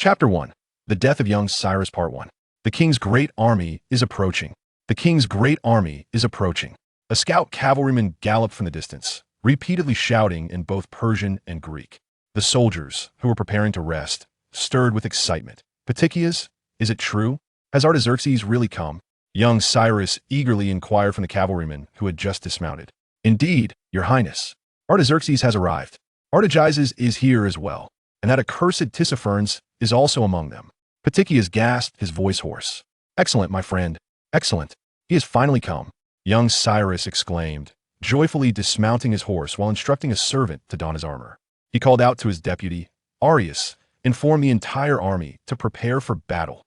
Chapter 1. The Death of Young Cyrus Part 1. The king's great army is approaching. The king's great army is approaching. A scout cavalryman galloped from the distance, repeatedly shouting in both Persian and Greek. The soldiers, who were preparing to rest, stirred with excitement. Ptychias, is it true? Has Artaxerxes really come? Young Cyrus eagerly inquired from the cavalryman who had just dismounted. Indeed, your highness. Artaxerxes has arrived. Artaxerxes is here as well, and that accursed Tissaphernes is also among them. Ptychias gasped, his voice hoarse. Excellent, my friend. Excellent. He has finally come. Young Cyrus exclaimed, joyfully dismounting his horse while instructing a servant to don his armor. He called out to his deputy, Arius, inform the entire army to prepare for battle.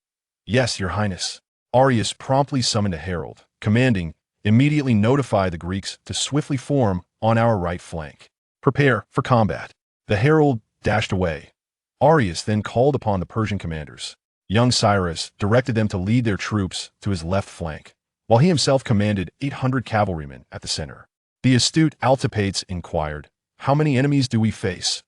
Yes, your highness. Arius promptly summoned a herald, commanding, immediately notify the Greeks to swiftly form on our right flank. Prepare for combat. The herald dashed away. Arius then called upon the Persian commanders. Young Cyrus directed them to lead their troops to his left flank, while he himself commanded 800 cavalrymen at the center. The astute Alcipates inquired, how many enemies do we face?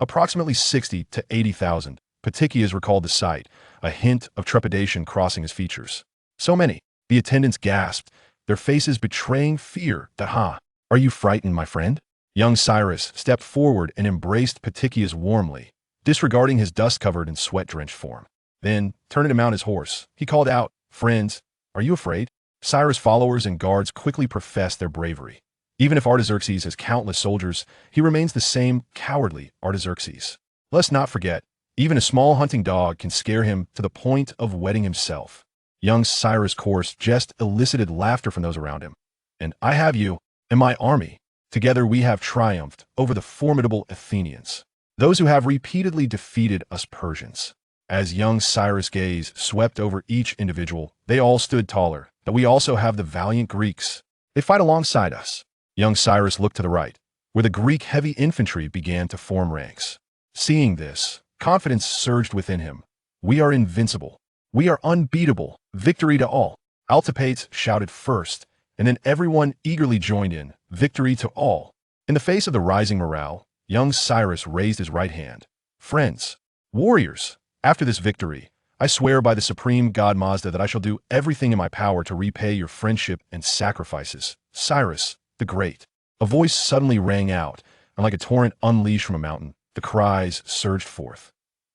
Approximately 60 to 80,000. Ptychias recalled the sight, a hint of trepidation crossing his features. So many, the attendants gasped, their faces betraying fear. Are you frightened, my friend? Young Cyrus stepped forward and embraced Ptychias warmly, disregarding his dust-covered and sweat-drenched form. Then, turning to mount his horse, he called out, friends, are you afraid? Cyrus' followers and guards quickly professed their bravery. Even if Artaxerxes has countless soldiers, he remains the same cowardly Artaxerxes. Let's not forget, even a small hunting dog can scare him to the point of wetting himself. Young Cyrus' coarse jest elicited laughter from those around him. And I have you, and my army. Together we have triumphed over the formidable Athenians, those who have repeatedly defeated us Persians. As young Cyrus' gaze swept over each individual, they all stood taller, but we also have the valiant Greeks. They fight alongside us. Young Cyrus looked to the right, where the Greek heavy infantry began to form ranks. Seeing this, confidence surged within him. We are invincible. We are unbeatable. Victory to all. Alcipates shouted first, and then everyone eagerly joined in. Victory to all. In the face of the rising morale, young Cyrus raised his right hand. Friends, warriors, after this victory, I swear by the supreme god Mazda that I shall do everything in my power to repay your friendship and sacrifices. Cyrus, the Great. A voice suddenly rang out, and like a torrent unleashed from a mountain, the cries surged forth.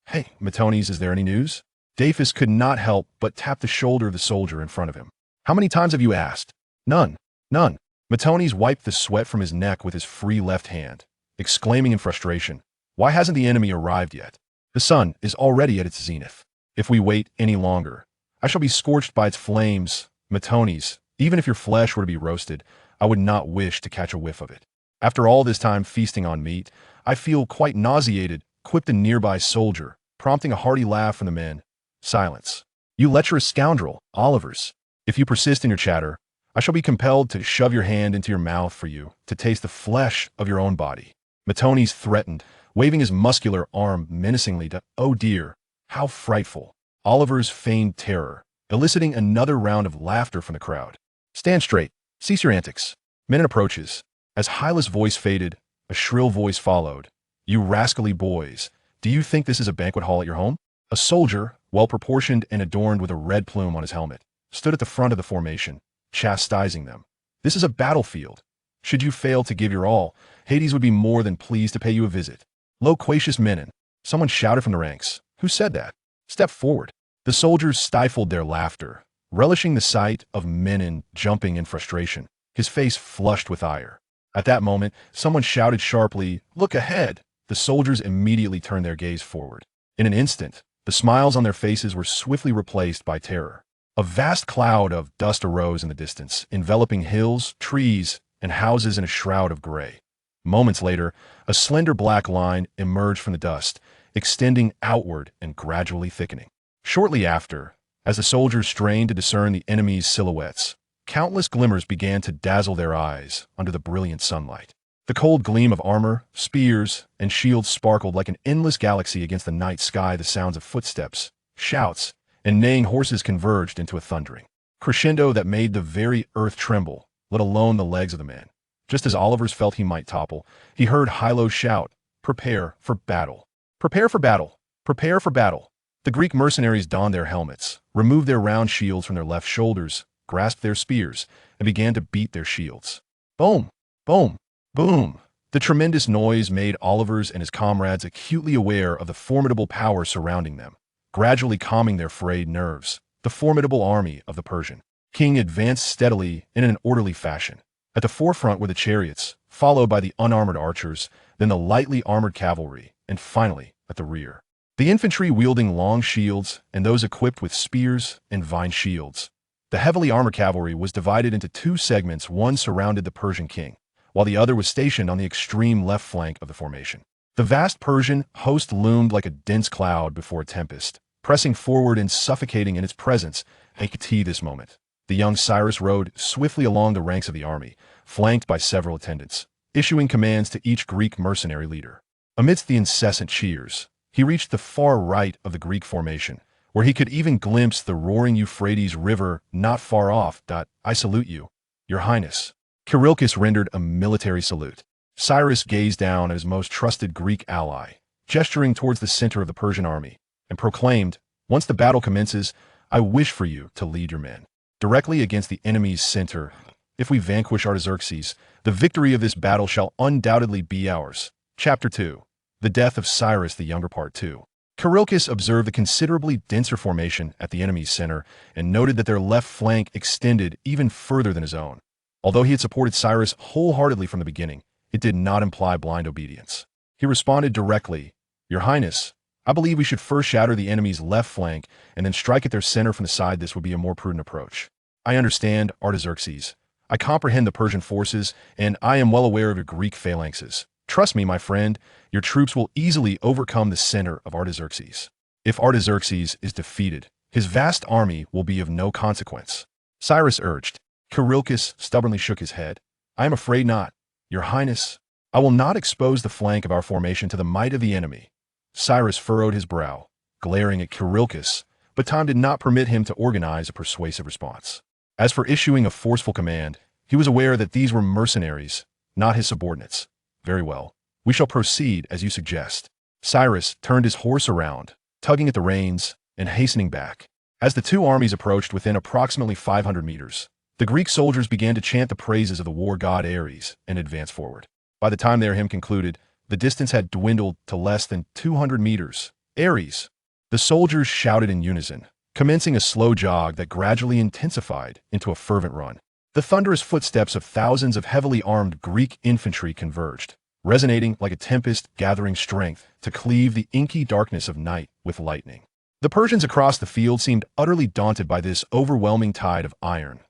Hey, Matones, is there any news? Daphis could not help but tap the shoulder of the soldier in front of him. How many times have you asked? None. None. Matones wiped the sweat from his neck with his free left hand, exclaiming in frustration, why hasn't the enemy arrived yet? The sun is already at its zenith. If we wait any longer, I shall be scorched by its flames. Matones, even if your flesh were to be roasted, I would not wish to catch a whiff of it. After all this time feasting on meat, I feel quite nauseated, quipped a nearby soldier, prompting a hearty laugh from the men. Silence. You lecherous scoundrel, Olivers. If you persist in your chatter, I shall be compelled to shove your hand into your mouth for you to taste the flesh of your own body. Matones threatened, waving his muscular arm menacingly to, oh dear, how frightful. Olivers feigned terror, eliciting another round of laughter from the crowd. Stand straight. Cease your antics. Minute approaches. As Hylas' voice faded, a shrill voice followed. You rascally boys, do you think this is a banquet hall at your home? A soldier, well-proportioned and adorned with a red plume on his helmet, stood at the front of the formation, chastising them. This is a battlefield. Should you fail to give your all, Hades would be more than pleased to pay you a visit. Loquacious Menon. Someone shouted from the ranks. Who said that? Step forward. The soldiers stifled their laughter, relishing the sight of Menon jumping in frustration, his face flushed with ire. At that moment, someone shouted sharply, look ahead. The soldiers immediately turned their gaze forward. In an instant, the smiles on their faces were swiftly replaced by terror. A vast cloud of dust arose in the distance, enveloping hills, trees, and houses in a shroud of gray. Moments later, a slender black line emerged from the dust, extending outward and gradually thickening. Shortly after, as the soldiers strained to discern the enemy's silhouettes, countless glimmers began to dazzle their eyes under the brilliant sunlight. The cold gleam of armor, spears, and shields sparkled like an endless galaxy against the night sky. The sounds of footsteps, shouts, and neighing horses converged into a thundering crescendo that made the very earth tremble, let alone the legs of the man. Just as Olivers felt he might topple, he heard Hilo shout, prepare for battle. Prepare for battle. Prepare for battle. The Greek mercenaries donned their helmets, removed their round shields from their left shoulders, grasped their spears, and began to beat their shields. Boom! Boom! Boom! The tremendous noise made Oliver's and his comrades acutely aware of the formidable power surrounding them, gradually calming their frayed nerves. The formidable army of the Persian king advanced steadily and in an orderly fashion. At the forefront were the chariots, followed by the unarmored archers, then the lightly armored cavalry, and finally, at the rear, the infantry wielding long shields and those equipped with spears and vine shields. The heavily armored cavalry was divided into two segments. One surrounded the Persian king, while the other was stationed on the extreme left flank of the formation. The vast Persian host loomed like a dense cloud before a tempest, pressing forward and suffocating in its presence. They could see this moment. The young Cyrus rode swiftly along the ranks of the army, flanked by several attendants, issuing commands to each Greek mercenary leader. Amidst the incessant cheers, he reached the far right of the Greek formation, where he could even glimpse the roaring Euphrates River not far off. "I salute you, Your Highness." Kirilkis rendered a military salute. Cyrus gazed down at his most trusted Greek ally, gesturing towards the center of the Persian army, and proclaimed, "Once the battle commences, I wish for you to lead your men directly against the enemy's center. If we vanquish Artaxerxes, the victory of this battle shall undoubtedly be ours." Chapter 2. The Death of Cyrus the Younger Part 2. Kirilkis observed the considerably denser formation at the enemy's center and noted that their left flank extended even further than his own. Although he had supported Cyrus wholeheartedly from the beginning, it did not imply blind obedience. He responded directly, "Your Highness, I believe we should first shatter the enemy's left flank and then strike at their center from the side. This would be a more prudent approach. I understand, Artaxerxes. I comprehend the Persian forces, and I am well aware of your Greek phalanxes. Trust me, my friend, your troops will easily overcome the center of Artaxerxes. If Artaxerxes is defeated, his vast army will be of no consequence," Cyrus urged. Kirilkis stubbornly shook his head. "I am afraid not, Your Highness. I will not expose the flank of our formation to the might of the enemy." Cyrus furrowed his brow, glaring at Kirilkis, but time did not permit him to organize a persuasive response. As for issuing a forceful command, he was aware that these were mercenaries, not his subordinates. "Very well. We shall proceed as you suggest." Cyrus turned his horse around, tugging at the reins and hastening back. As the two armies approached within approximately 500 meters, the Greek soldiers began to chant the praises of the war god Ares and advance forward. By the time their hymn concluded, the distance had dwindled to less than 200 meters. "Ares!" The soldiers shouted in unison, commencing a slow jog that gradually intensified into a fervent run. The thunderous footsteps of thousands of heavily armed Greek infantry converged, resonating like a tempest gathering strength to cleave the inky darkness of night with lightning. The Persians across the field seemed utterly daunted by this overwhelming tide of iron.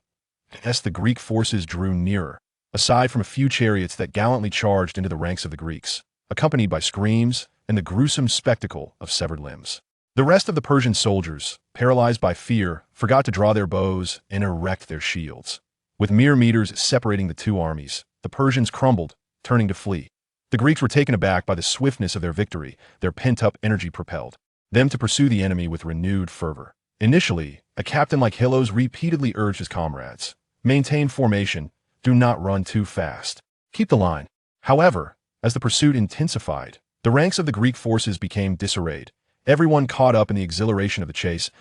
As the Greek forces drew nearer, aside from a few chariots that gallantly charged into the ranks of the Greeks, accompanied by screams and the gruesome spectacle of severed limbs, the rest of the Persian soldiers, paralyzed by fear, forgot to draw their bows and erect their shields. With mere meters separating the two armies, the Persians crumbled, turning to flee. The Greeks were taken aback by the swiftness of their victory. Their pent-up energy propelled them to pursue the enemy with renewed fervor. Initially, a captain like Hyllos repeatedly urged his comrades, "Maintain formation, do not run too fast. Keep the line." However, as the pursuit intensified, the ranks of the Greek forces became disarrayed. Everyone caught up in the exhilaration of the chase.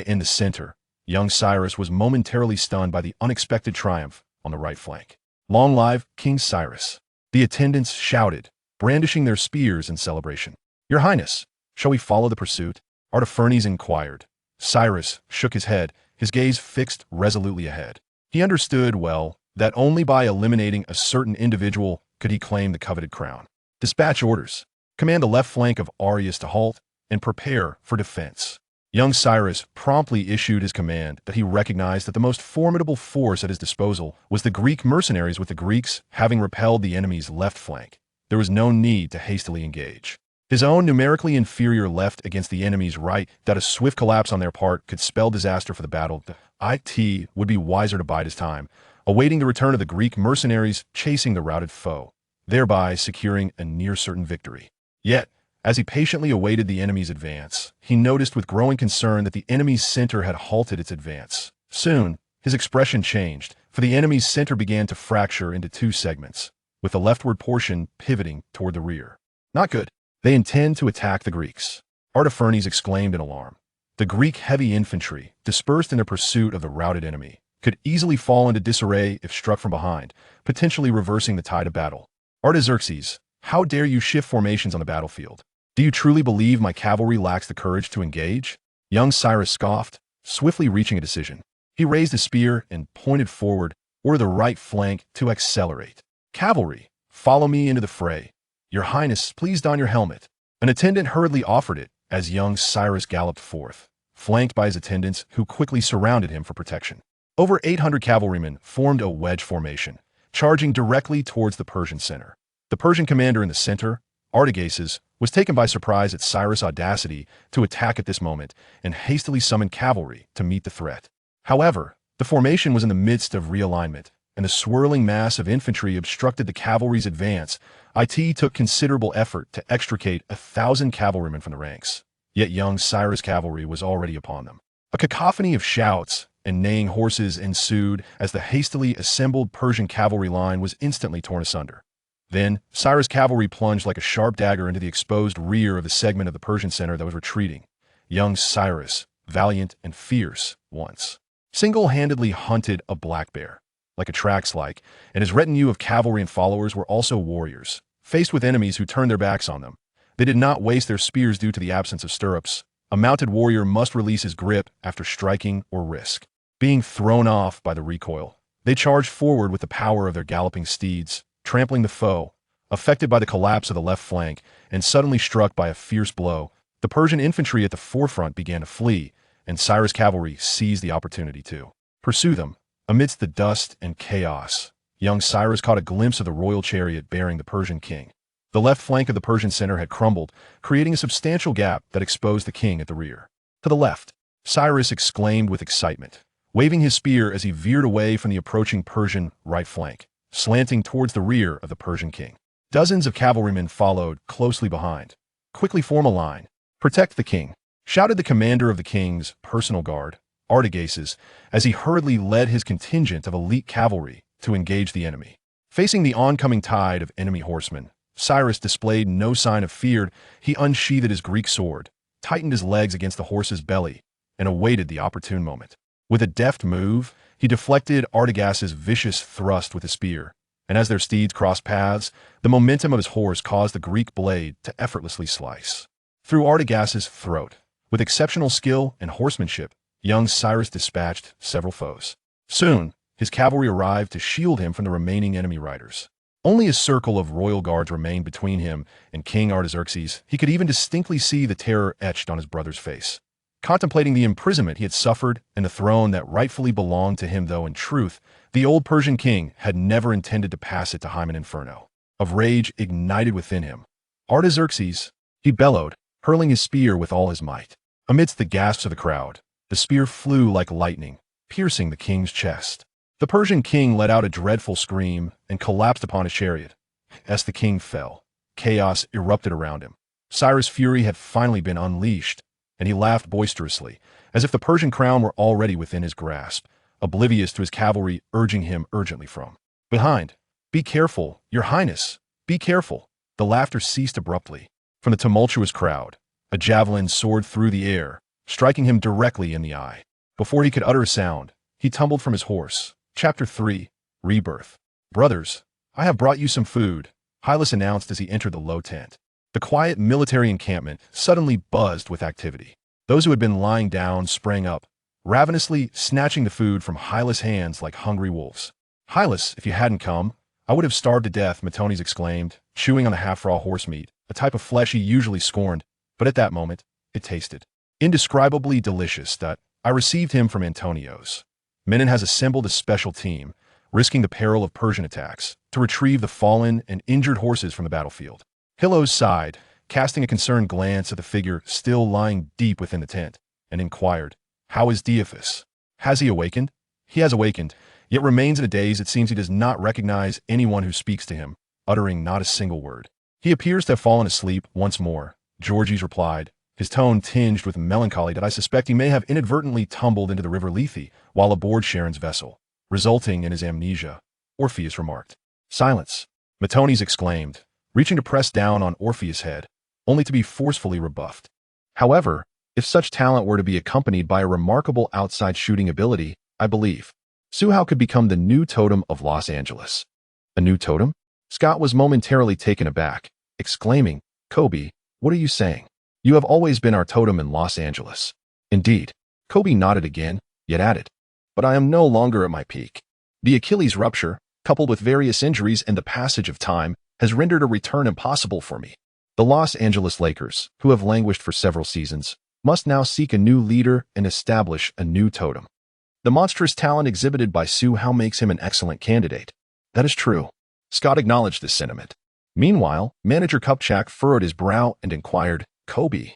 In the center, young Cyrus was momentarily stunned by the unexpected triumph on the right flank. "Long live King Cyrus!" The attendants shouted, brandishing their spears in celebration. "Your Highness, shall we follow the pursuit?" Artaxerxes inquired. Cyrus shook his head, his gaze fixed resolutely ahead. He understood well that only by eliminating a certain individual could he claim the coveted crown. "Dispatch orders. Command the left flank of Arius to halt and prepare for defense." Young Cyrus promptly issued his command that he recognized that the most formidable force at his disposal was the Greek mercenaries. With the Greeks having repelled the enemy's left flank, there was no need to hastily engage. His own numerically inferior left against the enemy's right, that a swift collapse on their part could spell disaster for the battle. It would be wiser to bide his time, awaiting the return of the Greek mercenaries chasing the routed foe, thereby securing a near-certain victory. Yet, as he patiently awaited the enemy's advance, he noticed with growing concern that the enemy's center had halted its advance. Soon, his expression changed, for the enemy's center began to fracture into two segments, with the leftward portion pivoting toward the rear. "Not good. They intend to attack the Greeks," Artaxerxes exclaimed in alarm. The Greek heavy infantry, dispersed in their pursuit of the routed enemy, could easily fall into disarray if struck from behind, potentially reversing the tide of battle. Artaxerxes, how dare you shift formations on the battlefield? Do you truly believe my cavalry lacks the courage to engage? Young Cyrus scoffed, swiftly reaching a decision. He raised his spear and pointed forward, or the right flank, to accelerate. Cavalry, follow me into the fray. Your Highness, please don your helmet. An attendant hurriedly offered it as young Cyrus galloped forth, flanked by his attendants who quickly surrounded him for protection. Over 800 cavalrymen formed a wedge formation, charging directly towards the Persian center. The Persian commander in the center, Artaxerxes, was taken by surprise at Cyrus' audacity to attack at this moment and hastily summoned cavalry to meet the threat. However, the formation was in the midst of realignment, and the swirling mass of infantry obstructed the cavalry's advance. It took considerable effort to extricate 1,000 cavalrymen from the ranks. Yet young Cyrus' cavalry was already upon them. A cacophony of shouts and neighing horses ensued as the hastily assembled Persian cavalry line was instantly torn asunder. Then, Cyrus' cavalry plunged like a sharp dagger into the exposed rear of the segment of the Persian center that was retreating. Young Cyrus, valiant and fierce once, single-handedly hunted a black bear, like a trax-like, and his retinue of cavalry and followers were also warriors. Faced with enemies who turned their backs on them, they did not waste their spears due to the absence of stirrups. A mounted warrior must release his grip after striking or risk being thrown off by the recoil. They charged forward with the power of their galloping steeds, trampling the foe. Affected by the collapse of the left flank and suddenly struck by a fierce blow, the Persian infantry at the forefront began to flee, and Cyrus' cavalry seized the opportunity to pursue them. Amidst the dust and chaos, young Cyrus caught a glimpse of the royal chariot bearing the Persian king. The left flank of the Persian center had crumbled, creating a substantial gap that exposed the king at the rear. To the left, Cyrus exclaimed with excitement, waving his spear as he veered away from the approaching Persian right flank, slanting towards the rear of the Persian king. Dozens of cavalrymen followed closely behind. "Quickly form a line. Protect the king," shouted the commander of the king's personal guard, Artaxerxes, as he hurriedly led his contingent of elite cavalry to engage the enemy. Facing the oncoming tide of enemy horsemen, Cyrus displayed no sign of fear. He unsheathed his Greek sword, tightened his legs against the horse's belly, and awaited the opportune moment. With a deft move, he deflected Artaxerxes' vicious thrust with his spear, and as their steeds crossed paths, the momentum of his horse caused the Greek blade to effortlessly slice through Artaxerxes' throat. With exceptional skill and horsemanship, young Cyrus dispatched several foes. Soon, his cavalry arrived to shield him from the remaining enemy riders. Only a circle of royal guards remained between him and King Artaxerxes. He could even distinctly see the terror etched on his brother's face, contemplating the imprisonment he had suffered and the throne that rightfully belonged to him, though in truth, the old Persian king had never intended to pass it to Hymen Inferno. Of rage ignited within him, Artaxerxes, he bellowed, hurling his spear with all his might. Amidst the gasps of the crowd, the spear flew like lightning, piercing the king's chest. The Persian king let out a dreadful scream and collapsed upon his chariot. As the king fell, chaos erupted around him. Cyrus' fury had finally been unleashed, and he laughed boisterously, as if the Persian crown were already within his grasp, oblivious to his cavalry urging him urgently from behind. "Be careful, your highness, be careful." The laughter ceased abruptly. From the tumultuous crowd, a javelin soared through the air, striking him directly in the eye. Before he could utter a sound, he tumbled from his horse. Chapter 3, Rebirth. "Brothers, I have brought you some food," Hylas announced as he entered the low tent. The quiet military encampment suddenly buzzed with activity. Those who had been lying down sprang up, ravenously snatching the food from Hylas' hands like hungry wolves. "Hylas, if you hadn't come, I would have starved to death," Matones exclaimed, chewing on the half-raw horse meat, a type of flesh he usually scorned, but at that moment, it tasted indescribably delicious. "I received him from Antonio's. Menon has assembled a special team, risking the peril of Persian attacks, to retrieve the fallen and injured horses from the battlefield." Hilos sighed, casting a concerned glance at the figure still lying deep within the tent, and inquired, "How is Deiphus? Has he awakened?" "He has awakened, yet remains in a daze. It seems he does not recognize anyone who speaks to him, uttering not a single word. He appears to have fallen asleep once more," Georges replied, his tone tinged with melancholy. "I suspect he may have inadvertently tumbled into the river Lethe while aboard Charon's vessel, resulting in his amnesia," Orpheus remarked. "Silence," Matones exclaimed, reaching to press down on Orpheus' head, only to be forcefully rebuffed. However, If such talent were to be accompanied by a remarkable outside shooting ability, I believe Su Hao could become the new totem of Los Angeles. A new totem? Scott was momentarily taken aback, exclaiming, Kobe, what are you saying? You have always been our totem in Los Angeles. Indeed. Kobe nodded again, yet added, but I am no longer at my peak. The Achilles rupture, coupled with various injuries and the passage of time, has rendered a return impossible for me. The Los Angeles Lakers, who have languished for several seasons, must now seek a new leader and establish a new totem. The monstrous talent exhibited by Su Hao makes him an excellent candidate. That is true. Scott acknowledged this sentiment. Meanwhile, manager Kupchak furrowed his brow and inquired, Kobe,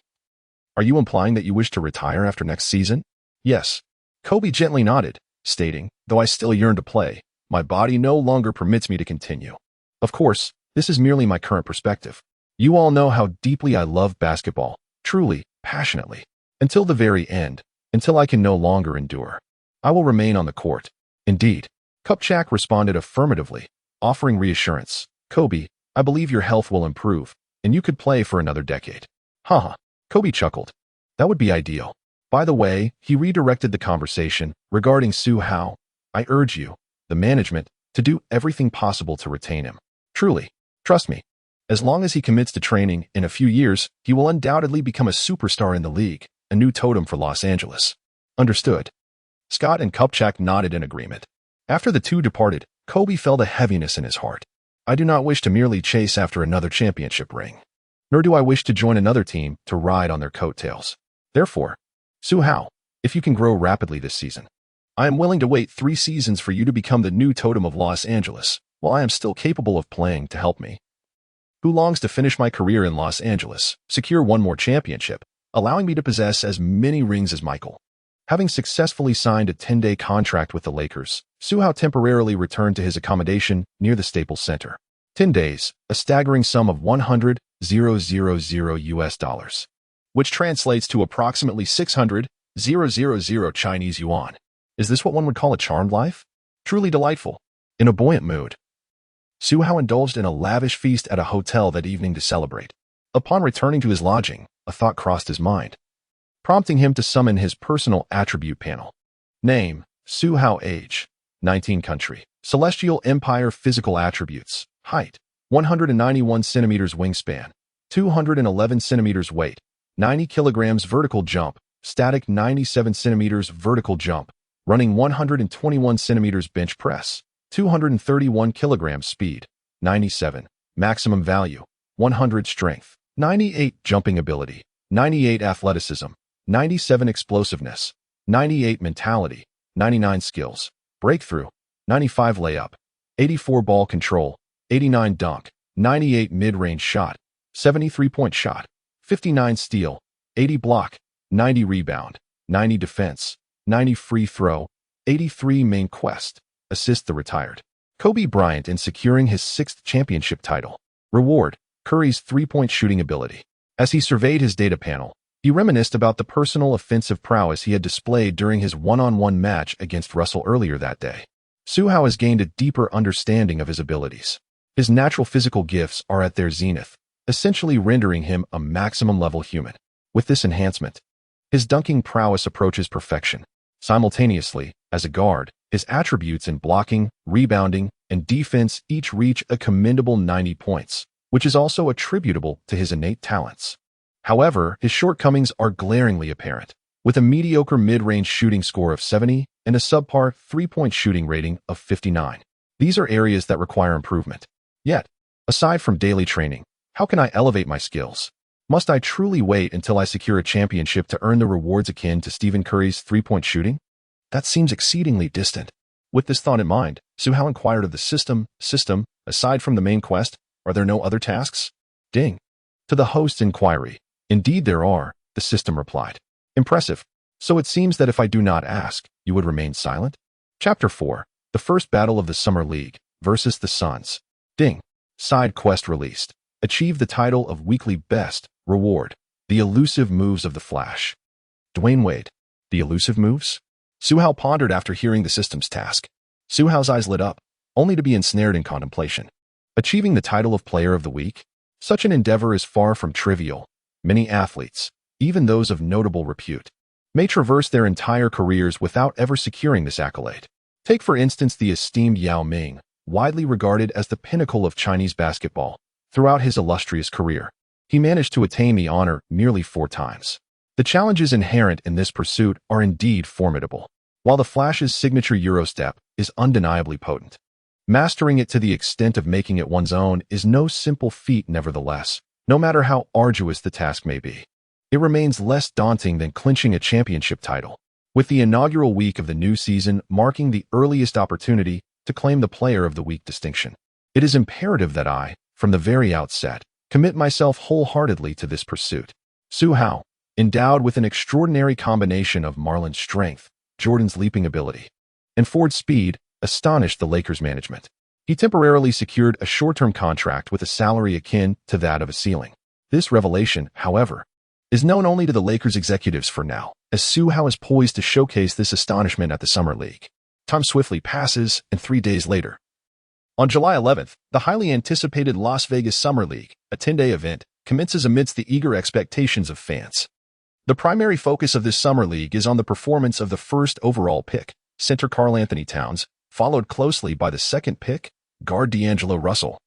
are you implying that you wish to retire after next season? Yes. Kobe gently nodded, stating, though I still yearn to play, my body no longer permits me to continue. Of course, this is merely my current perspective. You all know how deeply I love basketball, truly, passionately. Until the very end, until I can no longer endure. I will remain on the court. Indeed. Kupchak responded affirmatively, offering reassurance. Kobe, I believe your health will improve, and you could play for another decade. Haha. Kobe chuckled. That would be ideal. By the way, he redirected the conversation regarding Su Hao. I urge you, the management, to do everything possible to retain him. Truly. Trust me. As long as he commits to training, in a few years, he will undoubtedly become a superstar in the league, a new totem for Los Angeles. Understood. Scott and Kupchak nodded in agreement. After the two departed, Kobe felt a heaviness in his heart. I do not wish to merely chase after another championship ring. Nor do I wish to join another team to ride on their coattails. Therefore, Su Hao, if you can grow rapidly this season, I am willing to wait 3 seasons for you to become the new totem of Los Angeles, while I am still capable of playing to help me. Who longs to finish my career in Los Angeles, secure one more championship, allowing me to possess as many rings as Michael. Having successfully signed a 10-day contract with the Lakers, Su Hao temporarily returned to his accommodation near the Staples Center. 10 days, a staggering sum of $100,000 US, which translates to approximately 600,000 Chinese yuan. Is this what one would call a charmed life? Truly delightful. In a buoyant mood, Su Hao indulged in a lavish feast at a hotel that evening to celebrate. Upon returning to his lodging, a thought crossed his mind, prompting him to summon his personal attribute panel. Name, Su Hao. Age, 19. Country, Celestial Empire. Physical attributes, height, 191 centimeters. Wingspan, 211 centimeters. Weight, 90 kilograms. Vertical jump, static 97 centimeters. Vertical jump, running 121 centimeters. Bench press, 231 kilograms. Speed, 97. Maximum value, 100. Strength, 98. Jumping ability, 98. Athleticism, 97. Explosiveness, 98. Mentality, 99. Skills, breakthrough, 95. Layup, 84. Ball control, 89. Dunk, 98. Mid-range shot, 73. Point shot, 59. Steal, 80. Block, 90. Rebound, 90. Defense, 90. Free throw, 83. Main quest, assist the retired Kobe Bryant in securing his 6th championship title. Reward, Curry's 3-point shooting ability. As he surveyed his data panel, he reminisced about the personal offensive prowess he had displayed during his one-on-one match against Russell earlier that day. Su Hao has gained a deeper understanding of his abilities. His natural physical gifts are at their zenith, essentially rendering him a maximum-level human. With this enhancement, his dunking prowess approaches perfection. Simultaneously, as a guard, his attributes in blocking, rebounding, and defense each reach a commendable 90 points, which is also attributable to his innate talents. However, his shortcomings are glaringly apparent, with a mediocre mid-range shooting score of 70 and a subpar 3-point shooting rating of 59. These are areas that require improvement. Yet, aside from daily training, how can I elevate my skills? Must I truly wait until I secure a championship to earn the rewards akin to Stephen Curry's 3-point shooting? That seems exceedingly distant. With this thought in mind, Su Hao inquired of the system, aside from the main quest, are there no other tasks? Ding. To the host's inquiry, indeed there are, the system replied. Impressive. So it seems that if I do not ask, you would remain silent? Chapter 4, the first battle of the Summer League versus the Suns. Ding. Side quest released. Achieve the title of weekly best. Reward. The elusive moves of the Flash. Dwayne Wade. The elusive moves? Su Hao pondered after hearing the system's task. Su Hao's eyes lit up, only to be ensnared in contemplation. Achieving the title of Player of the Week? Such an endeavor is far from trivial. Many athletes, even those of notable repute, may traverse their entire careers without ever securing this accolade. Take for instance the esteemed Yao Ming, widely regarded as the pinnacle of Chinese basketball. Throughout his illustrious career, he managed to attain the honor nearly 4 times. The challenges inherent in this pursuit are indeed formidable. While the Flash's signature Eurostep is undeniably potent, mastering it to the extent of making it one's own is no simple feat nevertheless, no matter how arduous the task may be. It remains less daunting than clinching a championship title, with the inaugural week of the new season marking the earliest opportunity to claim the Player of the Week distinction. It is imperative that I, from the very outset, commit myself wholeheartedly to this pursuit. Su Hao, endowed with an extraordinary combination of Marlon's strength, Jordan's leaping ability, and Ford's speed, astonished the Lakers management. He temporarily secured a short-term contract with a salary akin to that of a ceiling. This revelation, however, is known only to the Lakers executives for now, as Su Hao is poised to showcase this astonishment at the Summer League. Time swiftly passes, and 3 days later, on July 11th, the highly anticipated Las Vegas Summer League, a 10-day event, commences amidst the eager expectations of fans. The primary focus of this Summer League is on the performance of the first overall pick, center Karl-Anthony Towns, followed closely by the second pick, guard D'Angelo Russell,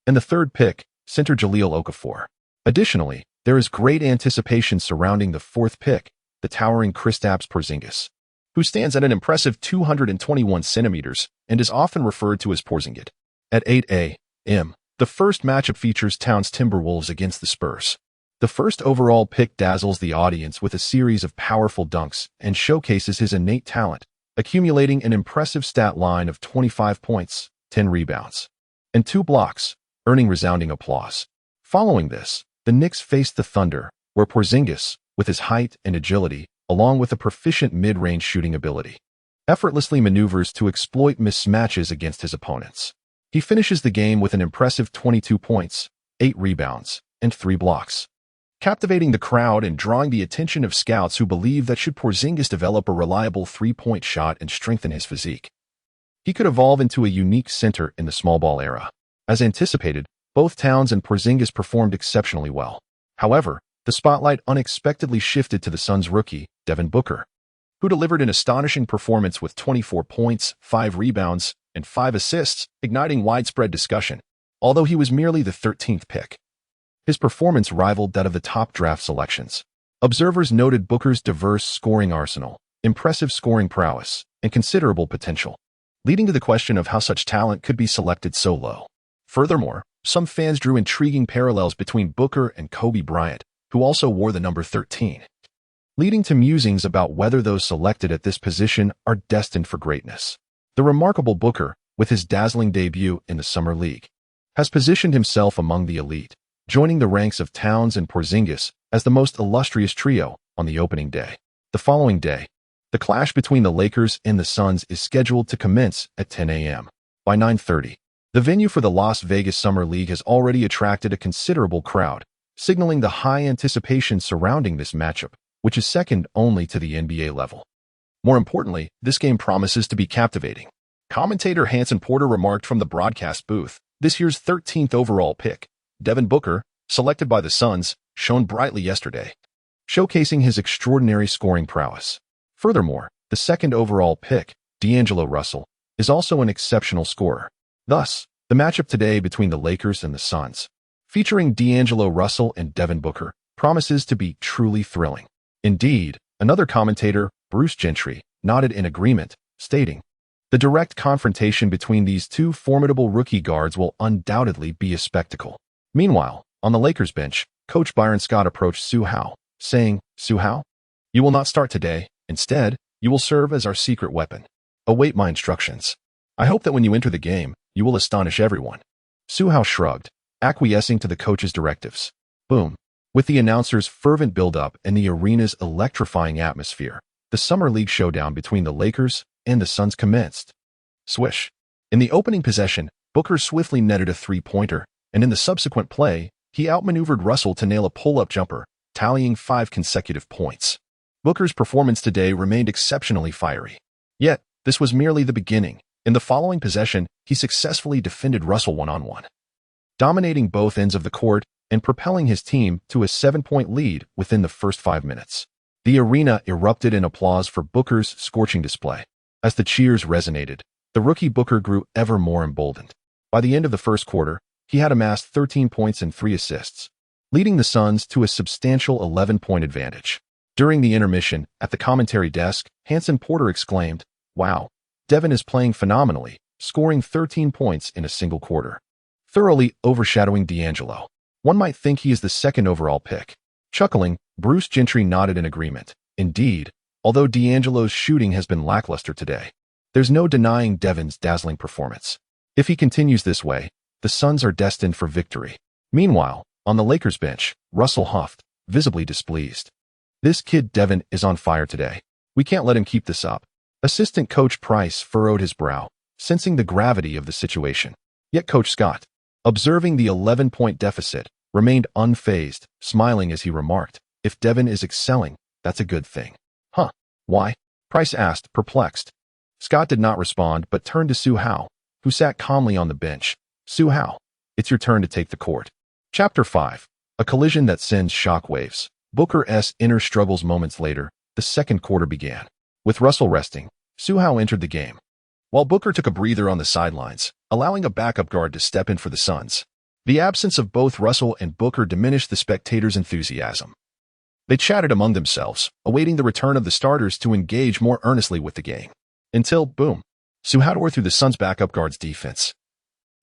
and the third pick, center Jahlil Okafor. Additionally, there is great anticipation surrounding the fourth pick, the towering Kristaps Porzingis, who stands at an impressive 221 centimeters and is often referred to as Porzingit. At 8 a.m., the first matchup features Towns Timberwolves against the Spurs. The first overall pick dazzles the audience with a series of powerful dunks and showcases his innate talent, accumulating an impressive stat line of 25 points, 10 rebounds, and 2 blocks, earning resounding applause. Following this, the Knicks faced the Thunder, where Porzingis, with his height and agility, along with a proficient mid-range shooting ability, effortlessly maneuvers to exploit mismatches against his opponents. He finishes the game with an impressive 22 points, 8 rebounds, and 3 blocks, captivating the crowd and drawing the attention of scouts who believe that should Porzingis develop a reliable three-point shot and strengthen his physique, he could evolve into a unique center in the small ball era. As anticipated, both Towns and Porzingis performed exceptionally well. However, the spotlight unexpectedly shifted to the Suns' rookie, Devin Booker, who delivered an astonishing performance with 24 points, 5 rebounds, and 5 assists, igniting widespread discussion. Although he was merely the 13th pick, his performance rivaled that of the top draft selections. Observers noted Booker's diverse scoring arsenal, impressive scoring prowess, and considerable potential, leading to the question of how such talent could be selected so low. Furthermore, some fans drew intriguing parallels between Booker and Kobe Bryant, who also wore the number 13, leading to musings about whether those selected at this position are destined for greatness. The remarkable Booker, with his dazzling debut in the Summer League, has positioned himself among the elite, joining the ranks of Towns and Porzingis as the most illustrious trio on the opening day. The following day, the clash between the Lakers and the Suns is scheduled to commence at 10 a.m. By 9:30, the venue for the Las Vegas Summer League has already attracted a considerable crowd, signaling the high anticipation surrounding this matchup, which is second only to the NBA level. More importantly, this game promises to be captivating. Commentator Hanson Porter remarked from the broadcast booth, "This year's 13th overall pick, Devin Booker, selected by the Suns, shone brightly yesterday, showcasing his extraordinary scoring prowess. Furthermore, the second overall pick, D'Angelo Russell, is also an exceptional scorer. Thus, the matchup today between the Lakers and the Suns, featuring D'Angelo Russell and Devin Booker, promises to be truly thrilling." Indeed, another commentator, Bruce Gentry, nodded in agreement, stating, "The direct confrontation between these two formidable rookie guards will undoubtedly be a spectacle." Meanwhile, on the Lakers bench, Coach Byron Scott approached Su Hao, saying, "Su Hao, you will not start today. Instead, you will serve as our secret weapon. Await my instructions. I hope that when you enter the game, you will astonish everyone." Su Hao shrugged, acquiescing to the coach's directives. Boom. With the announcer's fervent build-up and the arena's electrifying atmosphere, the Summer League showdown between the Lakers and the Suns commenced. Swish. In the opening possession, Booker swiftly netted a three-pointer, and in the subsequent play, he outmaneuvered Russell to nail a pull-up jumper, tallying 5 consecutive points. Booker's performance today remained exceptionally fiery. Yet, this was merely the beginning. In the following possession, he successfully defended Russell one-on-one. Dominating both ends of the court, and propelling his team to a 7-point lead within the first 5 minutes. The arena erupted in applause for Booker's scorching display. As the cheers resonated, the rookie Booker grew ever more emboldened. By the end of the first quarter, he had amassed 13 points and 3 assists, leading the Suns to a substantial 11-point advantage. During the intermission, at the commentary desk, Hanson Porter exclaimed, "Wow, Devin is playing phenomenally, scoring 13 points in a single quarter, thoroughly overshadowing D'Angelo. One might think he is the second overall pick." Chuckling, Bruce Gentry nodded in agreement. Indeed, although D'Angelo's shooting has been lackluster today, there's no denying Devin's dazzling performance. If he continues this way, the Suns are destined for victory. Meanwhile, on the Lakers bench, Russell huffed, visibly displeased. "This kid Devin is on fire today. We can't let him keep this up." Assistant Coach Price furrowed his brow, sensing the gravity of the situation. Yet Coach Scott, observing the 11-point deficit, remained unfazed, smiling as he remarked, "If Devin is excelling, that's a good thing." "Huh? Why?" Price asked, perplexed. Scott did not respond but turned to Su Hao, who sat calmly on the bench. "Su Hao, it's your turn to take the court." Chapter 5. A collision that sends shockwaves. Booker's inner struggles. Moments later, the second quarter began. With Russell resting, Su Hao entered the game, while Booker took a breather on the sidelines, allowing a backup guard to step in for the Suns. The absence of both Russell and Booker diminished the spectators' enthusiasm. They chatted among themselves, awaiting the return of the starters to engage more earnestly with the game. Until, boom, Su Hao tore through the Suns' backup guard's defense,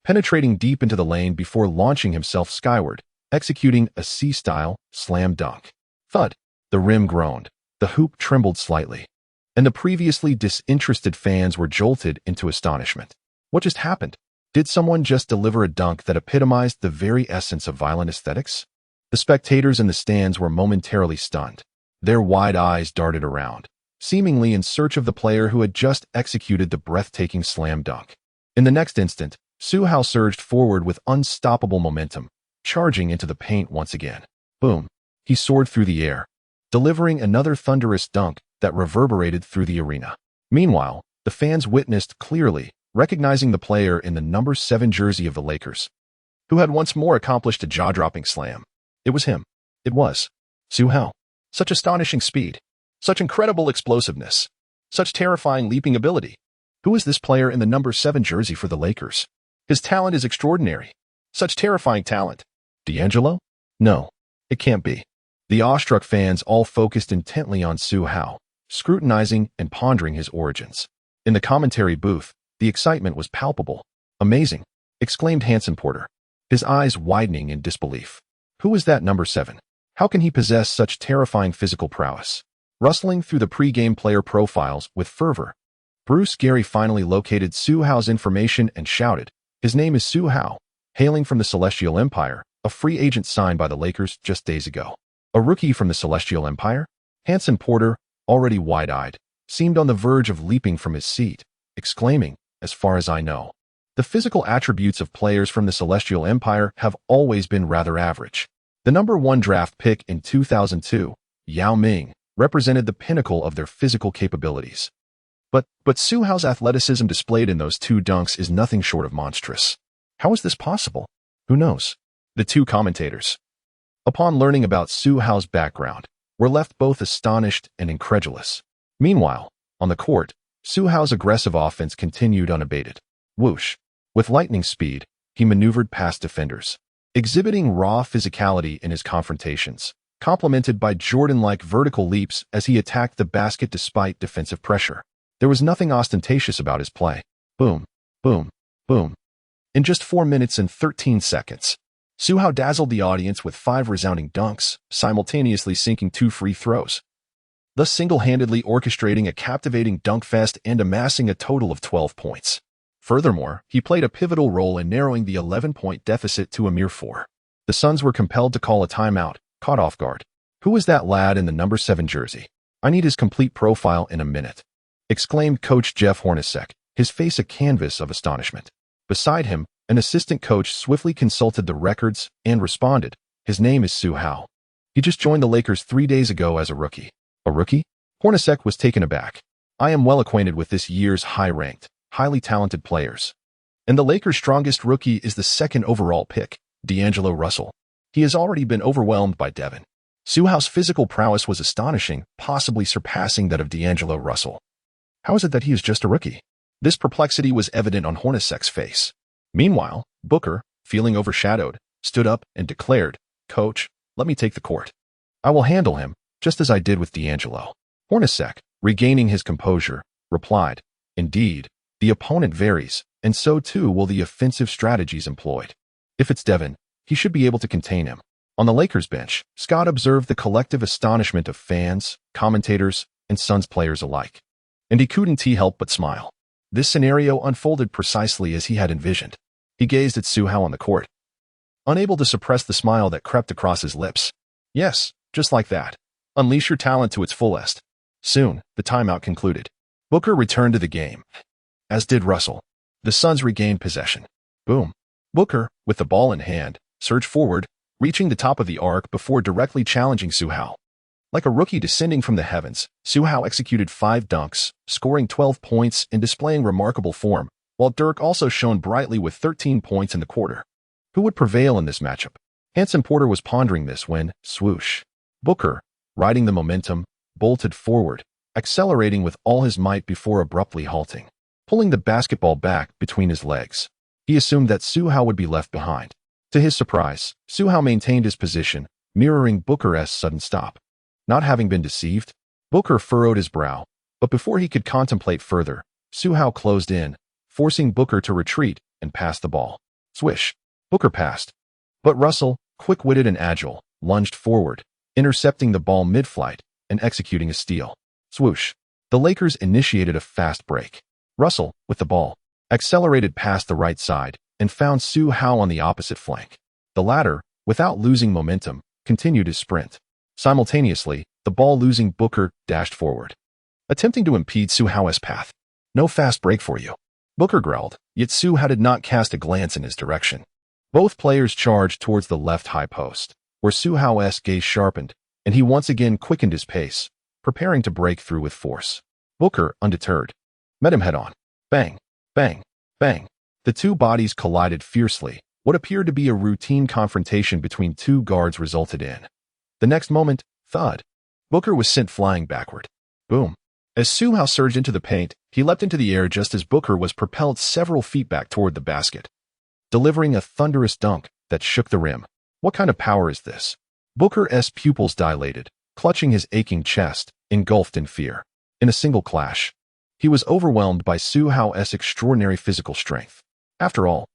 penetrating deep into the lane before launching himself skyward, executing a C-style slam dunk. Thud! The rim groaned, the hoop trembled slightly, and the previously disinterested fans were jolted into astonishment. What just happened? Did someone just deliver a dunk that epitomized the very essence of violent aesthetics? The spectators in the stands were momentarily stunned. Their wide eyes darted around, seemingly in search of the player who had just executed the breathtaking slam dunk. In the next instant, Su Hao surged forward with unstoppable momentum, charging into the paint once again. Boom! He soared through the air, delivering another thunderous dunk that reverberated through the arena. Meanwhile, the fans witnessed clearly, recognizing the player in the number 7 jersey of the Lakers, who had once more accomplished a jaw-dropping slam. It was him. It was Su Hao. Such astonishing speed, such incredible explosiveness, such terrifying leaping ability. Who is this player in the number 7 jersey for the Lakers? His talent is extraordinary. Such terrifying talent. D'Angelo? No, it can't be. The awestruck fans all focused intently on Su Hao, scrutinizing and pondering his origins. In the commentary booth, the excitement was palpable. "Amazing!" exclaimed Hanson Porter, his eyes widening in disbelief. "Who is that number 7? How can he possess such terrifying physical prowess?" Rustling through the pre-game player profiles with fervor, Bruce Gary finally located Su Hao's information and shouted, "His name is Su Hao, hailing from the Celestial Empire, a free agent signed by the Lakers just days ago." A rookie from the Celestial Empire? Hanson Porter, already wide-eyed, seemed on the verge of leaping from his seat, exclaiming, "As far as I know, the physical attributes of players from the Celestial Empire have always been rather average." The number 1 draft pick in 2002, Yao Ming, represented the pinnacle of their physical capabilities. But Su Hao's athleticism displayed in those 2 dunks is nothing short of monstrous. How is this possible? Who knows? The 2 commentators, upon learning about Su Hao's background, were left both astonished and incredulous. Meanwhile, on the court, Su Hao's aggressive offense continued unabated. Whoosh! With lightning speed, he maneuvered past defenders, exhibiting raw physicality in his confrontations, complemented by Jordan-like vertical leaps as he attacked the basket despite defensive pressure. There was nothing ostentatious about his play. Boom, boom, boom. In just 4 minutes and 13 seconds, Su Hao dazzled the audience with 5 resounding dunks, simultaneously sinking 2 free throws, thus single-handedly orchestrating a captivating dunk fest and amassing a total of 12 points. Furthermore, he played a pivotal role in narrowing the 11-point deficit to a mere 4. The Suns were compelled to call a timeout, caught off guard. "Who is that lad in the number 7 jersey? I need his complete profile in a minute," exclaimed Coach Jeff Hornacek, his face a canvas of astonishment. Beside him, an assistant coach swiftly consulted the records and responded, "His name is Su Hao. He just joined the Lakers 3 days ago as a rookie." "A rookie?" Hornacek was taken aback. "I am well acquainted with this year's high-ranked, highly talented players. And the Lakers' strongest rookie is the 2nd overall pick, D'Angelo Russell. He has already been overwhelmed by Devin. Su Hao's physical prowess was astonishing, possibly surpassing that of D'Angelo Russell. How is it that he is just a rookie? This perplexity was evident on Hornacek's face. Meanwhile, Booker, feeling overshadowed, stood up and declared, "Coach, let me take the court. I will handle him, just as I did with D'Angelo." Hornacek, regaining his composure, replied, "Indeed, the opponent varies, and so too will the offensive strategies employed. If it's Devin, he should be able to contain him." On the Lakers bench, Scott observed the collective astonishment of fans, commentators, and Suns players alike. And he couldn't help but smile. This scenario unfolded precisely as he had envisioned. He gazed at Su Hao on the court, unable to suppress the smile that crept across his lips. Yes, just like that. Unleash your talent to its fullest. Soon, the timeout concluded. Booker returned to the game, as did Russell. The Suns regained possession. Boom. Booker, with the ball in hand, surged forward, reaching the top of the arc before directly challenging Su Hao. Like a rookie descending from the heavens, Su Hao executed 5 dunks, scoring 12 points and displaying remarkable form, while Dirk also shone brightly with 13 points in the quarter. Who would prevail in this matchup? Hanson Porter was pondering this when, swoosh, Booker, riding the momentum, bolted forward, accelerating with all his might before abruptly halting, pulling the basketball back between his legs. He assumed that Su Hao would be left behind. To his surprise, Su Hao maintained his position, mirroring Booker's sudden stop. Not having been deceived, Booker furrowed his brow, but before he could contemplate further, Su Hao closed in, forcing Booker to retreat and pass the ball. Swish. Booker passed. But Russell, quick-witted and agile, lunged forward, intercepting the ball mid-flight and executing a steal. Swoosh. The Lakers initiated a fast break. Russell, with the ball, accelerated past the right side and found Su Hao on the opposite flank. The latter, without losing momentum, continued his sprint. Simultaneously, the ball losing Booker dashed forward, attempting to impede Su Hao's path. "No fast break for you," Booker growled, yet Su Hao did not cast a glance in his direction. Both players charged towards the left high post, where Su Hao's gaze sharpened, and he once again quickened his pace, preparing to break through with force. Booker, undeterred, met him head-on. Bang, bang, bang. The two bodies collided fiercely. What appeared to be a routine confrontation between two guards resulted in. The next moment, thud. Booker was sent flying backward. Boom. As Su Hao surged into the paint, he leapt into the air just as Booker was propelled several feet back toward the basket, delivering a thunderous dunk that shook the rim. What kind of power is this? Booker's pupils dilated, clutching his aching chest, engulfed in fear. In a single clash, he was overwhelmed by Su Hao's extraordinary physical strength. After all,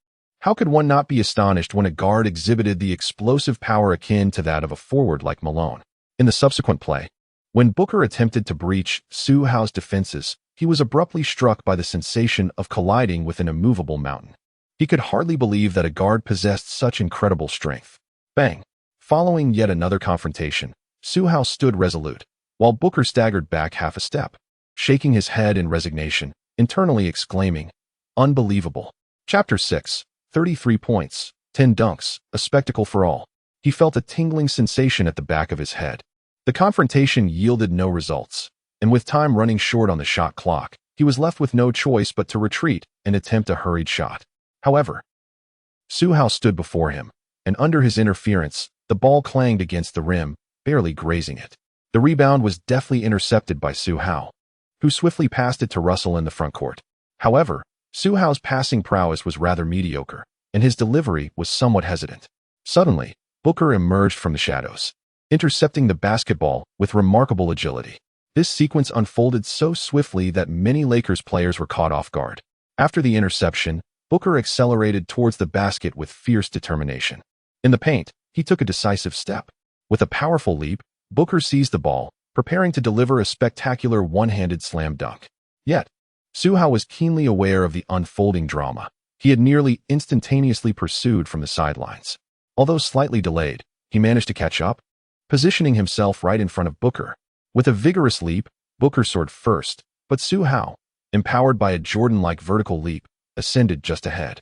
how could one not be astonished when a guard exhibited the explosive power akin to that of a forward like Malone? In the subsequent play, when Booker attempted to breach Su Hao's defenses, he was abruptly struck by the sensation of colliding with an immovable mountain. He could hardly believe that a guard possessed such incredible strength. Bang! Following yet another confrontation, Su Hao stood resolute, while Booker staggered back half a step, shaking his head in resignation, internally exclaiming, "Unbelievable." Chapter 6. 33 points, 10 dunks, a spectacle for all. He felt a tingling sensation at the back of his head. The confrontation yielded no results, and with time running short on the shot clock, he was left with no choice but to retreat and attempt a hurried shot. However, Su Hao stood before him, and under his interference, the ball clanged against the rim, barely grazing it. The rebound was deftly intercepted by Su Hao, who swiftly passed it to Russell in the front court. However, Su Hao's passing prowess was rather mediocre, and his delivery was somewhat hesitant. Suddenly, Booker emerged from the shadows, intercepting the basketball with remarkable agility. This sequence unfolded so swiftly that many Lakers players were caught off guard. After the interception, Booker accelerated towards the basket with fierce determination. In the paint, he took a decisive step. With a powerful leap, Booker seized the ball, preparing to deliver a spectacular one-handed slam dunk. Yet, Su Hao was keenly aware of the unfolding drama. He had nearly instantaneously pursued from the sidelines. Although slightly delayed, he managed to catch up, positioning himself right in front of Booker. With a vigorous leap, Booker soared first, but Su Hao, empowered by a Jordan-like vertical leap, ascended just ahead,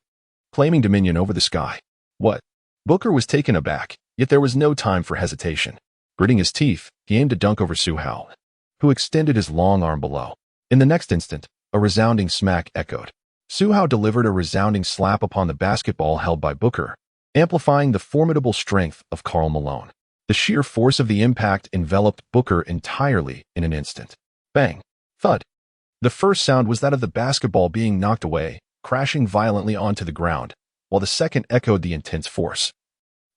claiming dominion over the sky. What? Booker was taken aback, yet there was no time for hesitation. Gritting his teeth, he aimed a dunk over Su Hao, who extended his long arm below. In the next instant, a resounding smack echoed. Su Hao delivered a resounding slap upon the basketball held by Booker, amplifying the formidable strength of Karl Malone. The sheer force of the impact enveloped Booker entirely in an instant. Bang! Thud! The first sound was that of the basketball being knocked away, crashing violently onto the ground, while the second echoed the intense force,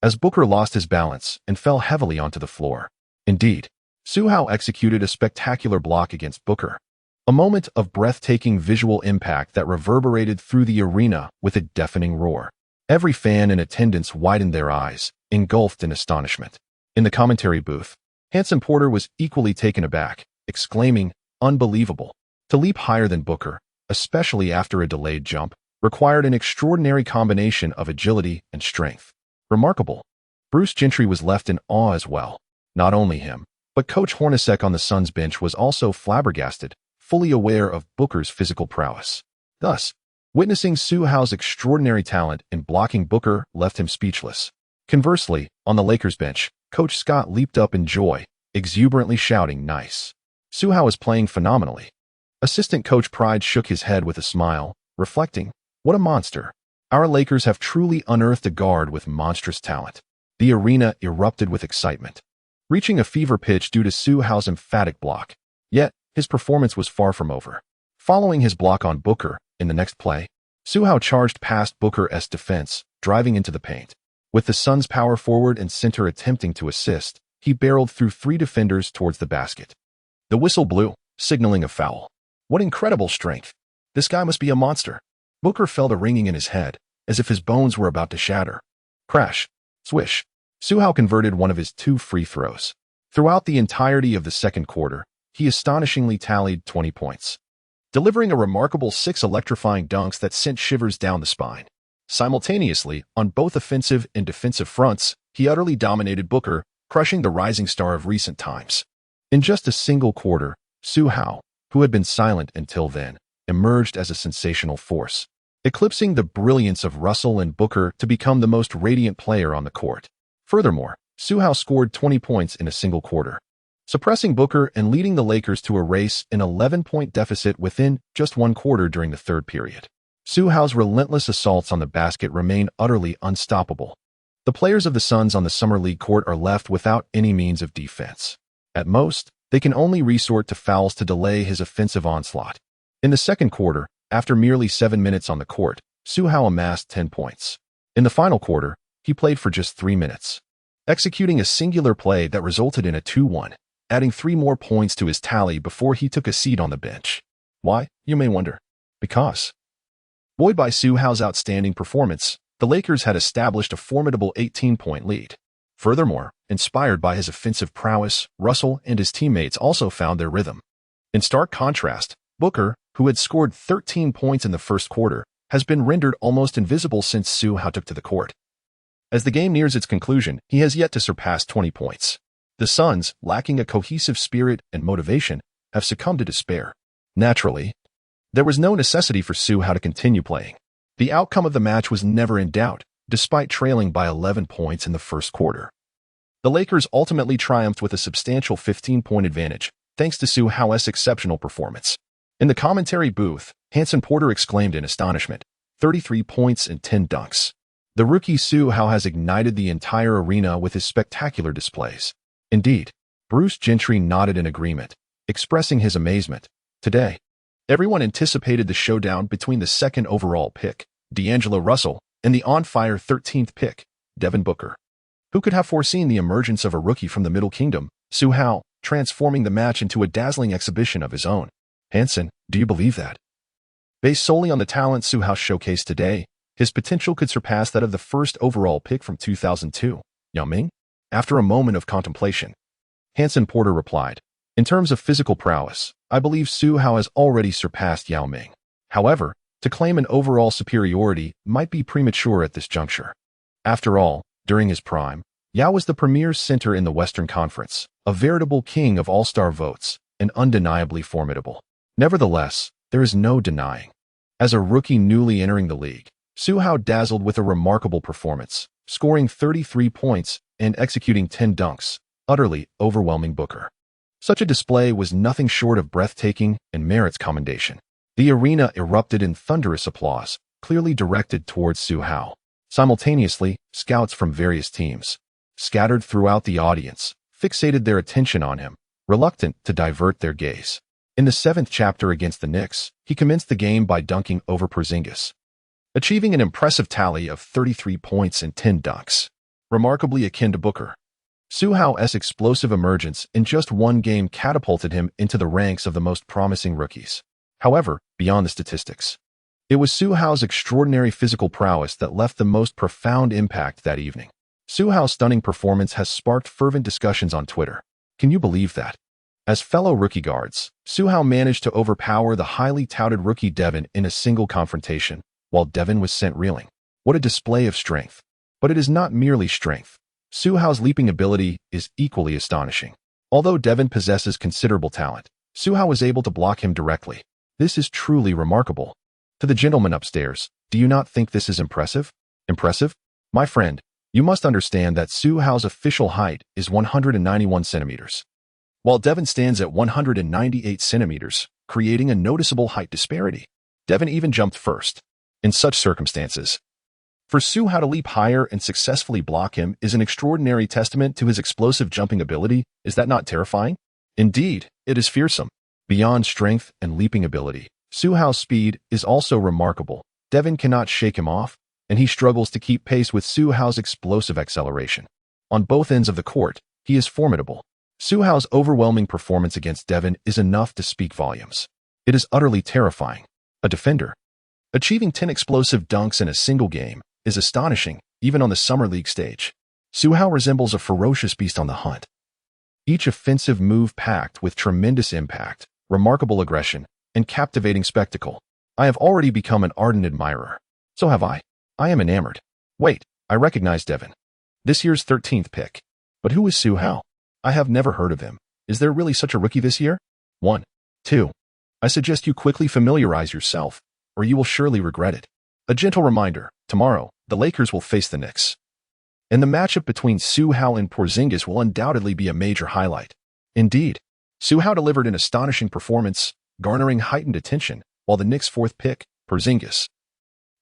as Booker lost his balance and fell heavily onto the floor. Indeed, Su Hao executed a spectacular block against Booker, a moment of breathtaking visual impact that reverberated through the arena with a deafening roar. Every fan in attendance widened their eyes, engulfed in astonishment. In the commentary booth, Hanson Porter was equally taken aback, exclaiming, "Unbelievable." To leap higher than Booker, especially after a delayed jump, required an extraordinary combination of agility and strength. Remarkable. Bruce Gentry was left in awe as well. Not only him, but Coach Hornacek on the Suns bench was also flabbergasted, fully aware of Booker's physical prowess. Thus, witnessing Su Hao's extraordinary talent in blocking Booker left him speechless. Conversely, on the Lakers bench, Coach Scott leaped up in joy, exuberantly shouting, "Nice." Su Hao is playing phenomenally. Assistant Coach Pride shook his head with a smile, reflecting, "What a monster. Our Lakers have truly unearthed a guard with monstrous talent." The arena erupted with excitement, reaching a fever pitch due to Su Hao's emphatic block. Yet, his performance was far from over. Following his block on Booker, in the next play, Su Hao charged past Booker's defense, driving into the paint. With the Suns' power forward and center attempting to assist, he barreled through 3 defenders towards the basket. The whistle blew, signaling a foul. What incredible strength. This guy must be a monster. Booker felt a ringing in his head, as if his bones were about to shatter. Crash. Swish. Su Hao converted one of his 2 free throws. Throughout the entirety of the second quarter, he astonishingly tallied 20 points, delivering a remarkable 6 electrifying dunks that sent shivers down the spine. Simultaneously, on both offensive and defensive fronts, he utterly dominated Booker, crushing the rising star of recent times. In just a single quarter, Su Hao, who had been silent until then, emerged as a sensational force, eclipsing the brilliance of Russell and Booker to become the most radiant player on the court. Furthermore, Su Hao scored 20 points in a single quarter, suppressing Booker and leading the Lakers to erase an 11-point deficit within just 1 quarter during the third period. Su Hao's relentless assaults on the basket remain utterly unstoppable. The players of the Suns on the Summer League court are left without any means of defense. At most, they can only resort to fouls to delay his offensive onslaught. In the second quarter, after merely 7 minutes on the court, Su Hao amassed 10 points. In the final quarter, he played for just 3 minutes, executing a singular play that resulted in a 2-1, adding 3 more points to his tally before he took a seat on the bench. Why, you may wonder. Because, buoyed by Su Hao's outstanding performance, the Lakers had established a formidable 18-point lead. Furthermore, inspired by his offensive prowess, Russell and his teammates also found their rhythm. In stark contrast, Booker, who had scored 13 points in the first quarter, has been rendered almost invisible since Su Hao took to the court. As the game nears its conclusion, he has yet to surpass 20 points. The Suns, lacking a cohesive spirit and motivation, have succumbed to despair. Naturally, there was no necessity for Su Hao to continue playing. The outcome of the match was never in doubt, despite trailing by 11 points in the first quarter. The Lakers ultimately triumphed with a substantial 15-point advantage, thanks to Su Hao's exceptional performance. In the commentary booth, Hanson Porter exclaimed in astonishment, 33 points and 10 dunks. The rookie Su Hao has ignited the entire arena with his spectacular displays. Indeed, Bruce Gentry nodded in agreement, expressing his amazement. Today, everyone anticipated the showdown between the second overall pick, D'Angelo Russell, and the on-fire 13th pick, Devin Booker. Who could have foreseen the emergence of a rookie from the Middle Kingdom, Su Hao, transforming the match into a dazzling exhibition of his own? Hanson, do you believe that? Based solely on the talent Su Hao showcased today, his potential could surpass that of the first overall pick from 2002, Yao Ming? After a moment of contemplation, Hanson Porter replied, "In terms of physical prowess, I believe Su Hao has already surpassed Yao Ming. However, to claim an overall superiority might be premature at this juncture. After all, during his prime, Yao was the premier center in the Western Conference, a veritable king of all-star votes, and undeniably formidable. Nevertheless, there is no denying. As a rookie newly entering the league, Su Hao dazzled with a remarkable performance, scoring 33 points and executing 10 dunks, utterly overwhelming Booker. Such a display was nothing short of breathtaking and merits commendation. The arena erupted in thunderous applause, clearly directed towards Su Hao. Simultaneously, scouts from various teams, scattered throughout the audience, fixated their attention on him, reluctant to divert their gaze. In the 7th chapter against the Knicks, he commenced the game by dunking over Porzingis, achieving an impressive tally of 33 points and 10 dunks, remarkably akin to Booker. Su Hao's explosive emergence in just one game catapulted him into the ranks of the most promising rookies. However, beyond the statistics, it was Su Hao's extraordinary physical prowess that left the most profound impact that evening. Su Hao's stunning performance has sparked fervent discussions on Twitter. Can you believe that? As fellow rookie guards, Su Hao managed to overpower the highly touted rookie Devin in a single confrontation, while Devin was sent reeling. What a display of strength. But it is not merely strength. Su Hao's leaping ability is equally astonishing. Although Devin possesses considerable talent, Su Hao was able to block him directly. This is truly remarkable. To the gentleman upstairs, do you not think this is impressive? Impressive? My friend, you must understand that Su Hao's official height is 191 centimeters, while Devin stands at 198 centimeters, creating a noticeable height disparity. Devin even jumped first. In such circumstances, for Su Hao to leap higher and successfully block him is an extraordinary testament to his explosive jumping ability. Is that not terrifying? Indeed, it is fearsome. Beyond strength and leaping ability, Su Hao's speed is also remarkable. Devin cannot shake him off, and he struggles to keep pace with Su Hao's explosive acceleration. On both ends of the court, he is formidable. Su Hao's overwhelming performance against Devin is enough to speak volumes. It is utterly terrifying. A defender achieving 10 explosive dunks in a single game is astonishing, even on the Summer League stage. Su Hao resembles a ferocious beast on the hunt. Each offensive move packed with tremendous impact, remarkable aggression, and captivating spectacle. I have already become an ardent admirer. So have I. I am enamored. Wait, I recognize Devin. This year's 13th pick. But who is Su Hao? I have never heard of him. Is there really such a rookie this year? 1. 2. I suggest you quickly familiarize yourself, or you will surely regret it. A gentle reminder, tomorrow, the Lakers will face the Knicks. And the matchup between Su Hao and Porzingis will undoubtedly be a major highlight. Indeed, Su Hao delivered an astonishing performance, garnering heightened attention, while the Knicks' 4th pick, Porzingis,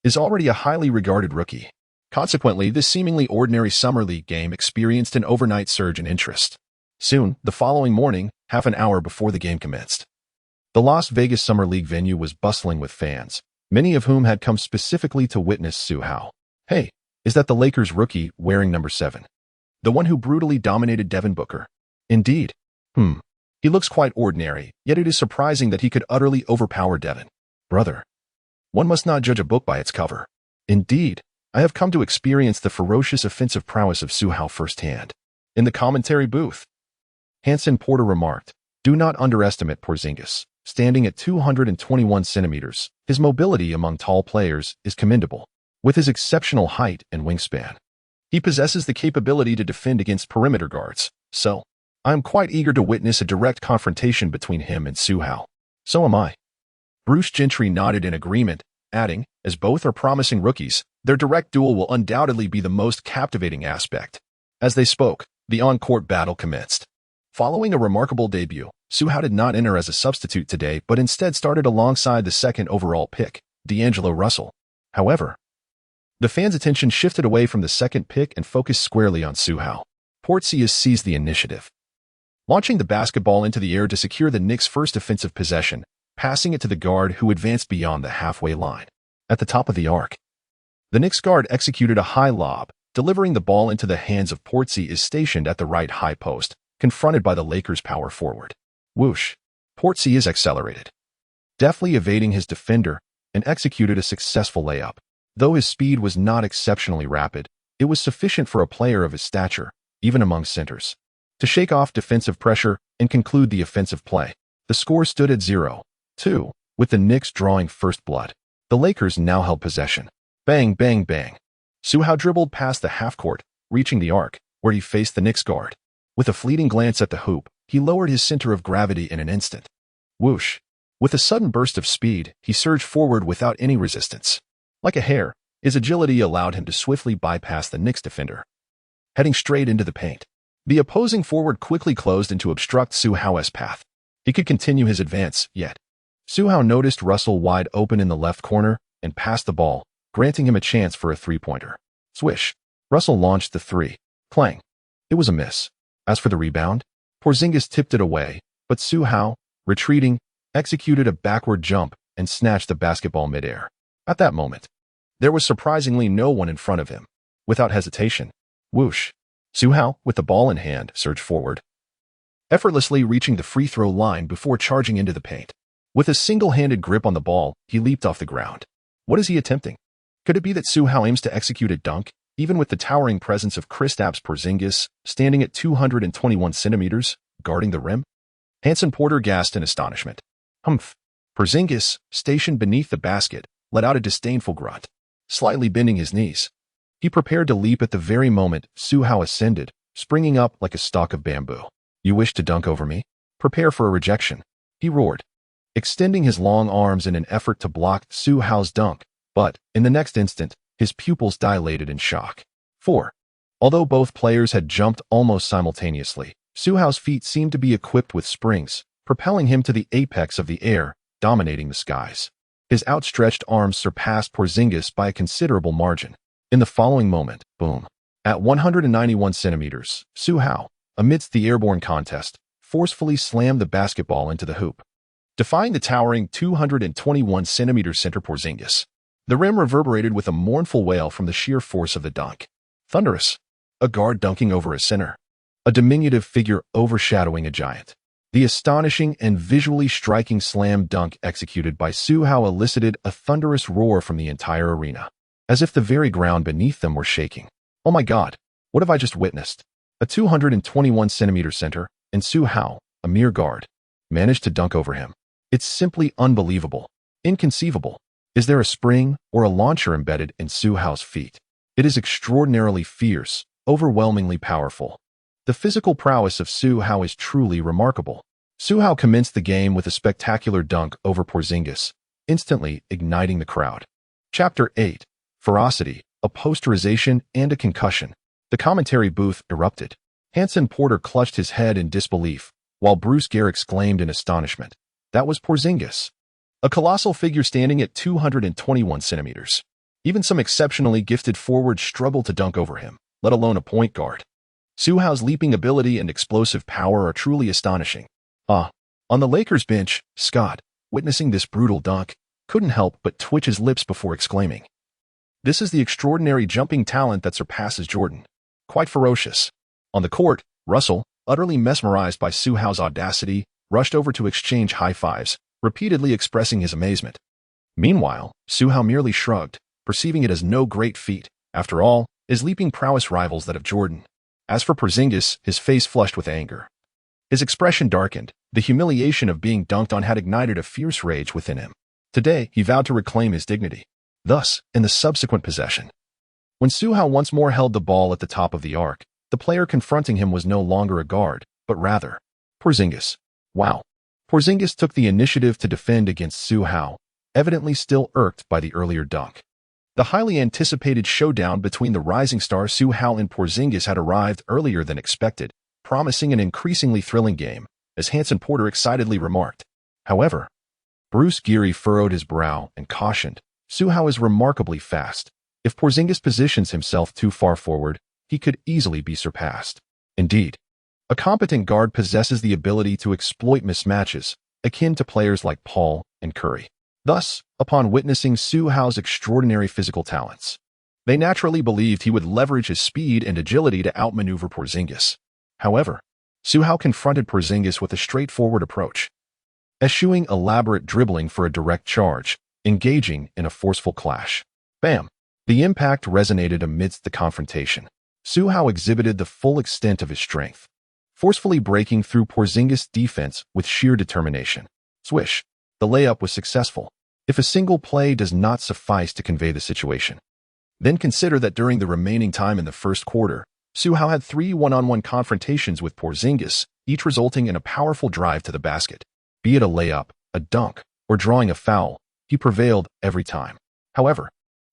is already a highly regarded rookie. Consequently, this seemingly ordinary Summer League game experienced an overnight surge in interest. Soon, the following morning, half an hour before the game commenced, the Las Vegas Summer League venue was bustling with fans, many of whom had come specifically to witness Su Hao. Hey, is that the Lakers rookie wearing number 7? The one who brutally dominated Devin Booker? Indeed. He looks quite ordinary, yet it is surprising that he could utterly overpower Devin. Brother, one must not judge a book by its cover. Indeed, I have come to experience the ferocious offensive prowess of Su Hao firsthand. In the commentary booth, Hanson Porter remarked, "Do not underestimate Porzingis. Standing at 221 centimeters, his mobility among tall players is commendable. With his exceptional height and wingspan, he possesses the capability to defend against perimeter guards. So, I am quite eager to witness a direct confrontation between him and Su Hao." So am I. Bruce Gentry nodded in agreement, adding, as both are promising rookies, their direct duel will undoubtedly be the most captivating aspect. As they spoke, the on-court battle commenced. Following a remarkable debut, Su Hao did not enter as a substitute today, but instead started alongside the 2nd overall pick, D'Angelo Russell. However, the fans' attention shifted away from the 2nd pick and focused squarely on Su Hao. Portzias seized the initiative, launching the basketball into the air to secure the Knicks' first offensive possession, passing it to the guard who advanced beyond the halfway line. At the top of the arc, the Knicks guard executed a high lob, delivering the ball into the hands of Portzias stationed at the right high post, confronted by the Lakers' power forward. Whoosh! Portzias accelerated, deftly evading his defender, and executed a successful layup. Though his speed was not exceptionally rapid, it was sufficient for a player of his stature, even among centers, to shake off defensive pressure and conclude the offensive play. The score stood at 0-2, with the Knicks drawing first blood. The Lakers now held possession. Bang, bang, bang. Su Hao dribbled past the half-court, reaching the arc, where he faced the Knicks guard. With a fleeting glance at the hoop, he lowered his center of gravity in an instant. Whoosh! With a sudden burst of speed, he surged forward without any resistance. Like a hare, his agility allowed him to swiftly bypass the Knicks defender, heading straight into the paint. The opposing forward quickly closed in to obstruct Su Hao's path. He could continue his advance, yet Su Hao noticed Russell wide open in the left corner and passed the ball, granting him a chance for a three-pointer. Swish. Russell launched the three. Clang. It was a miss. As for the rebound, Porzingis tipped it away, but Su Hao, retreating, executed a backward jump and snatched the basketball midair. At that moment, there was surprisingly no one in front of him. Without hesitation, whoosh, Su Hao, with the ball in hand, surged forward, effortlessly reaching the free throw line before charging into the paint. With a single-handed grip on the ball, he leaped off the ground. What is he attempting? Could it be that Su Hao aims to execute a dunk, even with the towering presence of Kristaps Porzingis, standing at 221 centimeters, guarding the rim? Hanson Porter gasped in astonishment. Humph. Porzingis, stationed beneath the basket, let out a disdainful grunt, slightly bending his knees. He prepared to leap at the very moment Su Hao ascended, springing up like a stalk of bamboo. You wish to dunk over me? Prepare for a rejection, he roared, extending his long arms in an effort to block Su Hao's dunk, but, in the next instant, his pupils dilated in shock. 4. Although both players had jumped almost simultaneously, Su Hao's feet seemed to be equipped with springs, propelling him to the apex of the air, dominating the skies. His outstretched arms surpassed Porzingis by a considerable margin. In the following moment, boom. At 191 centimeters, Su Hao, amidst the airborne contest, forcefully slammed the basketball into the hoop, defying the towering 221-centimeter center Porzingis. The rim reverberated with a mournful wail from the sheer force of the dunk. Thunderous. A guard dunking over a center. A diminutive figure overshadowing a giant. The astonishing and visually striking slam dunk executed by Su Hao elicited a thunderous roar from the entire arena, as if the very ground beneath them were shaking. Oh my God, what have I just witnessed? A 221-centimeter center, and Su Hao, a mere guard, managed to dunk over him. It's simply unbelievable. Inconceivable. Is there a spring or a launcher embedded in Su Hao's feet? It is extraordinarily fierce, overwhelmingly powerful. The physical prowess of Su Hao is truly remarkable. Su Hao commenced the game with a spectacular dunk over Porzingis, instantly igniting the crowd. Chapter 8. Ferocity, a posterization, and a concussion. The commentary booth erupted. Hanson Porter clutched his head in disbelief, while Bruce Gare exclaimed in astonishment. That was Porzingis, a colossal figure standing at 221 centimeters. Even some exceptionally gifted forwards struggled to dunk over him, let alone a point guard. Su Hao's leaping ability and explosive power are truly astonishing. On the Lakers bench, Scott, witnessing this brutal dunk, couldn't help but twitch his lips before exclaiming, "This is the extraordinary jumping talent that surpasses Jordan. Quite ferocious." On the court, Russell, utterly mesmerized by Su Hao's audacity, rushed over to exchange high fives, repeatedly expressing his amazement. Meanwhile, Su Hao merely shrugged, perceiving it as no great feat. After all, his leaping prowess rivals that of Jordan. As for Porzingis, his face flushed with anger. His expression darkened. The humiliation of being dunked on had ignited a fierce rage within him. Today, he vowed to reclaim his dignity. Thus, in the subsequent possession, when Su Hao once more held the ball at the top of the arc, the player confronting him was no longer a guard, but rather Porzingis. Wow. Porzingis took the initiative to defend against Su Hao, evidently still irked by the earlier dunk. The highly anticipated showdown between the rising star Su Hao and Porzingis had arrived earlier than expected, promising an increasingly thrilling game, as Hanson Porter excitedly remarked. However, Bruce Gare furrowed his brow and cautioned, Su Hao is remarkably fast. If Porzingis positions himself too far forward, he could easily be surpassed. Indeed, a competent guard possesses the ability to exploit mismatches, akin to players like Paul and Curry. Thus, upon witnessing Su Hao's extraordinary physical talents, they naturally believed he would leverage his speed and agility to outmaneuver Porzingis. However, Su Hao confronted Porzingis with a straightforward approach, eschewing elaborate dribbling for a direct charge, engaging in a forceful clash. Bam! The impact resonated amidst the confrontation. Su Hao exhibited the full extent of his strength, forcefully breaking through Porzingis' defense with sheer determination. Swish! The layup was successful. If a single play does not suffice to convey the situation, then consider that during the remaining time in the first quarter, Su Hao had 3 one-on-one confrontations with Porzingis, each resulting in a powerful drive to the basket. Be it a layup, a dunk, or drawing a foul, he prevailed every time. However,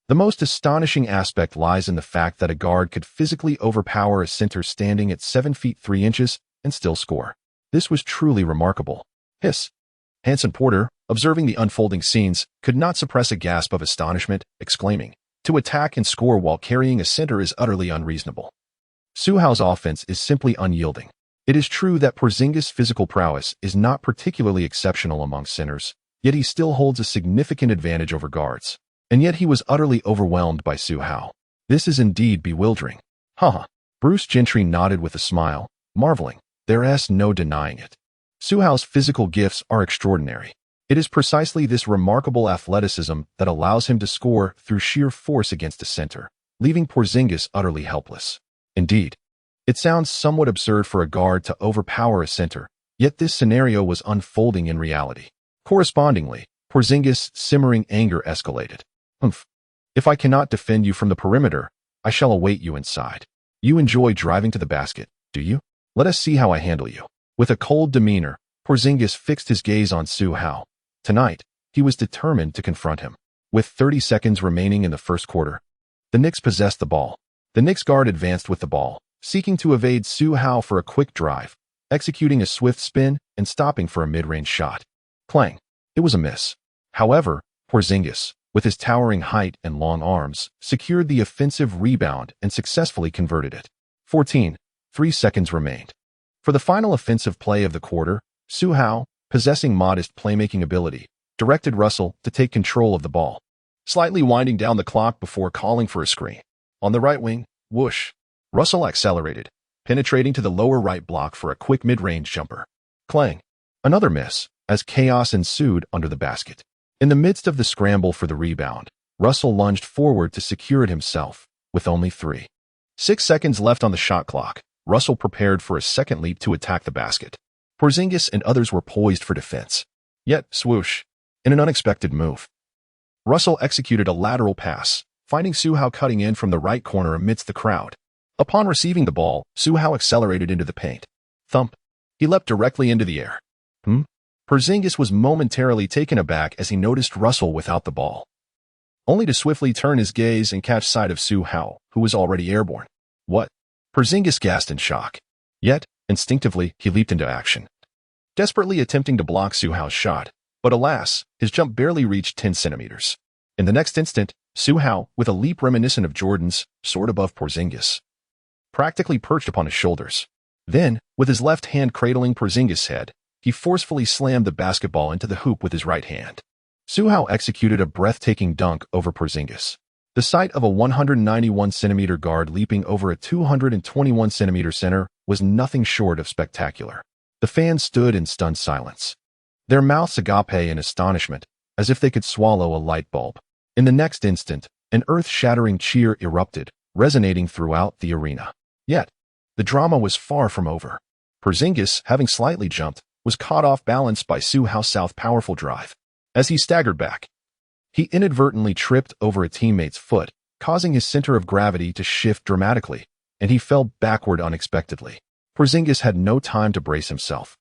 the most astonishing aspect lies in the fact that a guard could physically overpower a center standing at 7 feet 3 inches and still score. This was truly remarkable. Hiss! Hanson Porter, observing the unfolding scenes, could not suppress a gasp of astonishment, exclaiming, To attack and score while carrying a center is utterly unreasonable. Su Hao's offense is simply unyielding. It is true that Porzingis' physical prowess is not particularly exceptional among centers, yet he still holds a significant advantage over guards. And yet he was utterly overwhelmed by Su Hao. This is indeed bewildering. Haha. Bruce Gentry nodded with a smile, marveling. There's no denying it. Su Hao's physical gifts are extraordinary. It is precisely this remarkable athleticism that allows him to score through sheer force against a center, leaving Porzingis utterly helpless. Indeed, it sounds somewhat absurd for a guard to overpower a center, yet this scenario was unfolding in reality. Correspondingly, Porzingis' simmering anger escalated. Humph. If I cannot defend you from the perimeter, I shall await you inside. You enjoy driving to the basket, do you? Let us see how I handle you. With a cold demeanor, Porzingis fixed his gaze on Su Hao. Tonight, he was determined to confront him. With 30 seconds remaining in the first quarter, the Knicks possessed the ball. The Knicks guard advanced with the ball, seeking to evade Su Hao for a quick drive, executing a swift spin and stopping for a mid-range shot. Clang. It was a miss. However, Porzingis, with his towering height and long arms, secured the offensive rebound and successfully converted it. 14. 3 seconds remained. For the final offensive play of the quarter, Su Hao, possessing modest playmaking ability, directed Russell to take control of the ball, slightly winding down the clock before calling for a screen. On the right wing, whoosh, Russell accelerated, penetrating to the lower right block for a quick mid-range jumper. Clang. Another miss, as chaos ensued under the basket. In the midst of the scramble for the rebound, Russell lunged forward to secure it himself, with only 6 seconds left on the shot clock. Russell prepared for a second leap to attack the basket. Porzingis and others were poised for defense. Yet, swoosh, in an unexpected move, Russell executed a lateral pass, finding Su Hao cutting in from the right corner amidst the crowd. Upon receiving the ball, Su Hao accelerated into the paint. Thump. He leapt directly into the air. Porzingis was momentarily taken aback as he noticed Russell without the ball, only to swiftly turn his gaze and catch sight of Su Hao, who was already airborne. What? Porzingis gasped in shock. Yet, instinctively, he leaped into action, desperately attempting to block Su Hao's shot, but alas, his jump barely reached 10 centimeters. In the next instant, Su Hao, with a leap reminiscent of Jordan's, soared above Porzingis, practically perched upon his shoulders. Then, with his left hand cradling Porzingis' head, he forcefully slammed the basketball into the hoop with his right hand. Su Hao executed a breathtaking dunk over Porzingis. The sight of a 191-centimeter guard leaping over a 221-centimeter center was nothing short of spectacular. The fans stood in stunned silence, their mouths agape in astonishment, as if they could swallow a light bulb. In the next instant, an earth-shattering cheer erupted, resonating throughout the arena. Yet, the drama was far from over. Porzingis, having slightly jumped, was caught off balance by Su Hao's powerful drive. As he staggered back, he inadvertently tripped over a teammate's foot, causing his center of gravity to shift dramatically, and he fell backward unexpectedly. Porzingis had no time to brace himself,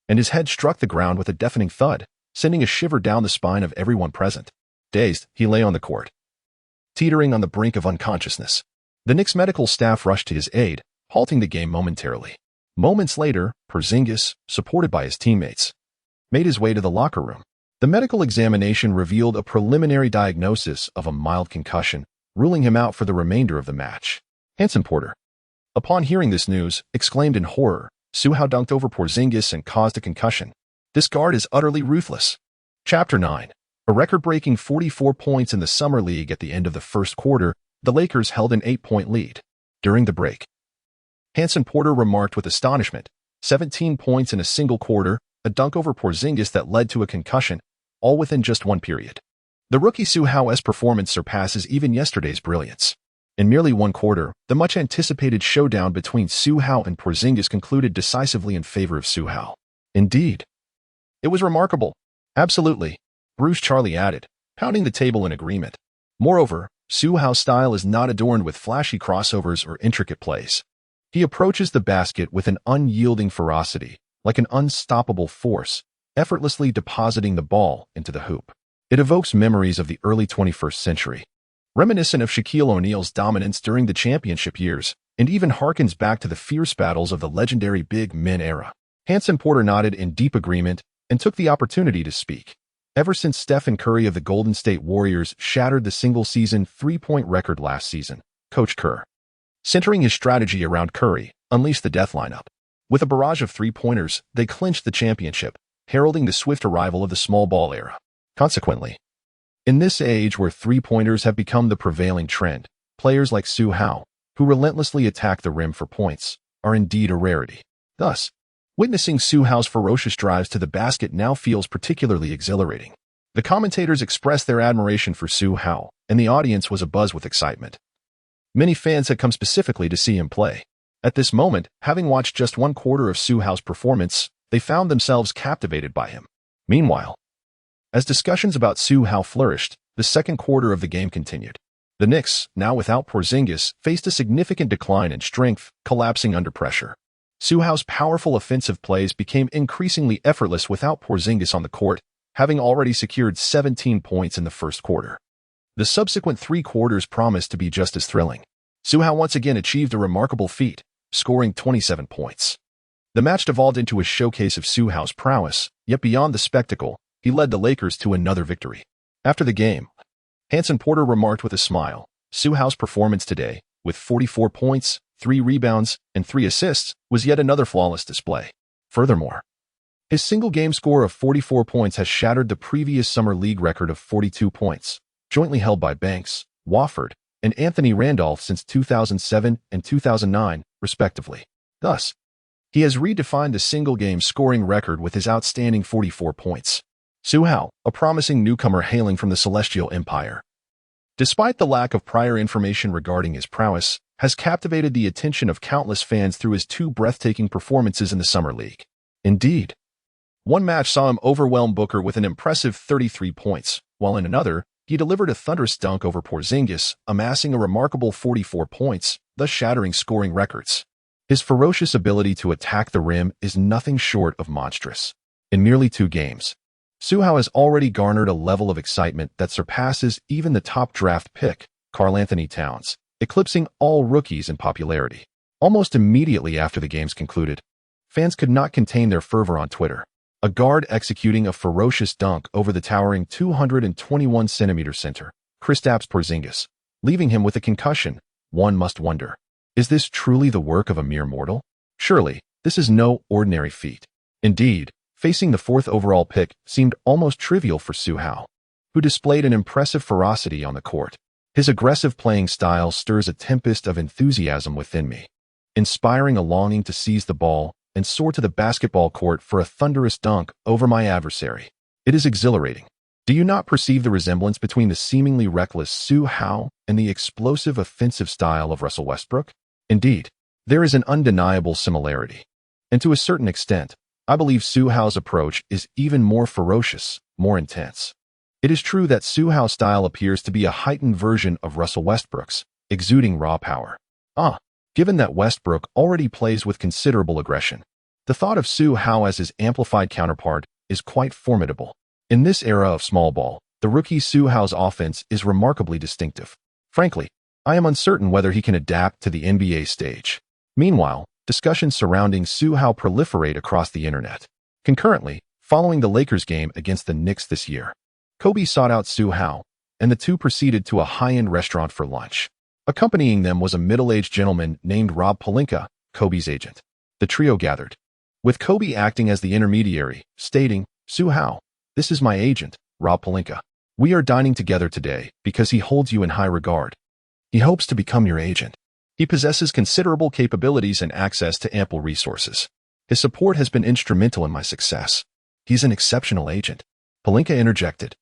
and his head struck the ground with a deafening thud, sending a shiver down the spine of everyone present. Dazed, he lay on the court, teetering on the brink of unconsciousness. The Knicks medical staff rushed to his aid, halting the game momentarily. Moments later, Porzingis, supported by his teammates, made his way to the locker room. The medical examination revealed a preliminary diagnosis of a mild concussion, ruling him out for the remainder of the match. Hanson Porter, upon hearing this news, exclaimed in horror. Su Hao dunked over Porzingis and caused a concussion. This guard is utterly ruthless. Chapter 9. A record-breaking 44 points in the Summer League at the end of the first quarter, the Lakers held an 8-point lead. During the break, Hanson Porter remarked with astonishment, 17 points in a single quarter, a dunk over Porzingis that led to a concussion, all within just one period. The rookie Su Hao's performance surpasses even yesterday's brilliance. In merely one quarter, the much-anticipated showdown between Su Hao and Porzingis concluded decisively in favor of Su Hao. Indeed, it was remarkable. Absolutely, Bruce Charlie added, pounding the table in agreement. Moreover, Su Hao's style is not adorned with flashy crossovers or intricate plays. He approaches the basket with an unyielding ferocity, like an unstoppable force, effortlessly depositing the ball into the hoop. It evokes memories of the early 21st century, reminiscent of Shaquille O'Neal's dominance during the championship years, and even harkens back to the fierce battles of the legendary big men era. Hanson Porter nodded in deep agreement and took the opportunity to speak. Ever since Stephen Curry of the Golden State Warriors shattered the single-season three-point record last season, Coach Kerr, centering his strategy around Curry, unleashed the death lineup. With a barrage of three-pointers, they clinched the championship, heralding the swift arrival of the small ball era. Consequently, in this age where three-pointers have become the prevailing trend, players like Su Hao, who relentlessly attack the rim for points, are indeed a rarity. Thus, witnessing Su Hao's ferocious drives to the basket now feels particularly exhilarating. The commentators expressed their admiration for Su Hao, and the audience was abuzz with excitement. Many fans had come specifically to see him play. At this moment, having watched just one quarter of Su Hao's performance, they found themselves captivated by him. Meanwhile, as discussions about Su Hao flourished, the second quarter of the game continued. The Knicks, now without Porzingis, faced a significant decline in strength, collapsing under pressure. Su Hao's powerful offensive plays became increasingly effortless without Porzingis on the court, having already secured 17 points in the first quarter. The subsequent three quarters promised to be just as thrilling. Su Hao once again achieved a remarkable feat, scoring 27 points. The match devolved into a showcase of Su Hao's prowess, yet beyond the spectacle, he led the Lakers to another victory. After the game, Hanson Porter remarked with a smile, "Su Hao's performance today, with 44 points, 3 rebounds, and 3 assists, was yet another flawless display." Furthermore, his single-game score of 44 points has shattered the previous summer league record of 42 points, jointly held by Banks, Wofford, and Anthony Randolph since 2007 and 2009, respectively. Thus, he has redefined the single-game scoring record with his outstanding 44 points. Su Hao, a promising newcomer hailing from the Celestial Empire, despite the lack of prior information regarding his prowess, has captivated the attention of countless fans through his 2 breathtaking performances in the Summer League. Indeed, one match saw him overwhelm Booker with an impressive 33 points, while in another, he delivered a thunderous dunk over Porzingis, amassing a remarkable 44 points, thus shattering scoring records. His ferocious ability to attack the rim is nothing short of monstrous. In merely 2 games, Su Hao has already garnered a level of excitement that surpasses even the top draft pick, Karl-Anthony Towns, eclipsing all rookies in popularity. Almost immediately after the games concluded, fans could not contain their fervor on Twitter. A guard executing a ferocious dunk over the towering 221-centimeter center, Kristaps Porzingis, leaving him with a concussion. One must wonder, is this truly the work of a mere mortal? Surely, this is no ordinary feat. Indeed, facing the 4th overall pick seemed almost trivial for Su Hao, who displayed an impressive ferocity on the court. His aggressive playing style stirs a tempest of enthusiasm within me, inspiring a longing to seize the ball and soar to the basketball court for a thunderous dunk over my adversary. It is exhilarating. Do you not perceive the resemblance between the seemingly reckless Su Hao and the explosive offensive style of Russell Westbrook? Indeed, there is an undeniable similarity. And to a certain extent, I believe Su Hao's approach is even more ferocious, more intense. It is true that Su Hao's style appears to be a heightened version of Russell Westbrook's, exuding raw power. Given that Westbrook already plays with considerable aggression, the thought of Su Hao as his amplified counterpart is quite formidable. In this era of small ball, the rookie Su Hao's offense is remarkably distinctive. Frankly, I am uncertain whether he can adapt to the NBA stage. Meanwhile, discussions surrounding Su Hao proliferate across the internet. Concurrently, following the Lakers game against the Knicks this year, Kobe sought out Su Hao, and the two proceeded to a high-end restaurant for lunch. Accompanying them was a middle-aged gentleman named Rob Pelinka, Kobe's agent. The trio gathered, with Kobe acting as the intermediary, stating, "Su Hao, this is my agent, Rob Pelinka. We are dining together today because he holds you in high regard. He hopes to become your agent. He possesses considerable capabilities and access to ample resources. His support has been instrumental in my success. He's an exceptional agent." Pelinka interjected,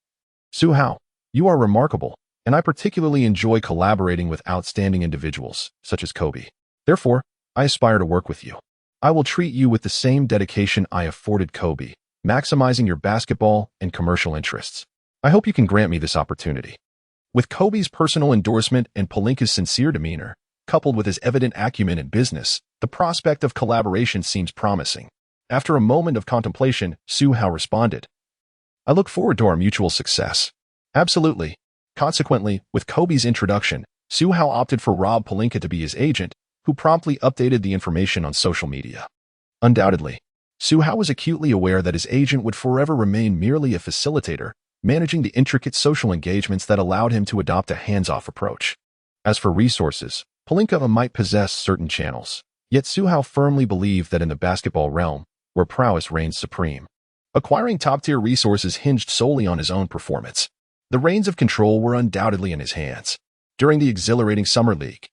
"Su Hao, you are remarkable, and I particularly enjoy collaborating with outstanding individuals, such as Kobe. Therefore, I aspire to work with you. I will treat you with the same dedication I afforded Kobe, maximizing your basketball and commercial interests. I hope you can grant me this opportunity." With Kobe's personal endorsement and Pelinka's sincere demeanor, coupled with his evident acumen in business, the prospect of collaboration seems promising. After a moment of contemplation, Su Hao responded, "I look forward to our mutual success." Absolutely. Consequently, with Kobe's introduction, Su Hao opted for Rob Pelinka to be his agent, who promptly updated the information on social media. Undoubtedly, Su Hao was acutely aware that his agent would forever remain merely a facilitator, managing the intricate social engagements that allowed him to adopt a hands-off approach. As for resources, Pelinka might possess certain channels, yet Su Hao firmly believed that in the basketball realm, where prowess reigns supreme, acquiring top-tier resources hinged solely on his own performance. The reins of control were undoubtedly in his hands. During the exhilarating Summer League,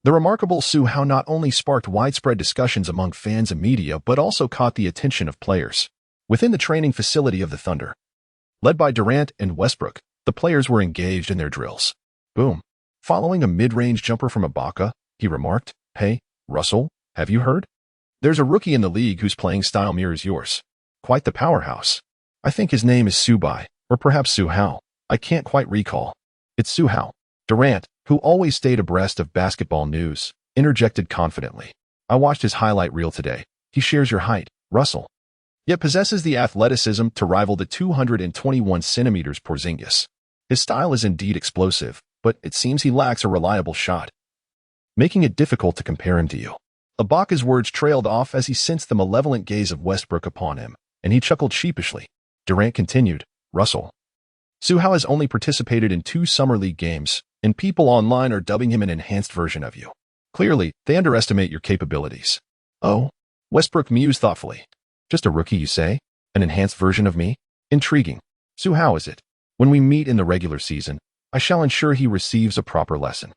the remarkable Su Hao not only sparked widespread discussions among fans and media but also caught the attention of players. Within the training facility of the Thunder, led by Durant and Westbrook, the players were engaged in their drills. Boom. Following a mid-range jumper from Ibaka, he remarked, "Hey, Russell, have you heard? There's a rookie in the league whose playing style mirrors yours. Quite the powerhouse. I think his name is Subai, or perhaps Su Hao. I can't quite recall. It's Su Hao." Durant, who always stayed abreast of basketball news, interjected confidently. "I watched his highlight reel today. He shares your height, Russell, yet possesses the athleticism to rival the 221 centimeters Porzingis. His style is indeed explosive, but it seems he lacks a reliable shot, making it difficult to compare him to you." Ibaka's words trailed off as he sensed the malevolent gaze of Westbrook upon him, and he chuckled sheepishly. Durant continued, "Russell, Su Hao has only participated in 2 Summer League games, and people online are dubbing him an enhanced version of you. Clearly, they underestimate your capabilities." "Oh?" Westbrook mused thoughtfully. "Just a rookie, you say? An enhanced version of me? Intriguing. Su Hao is it? When we meet in the regular season, I shall ensure he receives a proper lesson."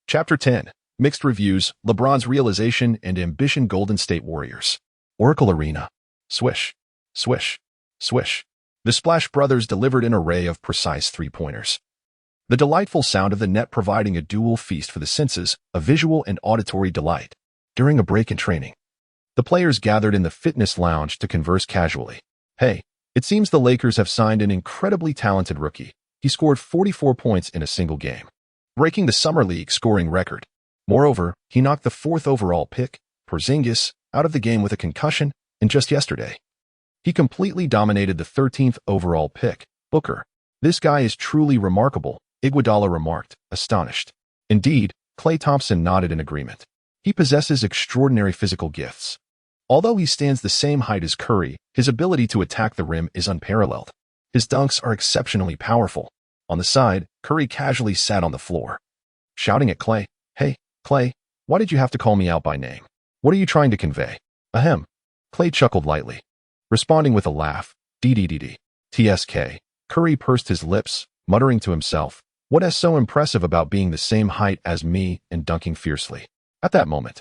Chapter 10. Mixed Reviews, LeBron's Realization and Ambition. Golden State Warriors. Oracle Arena. Swish, swish, swish. The Splash Brothers delivered an array of precise three-pointers, the delightful sound of the net providing a dual feast for the senses, a visual and auditory delight. During a break in training, the players gathered in the fitness lounge to converse casually. "Hey, it seems the Lakers have signed an incredibly talented rookie. He scored 44 points in a single game, breaking the Summer League scoring record. Moreover, he knocked the 4th overall pick, Porzingis, out of the game with a concussion, and just yesterday, he completely dominated the 13th overall pick, Booker. This guy is truly remarkable," Iguodala remarked, astonished. Indeed, Klay Thompson nodded in agreement. "He possesses extraordinary physical gifts. Although he stands the same height as Curry, his ability to attack the rim is unparalleled. His dunks are exceptionally powerful." On the side, Curry casually sat on the floor, shouting at Klay, "Hey, Klay, why did you have to call me out by name? What are you trying to convey?" "Ahem." Klay chuckled lightly, responding with a laugh. "DDDD. TSK. Curry pursed his lips, muttering to himself, "What is so impressive about being the same height as me and dunking fiercely?" At that moment,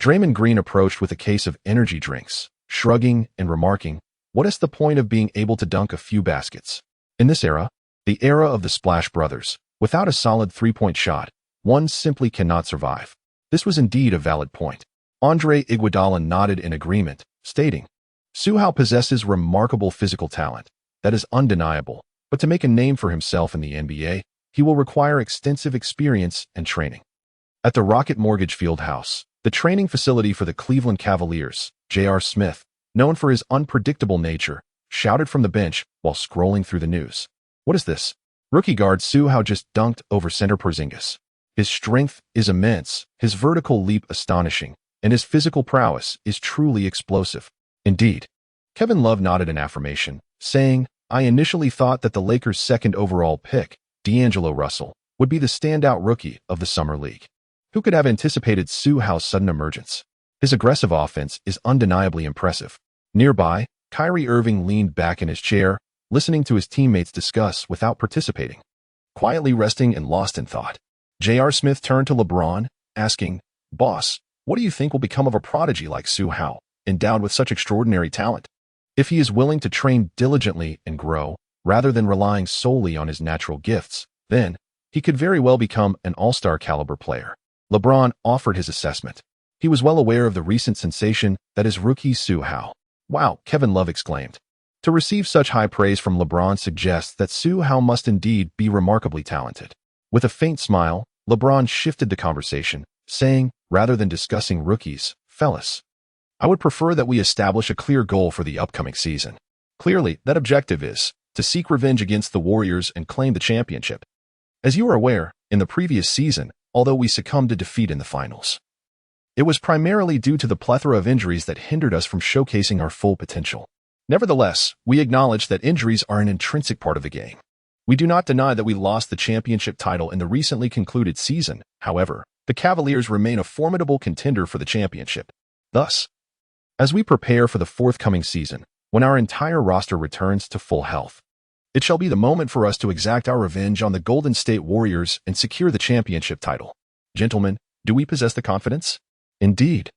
Draymond Green approached with a case of energy drinks, shrugging and remarking, "What is the point of being able to dunk a few baskets? In this era, the era of the Splash Brothers, without a solid three-point shot, one simply cannot survive." This was indeed a valid point. Andre Iguodala nodded in agreement, stating, "Su Hao possesses remarkable physical talent. That is undeniable, but to make a name for himself in the NBA, he will require extensive experience and training." At the Rocket Mortgage Fieldhouse, the training facility for the Cleveland Cavaliers, J.R. Smith, known for his unpredictable nature, shouted from the bench while scrolling through the news. "What is this? Rookie guard Su Hao just dunked over center Porzingis. His strength is immense, his vertical leap astonishing, and his physical prowess is truly explosive." Indeed. Kevin Love nodded in affirmation, saying, "I initially thought that the Lakers' 2nd overall pick, D'Angelo Russell, would be the standout rookie of the Summer League. Who could have anticipated Su Hao's sudden emergence? His aggressive offense is undeniably impressive." Nearby, Kyrie Irving leaned back in his chair, listening to his teammates discuss without participating, quietly resting and lost in thought. J.R. Smith turned to LeBron, asking, "Boss, what do you think will become of a prodigy like Su Hao, endowed with such extraordinary talent? If he is willing to train diligently and grow, rather than relying solely on his natural gifts, then he could very well become an all-star caliber player." LeBron offered his assessment. He was well aware of the recent sensation that is rookie Su Hao. "Wow," Kevin Love exclaimed. To receive such high praise from LeBron suggests that Su Hao must indeed be remarkably talented. With a faint smile, LeBron shifted the conversation, saying, "Rather than discussing rookies, fellas, I would prefer that we establish a clear goal for the upcoming season. Clearly, that objective is to seek revenge against the Warriors and claim the championship. As you are aware, in the previous season, although we succumbed to defeat in the finals, it was primarily due to the plethora of injuries that hindered us from showcasing our full potential. Nevertheless, we acknowledge that injuries are an intrinsic part of the game. We do not deny that we lost the championship title in the recently concluded season. However, the Cavaliers remain a formidable contender for the championship. Thus, as we prepare for the forthcoming season, when our entire roster returns to full health, it shall be the moment for us to exact our revenge on the Golden State Warriors and secure the championship title. Gentlemen, do we possess the confidence? Indeed.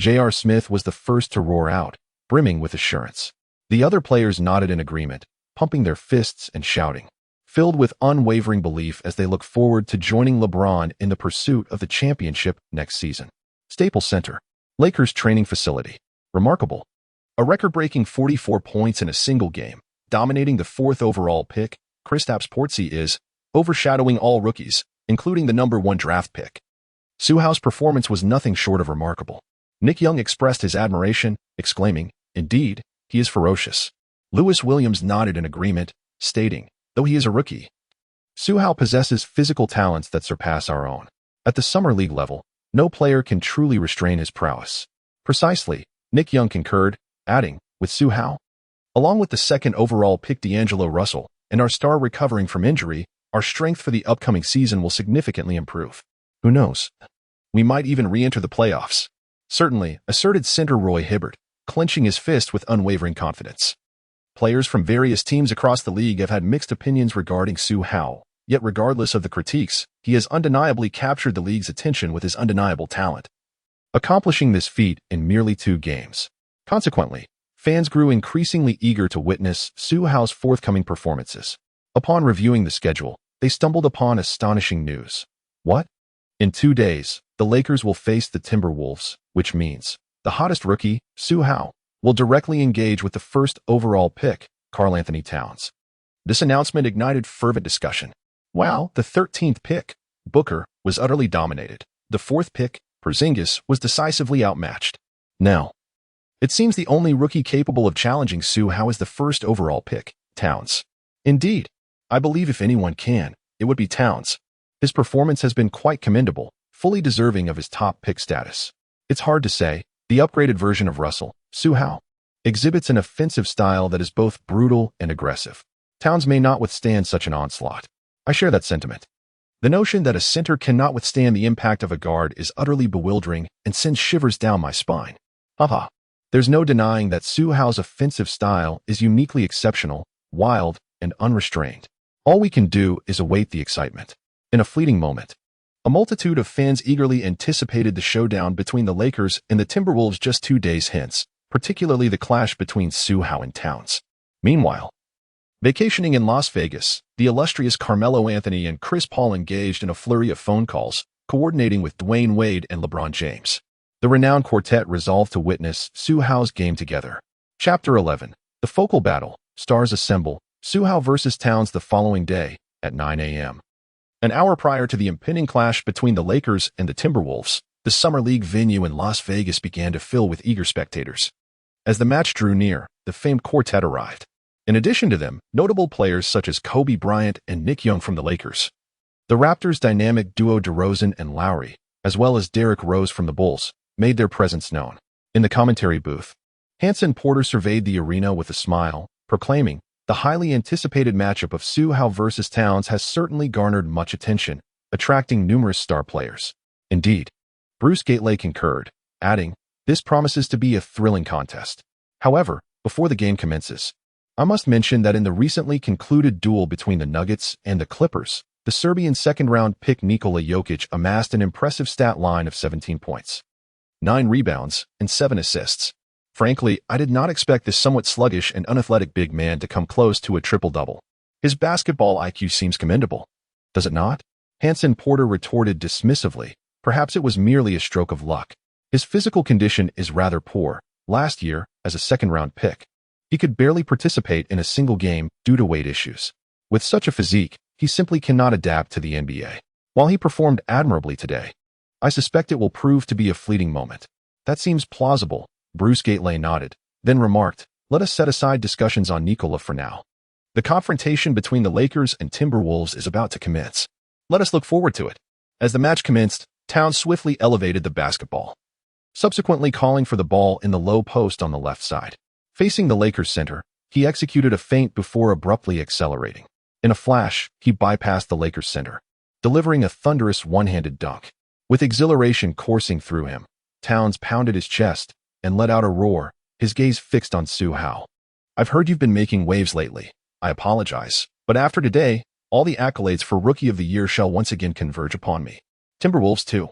J.R. Smith was the first to roar out, brimming with assurance. The other players nodded in agreement, pumping their fists and shouting, filled with unwavering belief as they look forward to joining LeBron in the pursuit of the championship next season. Staples Center, Lakers training facility. Remarkable. A record-breaking 44 points in a single game, dominating the 4th overall pick, Kristaps Porzingis is overshadowing all rookies, including the #1 draft pick. Su Hao's performance was nothing short of remarkable. Nick Young expressed his admiration, exclaiming, "Indeed, he is ferocious." Lewis Williams nodded in agreement, stating, "Though he is a rookie, Su Hao possesses physical talents that surpass our own. At the summer league level, no player can truly restrain his prowess." Precisely, Nick Young concurred, adding, "With Su Hao, along with the 2nd overall pick D'Angelo Russell, and our star recovering from injury, our strength for the upcoming season will significantly improve. Who knows? We might even re-enter the playoffs." "Certainly," asserted center Roy Hibbert, clenching his fist with unwavering confidence. Players from various teams across the league have had mixed opinions regarding Su Hao, yet regardless of the critiques, he has undeniably captured the league's attention with his undeniable talent, accomplishing this feat in merely 2 games. Consequently, fans grew increasingly eager to witness Su Hao's forthcoming performances. Upon reviewing the schedule, they stumbled upon astonishing news. What? In 2 days, the Lakers will face the Timberwolves, which means the hottest rookie, Su Hao, will directly engage with the 1st overall pick, Karl-Anthony Towns. This announcement ignited fervent discussion. While the 13th pick, Booker, was utterly dominated, the 4th pick, Porzingis, was decisively outmatched. Now, it seems the only rookie capable of challenging Su Hao is the 1st overall pick, Towns. Indeed, I believe if anyone can, it would be Towns. His performance has been quite commendable, fully deserving of his top pick status. It's hard to say, the upgraded version of Russell, Su Hao, exhibits an offensive style that is both brutal and aggressive. Towns may not withstand such an onslaught. I share that sentiment. The notion that a center cannot withstand the impact of a guard is utterly bewildering and sends shivers down my spine. Haha. There's no denying that Su Hao's offensive style is uniquely exceptional, wild, and unrestrained. All we can do is await the excitement. In a fleeting moment, a multitude of fans eagerly anticipated the showdown between the Lakers and the Timberwolves just 2 days hence, particularly the clash between Su Hao and Towns. Meanwhile, vacationing in Las Vegas, the illustrious Carmelo Anthony and Chris Paul engaged in a flurry of phone calls, coordinating with Dwayne Wade and LeBron James. The renowned quartet resolved to witness Su Hao's game together. Chapter 11. The Focal Battle. Stars assemble. Su Hao versus Towns the following day, at 9 a.m. An hour prior to the impending clash between the Lakers and the Timberwolves, the Summer League venue in Las Vegas began to fill with eager spectators. As the match drew near, the famed quartet arrived. In addition to them, notable players such as Kobe Bryant and Nick Young from the Lakers. The Raptors' dynamic duo DeRozan and Lowry, as well as Derrick Rose from the Bulls, made their presence known. In the commentary booth, Hanson Porter surveyed the arena with a smile, proclaiming, "The highly anticipated matchup of Su Hao versus Towns has certainly garnered much attention, attracting numerous star players." Indeed, Bruce Gately concurred, adding, "This promises to be a thrilling contest." However, before the game commences, I must mention that in the recently concluded duel between the Nuggets and the Clippers, the Serbian second-round pick Nikola Jokic amassed an impressive stat line of 17 points, 9 rebounds, and 7 assists. Frankly, I did not expect this somewhat sluggish and unathletic big man to come close to a triple-double. His basketball IQ seems commendable. Does it not? Hanson Porter retorted dismissively. Perhaps it was merely a stroke of luck. His physical condition is rather poor. Last year, as a second-round pick, he could barely participate in a single game due to weight issues. With such a physique, he simply cannot adapt to the NBA. While he performed admirably today, I suspect it will prove to be a fleeting moment. That seems plausible. Bruce Gately nodded, then remarked, "Let us set aside discussions on Nikola for now. The confrontation between the Lakers and Timberwolves is about to commence. Let us look forward to it." As the match commenced, Towns swiftly elevated the basketball, subsequently calling for the ball in the low post on the left side. Facing the Lakers center, he executed a feint before abruptly accelerating. In a flash, he bypassed the Lakers' center, delivering a thunderous one-handed dunk. With exhilaration coursing through him, Towns pounded his chest and let out a roar, his gaze fixed on Su Hao. "I've heard you've been making waves lately. I apologize, but after today, all the accolades for Rookie of the Year shall once again converge upon me. Timberwolves 2.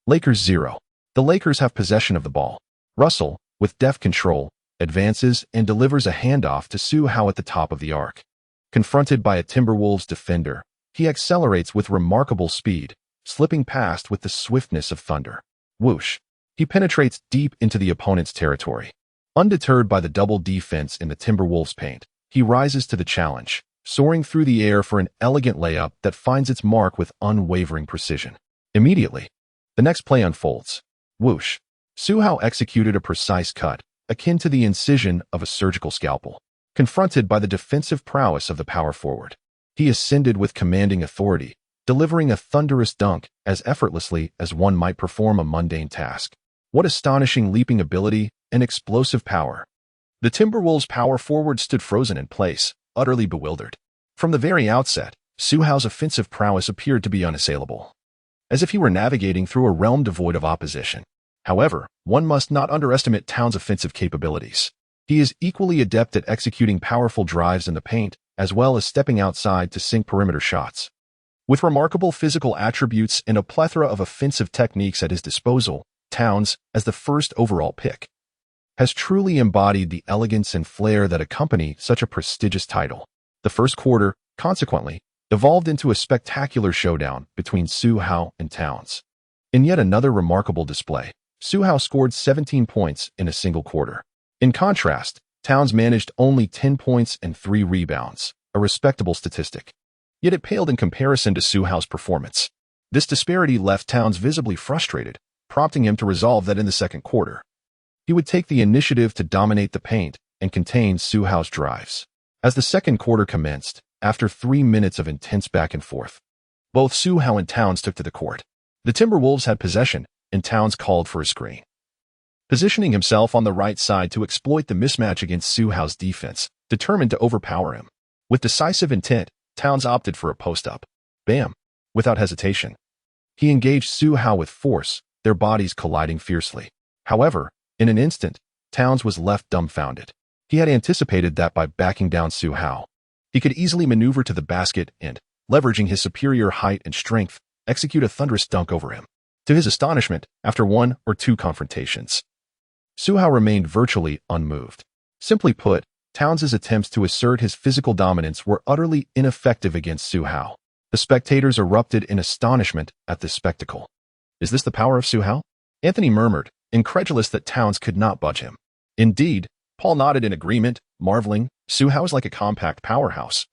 Lakers 0. The Lakers have possession of the ball. Russell, with deft control, advances and delivers a handoff to Su Hao at the top of the arc. Confronted by a Timberwolves defender, he accelerates with remarkable speed, slipping past with the swiftness of thunder. Whoosh! He penetrates deep into the opponent's territory. Undeterred by the double defense in the Timberwolves' paint, he rises to the challenge, soaring through the air for an elegant layup that finds its mark with unwavering precision. Immediately, the next play unfolds. Whoosh! Su Hao executed a precise cut, akin to the incision of a surgical scalpel. Confronted by the defensive prowess of the power forward, he ascended with commanding authority, delivering a thunderous dunk as effortlessly as one might perform a mundane task. What astonishing leaping ability and explosive power! The Timberwolves' power forward stood frozen in place, utterly bewildered. From the very outset, Su Hao's offensive prowess appeared to be unassailable, as if he were navigating through a realm devoid of opposition. However, one must not underestimate Towns' offensive capabilities. He is equally adept at executing powerful drives in the paint, as well as stepping outside to sink perimeter shots. With remarkable physical attributes and a plethora of offensive techniques at his disposal, Towns, as the first overall pick, has truly embodied the elegance and flair that accompany such a prestigious title. The first quarter, consequently, evolved into a spectacular showdown between Su Hao and Towns. In yet another remarkable display, Su Hao scored 17 points in a single quarter. In contrast, Towns managed only 10 points and 3 rebounds, a respectable statistic. Yet it paled in comparison to Su Hao's performance. This disparity left Towns visibly frustrated, prompting him to resolve that in the second quarter, he would take the initiative to dominate the paint and contain Su Hao's drives. As the second quarter commenced, after 3 minutes of intense back and forth, both Su Hao and Towns took to the court. The Timberwolves had possession, and Towns called for a screen. Positioning himself on the right side to exploit the mismatch against Su Hao's defense, determined to overpower him. With decisive intent, Towns opted for a post-up. Bam! Without hesitation, he engaged Su Hao with force, their bodies colliding fiercely. However, in an instant, Towns was left dumbfounded. He had anticipated that by backing down Su Hao, he could easily maneuver to the basket and, leveraging his superior height and strength, execute a thunderous dunk over him. To his astonishment, after 1 or 2 confrontations, Su Hao remained virtually unmoved. Simply put, Towns' attempts to assert his physical dominance were utterly ineffective against Su Hao. The spectators erupted in astonishment at this spectacle. "Is this the power of Su Hao?" Anthony murmured, incredulous that Towns could not budge him. Indeed, Paul nodded in agreement, marveling, Su Hao is like a compact powerhouse,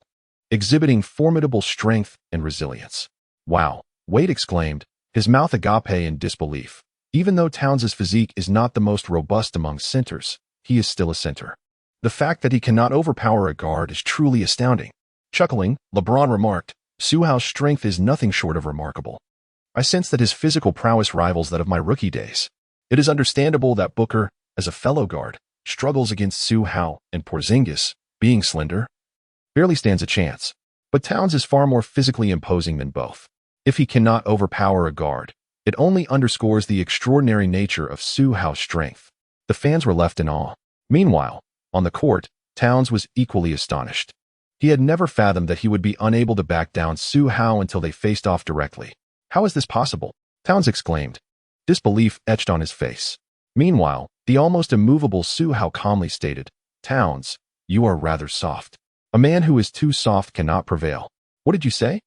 exhibiting formidable strength and resilience. "Wow," Wade exclaimed, his mouth agape in disbelief. Even though Towns' physique is not the most robust among centers, he is still a center. The fact that he cannot overpower a guard is truly astounding. Chuckling, LeBron remarked, "Su Hao's strength is nothing short of remarkable. I sense that his physical prowess rivals that of my rookie days. It is understandable that Booker, as a fellow guard, struggles against Su Hao, and Porzingis, being slender, barely stands a chance. But Towns is far more physically imposing than both. If he cannot overpower a guard, it only underscores the extraordinary nature of Su Hao's strength." The fans were left in awe. Meanwhile, on the court, Towns was equally astonished. He had never fathomed that he would be unable to back down Su Hao until they faced off directly. "How is this possible?" Towns exclaimed, disbelief etched on his face. Meanwhile, the almost immovable Su Hao calmly stated, "Towns, you are rather soft. A man who is too soft cannot prevail." "What did you say?"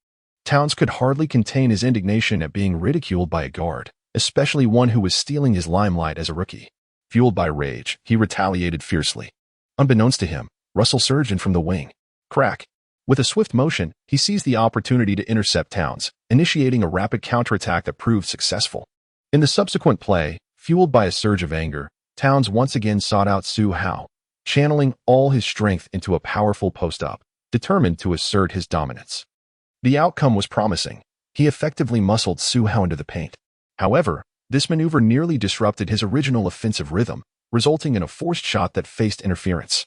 Towns could hardly contain his indignation at being ridiculed by a guard, especially one who was stealing his limelight as a rookie. Fueled by rage, he retaliated fiercely. Unbeknownst to him, Russell surged in from the wing. Crack! With a swift motion, he seized the opportunity to intercept Towns, initiating a rapid counterattack that proved successful. In the subsequent play, fueled by a surge of anger, Towns once again sought out Su Hao, channeling all his strength into a powerful post-up, determined to assert his dominance. The outcome was promising. He effectively muscled Su Hao into the paint. However, this maneuver nearly disrupted his original offensive rhythm, resulting in a forced shot that faced interference.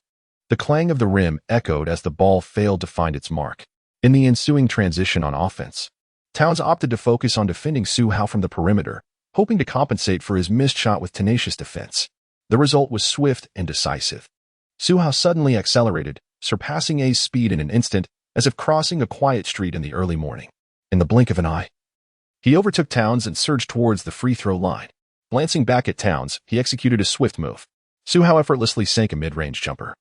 The clang of the rim echoed as the ball failed to find its mark. In the ensuing transition on offense, Towns opted to focus on defending Su Hao from the perimeter, hoping to compensate for his missed shot with tenacious defense. The result was swift and decisive. Su Hao suddenly accelerated, surpassing A's speed in an instant, as if crossing a quiet street in the early morning. In the blink of an eye, he overtook Towns and surged towards the free throw line. Glancing back at Towns, he executed a swift move. Su Hao effortlessly sank a mid-range jumper.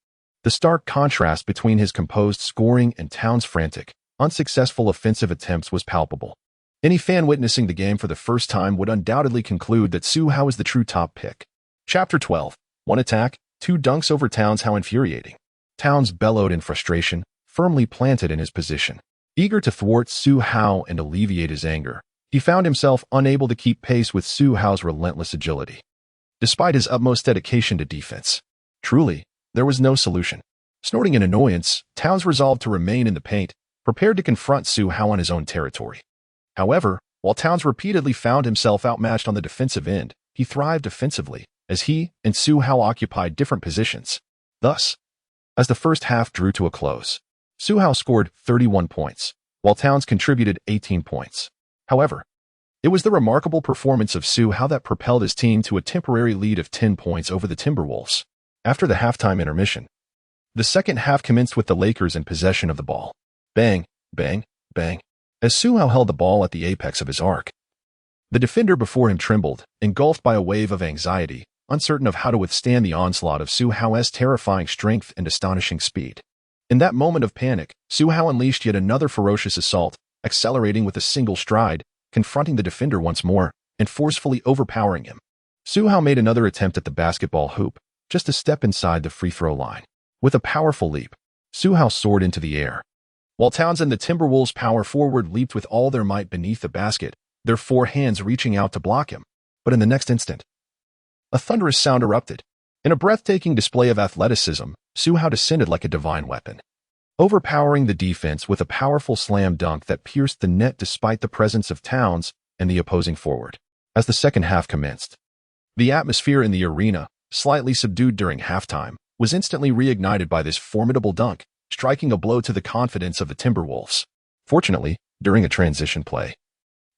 The stark contrast between his composed scoring and Towns' frantic, unsuccessful offensive attempts was palpable. Any fan witnessing the game for the first time would undoubtedly conclude that Su Hao is the true top pick. Chapter 12. One attack, two dunks over Towns. How infuriating. Towns bellowed in frustration, firmly planted in his position. Eager to thwart Su Hao and alleviate his anger, he found himself unable to keep pace with Su Hao's relentless agility. Despite his utmost dedication to defense, truly, there was no solution. Snorting in annoyance, Towns resolved to remain in the paint, prepared to confront Su Hao on his own territory. However, while Towns repeatedly found himself outmatched on the defensive end, he thrived offensively, as he and Su Hao occupied different positions. Thus, as the first half drew to a close, Su Hao scored 31 points, while Towns contributed 18 points. However, it was the remarkable performance of Su Hao that propelled his team to a temporary lead of 10 points over the Timberwolves. After the halftime intermission, the second half commenced with the Lakers in possession of the ball. Bang, bang, bang, as Su Hao held the ball at the apex of his arc. The defender before him trembled, engulfed by a wave of anxiety, uncertain of how to withstand the onslaught of Su Hao's terrifying strength and astonishing speed. In that moment of panic, Su Hao unleashed yet another ferocious assault, accelerating with a single stride, confronting the defender once more, and forcefully overpowering him. Su Hao made another attempt at the basketball hoop, just a step inside the free throw line. With a powerful leap, Su Hao soared into the air. While Towns and the Timberwolves' power forward leaped with all their might beneath the basket, their four hands reaching out to block him. But in the next instant, a thunderous sound erupted. In a breathtaking display of athleticism, Su Hao descended like a divine weapon, overpowering the defense with a powerful slam dunk that pierced the net despite the presence of Towns and the opposing forward. As the second half commenced, the atmosphere in the arena, slightly subdued during halftime, was instantly reignited by this formidable dunk, striking a blow to the confidence of the Timberwolves. Fortunately, during a transition play,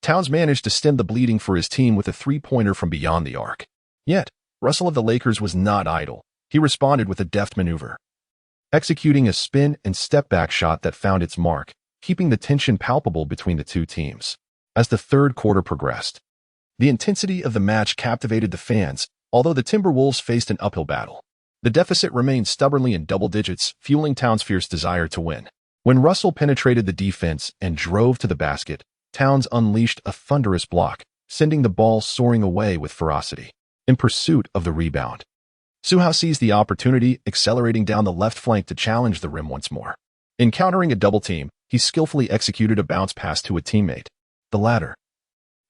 Towns managed to stem the bleeding for his team with a three-pointer from beyond the arc. Yet, Russell of the Lakers was not idle. He responded with a deft maneuver, executing a spin and step-back shot that found its mark, keeping the tension palpable between the two teams. As the third quarter progressed, the intensity of the match captivated the fans, although the Timberwolves faced an uphill battle. The deficit remained stubbornly in double digits, fueling Towns' fierce desire to win. When Russell penetrated the defense and drove to the basket, Towns unleashed a thunderous block, sending the ball soaring away with ferocity. In pursuit of the rebound, Su Hao seized the opportunity, accelerating down the left flank to challenge the rim once more. Encountering a double team, he skillfully executed a bounce pass to a teammate. The latter,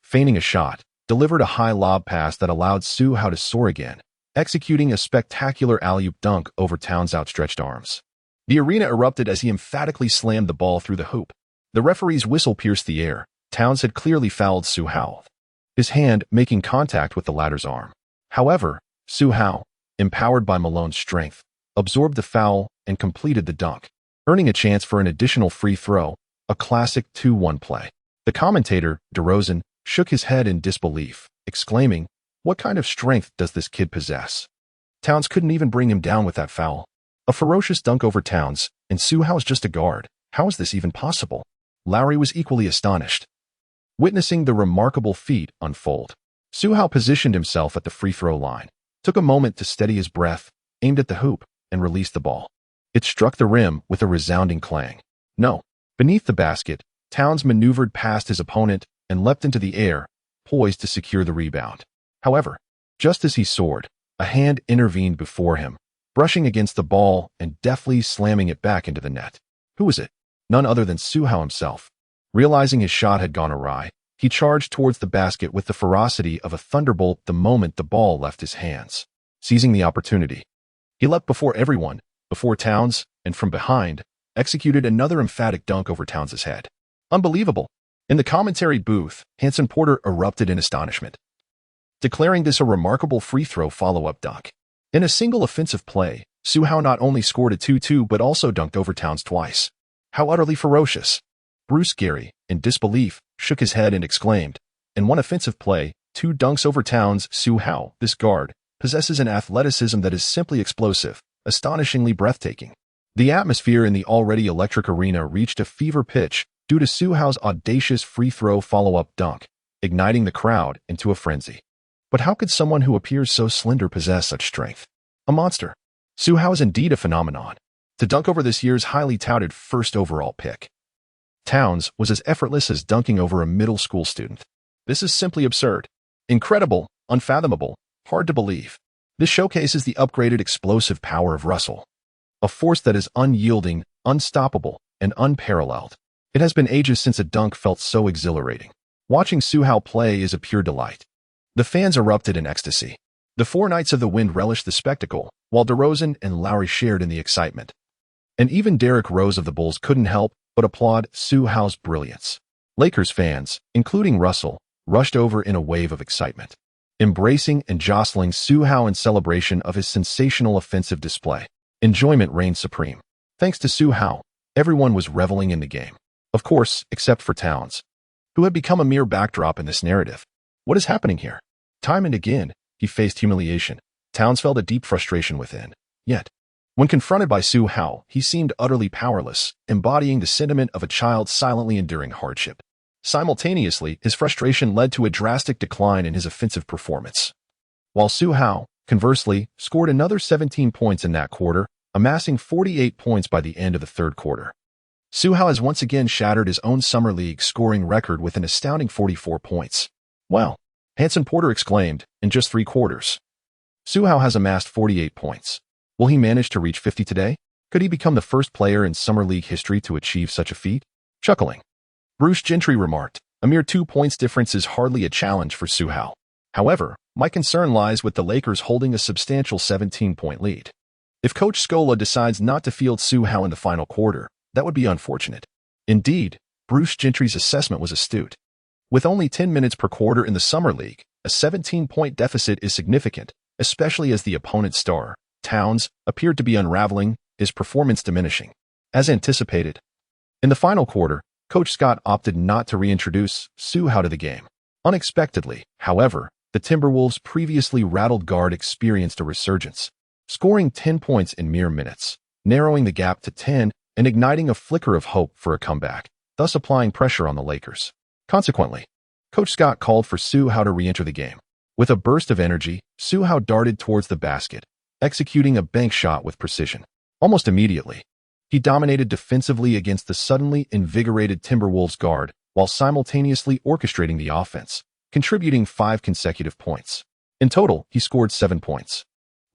feigning a shot, delivered a high lob pass that allowed Su Hao to soar again, executing a spectacular alley-oop dunk over Towns' outstretched arms. The arena erupted as he emphatically slammed the ball through the hoop. The referee's whistle pierced the air. Towns had clearly fouled Su Hao, his hand making contact with the latter's arm. However, Su Hao, empowered by Malone's strength, absorbed the foul and completed the dunk, earning a chance for an additional free throw, a classic 2-1 play. The commentator, DeRozan, shook his head in disbelief, exclaiming, "What kind of strength does this kid possess?" Towns couldn't even bring him down with that foul. A ferocious dunk over Towns, and Su Hao's just a guard. How is this even possible? Lowry was equally astonished, witnessing the remarkable feat unfold. Su Hao positioned himself at the free throw line, took a moment to steady his breath, aimed at the hoop, and released the ball. It struck the rim with a resounding clang. No. Beneath the basket, Towns maneuvered past his opponent and leapt into the air, poised to secure the rebound. However, just as he soared, a hand intervened before him, brushing against the ball and deftly slamming it back into the net. Who was it? None other than Su Hao himself. Realizing his shot had gone awry, he charged towards the basket with the ferocity of a thunderbolt the moment the ball left his hands. Seizing the opportunity, he leapt before everyone, before Towns, and from behind, executed another emphatic dunk over Towns' head. Unbelievable! In the commentary booth, Hanson Porter erupted in astonishment, declaring this a remarkable free throw follow-up dunk. In a single offensive play, Su Hao not only scored a 2-2 but also dunked over Towns twice. How utterly ferocious. Bruce Gary, in disbelief, shook his head and exclaimed, in one offensive play, 2 dunks over Towns' Su Hao, this guard, possesses an athleticism that is simply explosive, astonishingly breathtaking. The atmosphere in the already electric arena reached a fever pitch due to Su Hao's audacious free-throw follow-up dunk, igniting the crowd into a frenzy. But how could someone who appears so slender possess such strength? A monster. Su Hao is indeed a phenomenon. To dunk over this year's highly touted first overall pick, Towns was as effortless as dunking over a middle school student. This is simply absurd. Incredible, unfathomable, hard to believe. This showcases the upgraded explosive power of Russell, a force that is unyielding, unstoppable, and unparalleled. It has been ages since a dunk felt so exhilarating. Watching Su Hao play is a pure delight. The fans erupted in ecstasy. The 4 Knights of the Wind relished the spectacle, while DeRozan and Lowry shared in the excitement. And even Derrick Rose of the Bulls couldn't help but applaud Su Hao's brilliance. Lakers fans, including Russell, rushed over in a wave of excitement, embracing and jostling Su Hao in celebration of his sensational offensive display. Enjoyment reigned supreme. Thanks to Su Hao, everyone was reveling in the game. Of course, except for Towns, who had become a mere backdrop in this narrative. What is happening here? Time and again, he faced humiliation. Towns felt a deep frustration within. Yet, when confronted by Su Hao, he seemed utterly powerless, embodying the sentiment of a child silently enduring hardship. Simultaneously, his frustration led to a drastic decline in his offensive performance. While Su Hao, conversely, scored another 17 points in that quarter, amassing 48 points by the end of the third quarter. Su Hao has once again shattered his own Summer League scoring record with an astounding 44 points. Wow, Hanson Porter exclaimed, in just 3 quarters. Su Hao has amassed 48 points. Will he manage to reach 50 today? Could he become the first player in Summer League history to achieve such a feat? Chuckling, Bruce Gentry remarked, a mere 2 points difference is hardly a challenge for Su Hao. However, my concern lies with the Lakers holding a substantial 17-point lead. If Coach Scola decides not to field Su Hao in the final quarter, that would be unfortunate. Indeed, Bruce Gentry's assessment was astute. With only 10 minutes per quarter in the Summer League, a 17-point deficit is significant, especially as the opponent's star, Towns, appeared to be unraveling, his performance diminishing. As anticipated, in the final quarter, Coach Scott opted not to reintroduce Su Hao to the game. Unexpectedly, however, the Timberwolves' previously rattled guard experienced a resurgence, scoring 10 points in mere minutes, narrowing the gap to 10 and igniting a flicker of hope for a comeback, thus applying pressure on the Lakers. Consequently, Coach Scott called for Su Hao to re-enter the game. With a burst of energy, Su Hao darted towards the basket, executing a bank shot with precision. Almost immediately, he dominated defensively against the suddenly invigorated Timberwolves guard while simultaneously orchestrating the offense, contributing 5 consecutive points. In total, he scored 7 points,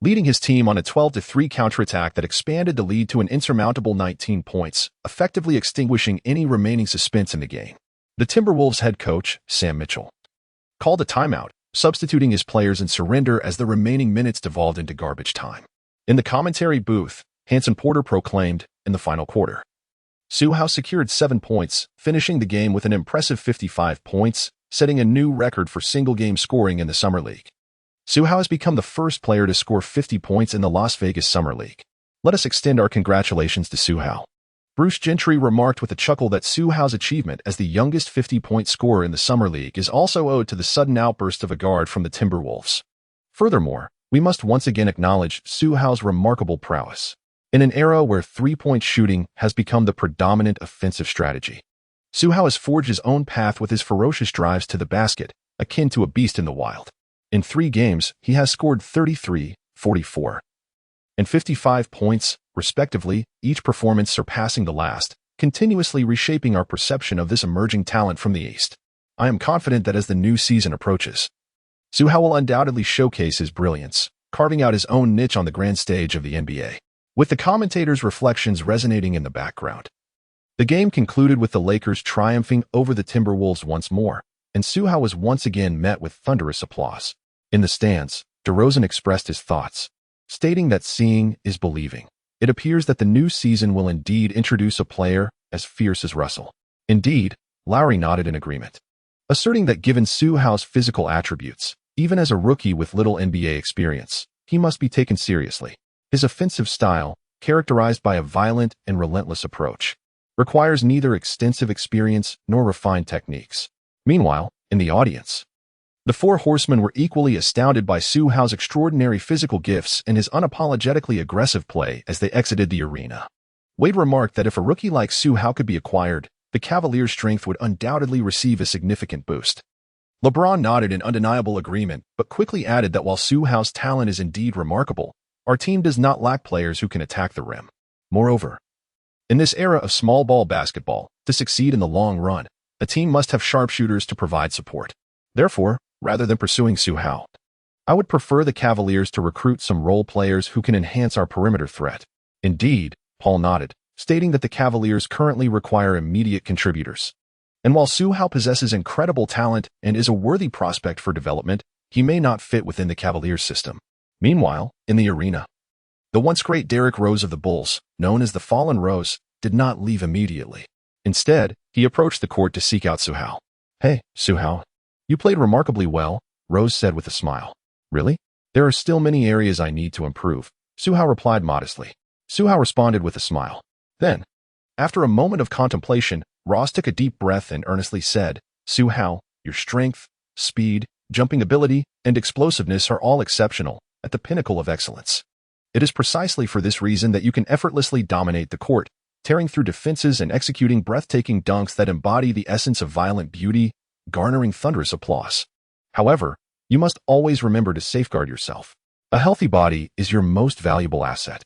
leading his team on a 12-3 counterattack that expanded the lead to an insurmountable 19 points, effectively extinguishing any remaining suspense in the game. The Timberwolves head coach, Sam Mitchell, called a timeout, substituting his players in surrender as the remaining minutes devolved into garbage time. In the commentary booth, Hanson Porter proclaimed, in the final quarter, Su Hao secured 7 points, finishing the game with an impressive 55 points, setting a new record for single-game scoring in the Summer League. Su Hao has become the first player to score 50 points in the Las Vegas Summer League. Let us extend our congratulations to Su Hao. Bruce Gentry remarked with a chuckle that Su Hao's achievement as the youngest 50-point scorer in the Summer League is also owed to the sudden outburst of a guard from the Timberwolves. Furthermore, we must once again acknowledge Su Hao's remarkable prowess. In an era where three-point shooting has become the predominant offensive strategy, Su Hao has forged his own path with his ferocious drives to the basket, akin to a beast in the wild. In 3 games, he has scored 33, 44, and 55 points, respectively, each performance surpassing the last, continuously reshaping our perception of this emerging talent from the East. I am confident that as the new season approaches, Su Hao will undoubtedly showcase his brilliance, carving out his own niche on the grand stage of the NBA. With the commentators' reflections resonating in the background, the game concluded with the Lakers triumphing over the Timberwolves once more, and Su Hao was once again met with thunderous applause. In the stands, DeRozan expressed his thoughts, stating that seeing is believing. It appears that the new season will indeed introduce a player as fierce as Russell. Indeed, Lowry nodded in agreement, asserting that given Su Hao's physical attributes, even as a rookie with little NBA experience, he must be taken seriously. His offensive style, characterized by a violent and relentless approach, requires neither extensive experience nor refined techniques. Meanwhile, in the audience, the four horsemen were equally astounded by Su Hao's extraordinary physical gifts and his unapologetically aggressive play as they exited the arena. Wade remarked that if a rookie like Su Hao could be acquired, the Cavaliers' strength would undoubtedly receive a significant boost. LeBron nodded in undeniable agreement, but quickly added that while Su Hao's talent is indeed remarkable, our team does not lack players who can attack the rim. Moreover, in this era of small ball basketball, to succeed in the long run, a team must have sharpshooters to provide support. Therefore, rather than pursuing Su Hao, I would prefer the Cavaliers to recruit some role players who can enhance our perimeter threat. Indeed, Paul nodded, stating that the Cavaliers currently require immediate contributors. And while Su Hao possesses incredible talent and is a worthy prospect for development, he may not fit within the Cavaliers system. Meanwhile, in the arena, the once great Derrick Rose of the Bulls, known as the Fallen Rose, did not leave immediately. Instead, he approached the court to seek out Su Hao. "Hey, Su Hao. You played remarkably well," Rose said with a smile. "Really? There are still many areas I need to improve," Su Hao replied modestly. Su Hao responded with a smile. Then, after a moment of contemplation, Ross took a deep breath and earnestly said, "Su Hao, your strength, speed, jumping ability, and explosiveness are all exceptional, at the pinnacle of excellence. It is precisely for this reason that you can effortlessly dominate the court, tearing through defenses and executing breathtaking dunks that embody the essence of violent beauty, garnering thunderous applause. However, you must always remember to safeguard yourself. A healthy body is your most valuable asset,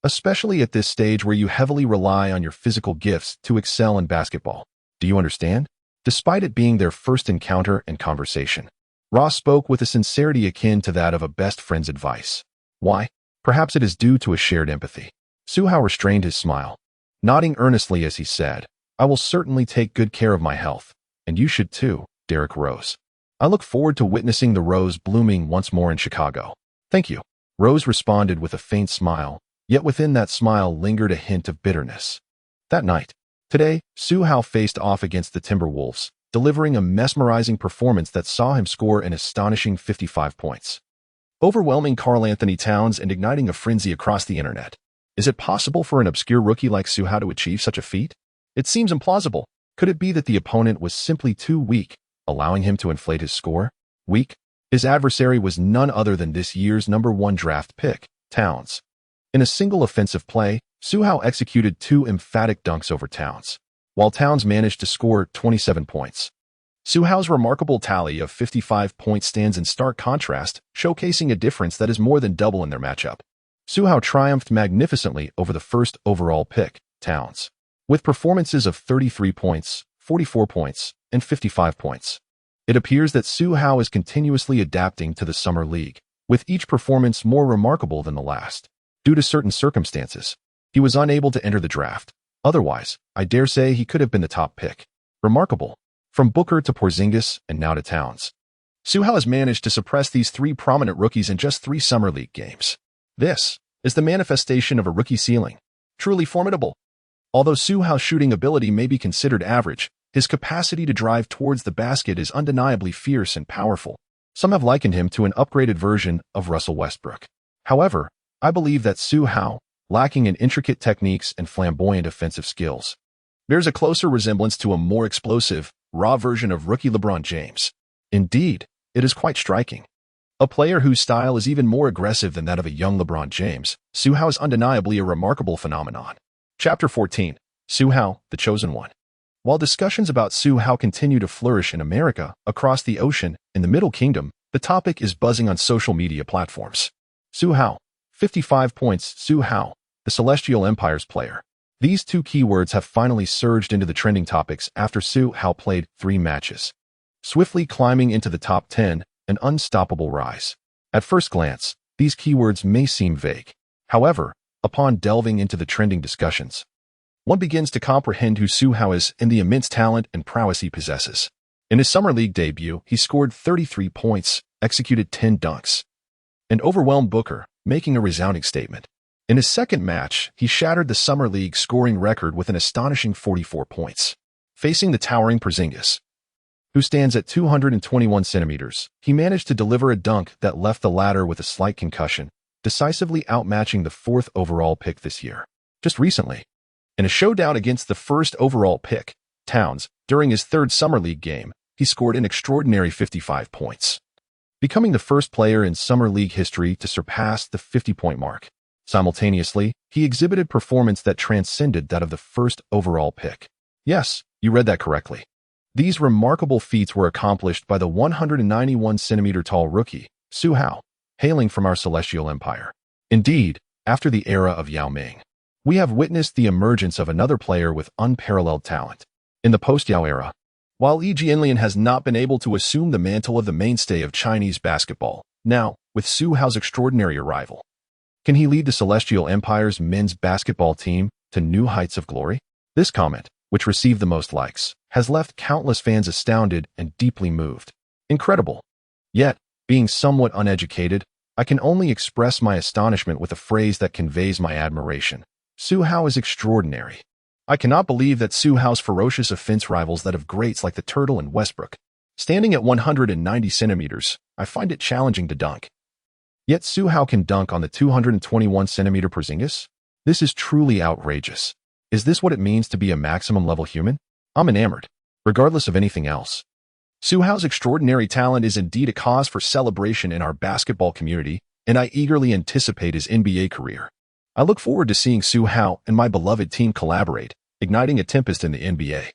especially at this stage where you heavily rely on your physical gifts to excel in basketball. Do you understand?" Despite it being their first encounter and conversation, Ross spoke with a sincerity akin to that of a best friend's advice. Why? Perhaps it is due to a shared empathy. Su Hao restrained his smile, nodding earnestly as he said, "I will certainly take good care of my health, and you should too, Derrick Rose. I look forward to witnessing the rose blooming once more in Chicago." "Thank you," Rose responded with a faint smile, yet within that smile lingered a hint of bitterness. That night, today, Su Hao faced off against the Timberwolves, delivering a mesmerizing performance that saw him score an astonishing 55 points, overwhelming Karl Anthony Towns and igniting a frenzy across the internet. Is it possible for an obscure rookie like Su Hao to achieve such a feat? It seems implausible. Could it be that the opponent was simply too weak, allowing him to inflate his score? Weak? His adversary was none other than this year's #1 draft pick, Towns. In a single offensive play, Su Hao executed 2 emphatic dunks over Towns, while Towns managed to score 27 points. Su Hao's remarkable tally of 55 points stands in stark contrast, showcasing a difference that is more than double in their matchup. Su Hao triumphed magnificently over the first overall pick, Towns, with performances of 33 points, 44 points, and 55 points. It appears that Su Hao is continuously adapting to the Summer League, with each performance more remarkable than the last. Due to certain circumstances, he was unable to enter the draft. Otherwise, I dare say he could have been the top pick. Remarkable. From Booker to Porzingis and now to Towns, Su Hao has managed to suppress these 3 prominent rookies in just 3 Summer League games. This is the manifestation of a rookie ceiling. Truly formidable. Although Su Hao's shooting ability may be considered average, his capacity to drive towards the basket is undeniably fierce and powerful. Some have likened him to an upgraded version of Russell Westbrook. However, I believe that Su Hao, lacking in intricate techniques and flamboyant offensive skills, bears a closer resemblance to a more explosive, raw version of rookie LeBron James. Indeed, it is quite striking. A player whose style is even more aggressive than that of a young LeBron James, Su Hao is undeniably a remarkable phenomenon. Chapter 14. Su Hao, the Chosen One. While discussions about Su Hao continue to flourish in America, across the ocean, in the Middle Kingdom, the topic is buzzing on social media platforms. Su Hao, 55 points. Su Hao, the Celestial Empire's player. These 2 keywords have finally surged into the trending topics after Su Hao played 3 matches, swiftly climbing into the top 10, an unstoppable rise. At first glance, these keywords may seem vague. However, upon delving into the trending discussions, one begins to comprehend who Su Hao is and the immense talent and prowess he possesses. In his Summer League debut, he scored 33 points, executed 10 dunks, and overwhelmed Booker, making a resounding statement. In his second match, he shattered the Summer League scoring record with an astonishing 44 points. Facing the towering Porzingis, who stands at 221 centimeters, he managed to deliver a dunk that left the latter with a slight concussion, decisively outmatching the 4th overall pick this year. Just recently, In a showdown against the first overall pick, Towns, during his third Summer League game, he scored an extraordinary 55 points, becoming the first player in Summer League history to surpass the 50-point mark. Simultaneously, he exhibited performance that transcended that of the first overall pick. Yes, you read that correctly. These remarkable feats were accomplished by the 191-centimeter-tall rookie, Su Hao, hailing from our celestial empire. Indeed, after the era of Yao Ming, we have witnessed the emergence of another player with unparalleled talent. In the post-Yao era, while Yi Jianlian has not been able to assume the mantle of the mainstay of Chinese basketball, now, with Su Hao's extraordinary arrival, can he lead the Celestial Empire's men's basketball team to new heights of glory? This comment, which received the most likes, has left countless fans astounded and deeply moved. Incredible. Yet, being somewhat uneducated, I can only express my astonishment with a phrase that conveys my admiration. Su Hao is extraordinary. I cannot believe that Su Hao's ferocious offense rivals that of greats like the Turtle and Westbrook. Standing at 190 centimeters, I find it challenging to dunk. Yet Su Hao can dunk on the 221-centimeter Porzingis? This is truly outrageous. Is this what it means to be a maximum-level human? I'm enamored, regardless of anything else. Su Hao's extraordinary talent is indeed a cause for celebration in our basketball community, and I eagerly anticipate his NBA career. I look forward to seeing Su Hao and my beloved team collaborate, igniting a tempest in the NBA.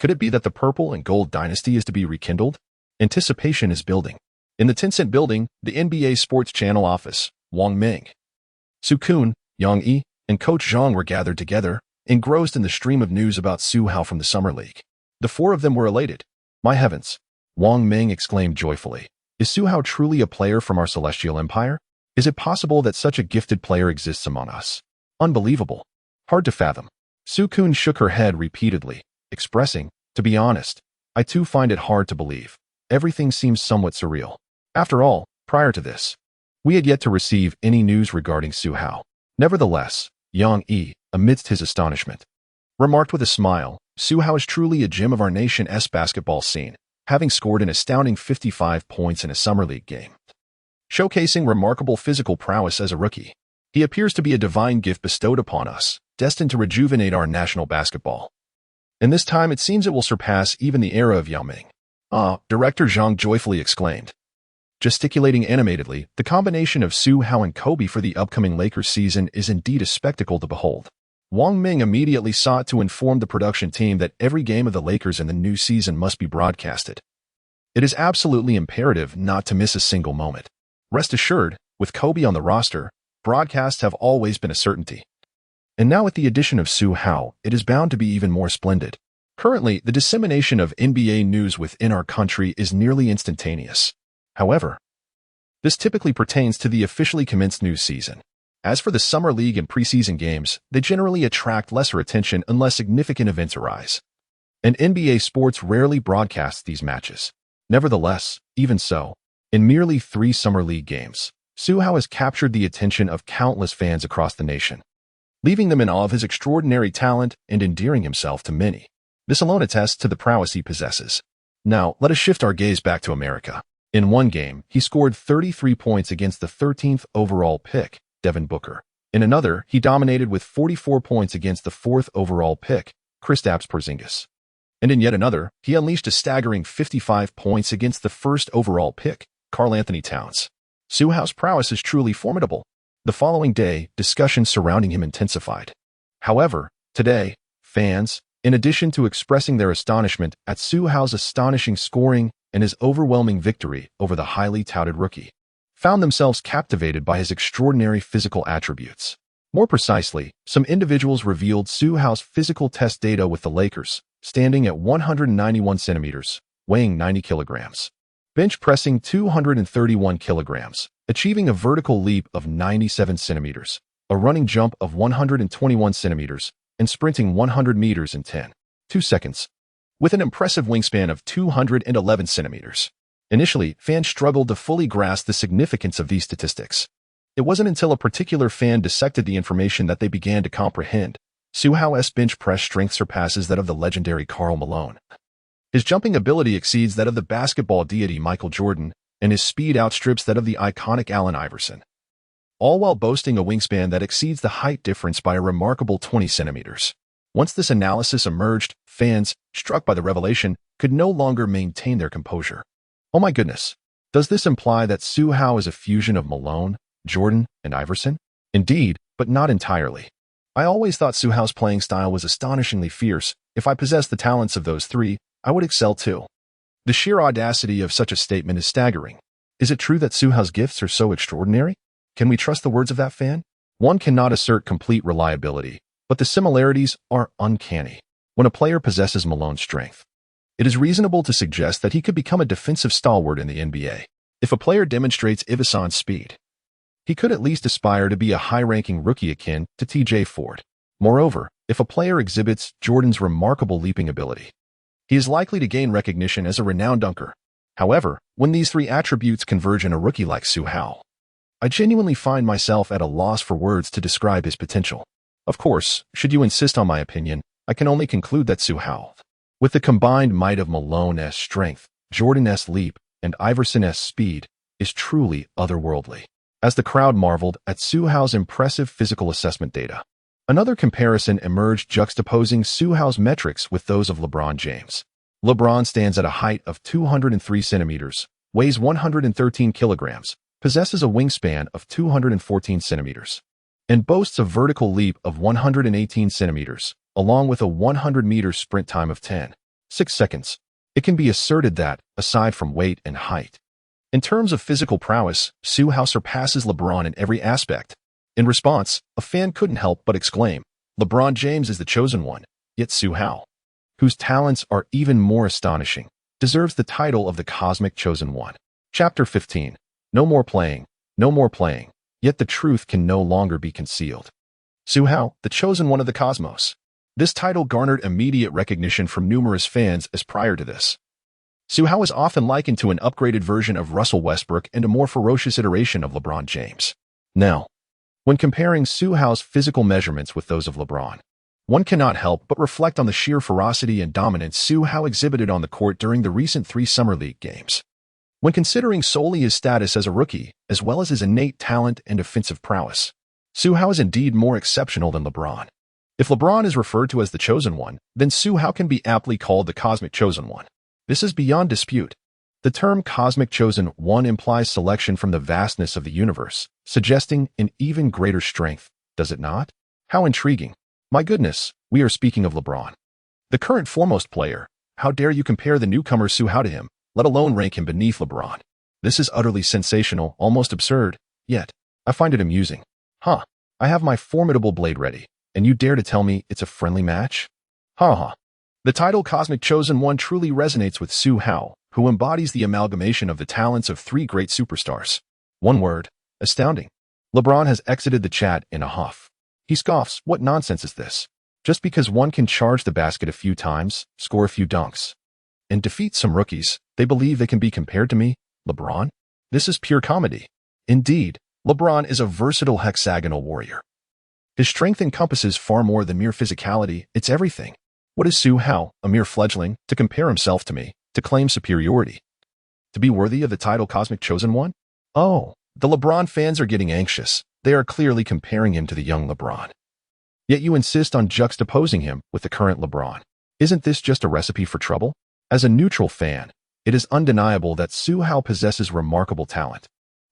Could it be that the purple and gold dynasty is to be rekindled? Anticipation is building. In the Tencent building, the NBA Sports Channel office, Wang Ming, Su Kun, Yang Yi, and Coach Zhang were gathered together, engrossed in the stream of news about Su Hao from the Summer League. The four of them were elated. My heavens! Wang Ming exclaimed joyfully. Is Su Hao truly a player from our celestial empire? Is it possible that such a gifted player exists among us? Unbelievable. Hard to fathom. Su Kun shook her head repeatedly, expressing, to be honest, I too find it hard to believe. Everything seems somewhat surreal. After all, prior to this, we had yet to receive any news regarding Su Hao. Nevertheless, Yang Yi, amidst his astonishment, remarked with a smile, Su Hao is truly a gem of our nation's basketball scene, having scored an astounding 55 points in a Summer League game, showcasing remarkable physical prowess as a rookie. He appears to be a divine gift bestowed upon us, destined to rejuvenate our national basketball. And this time it seems it will surpass even the era of Yao Ming. Ah, Director Zhang joyfully exclaimed. Gesticulating animatedly, the combination of Su Hao and Kobe for the upcoming Lakers season is indeed a spectacle to behold. Wang Ming immediately sought to inform the production team that every game of the Lakers in the new season must be broadcasted. It is absolutely imperative not to miss a single moment. Rest assured, with Kobe on the roster, broadcasts have always been a certainty. And now with the addition of Su Hao, it is bound to be even more splendid. Currently, the dissemination of NBA news within our country is nearly instantaneous. However, this typically pertains to the officially commenced news season. As for the Summer League and preseason games, they generally attract lesser attention unless significant events arise. And NBA sports rarely broadcasts these matches. Nevertheless, even so, in merely 3 Summer League games, Su Hao has captured the attention of countless fans across the nation, leaving them in awe of his extraordinary talent and endearing himself to many. This alone attests to the prowess he possesses. Now, let us shift our gaze back to America. In one game, he scored 33 points against the 13th overall pick, Devin Booker. In another, he dominated with 44 points against the 4th overall pick, Kristaps Porzingis. And in yet another, he unleashed a staggering 55 points against the 1st overall pick, Karl-Anthony Towns. Su Hao's prowess is truly formidable. The following day, discussions surrounding him intensified. However, today, fans, in addition to expressing their astonishment at Su Hao's astonishing scoring and his overwhelming victory over the highly touted rookie, found themselves captivated by his extraordinary physical attributes. More precisely, some individuals revealed Su Hao's physical test data with the Lakers, standing at 191 centimeters, weighing 90 kilograms, bench pressing 231 kilograms, achieving a vertical leap of 97 centimeters, a running jump of 121 centimeters, and sprinting 100 meters in 10.2 seconds, with an impressive wingspan of 211 centimeters. Initially, fans struggled to fully grasp the significance of these statistics. It wasn't until a particular fan dissected the information that they began to comprehend. Su Hao's bench press strength surpasses that of the legendary Karl Malone. His jumping ability exceeds that of the basketball deity Michael Jordan, and his speed outstrips that of the iconic Allen Iverson, all while boasting a wingspan that exceeds the height difference by a remarkable 20 centimeters. Once this analysis emerged, fans, struck by the revelation, could no longer maintain their composure. Oh my goodness. Does this imply that Su Hao is a fusion of Malone, Jordan, and Iverson? Indeed, but not entirely. I always thought Su Hao's playing style was astonishingly fierce. If I possessed the talents of those three, I would excel too. The sheer audacity of such a statement is staggering. Is it true that Su Hao's gifts are so extraordinary? Can we trust the words of that fan? One cannot assert complete reliability, but the similarities are uncanny. When a player possesses Malone's strength, it is reasonable to suggest that he could become a defensive stalwart in the NBA. If a player demonstrates Iverson's speed, he could at least aspire to be a high-ranking rookie akin to T.J. Ford. Moreover, if a player exhibits Jordan's remarkable leaping ability, he is likely to gain recognition as a renowned dunker. However, when these three attributes converge in a rookie like Su Hao, I genuinely find myself at a loss for words to describe his potential. Of course, should you insist on my opinion, I can only conclude that Su Hao, with the combined might of Malone's strength, Jordan's leap, and Iverson's speed, is truly otherworldly. As the crowd marveled at Su Hao's impressive physical assessment data, another comparison emerged juxtaposing Su Hao's metrics with those of LeBron James. LeBron stands at a height of 203 centimeters, weighs 113 kilograms, possesses a wingspan of 214 centimeters, and boasts a vertical leap of 118 centimeters, along with a 100-meter sprint time of 10.6 seconds. It can be asserted that, aside from weight and height, in terms of physical prowess, Su Hao surpasses LeBron in every aspect. In response, a fan couldn't help but exclaim, LeBron James is the chosen one, yet Su Hao, whose talents are even more astonishing, deserves the title of the cosmic chosen one. Chapter 15. No more playing, no more playing, yet the truth can no longer be concealed. Su Hao, the chosen one of the cosmos. This title garnered immediate recognition from numerous fans as prior to this. Su Hao is often likened to an upgraded version of Russell Westbrook and a more ferocious iteration of LeBron James. Now, when comparing Su Hao's physical measurements with those of LeBron, one cannot help but reflect on the sheer ferocity and dominance Su Hao exhibited on the court during the recent 3 Summer League games. When considering solely his status as a rookie, as well as his innate talent and offensive prowess, Su Hao is indeed more exceptional than LeBron. If LeBron is referred to as the chosen one, then Su Hao can be aptly called the cosmic chosen one. This is beyond dispute. The term cosmic chosen one implies selection from the vastness of the universe, suggesting an even greater strength, does it not? How intriguing. My goodness, we are speaking of LeBron, the current foremost player. How dare you compare the newcomer Su Hao to him, let alone rank him beneath LeBron? This is utterly sensational, almost absurd, yet I find it amusing. I have my formidable blade ready, and you dare to tell me it's a friendly match? The title Cosmic Chosen One truly resonates with Su Hao, who embodies the amalgamation of the talents of 3 great superstars. One word, astounding. LeBron has exited the chat in a huff. He scoffs, what nonsense is this? Just because one can charge the basket a few times, score a few dunks, and defeat some rookies, they believe they can be compared to me, LeBron? This is pure comedy. Indeed, LeBron is a versatile hexagonal warrior. His strength encompasses far more than mere physicality, it's everything. What is Su Hao, a mere fledgling, to compare himself to me, to claim superiority? To be worthy of the title Cosmic Chosen One? Oh, the LeBron fans are getting anxious. They are clearly comparing him to the young LeBron. Yet you insist on juxtaposing him with the current LeBron. Isn't this just a recipe for trouble? As a neutral fan, it is undeniable that Su Hao possesses remarkable talent,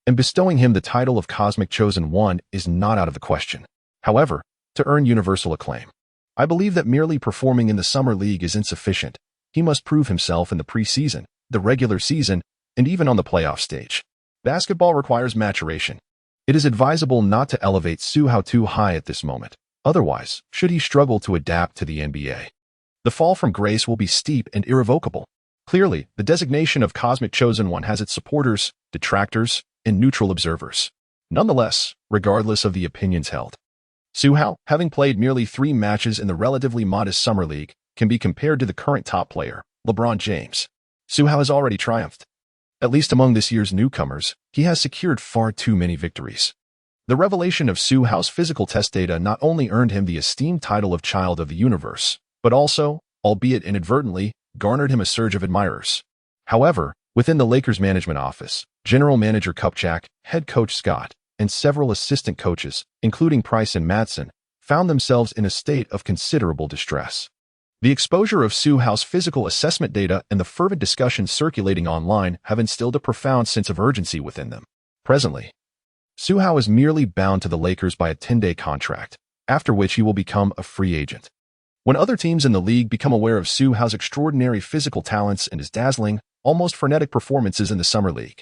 and bestowing him the title of Cosmic Chosen One is not out of the question. However, to earn universal acclaim, I believe that merely performing in the Summer League is insufficient. He must prove himself in the preseason, the regular season, and even on the playoff stage. Basketball requires maturation. It is advisable not to elevate Su Hao too high at this moment. Otherwise, should he struggle to adapt to the NBA, the fall from grace will be steep and irrevocable. Clearly, the designation of Cosmic Chosen One has its supporters, detractors, and neutral observers. Nonetheless, regardless of the opinions held, Su Hao, having played merely 3 matches in the relatively modest Summer League, can be compared to the current top player, LeBron James. Su Hao has already triumphed. At least among this year's newcomers, he has secured far too many victories. The revelation of Su Hao's physical test data not only earned him the esteemed title of Child of the Universe, but also, albeit inadvertently, garnered him a surge of admirers. However, within the Lakers management office, General Manager Kupchak, Head Coach Scott, and several assistant coaches, including Price and Madsen, found themselves in a state of considerable distress. The exposure of Su Hao's physical assessment data and the fervent discussions circulating online have instilled a profound sense of urgency within them. Presently, Su Hao is merely bound to the Lakers by a 10-day contract, after which he will become a free agent. When other teams in the league become aware of Su Hao's extraordinary physical talents and his dazzling, almost frenetic performances in the Summer League,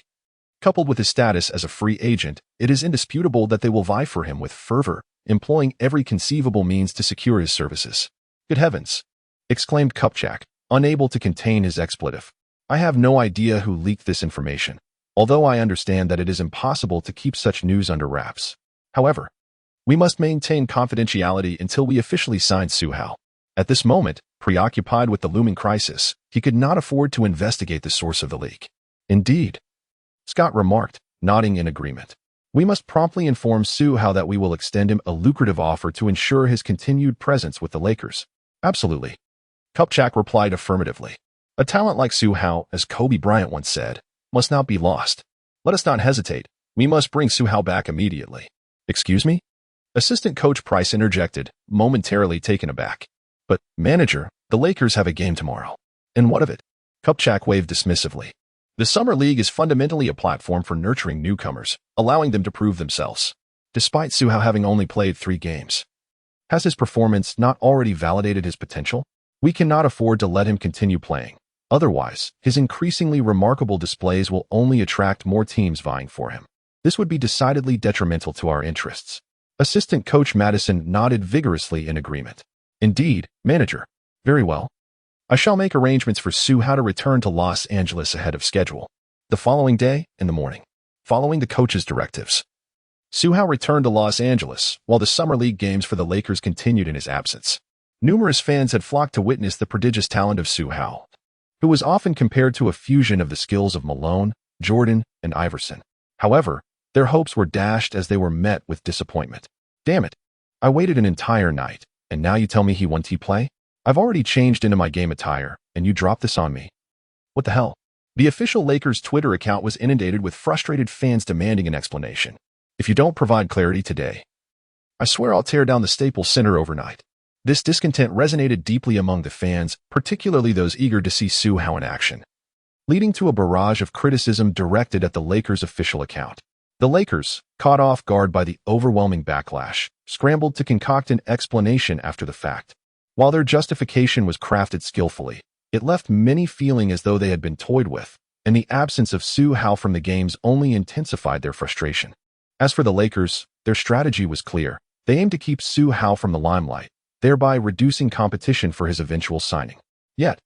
coupled with his status as a free agent, it is indisputable that they will vie for him with fervor, employing every conceivable means to secure his services. Good heavens! Exclaimed Kupchak, unable to contain his expletive. I have no idea who leaked this information, although I understand that it is impossible to keep such news under wraps. However, we must maintain confidentiality until we officially sign Su Hao. At this moment, preoccupied with the looming crisis, he could not afford to investigate the source of the leak. Indeed, Scott remarked, nodding in agreement. We must promptly inform Su Hao that we will extend him a lucrative offer to ensure his continued presence with the Lakers. Absolutely. Kupchak replied affirmatively. A talent like Su Hao, as Kobe Bryant once said, must not be lost. Let us not hesitate. We must bring Su Hao back immediately. Excuse me? Assistant Coach Price interjected, momentarily taken aback. But, manager, the Lakers have a game tomorrow. And what of it? Kupchak waved dismissively. The Summer League is fundamentally a platform for nurturing newcomers, allowing them to prove themselves. Despite Su Hao having only played 3 games, has his performance not already validated his potential? We cannot afford to let him continue playing. Otherwise, his increasingly remarkable displays will only attract more teams vying for him. This would be decidedly detrimental to our interests. Assistant Coach Madison nodded vigorously in agreement. Indeed, manager. Very well. I shall make arrangements for Su Hao to return to Los Angeles ahead of schedule. The following day, in the morning, following the coach's directives, Su Hao returned to Los Angeles while the Summer League games for the Lakers continued in his absence. Numerous fans had flocked to witness the prodigious talent of Su Hao, who was often compared to a fusion of the skills of Malone, Jordan, and Iverson. However, their hopes were dashed as they were met with disappointment. Damn it. I waited an entire night, and now you tell me he won't play? I've already changed into my game attire, and you drop this on me. What the hell? The official Lakers Twitter account was inundated with frustrated fans demanding an explanation. If you don't provide clarity today, I swear I'll tear down the Staples Center overnight. This discontent resonated deeply among the fans, particularly those eager to see Su Hao in action, leading to a barrage of criticism directed at the Lakers' official account. The Lakers, caught off guard by the overwhelming backlash, scrambled to concoct an explanation after the fact. While their justification was crafted skillfully, it left many feeling as though they had been toyed with, and the absence of Su Hao from the games only intensified their frustration. As for the Lakers, their strategy was clear. They aimed to keep Su Hao from the limelight, thereby reducing competition for his eventual signing. Yet,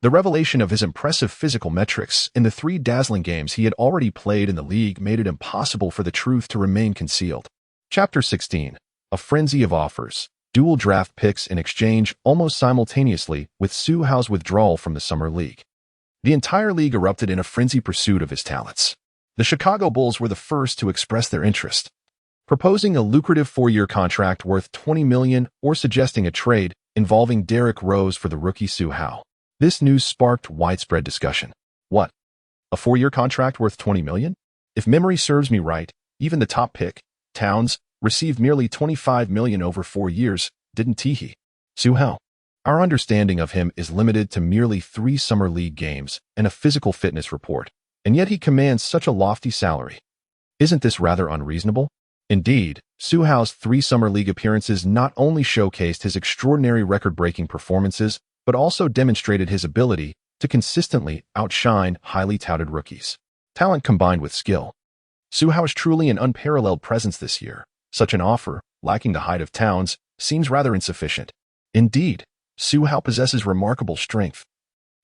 the revelation of his impressive physical metrics in the 3 dazzling games he had already played in the league made it impossible for the truth to remain concealed. Chapter 16. A frenzy of offers. Dual draft picks in exchange almost simultaneously with Su Hao's withdrawal from the Summer League. The entire league erupted in a frenzied pursuit of his talents. The Chicago Bulls were the first to express their interest, proposing a lucrative 4-year contract worth $20 million or suggesting a trade involving Derrick Rose for the rookie Su Hao. This news sparked widespread discussion. What? A 4-year contract worth $20 million? If memory serves me right, even the top pick, Towns, received merely $25 million over 4 years, didn't he? Su Hao. Our understanding of him is limited to merely 3 Summer League games and a physical fitness report, and yet he commands such a lofty salary. Isn't this rather unreasonable? Indeed, Su Hao's 3 Summer League appearances not only showcased his extraordinary record-breaking performances, but also demonstrated his ability to consistently outshine highly touted rookies. Talent combined with skill. Su Hao is truly an unparalleled presence this year. Such an offer, lacking the height of Towns, seems rather insufficient. Indeed, Su Hao possesses remarkable strength.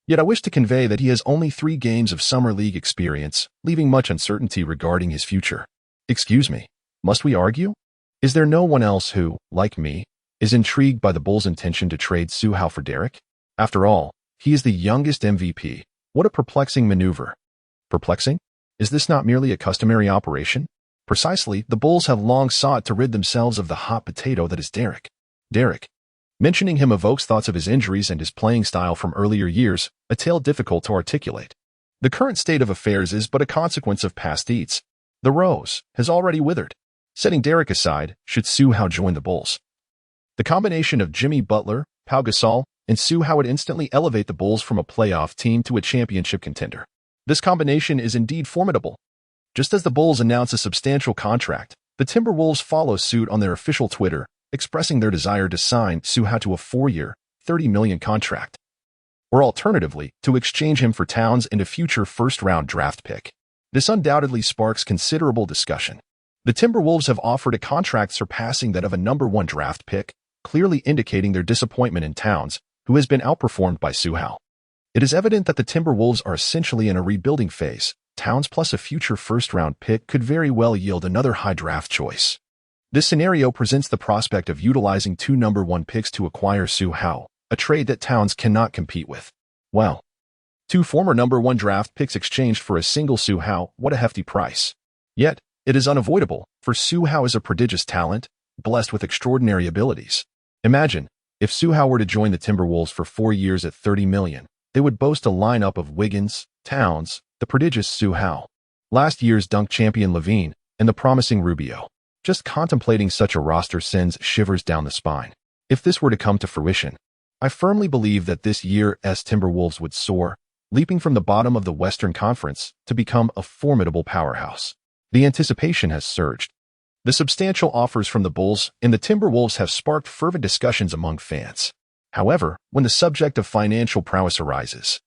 Yet I wish to convey that he has only 3 games of Summer League experience, leaving much uncertainty regarding his future. Excuse me. Must we argue? Is there no one else who, like me, is intrigued by the Bulls' intention to trade Su Hao for Derrick? After all, he is the youngest MVP. What a perplexing maneuver. Perplexing? Is this not merely a customary operation? Precisely, the Bulls have long sought to rid themselves of the hot potato that is Derrick. Derrick. Mentioning him evokes thoughts of his injuries and his playing style from earlier years, a tale difficult to articulate. The current state of affairs is but a consequence of past deeds. The rose has already withered. Setting Derrick aside, should Su Hao join the Bulls, The combination of Jimmy Butler, Pau Gasol, and Su Hao would instantly elevate the Bulls from a playoff team to a championship contender. This combination is indeed formidable. Just as the Bulls announce a substantial contract, the Timberwolves follow suit on their official Twitter, expressing their desire to sign Su Hao to a 4-year, $30 million contract, or alternatively, to exchange him for Towns and a future first-round draft pick. This undoubtedly sparks considerable discussion. The Timberwolves have offered a contract surpassing that of a number 1 draft pick, clearly indicating their disappointment in Towns, who has been outperformed by Su Hao. It is evident that the Timberwolves are essentially in a rebuilding phase. Towns plus a future first-round pick could very well yield another high draft choice. This scenario presents the prospect of utilizing 2 number 1 picks to acquire Su Hao, a trade that Towns cannot compete with. Well, 2 former number 1 draft picks exchanged for a single Su Hao, what a hefty price. Yet, it is unavoidable, for Su Hao is a prodigious talent, blessed with extraordinary abilities. Imagine, if Su Hao were to join the Timberwolves for 4 years at $30 million, they would boast a lineup of Wiggins, Towns, the prodigious Su Hao, last year's dunk champion Levine, and the promising Rubio. Just contemplating such a roster sends shivers down the spine. If this were to come to fruition, I firmly believe that this year's Timberwolves would soar, leaping from the bottom of the Western Conference to become a formidable powerhouse. The anticipation has surged. The substantial offers from the Bulls and the Timberwolves have sparked fervent discussions among fans. However, when the subject of financial prowess arises,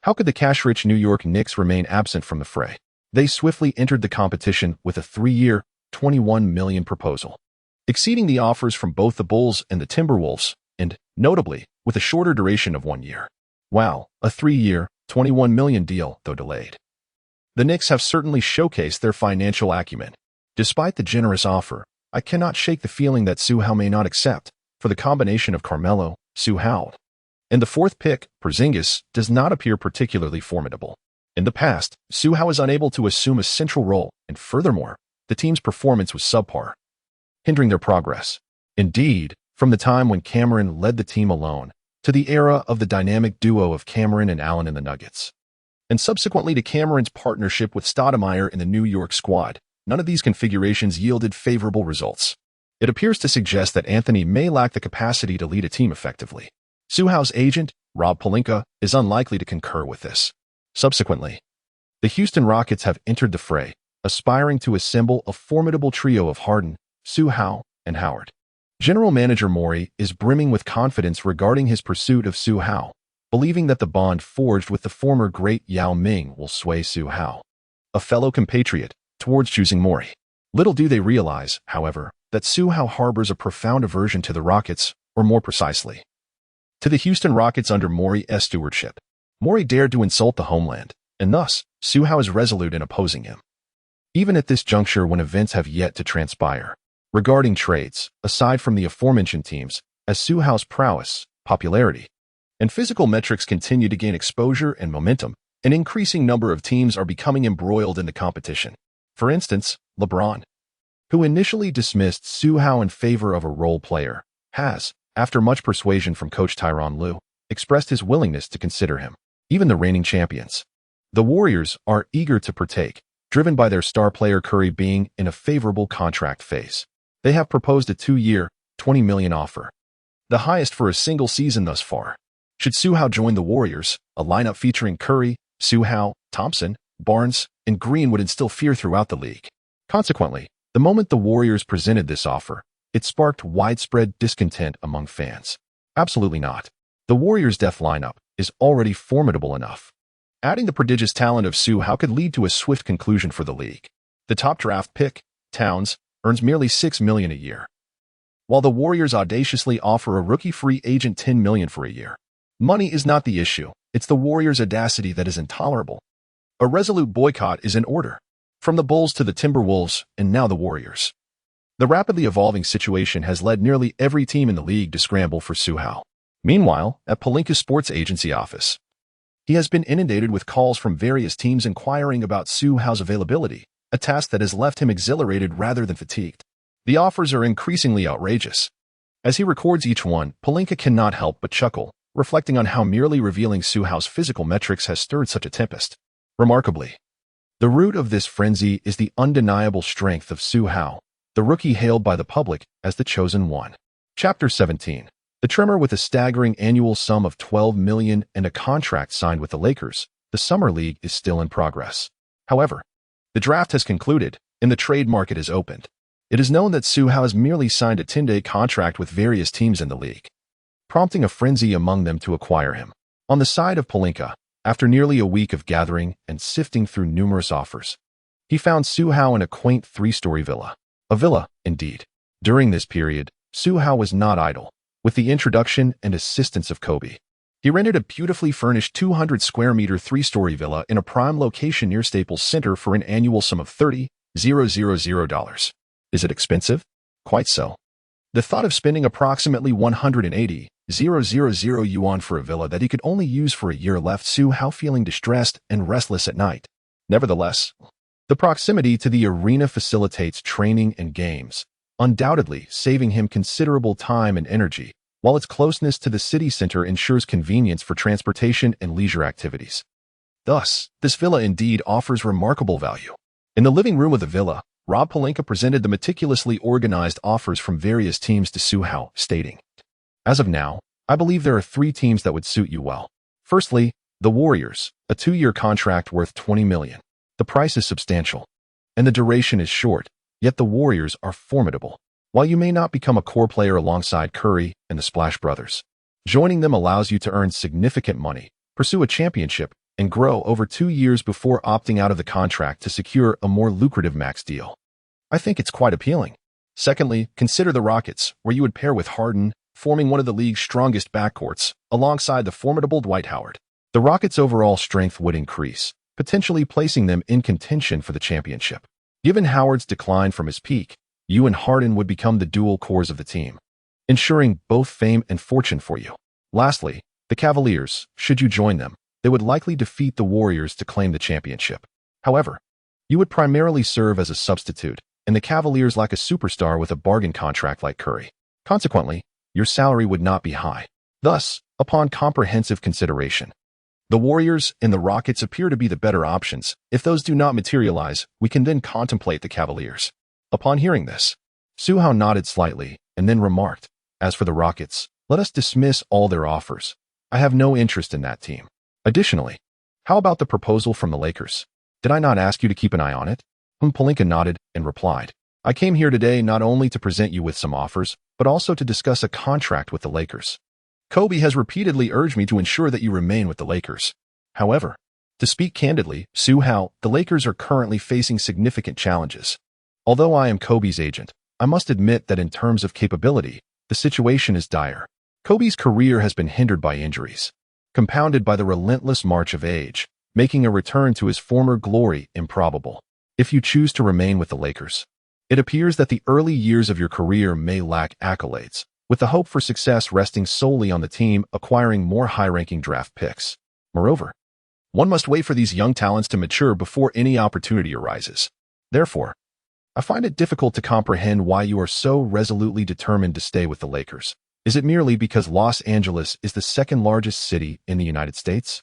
how could the cash-rich New York Knicks remain absent from the fray? They swiftly entered the competition with a 3-year, $21 million proposal, exceeding the offers from both the Bulls and the Timberwolves, and, notably, with a shorter duration of 1 year. Wow, a 3-year, $21 million deal, though delayed. The Knicks have certainly showcased their financial acumen. Despite the generous offer, I cannot shake the feeling that Su Hao may not accept, for the combination of Carmelo, Su Hao, and the 4th pick, Porzingis, does not appear particularly formidable. In the past, Su Hao is unable to assume a central role, and furthermore, the team's performance was subpar, hindering their progress. Indeed, from the time when Cameron led the team alone, to the era of the dynamic duo of Cameron and Allen in the Nuggets, and subsequently to Cameron's partnership with Stoudemire in the New York squad, none of these configurations yielded favorable results. It appears to suggest that Anthony may lack the capacity to lead a team effectively. Su Hao's agent, Rob Pelinka, is unlikely to concur with this. Subsequently, the Houston Rockets have entered the fray, aspiring to assemble a formidable trio of Harden, Su Hao, and Howard. General Manager Morey is brimming with confidence regarding his pursuit of Su Hao, believing that the bond forged with the former great Yao Ming will sway Su Hao, a fellow compatriot, towards choosing Morey. Little do they realize, however, that Su Hao harbors a profound aversion to the Rockets, or more precisely, to the Houston Rockets under Morey's stewardship. Morey dared to insult the homeland, and thus, Su Hao is resolute in opposing him. Even at this juncture when events have yet to transpire. Regarding trades, aside from the aforementioned teams, as Su Hao's prowess, popularity, and physical metrics continue to gain exposure and momentum, an increasing number of teams are becoming embroiled in the competition. For instance, LeBron, who initially dismissed Su Hao in favor of a role player, has, after much persuasion from coach Tyronn Lue, expressed his willingness to consider him. Even the reigning champions, the Warriors, are eager to partake, driven by their star player Curry being in a favorable contract phase. They have proposed a 2-year, $20 million offer, the highest for a single season thus far. Should Su Hao join the Warriors, a lineup featuring Curry, Su Hao, Thompson, Barnes, and Green would instill fear throughout the league. Consequently, the moment the Warriors presented this offer, it sparked widespread discontent among fans. Absolutely not. The Warriors' depth lineup is already formidable enough. Adding the prodigious talent of Su Hao could lead to a swift conclusion for the league. The top draft pick, Towns, earns merely $6 million a year, while the Warriors audaciously offer a rookie free agent $10 million for a year. Money is not the issue. It's the Warriors' audacity that is intolerable. A resolute boycott is in order, from the Bulls to the Timberwolves and now the Warriors. The rapidly evolving situation has led nearly every team in the league to scramble for Su Hao. Meanwhile, at Pelinka's sports agency office, he has been inundated with calls from various teams inquiring about Su Hao's availability, a task that has left him exhilarated rather than fatigued. The offers are increasingly outrageous. As he records each one, Pelinka cannot help but chuckle, reflecting on how merely revealing Su Hao's physical metrics has stirred such a tempest. Remarkably, the root of this frenzy is the undeniable strength of Su Hao, the rookie hailed by the public as the chosen one. Chapter 17. The Trimmer. With a staggering annual sum of $12 million and a contract signed with the Lakers, the Summer League is still in progress. However, the draft has concluded and the trade market has opened. It is known that Su Hao has merely signed a 10-day contract with various teams in the league, prompting a frenzy among them to acquire him. On the side of Pelinka, after nearly a week of gathering and sifting through numerous offers, he found Su Hao in a quaint 3-story villa. A villa, indeed. During this period, Su Hao was not idle. With the introduction and assistance of Kobe, he rented a beautifully furnished 200-square-meter 3-story villa in a prime location near Staples Center for an annual sum of $30,000. Is it expensive? Quite so. The thought of spending approximately 180,000 yuan for a villa that he could only use for a year left Su Hao feeling distressed and restless at night. Nevertheless, the proximity to the arena facilitates training and games, undoubtedly saving him considerable time and energy, while its closeness to the city center ensures convenience for transportation and leisure activities. Thus, this villa indeed offers remarkable value. In the living room of the villa, Rob Pelinka presented the meticulously organized offers from various teams to Su Hao, stating, "As of now, I believe there are 3 teams that would suit you well. Firstly, the Warriors, a 2-year contract worth $20 million. The price is substantial, and the duration is short, yet the Warriors are formidable. While you may not become a core player alongside Curry and the Splash Brothers, joining them allows you to earn significant money, pursue a championship, and grow over 2 years before opting out of the contract to secure a more lucrative max deal. I think it's quite appealing. Secondly, consider the Rockets, where you would pair with Harden, forming one of the league's strongest backcourts, alongside the formidable Dwight Howard. The Rockets' overall strength would increase, potentially placing them in contention for the championship. Given Howard's decline from his peak, you and Harden would become the dual cores of the team, ensuring both fame and fortune for you. Lastly, the Cavaliers, should you join them, they would likely defeat the Warriors to claim the championship. However, you would primarily serve as a substitute, and the Cavaliers lack a superstar with a bargain contract like Curry. Consequently, your salary would not be high. Thus, upon comprehensive consideration, the Warriors and the Rockets appear to be the better options. If those do not materialize, we can then contemplate the Cavaliers." Upon hearing this, Su Hao nodded slightly and then remarked, "As for the Rockets, let us dismiss all their offers. I have no interest in that team. Additionally, how about the proposal from the Lakers? Did I not ask you to keep an eye on it?" Pelinka nodded and replied, "I came here today not only to present you with some offers, but also to discuss a contract with the Lakers. Kobe has repeatedly urged me to ensure that you remain with the Lakers. However, to speak candidly, Su Hao, the Lakers are currently facing significant challenges. Although I am Kobe's agent, I must admit that in terms of capability, the situation is dire. Kobe's career has been hindered by injuries, compounded by the relentless march of age, making a return to his former glory improbable. If you choose to remain with the Lakers, it appears that the early years of your career may lack accolades, with the hope for success resting solely on the team acquiring more high-ranking draft picks. Moreover, one must wait for these young talents to mature before any opportunity arises. Therefore, I find it difficult to comprehend why you are so resolutely determined to stay with the Lakers. Is it merely because Los Angeles is the second-largest city in the United States?"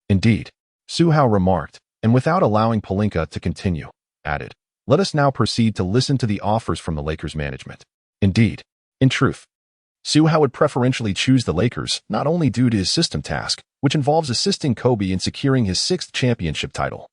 "Indeed," Su Hao remarked, and without allowing Pelinka to continue, added, "Let us now proceed to listen to the offers from the Lakers management." Indeed, in truth, Su Hao would preferentially choose the Lakers not only due to his system task, which involves assisting Kobe in securing his 6th championship title,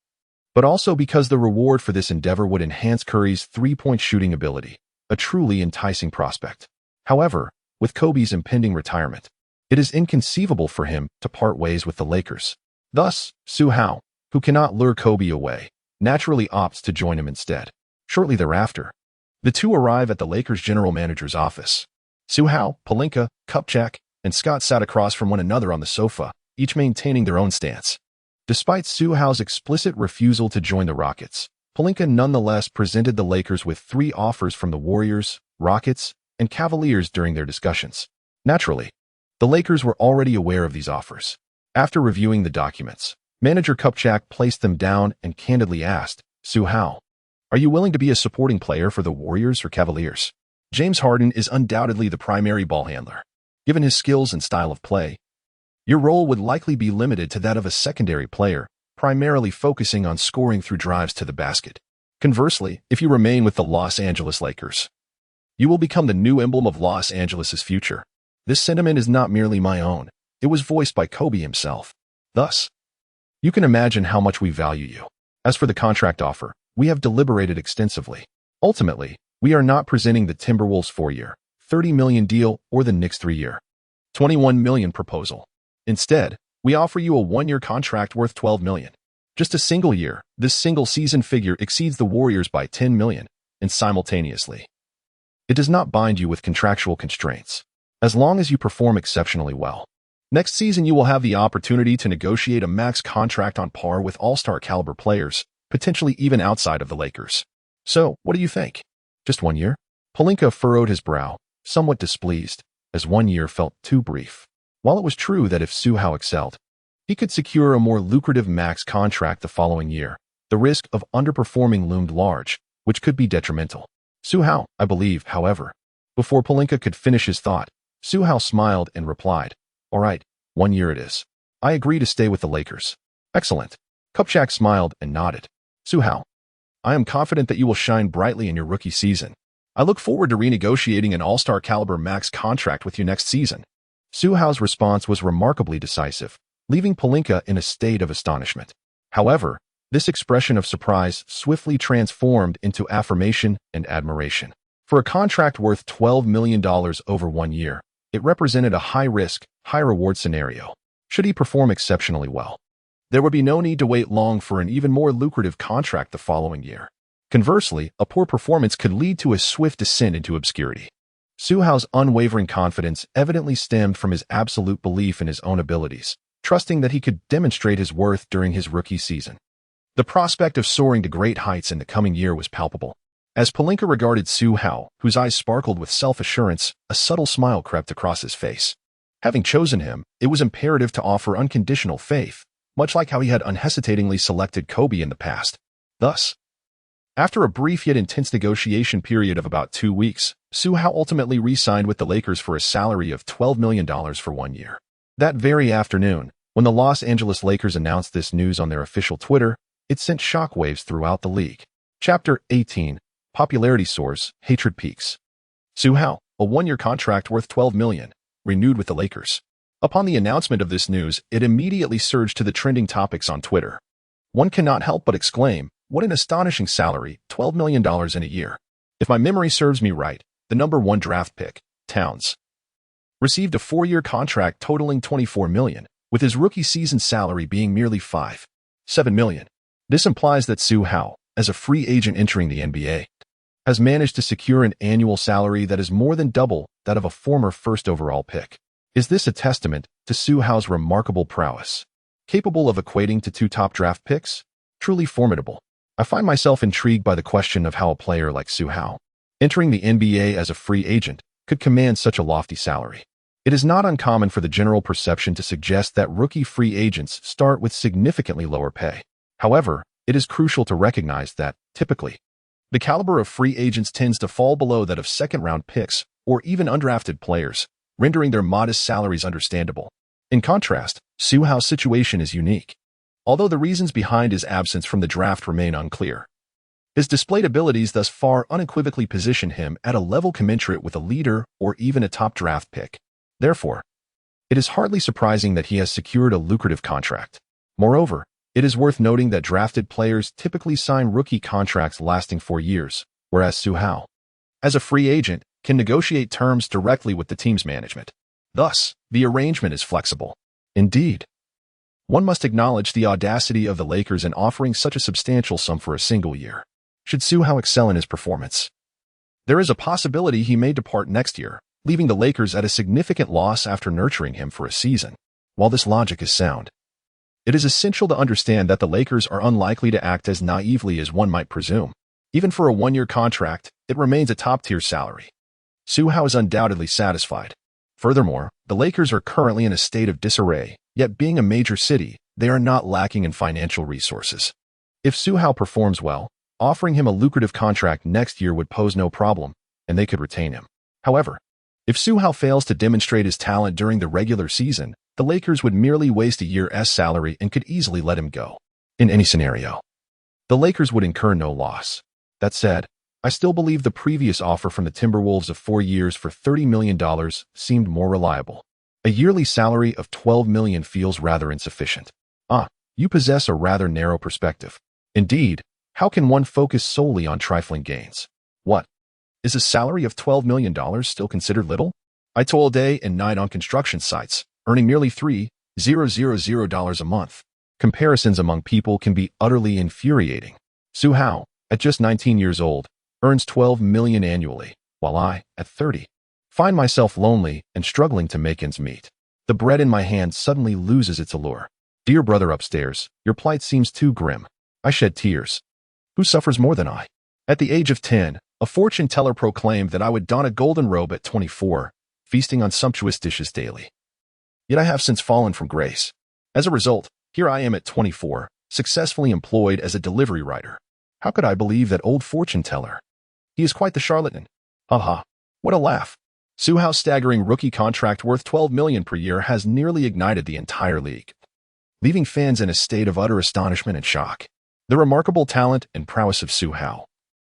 but also because the reward for this endeavor would enhance Curry's 3-point shooting ability, a truly enticing prospect. However, with Kobe's impending retirement, it is inconceivable for him to part ways with the Lakers. Thus, Su Hao, who cannot lure Kobe away, naturally opts to join him instead. Shortly thereafter, the two arrive at the Lakers' general manager's office. Su Hao, Pelinka, Kupchak, and Scott sat across from one another on the sofa, each maintaining their own stance. Despite Su Hao's explicit refusal to join the Rockets, Pelinka nonetheless presented the Lakers with 3 offers from the Warriors, Rockets, and Cavaliers during their discussions. Naturally, the Lakers were already aware of these offers. After reviewing the documents, manager Kupchak placed them down and candidly asked, "Su Hao, are you willing to be a supporting player for the Warriors or Cavaliers?" James Harden is undoubtedly the primary ball handler. Given his skills and style of play, your role would likely be limited to that of a secondary player, primarily focusing on scoring through drives to the basket. Conversely, if you remain with the Los Angeles Lakers, You will become the new emblem of Los Angeles' future. This sentiment is not merely my own. It was voiced by Kobe himself. Thus, you can imagine how much we value you. As for the contract offer, we have deliberated extensively. Ultimately, we are not presenting the Timberwolves 4-year, $30 million deal or the Knicks 3-year, $21 million proposal. Instead, we offer you a 1-year contract worth $12 million. Just a single year, this single season figure exceeds the Warriors by $10 million, and simultaneously, it does not bind you with contractual constraints. As long as you perform exceptionally well, next season you will have the opportunity to negotiate a max contract on par with all-star caliber players, potentially even outside of the Lakers. So, what do you think? Just 1 year? Pelinka furrowed his brow, somewhat displeased, as 1 year felt too brief. While it was true that if Su Hao excelled, he could secure a more lucrative max contract the following year, the risk of underperforming loomed large, which could be detrimental. Su Hao, I believe, however. Before Pelinka could finish his thought, Su Hao smiled and replied, "All right, 1 year it is. I agree to stay with the Lakers." "Excellent." Kupchak smiled and nodded. "Su Hao, I am confident that you will shine brightly in your rookie season. I look forward to renegotiating an all-star caliber max contract with you next season." Su Hao's response was remarkably decisive, leaving Pelinka in a state of astonishment. However, this expression of surprise swiftly transformed into affirmation and admiration. For a contract worth $12 million over 1 year, it represented a high-risk, high-reward scenario. Should he perform exceptionally well, there would be no need to wait long for an even more lucrative contract the following year. Conversely, a poor performance could lead to a swift descent into obscurity. Su Hao's unwavering confidence evidently stemmed from his absolute belief in his own abilities, trusting that he could demonstrate his worth during his rookie season. The prospect of soaring to great heights in the coming year was palpable. As Pelinka regarded Su Hao, whose eyes sparkled with self-assurance, a subtle smile crept across his face. Having chosen him, it was imperative to offer unconditional faith, much like how he had unhesitatingly selected Kobe in the past. Thus, after a brief yet intense negotiation period of about 2 weeks, Su Hao ultimately re-signed with the Lakers for a salary of $12 million for 1 year. That very afternoon, when the Los Angeles Lakers announced this news on their official Twitter, it sent shockwaves throughout the league. Chapter 18. Popularity Soars, Hatred Peaks. Su Hao, a 1-year contract worth $12 million, renewed with the Lakers. Upon the announcement of this news, it immediately surged to the trending topics on Twitter. One cannot help but exclaim, "What an astonishing salary, $12 million in a year." If my memory serves me right, the number 1 draft pick, Towns, received a 4-year contract totaling $24 million, with his rookie season salary being merely $7 million. This implies that Su Hao, as a free agent entering the NBA, has managed to secure an annual salary that is more than double that of a former first overall pick. Is this a testament to Su Hao's remarkable prowess, capable of equating to 2 top draft picks? Truly formidable. I find myself intrigued by the question of how a player like Su Hao, entering the NBA as a free agent, could command such a lofty salary. It is not uncommon for the general perception to suggest that rookie free agents start with significantly lower pay. However, it is crucial to recognize that, typically, the caliber of free agents tends to fall below that of second-round picks or even undrafted players, rendering their modest salaries understandable. In contrast, Su Hao's situation is unique. Although the reasons behind his absence from the draft remain unclear, his displayed abilities thus far unequivocally position him at a level commensurate with a leader or even a top draft pick. Therefore, it is hardly surprising that he has secured a lucrative contract. Moreover, it is worth noting that drafted players typically sign rookie contracts lasting 4 years, whereas Su Hao, as a free agent, can negotiate terms directly with the team's management. Thus, the arrangement is flexible. Indeed, one must acknowledge the audacity of the Lakers in offering such a substantial sum for a single year. Should Su Hao excel in his performance, there is a possibility he may depart next year, leaving the Lakers at a significant loss after nurturing him for a season. While this logic is sound, it is essential to understand that the Lakers are unlikely to act as naively as one might presume. Even for a 1-year contract, it remains a top-tier salary. Su Hao is undoubtedly satisfied. Furthermore, the Lakers are currently in a state of disarray, yet being a major city, they are not lacking in financial resources. If Su Hao performs well, offering him a lucrative contract next year would pose no problem, and they could retain him. However, if Su Hao fails to demonstrate his talent during the regular season, the Lakers would merely waste a year's salary and could easily let him go. In any scenario, the Lakers would incur no loss. That said, I still believe the previous offer from the Timberwolves of 4 years for $30 million seemed more reliable. A yearly salary of $12 million feels rather insufficient. You possess a rather narrow perspective. Indeed, how can one focus solely on trifling gains? What? Is a salary of $12 million still considered little? I toil day and night on construction sites, earning merely $3,000 a month. Comparisons among people can be utterly infuriating. Su Hao, at just 19 years old, earns $12 million annually, while I, at 30, find myself lonely and struggling to make ends meet. The bread in my hand suddenly loses its allure. Dear brother upstairs, your plight seems too grim. I shed tears. Who suffers more than I? At the age of 10, a fortune teller proclaimed that I would don a golden robe at 24, feasting on sumptuous dishes daily. Yet I have since fallen from grace. As a result, here I am at 24, successfully employed as a delivery rider. How could I believe that old fortune teller? He is quite the charlatan. Ha. What a laugh. Su Hao's staggering rookie contract worth $12 million per year has nearly ignited the entire league, leaving fans in a state of utter astonishment and shock. The remarkable talent and prowess of Su Hao,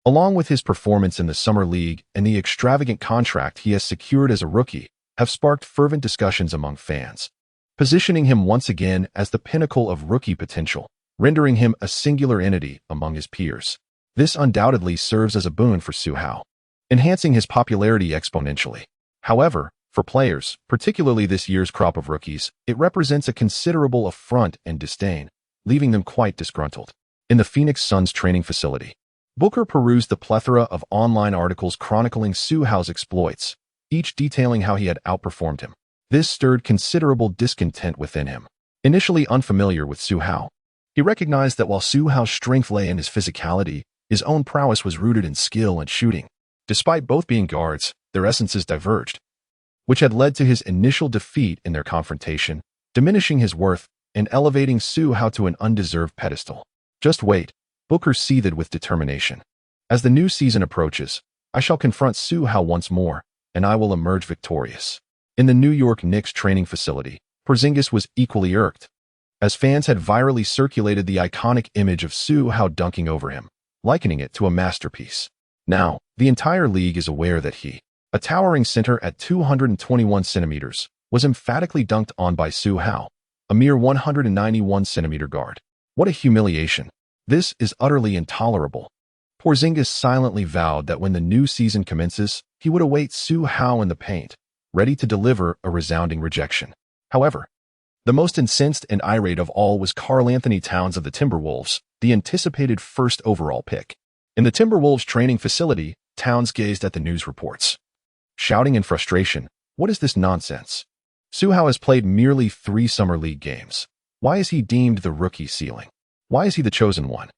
along with his performance in the Summer League and the extravagant contract he has secured as a rookie, have sparked fervent discussions among fans, positioning him once again as the pinnacle of rookie potential, rendering him a singular entity among his peers. This undoubtedly serves as a boon for Su Hao, enhancing his popularity exponentially. However, for players, particularly this year's crop of rookies, it represents a considerable affront and disdain, leaving them quite disgruntled. In the Phoenix Suns training facility, Booker perused the plethora of online articles chronicling Su Hao's exploits, each detailing how he had outperformed him. This stirred considerable discontent within him. Initially unfamiliar with Su Hao, he recognized that while Su Hao's strength lay in his physicality, his own prowess was rooted in skill and shooting. Despite both being guards, their essences diverged, which had led to his initial defeat in their confrontation, diminishing his worth and elevating Su Hao to an undeserved pedestal. Just wait, Booker seethed with determination. As the new season approaches, I shall confront Su Hao once more, and I will emerge victorious. In the New York Knicks training facility, Porzingis was equally irked, as fans had virally circulated the iconic image of Su Hao dunking over him, likening it to a masterpiece. Now, the entire league is aware that he, a towering center at 221 centimeters, was emphatically dunked on by Su Hao, a mere 191-centimeter guard. What a humiliation. This is utterly intolerable. Porzingis silently vowed that when the new season commences, he would await Su Hao in the paint, ready to deliver a resounding rejection. However, the most incensed and irate of all was Karl-Anthony Towns of the Timberwolves, the anticipated first overall pick. In the Timberwolves training facility, Towns gazed at the news reports, shouting in frustration, "What is this nonsense? Su Hao has played merely 3 Summer League games. Why is he deemed the rookie ceiling? Why is he the chosen one?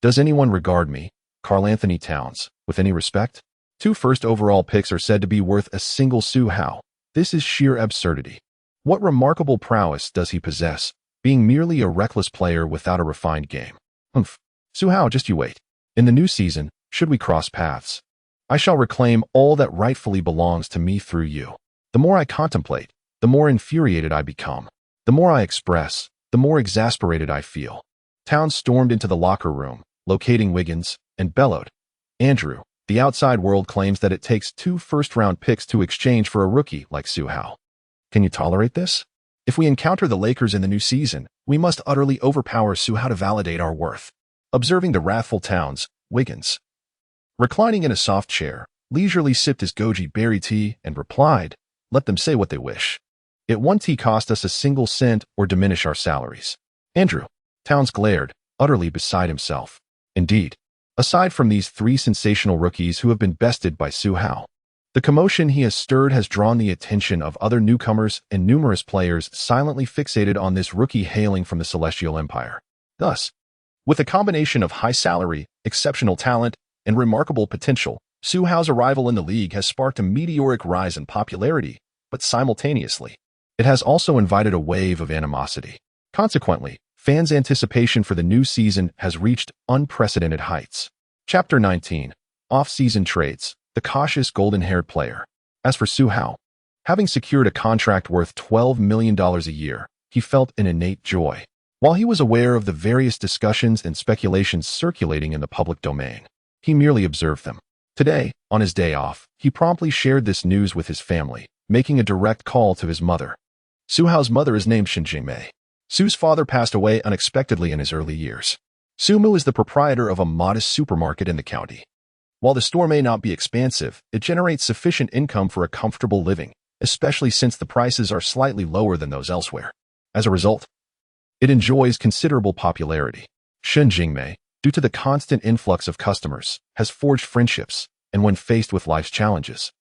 Does anyone regard me, Karl-Anthony Towns, with any respect? 2 first overall picks are said to be worth a single Su Hao. This is sheer absurdity. What remarkable prowess does he possess, being merely a reckless player without a refined game? Su Hao, just you wait. In the new season, should we cross paths, I shall reclaim all that rightfully belongs to me through you. The more I contemplate, the more infuriated I become. The more I express, the more exasperated I feel." Towns stormed into the locker room, locating Wiggins, and bellowed, "Andrew, the outside world claims that it takes 2 first-round picks to exchange for a rookie like Su Hao. Can you tolerate this? If we encounter the Lakers in the new season, we must utterly overpower Su Hao to validate our worth." Observing the wrathful Towns, Wiggins, reclining in a soft chair, leisurely sipped his goji berry tea and replied, "Let them say what they wish. It won't cost us a single cent or diminish our salaries." "Andrew," Towns glared, utterly beside himself. Indeed, aside from these 3 sensational rookies who have been bested by Su Hao, the commotion he has stirred has drawn the attention of other newcomers and numerous players silently fixated on this rookie hailing from the Celestial Empire. Thus, with a combination of high salary, exceptional talent, and remarkable potential, Su Hao's arrival in the league has sparked a meteoric rise in popularity, but simultaneously, it has also invited a wave of animosity. Consequently, fans' anticipation for the new season has reached unprecedented heights. Chapter 19. Off-season trades. The cautious golden-haired player. As for Su Hao, having secured a contract worth $12 million a year, he felt an innate joy. While he was aware of the various discussions and speculations circulating in the public domain, he merely observed them. Today, on his day off, he promptly shared this news with his family, making a direct call to his mother. Su Hao's mother is named Shen Jingmei. Su's father passed away unexpectedly in his early years. Su Mu is the proprietor of a modest supermarket in the county. While the store may not be expansive, it generates sufficient income for a comfortable living, especially since the prices are slightly lower than those elsewhere. As a result, it enjoys considerable popularity. Shen Jingmei, due to the constant influx of customers, has forged friendships, and when faced with life's challenges,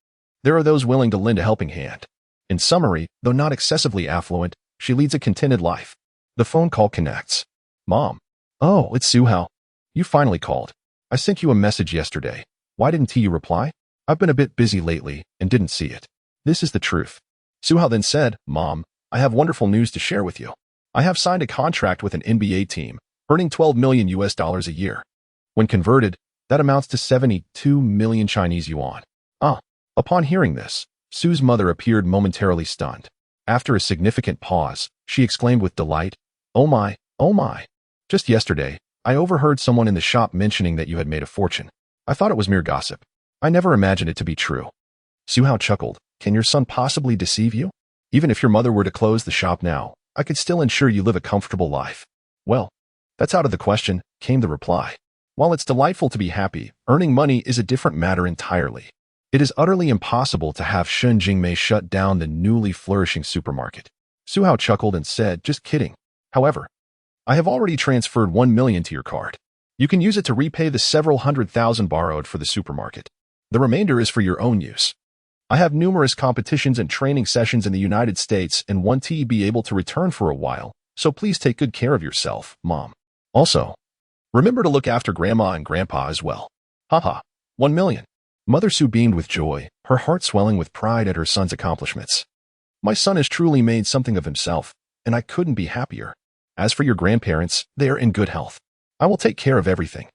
there are those willing to lend a helping hand. In summary, though not excessively affluent, she leads a contented life. The phone call connects. Mom. Oh, it's Su Hao. You finally called. I sent you a message yesterday. Why didn't you reply? I've been a bit busy lately and didn't see it. This is the truth. Su Hao then said, Mom, I have wonderful news to share with you. I have signed a contract with an NBA team, earning $12 million a year. When converted, that amounts to 72 million Chinese yuan. Upon hearing this, Su's mother appeared momentarily stunned. After a significant pause, she exclaimed with delight, Oh my, oh my. Just yesterday, I overheard someone in the shop mentioning that you had made a fortune. I thought it was mere gossip. I never imagined it to be true. Su Hao chuckled. Can your son possibly deceive you? Even if your mother were to close the shop now, I could still ensure you live a comfortable life. Well, that's out of the question, came the reply. While it's delightful to be happy, earning money is a different matter entirely. It is utterly impossible to have Shen Jingmei shut down the newly flourishing supermarket. Su Hao chuckled and said, just kidding. However, I have already transferred 1 million to your card. You can use it to repay the several hundred thousand borrowed for the supermarket. The remainder is for your own use. I have numerous competitions and training sessions in the United States and want to be able to return for a while, so please take good care of yourself, Mom. Also, remember to look after Grandma and Grandpa as well. Haha, 1 million. Mother Su beamed with joy, her heart swelling with pride at her son's accomplishments. My son has truly made something of himself, and I couldn't be happier. As for your grandparents, they are in good health. I will take care of everything.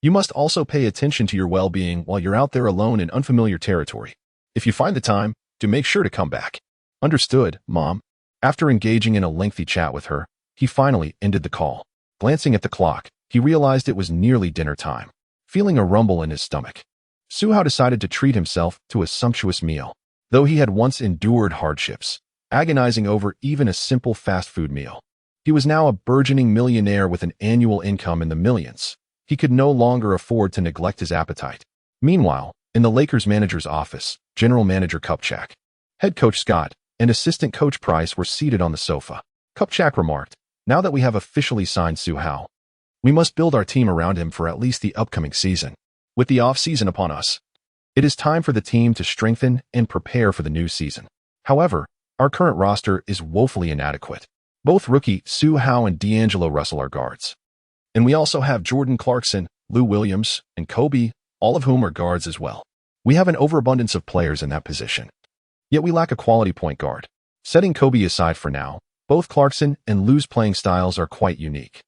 You must also pay attention to your well-being while you're out there alone in unfamiliar territory. If you find the time, do make sure to come back. Understood, Mom. After engaging in a lengthy chat with her, he finally ended the call. Glancing at the clock, he realized it was nearly dinner time. Feeling a rumble in his stomach, Su Hao decided to treat himself to a sumptuous meal. Though he had once endured hardships, agonizing over even a simple fast food meal, he was now a burgeoning millionaire with an annual income in the millions. He could no longer afford to neglect his appetite. Meanwhile, in the Lakers manager's office, General Manager Kupchak, head coach Scott, and assistant coach Price were seated on the sofa. Kupchak remarked, now that we have officially signed Su Hao, we must build our team around him for at least the upcoming season. With the off-season upon us, it is time for the team to strengthen and prepare for the new season. However, our current roster is woefully inadequate. Both rookie Su Hao and D'Angelo Russell are guards. And we also have Jordan Clarkson, Lou Williams, and Kobe, all of whom are guards as well. We have an overabundance of players in that position. Yet we lack a quality point guard. Setting Kobe aside for now, both Clarkson and Lou's playing styles are quite unique.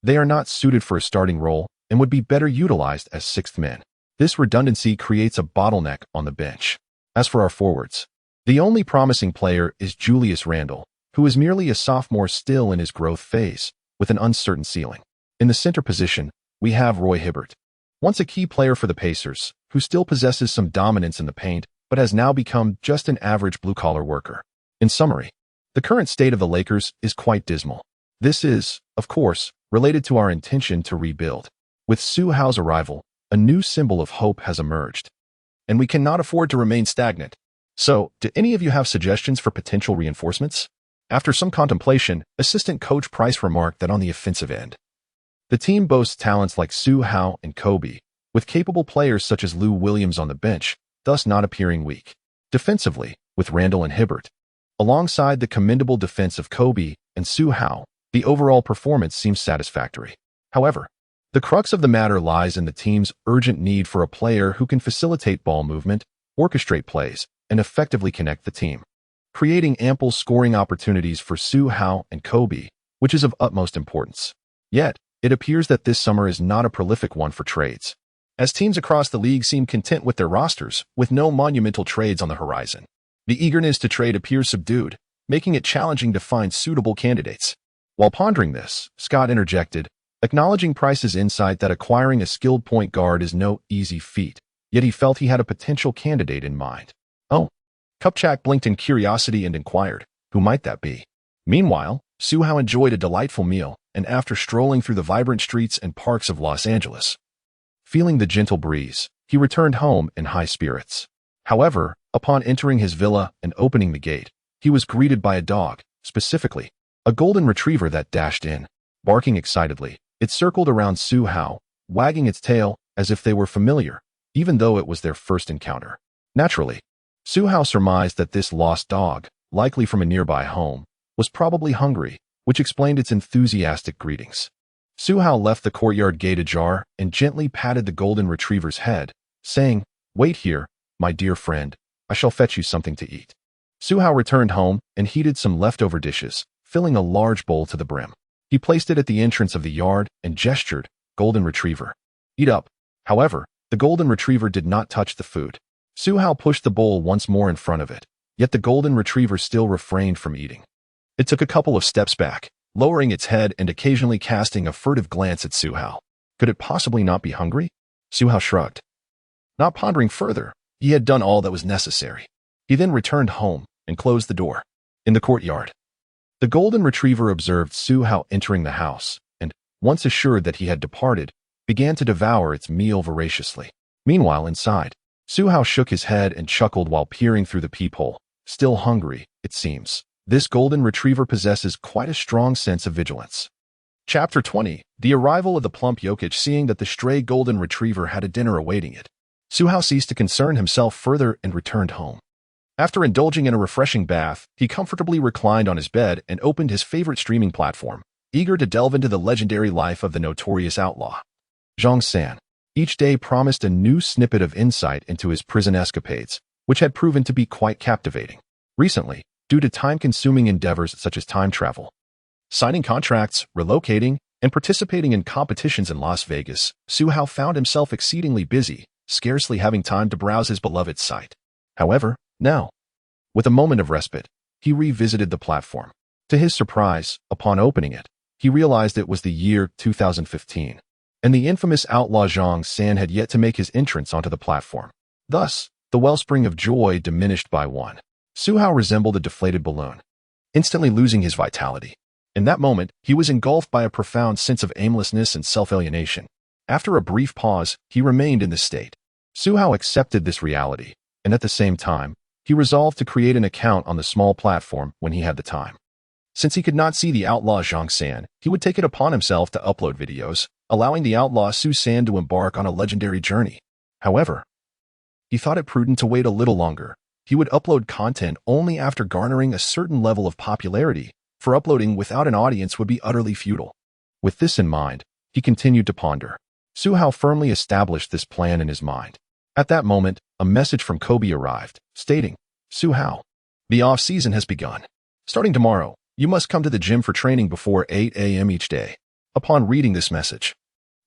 They are not suited for a starting role and would be better utilized as sixth men. This redundancy creates a bottleneck on the bench. As for our forwards, the only promising player is Julius Randle, who is merely a sophomore still in his growth phase, with an uncertain ceiling. In the center position, we have Roy Hibbert, once a key player for the Pacers, who still possesses some dominance in the paint, but has now become just an average blue-collar worker. In summary, the current state of the Lakers is quite dismal. This is, of course, related to our intention to rebuild. With Su Hao's arrival, a new symbol of hope has emerged, and we cannot afford to remain stagnant. So, do any of you have suggestions for potential reinforcements? After some contemplation, assistant coach Price remarked that on the offensive end, the team boasts talents like Su Hao and Kobe, with capable players such as Lou Williams on the bench, thus not appearing weak. Defensively, with Randle and Hibbert, alongside the commendable defense of Kobe and Su Hao, the overall performance seems satisfactory. However, the crux of the matter lies in the team's urgent need for a player who can facilitate ball movement, orchestrate plays, and effectively connect the team, creating ample scoring opportunities for Su Hao and Kobe, which is of utmost importance. Yet, it appears that this summer is not a prolific one for trades, as teams across the league seem content with their rosters, with no monumental trades on the horizon. The eagerness to trade appears subdued, making it challenging to find suitable candidates. While pondering this, Scott interjected, acknowledging Price's insight that acquiring a skilled point guard is no easy feat. yet he felt he had a potential candidate in mind. Oh. Kupchak blinked in curiosity and inquired, who might that be? Meanwhile, Su Hao enjoyed a delightful meal, and after strolling through the vibrant streets and parks of Los Angeles, feeling the gentle breeze, he returned home in high spirits. However, upon entering his villa and opening the gate, he was greeted by a dog, specifically, a golden retriever that dashed in. Barking excitedly, it circled around Su Hao, wagging its tail as if they were familiar, even though it was their first encounter. Naturally, Su Hao surmised that this lost dog, likely from a nearby home, was probably hungry, which explained its enthusiastic greetings. Su Hao left the courtyard gate ajar and gently patted the golden retriever's head, saying, "Wait here, my dear friend, I shall fetch you something to eat." Su Hao returned home and heated some leftover dishes, filling a large bowl to the brim. He placed it at the entrance of the yard and gestured, "Golden retriever, eat up." However, the golden retriever did not touch the food. Su Hao pushed the bowl once more in front of it, yet the golden retriever still refrained from eating. It took a couple of steps back, lowering its head and occasionally casting a furtive glance at Su Hao. Could it possibly not be hungry? Su Hao shrugged. Not pondering further, he had done all that was necessary. He then returned home and closed the door. In the courtyard, the golden retriever observed Su Hao entering the house and, once assured that he had departed, began to devour its meal voraciously. Meanwhile, inside, Su Hao shook his head and chuckled while peering through the peephole. Still hungry, it seems. This golden retriever possesses quite a strong sense of vigilance. Chapter 20. The arrival of the plump Jokic. Seeing that the stray golden retriever had a dinner awaiting it, Su Hao ceased to concern himself further and returned home. After indulging in a refreshing bath, he comfortably reclined on his bed and opened his favorite streaming platform, eager to delve into the legendary life of the notorious outlaw. Zhang San. Each day promised a new snippet of insight into his prison escapades, which had proven to be quite captivating. Recently, due to time-consuming endeavors such as time travel, signing contracts, relocating, and participating in competitions in Las Vegas, Su Hao found himself exceedingly busy, scarcely having time to browse his beloved site. However, now, with a moment of respite, he revisited the platform. To his surprise, upon opening it, he realized it was the year 2015, and the infamous outlaw Zhang San had yet to make his entrance onto the platform. Thus, the wellspring of joy diminished by one. Su Hao resembled a deflated balloon, instantly losing his vitality. In that moment, he was engulfed by a profound sense of aimlessness and self-alienation. After a brief pause, he remained in this state. Su Hao accepted this reality, and at the same time, he resolved to create an account on the small platform when he had the time. Since he could not see the outlaw Zhang San, he would take it upon himself to upload videos, allowing the outlaw Su San to embark on a legendary journey. However, he thought it prudent to wait a little longer. He would upload content only after garnering a certain level of popularity, for uploading without an audience would be utterly futile. With this in mind, he continued to ponder. Su Hao firmly established this plan in his mind. At that moment, a message from Kobe arrived, stating, "Su Hao, the off-season has begun. Starting tomorrow, you must come to the gym for training before 8 a.m. each day." Upon reading this message,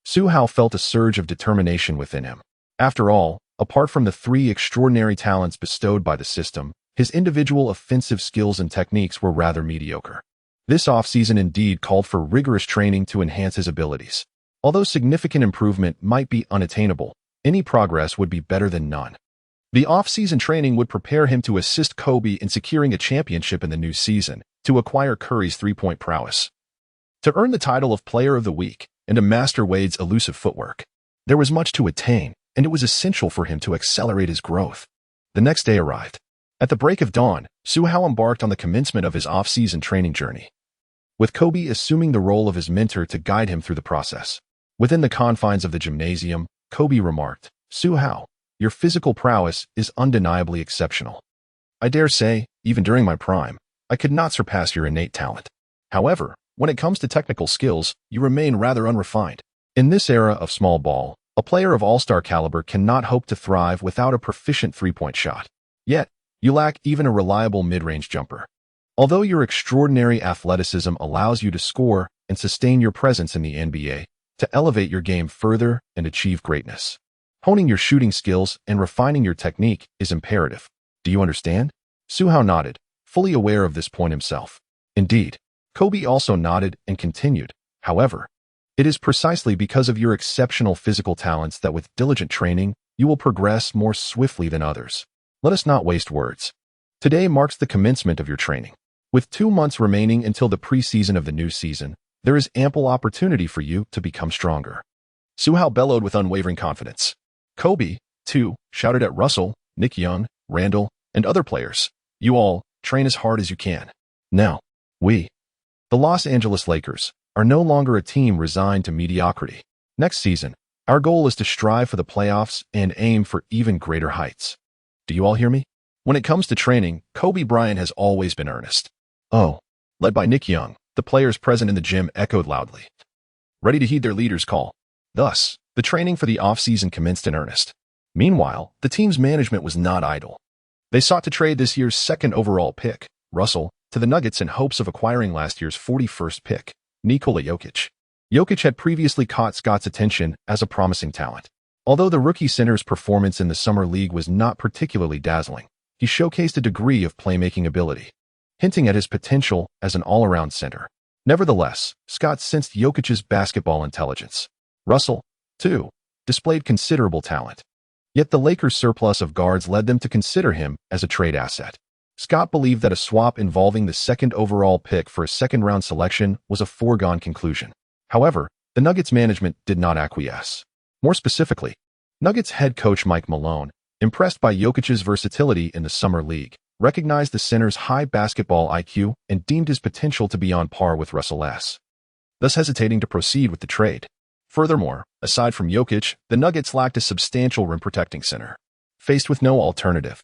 Su Hao felt a surge of determination within him. After all, apart from the 3 extraordinary talents bestowed by the system, his individual offensive skills and techniques were rather mediocre. This off-season indeed called for rigorous training to enhance his abilities. Although significant improvement might be unattainable, any progress would be better than none. The off-season training would prepare him to assist Kobe in securing a championship in the new season, to acquire Curry's three-point prowess, to earn the title of Player of the Week, and to master Wade's elusive footwork. There was much to attain, and it was essential for him to accelerate his growth. The next day arrived. At the break of dawn, Su Hao embarked on the commencement of his off-season training journey, with Kobe assuming the role of his mentor to guide him through the process. Within the confines of the gymnasium, Kobe remarked, "Su Hao, your physical prowess is undeniably exceptional. I dare say, even during my prime, I could not surpass your innate talent. However, when it comes to technical skills, you remain rather unrefined. In this era of small ball, a player of all-star caliber cannot hope to thrive without a proficient three-point shot. Yet, you lack even a reliable mid-range jumper. Although your extraordinary athleticism allows you to score and sustain your presence in the NBA, to elevate your game further and achieve greatness, honing your shooting skills and refining your technique is imperative. Do you understand?" Su Hao nodded, fully aware of this point himself. Indeed, Kobe also nodded and continued, "However, it is precisely because of your exceptional physical talents that with diligent training, you will progress more swiftly than others. Let us not waste words. Today marks the commencement of your training. With 2 months remaining until the preseason of the new season, there is ample opportunity for you to become stronger. Su Hao bellowed with unwavering confidence. Kobe, too, shouted at Russell, Nick Young, Randall, and other players. You all, train as hard as you can. Now, we, the Los Angeles Lakers, are no longer a team resigned to mediocrity. Next season, our goal is to strive for the playoffs and aim for even greater heights. Do you all hear me? When it comes to training, Kobe Bryant has always been earnest. Oh, led by Nick Young, the players present in the gym echoed loudly, ready to heed their leader's call. Thus, the training for the offseason commenced in earnest. Meanwhile, the team's management was not idle. They sought to trade this year's second overall pick, Russell, to the Nuggets in hopes of acquiring last year's 41st pick, Nikola Jokic. Jokic had previously caught Scott's attention as a promising talent. Although the rookie center's performance in the summer league was not particularly dazzling, he showcased a degree of playmaking ability, hinting at his potential as an all-around center. Nevertheless, Scott sensed Jokic's basketball intelligence. Russell, too, displayed considerable talent. Yet the Lakers' surplus of guards led them to consider him as a trade asset. Scott believed that a swap involving the second overall pick for a second-round selection was a foregone conclusion. However, the Nuggets management did not acquiesce. More specifically, Nuggets head coach Mike Malone, impressed by Jokic's versatility in the summer league, recognized the center's high basketball IQ and deemed his potential to be on par with Russell's, thus hesitating to proceed with the trade. Furthermore, aside from Jokic, the Nuggets lacked a substantial rim-protecting center. Faced with no alternative,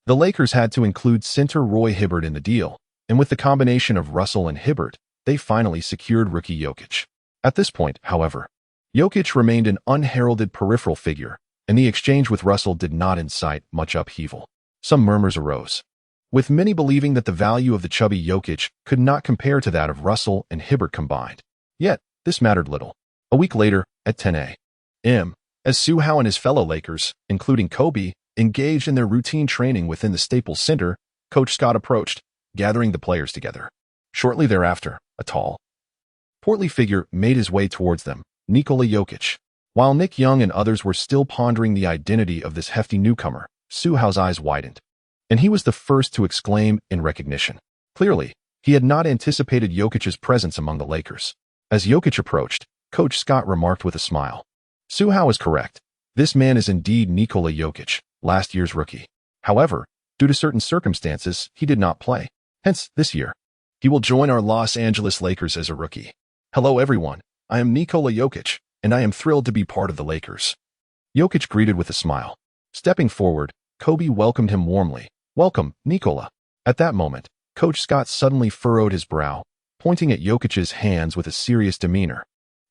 the Lakers had to include center Roy Hibbert in the deal, and with the combination of Russell and Hibbert, they finally secured rookie Jokic. At this point, however, Jokic remained an unheralded peripheral figure, and the exchange with Russell did not incite much upheaval. Some murmurs arose, with many believing that the value of the chubby Jokic could not compare to that of Russell and Hibbert combined. Yet, this mattered little. A week later, at 10 a.m., as Su Hao and his fellow Lakers, including Kobe, engaged in their routine training within the Staples Center, Coach Scott approached, gathering the players together. Shortly thereafter, a tall, portly figure made his way towards them, Nikola Jokic. While Nick Young and others were still pondering the identity of this hefty newcomer, Su Hao's eyes widened, and he was the first to exclaim in recognition. Clearly, he had not anticipated Jokic's presence among the Lakers. As Jokic approached, Coach Scott remarked with a smile, Su Hao is correct. This man is indeed Nikola Jokic, last year's rookie. However, due to certain circumstances, he did not play. Hence, this year, he will join our Los Angeles Lakers as a rookie. Hello everyone, I am Nikola Jokic, and I am thrilled to be part of the Lakers. Jokic greeted with a smile. Stepping forward, Kobe welcomed him warmly. Welcome, Nikola. At that moment, Coach Scott suddenly furrowed his brow, pointing at Jokic's hands with a serious demeanor.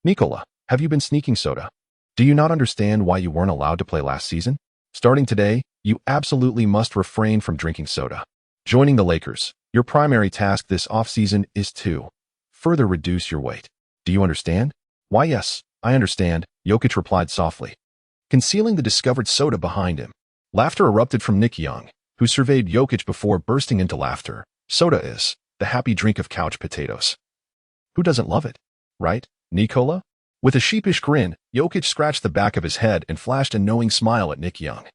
Nikola, have you been sneaking soda? Do you not understand why you weren't allowed to play last season? Starting today, you absolutely must refrain from drinking soda. Joining the Lakers, your primary task this offseason is to further reduce your weight. Do you understand? Why yes, I understand, Jokic replied softly, concealing the discovered soda behind him. Laughter erupted from Nick Young, who surveyed Jokic before bursting into laughter. Soda is the happy drink of couch potatoes. Who doesn't love it? Right, Nikola? With a sheepish grin, Jokic scratched the back of his head and flashed a knowing smile at Nick Young,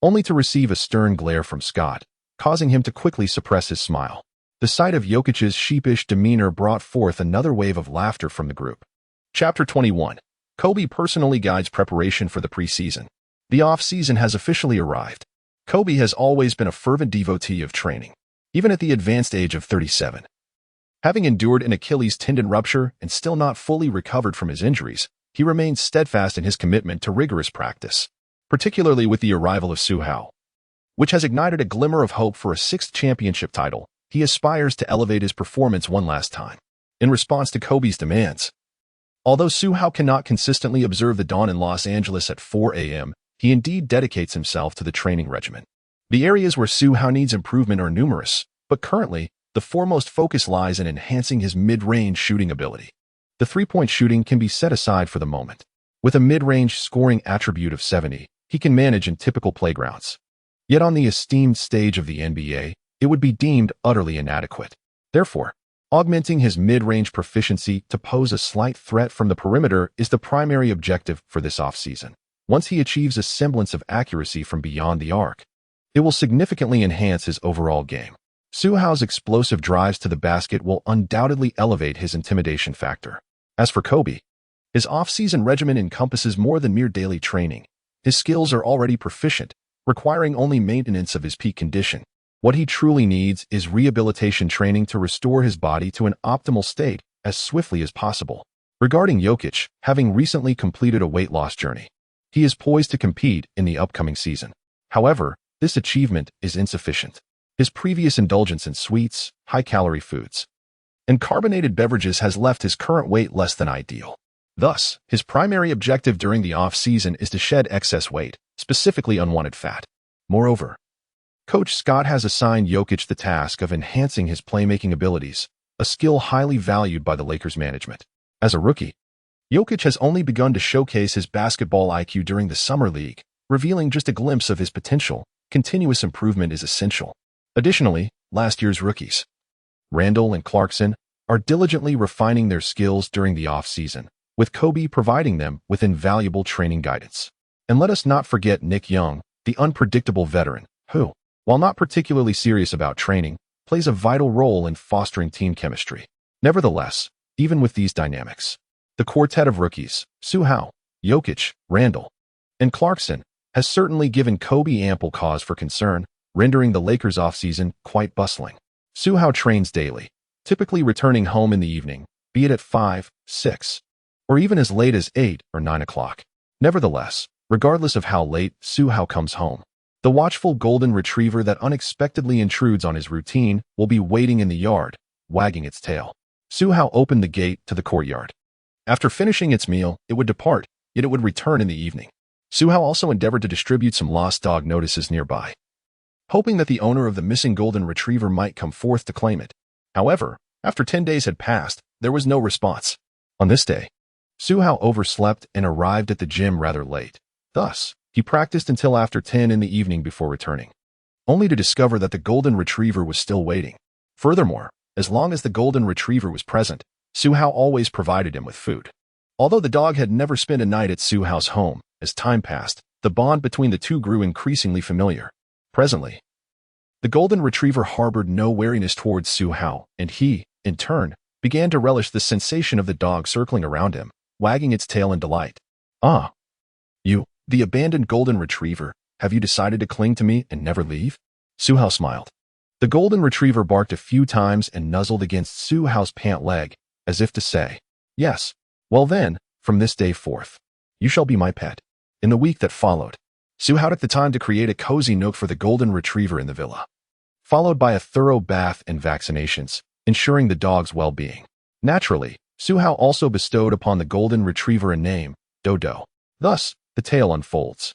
only to receive a stern glare from Scott, causing him to quickly suppress his smile. The sight of Jokic's sheepish demeanor brought forth another wave of laughter from the group. Chapter 21. Kobe personally guides preparation for the preseason. The off-season has officially arrived. Kobe has always been a fervent devotee of training, even at the advanced age of 37. Having endured an Achilles tendon rupture and still not fully recovered from his injuries, he remains steadfast in his commitment to rigorous practice, particularly with the arrival of Su Hao, which has ignited a glimmer of hope for a 6th championship title. He aspires to elevate his performance one last time. In response to Kobe's demands, although Su Hao cannot consistently observe the dawn in Los Angeles at 4 a.m., he indeed dedicates himself to the training regimen. The areas where Su Hao needs improvement are numerous, but currently, the foremost focus lies in enhancing his mid-range shooting ability. The three-point shooting can be set aside for the moment. With a mid-range scoring attribute of 70, he can manage in typical playgrounds. Yet on the esteemed stage of the NBA, it would be deemed utterly inadequate. Therefore, augmenting his mid-range proficiency to pose a slight threat from the perimeter is the primary objective for this offseason. Once he achieves a semblance of accuracy from beyond the arc, it will significantly enhance his overall game. Su Hao's explosive drives to the basket will undoubtedly elevate his intimidation factor. As for Kobe, his off-season regimen encompasses more than mere daily training. His skills are already proficient, requiring only maintenance of his peak condition. What he truly needs is rehabilitation training to restore his body to an optimal state as swiftly as possible. Regarding Jokic, having recently completed a weight loss journey, he is poised to compete in the upcoming season. However, this achievement is insufficient. His previous indulgence in sweets, high-calorie foods, and carbonated beverages has left his current weight less than ideal. Thus, his primary objective during the off-season is to shed excess weight, specifically unwanted fat. Moreover, Coach Scott has assigned Jokic the task of enhancing his playmaking abilities, a skill highly valued by the Lakers management. As a rookie, Jokic has only begun to showcase his basketball IQ during the Summer League, revealing just a glimpse of his potential. Continuous improvement is essential. Additionally, last year's rookies, Randall and Clarkson, are diligently refining their skills during the off-season, with Kobe providing them with invaluable training guidance. And let us not forget Nick Young, the unpredictable veteran, who, while not particularly serious about training, plays a vital role in fostering team chemistry. Nevertheless, even with these dynamics, the quartet of rookies, Su Hao, Jokic, Randall, and Clarkson, has certainly given Kobe ample cause for concern, rendering the Lakers' offseason quite bustling. Su Hao trains daily, typically returning home in the evening, be it at 5, 6, or even as late as 8 or 9 o'clock. Nevertheless, regardless of how late Su Hao comes home, the watchful golden retriever that unexpectedly intrudes on his routine will be waiting in the yard, wagging its tail. Su Hao opened the gate to the courtyard. After finishing its meal, it would depart, yet it would return in the evening. Su Hao also endeavored to distribute some lost dog notices nearby, hoping that the owner of the missing golden retriever might come forth to claim it. However, after 10 days had passed, there was no response. On this day, Su Hao overslept and arrived at the gym rather late. Thus, he practiced until after 10 in the evening before returning, only to discover that the golden retriever was still waiting. Furthermore, as long as the golden retriever was present, Su Hao always provided him with food. Although the dog had never spent a night at Su Hao's home, as time passed, the bond between the two grew increasingly familiar. Presently, the golden retriever harbored no wariness towards Su Hao, and he, in turn, began to relish the sensation of the dog circling around him, wagging its tail in delight. "Ah, you, the abandoned golden retriever, have you decided to cling to me and never leave?" Su Hao smiled. The golden retriever barked a few times and nuzzled against Su Hao's pant leg, as if to say, "Yes, well then, from this day forth, you shall be my pet." In the week that followed, Su Hao took the time to create a cozy nook for the golden retriever in the villa, followed by a thorough bath and vaccinations, ensuring the dog's well-being. Naturally, Su Hao also bestowed upon the golden retriever a name, Dodo. Thus, the tale unfolds.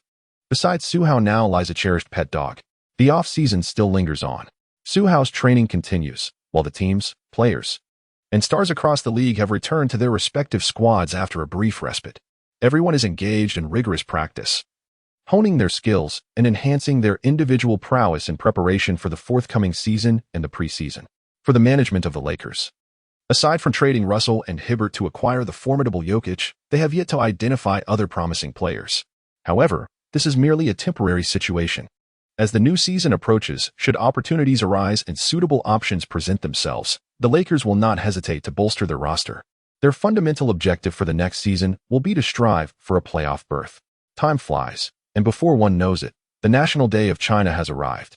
Besides Su Hao now lies a cherished pet dog. The off-season still lingers on. Su Hao's training continues, while the teams, players, and stars across the league have returned to their respective squads after a brief respite. Everyone is engaged in rigorous practice, honing their skills and enhancing their individual prowess in preparation for the forthcoming season and the preseason. For the management of the Lakers, aside from trading Russell and Hibbert to acquire the formidable Jokic, they have yet to identify other promising players. However, this is merely a temporary situation. As the new season approaches, should opportunities arise and suitable options present themselves, the Lakers will not hesitate to bolster their roster. Their fundamental objective for the next season will be to strive for a playoff berth. Time flies, and before one knows it, the National Day of China has arrived,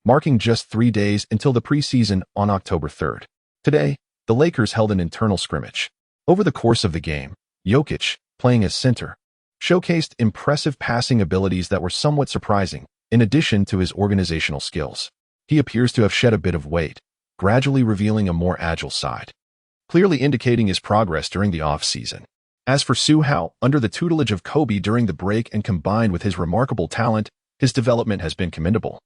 marking just 3 days until the preseason on October 3rd. Today, the Lakers held an internal scrimmage. Over the course of the game, Jokic, playing as center, showcased impressive passing abilities that were somewhat surprising, in addition to his organizational skills. He appears to have shed a bit of weight, gradually revealing a more agile side, clearly indicating his progress during the off-season. As for Su Hao, under the tutelage of Kobe during the break and combined with his remarkable talent, his development has been commendable,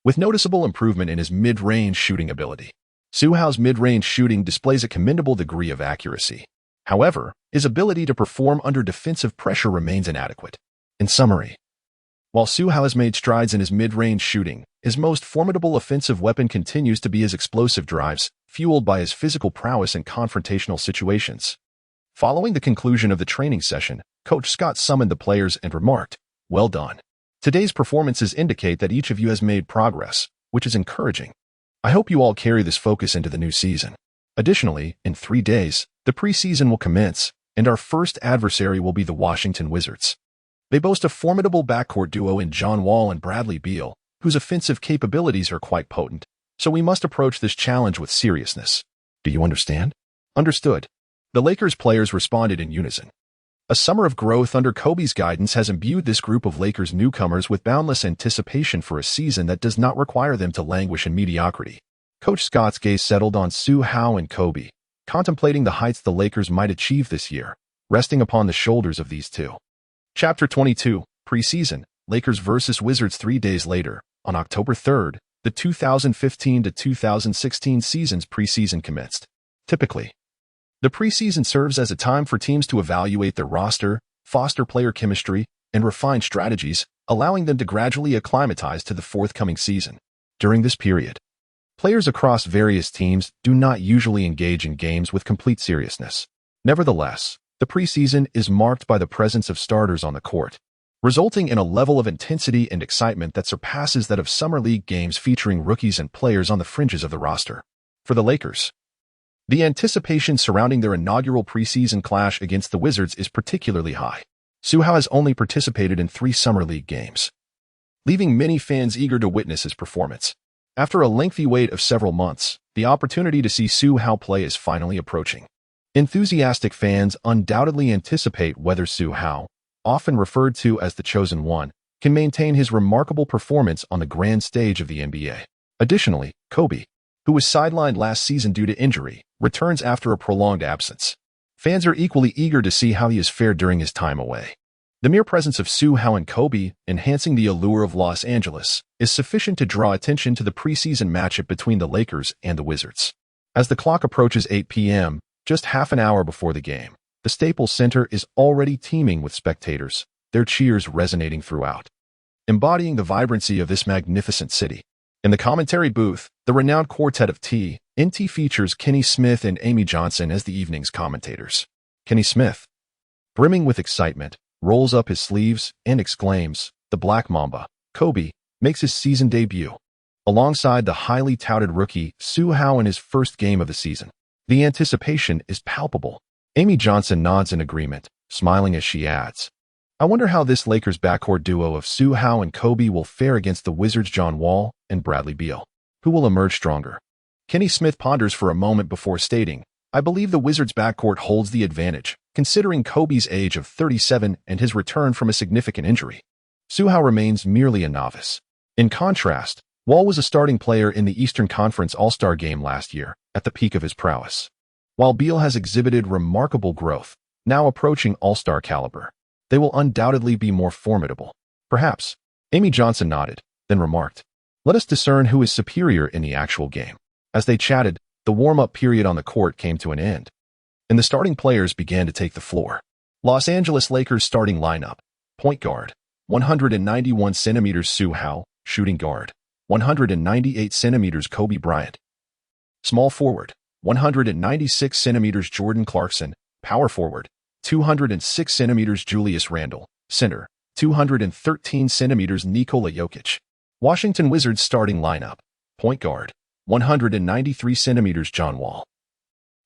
with noticeable improvement in his mid-range shooting ability. Su Hao's mid-range shooting displays a commendable degree of accuracy. However, his ability to perform under defensive pressure remains inadequate. In summary, while Su Hao has made strides in his mid-range shooting, his most formidable offensive weapon continues to be his explosive drives, fueled by his physical prowess in confrontational situations. Following the conclusion of the training session, Coach Scott summoned the players and remarked, "Well done. Today's performances indicate that each of you has made progress, which is encouraging. I hope you all carry this focus into the new season. Additionally, in 3 days, the preseason will commence, and our first adversary will be the Washington Wizards. They boast a formidable backcourt duo in John Wall and Bradley Beal, whose offensive capabilities are quite potent, so we must approach this challenge with seriousness. Do you understand?" "Understood." The Lakers players responded in unison. A summer of growth under Kobe's guidance has imbued this group of Lakers newcomers with boundless anticipation for a season that does not require them to languish in mediocrity. Coach Scott's gaze settled on Su Hao and Kobe, contemplating the heights the Lakers might achieve this year, resting upon the shoulders of these two. Chapter 22, Preseason, Lakers vs. Wizards 3 days later, on October 3rd, the 2015-2016 season's preseason commenced. Typically, the preseason serves as a time for teams to evaluate their roster, foster player chemistry, and refine strategies, allowing them to gradually acclimatize to the forthcoming season. During this period, players across various teams do not usually engage in games with complete seriousness. Nevertheless, the preseason is marked by the presence of starters on the court, resulting in a level of intensity and excitement that surpasses that of summer league games featuring rookies and players on the fringes of the roster. For the Lakers, the anticipation surrounding their inaugural preseason clash against the Wizards is particularly high. Su Hao has only participated in 3 summer league games, leaving many fans eager to witness his performance. After a lengthy wait of several months, the opportunity to see Su Hao play is finally approaching. Enthusiastic fans undoubtedly anticipate whether Su Hao, often referred to as the Chosen One, can maintain his remarkable performance on the grand stage of the NBA. Additionally, Kobe, who was sidelined last season due to injury, returns after a prolonged absence. Fans are equally eager to see how he has fared during his time away. The mere presence of Su Hao and Kobe, enhancing the allure of Los Angeles, is sufficient to draw attention to the preseason matchup between the Lakers and the Wizards. As the clock approaches 8 p.m., just half an hour before the game, the Staples Center is already teeming with spectators, their cheers resonating throughout, embodying the vibrancy of this magnificent city. In the commentary booth, the renowned quartet of TNT features Kenny Smith and Amy Johnson as the evening's commentators. Kenny Smith, brimming with excitement, rolls up his sleeves and exclaims, "The Black Mamba, Kobe, makes his season debut," alongside the highly touted rookie Su Hao in his first game of the season. The anticipation is palpable. Amy Johnson nods in agreement, smiling as she adds, "I wonder how this Lakers backcourt duo of Su Hao and Kobe will fare against the Wizards' John Wall and Bradley Beal. Who will emerge stronger?" Kenny Smith ponders for a moment before stating, "I believe the Wizards' backcourt holds the advantage, considering Kobe's age of 37 and his return from a significant injury. Su Hao remains merely a novice. In contrast, Wall was a starting player in the Eastern Conference All-Star Game last year, at the peak of his prowess. While Beal has exhibited remarkable growth, now approaching All-Star caliber, they will undoubtedly be more formidable." "Perhaps." Amy Johnson nodded, then remarked, "Let us discern who is superior in the actual game." As they chatted, the warm-up period on the court came to an end, and the starting players began to take the floor. Los Angeles Lakers starting lineup: point guard, 191 centimeters Su Hao; shooting guard, 198 centimeters Kobe Bryant; small forward, 196 centimeters Jordan Clarkson; power forward, 206 centimeters Julius Randle; center, 213 centimeters Nikola Jokic. Washington Wizards starting lineup: point guard, 193 centimeters John Wall;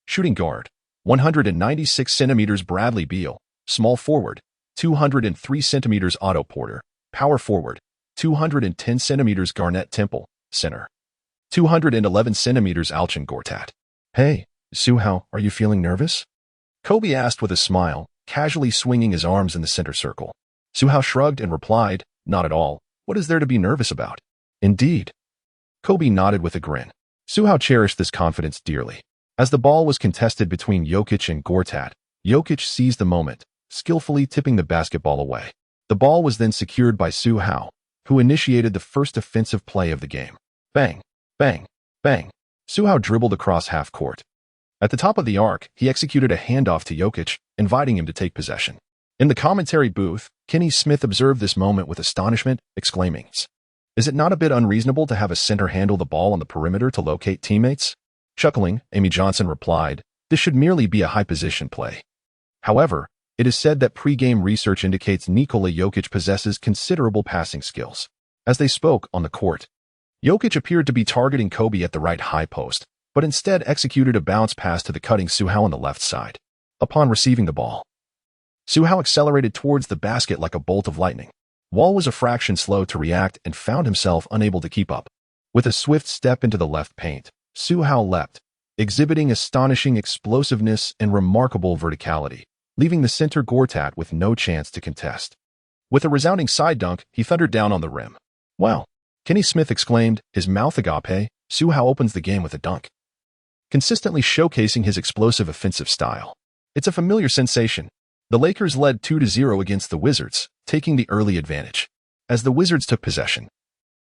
shooting guard, 196 centimeters Bradley Beal; small forward, 203 centimeters Otto Porter; power forward, 210 centimeters Garnett Temple; center, 211 centimeters Alcin Gortat. "Hey, Su Hao, are you feeling nervous?" Kobe asked with a smile, casually swinging his arms in the center circle. Su Hao shrugged and replied, "Not at all. What is there to be nervous about?" "Indeed." Kobe nodded with a grin. Su Hao cherished this confidence dearly. As the ball was contested between Jokic and Gortat, Jokic seized the moment, skillfully tipping the basketball away. The ball was then secured by Su Hao, who initiated the first offensive play of the game. Bang, bang, bang. Su Hao dribbled across half court. At the top of the arc, he executed a handoff to Jokic, inviting him to take possession. In the commentary booth, Kenny Smith observed this moment with astonishment, exclaiming, "Is it not a bit unreasonable to have a center handle the ball on the perimeter to locate teammates?" Chuckling, Amy Johnson replied, "This should merely be a high position play." However, It is said that pre-game research indicates Nikola Jokic possesses considerable passing skills. As they spoke on the court, Jokic appeared to be targeting Kobe at the right high post, but instead executed a bounce pass to the cutting Su Hao on the left side. Upon receiving the ball, Su Hao accelerated towards the basket like a bolt of lightning. Wall was a fraction slow to react and found himself unable to keep up. With a swift step into the left paint, Su Hao leapt, exhibiting astonishing explosiveness and remarkable verticality, leaving the center Gortat with no chance to contest. With a resounding side dunk, he thundered down on the rim. "Wow!" Kenny Smith exclaimed, his mouth agape. Su Hao opens the game with a dunk, consistently showcasing his explosive offensive style. It's a familiar sensation. The Lakers led 2-0 against the Wizards, taking the early advantage. As the Wizards took possession,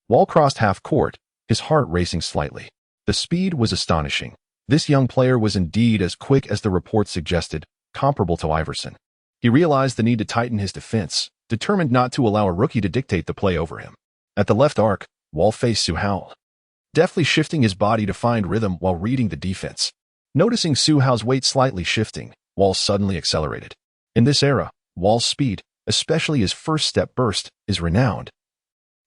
Wall crossed half court, his heart racing slightly. The speed was astonishing. This young player was indeed as quick as the report suggested, comparable to Iverson. He realized the need to tighten his defense, determined not to allow a rookie to dictate the play over him. At the left arc, Wall faced Su Hao, deftly shifting his body to find rhythm while reading the defense. Noticing Su Hao's weight slightly shifting, Wall suddenly accelerated. In this era, Wall's speed, especially his first step burst, is renowned,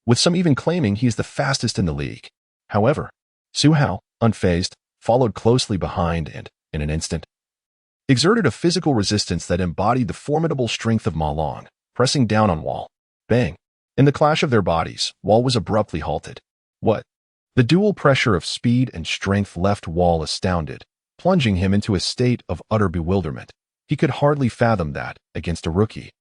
with some even claiming he is the fastest in the league. However, Su Hao, unfazed, followed closely behind and, in an instant, exerted a physical resistance that embodied the formidable strength of Malone, pressing down on Wall. Bang! In the clash of their bodies, Wall was abruptly halted. What? The dual pressure of speed and strength left Wall astounded, plunging him into a state of utter bewilderment. He could hardly fathom that, against a rookie,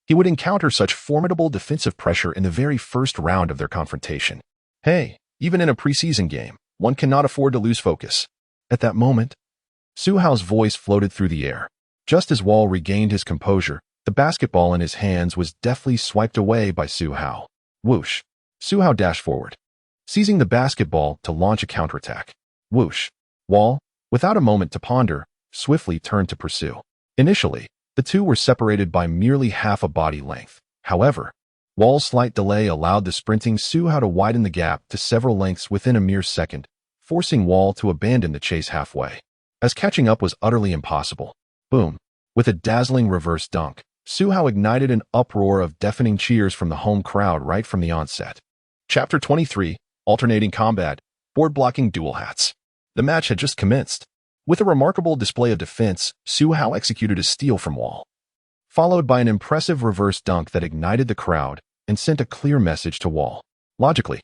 he would encounter such formidable defensive pressure in the very first round of their confrontation. Hey, even in a preseason game, one cannot afford to lose focus. At that moment, Su Hao's voice floated through the air. Just as Wall regained his composure, the basketball in his hands was deftly swiped away by Su Hao. Whoosh! Su Hao dashed forward, seizing the basketball to launch a counterattack. Whoosh! Wall, without a moment to ponder, swiftly turned to pursue. Initially, the two were separated by merely half a body length. However, Wall's slight delay allowed the sprinting Su Hao to widen the gap to several lengths within a mere second, forcing Wall to abandon the chase halfway. As catching up was utterly impossible. Boom! With a dazzling reverse dunk, Su Hao ignited an uproar of deafening cheers from the home crowd right from the onset. Chapter 23, Alternating Combat, Board Blocking Dual Hats. The match had just commenced. With a remarkable display of defense, Su Hao executed a steal from Wall, followed by an impressive reverse dunk that ignited the crowd and sent a clear message to Wall. Logically,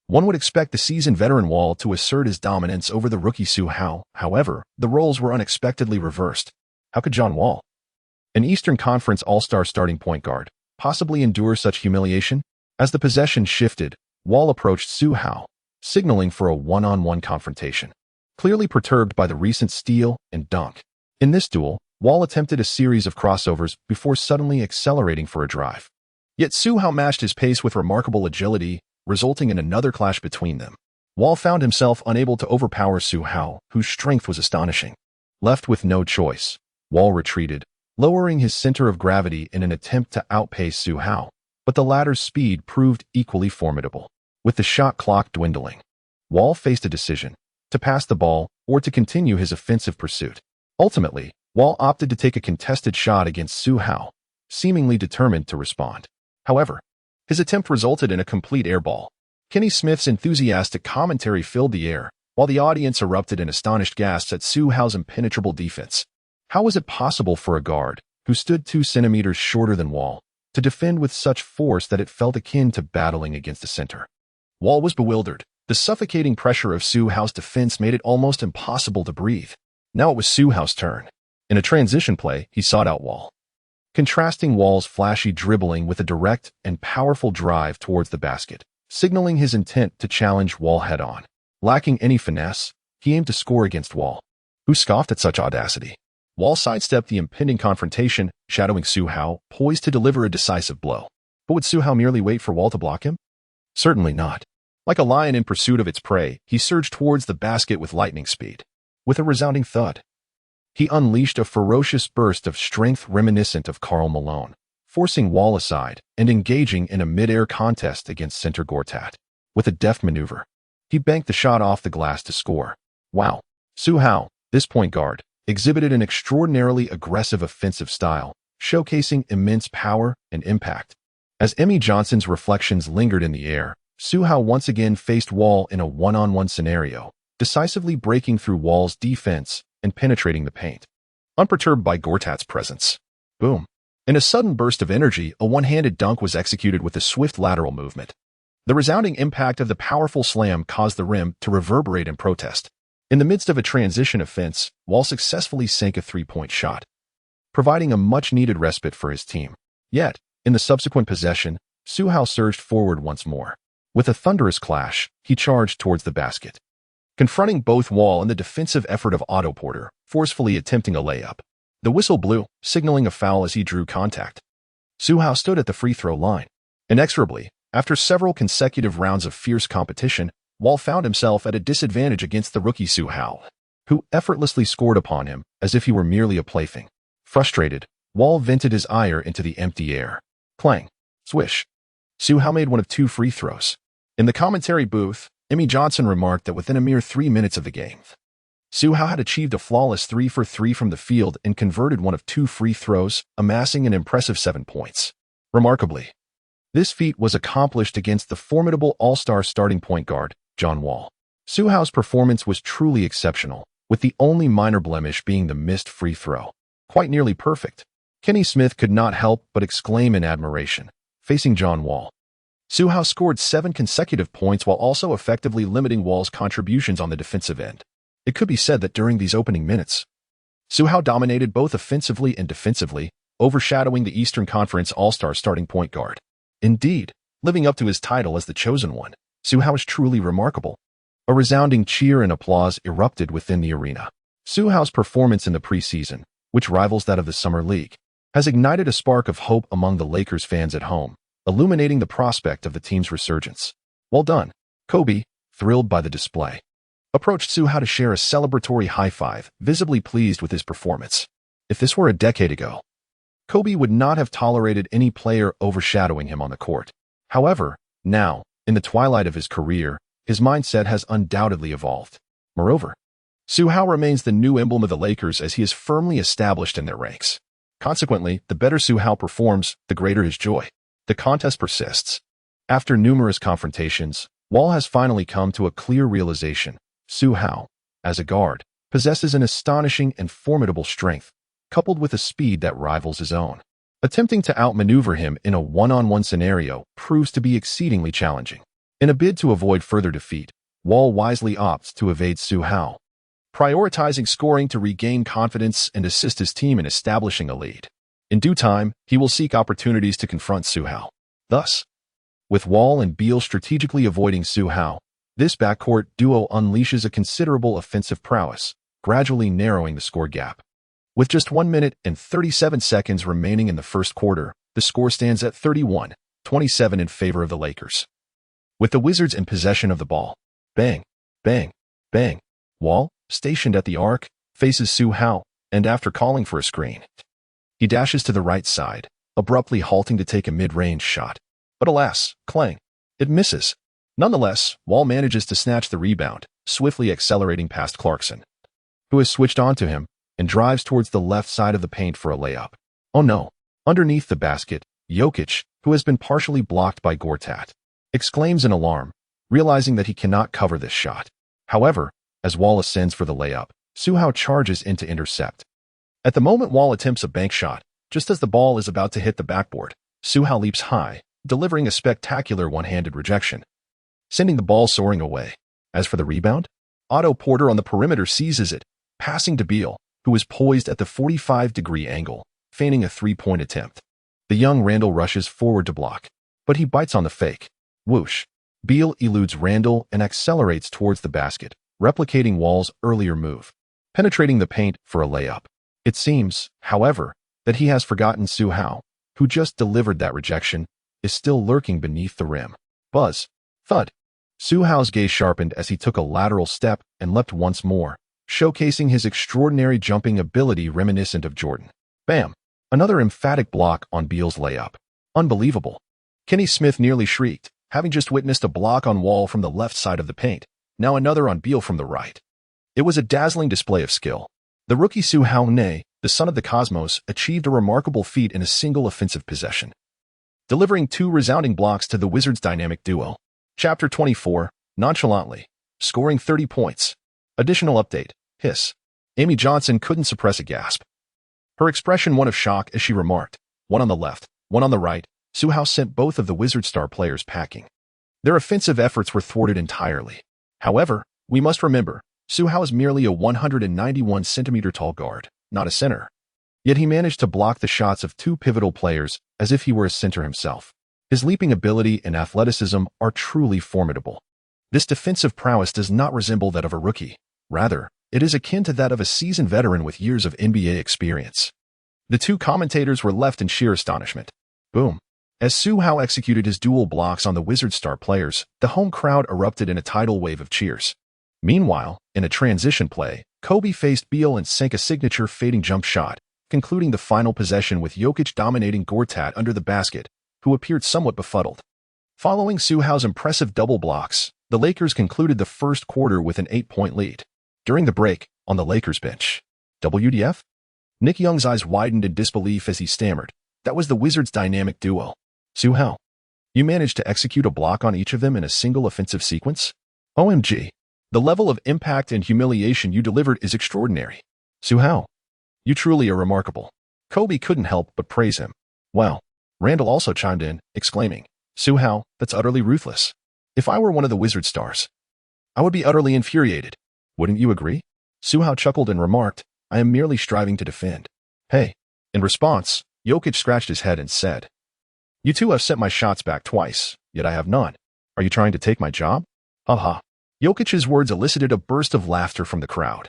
one would expect the seasoned veteran Wall to assert his dominance over the rookie Su Hao. However, the roles were unexpectedly reversed. How could John Wall, an Eastern Conference All-Star starting point guard, possibly endure such humiliation? As the possession shifted, Wall approached Su Hao, signaling for a one-on-one confrontation, clearly perturbed by the recent steal and dunk. In this duel, Wall attempted a series of crossovers before suddenly accelerating for a drive. Yet Su Hao matched his pace with remarkable agility, resulting in another clash between them. Wall found himself unable to overpower Su Hao, whose strength was astonishing. Left with no choice, Wall retreated, lowering his center of gravity in an attempt to outpace Su Hao, but the latter's speed proved equally formidable. With the shot clock dwindling, Wall faced a decision: to pass the ball or to continue his offensive pursuit. Ultimately, Wall opted to take a contested shot against Su Hao, seemingly determined to respond. However, his attempt resulted in a complete airball. Kenny Smith's enthusiastic commentary filled the air, while the audience erupted in astonished gasps at Su Hao's impenetrable defense. How was it possible for a guard, who stood 2 centimeters shorter than Wall, to defend with such force that it felt akin to battling against a center? Wall was bewildered. The suffocating pressure of Su Hao's defense made it almost impossible to breathe. Now it was Su Hao's turn. In a transition play, he sought out Wall, contrasting Wall's flashy dribbling with a direct and powerful drive towards the basket, signaling his intent to challenge Wall head-on. Lacking any finesse, he aimed to score against Wall, who scoffed at such audacity. Wall sidestepped the impending confrontation, shadowing Su Hao, poised to deliver a decisive blow. But would Su Hao merely wait for Wall to block him? Certainly not. Like a lion in pursuit of its prey, he surged towards the basket with lightning speed. With a resounding thud, he unleashed a ferocious burst of strength reminiscent of Karl Malone, forcing Wall aside and engaging in a mid-air contest against center Gortat. With a deft maneuver, he banked the shot off the glass to score. Wow! Su Hao, this point guard, exhibited an extraordinarily aggressive offensive style, showcasing immense power and impact. As Emmy Johnson's reflections lingered in the air, Su Hao once again faced Wall in a one-on-one scenario, decisively breaking through Wall's defense and penetrating the paint. Unperturbed by Gortat's presence. Boom. In a sudden burst of energy, a one-handed dunk was executed with a swift lateral movement. The resounding impact of the powerful slam caused the rim to reverberate in protest. In the midst of a transition offense, Wall successfully sank a three-point shot, providing a much-needed respite for his team. Yet, in the subsequent possession, Su Hao surged forward once more. With a thunderous clash, he charged towards the basket, confronting both Wall and the defensive effort of Otto Porter, forcefully attempting a layup. The whistle blew, signaling a foul as he drew contact. Su Hao stood at the free throw line. Inexorably, after several consecutive rounds of fierce competition, Wall found himself at a disadvantage against the rookie Su Hao, who effortlessly scored upon him as if he were merely a plaything. Frustrated, Wall vented his ire into the empty air. Clang. Swish. Su Hao made one of two free throws. In the commentary booth, Emmy Johnson remarked that within a mere 3 minutes of the game, Su Hao had achieved a flawless 3 for 3 from the field and converted one of two free throws, amassing an impressive 7 points. Remarkably, this feat was accomplished against the formidable all-star starting point guard, John Wall. Su Hao's performance was truly exceptional, with the only minor blemish being the missed free throw. Quite nearly perfect. Kenny Smith could not help but exclaim in admiration, facing John Wall. Su Hao scored 7 consecutive points while also effectively limiting Wall's contributions on the defensive end. It could be said that during these opening minutes, Su Hao dominated both offensively and defensively, overshadowing the Eastern Conference All-Star starting point guard. Indeed, living up to his title as the chosen one, Su Hao is truly remarkable. A resounding cheer and applause erupted within the arena. Su Hao's performance in the preseason, which rivals that of the Summer League, has ignited a spark of hope among the Lakers fans at home, illuminating the prospect of the team's resurgence. Well done, Kobe, thrilled by the display, approached Su Hao to share a celebratory high-five, visibly pleased with his performance. If this were a decade ago, Kobe would not have tolerated any player overshadowing him on the court. However, now, in the twilight of his career, his mindset has undoubtedly evolved. Moreover, Su Hao remains the new emblem of the Lakers as he is firmly established in their ranks. Consequently, the better Su Hao performs, the greater his joy. The contest persists. After numerous confrontations, Wall has finally come to a clear realization. Su Hao, as a guard, possesses an astonishing and formidable strength, coupled with a speed that rivals his own. Attempting to outmaneuver him in a one-on-one scenario proves to be exceedingly challenging. In a bid to avoid further defeat, Wall wisely opts to evade Su Hao, prioritizing scoring to regain confidence and assist his team in establishing a lead. In due time, he will seek opportunities to confront Su Hao. Thus, with Wall and Beal strategically avoiding Su Hao, this backcourt duo unleashes a considerable offensive prowess, gradually narrowing the score gap. With just 1 minute and 37 seconds remaining in the first quarter, the score stands at 31-27 in favor of the Lakers. With the Wizards in possession of the ball, bang, bang, bang, Wall, stationed at the arc, faces Su Hao, and after calling for a screen, he dashes to the right side, abruptly halting to take a mid-range shot. But alas, clang, it misses. Nonetheless, Wall manages to snatch the rebound, swiftly accelerating past Clarkson, who has switched onto him, and drives towards the left side of the paint for a layup. Oh no! Underneath the basket, Jokic, who has been partially blocked by Gortat, exclaims in alarm, realizing that he cannot cover this shot. However, as Wall ascends for the layup, Su Hao charges in to intercept. At the moment Wall attempts a bank shot, just as the ball is about to hit the backboard, Su Hao leaps high, delivering a spectacular one-handed rejection, sending the ball soaring away. As for the rebound, Otto Porter on the perimeter seizes it, passing to Beal, who is poised at the 45-degree angle, feigning a three-point attempt. The young Randall rushes forward to block, but he bites on the fake. Whoosh. Beal eludes Randall and accelerates towards the basket, replicating Wall's earlier move, penetrating the paint for a layup. It seems, however, that he has forgotten Su Hao, who just delivered that rejection, is still lurking beneath the rim. Buzz. Thud. Su Hao's gaze sharpened as he took a lateral step and leapt once more, showcasing his extraordinary jumping ability reminiscent of Jordan. Bam! Another emphatic block on Beal's layup. Unbelievable. Kenny Smith nearly shrieked, having just witnessed a block on Wall from the left side of the paint, now another on Beal from the right. It was a dazzling display of skill. The rookie Su Hao, the son of the cosmos, achieved a remarkable feat in a single offensive possession, delivering 2 resounding blocks to the Wizards' dynamic duo. Chapter 24, Nonchalantly, scoring 30 points. Additional update, hiss. Amy Johnson couldn't suppress a gasp. Her expression one of shock as she remarked, one on the left, one on the right. Su Hao sent both of the Wizard star players packing. Their offensive efforts were thwarted entirely. However, we must remember, Su Hao is merely a 191-centimeter tall guard, not a center. Yet he managed to block the shots of 2 pivotal players as if he were a center himself. His leaping ability and athleticism are truly formidable. This defensive prowess does not resemble that of a rookie. Rather, it is akin to that of a seasoned veteran with years of NBA experience. The 2 commentators were left in sheer astonishment. Boom. As Su Hao executed his dual blocks on the Wizard star players, the home crowd erupted in a tidal wave of cheers. Meanwhile, in a transition play, Kobe faced Beal and sank a signature fading jump shot, concluding the final possession with Jokic dominating Gortat under the basket, who appeared somewhat befuddled. Following Su Hao's impressive double blocks, the Lakers concluded the first quarter with an 8-point lead. During the break, on the Lakers bench, WTF? Nick Young's eyes widened in disbelief as he stammered, "That was the Wizards' dynamic duo. Su Hao, you managed to execute a block on each of them in a single offensive sequence? OMG. The level of impact and humiliation you delivered is extraordinary. Su Hao, you truly are remarkable." Kobe couldn't help but praise him. Wow. Randall also chimed in, exclaiming, "Su Hao, that's utterly ruthless. If I were one of the Wizard stars, I would be utterly infuriated. Wouldn't you agree?" Su Hao chuckled and remarked, "I am merely striving to defend." Hey. In response, Jokic scratched his head and said, "You 2 have sent my shots back twice, yet I have none. Are you trying to take my job?" Ha. Jokic's words elicited a burst of laughter from the crowd.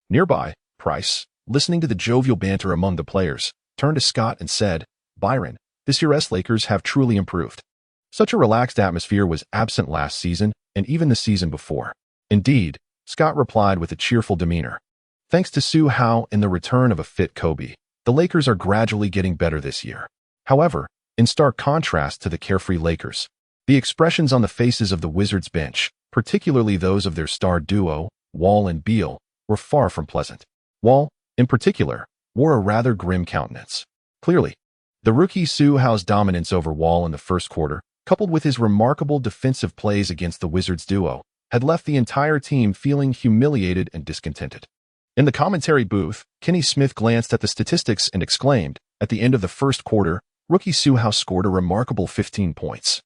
Nearby, Price, listening to the jovial banter among the players, turned to Scott and said, "Byron, this year's Lakers have truly improved. Such a relaxed atmosphere was absent last season and even the season before." "Indeed," Scott replied with a cheerful demeanor. "Thanks to Su Hao and the return of a fit Kobe, the Lakers are gradually getting better this year." However, in stark contrast to the carefree Lakers, the expressions on the faces of the Wizards bench, particularly those of their star duo, Wall and Beal, were far from pleasant. Wall, in particular, wore a rather grim countenance. Clearly, the rookie Su Hao's dominance over Wall in the first quarter, coupled with his remarkable defensive plays against the Wizards duo, had left the entire team feeling humiliated and discontented. In the commentary booth, Kenny Smith glanced at the statistics and exclaimed, at the end of the first quarter, rookie Su Hao scored a remarkable 15 points.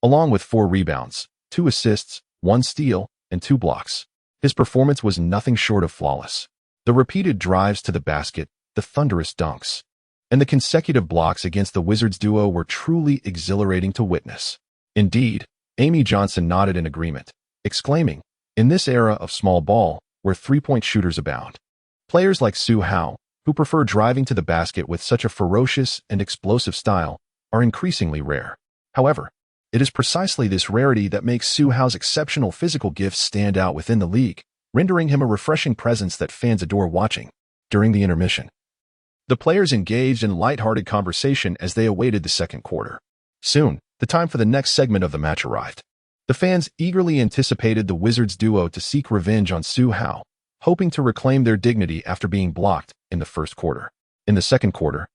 Along with 4 rebounds, 2 assists, 1 steal, and 2 blocks. His performance was nothing short of flawless. The repeated drives to the basket, the thunderous dunks, and the consecutive blocks against the Wizards duo were truly exhilarating to witness. Indeed, Amy Johnson nodded in agreement, exclaiming, "In this era of small ball, where 3-point shooters abound, players like Su Hao, who prefer driving to the basket with such a ferocious and explosive style, are increasingly rare." However, it is precisely this rarity that makes Su Hao's exceptional physical gifts stand out within the league, rendering him a refreshing presence that fans adore watching. During the intermission, the players engaged in lighthearted conversation as they awaited the second quarter. Soon, the time for the next segment of the match arrived. The fans eagerly anticipated the Wizards duo to seek revenge on Su Hao, hoping to reclaim their dignity after being blocked in the first quarter. In the second quarter,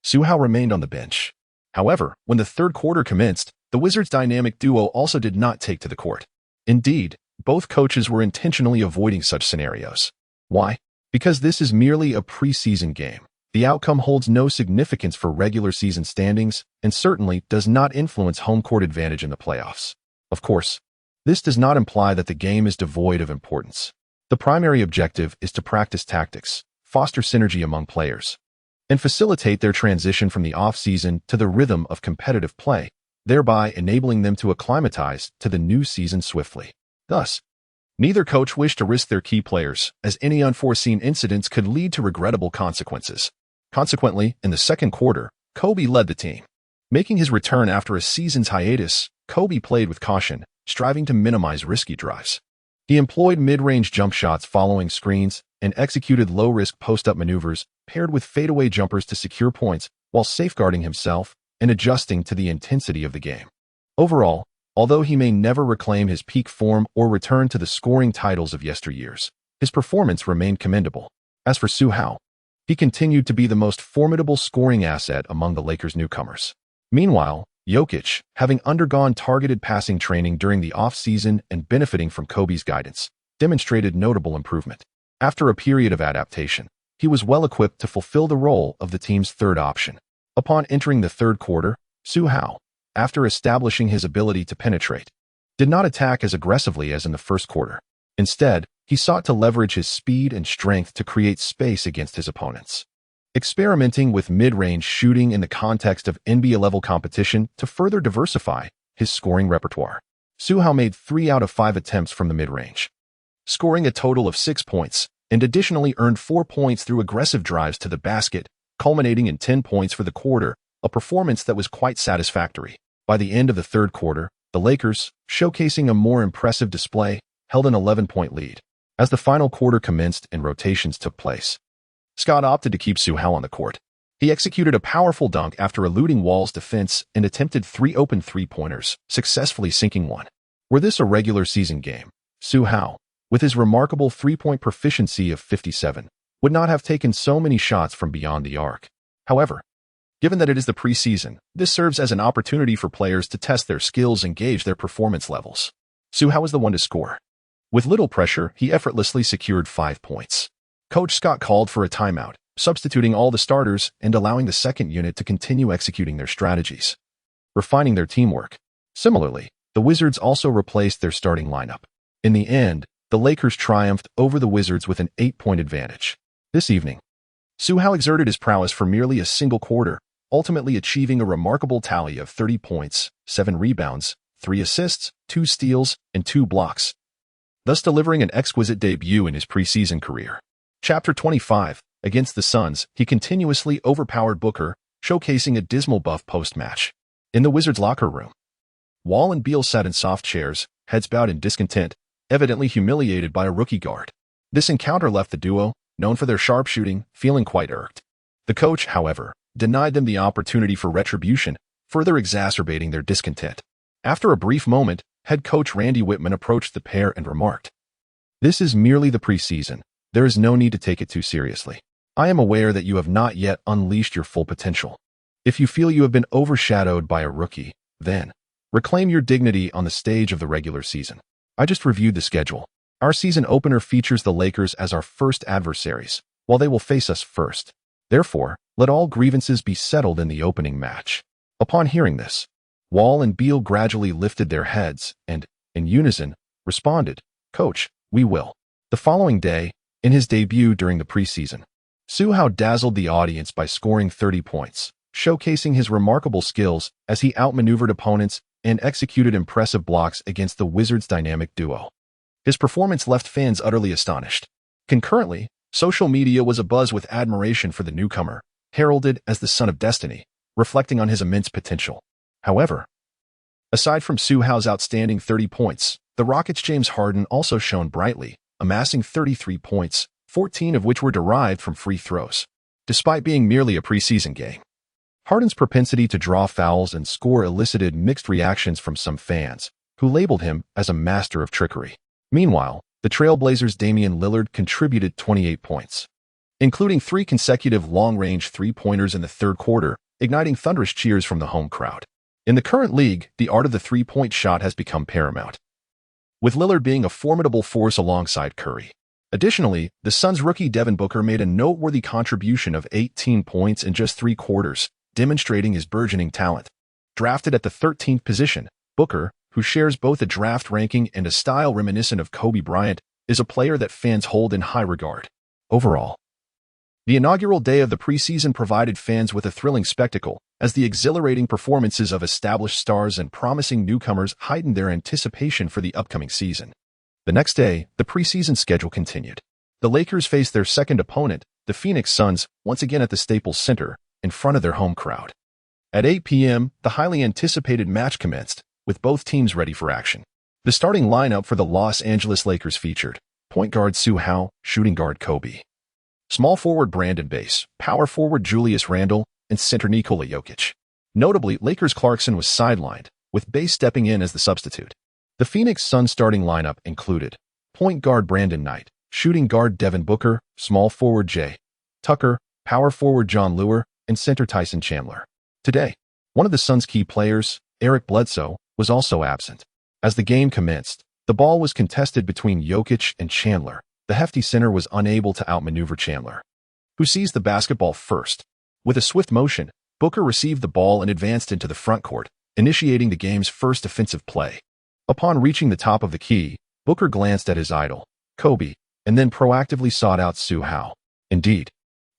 Su Hao remained on the bench. However, when the third quarter commenced, the Wizards' dynamic duo also did not take to the court. Indeed, both coaches were intentionally avoiding such scenarios. Why? Because this is merely a preseason game. The outcome holds no significance for regular season standings and certainly does not influence home court advantage in the playoffs. Of course, this does not imply that the game is devoid of importance. The primary objective is to practice tactics, foster synergy among players, and facilitate their transition from the off-season to the rhythm of competitive play, thereby enabling them to acclimatize to the new season swiftly. Thus, neither coach wished to risk their key players, as any unforeseen incidents could lead to regrettable consequences. Consequently, in the second quarter, Kobe led the team. Making his return after a season's hiatus, Kobe played with caution, striving to minimize risky drives. He employed mid-range jump shots following screens and executed low-risk post-up maneuvers paired with fadeaway jumpers to secure points while safeguarding himself and adjusting to the intensity of the game. Overall, although he may never reclaim his peak form or return to the scoring titles of yesteryears, his performance remained commendable. As for Su Hao, he continued to be the most formidable scoring asset among the Lakers' newcomers. Meanwhile, Jokic, having undergone targeted passing training during the off-season and benefiting from Kobe's guidance, demonstrated notable improvement. After a period of adaptation, he was well-equipped to fulfill the role of the team's third option. Upon entering the third quarter, Su Hao, after establishing his ability to penetrate, did not attack as aggressively as in the first quarter. Instead, he sought to leverage his speed and strength to create space against his opponents. Experimenting with mid-range shooting in the context of NBA-level competition to further diversify his scoring repertoire, Su Hao made 3 out of 5 attempts from the mid-range, scoring a total of 6 points, and additionally earned 4 points through aggressive drives to the basket, culminating in 10 points for the quarter, a performance that was quite satisfactory. By the end of the third quarter, the Lakers, showcasing a more impressive display, held an 11-point lead. As the final quarter commenced and rotations took place, Scott opted to keep Su Hao on the court. He executed a powerful dunk after eluding Wall's defense and attempted 3 open three-pointers, successfully sinking one. Were this a regular season game, Su Hao, with his remarkable three-point proficiency of 57, would not have taken so many shots from beyond the arc. However, given that it is the preseason, this serves as an opportunity for players to test their skills and gauge their performance levels. Su Hao was the one to score. With little pressure, he effortlessly secured 5 points. Coach Scott called for a timeout, substituting all the starters and allowing the second unit to continue executing their strategies, refining their teamwork. Similarly, the Wizards also replaced their starting lineup. In the end, the Lakers triumphed over the Wizards with an 8-point advantage. This evening, Su Hao exerted his prowess for merely a single quarter, ultimately achieving a remarkable tally of 30 points, 7 rebounds, 3 assists, 2 steals, and 2 blocks, thus delivering an exquisite debut in his preseason career. Chapter 25. Against the Suns, he continuously overpowered Booker, showcasing a dismal buff post-match. In the Wizards' locker room, Wall and Beal sat in soft chairs, heads bowed in discontent, evidently humiliated by a rookie guard. This encounter left the duo, known for their sharpshooting, feeling quite irked. The coach, however, denied them the opportunity for retribution, further exacerbating their discontent. After a brief moment, head coach Randy Whitman approached the pair and remarked, "This is merely the preseason. There is no need to take it too seriously. I am aware that you have not yet unleashed your full potential. If you feel you have been overshadowed by a rookie, then reclaim your dignity on the stage of the regular season. I just reviewed the schedule. Our season opener features the Lakers as our first adversaries, while they will face us first. Therefore, let all grievances be settled in the opening match." Upon hearing this, Wall and Beal gradually lifted their heads and, in unison, responded, "Coach, we will." The following day, in his debut during the preseason, Su Hao dazzled the audience by scoring 30 points, showcasing his remarkable skills as he outmaneuvered opponents and executed impressive blocks against the Wizards' dynamic duo. His performance left fans utterly astonished. Concurrently, social media was abuzz with admiration for the newcomer, heralded as the son of destiny, reflecting on his immense potential. However, aside from Su Hao's outstanding 30 points, the Rockets' James Harden also shone brightly, amassing 33 points, 14 of which were derived from free throws. Despite being merely a preseason game, Harden's propensity to draw fouls and score elicited mixed reactions from some fans, who labeled him as a master of trickery. Meanwhile, the Trailblazers' Damian Lillard contributed 28 points, including 3 consecutive long-range three-pointers in the third quarter, igniting thunderous cheers from the home crowd. In the current league, the art of the three-point shot has become paramount, with Lillard being a formidable force alongside Curry. Additionally, the Suns' rookie Devin Booker made a noteworthy contribution of 18 points in just 3 quarters, demonstrating his burgeoning talent. Drafted at the 13th position, Booker, who shares both a draft ranking and a style reminiscent of Kobe Bryant, is a player that fans hold in high regard. Overall, the inaugural day of the preseason provided fans with a thrilling spectacle, as the exhilarating performances of established stars and promising newcomers heightened their anticipation for the upcoming season. The next day, the preseason schedule continued. The Lakers faced their second opponent, the Phoenix Suns, once again at the Staples Center, in front of their home crowd. At 8 p.m., the highly anticipated match commenced, with both teams ready for action. The starting lineup for the Los Angeles Lakers featured point guard Su Hao, shooting guard Kobe, small forward Brandon Bass, power forward Julius Randle, and center Nikola Jokic. Notably, Lakers' Clarkson was sidelined, with Bass stepping in as the substitute. The Phoenix Suns starting lineup included point guard Brandon Knight, shooting guard Devin Booker, small forward Jay Tucker, power forward John Lure, and center Tyson Chandler. Today, one of the Suns' key players, Eric Bledsoe, was also absent. As the game commenced, the ball was contested between Jokic and Chandler. The hefty center was unable to outmaneuver Chandler, who seized the basketball first. With a swift motion, Booker received the ball and advanced into the front court, initiating the game's first offensive play. Upon reaching the top of the key, Booker glanced at his idol, Kobe, and then proactively sought out Su Hao. Indeed,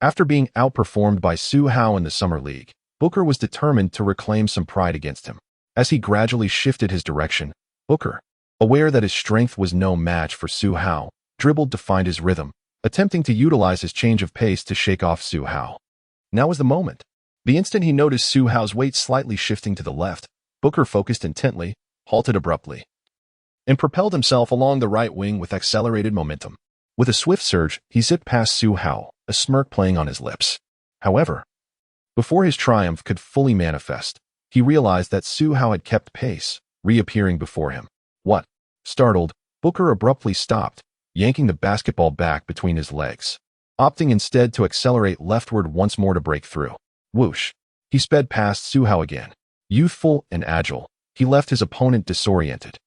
after being outperformed by Su Hao in the Summer League, Booker was determined to reclaim some pride against him. As he gradually shifted his direction, Booker, aware that his strength was no match for Su Hao, dribbled to find his rhythm, attempting to utilize his change of pace to shake off Su Hao. Now was the moment. The instant he noticed Su Hao's weight slightly shifting to the left, Booker focused intently, halted abruptly, and propelled himself along the right wing with accelerated momentum. With a swift surge, he zipped past Su Hao, a smirk playing on his lips. However, before his triumph could fully manifest, he realized that Su Hao had kept pace, reappearing before him. What? Startled, Booker abruptly stopped, yanking the basketball back between his legs, opting instead to accelerate leftward once more to break through. Whoosh! He sped past Su Hao again. Youthful and agile, he left his opponent disoriented.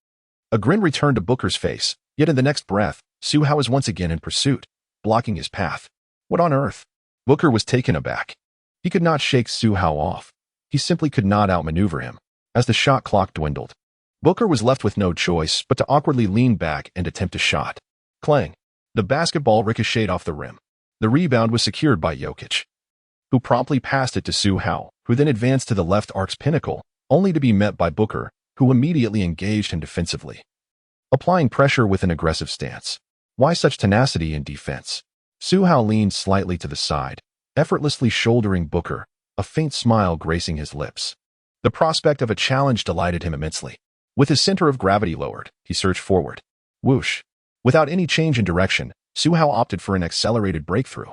A grin returned to Booker's face, yet in the next breath, Su Hao was once again in pursuit, blocking his path. What on earth? Booker was taken aback. He could not shake Su Hao off. He simply could not outmaneuver him. As the shot clock dwindled, Booker was left with no choice but to awkwardly lean back and attempt a shot. Clang! The basketball ricocheted off the rim. The rebound was secured by Jokic, who promptly passed it to Su Hao, who then advanced to the left arc's pinnacle, only to be met by Booker, who immediately engaged him defensively, applying pressure with an aggressive stance. Why such tenacity in defense? Su Hao leaned slightly to the side, effortlessly shouldering Booker, a faint smile gracing his lips. The prospect of a challenge delighted him immensely. With his center of gravity lowered, he surged forward. Whoosh! Without any change in direction, Su Hao opted for an accelerated breakthrough,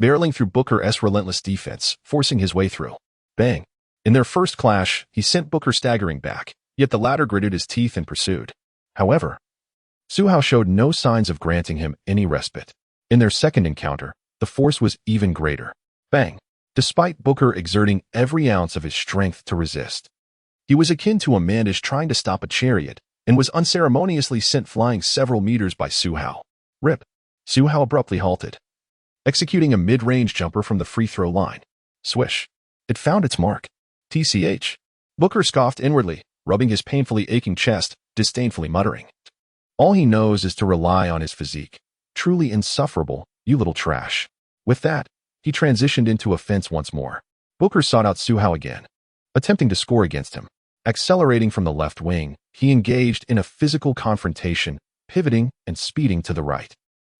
barreling through Booker's relentless defense, forcing his way through. Bang! In their first clash, he sent Booker staggering back, yet the latter gritted his teeth and pursued. However, Su Hao showed no signs of granting him any respite. In their second encounter, the force was even greater. Bang! Despite Booker exerting every ounce of his strength to resist, he was akin to a mantish trying to stop a chariot, and was unceremoniously sent flying several meters by Su Hao. Rip! Su Hao abruptly halted, executing a mid-range jumper from the free throw line. Swish! It found its mark. TCH. Booker scoffed inwardly, rubbing his painfully aching chest, disdainfully muttering. All he knows is to rely on his physique. Truly insufferable, you little trash. With that, he transitioned into offense once more. Booker sought out Su Hao again, attempting to score against him. Accelerating from the left wing, he engaged in a physical confrontation, pivoting and speeding to the right.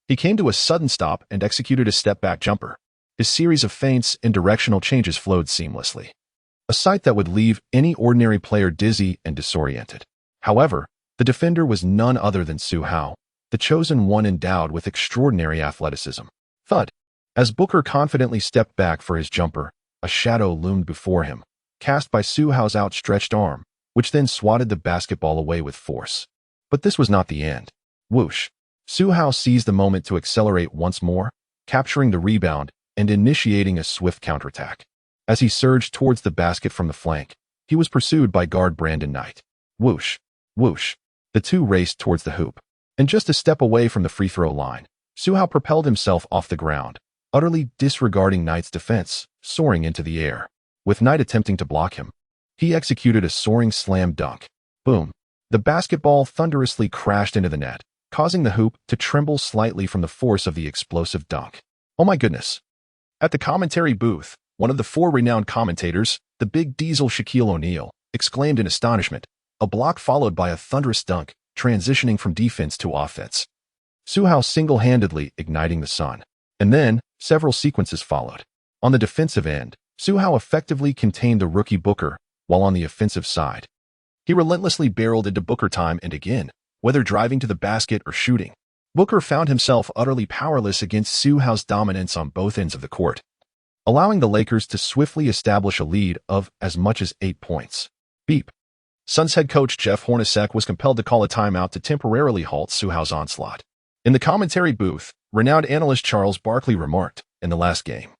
He came to a sudden stop and executed a step-back jumper. His series of feints and directional changes flowed seamlessly, a sight that would leave any ordinary player dizzy and disoriented. However, the defender was none other than Su Hao, the chosen one endowed with extraordinary athleticism. Thud! As Booker confidently stepped back for his jumper, a shadow loomed before him, cast by Su Hao's outstretched arm, which then swatted the basketball away with force. But this was not the end. Whoosh! Su Hao seized the moment to accelerate once more, capturing the rebound and initiating a swift counterattack. As he surged towards the basket from the flank, he was pursued by guard Brandon Knight. Whoosh! Whoosh! The two raced towards the hoop, and just a step away from the free throw line, Su Hao propelled himself off the ground, utterly disregarding Knight's defense, soaring into the air. With Knight attempting to block him, he executed a soaring slam dunk. Boom! The basketball thunderously crashed into the net, causing the hoop to tremble slightly from the force of the explosive dunk. Oh my goodness! At the commentary booth, one of the four renowned commentators, the big diesel Shaquille O'Neal, exclaimed in astonishment, a block followed by a thunderous dunk, transitioning from defense to offense. Su Hao single-handedly igniting the sun. And then, several sequences followed. On the defensive end, Su Hao effectively contained the rookie Booker, while on the offensive side, he relentlessly barreled into Booker time and again, whether driving to the basket or shooting. Booker found himself utterly powerless against Su Hao's dominance on both ends of the court, allowing the Lakers to swiftly establish a lead of as much as 8 points. Beep. Suns head coach Jeff Hornacek was compelled to call a timeout to temporarily halt Su Hao's onslaught. In the commentary booth, renowned analyst Charles Barkley remarked, in the last game,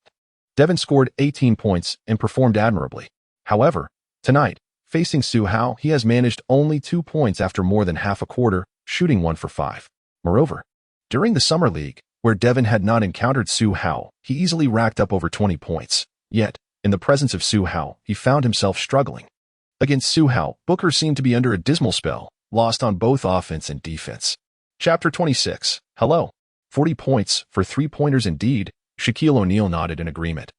Devin scored 18 points and performed admirably. However, tonight, facing Su Hao, he has managed only 2 points after more than half a quarter, shooting 1 for 5. Moreover, during the Summer League, where Devin had not encountered Su Hao, he easily racked up over 20 points. Yet, in the presence of Su Hao, he found himself struggling. Against Su Hao, Booker seemed to be under a dismal spell, lost on both offense and defense. Chapter 26. Hello. 40 points for 3-pointers indeed, Shaquille O'Neal nodded in agreement,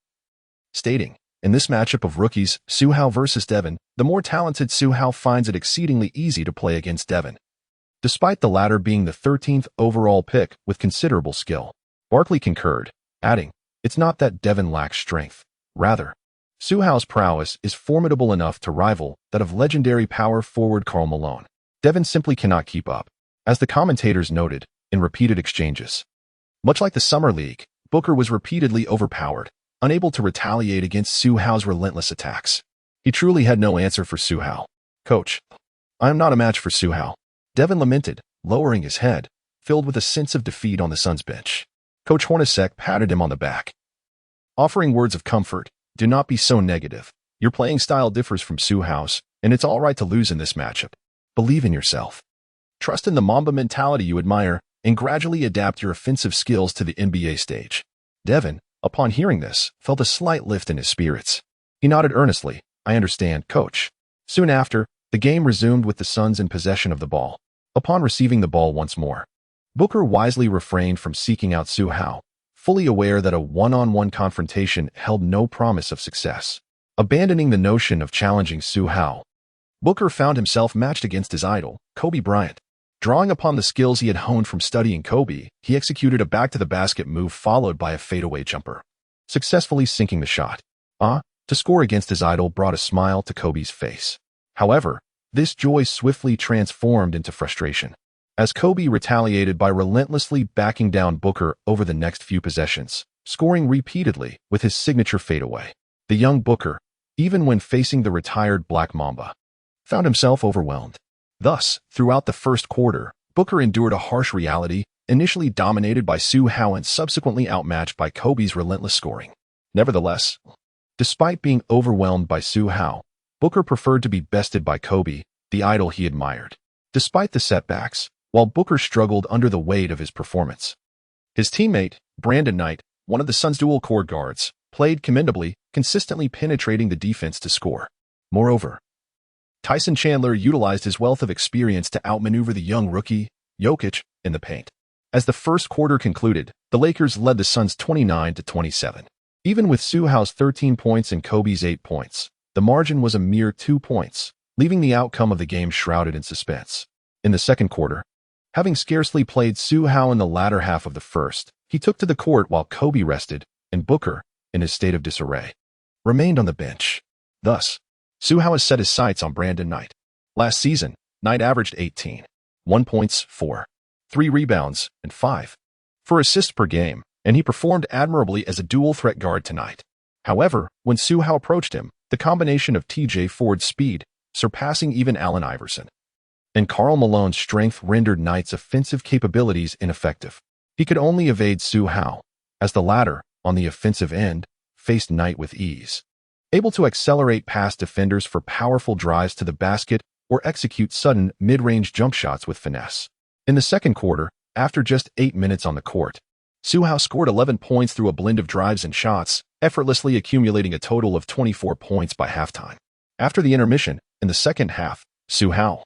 stating, in this matchup of rookies, Su Hao versus Devin, the more talented Su Hao finds it exceedingly easy to play against Devin. Despite the latter being the 13th overall pick with considerable skill, Barkley concurred, adding, it's not that Devin lacks strength. Rather, Su Hao's prowess is formidable enough to rival that of legendary power forward Karl Malone. Devin simply cannot keep up, as the commentators noted, in repeated exchanges. Much like the Summer League, Booker was repeatedly overpowered, unable to retaliate against Su Hao's relentless attacks. He truly had no answer for Su Hao. Coach, I am not a match for Su Hao, Devin lamented, lowering his head, filled with a sense of defeat on the Suns bench. Coach Hornacek patted him on the back, offering words of comfort. Do not be so negative. Your playing style differs from Su Hao's, and it's all right to lose in this matchup. Believe in yourself. Trust in the Mamba mentality you admire, and gradually adapt your offensive skills to the NBA stage. Devin, upon hearing this, felt a slight lift in his spirits. He nodded earnestly, I understand, coach. Soon after, the game resumed with the Suns in possession of the ball. Upon receiving the ball once more, Booker wisely refrained from seeking out Su Hao, fully aware that a one-on-one confrontation held no promise of success. Abandoning the notion of challenging Su Hao, Booker found himself matched against his idol, Kobe Bryant. Drawing upon the skills he had honed from studying Kobe, he executed a back-to-the-basket move followed by a fadeaway jumper, successfully sinking the shot. To score against his idol brought a smile to Kobe's face. However, this joy swiftly transformed into frustration, as Kobe retaliated by relentlessly backing down Booker over the next few possessions, scoring repeatedly with his signature fadeaway. The young Booker, even when facing the retired Black Mamba, found himself overwhelmed. Thus, throughout the first quarter, Booker endured a harsh reality, initially dominated by Su Hao and subsequently outmatched by Kobe's relentless scoring. Nevertheless, despite being overwhelmed by Su Hao, Booker preferred to be bested by Kobe, the idol he admired. Despite the setbacks, while Booker struggled under the weight of his performance, his teammate, Brandon Knight, one of the Suns' dual-core guards, played commendably, consistently penetrating the defense to score. Moreover, Tyson Chandler utilized his wealth of experience to outmaneuver the young rookie, Jokic, in the paint. As the first quarter concluded, the Lakers led the Suns 29-27. Even with Su Hao's 13 points and Kobe's 8 points, the margin was a mere 2 points, leaving the outcome of the game shrouded in suspense. In the second quarter, having scarcely played Su Hao in the latter half of the first, he took to the court while Kobe rested, and Booker, in his state of disarray, remained on the bench. Thus, Su Hao has set his sights on Brandon Knight. Last season, Knight averaged 18, 1 points, 4, 3 rebounds, and 5 for assists per game, and he performed admirably as a dual-threat guard tonight. However, when Su Hao approached him, the combination of TJ Ford's speed, surpassing even Allen Iverson, and Karl Malone's strength rendered Knight's offensive capabilities ineffective. He could only evade Su Hao, as the latter, on the offensive end, faced Knight with ease, able to accelerate past defenders for powerful drives to the basket or execute sudden mid-range jump shots with finesse. In the second quarter, after just 8 minutes on the court, Su Hao scored 11 points through a blend of drives and shots, effortlessly accumulating a total of 24 points by halftime. After the intermission, in the second half, Su Hao,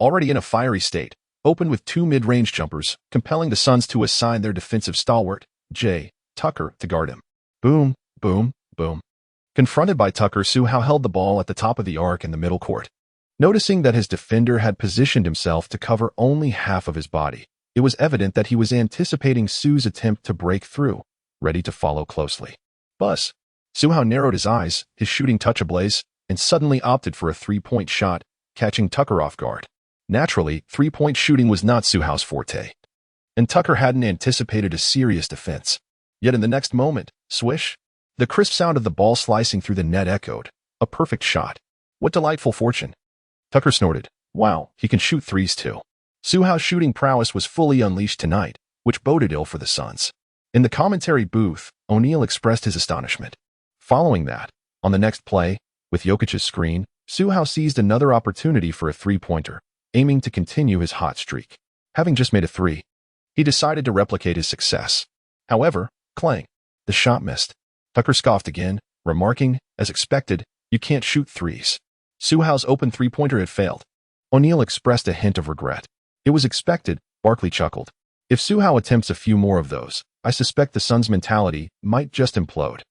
already in a fiery state, opened with 2 mid-range jumpers, compelling the Suns to assign their defensive stalwart, Jay Tucker, to guard him. Boom, boom, boom. Confronted by Tucker, Su Hao held the ball at the top of the arc in the middle court. Noticing that his defender had positioned himself to cover only half of his body, it was evident that he was anticipating Su's attempt to break through, ready to follow closely. Buzz. Su Hao narrowed his eyes, his shooting touch ablaze, and suddenly opted for a 3-point shot, catching Tucker off guard. Naturally, 3-point shooting was not Su Hao's forte, and Tucker hadn't anticipated a serious defense. Yet in the next moment, swish, the crisp sound of the ball slicing through the net echoed. A perfect shot. What delightful fortune. Tucker snorted. Wow, he can shoot threes too. Su Hao's shooting prowess was fully unleashed tonight, which boded ill for the Suns. In the commentary booth, O'Neal expressed his astonishment. Following that, on the next play, with Jokic's screen, Su Hao seized another opportunity for a three-pointer, aiming to continue his hot streak. Having just made a three, he decided to replicate his success. However, clang, the shot missed. Tucker scoffed again, remarking, as expected, "You can't shoot threes." Su Hao's open three-pointer had failed. O'Neal expressed a hint of regret. It was expected, Barkley chuckled. If Su Hao attempts a few more of those, I suspect the Suns' mentality might just implode.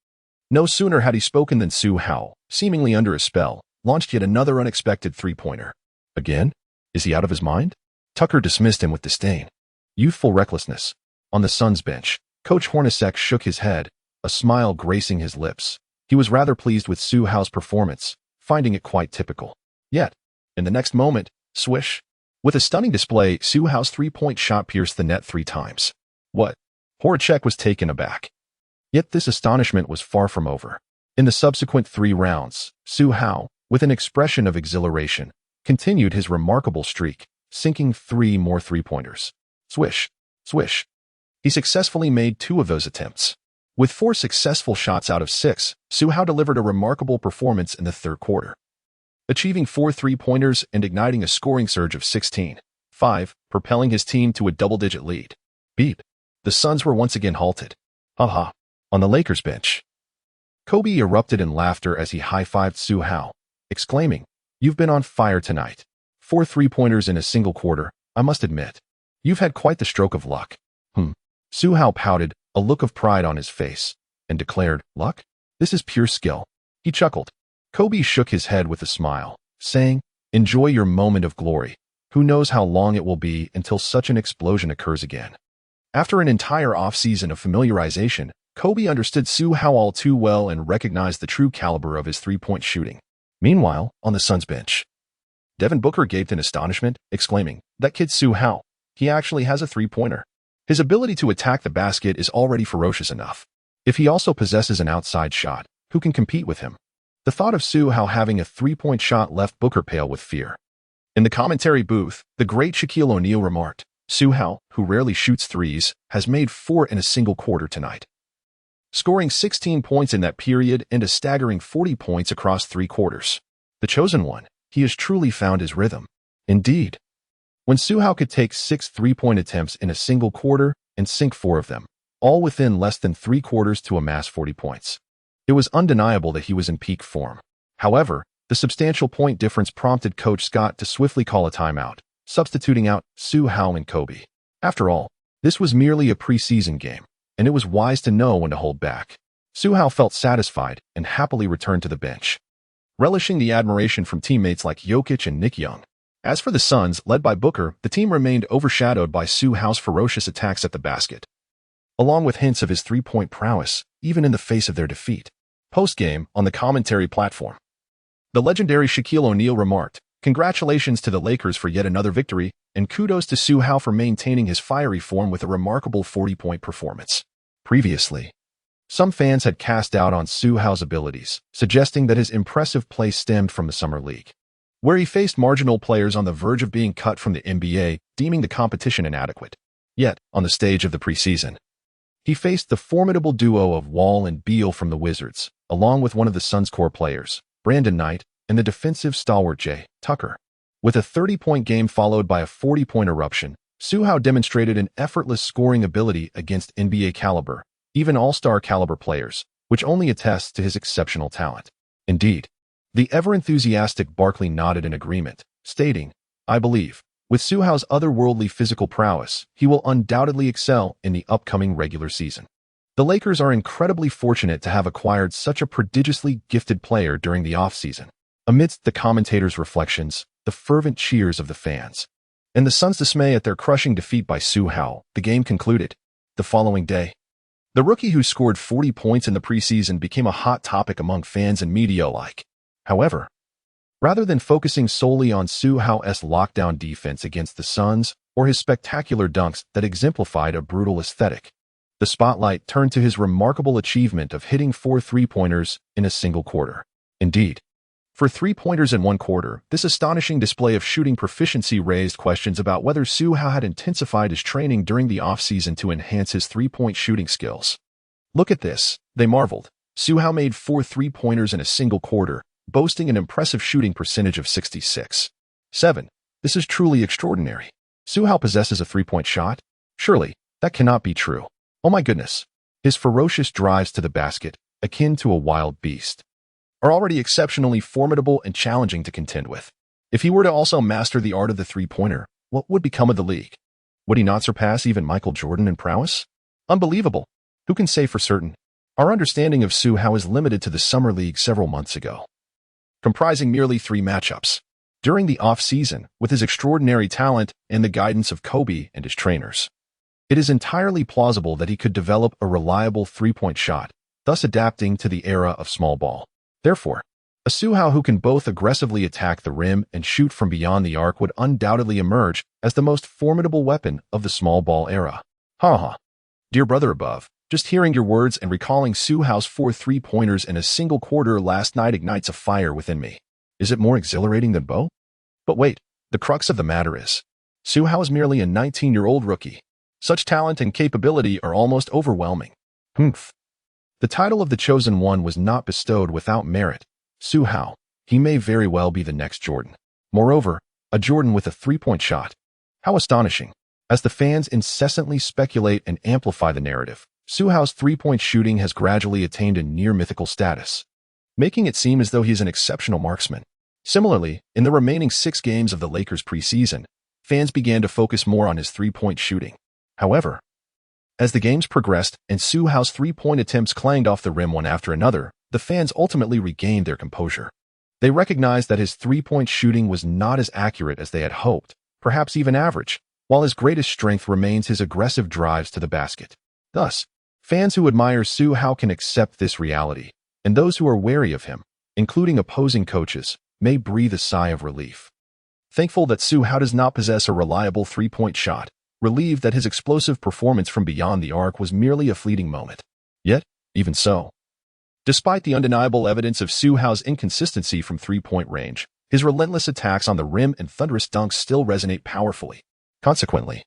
No sooner had he spoken than Su Hao, seemingly under a spell, launched yet another unexpected three-pointer. Again? Is he out of his mind? Tucker dismissed him with disdain. Youthful recklessness. On the Suns' bench, Coach Hornacek shook his head, a smile gracing his lips. He was rather pleased with Su Hao's performance, finding it quite typical. Yet, in the next moment, swish. With a stunning display, Su Hao's three-point shot pierced the net 3 times. What? Hornacek was taken aback. Yet this astonishment was far from over. In the subsequent 3 rounds, Su Hao, with an expression of exhilaration, continued his remarkable streak, sinking 3 more three-pointers. Swish, swish. He successfully made 2 of those attempts. With 4 successful shots out of 6, Su Hao delivered a remarkable performance in the third quarter, achieving 4 three-pointers and igniting a scoring surge of 16-5, propelling his team to a double-digit lead. Beep. The Suns were once again halted. Ha. On the Lakers bench, Kobe erupted in laughter as he high-fived Su Hao, exclaiming, "You've been on fire tonight. 4 three-pointers in a single quarter, I must admit. You've had quite the stroke of luck." Su Hao pouted, a look of pride on his face, and declared, "Luck? This is pure skill." He chuckled. Kobe shook his head with a smile, saying, "Enjoy your moment of glory. Who knows how long it will be until such an explosion occurs again." After an entire off-season of familiarization, Kobe understood Su Hao all too well and recognized the true caliber of his three-point shooting. Meanwhile, on the Suns' bench, Devin Booker gaped in astonishment, exclaiming, "That kid Su Hao, he actually has a three-pointer. His ability to attack the basket is already ferocious enough. If he also possesses an outside shot, who can compete with him?" The thought of Su Hao having a three-point shot left Booker pale with fear. In the commentary booth, the great Shaquille O'Neal remarked, "Su Hao, who rarely shoots threes, has made 4 in a single quarter tonight, scoring 16 points in that period and a staggering 40 points across 3 quarters. The chosen one, he has truly found his rhythm." Indeed. When Su Hao could take 6 three-point attempts in a single quarter and sink 4 of them, all within less than 3 quarters to amass 40 points, it was undeniable that he was in peak form. However, the substantial point difference prompted Coach Scott to swiftly call a timeout, substituting out Su Hao and Kobe. After all, this was merely a preseason game, and it was wise to know when to hold back. Su Hao felt satisfied and happily returned to the bench, relishing the admiration from teammates like Jokic and Nick Young. As for the Suns, led by Booker, the team remained overshadowed by Su Hao's ferocious attacks at the basket, along with hints of his three-point prowess, even in the face of their defeat. Post-game, on the commentary platform, the legendary Shaquille O'Neal remarked, "Congratulations to the Lakers for yet another victory, and kudos to Su Hao for maintaining his fiery form with a remarkable 40-point performance." Previously, some fans had cast doubt on Su Hao's abilities, suggesting that his impressive play stemmed from the Summer League, where he faced marginal players on the verge of being cut from the NBA, deeming the competition inadequate. Yet, on the stage of the preseason, he faced the formidable duo of Wall and Beal from the Wizards, along with one of the Suns' core players, Brandon Knight, and the defensive stalwart Jay Tucker. With a 30-point game followed by a 40-point eruption, Su Hao demonstrated an effortless scoring ability against NBA caliber, even all-star caliber players, which only attests to his exceptional talent. Indeed, the ever-enthusiastic Barkley nodded in agreement, stating, "I believe, with Su Hao's otherworldly physical prowess, he will undoubtedly excel in the upcoming regular season." The Lakers are incredibly fortunate to have acquired such a prodigiously gifted player during the offseason. Amidst the commentators' reflections, the fervent cheers of the fans, and the Suns' dismay at their crushing defeat by Su Hao, the game concluded. The following day, the rookie who scored 40 points in the preseason became a hot topic among fans and media alike. However, rather than focusing solely on Su Hao's lockdown defense against the Suns or his spectacular dunks that exemplified a brutal aesthetic, the spotlight turned to his remarkable achievement of hitting 4 three-pointers in a single quarter. Indeed, For three-pointers in one quarter, this astonishing display of shooting proficiency raised questions about whether Su Hao had intensified his training during the off-season to enhance his three-point shooting skills. "Look at this," they marveled. Su Hao made 4 three-pointers in a single quarter, boasting an impressive shooting percentage of 66.7. This is truly extraordinary. Su Hao possesses a three-point shot? Surely, that cannot be true. Oh my goodness. His ferocious drives to the basket, akin to a wild beast, are already exceptionally formidable and challenging to contend with. If he were to also master the art of the three-pointer, what would become of the league? Would he not surpass even Michael Jordan in prowess? Unbelievable. Who can say for certain? Our understanding of Su Hao is limited to the Summer League several months ago, comprising merely 3 matchups. During the off-season, with his extraordinary talent and the guidance of Kobe and his trainers, it is entirely plausible that he could develop a reliable three-point shot, thus adapting to the era of small ball. Therefore, a Su Hao who can both aggressively attack the rim and shoot from beyond the arc would undoubtedly emerge as the most formidable weapon of the small ball era. Dear brother above, just hearing your words and recalling Su Hao's 4 three-pointers in a single quarter last night ignites a fire within me. Is it more exhilarating than Bo? But wait, the crux of the matter is, Su Hao is merely a 19-year-old rookie. Such talent and capability are almost overwhelming. The title of the chosen one was not bestowed without merit. Su Hao, he may very well be the next Jordan. Moreover, a Jordan with a three-point shot. How astonishing. As the fans incessantly speculate and amplify the narrative, Su Hao's three-point shooting has gradually attained a near-mythical status, making it seem as though he is an exceptional marksman. Similarly, in the remaining 6 games of the Lakers preseason, fans began to focus more on his three-point shooting. However, as the games progressed and Su Hao's three-point attempts clanged off the rim one after another, the fans ultimately regained their composure. They recognized that his three-point shooting was not as accurate as they had hoped, perhaps even average, while his greatest strength remains his aggressive drives to the basket. Thus, fans who admire Su Hao can accept this reality, and those who are wary of him, including opposing coaches, may breathe a sigh of relief. Thankful that Su Hao does not possess a reliable three-point shot, relieved that his explosive performance from beyond the arc was merely a fleeting moment. Yet, even so, despite the undeniable evidence of Su Hao's inconsistency from three-point range, his relentless attacks on the rim and thunderous dunks still resonate powerfully. Consequently,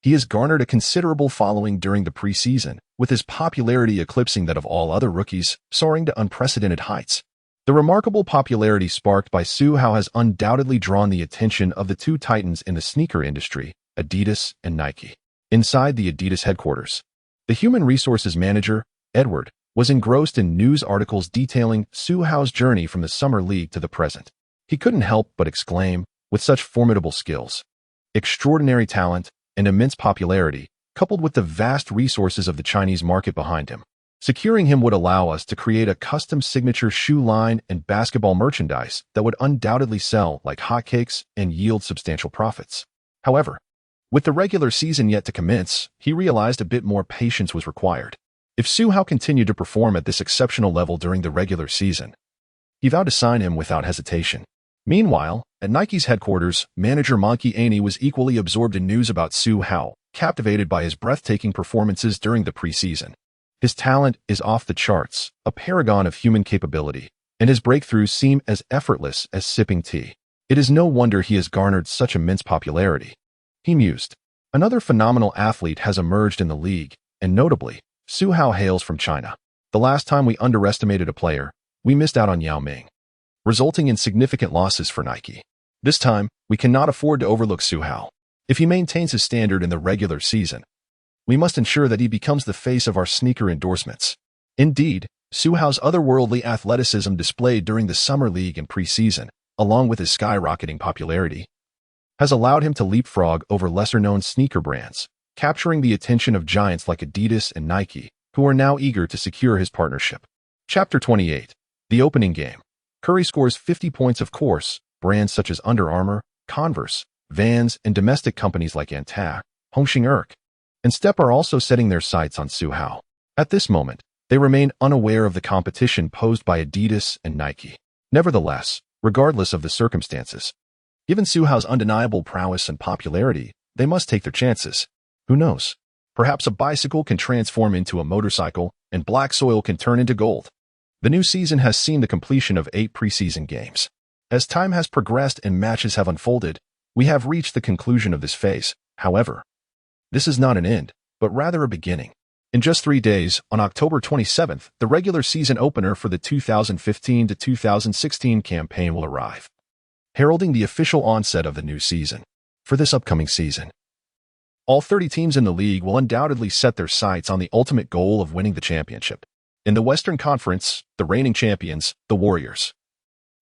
he has garnered a considerable following during the preseason, with his popularity eclipsing that of all other rookies, soaring to unprecedented heights. The remarkable popularity sparked by Su Hao has undoubtedly drawn the attention of the 2 titans in the sneaker industry, Adidas and Nike. Inside the Adidas headquarters, the human resources manager, Edward, was engrossed in news articles detailing Su Hao's journey from the Summer League to the present. He couldn't help but exclaim, with such formidable skills, extraordinary talent, and immense popularity, coupled with the vast resources of the Chinese market behind him, securing him would allow us to create a custom signature shoe line and basketball merchandise that would undoubtedly sell like hotcakes and yield substantial profits. However, with the regular season yet to commence, he realized a bit more patience was required. If Su Hao continued to perform at this exceptional level during the regular season, he vowed to sign him without hesitation. Meanwhile, at Nike's headquarters, manager Monkey Aney was equally absorbed in news about Su Hao, captivated by his breathtaking performances during the preseason. His talent is off the charts, a paragon of human capability, and his breakthroughs seem as effortless as sipping tea. It is no wonder he has garnered such immense popularity. He mused. Another phenomenal athlete has emerged in the league, and notably, Su Hao hails from China. The last time we underestimated a player, we missed out on Yao Ming, resulting in significant losses for Nike. This time, we cannot afford to overlook Su Hao. If he maintains his standard in the regular season, we must ensure that he becomes the face of our sneaker endorsements. Indeed, Su Hao's otherworldly athleticism displayed during the Summer League and preseason, along with his skyrocketing popularity, has allowed him to leapfrog over lesser-known sneaker brands, capturing the attention of giants like Adidas and Nike, who are now eager to secure his partnership. Chapter 28. The Opening Game. Curry scores 50 points. Of course, brands such as Under Armour, Converse, Vans, and domestic companies like Anta, Hongxing and Step are also setting their sights on Su Hao. At this moment, they remain unaware of the competition posed by Adidas and Nike. Nevertheless, regardless of the circumstances, given Su Hao's undeniable prowess and popularity, they must take their chances. Who knows? Perhaps a bicycle can transform into a motorcycle, and black soil can turn into gold. The new season has seen the completion of 8 preseason games. As time has progressed and matches have unfolded, we have reached the conclusion of this phase. However, this is not an end, but rather a beginning. In just 3 days, on October 27th, the regular season opener for the 2015 to 2016 campaign will arrive, heralding the official onset of the new season. For this upcoming season, all 30 teams in the league will undoubtedly set their sights on the ultimate goal of winning the championship. In the Western Conference, the reigning champions, the Warriors,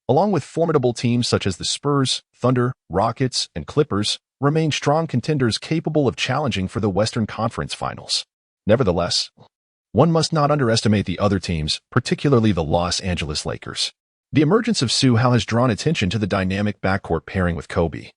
along with formidable teams such as the Spurs, Thunder, Rockets, and Clippers, remain strong contenders capable of challenging for the Western Conference Finals. Nevertheless, one must not underestimate the other teams, particularly the Los Angeles Lakers. The emergence of Su Hao has drawn attention to the dynamic backcourt pairing with Kobe,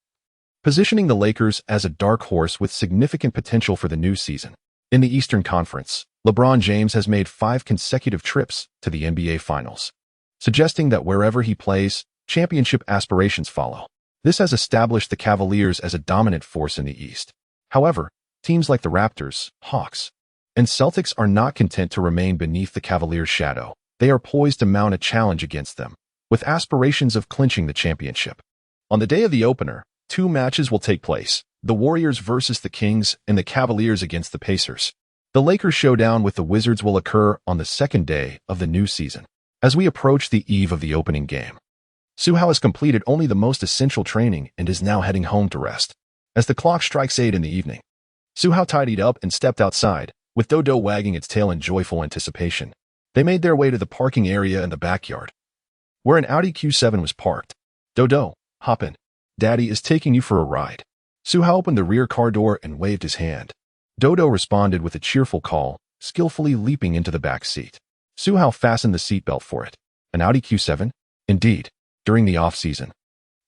positioning the Lakers as a dark horse with significant potential for the new season. In the Eastern Conference, LeBron James has made 5 consecutive trips to the NBA Finals, suggesting that wherever he plays, championship aspirations follow. This has established the Cavaliers as a dominant force in the East. However, teams like the Raptors, Hawks, and Celtics are not content to remain beneath the Cavaliers' shadow. They are poised to mount a challenge against them, with aspirations of clinching the championship. On the day of the opener, 2 matches will take place, the Warriors versus the Kings and the Cavaliers against the Pacers. The Lakers showdown with the Wizards will occur on the second day of the new season. As we approach the eve of the opening game, Su Hao has completed only the most essential training and is now heading home to rest. As the clock strikes 8 in the evening, Su Hao tidied up and stepped outside, with Dodo wagging its tail in joyful anticipation. They made their way to the parking area in the backyard, where an Audi Q7 was parked. "Dodo, hop in. Daddy is taking you for a ride." Su Hao opened the rear car door and waved his hand. Dodo responded with a cheerful call, skillfully leaping into the back seat. Su Hao fastened the seatbelt for it. An Audi Q7? Indeed. During the off-season,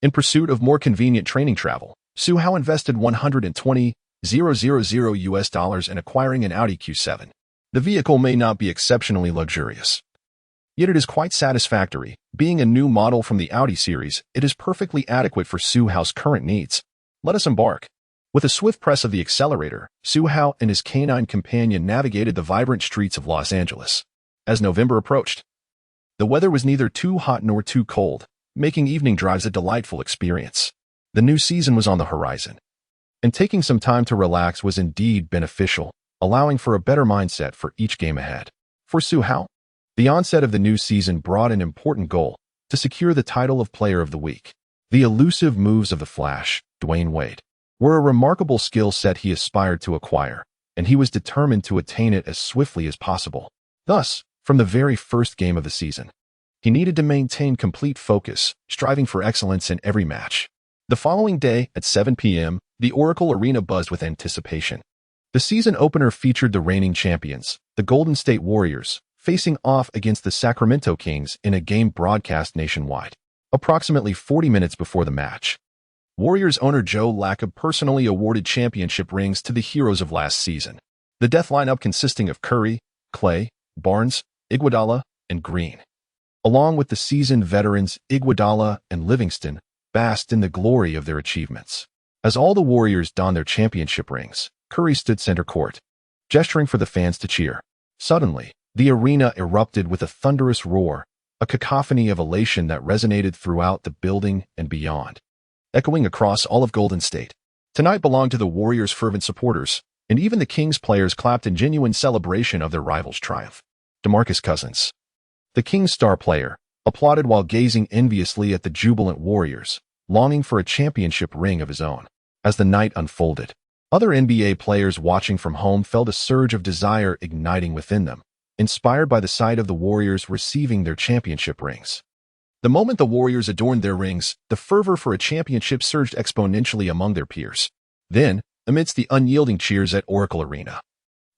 in pursuit of more convenient training travel, Su Hao invested $120,000 in acquiring an Audi Q7. The vehicle may not be exceptionally luxurious, yet it is quite satisfactory. Being a new model from the Audi series, it is perfectly adequate for Su Hao's current needs. Let us embark. With a swift press of the accelerator, Su Hao and his canine companion navigated the vibrant streets of Los Angeles. As November approached, the weather was neither too hot nor too cold, making evening drives a delightful experience. The new season was on the horizon, and taking some time to relax was indeed beneficial, allowing for a better mindset for each game ahead. For Su Hao, the onset of the new season brought an important goal: to secure the title of Player of the Week. The elusive moves of the Flash, Dwayne Wade, were a remarkable skill set he aspired to acquire, and he was determined to attain it as swiftly as possible. Thus, from the very first game of the season, he needed to maintain complete focus, striving for excellence in every match. The following day, at 7 p.m., the Oracle Arena buzzed with anticipation. The season opener featured the reigning champions, the Golden State Warriors, facing off against the Sacramento Kings in a game broadcast nationwide. Approximately 40 minutes before the match, Warriors owner Joe Lacob personally awarded championship rings to the heroes of last season. The death lineup consisting of Curry, Clay, Barnes, Iguodala, and Green, along with the seasoned veterans Iguodala and Livingston, basked in the glory of their achievements. As all the Warriors donned their championship rings, Curry stood center court, gesturing for the fans to cheer. Suddenly, the arena erupted with a thunderous roar, a cacophony of elation that resonated throughout the building and beyond, echoing across all of Golden State. Tonight belonged to the Warriors' fervent supporters, and even the Kings players clapped in genuine celebration of their rivals' triumph. DeMarcus Cousins, the Kings' star player, applauded while gazing enviously at the jubilant Warriors, longing for a championship ring of his own. As the night unfolded, other NBA players watching from home felt a surge of desire igniting within them, inspired by the sight of the Warriors receiving their championship rings. The moment the Warriors adorned their rings, the fervor for a championship surged exponentially among their peers. Then, amidst the unyielding cheers at Oracle Arena,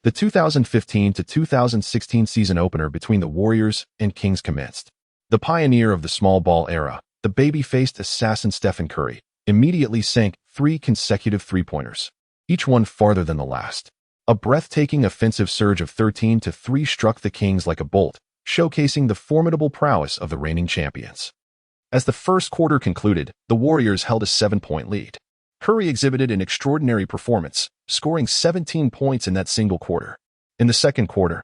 the 2015 to 2016 season opener between the Warriors and Kings commenced. The pioneer of the small ball era, the baby-faced assassin Stephen Curry, immediately sank 3 consecutive three-pointers, each one farther than the last. A breathtaking offensive surge of 13-3 struck the Kings like a bolt, showcasing the formidable prowess of the reigning champions. As the first quarter concluded, the Warriors held a 7-point lead. Curry exhibited an extraordinary performance, scoring 17 points in that single quarter. In the second quarter,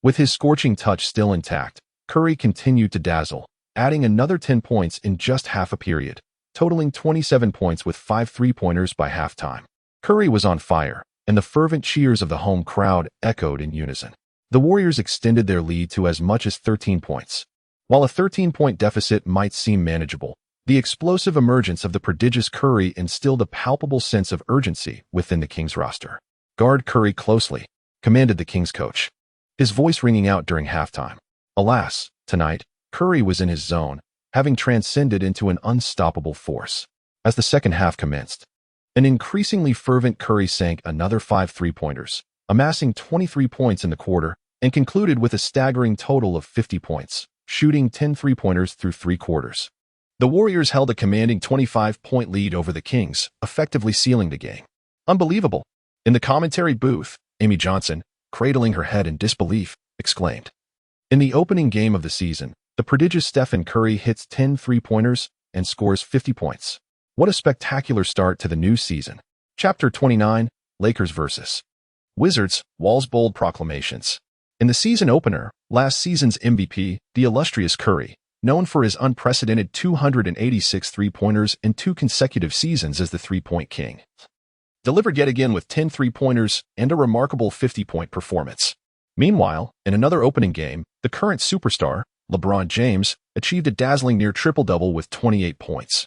with his scorching touch still intact, Curry continued to dazzle, adding another 10 points in just half a period, totaling 27 points with 5 three-pointers by halftime. Curry was on fire, and the fervent cheers of the home crowd echoed in unison. The Warriors extended their lead to as much as 13 points. While a 13-point deficit might seem manageable, the explosive emergence of the prodigious Curry instilled a palpable sense of urgency within the Kings roster. "Guard Curry closely," commanded the Kings coach, his voice ringing out during halftime. Alas, tonight, Curry was in his zone, having transcended into an unstoppable force. As the second half commenced, an increasingly fervent Curry sank another 5 three-pointers, amassing 23 points in the quarter, and concluded with a staggering total of 50 points, shooting 10 three-pointers through 3 quarters. The Warriors held a commanding 25-point lead over the Kings, effectively sealing the game. "Unbelievable." In the commentary booth, Amy Johnson, cradling her head in disbelief, exclaimed. In the opening game of the season, the prodigious Stephen Curry hits 10 three-pointers and scores 50 points. What a spectacular start to the new season. Chapter 29, Lakers vs. Wizards, Wall's bold proclamations. In the season opener, last season's MVP, the illustrious Curry, known for his unprecedented 286 three-pointers in 2 consecutive seasons as the three-point king, delivered yet again with 10 three-pointers and a remarkable 50-point performance. Meanwhile, in another opening game, the current superstar, LeBron James, achieved a dazzling near triple-double with 28 points,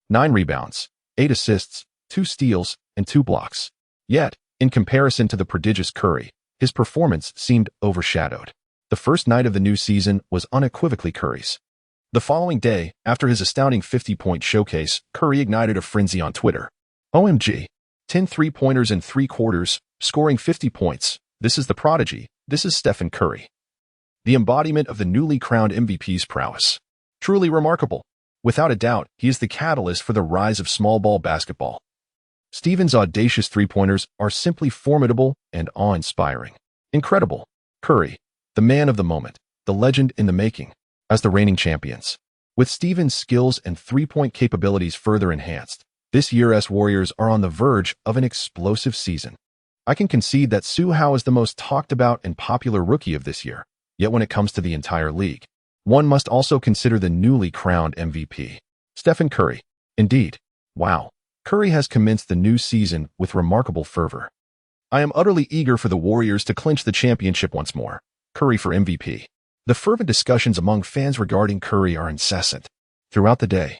9 rebounds, 8 assists, 2 steals, and 2 blocks. Yet, in comparison to the prodigious Curry, his performance seemed overshadowed. The first night of the new season was unequivocally Curry's. The following day, after his astounding 50-point showcase, Curry ignited a frenzy on Twitter. "OMG. 10 three-pointers in 3 quarters, scoring 50 points. This is the prodigy. This is Stephen Curry. The embodiment of the newly crowned MVP's prowess. Truly remarkable. Without a doubt, he is the catalyst for the rise of small ball basketball. Stephen's audacious three-pointers are simply formidable and awe-inspiring. Incredible. Curry, the man of the moment, the legend in the making, as the reigning champions. With Stephen's skills and three-point capabilities further enhanced, this year's Warriors are on the verge of an explosive season. I can concede that Su Hao is the most talked about and popular rookie of this year, yet when it comes to the entire league, one must also consider the newly crowned MVP, Stephen Curry. Indeed, wow, Curry has commenced the new season with remarkable fervor. I am utterly eager for the Warriors to clinch the championship once more. Curry for MVP. The fervent discussions among fans regarding Curry are incessant. Throughout the day,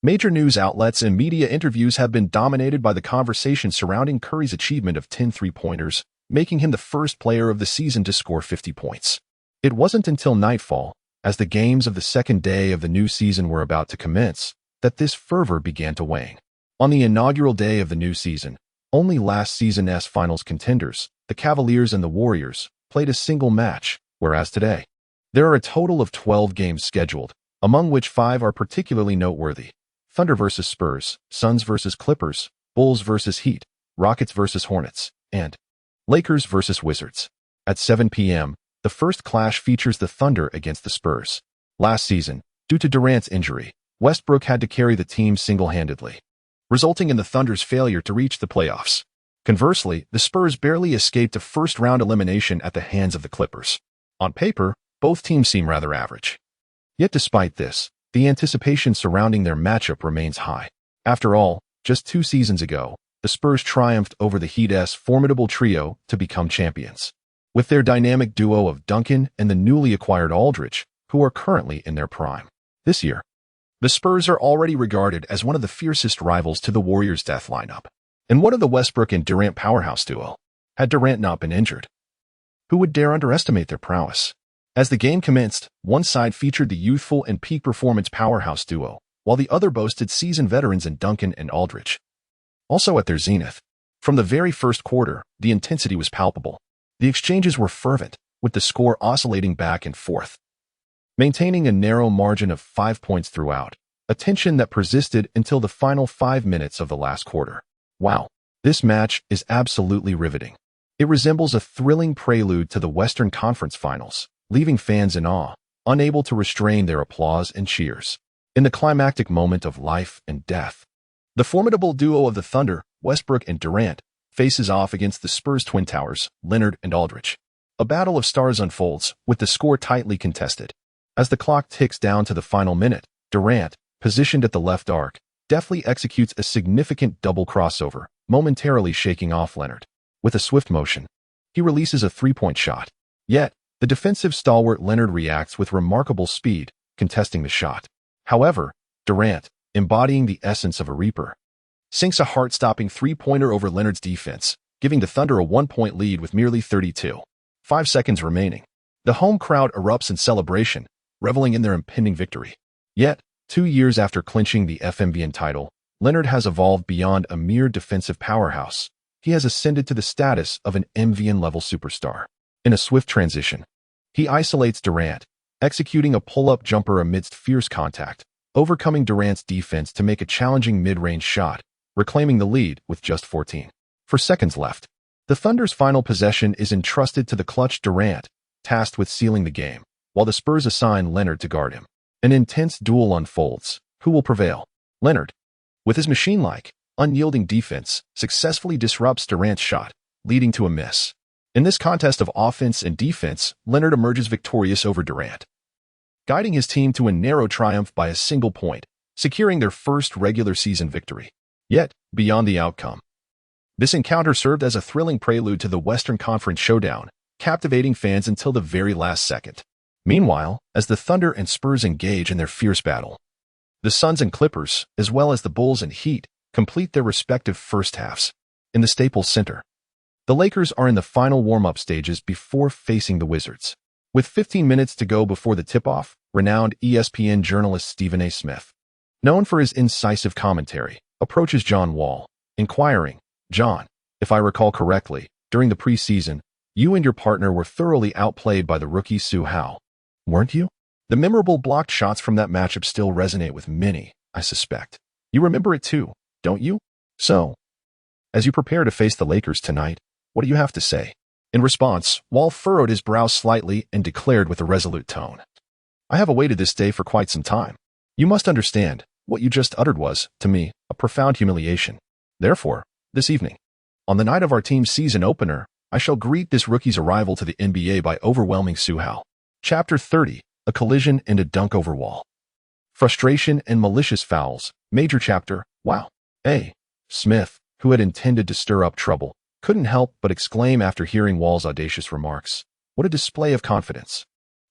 major news outlets and media interviews have been dominated by the conversation surrounding Curry's achievement of 10 three-pointers, making him the first player of the season to score 50 points. It wasn't until nightfall, as the games of the second day of the new season were about to commence, that this fervor began to wane. On the inaugural day of the new season, only last season's finals contenders, the Cavaliers and the Warriors, played a single match, whereas today, there are a total of 12 games scheduled, among which 5 are particularly noteworthy. Thunder vs. Spurs, Suns vs. Clippers, Bulls vs. Heat, Rockets vs. Hornets, and Lakers vs. Wizards. At 7 p.m., the first clash features the Thunder against the Spurs. Last season, due to Durant's injury, Westbrook had to carry the team single-handedly, resulting in the Thunder's failure to reach the playoffs. Conversely, the Spurs barely escaped a first-round elimination at the hands of the Clippers. On paper, both teams seem rather average. Yet despite this, the anticipation surrounding their matchup remains high. After all, just 2 seasons ago, the Spurs triumphed over the Heat's formidable trio to become champions. With their dynamic duo of Duncan and the newly acquired Aldridge, who are currently in their prime. This year, the Spurs are already regarded as one of the fiercest rivals to the Warriors' death lineup. And what of the Westbrook and Durant powerhouse duo? Had Durant not been injured, who would dare underestimate their prowess? As the game commenced, one side featured the youthful and peak performance powerhouse duo, while the other boasted seasoned veterans in Duncan and Aldridge. Also at their zenith, from the very first quarter, the intensity was palpable. The exchanges were fervent, with the score oscillating back and forth, maintaining a narrow margin of 5 points throughout, a tension that persisted until the final 5 minutes of the last quarter. Wow, this match is absolutely riveting. It resembles a thrilling prelude to the Western Conference Finals, leaving fans in awe, unable to restrain their applause and cheers. In the climactic moment of life and death, the formidable duo of the Thunder, Westbrook and Durant, faces off against the Spurs' twin towers, Leonard and Aldridge. A battle of stars unfolds, with the score tightly contested. As the clock ticks down to the final minute, Durant, positioned at the left arc, deftly executes a significant double crossover, momentarily shaking off Leonard. With a swift motion, he releases a three-point shot. Yet, the defensive stalwart Leonard reacts with remarkable speed, contesting the shot. However, Durant, embodying the essence of a reaper, sinks a heart-stopping three-pointer over Leonard's defense, giving the Thunder a one-point lead with merely 32.5 seconds remaining. The home crowd erupts in celebration, reveling in their impending victory. Yet, 2 years after clinching the FMVN title, Leonard has evolved beyond a mere defensive powerhouse. He has ascended to the status of an MVN-level superstar. In a swift transition, he isolates Durant, executing a pull-up jumper amidst fierce contact, overcoming Durant's defense to make a challenging mid-range shot, reclaiming the lead with just 14 seconds left. The Thunder's final possession is entrusted to the clutch Durant, tasked with sealing the game, while the Spurs assign Leonard to guard him. An intense duel unfolds. Who will prevail? Leonard, with his machine-like, unyielding defense, successfully disrupts Durant's shot, leading to a miss. In this contest of offense and defense, Leonard emerges victorious over Durant, guiding his team to a narrow triumph by a single point, securing their first regular season victory. Yet, beyond the outcome, this encounter served as a thrilling prelude to the Western Conference showdown, captivating fans until the very last second. Meanwhile, as the Thunder and Spurs engage in their fierce battle, the Suns and Clippers, as well as the Bulls and Heat, complete their respective first halves. In the Staples Center, the Lakers are in the final warm-up stages before facing the Wizards. With 15 minutes to go before the tip-off, renowned ESPN journalist Stephen A. Smith, known for his incisive commentary, approaches John Wall, inquiring, "John, if I recall correctly, during the preseason, you and your partner were thoroughly outplayed by the rookie Su Hao, weren't you? The memorable blocked shots from that matchup still resonate with many, I suspect. You remember it too, don't you? So, as you prepare to face the Lakers tonight, what do you have to say?" In response, Wall furrowed his brow slightly and declared with a resolute tone, "I have awaited this day for quite some time. You must understand, what you just uttered was, to me, a profound humiliation. Therefore, this evening, on the night of our team's season opener, I shall greet this rookie's arrival to the NBA by overwhelming Su Hao." Chapter 30, A Collision and a Dunk over Wall. Frustration and malicious fouls. Major chapter. Wow. A. Smith, who had intended to stir up trouble, couldn't help but exclaim after hearing Wall's audacious remarks. What a display of confidence.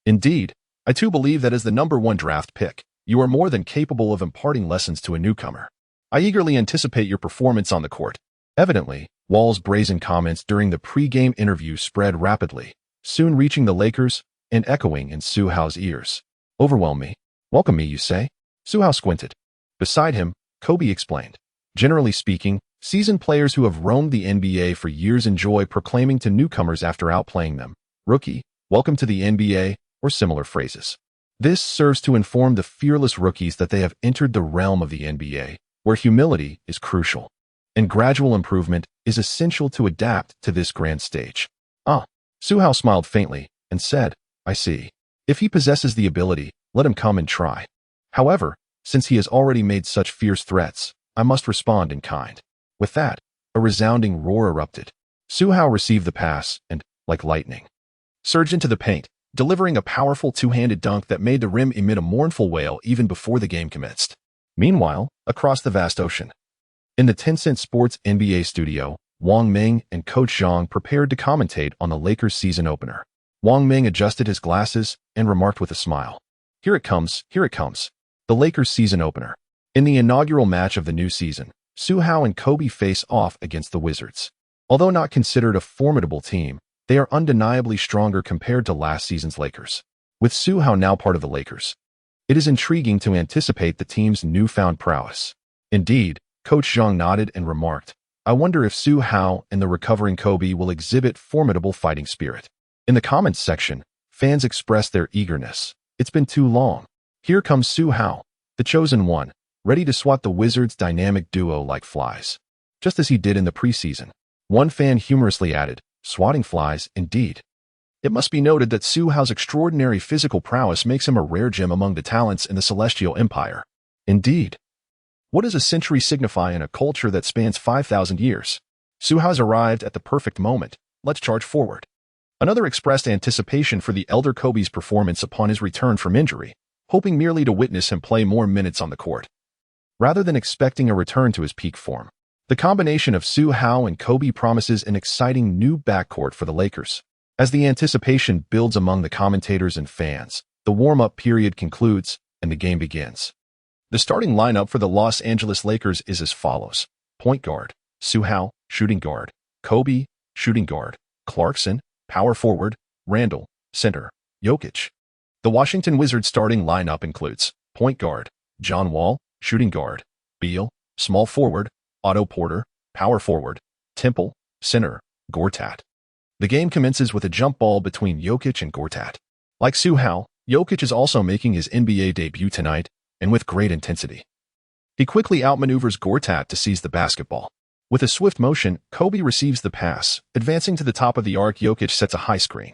Indeed, I too believe that as the #1 draft pick, you are more than capable of imparting lessons to a newcomer. I eagerly anticipate your performance on the court. Evidently, Wall's brazen comments during the pre-game interview spread rapidly, soon reaching the Lakers and echoing in Su Hao's ears. "Overwhelm me. Welcome me, you say?" Su Hao squinted. Beside him, Kobe explained, "Generally speaking, seasoned players who have roamed the NBA for years enjoy proclaiming to newcomers after outplaying them, 'Rookie, welcome to the NBA,' or similar phrases. This serves to inform the fearless rookies that they have entered the realm of the NBA, where humility is crucial, and gradual improvement is essential to adapt to this grand stage." Su Hao smiled faintly and said, "I see. If he possesses the ability, let him come and try. However, since he has already made such fierce threats, I must respond in kind." With that, a resounding roar erupted. Su Hao received the pass and, like lightning, surged into the paint, delivering a powerful two-handed dunk that made the rim emit a mournful wail even before the game commenced. Meanwhile, across the vast ocean, in the Tencent Sports NBA studio, Wang Ming and Coach Zhang prepared to commentate on the Lakers' season opener. Wang Ming adjusted his glasses and remarked with a smile, here it comes, the Lakers' season opener. In the inaugural match of the new season, Su Hao and Kobe face off against the Wizards. Although not considered a formidable team, they are undeniably stronger compared to last season's Lakers. With Su Hao now part of the Lakers, it is intriguing to anticipate the team's newfound prowess. Indeed, Coach Zhang nodded and remarked, "I wonder if Su Hao and the recovering Kobe will exhibit formidable fighting spirit." In the comments section, fans expressed their eagerness. "It's been too long. Here comes Su Hao, the chosen one, ready to swat the Wizards' dynamic duo like flies." Just as he did in the preseason. One fan humorously added, "Swatting flies, indeed." It must be noted that Su Hao's extraordinary physical prowess makes him a rare gem among the talents in the Celestial Empire. Indeed. What does a century signify in a culture that spans 5,000 years? Su Hao's arrived at the perfect moment. Let's charge forward. Another expressed anticipation for the elder Kobe's performance upon his return from injury, hoping merely to witness him play more minutes on the court, rather than expecting a return to his peak form. The combination of Su Hao and Kobe promises an exciting new backcourt for the Lakers. As the anticipation builds among the commentators and fans, the warm-up period concludes and the game begins. The starting lineup for the Los Angeles Lakers is as follows. Point guard, Su Hao, shooting guard, Kobe, shooting guard, Clarkson, power forward, Randall, center, Jokic. The Washington Wizards starting lineup includes point guard, John Wall, shooting guard, Beal, small forward, Otto Porter, power forward, Temple, center, Gortat. The game commences with a jump ball between Jokic and Gortat. Like Su Hao, Jokic is also making his NBA debut tonight, and with great intensity. He quickly outmaneuvers Gortat to seize the basketball. With a swift motion, Kobe receives the pass. Advancing to the top of the arc, Jokic sets a high screen,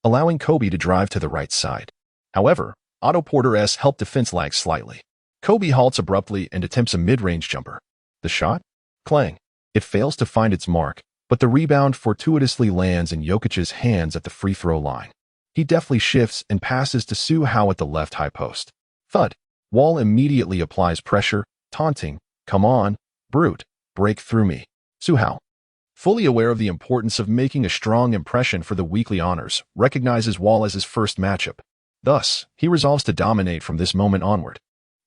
allowing Kobe to drive to the right side. However, Otto Porter's help defense lags slightly. Kobe halts abruptly and attempts a mid-range jumper. The shot? Clang. It fails to find its mark, but the rebound fortuitously lands in Jokic's hands at the free throw line. He deftly shifts and passes to Su Hao at the left high post. Thud. Wall immediately applies pressure, taunting, "Come on, brute, break through me." Su Hao, fully aware of the importance of making a strong impression for the weekly honors, recognizes Wall as his first matchup. Thus, he resolves to dominate from this moment onward.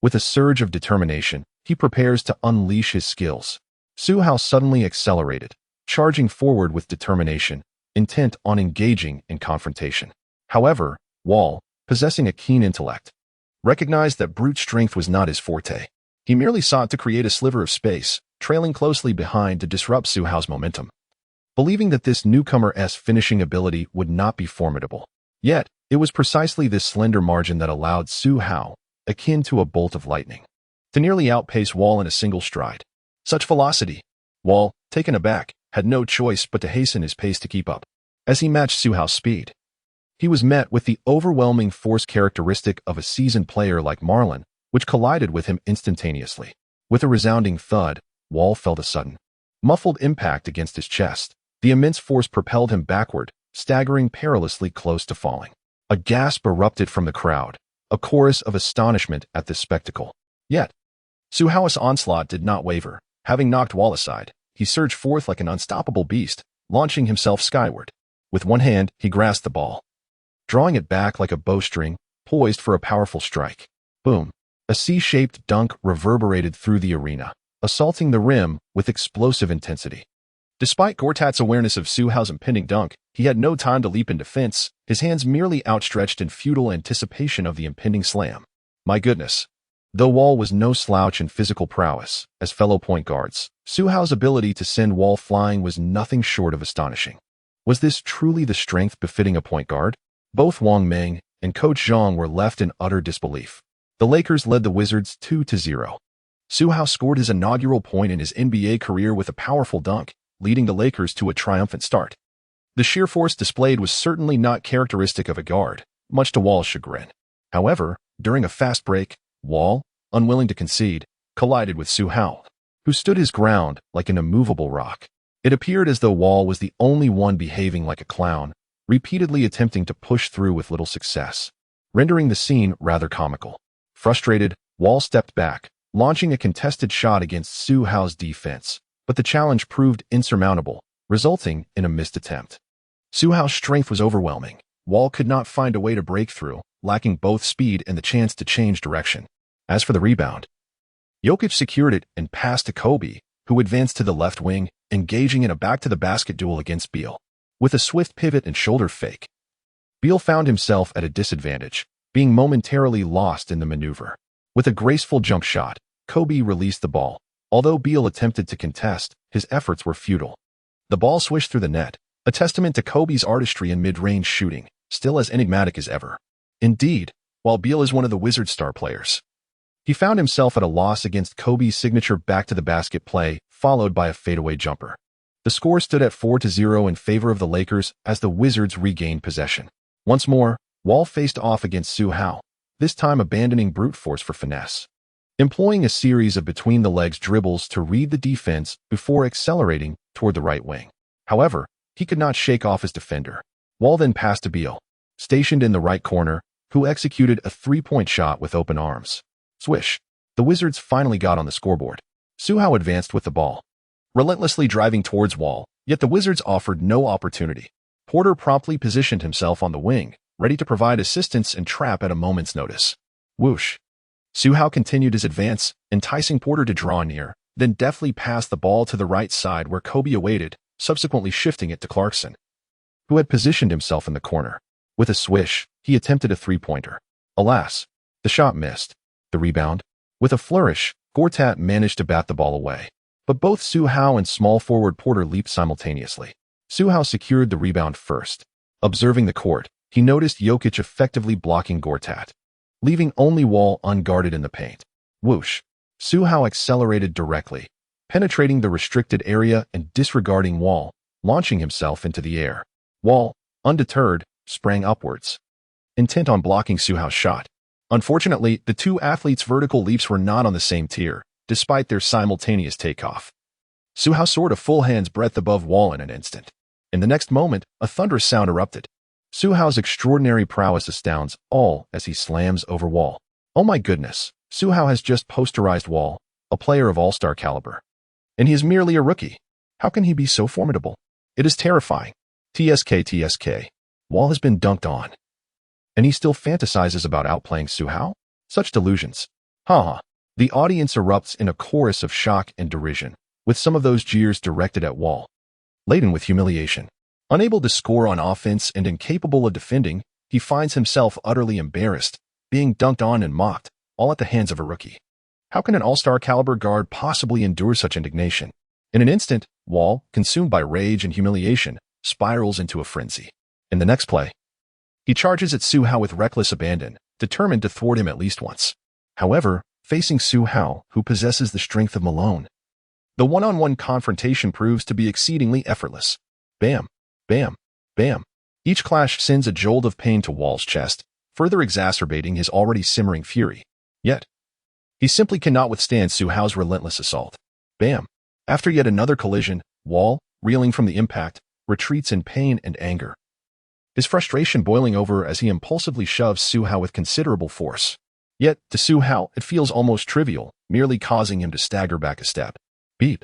With a surge of determination, he prepares to unleash his skills. Su Hao suddenly accelerated, charging forward with determination, intent on engaging in confrontation. However, Wall, possessing a keen intellect, recognized that brute strength was not his forte. He merely sought to create a sliver of space, trailing closely behind to disrupt Su Hao's momentum, believing that this newcomer's finishing ability would not be formidable. Yet, it was precisely this slender margin that allowed Su Hao, akin to a bolt of lightning, to nearly outpace Wall in a single stride. Such velocity! Wall, taken aback, had no choice but to hasten his pace to keep up. As he matched Su Hao's speed, he was met with the overwhelming force characteristic of a seasoned player like Malone, which collided with him instantaneously. With a resounding thud, Wall felt a sudden, muffled impact against his chest. The immense force propelled him backward, staggering perilously close to falling. A gasp erupted from the crowd, a chorus of astonishment at this spectacle. Yet, Su Hao's onslaught did not waver. Having knocked Wall aside, he surged forth like an unstoppable beast, launching himself skyward. With one hand, he grasped the ball, drawing it back like a bowstring, poised for a powerful strike. Boom! A C-shaped dunk reverberated through the arena, assaulting the rim with explosive intensity. Despite Gortat's awareness of Su Hao's impending dunk, he had no time to leap in defense, his hands merely outstretched in futile anticipation of the impending slam. My goodness! Though Wall was no slouch in physical prowess, as fellow point guards, Su Hao's ability to send Wall flying was nothing short of astonishing. Was this truly the strength befitting a point guard? Both Wang Meng and Coach Zhang were left in utter disbelief. The Lakers led the Wizards 2-0. Su Hao scored his inaugural point in his NBA career with a powerful dunk, leading the Lakers to a triumphant start. The sheer force displayed was certainly not characteristic of a guard, much to Wall's chagrin. However, during a fast break, Wall, unwilling to concede, collided with Su Hao, who stood his ground like an immovable rock. It appeared as though Wall was the only one behaving like a clown, repeatedly attempting to push through with little success, rendering the scene rather comical. Frustrated, Wall stepped back, launching a contested shot against Su Hao's defense, but the challenge proved insurmountable, resulting in a missed attempt. Su Hao's strength was overwhelming. Wall could not find a way to break through, lacking both speed and the chance to change direction. As for the rebound, Jokic secured it and passed to Kobe, who advanced to the left wing, engaging in a back-to-the-basket duel against Beal. With a swift pivot and shoulder fake, Beal found himself at a disadvantage, being momentarily lost in the maneuver. With a graceful jump shot, Kobe released the ball. Although Beal attempted to contest, his efforts were futile. The ball swished through the net, a testament to Kobe's artistry in mid-range shooting, still as enigmatic as ever. Indeed, while Beal is one of the Wizards' star players, he found himself at a loss against Kobe's signature back-to-the-basket play, followed by a fadeaway jumper. The score stood at 4-0 in favor of the Lakers as the Wizards regained possession. Once more, Wall faced off against Su Hao, this time abandoning brute force for finesse, employing a series of between-the-legs dribbles to read the defense before accelerating toward the right wing. However, he could not shake off his defender. Wall then passed to Beal, stationed in the right corner, who executed a three-point shot with open arms. Swish. The Wizards finally got on the scoreboard. Su Hao advanced with the ball, relentlessly driving towards Wall, yet the Wizards offered no opportunity. Porter promptly positioned himself on the wing, ready to provide assistance and trap at a moment's notice. Whoosh. Su Hao continued his advance, enticing Porter to draw near, then deftly passed the ball to the right side where Kobe awaited, subsequently shifting it to Clarkson, who had positioned himself in the corner. With a swish, he attempted a three-pointer. Alas, the shot missed. The rebound? With a flourish, Gortat managed to bat the ball away. But both Su Hao and small forward Porter leaped simultaneously. Su Hao secured the rebound first. Observing the court, he noticed Jokic effectively blocking Gortat, leaving only Wall unguarded in the paint. Whoosh. Su Hao accelerated directly, penetrating the restricted area and disregarding Wall, launching himself into the air. Wall, undeterred, sprang upwards, intent on blocking Su Hao's shot. Unfortunately, the two athletes' vertical leaps were not on the same tier, despite their simultaneous takeoff. Su Hao soared a full hand's breadth above Wall in an instant. In the next moment, a thunderous sound erupted. Su Hao's extraordinary prowess astounds all as he slams over Wall. Oh my goodness, Su Hao has just posterized Wall, a player of all-star caliber. And he is merely a rookie. How can he be so formidable? It is terrifying. TSK. Wall has been dunked on. And he still fantasizes about outplaying Su Hao? Such delusions. Haha. The audience erupts in a chorus of shock and derision, with some of those jeers directed at Wall. Laden with humiliation. Unable to score on offense and incapable of defending, he finds himself utterly embarrassed, being dunked on and mocked, all at the hands of a rookie. How can an all-star caliber guard possibly endure such indignation? In an instant, Wall, consumed by rage and humiliation, spirals into a frenzy. In the next play, he charges at Su Hao with reckless abandon, determined to thwart him at least once. However, facing Su Hao, who possesses the strength of Malone, the one-on-one confrontation proves to be exceedingly effortless. Bam, bam, bam. Each clash sends a jolt of pain to Wall's chest, further exacerbating his already simmering fury. Yet, he simply cannot withstand Su Hao's relentless assault. Bam. After yet another collision, Wall, reeling from the impact, retreats in pain and anger, his frustration boiling over as he impulsively shoves Su Hao with considerable force. Yet, to Su Hao, it feels almost trivial, merely causing him to stagger back a step. Beep.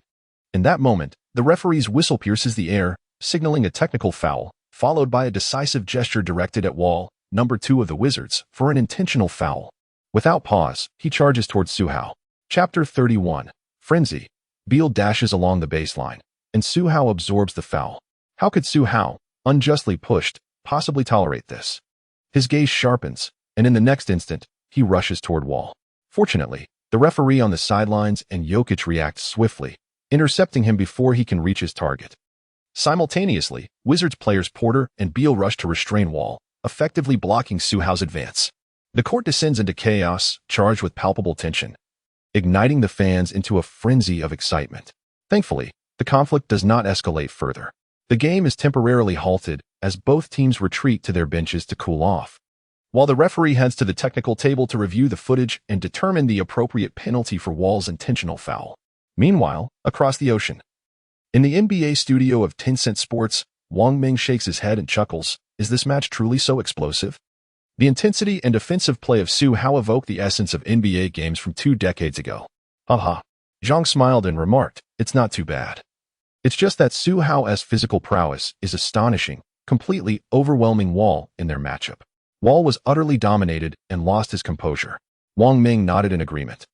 In that moment, the referee's whistle pierces the air, signaling a technical foul, followed by a decisive gesture directed at Wall, number 2 of the Wizards, for an intentional foul. Without pause, he charges towards Su Hao. Chapter 31. Frenzy. Beal dashes along the baseline, and Su Hao absorbs the foul. How could Su Hao, unjustly pushed, possibly tolerate this? His gaze sharpens, and in the next instant, he rushes toward Wall. Fortunately, the referee on the sidelines and Jokic react swiftly, intercepting him before he can reach his target. Simultaneously, Wizards players Porter and Beal rush to restrain Wall, effectively blocking Su Hao's advance. The court descends into chaos, charged with palpable tension, igniting the fans into a frenzy of excitement. Thankfully, the conflict does not escalate further. The game is temporarily halted as both teams retreat to their benches to cool off, while the referee heads to the technical table to review the footage and determine the appropriate penalty for Wall's intentional foul. Meanwhile, across the ocean, in the NBA studio of Tencent Sports, Wang Ming shakes his head and chuckles. Is this match truly so explosive? The intensity and offensive play of Su Hao evoke the essence of NBA games from 2 decades ago. Haha. Zhang smiled and remarked, it's not too bad. It's just that Su Hao's physical prowess is astonishing, completely overwhelming Wall in their matchup. Wall was utterly dominated and lost his composure. Wang Ming nodded in agreement.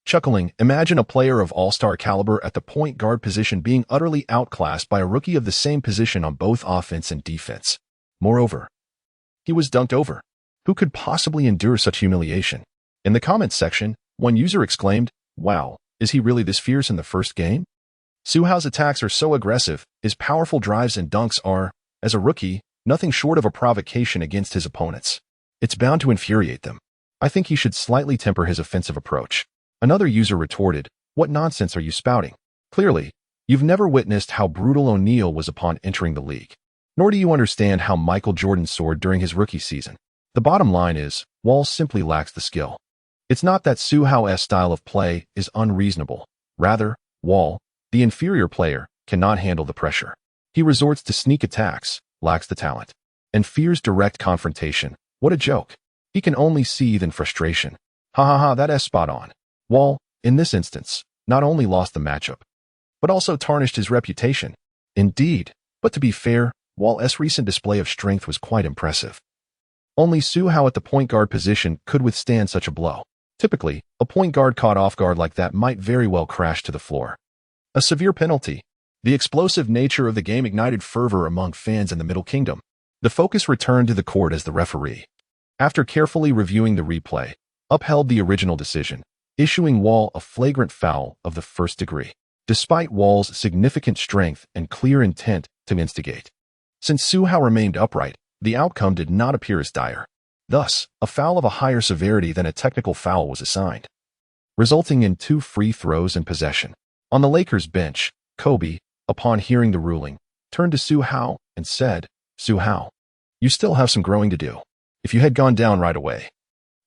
Chuckling, imagine a player of all-star caliber at the point guard position being utterly outclassed by a rookie of the same position on both offense and defense. Moreover, he was dunked over. Who could possibly endure such humiliation? In the comments section, one user exclaimed, wow, is he really this fierce in the first game? Su Hao's attacks are so aggressive, his powerful drives and dunks are, as a rookie, nothing short of a provocation against his opponents. It's bound to infuriate them. I think he should slightly temper his offensive approach. Another user retorted, what nonsense are you spouting? Clearly, you've never witnessed how brutal O'Neal was upon entering the league. Nor do you understand how Michael Jordan soared during his rookie season. The bottom line is, Wall simply lacks the skill. It's not that Su Hao's style of play is unreasonable. Rather, Wall, the inferior player, cannot handle the pressure. He resorts to sneak attacks, lacks the talent. and fears direct confrontation. What a joke. He can only seethe in frustration. Ha ha ha, that is spot on. Wall, in this instance, not only lost the matchup, but also tarnished his reputation. Indeed, but to be fair, Wall's recent display of strength was quite impressive. Only Su Hao at the point guard position could withstand such a blow. Typically, a point guard caught off guard like that might very well crash to the floor. A severe penalty. The explosive nature of the game ignited fervor among fans in the Middle Kingdom. The focus returned to the court as the referee, after carefully reviewing the replay, upheld the original decision, issuing Wall a flagrant foul of the first degree, despite Wall's significant strength and clear intent to instigate. Since Su Hao remained upright, the outcome did not appear as dire. Thus, a foul of a higher severity than a technical foul was assigned, resulting in 2 free throws and possession. On the Lakers bench, Kobe, upon hearing the ruling, turned to Su Hao and said, "Su Hao, you still have some growing to do. If you had gone down right away,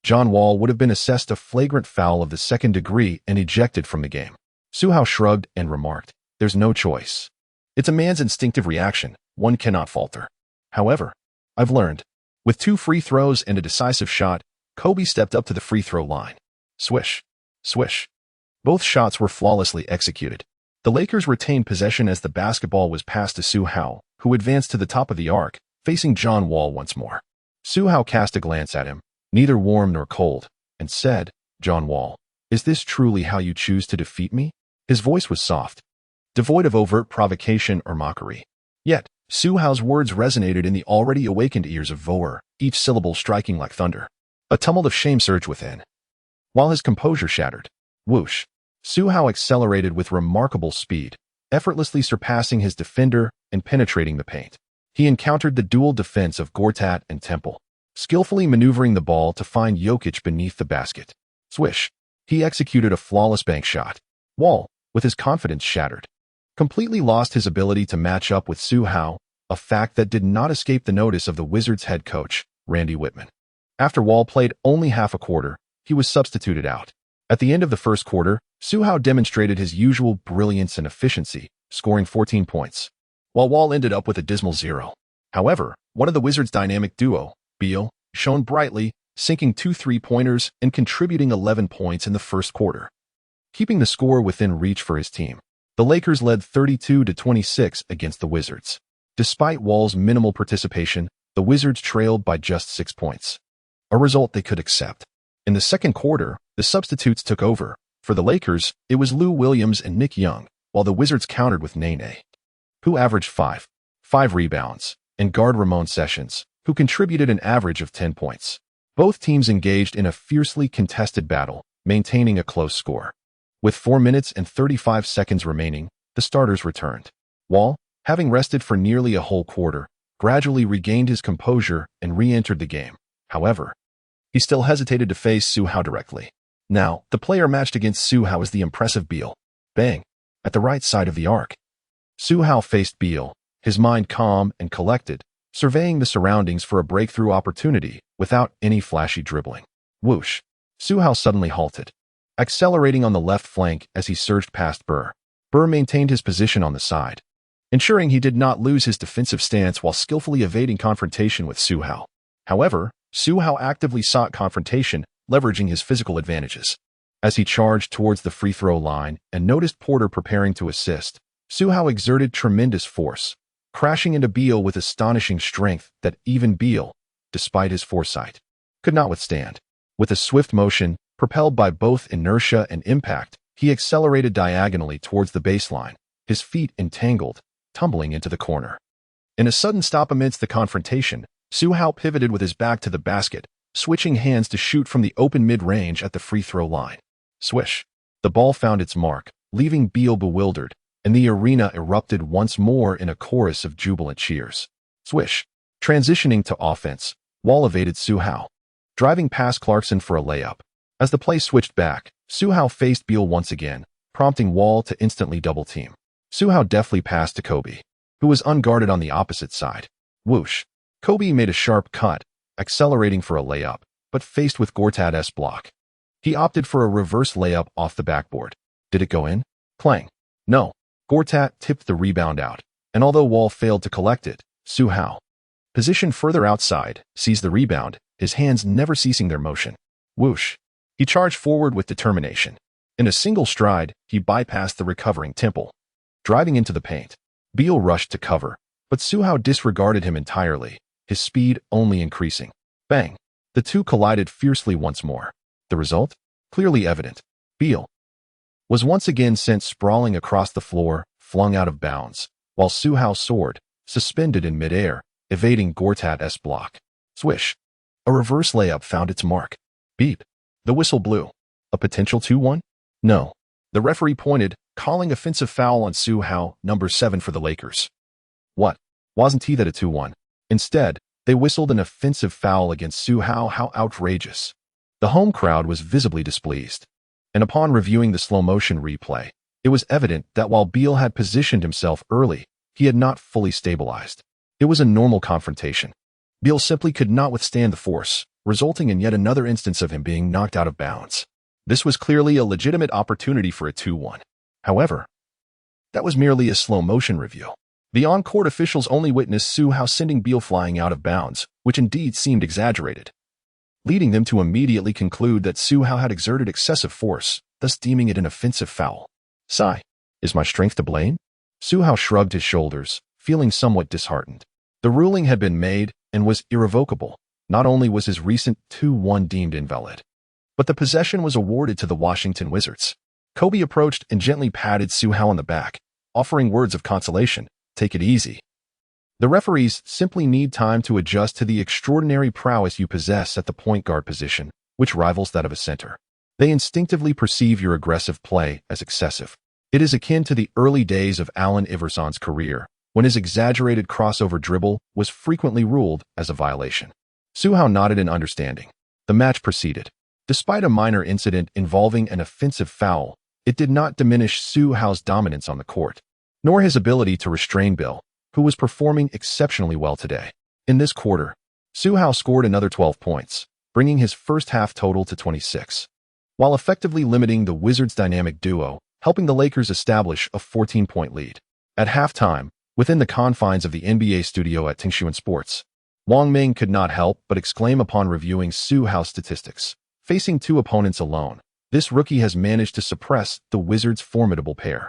John Wall would have been assessed a flagrant foul of the second degree and ejected from the game." Su Hao shrugged and remarked, "There's no choice. It's a man's instinctive reaction. One cannot falter. However, I've learned." With 2 free throws and a decisive shot, Kobe stepped up to the free throw line. Swish, swish. Both shots were flawlessly executed. The Lakers retained possession as the basketball was passed to Su Hao, who advanced to the top of the arc, facing John Wall once more. Su Hao cast a glance at him, neither warm nor cold, and said, "John Wall, is this truly how you choose to defeat me?" His voice was soft, devoid of overt provocation or mockery. Yet, Su Hao's words resonated in the already awakened ears of Voer, each syllable striking like thunder. A tumult of shame surged within, while his composure shattered. Whoosh! Su Hao accelerated with remarkable speed, effortlessly surpassing his defender and penetrating the paint. He encountered the dual defense of Gortat and Temple, skillfully maneuvering the ball to find Jokic beneath the basket. Swish! He executed a flawless bank shot. Wall, with his confidence shattered, completely lost his ability to match up with Su Hao, a fact that did not escape the notice of the Wizards head coach, Randy Whitman. After Wall played only half a quarter, he was substituted out. At the end of the first quarter, Su Hao demonstrated his usual brilliance and efficiency, scoring 14 points, while Wall ended up with a dismal 0. However, one of the Wizards' dynamic duo, Beal, shone brightly, sinking 2 3-pointers and contributing 11 points in the first quarter, keeping the score within reach for his team. The Lakers led 32-26 against the Wizards. Despite Wall's minimal participation, the Wizards trailed by just 6 points, a result they could accept. In the second quarter, the substitutes took over. For the Lakers, it was Lou Williams and Nick Young, while the Wizards countered with Nene, who averaged 5 rebounds, and guard Ramon Sessions, who contributed an average of 10 points. Both teams engaged in a fiercely contested battle, maintaining a close score. With 4 minutes and 35 seconds remaining, the starters returned. Wall, having rested for nearly a whole quarter, gradually regained his composure and re-entered the game. However, he still hesitated to face Su Hao directly. Now, the player matched against Su Hao is the impressive Beal. Bang! At the right side of the arc. Su Hao faced Beal, his mind calm and collected, surveying the surroundings for a breakthrough opportunity without any flashy dribbling. Whoosh! Su Hao suddenly halted, accelerating on the left flank as he surged past Burr. Burr maintained his position on the side, ensuring he did not lose his defensive stance while skillfully evading confrontation with Su Hao. However, Su Hao actively sought confrontation, leveraging his physical advantages. As he charged towards the free throw line and noticed Porter preparing to assist, Su Hao exerted tremendous force, crashing into Beal with astonishing strength that even Beal, despite his foresight, could not withstand. With a swift motion, propelled by both inertia and impact, he accelerated diagonally towards the baseline, his feet entangled, tumbling into the corner. In a sudden stop amidst the confrontation, Su Hao pivoted with his back to the basket, switching hands to shoot from the open mid-range at the free throw line. Swish! The ball found its mark, leaving Beal bewildered, and the arena erupted once more in a chorus of jubilant cheers. Swish! Transitioning to offense, Wall evaded Su Hao, driving past Clarkson for a layup. As the play switched back, Su Hao faced Beal once again, prompting Wall to instantly double-team. Su Hao deftly passed to Kobe, who was unguarded on the opposite side. Whoosh! Kobe made a sharp cut, accelerating for a layup, but faced with Gortat's block. He opted for a reverse layup off the backboard. Did it go in? Clang. No. Gortat tipped the rebound out, and although Wall failed to collect it, Su Hao Positioned further outside, sees the rebound, his hands never ceasing their motion. Whoosh! He charged forward with determination. In a single stride, he bypassed the recovering Temple. Driving into the paint, Beal rushed to cover, but Su Hao disregarded him entirely, his speed only increasing. Bang! The two collided fiercely once more. The result? Clearly evident. Beal was once again sent sprawling across the floor, flung out of bounds, while Su Hao soared, suspended in midair, evading Gortat's block. Swish! A reverse layup found its mark. Beep! The whistle blew. A potential 2-1? No. The referee pointed, calling offensive foul on Su Hao, number 7 for the Lakers. What? Wasn't he that a 2-1? Instead, they whistled an offensive foul against Su Hao. How outrageous. The home crowd was visibly displeased. And upon reviewing the slow-motion replay, it was evident that while Beal had positioned himself early, he had not fully stabilized. It was a normal confrontation. Beal simply could not withstand the force, resulting in yet another instance of him being knocked out of bounds. This was clearly a legitimate opportunity for a 2-1. However, that was merely a slow-motion review. The on-court officials only witnessed Su Hao sending Beal flying out of bounds, which indeed seemed exaggerated, leading them to immediately conclude that Su Hao had exerted excessive force, thus deeming it an offensive foul. Sigh. Is my strength to blame? Su Hao shrugged his shoulders, feeling somewhat disheartened. The ruling had been made and was irrevocable. Not only was his recent 2-1 deemed invalid, but the possession was awarded to the Washington Wizards. Kobe approached and gently patted Su Hao on the back, offering words of consolation. Take it easy. The referees simply need time to adjust to the extraordinary prowess you possess at the point guard position, which rivals that of a center. They instinctively perceive your aggressive play as excessive. It is akin to the early days of Allen Iverson's career, when his exaggerated crossover dribble was frequently ruled as a violation. Su Hao nodded in understanding. The match proceeded. Despite a minor incident involving an offensive foul, it did not diminish Su Hao's dominance on the court, nor his ability to restrain Beal, who was performing exceptionally well today. In this quarter, Su Hao scored another 12 points, bringing his first half total to 26, while effectively limiting the Wizards' dynamic duo, helping the Lakers establish a 14-point lead. At halftime, within the confines of the NBA studio at Tingshuan Sports, Wang Ming could not help but exclaim upon reviewing Su Hao's statistics. Facing two opponents alone, this rookie has managed to suppress the Wizards' formidable pair.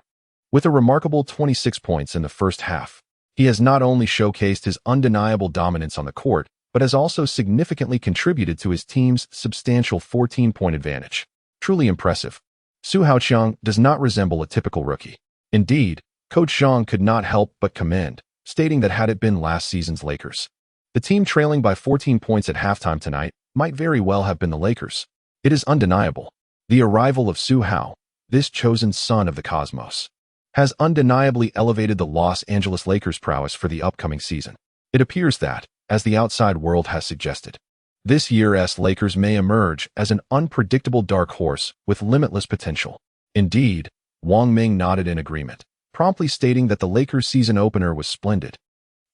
With a remarkable 26 points in the first half, he has not only showcased his undeniable dominance on the court, but has also significantly contributed to his team's substantial 14-point advantage. Truly impressive. Su Hao Qiang does not resemble a typical rookie. Indeed, Coach Zhang could not help but commend, stating that had it been last season's Lakers, the team trailing by 14 points at halftime tonight might very well have been the Lakers. It is undeniable. The arrival of Su Hao, this chosen son of the cosmos, has undeniably elevated the Los Angeles Lakers' prowess for the upcoming season. It appears that, as the outside world has suggested, this year's Lakers may emerge as an unpredictable dark horse with limitless potential. Indeed, Wang Ming nodded in agreement, promptly stating that the Lakers' season opener was splendid,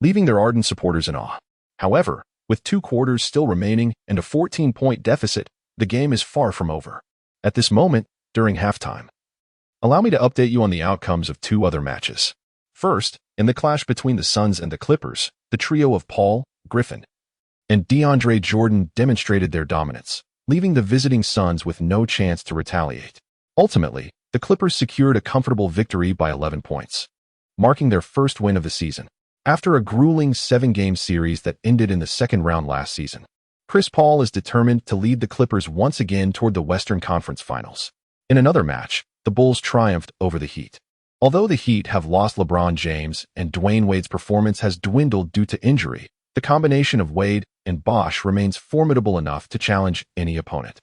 leaving their ardent supporters in awe. However, with 2 quarters still remaining and a 14-point deficit, the game is far from over. At this moment, during halftime, allow me to update you on the outcomes of 2 other matches. First, in the clash between the Suns and the Clippers, the trio of Paul, Griffin, and DeAndre Jordan demonstrated their dominance, leaving the visiting Suns with no chance to retaliate. Ultimately, the Clippers secured a comfortable victory by 11 points, marking their first win of the season. After a grueling 7-game series that ended in the second round last season, Chris Paul is determined to lead the Clippers once again toward the Western Conference Finals. In another match, the Bulls triumphed over the Heat. Although the Heat have lost LeBron James and Dwayne Wade's performance has dwindled due to injury, the combination of Wade and Bosh remains formidable enough to challenge any opponent.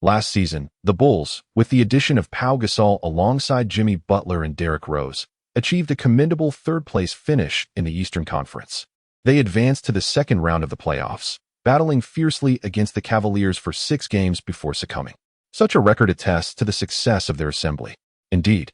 Last season, the Bulls, with the addition of Pau Gasol alongside Jimmy Butler and Derrick Rose, achieved a commendable third-place finish in the Eastern Conference. They advanced to the second round of the playoffs, battling fiercely against the Cavaliers for 6 games before succumbing. Such a record attests to the success of their assembly. Indeed,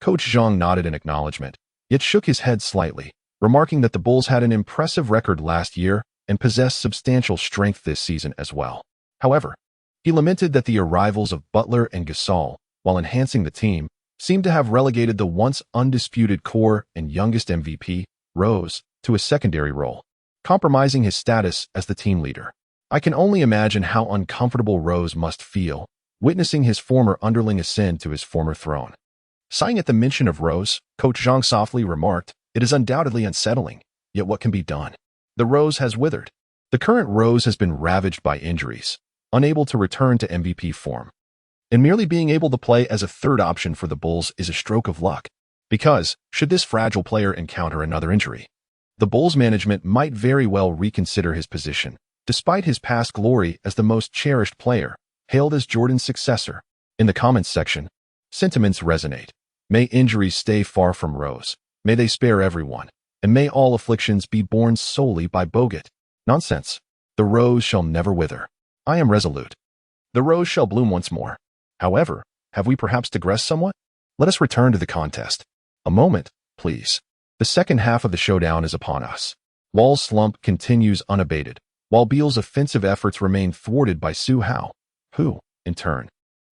Coach Zhang nodded in acknowledgement, yet shook his head slightly, remarking that the Bulls had an impressive record last year and possessed substantial strength this season as well. However, he lamented that the arrivals of Butler and Gasol, while enhancing the team, seemed to have relegated the once undisputed core and youngest MVP, Rose, to a secondary role. compromising his status as the team leader. I can only imagine how uncomfortable Rose must feel, witnessing his former underling ascend to his former throne. Sighing at the mention of Rose, Coach Zhang softly remarked, "It is undoubtedly unsettling, yet what can be done? The Rose has withered." The current Rose has been ravaged by injuries, unable to return to MVP form. And merely being able to play as a third option for the Bulls is a stroke of luck. Because, should this fragile player encounter another injury, the Bulls management might very well reconsider his position, despite his past glory as the most cherished player, hailed as Jordan's successor. In the comments section, sentiments resonate. May injuries stay far from Rose. May they spare everyone. And may all afflictions be borne solely by Bogut. Nonsense. The Rose shall never wither. I am resolute. The Rose shall bloom once more. However, have we perhaps digressed somewhat? Let us return to the contest. A moment, please. The second half of the showdown is upon us. Wall's slump continues unabated, while Beal's offensive efforts remain thwarted by Su Hao, who, in turn,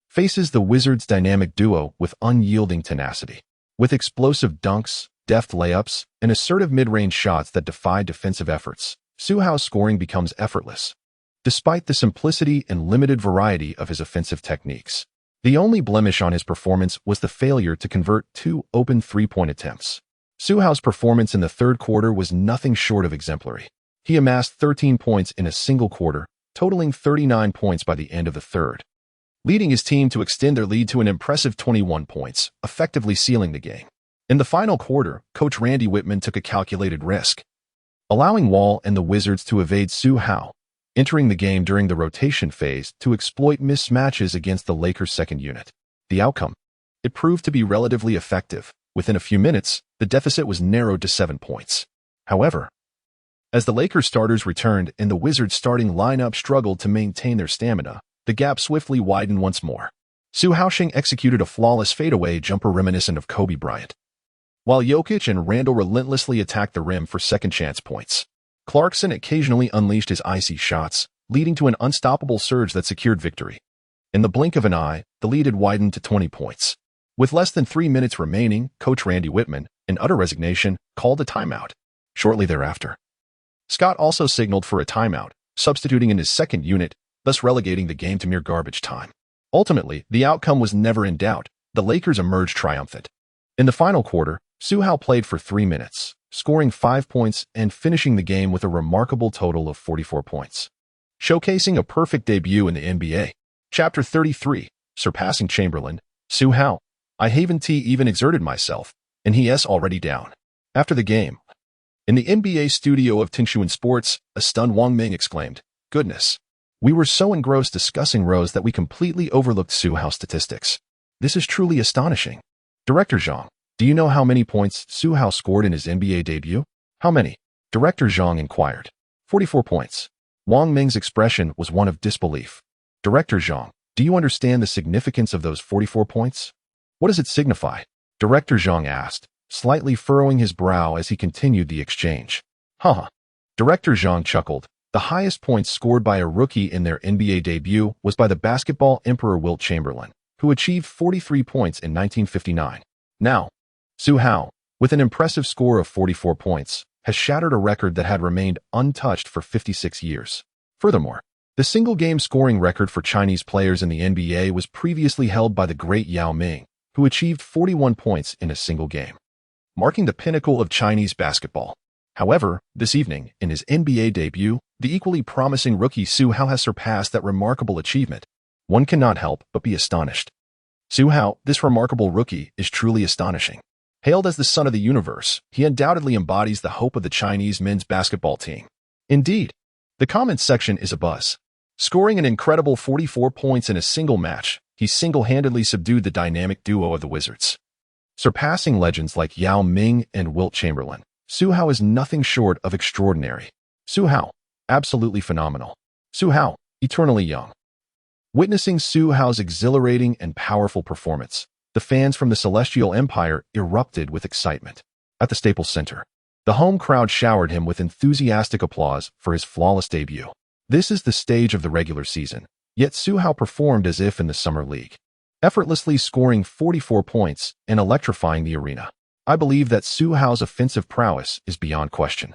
faces the Wizards' dynamic duo with unyielding tenacity. With explosive dunks, deft layups, and assertive mid-range shots that defy defensive efforts, Su Hao's scoring becomes effortless. Despite the simplicity and limited variety of his offensive techniques, the only blemish on his performance was the failure to convert 2 open three-point attempts. Su Hao's performance in the third quarter was nothing short of exemplary. He amassed 13 points in a single quarter, totaling 39 points by the end of the third, leading his team to extend their lead to an impressive 21 points, effectively sealing the game. In the final quarter, Coach Randy Wittman took a calculated risk, allowing Wall and the Wizards to evade Su Hao, entering the game during the rotation phase to exploit mismatches against the Lakers' second unit. The outcome? It proved to be relatively effective. Within a few minutes, the deficit was narrowed to 7 points. However, as the Lakers starters returned and the Wizards' starting lineup struggled to maintain their stamina, the gap swiftly widened once more. Su Hao executed a flawless fadeaway jumper reminiscent of Kobe Bryant, while Jokic and Randle relentlessly attacked the rim for second-chance points. Clarkson occasionally unleashed his icy shots, leading to an unstoppable surge that secured victory. In the blink of an eye, the lead had widened to 20 points. With less than 3 minutes remaining, Coach Randy Wittman, in utter resignation, called a timeout. Shortly thereafter, Scott also signaled for a timeout, substituting in his second unit, thus relegating the game to mere garbage time. Ultimately, the outcome was never in doubt. The Lakers emerged triumphant. In the final quarter, Su Hao played for 3 minutes, scoring 5 points and finishing the game with a remarkable total of 44 points. Showcasing a perfect debut in the NBA. Chapter 33, Surpassing Chamberlain. Su Hao. I haven't even exerted myself, and he's already down. After the game, in the NBA studio of Tingshuan Sports, a stunned Wang Ming exclaimed, "Goodness. We were so engrossed discussing Rose that we completely overlooked Su Hao's statistics. This is truly astonishing. Director Zhang, do you know how many points Su Hao scored in his NBA debut?" "How many?" Director Zhang inquired. 44 points. Wang Ming's expression was one of disbelief. "Director Zhang, do you understand the significance of those 44 points? What does it signify?" Director Zhang asked, slightly furrowing his brow as he continued the exchange. "Huh." Director Zhang chuckled. The highest points scored by a rookie in their NBA debut was by the basketball emperor Wilt Chamberlain, who achieved 43 points in 1959. Now, Su Hao, with an impressive score of 44 points, has shattered a record that had remained untouched for 56 years. Furthermore, the single-game scoring record for Chinese players in the NBA was previously held by the great Yao Ming, who achieved 41 points in a single game, marking the pinnacle of Chinese basketball. However, this evening, in his NBA debut, the equally promising rookie Su Hao has surpassed that remarkable achievement. One cannot help but be astonished. Su Hao, this remarkable rookie, is truly astonishing. Hailed as the son of the universe, he undoubtedly embodies the hope of the Chinese men's basketball team. Indeed, the comments section is abuzz. Scoring an incredible 44 points in a single match, he single-handedly subdued the dynamic duo of the Wizards. Surpassing legends like Yao Ming and Wilt Chamberlain, Su Hao is nothing short of extraordinary. Su Hao, absolutely phenomenal. Su Hao, eternally young. Witnessing Su Hao's exhilarating and powerful performance, the fans from the Celestial Empire erupted with excitement. At the Staples Center, the home crowd showered him with enthusiastic applause for his flawless debut. This is the stage of the regular season, yet Su Hao performed as if in the Summer League, effortlessly scoring 44 points and electrifying the arena. I believe that Su Hao's offensive prowess is beyond question.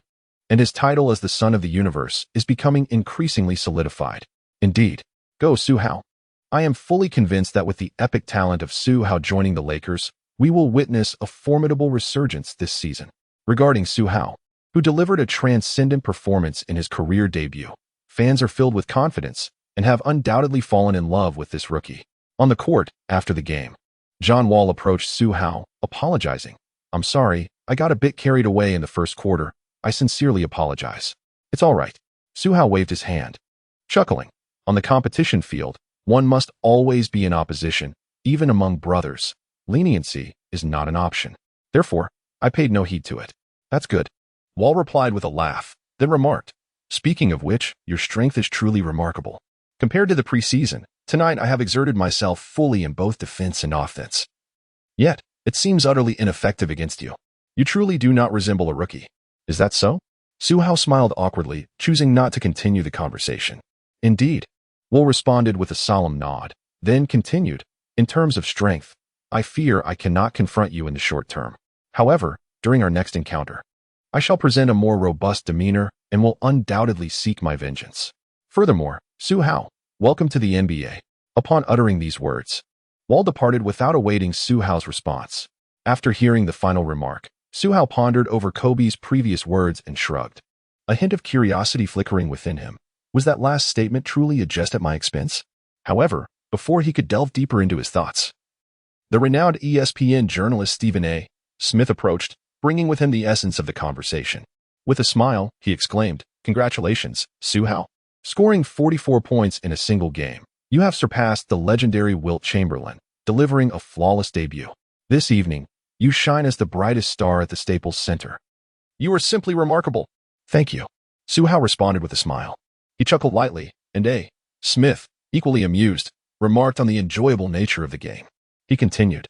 and his title as the Son of the Universe is becoming increasingly solidified. Indeed, go Su Hao. I am fully convinced that with the epic talent of Su Hao joining the Lakers, we will witness a formidable resurgence this season. Regarding Su Hao, who delivered a transcendent performance in his career debut, fans are filled with confidence and have undoubtedly fallen in love with this rookie. On the court, after the game, John Wall approached Su Hao, apologizing. "I'm sorry, I got a bit carried away in the first quarter. I sincerely apologize." "It's all right." Su Hao waved his hand, chuckling. On the competition field, one must always be in opposition, even among brothers. Leniency is not an option. Therefore, I paid no heed to it. "That's good." Wall replied with a laugh, then remarked, "Speaking of which, your strength is truly remarkable. Compared to the preseason, tonight I have exerted myself fully in both defense and offense. Yet, it seems utterly ineffective against you. You truly do not resemble a rookie. Is that so?" Su Hao smiled awkwardly, choosing not to continue the conversation. "Indeed." Wall responded with a solemn nod, then continued, "In terms of strength, I fear I cannot confront you in the short term. However, during our next encounter, I shall present a more robust demeanor and will undoubtedly seek my vengeance. Furthermore, Su Hao, welcome to the NBA." Upon uttering these words, Wall departed without awaiting Su Hao's response. After hearing the final remark, Su Hao pondered over Kobe's previous words and shrugged, a hint of curiosity flickering within him. Was that last statement truly a jest at my expense? However, before he could delve deeper into his thoughts, the renowned ESPN journalist Stephen A. Smith approached, bringing with him the essence of the conversation. With a smile, he exclaimed, "Congratulations, Su Hao. Scoring 44 points in a single game, you have surpassed the legendary Wilt Chamberlain, delivering a flawless debut. This evening, you shine as the brightest star at the Staples Center. You are simply remarkable." "Thank you." Su Hao responded with a smile. He chuckled lightly, and A. Smith, equally amused, remarked on the enjoyable nature of the game. He continued,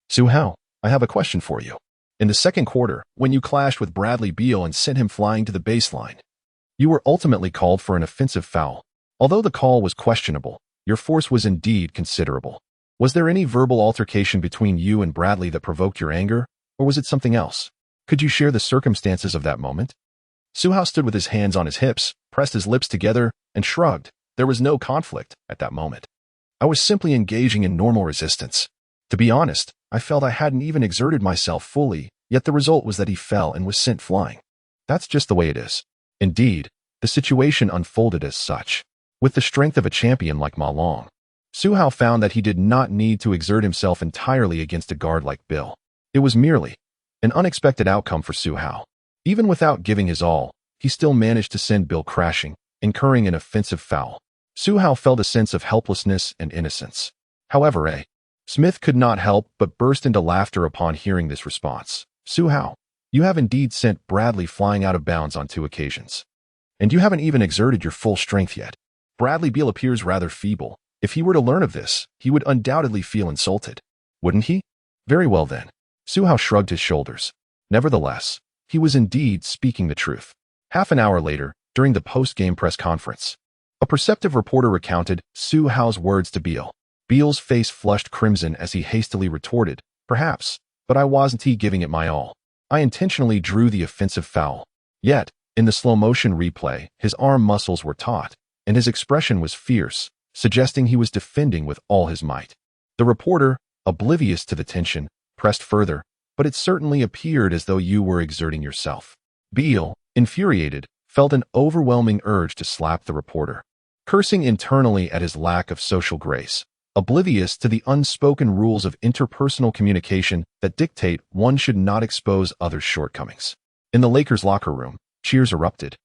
"Su Hao, I have a question for you. In the second quarter, when you clashed with Bradley Beal and sent him flying to the baseline, you were ultimately called for an offensive foul. Although the call was questionable, your force was indeed considerable. Was there any verbal altercation between you and Bradley that provoked your anger, or was it something else? Could you share the circumstances of that moment?" Su Hao stood with his hands on his hips, pressed his lips together, and shrugged. There was no conflict at that moment. I was simply engaging in normal resistance. To be honest, I felt I hadn't even exerted myself fully, yet the result was that he fell and was sent flying. That's just the way it is. Indeed, the situation unfolded as such. With the strength of a champion like Malone, Su Hao found that he did not need to exert himself entirely against a guard like Bill. It was merely an unexpected outcome for Su Hao. Even without giving his all, he still managed to send Bill crashing, incurring an offensive foul. Su Hao felt a sense of helplessness and innocence. However, A. Smith could not help but burst into laughter upon hearing this response. "Su Hao, you have indeed sent Bradley flying out of bounds on 2 occasions. And you haven't even exerted your full strength yet. Bradley Beal appears rather feeble. If he were to learn of this, he would undoubtedly feel insulted. Wouldn't he? Very well then." Su Hao shrugged his shoulders. Nevertheless, he was indeed speaking the truth. Half an hour later, during the post-game press conference, a perceptive reporter recounted Su Hao's words to Beal. Beal's face flushed crimson as he hastily retorted, "Perhaps, but I wasn't giving it my all. I intentionally drew the offensive foul." Yet, in the slow-motion replay, his arm muscles were taut, and his expression was fierce, suggesting he was defending with all his might. The reporter, oblivious to the tension, pressed further, "But it certainly appeared as though you were exerting yourself." Beal, infuriated, felt an overwhelming urge to slap the reporter, cursing internally at his lack of social grace, oblivious to the unspoken rules of interpersonal communication that dictate one should not expose others' shortcomings. In the Lakers' locker room, cheers erupted,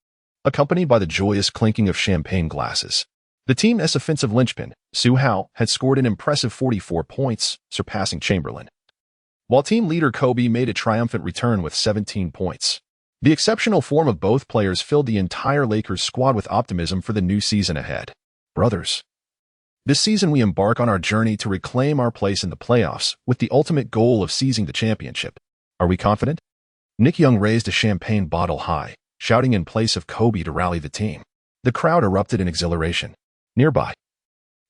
accompanied by the joyous clinking of champagne glasses. The team's offensive linchpin, Su Hao, had scored an impressive 44 points, surpassing Chamberlain, while team leader Kobe made a triumphant return with 17 points. The exceptional form of both players filled the entire Lakers squad with optimism for the new season ahead. "Brothers, this season we embark on our journey to reclaim our place in the playoffs with the ultimate goal of seizing the championship. Are we confident?" Nick Young raised a champagne bottle high, shouting in place of Kobe to rally the team. The crowd erupted in exhilaration. Nearby,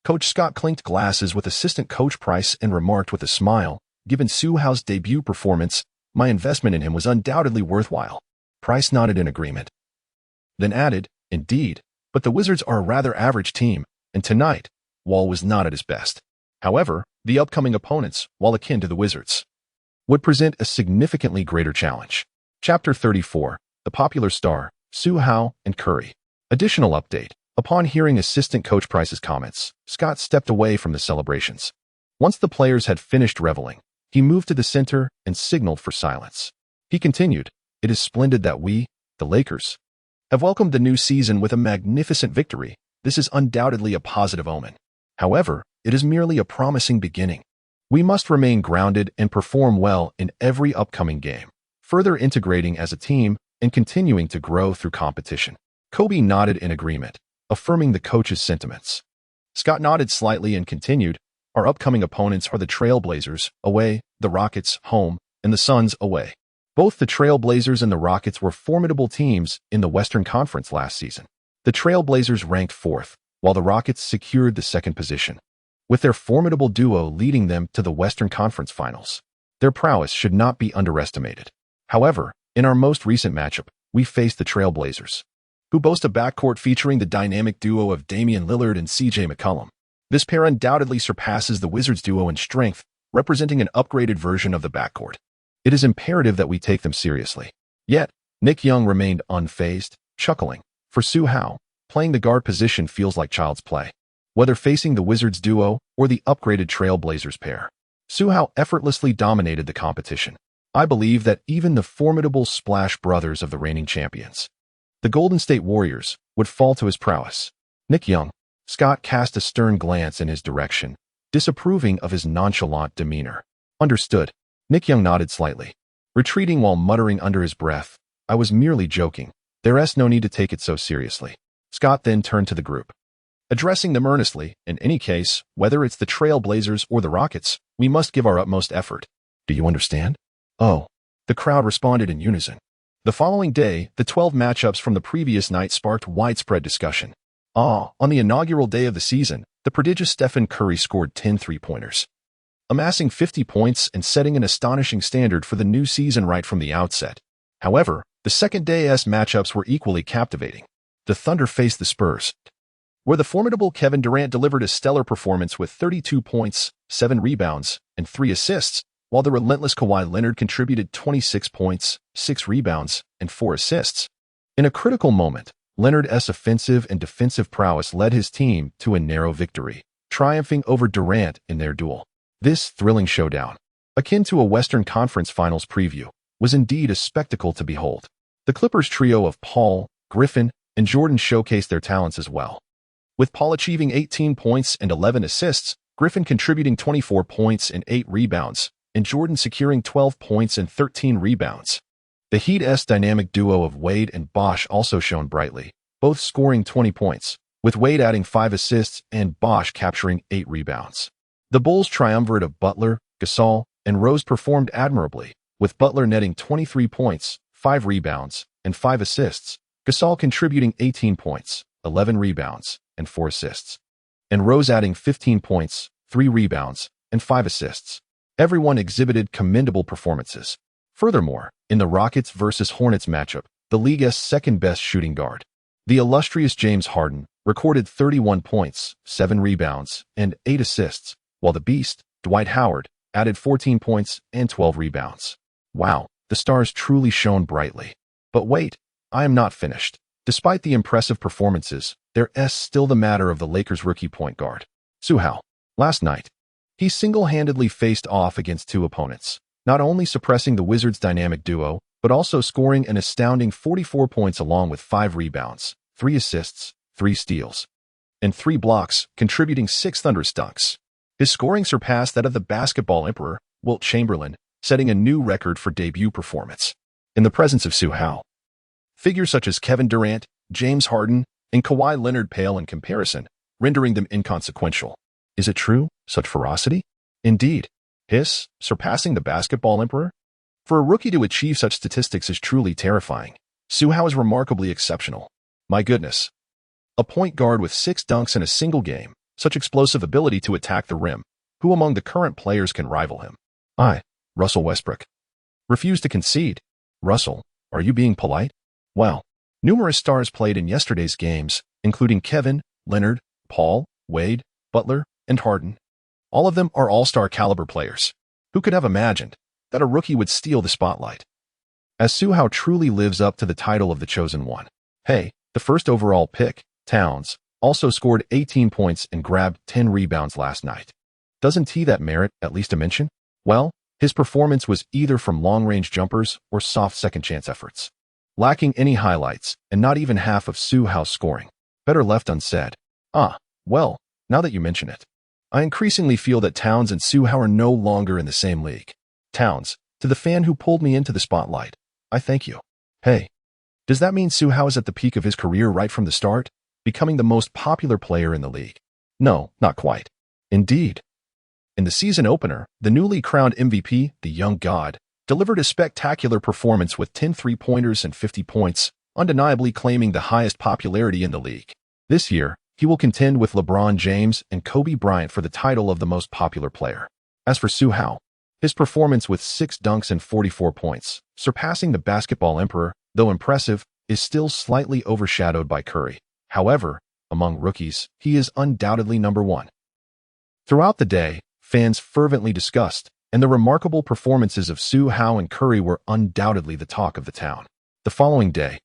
Coach Scott clinked glasses with assistant coach Price and remarked with a smile, "Given Su Hao's debut performance, my investment in him was undoubtedly worthwhile." Price nodded in agreement. Then added, "Indeed, but the Wizards are a rather average team, and tonight, Wall was not at his best. However, the upcoming opponents, while akin to the Wizards, would present a significantly greater challenge." Chapter 34, The Popular Star, Su Hao and Curry. Additional update. Upon hearing assistant coach Price's comments, Scott stepped away from the celebrations. Once the players had finished reveling, he moved to the center and signaled for silence. He continued, "It is splendid that we, the Lakers, have welcomed the new season with a magnificent victory. This is undoubtedly a positive omen. However, it is merely a promising beginning. We must remain grounded and perform well in every upcoming game, further integrating as a team and continuing to grow through competition." Kobe nodded in agreement, affirming the coach's sentiments. Scott nodded slightly and continued, "Our upcoming opponents are the Trailblazers, away, the Rockets, home, and the Suns, away. Both the Trailblazers and the Rockets were formidable teams in the Western Conference last season. The Trailblazers ranked 4th, while the Rockets secured the 2nd position, with their formidable duo leading them to the Western Conference Finals. Their prowess should not be underestimated. However, in our most recent matchup, we faced the Trailblazers, who boast a backcourt featuring the dynamic duo of Damian Lillard and CJ McCollum. This pair undoubtedly surpasses the Wizards duo in strength, representing an upgraded version of the backcourt. It is imperative that we take them seriously." Yet, Nick Young remained unfazed, chuckling. For Su Hao, playing the guard position feels like child's play. Whether facing the Wizards duo or the upgraded Trailblazers pair, Su Hao effortlessly dominated the competition. "I believe that even the formidable Splash Brothers of the reigning champions, the Golden State Warriors, would fall to his prowess." Nick Young. Scott cast a stern glance in his direction, disapproving of his nonchalant demeanor. "Understood." Nick Young nodded slightly, retreating while muttering under his breath, "I was merely joking. There's no need to take it so seriously." Scott then turned to the group, addressing them earnestly. "In any case, whether it's the Trailblazers or the Rockets, we must give our utmost effort. Do you understand?" "Oh." The crowd responded in unison. The following day, the 12 matchups from the previous night sparked widespread discussion. On the inaugural day of the season, the prodigious Stephen Curry scored 10 three-pointers, amassing 50 points and setting an astonishing standard for the new season right from the outset. However, the second day's matchups were equally captivating. The Thunder faced the Spurs, where the formidable Kevin Durant delivered a stellar performance with 32 points, 7 rebounds, and 3 assists, while the relentless Kawhi Leonard contributed 26 points, 6 rebounds, and 4 assists. In a critical moment, Leonard's offensive and defensive prowess led his team to a narrow victory, triumphing over Durant in their duel. This thrilling showdown, akin to a Western Conference Finals preview, was indeed a spectacle to behold. The Clippers trio of Paul, Griffin, and Jordan showcased their talents as well, with Paul achieving 18 points and 11 assists, Griffin contributing 24 points and 8 rebounds, and Jordan securing 12 points and 13 rebounds. The Heat's dynamic duo of Wade and Bosh also shone brightly, both scoring 20 points, with Wade adding 5 assists and Bosh capturing 8 rebounds. The Bulls' triumvirate of Butler, Gasol, and Rose performed admirably, with Butler netting 23 points, 5 rebounds, and 5 assists, Gasol contributing 18 points, 11 rebounds, and 4 assists, and Rose adding 15 points, 3 rebounds, and 5 assists. Everyone exhibited commendable performances. Furthermore, in the Rockets versus Hornets matchup, the league's second-best shooting guard, the illustrious James Harden, recorded 31 points, 7 rebounds, and 8 assists, while the Beast, Dwight Howard, added 14 points and 12 rebounds. Wow, the stars truly shone brightly. But wait, I am not finished. Despite the impressive performances, there's still the matter of the Lakers' rookie point guard, Su Hao. Last night, he single-handedly faced off against 2 opponents, not only suppressing the Wizards' dynamic duo, but also scoring an astounding 44 points along with 5 rebounds, 3 assists, 3 steals, and 3 blocks, contributing 6 thunderous dunks. His scoring surpassed that of the basketball emperor, Wilt Chamberlain, setting a new record for debut performance. In the presence of Su Hao, figures such as Kevin Durant, James Harden, and Kawhi Leonard pale in comparison, rendering them inconsequential. Is it true, such ferocity? Indeed. Surpassing the basketball emperor? For a rookie to achieve such statistics is truly terrifying. Su Hao is remarkably exceptional. My goodness. A point guard with 6 dunks in a single game, such explosive ability to attack the rim. Who among the current players can rival him? Russell Westbrook. Refuse to concede. Russell, are you being polite? Well, numerous stars played in yesterday's games, including Kevin, Leonard, Paul, Wade, Butler, and Harden. All of them are all-star caliber players. Who could have imagined that a rookie would steal the spotlight? As Su Hao truly lives up to the title of the chosen one. Hey, the first overall pick, Towns, also scored 18 points and grabbed 10 rebounds last night. Doesn't he that merit at least a mention? Well, his performance was either from long-range jumpers or soft second-chance efforts, lacking any highlights and not even half of Su Hao's scoring. Better left unsaid. Well, now that you mention it, I increasingly feel that Towns and Su Hao are no longer in the same league. Towns, to the fan who pulled me into the spotlight, I thank you. Hey, does that mean Su Hao is at the peak of his career right from the start, becoming the most popular player in the league? No, not quite. Indeed. In the season opener, the newly crowned MVP, the young god, delivered a spectacular performance with 10 three-pointers and 50 points, undeniably claiming the highest popularity in the league. This year, he will contend with LeBron James and Kobe Bryant for the title of the most popular player. As for Su Hao, his performance with 6 dunks and 44 points, surpassing the basketball emperor, though impressive, is still slightly overshadowed by Curry. However, among rookies, he is undoubtedly number one. Throughout the day, fans fervently discussed, and the remarkable performances of Su Hao and Curry were undoubtedly the talk of the town. The following day,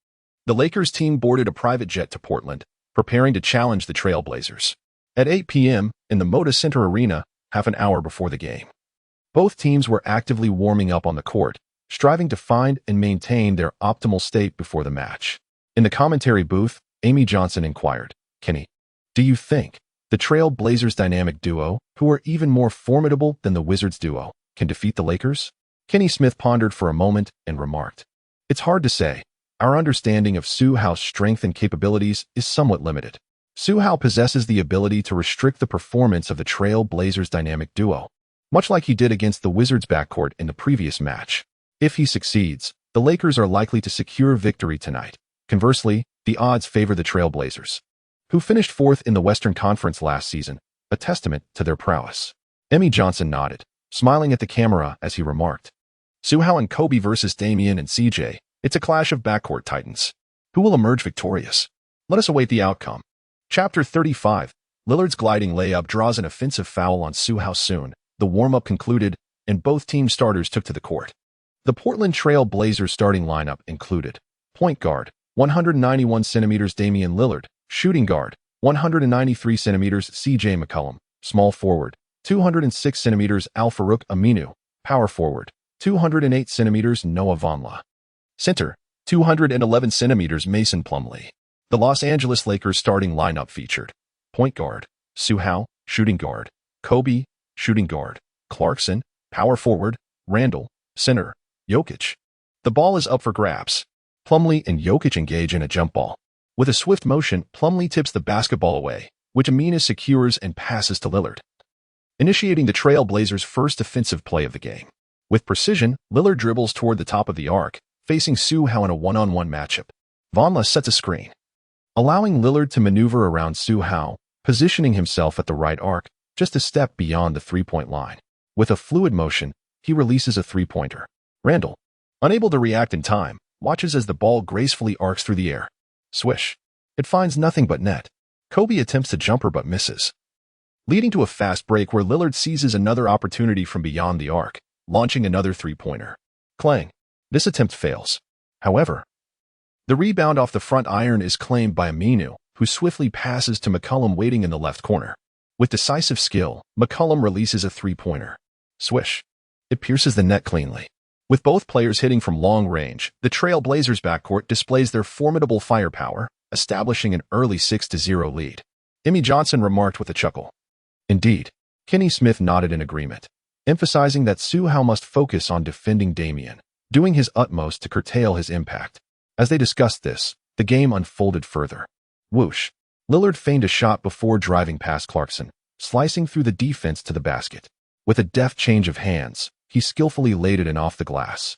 the Lakers team boarded a private jet to Portland, preparing to challenge the Trail Blazers. At 8 p.m. in the Moda Center Arena, half an hour before the game. Both teams were actively warming up on the court, striving to find and maintain their optimal state before the match. In the commentary booth, Amy Johnson inquired, "Kenny, do you think the Trail Blazers dynamic duo, who are even more formidable than the Wizards duo, can defeat the Lakers?" Kenny Smith pondered for a moment and remarked, "It's hard to say. Our understanding of Su Hao's strength and capabilities is somewhat limited. Su Hao possesses the ability to restrict the performance of the Trail Blazers dynamic duo, much like he did against the Wizards backcourt in the previous match. If he succeeds, the Lakers are likely to secure victory tonight. Conversely, the odds favor the Trail Blazers, who finished 4th in the Western Conference last season, a testament to their prowess." Emmy Johnson nodded, smiling at the camera as he remarked, "Su Hao and Kobe versus Damian and CJ. It's a clash of backcourt titans. Who will emerge victorious? Let us await the outcome." Chapter 35. Lillard's gliding layup draws an offensive foul on Su Hao soon. The warm-up concluded, and both team starters took to the court. The Portland Trail Blazers starting lineup included point guard, 191 centimeters Damian Lillard, shooting guard, 193 centimeters CJ McCollum, small forward, 206 centimeters Al-Farouq Aminu, power forward, 208 centimeters Noah Vonleh, center, 211 centimeters Mason Plumlee. The Los Angeles Lakers starting lineup featured point guard, Su Hao, shooting guard, Kobe, shooting guard, Clarkson, power forward, Randall, center, Jokic. The ball is up for grabs. Plumlee and Jokic engage in a jump ball. With a swift motion, Plumlee tips the basketball away, which Aminu secures and passes to Lillard, initiating the Trail Blazers' first offensive play of the game. With precision, Lillard dribbles toward the top of the arc, facing Su Hao in a one-on-one matchup. Vonleh sets a screen, allowing Lillard to maneuver around Su Hao, positioning himself at the right arc, just a step beyond the three-point line. With a fluid motion, he releases a three-pointer. Randall, unable to react in time, watches as the ball gracefully arcs through the air. Swish. It finds nothing but net. Kobe attempts a jumper but misses, leading to a fast break where Lillard seizes another opportunity from beyond the arc, launching another three-pointer. Clang. This attempt fails. However, the rebound off the front iron is claimed by Aminu, who swiftly passes to McCollum waiting in the left corner. With decisive skill, McCollum releases a three-pointer. Swish. It pierces the net cleanly. With both players hitting from long range, the Trail Blazers backcourt displays their formidable firepower, establishing an early 6-0 lead. Emmy Johnson remarked with a chuckle. Indeed. Kenny Smith nodded in agreement, emphasizing that Su Hao must focus on defending Damian, doing his utmost to curtail his impact. As they discussed this, the game unfolded further. Whoosh. Lillard feigned a shot before driving past Clarkson, slicing through the defense to the basket. With a deft change of hands, he skillfully laid it in off the glass,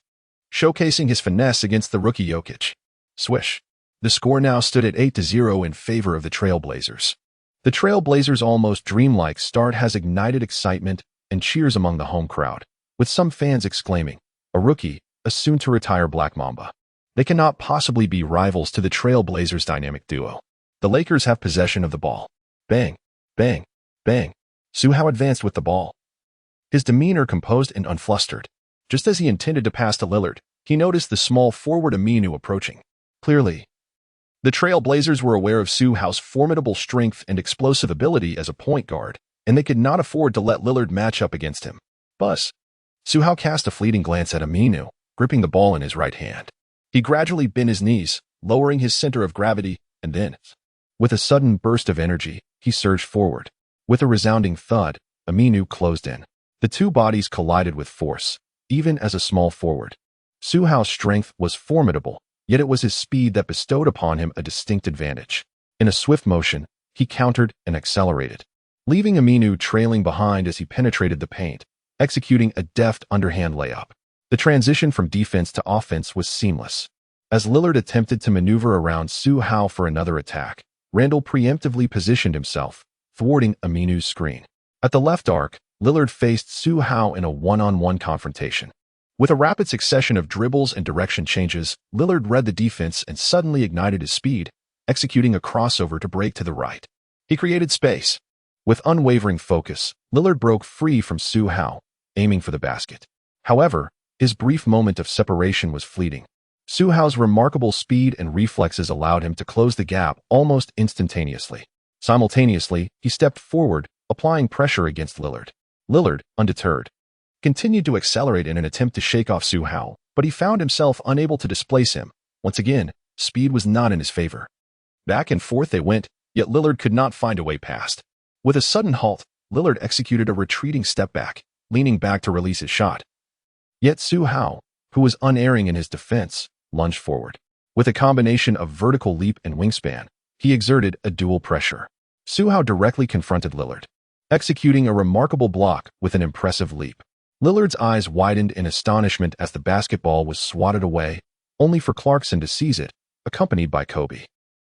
showcasing his finesse against the rookie Jokic. Swish. The score now stood at 8-0 in favor of the Trail Blazers. The Trail Blazers' almost dreamlike start has ignited excitement and cheers among the home crowd, with some fans exclaiming, "A rookie, a soon-to-retire Black Mamba." They cannot possibly be rivals to the Trailblazers' dynamic duo. The Lakers have possession of the ball. Bang, bang, bang. Su Hao advanced with the ball, his demeanor composed and unflustered. Just as he intended to pass to Lillard, he noticed the small forward Aminu approaching. Clearly, the Trailblazers were aware of Su Hao's formidable strength and explosive ability as a point guard, and they could not afford to let Lillard match up against him. Buzz. Su Hao cast a fleeting glance at Aminu, gripping the ball in his right hand. He gradually bent his knees, lowering his center of gravity, and then, with a sudden burst of energy, he surged forward. With a resounding thud, Aminu closed in. The two bodies collided with force, even as a small forward. Su Hao's strength was formidable, yet it was his speed that bestowed upon him a distinct advantage. In a swift motion, he countered and accelerated, leaving Aminu trailing behind as he penetrated the paint, executing a deft underhand layup. The transition from defense to offense was seamless. As Lillard attempted to maneuver around Su Hao for another attack, Randall preemptively positioned himself, thwarting Aminu's screen. At the left arc, Lillard faced Su Hao in a one-on-one confrontation. With a rapid succession of dribbles and direction changes, Lillard read the defense and suddenly ignited his speed, executing a crossover to break to the right. He created space. With unwavering focus, Lillard broke free from Su Hao, aiming for the basket. However, his brief moment of separation was fleeting. Su Hao's remarkable speed and reflexes allowed him to close the gap almost instantaneously. Simultaneously, he stepped forward, applying pressure against Lillard. Lillard, undeterred, continued to accelerate in an attempt to shake off Su Hao, but he found himself unable to displace him. Once again, speed was not in his favor. Back and forth they went, yet Lillard could not find a way past. With a sudden halt, Lillard executed a retreating step back, leaning back to release his shot. Yet Su Hao, who was unerring in his defense, lunged forward. With a combination of vertical leap and wingspan, he exerted a dual pressure. Su Hao directly confronted Lillard, executing a remarkable block with an impressive leap. Lillard's eyes widened in astonishment as the basketball was swatted away, only for Clarkson to seize it, accompanied by Kobe.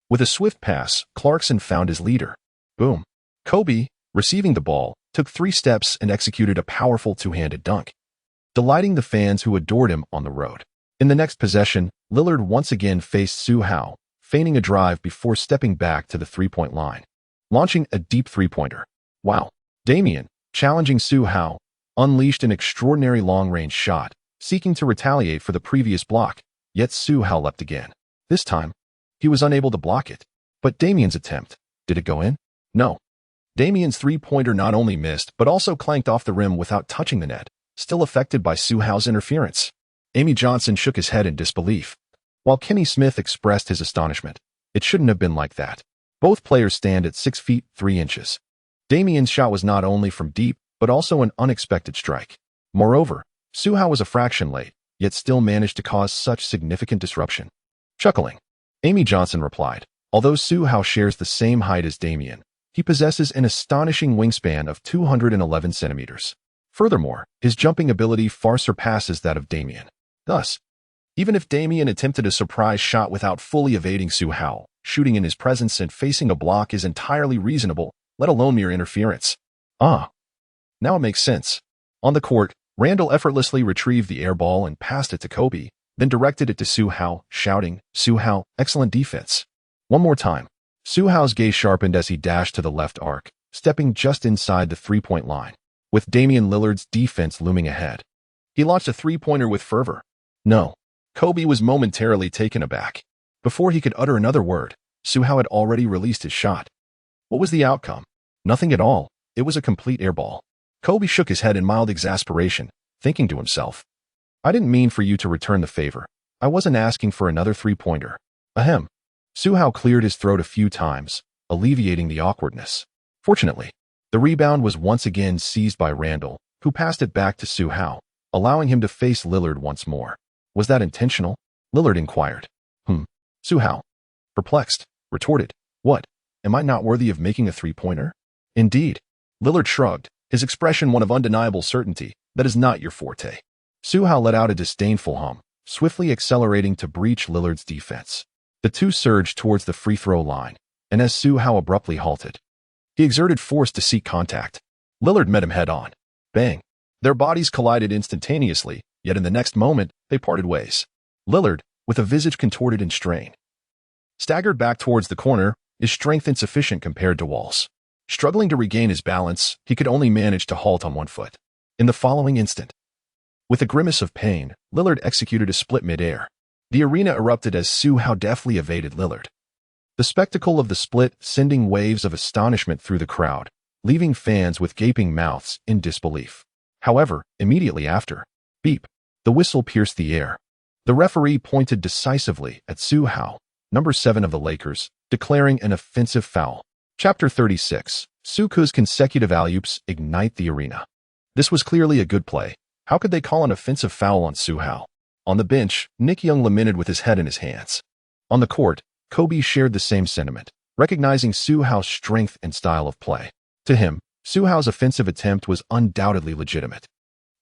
With a swift pass, Clarkson found his leader. Boom. Kobe, receiving the ball, took 3 steps and executed a powerful two-handed dunk, delighting the fans who adored him on the road. In the next possession, Lillard once again faced Su Hao, feigning a drive before stepping back to the three-point line, launching a deep three-pointer. Wow. Damian, challenging Su Hao, unleashed an extraordinary long-range shot, seeking to retaliate for the previous block, yet Su Hao leapt again. This time, he was unable to block it. But Damian's attempt, did it go in? No. Damian's three-pointer not only missed, but also clanked off the rim without touching the net, still affected by Su Hao's interference. Amy Johnson shook his head in disbelief, while Kenny Smith expressed his astonishment. It shouldn't have been like that. Both players stand at 6 feet 3 inches. Damian's shot was not only from deep, but also an unexpected strike. Moreover, Su Hao was a fraction late, yet still managed to cause such significant disruption. Chuckling, Amy Johnson replied, although Su Hao shares the same height as Damian, he possesses an astonishing wingspan of 211 centimeters. Furthermore, his jumping ability far surpasses that of Damian. Thus, even if Damian attempted a surprise shot without fully evading Su Hao, shooting in his presence and facing a block is entirely reasonable, let alone mere interference. Now it makes sense. On the court, Randall effortlessly retrieved the air ball and passed it to Kobe, then directed it to Su Hao, shouting, "Su Hao, excellent defense." One more time. Su Hao's gaze sharpened as he dashed to the left arc, stepping just inside the three-point line, with Damian Lillard's defense looming ahead. He launched a three-pointer with fervor. No. Kobe was momentarily taken aback. Before he could utter another word, Su Hao had already released his shot. What was the outcome? Nothing at all. It was a complete airball. Kobe shook his head in mild exasperation, thinking to himself, I didn't mean for you to return the favor. I wasn't asking for another three-pointer. Ahem. Su Hao cleared his throat a few times, alleviating the awkwardness. Fortunately, the rebound was once again seized by Randall, who passed it back to Su Hao, allowing him to face Lillard once more. Was that intentional? Lillard inquired. Su Hao, perplexed, retorted, What? Am I not worthy of making a three-pointer? Indeed. Lillard shrugged, his expression one of undeniable certainty. That is not your forte. Su Hao let out a disdainful hum, swiftly accelerating to breach Lillard's defense. The two surged towards the free-throw line, and as Su Hao abruptly halted, he exerted force to seek contact. Lillard met him head-on. Bang. Their bodies collided instantaneously, yet in the next moment, they parted ways. Lillard, with a visage contorted in strain. Staggered back towards the corner, his strength insufficient compared to Wall's. Struggling to regain his balance, he could only manage to halt on one foot. In the following instant, with a grimace of pain, Lillard executed a split mid-air. The arena erupted as Su Hao deftly evaded Lillard. The spectacle of the split sending waves of astonishment through the crowd, leaving fans with gaping mouths in disbelief. However, immediately after, beep, the whistle pierced the air. The referee pointed decisively at Su Hao, number 7 of the Lakers, declaring an offensive foul. Chapter 36. Su Hao's consecutive alley-oops ignite the arena. This was clearly a good play. How could they call an offensive foul on Su Hao? On the bench, Nick Young lamented with his head in his hands. On the court, Kobe shared the same sentiment, recognizing Su Hao's strength and style of play. To him, Su Hao's offensive attempt was undoubtedly legitimate.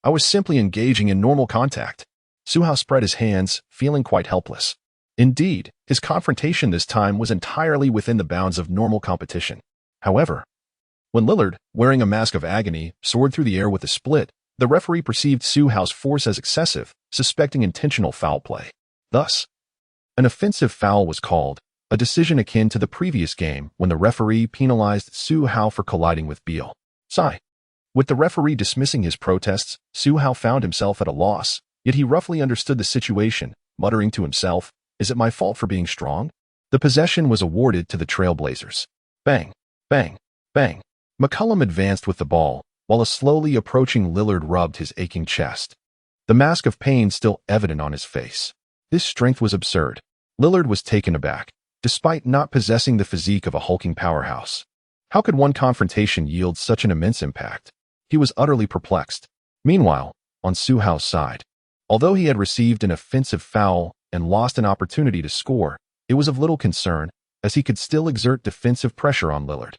I was simply engaging in normal contact. Su Hao spread his hands, feeling quite helpless. Indeed, his confrontation this time was entirely within the bounds of normal competition. However, when Lillard, wearing a mask of agony, soared through the air with a split, the referee perceived Su Hao's force as excessive, suspecting intentional foul play. Thus, an offensive foul was called, a decision akin to the previous game when the referee penalized Su Hao for colliding with Beal. Sigh. With the referee dismissing his protests, Su Hao found himself at a loss, yet he roughly understood the situation, muttering to himself, "Is it my fault for being strong?" The possession was awarded to the Trailblazers. Bang, bang, bang. McCollum advanced with the ball, while a slowly approaching Lillard rubbed his aching chest. The mask of pain still evident on his face. This strength was absurd. Lillard was taken aback, despite not possessing the physique of a hulking powerhouse. How could one confrontation yield such an immense impact? He was utterly perplexed. Meanwhile, on Su Hao's side, although he had received an offensive foul and lost an opportunity to score, it was of little concern, as he could still exert defensive pressure on Lillard.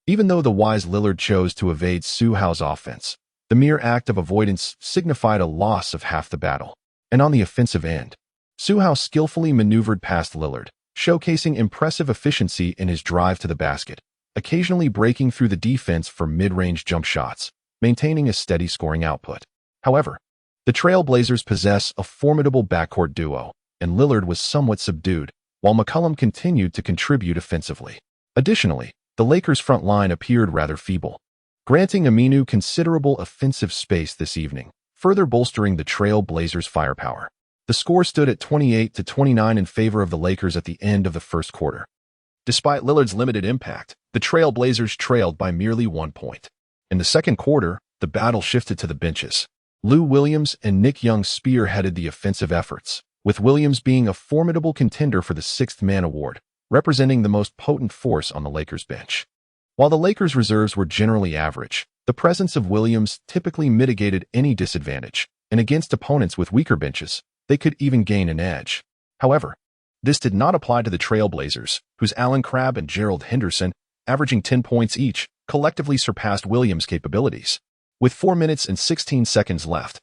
Even though the wise Lillard chose to evade Su Hao's offense, the mere act of avoidance signified a loss of half the battle. And on the offensive end, Su Hao skillfully maneuvered past Lillard, showcasing impressive efficiency in his drive to the basket, occasionally breaking through the defense for mid-range jump shots, maintaining a steady scoring output. However, the Trailblazers possess a formidable backcourt duo, and Lillard was somewhat subdued, while McCollum continued to contribute offensively. Additionally, the Lakers' front line appeared rather feeble, granting Aminu considerable offensive space this evening, further bolstering the Trailblazers' firepower. The score stood at 28-29 in favor of the Lakers at the end of the first quarter. Despite Lillard's limited impact, the Trailblazers trailed by merely 1 point. In the second quarter, the battle shifted to the benches. Lou Williams and Nick Young spearheaded the offensive efforts, with Williams being a formidable contender for the Sixth Man Award, representing the most potent force on the Lakers bench. While the Lakers' reserves were generally average, the presence of Williams typically mitigated any disadvantage, and against opponents with weaker benches, they could even gain an edge. However, this did not apply to the Trailblazers, whose Allen Crabbe and Gerald Henderson, averaging 10 points each, collectively surpassed Williams' capabilities. With 4 minutes and 16 seconds left,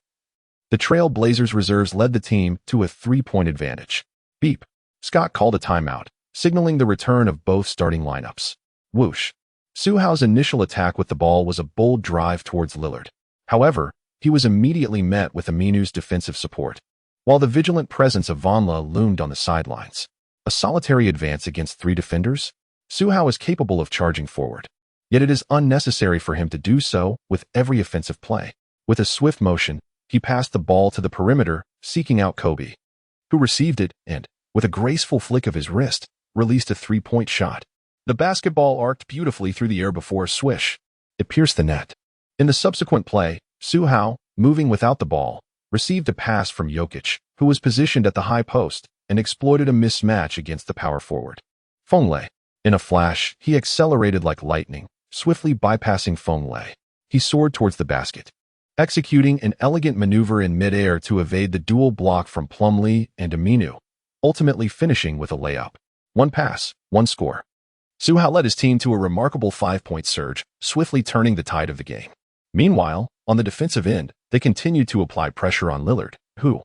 the Trailblazers' reserves led the team to a 3-point advantage. Beep. Scott called a timeout, signaling the return of both starting lineups. Whoosh. Su Hao's initial attack with the ball was a bold drive towards Lillard. However, he was immediately met with Aminu's defensive support, while the vigilant presence of Vonleh loomed on the sidelines. A solitary advance against 3 defenders? Su Hao is capable of charging forward, yet it is unnecessary for him to do so with every offensive play. With a swift motion, he passed the ball to the perimeter, seeking out Kobe, who received it and, with a graceful flick of his wrist, released a 3-point shot. The basketball arced beautifully through the air before a swish. It pierced the net. In the subsequent play, Su Hao, moving without the ball, received a pass from Jokic, who was positioned at the high post, and exploited a mismatch against the power forward. Fongley. In a flash, he accelerated like lightning, swiftly bypassing Fongley. He soared towards the basket, executing an elegant maneuver in midair to evade the dual block from Plumlee and Aminu, ultimately finishing with a layup. 1 pass, 1 score. Su Hao led his team to a remarkable 5-point surge, swiftly turning the tide of the game. Meanwhile, on the defensive end, they continued to apply pressure on Lillard, who,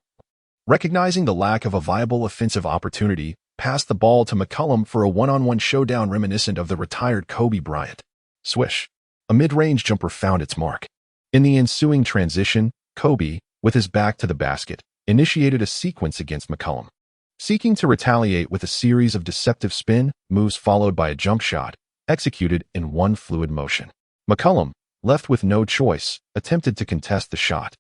recognizing the lack of a viable offensive opportunity, passed the ball to McCollum for a one-on-one showdown reminiscent of the retired Kobe Bryant. Swish. A mid-range jumper found its mark. In the ensuing transition, Kobe, with his back to the basket, initiated a sequence against McCollum. seeking to retaliate with a series of deceptive spin moves followed by a jump shot, executed in one fluid motion. McCollum, left with no choice, attempted to contest the shot.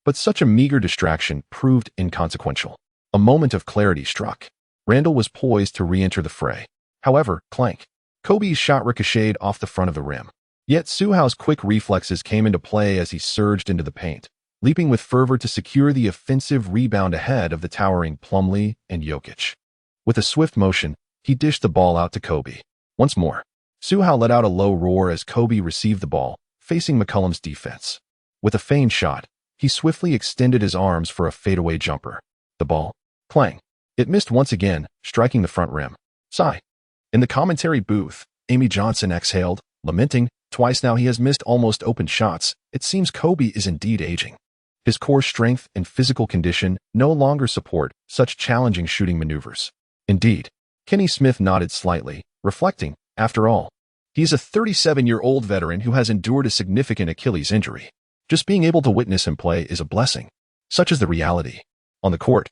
But such a meager distraction proved inconsequential. A moment of clarity struck. Randall was poised to re-enter the fray. However, clank. Kobe's shot ricocheted off the front of the rim. Yet Su Hao's quick reflexes came into play as he surged into the paint, leaping with fervor to secure the offensive rebound ahead of the towering Plumlee and Jokic. With a swift motion, he dished the ball out to Kobe. Once more, Su Hao let out a low roar as Kobe received the ball, facing McCollum's defense. With a feigned shot, he swiftly extended his arms for a fadeaway jumper. The ball, clang. It missed once again, striking the front rim. Sigh. In the commentary booth, Amy Johnson exhaled, lamenting, twice now he has missed almost open shots. It seems Kobe is indeed aging. His core strength and physical condition no longer support such challenging shooting maneuvers. Indeed, Kenny Smith nodded slightly, reflecting, after all, he is a 37-year-old veteran who has endured a significant Achilles injury. Just being able to witness him play is a blessing. Such is the reality. On the court,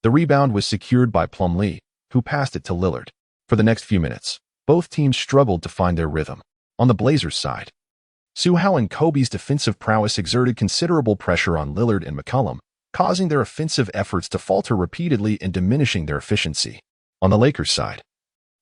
the rebound was secured by Plumlee, who passed it to Lillard. For the next few minutes, both teams struggled to find their rhythm. On the Blazers' side, Su Hao and Kobe's defensive prowess exerted considerable pressure on Lillard and McCollum, causing their offensive efforts to falter repeatedly and diminishing their efficiency. On the Lakers' side,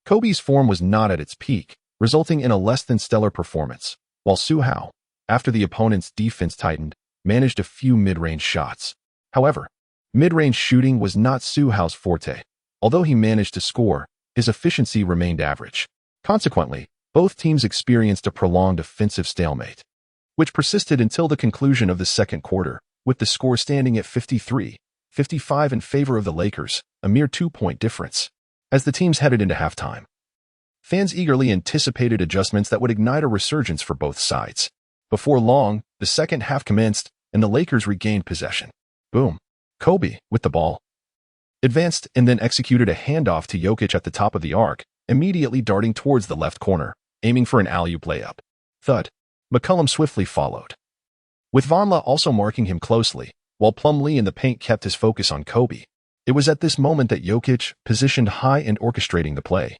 Kobe's form was not at its peak, resulting in a less-than-stellar performance, while Su Hao, after the opponent's defense tightened, managed a few mid-range shots. However, mid-range shooting was not Su Hao's forte. Although he managed to score, his efficiency remained average. Consequently, both teams experienced a prolonged offensive stalemate, which persisted until the conclusion of the second quarter, with the score standing at 53-55 in favor of the Lakers, a mere 2-point difference. As the teams headed into halftime, fans eagerly anticipated adjustments that would ignite a resurgence for both sides. Before long, the second half commenced, and the Lakers regained possession. Boom. Kobe, with the ball, advanced and then executed a handoff to Jokic at the top of the arc, immediately darting towards the left corner, aiming for an alley-oop layup. Thud. McCollum swiftly followed, with Vonleh also marking him closely, while Plumlee in the paint kept his focus on Kobe. It was at this moment that Jokic, positioned high and orchestrating the play,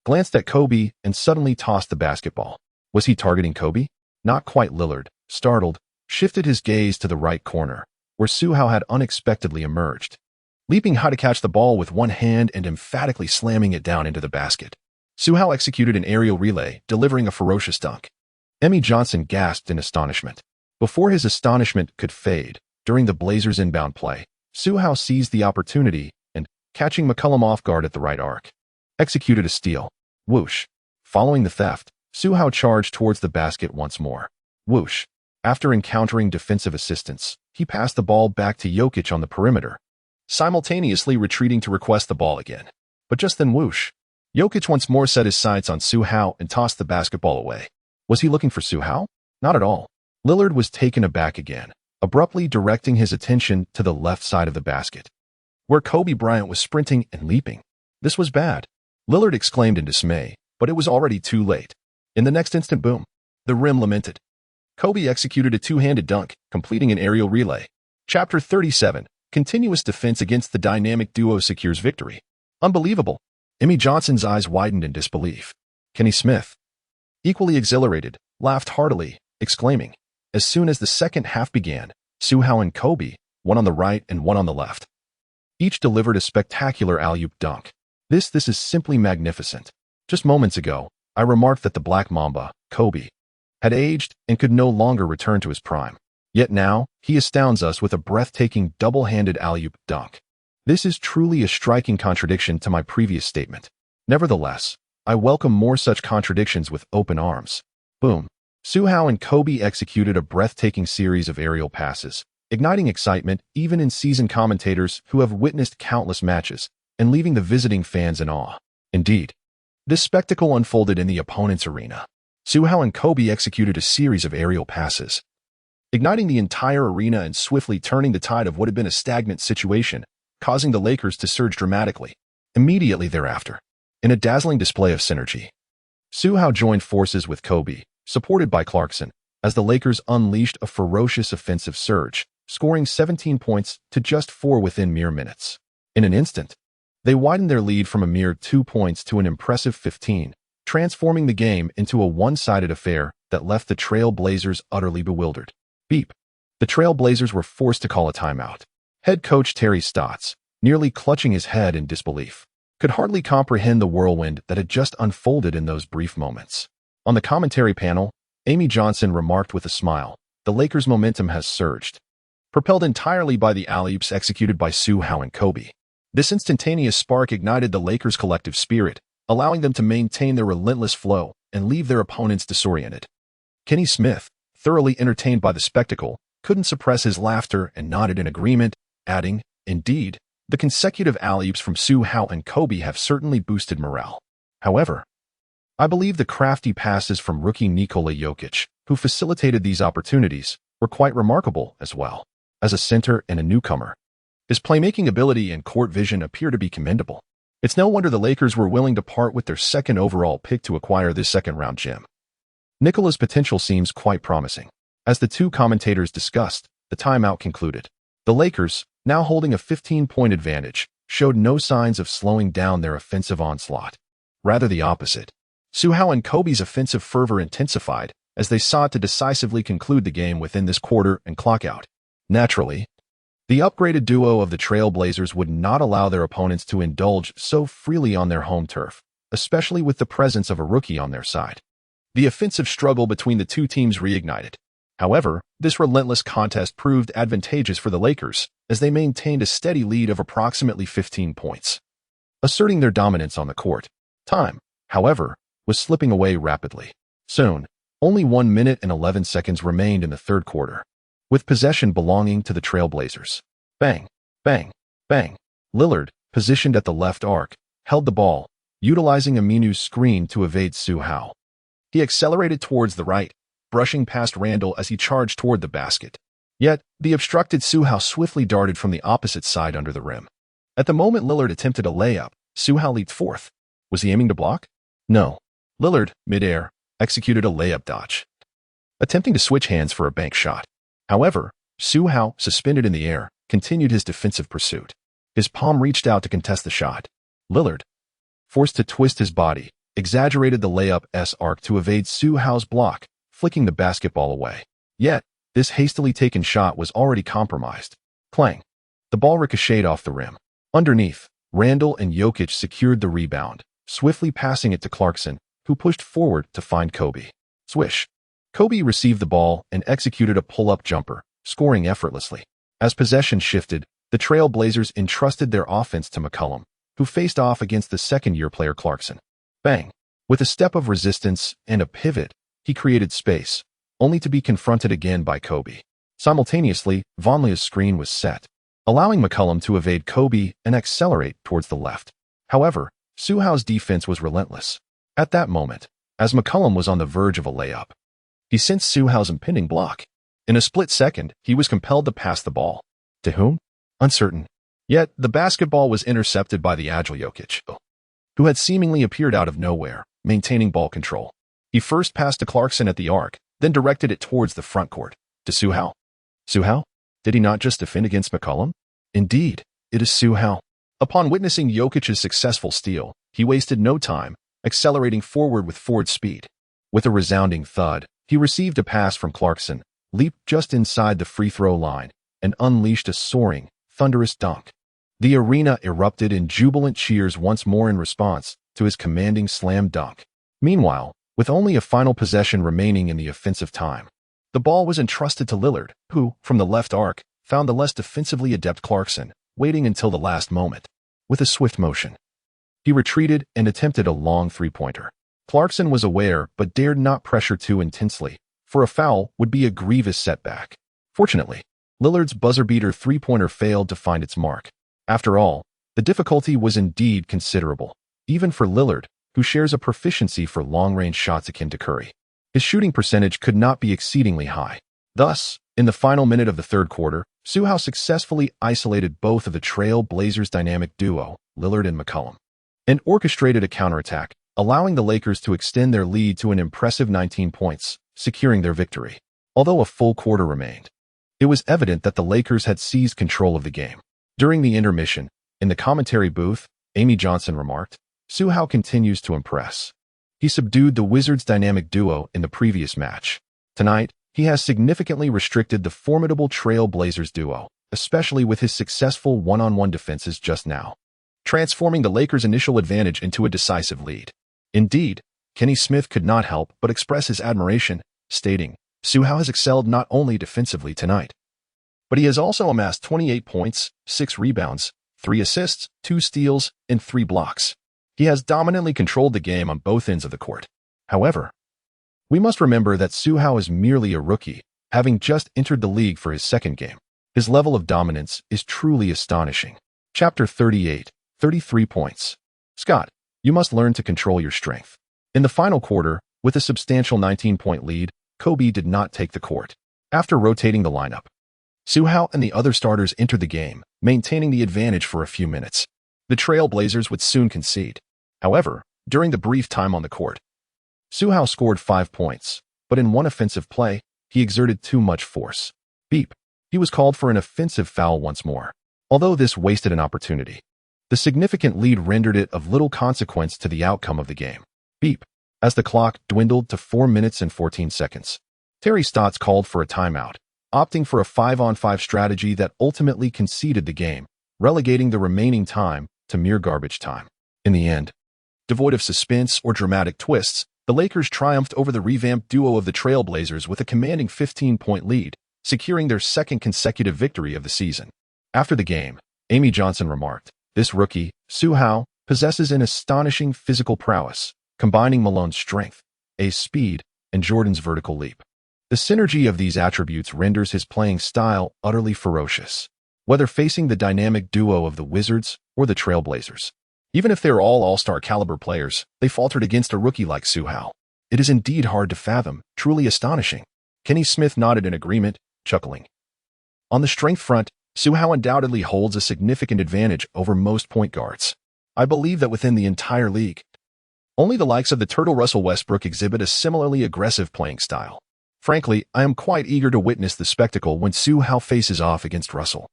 glanced at Kobe and suddenly tossed the basketball. Was he targeting Kobe? Not quite. Lillard, startled, shifted his gaze to the right corner, where Su Hao had unexpectedly emerged, leaping high to catch the ball with one hand and emphatically slamming it down into the basket. Su Hao executed an aerial relay, delivering a ferocious dunk. Amy Johnson gasped in astonishment. Before his astonishment could fade, during the Blazers' inbound play, Su Hao seized the opportunity and, catching McCollum off guard at the right arc, executed a steal. Whoosh. Following the theft, Su Hao charged towards the basket once more. Whoosh. After encountering defensive assistance, he passed the ball back to Jokic on the perimeter, simultaneously retreating to request the ball again. But just then whoosh. Jokic once more set his sights on Su Hao and tossed the basketball away. Was he looking for Su Hao? Not at all. Lillard was taken aback again, abruptly directing his attention to the left side of the basket, where Kobe Bryant was sprinting and leaping. This was bad. Lillard exclaimed in dismay, but it was already too late. In the next instant, boom. The rim lamented. Kobe executed a two-handed dunk, completing an aerial relay. Chapter 37. Continuous defense against the dynamic duo secures victory. Unbelievable. Amy Johnson's eyes widened in disbelief. Kenny Smith, equally exhilarated, laughed heartily, exclaiming, as soon as the second half began, Su Hao and Kobe, one on the right and one on the left, each delivered a spectacular alley-oop dunk. This is simply magnificent. Just moments ago, I remarked that the Black Mamba, Kobe, had aged and could no longer return to his prime. Yet now, he astounds us with a breathtaking double-handed alley-oop dunk. This is truly a striking contradiction to my previous statement. Nevertheless, I welcome more such contradictions with open arms. Boom. Su Hao and Kobe executed a breathtaking series of aerial passes, igniting excitement even in seasoned commentators who have witnessed countless matches, and leaving the visiting fans in awe. Indeed, this spectacle unfolded in the opponent's arena. Su Hao and Kobe executed a series of aerial passes, igniting the entire arena and swiftly turning the tide of what had been a stagnant situation, causing the Lakers to surge dramatically. Immediately thereafter, in a dazzling display of synergy, Su Hao joined forces with Kobe, supported by Clarkson, as the Lakers unleashed a ferocious offensive surge, scoring 17 points to just 4 within mere minutes. In an instant, They widened their lead from a mere 2 points to an impressive 15, transforming the game into a one-sided affair that left the Trail Blazers utterly bewildered. Beep. The Trail Blazers were forced to call a timeout. Head coach Terry Stotts, nearly clutching his head in disbelief, could hardly comprehend the whirlwind that had just unfolded in those brief moments. On the commentary panel, Amy Johnson remarked with a smile, "The Lakers' momentum has surged." Propelled entirely by the alley-oops executed by Su Hao and Kobe. This instantaneous spark ignited the Lakers' collective spirit, allowing them to maintain their relentless flow and leave their opponents disoriented. Kenny Smith, thoroughly entertained by the spectacle, couldn't suppress his laughter and nodded in agreement, adding, "Indeed, the consecutive alley-oops from Su Hao and Kobe have certainly boosted morale. However, I believe the crafty passes from rookie Nikola Jokic, who facilitated these opportunities, were quite remarkable as well. As a center and a newcomer, his playmaking ability and court vision appear to be commendable. It's no wonder the Lakers were willing to part with their second overall pick to acquire this second-round gem. Nikola's potential seems quite promising." As the two commentators discussed, the timeout concluded. The Lakers, now holding a 15-point advantage, showed no signs of slowing down their offensive onslaught. Rather the opposite. Su Hao and Kobe's offensive fervor intensified as they sought to decisively conclude the game within this quarter and clockout. Naturally, the upgraded duo of the Trail Blazers would not allow their opponents to indulge so freely on their home turf, especially with the presence of a rookie on their side. The offensive struggle between the two teams reignited. However, this relentless contest proved advantageous for the Lakers as they maintained a steady lead of approximately 15 points, asserting their dominance on the court. Time, however, was slipping away rapidly. Soon, only 1 minute and 11 seconds remained in the third quarter, with possession belonging to the Trail Blazers. Bang, bang, bang. Lillard, positioned at the left arc, held the ball, utilizing Aminu's screen to evade Su Hao. He accelerated towards the right, brushing past Randall as he charged toward the basket. Yet, the obstructed Su Hao swiftly darted from the opposite side under the rim. At the moment Lillard attempted a layup, Su Hao leaped forth. Was he aiming to block? No. Lillard, midair, executed a layup dodge, attempting to switch hands for a bank shot. However, Su Hao, suspended in the air, continued his defensive pursuit. His palm reached out to contest the shot. Lillard, forced to twist his body, exaggerated the layup's arc to evade Su Hao's block, flicking the basketball away. Yet, this hastily taken shot was already compromised. Clang. The ball ricocheted off the rim. Underneath, Randall and Jokic secured the rebound, swiftly passing it to Clarkson, who pushed forward to find Kobe. Swish. Kobe received the ball and executed a pull-up jumper, scoring effortlessly. As possession shifted, the Trail Blazers entrusted their offense to McCollum, who faced off against the second-year player Clarkson. Bang. With a step of resistance and a pivot, he created space, only to be confronted again by Kobe. Simultaneously, Vonlea's screen was set, allowing McCollum to evade Kobe and accelerate towards the left. However, Su Hao's defense was relentless. At that moment, as McCollum was on the verge of a layup, he sensed Su Hao's impending block. In a split second, he was compelled to pass the ball. To whom? Uncertain. Yet, the basketball was intercepted by the agile Jokic, who had seemingly appeared out of nowhere, maintaining ball control. He first passed to Clarkson at the arc, then directed it towards the front court. To Su Hao. Su Hao? Did he not just defend against McCollum? Indeed, it is Su Hao. Upon witnessing Jokic's successful steal, he wasted no time, accelerating forward with forward speed. With a resounding thud, he received a pass from Clarkson, leaped just inside the free throw line, and unleashed a soaring, thunderous dunk. The arena erupted in jubilant cheers once more in response to his commanding slam dunk. Meanwhile, with only a final possession remaining in the offensive time, the ball was entrusted to Lillard, who, from the left arc, found the less defensively adept Clarkson, waiting until the last moment. With a swift motion, he retreated and attempted a long three-pointer. Clarkson was aware but dared not pressure too intensely, for a foul would be a grievous setback. Fortunately, Lillard's buzzer-beater three-pointer failed to find its mark. After all, the difficulty was indeed considerable, even for Lillard, who shares a proficiency for long-range shots akin to Curry. His shooting percentage could not be exceedingly high. Thus, in the final minute of the third quarter, Su Hao successfully isolated both of the Trail Blazers' dynamic duo, Lillard and McCollum, and orchestrated a counterattack, allowing the Lakers to extend their lead to an impressive 19 points, securing their victory. Although a full quarter remained, it was evident that the Lakers had seized control of the game. During the intermission, in the commentary booth, Amy Johnson remarked. Su Hao continues to impress. He subdued the Wizards' dynamic duo in the previous match. Tonight, he has significantly restricted the formidable Trail Blazers duo, especially with his successful one-on-one defenses just now, transforming the Lakers' initial advantage into a decisive lead. Indeed, Kenny Smith could not help but express his admiration, stating, Su Hao has excelled not only defensively tonight, but he has also amassed 28 points, 6 rebounds, 3 assists, 2 steals, and 3 blocks. He has dominantly controlled the game on both ends of the court. However, we must remember that Su Hao is merely a rookie, having just entered the league for his second game. His level of dominance is truly astonishing. Chapter 38, 33 points. Scott, you must learn to control your strength. In the final quarter, with a substantial 19-point lead, Kobe did not take the court. After rotating the lineup, Su Hao and the other starters entered the game, maintaining the advantage for a few minutes. The Trail Blazers would soon concede. However, during the brief time on the court, Su Hao scored 5 points, but in one offensive play, he exerted too much force. Beep. He was called for an offensive foul once more. Although this wasted an opportunity, the significant lead rendered it of little consequence to the outcome of the game. Beep. As the clock dwindled to 4 minutes and 14 seconds, Terry Stotts called for a timeout, opting for a 5-on-5 strategy that ultimately conceded the game, relegating the remaining time to mere garbage time. In the end, devoid of suspense or dramatic twists, the Lakers triumphed over the revamped duo of the Trail Blazers with a commanding 15-point lead, securing their second consecutive victory of the season. After the game, Amy Johnson remarked, this rookie, Su Hao, possesses an astonishing physical prowess, combining Malone's strength, A's speed, and Jordan's vertical leap. The synergy of these attributes renders his playing style utterly ferocious, whether facing the dynamic duo of the Wizards or the Trail Blazers. Even if they are all all-star caliber players, they faltered against a rookie like Su Hao. It is indeed hard to fathom, truly astonishing. Kenny Smith nodded in agreement, chuckling. On the strength front, Su Hao undoubtedly holds a significant advantage over most point guards. I believe that within the entire league, only the likes of the Turtle Russell Westbrook exhibit a similarly aggressive playing style. Frankly, I am quite eager to witness the spectacle when Su Hao faces off against Russell.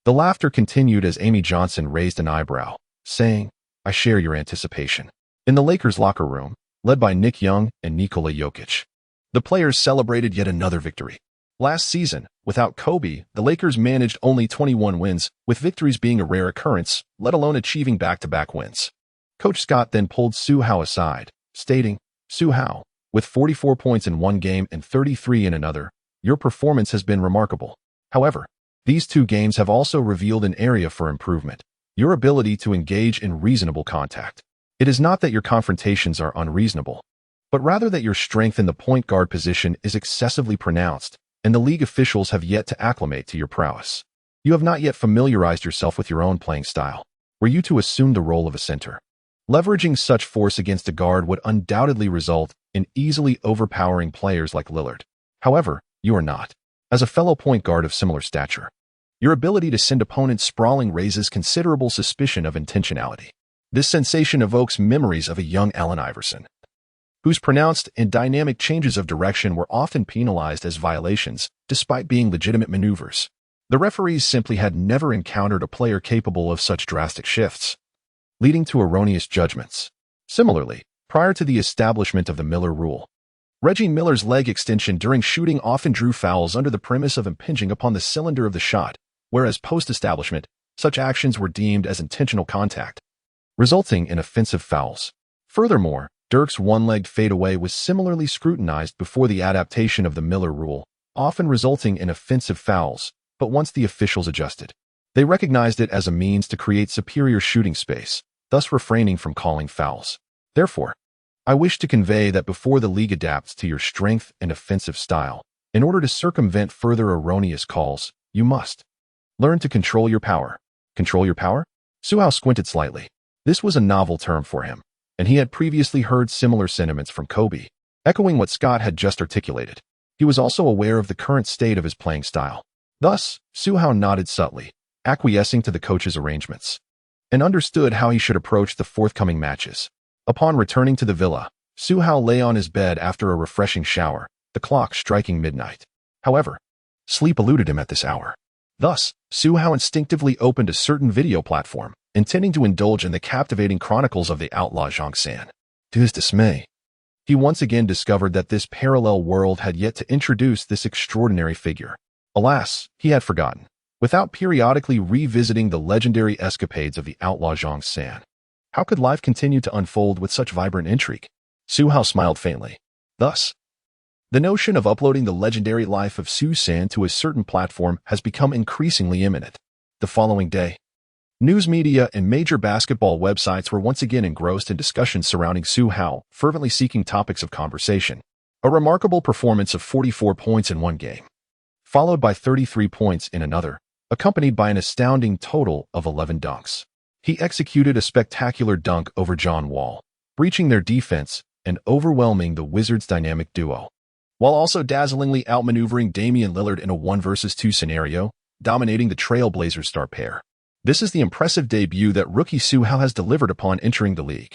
The laughter continued as Amy Johnson raised an eyebrow, saying, I share your anticipation. In the Lakers' locker room, led by Nick Young and Nikola Jokic, the players celebrated yet another victory. Last season, without Kobe, the Lakers managed only 21 wins, with victories being a rare occurrence, let alone achieving back-to-back wins. Coach Scott then pulled Su Hao aside, stating, Su Hao, with 44 points in one game and 33 in another, your performance has been remarkable. However, these 2 games have also revealed an area for improvement, your ability to engage in reasonable contact. It is not that your confrontations are unreasonable, but rather that your strength in the point guard position is excessively pronounced, and the league officials have yet to acclimate to your prowess. You have not yet familiarized yourself with your own playing style, were you to assume the role of a center. Leveraging such force against a guard would undoubtedly result in easily overpowering players like Lillard. However, you are not. As a fellow point guard of similar stature, your ability to send opponents sprawling raises considerable suspicion of intentionality. This sensation evokes memories of a young Allen Iverson, whose pronounced and dynamic changes of direction were often penalized as violations, despite being legitimate maneuvers. The referees simply had never encountered a player capable of such drastic shifts, leading to erroneous judgments. Similarly, prior to the establishment of the Miller Rule, Reggie Miller's leg extension during shooting often drew fouls under the premise of impinging upon the cylinder of the shot, whereas post-establishment, such actions were deemed as intentional contact, resulting in offensive fouls. Furthermore, Dirk's one-legged fadeaway was similarly scrutinized before the adaptation of the Miller Rule, often resulting in offensive fouls, but once the officials adjusted, they recognized it as a means to create superior shooting space, thus refraining from calling fouls. Therefore, I wish to convey that before the league adapts to your strength and offensive style, in order to circumvent further erroneous calls, you must learn to control your power. Control your power? Su Hao squinted slightly. This was a novel term for him, and he had previously heard similar sentiments from Kobe, echoing what Scott had just articulated. He was also aware of the current state of his playing style. Thus, Su Hao nodded subtly, acquiescing to the coach's arrangements, and understood how he should approach the forthcoming matches. Upon returning to the villa, Su Hao lay on his bed after a refreshing shower, the clock striking midnight. However, sleep eluded him at this hour. Thus, Su Hao instinctively opened a certain video platform, intending to indulge in the captivating chronicles of the outlaw Zhang San. To his dismay, he once again discovered that this parallel world had yet to introduce this extraordinary figure. Alas, he had forgotten. Without periodically revisiting the legendary escapades of the outlaw Zhang San, how could life continue to unfold with such vibrant intrigue? Su Hao smiled faintly. Thus, the notion of uploading the legendary life of Su San to a certain platform has become increasingly imminent. The following day, news media and major basketball websites were once again engrossed in discussions surrounding Su Hao, fervently seeking topics of conversation. A remarkable performance of 44 points in one game, followed by 33 points in another, accompanied by an astounding total of 11 dunks. He executed a spectacular dunk over John Wall, breaching their defense and overwhelming the Wizards' dynamic duo, while also dazzlingly outmaneuvering Damian Lillard in a 1-versus-2 scenario, dominating the Trailblazers star pair. This is the impressive debut that rookie Su Hao has delivered upon entering the league.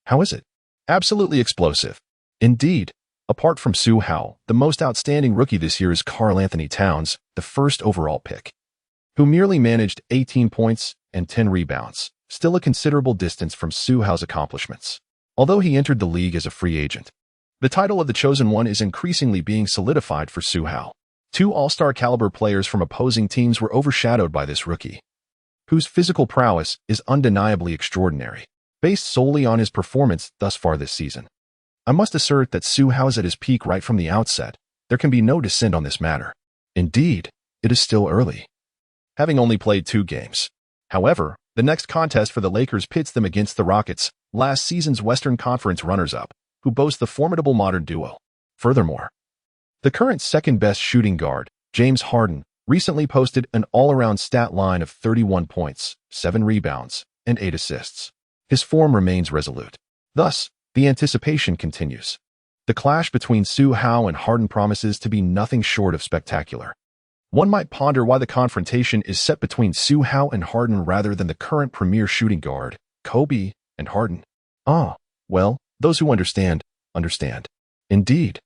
How is it? Absolutely explosive. Indeed, apart from Su Hao, the most outstanding rookie this year is Karl-Anthony Towns, the first overall pick, who merely managed 18 points and 10 rebounds, still a considerable distance from Su Hao's accomplishments. Although he entered the league as a free agent, the title of the Chosen One is increasingly being solidified for Su Hao. 2 all-star caliber players from opposing teams were overshadowed by this rookie, whose physical prowess is undeniably extraordinary, based solely on his performance thus far this season. I must assert that Su Hao is at his peak right from the outset. There can be no dissent on this matter. Indeed, it is still early, having only played 2 games. However, the next contest for the Lakers pits them against the Rockets, last season's Western Conference runners-up, who boast the formidable modern duo. Furthermore, the current second-best shooting guard, James Harden, recently posted an all-around stat line of 31 points, 7 rebounds, and 8 assists. His form remains resolute. Thus, the anticipation continues. The clash between Su Hao and Harden promises to be nothing short of spectacular. One might ponder why the confrontation is set between Su Hao and Harden rather than the current premier shooting guard, Kobe and Harden. Well, those who understand, understand. Indeed,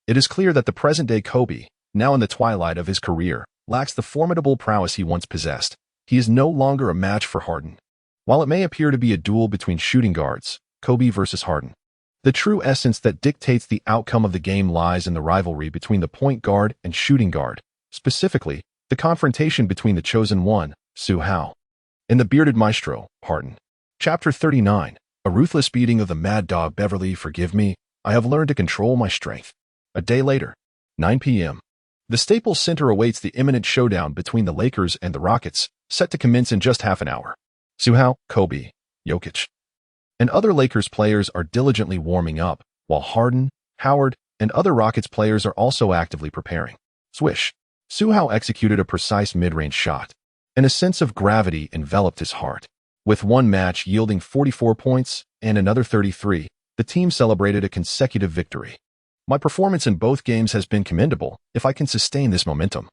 it is clear that the present-day Kobe, now in the twilight of his career, lacks the formidable prowess he once possessed. He is no longer a match for Harden. While it may appear to be a duel between shooting guards, Kobe versus Harden, the true essence that dictates the outcome of the game lies in the rivalry between the point guard and shooting guard, specifically, the confrontation between the Chosen One, Su Hao, and the bearded maestro, Harden. Chapter 39, A Ruthless Beating of the Mad Dog. Beverly, forgive me, I have learned to control my strength. A day later, 9 p.m. The Staples Center awaits the imminent showdown between the Lakers and the Rockets, set to commence in just half an hour. Su Hao, Kobe, Jokic, and other Lakers players are diligently warming up, while Harden, Howard, and other Rockets players are also actively preparing. Swish. Su Hao executed a precise mid-range shot, and a sense of gravity enveloped his heart. With one match yielding 44 points and another 33, the team celebrated a consecutive victory. My performance in both games has been commendable. If I can sustain this momentum,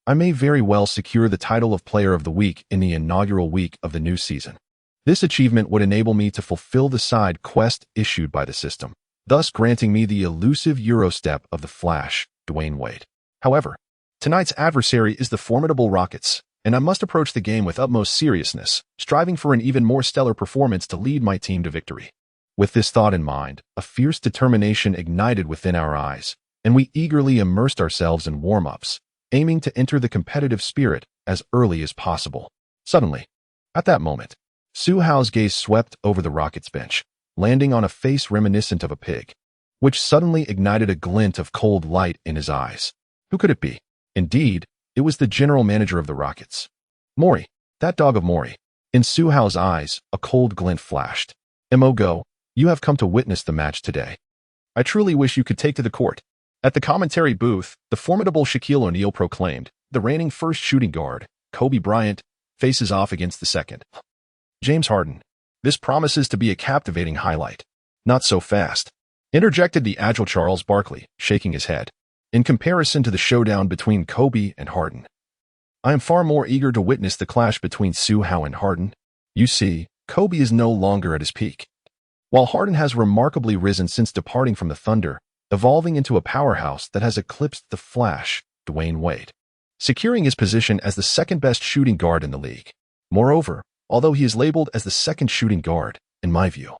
I may very well secure the title of Player of the Week in the inaugural week of the new season. This achievement would enable me to fulfill the side quest issued by the system, thus granting me the elusive Eurostep of the Flash, Dwayne Wade. However, tonight's adversary is the formidable Rockets, and I must approach the game with utmost seriousness, striving for an even more stellar performance to lead my team to victory. With this thought in mind, a fierce determination ignited within our eyes, and we eagerly immersed ourselves in warm-ups, aiming to enter the competitive spirit as early as possible. Suddenly, at that moment, Su Hao's gaze swept over the Rockets bench, landing on a face reminiscent of a pig, which suddenly ignited a glint of cold light in his eyes. Who could it be? Indeed, it was the general manager of the Rockets. Maury, that dog of Maury. In Su Hao's eyes, a cold glint flashed. Go, you have come to witness the match today. I truly wish you could take to the court. At the commentary booth, the formidable Shaquille O'Neal proclaimed, the reigning first shooting guard, Kobe Bryant, faces off against the second, James Harden. This promises to be a captivating highlight. Not so fast, interjected the agile Charles Barkley, shaking his head. In comparison to the showdown between Kobe and Harden, I am far more eager to witness the clash between Su Hao and Harden. You see, Kobe is no longer at his peak, while Harden has remarkably risen since departing from the Thunder, evolving into a powerhouse that has eclipsed the Flash, Dwayne Wade, securing his position as the second-best shooting guard in the league. Moreover, although he is labeled as the second shooting guard, in my view.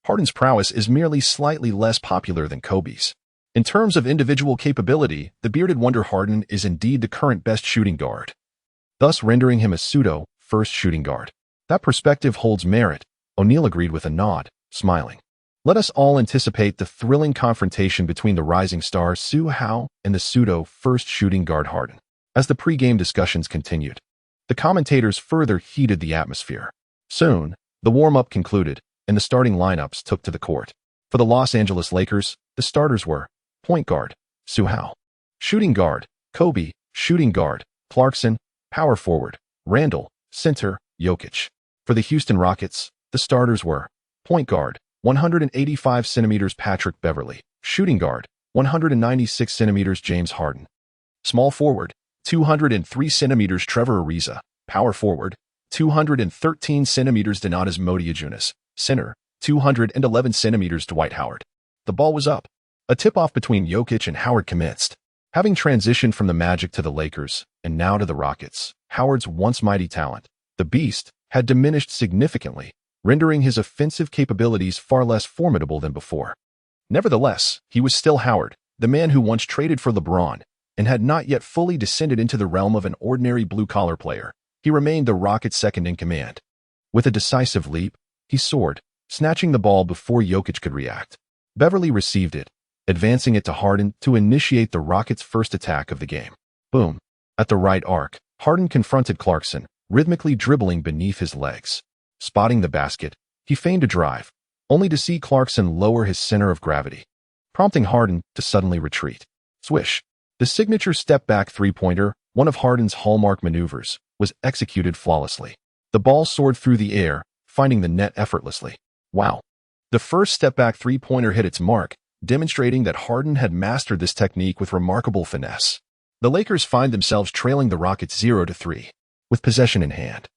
Harden's prowess is merely slightly less popular than Kobe's. In terms of individual capability, the bearded wonder Harden is indeed the current best shooting guard, thus rendering him a pseudo-first shooting guard. That perspective holds merit, O'Neal agreed with a nod, smiling. Let us all anticipate the thrilling confrontation between the rising star Su Hao and the pseudo-first shooting guard Harden. As the pre-game discussions continued, the commentators further heated the atmosphere. Soon, the warm-up concluded, and the starting lineups took to the court. For the Los Angeles Lakers, the starters were point guard, Su Hao; shooting guard, Kobe; shooting guard, Clarkson; power forward, Randall; center, Jokic. For the Houston Rockets, the starters were point guard, 185 centimeters Patrick Beverley; shooting guard, 196 centimeters James Harden; small forward, 203 centimeters Trevor Ariza; power forward, 213 centimeters Donatas Modiajunas; center, 211 centimeters Dwight Howard. The ball was up. A tip-off between Jokic and Howard commenced. Having transitioned from the Magic to the Lakers, and now to the Rockets, Howard's once mighty talent, the Beast, had diminished significantly, rendering his offensive capabilities far less formidable than before. Nevertheless, he was still Howard, the man who once traded for LeBron, and had not yet fully descended into the realm of an ordinary blue-collar player. He remained the Rockets' second-in-command. With a decisive leap, he soared, snatching the ball before Jokic could react. Beverley received it, advancing it to Harden to initiate the Rockets' first attack of the game. Boom. At the right arc, Harden confronted Clarkson, rhythmically dribbling beneath his legs. Spotting the basket, he feigned a drive, only to see Clarkson lower his center of gravity, prompting Harden to suddenly retreat. Swish. The signature step-back three-pointer, one of Harden's hallmark maneuvers, was executed flawlessly. The ball soared through the air, finding the net effortlessly. Wow. The first step-back three-pointer hit its mark, demonstrating that Harden had mastered this technique with remarkable finesse. The Lakers find themselves trailing the Rockets 0-3, with possession in hand.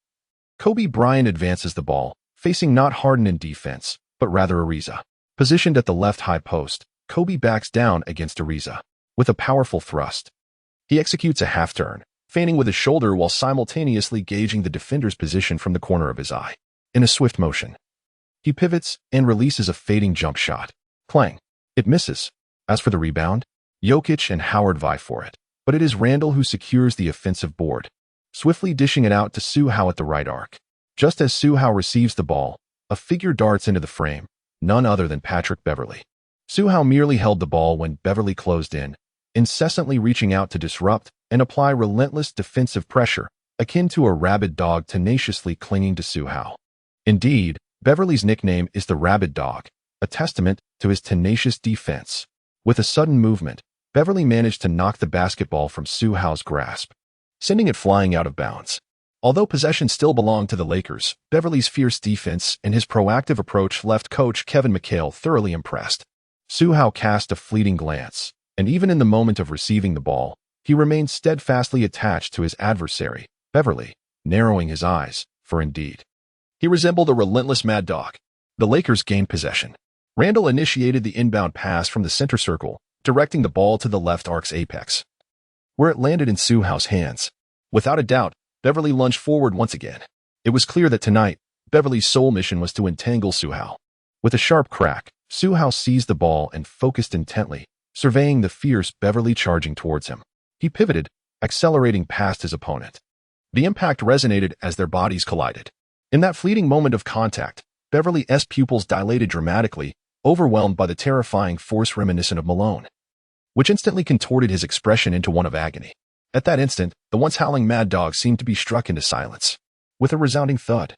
Kobe Bryant advances the ball, facing not Harden in defense, but rather Ariza. Positioned at the left high post, Kobe backs down against Ariza. With a powerful thrust, he executes a half-turn, feigning with his shoulder while simultaneously gauging the defender's position from the corner of his eye. In a swift motion, he pivots and releases a fading jump shot. Clang. It misses. As for the rebound, Jokic and Howard vie for it, but it is Randall who secures the offensive board, swiftly dishing it out to Su Hao at the right arc. Just as Su Hao receives the ball, a figure darts into the frame, none other than Patrick Beverley. Su Hao merely held the ball when Beverley closed in, incessantly reaching out to disrupt and apply relentless defensive pressure, akin to a rabid dog tenaciously clinging to Su Hao. Indeed, Beverley's nickname is the Rabid Dog, a testament to his tenacious defense. With a sudden movement, Beverley managed to knock the basketball from Su Hao's grasp, sending it flying out of bounds. Although possession still belonged to the Lakers, Beverley's fierce defense and his proactive approach left coach Kevin McHale thoroughly impressed. Su Hao cast a fleeting glance, and even in the moment of receiving the ball, he remained steadfastly attached to his adversary, Beverley, narrowing his eyes, for indeed, he resembled a relentless mad dog. The Lakers gained possession. Randall initiated the inbound pass from the center circle, directing the ball to the left arc's apex, where it landed in Su Hao's hands. Without a doubt, Beverley lunged forward once again. It was clear that tonight, Beverley's sole mission was to entangle Su Hao. With a sharp crack, Su Hao seized the ball and focused intently, surveying the fierce Beverley charging towards him. He pivoted, accelerating past his opponent. The impact resonated as their bodies collided. In that fleeting moment of contact, Beverley's pupils dilated dramatically, overwhelmed by the terrifying force reminiscent of Malone, which instantly contorted his expression into one of agony. At that instant, the once howling mad dog seemed to be struck into silence. With a resounding thud,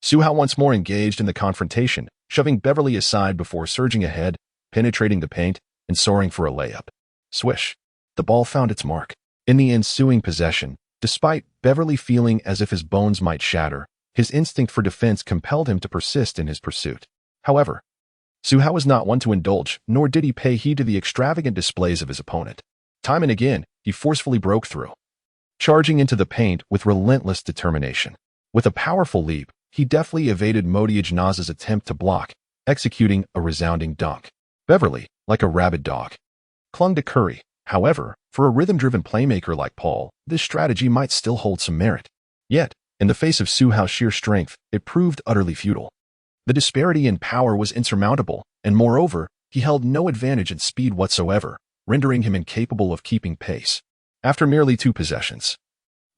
Su Hao once more engaged in the confrontation, shoving Beverley aside before surging ahead, penetrating the paint, and soaring for a layup. Swish. The ball found its mark. In the ensuing possession, despite Beverley feeling as if his bones might shatter, his instinct for defense compelled him to persist in his pursuit. However, Su Hao was not one to indulge, nor did he pay heed to the extravagant displays of his opponent. Time and again, he forcefully broke through, charging into the paint with relentless determination. With a powerful leap, he deftly evaded Modiajunas' attempt to block, executing a resounding dunk. Beverley, like a rabid dog, clung to Curry. However, for a rhythm-driven playmaker like Paul, this strategy might still hold some merit. Yet, In the face of Su Hao's sheer strength, it proved utterly futile. The disparity in power was insurmountable, and moreover, he held no advantage in speed whatsoever, rendering him incapable of keeping pace. After merely 2 possessions,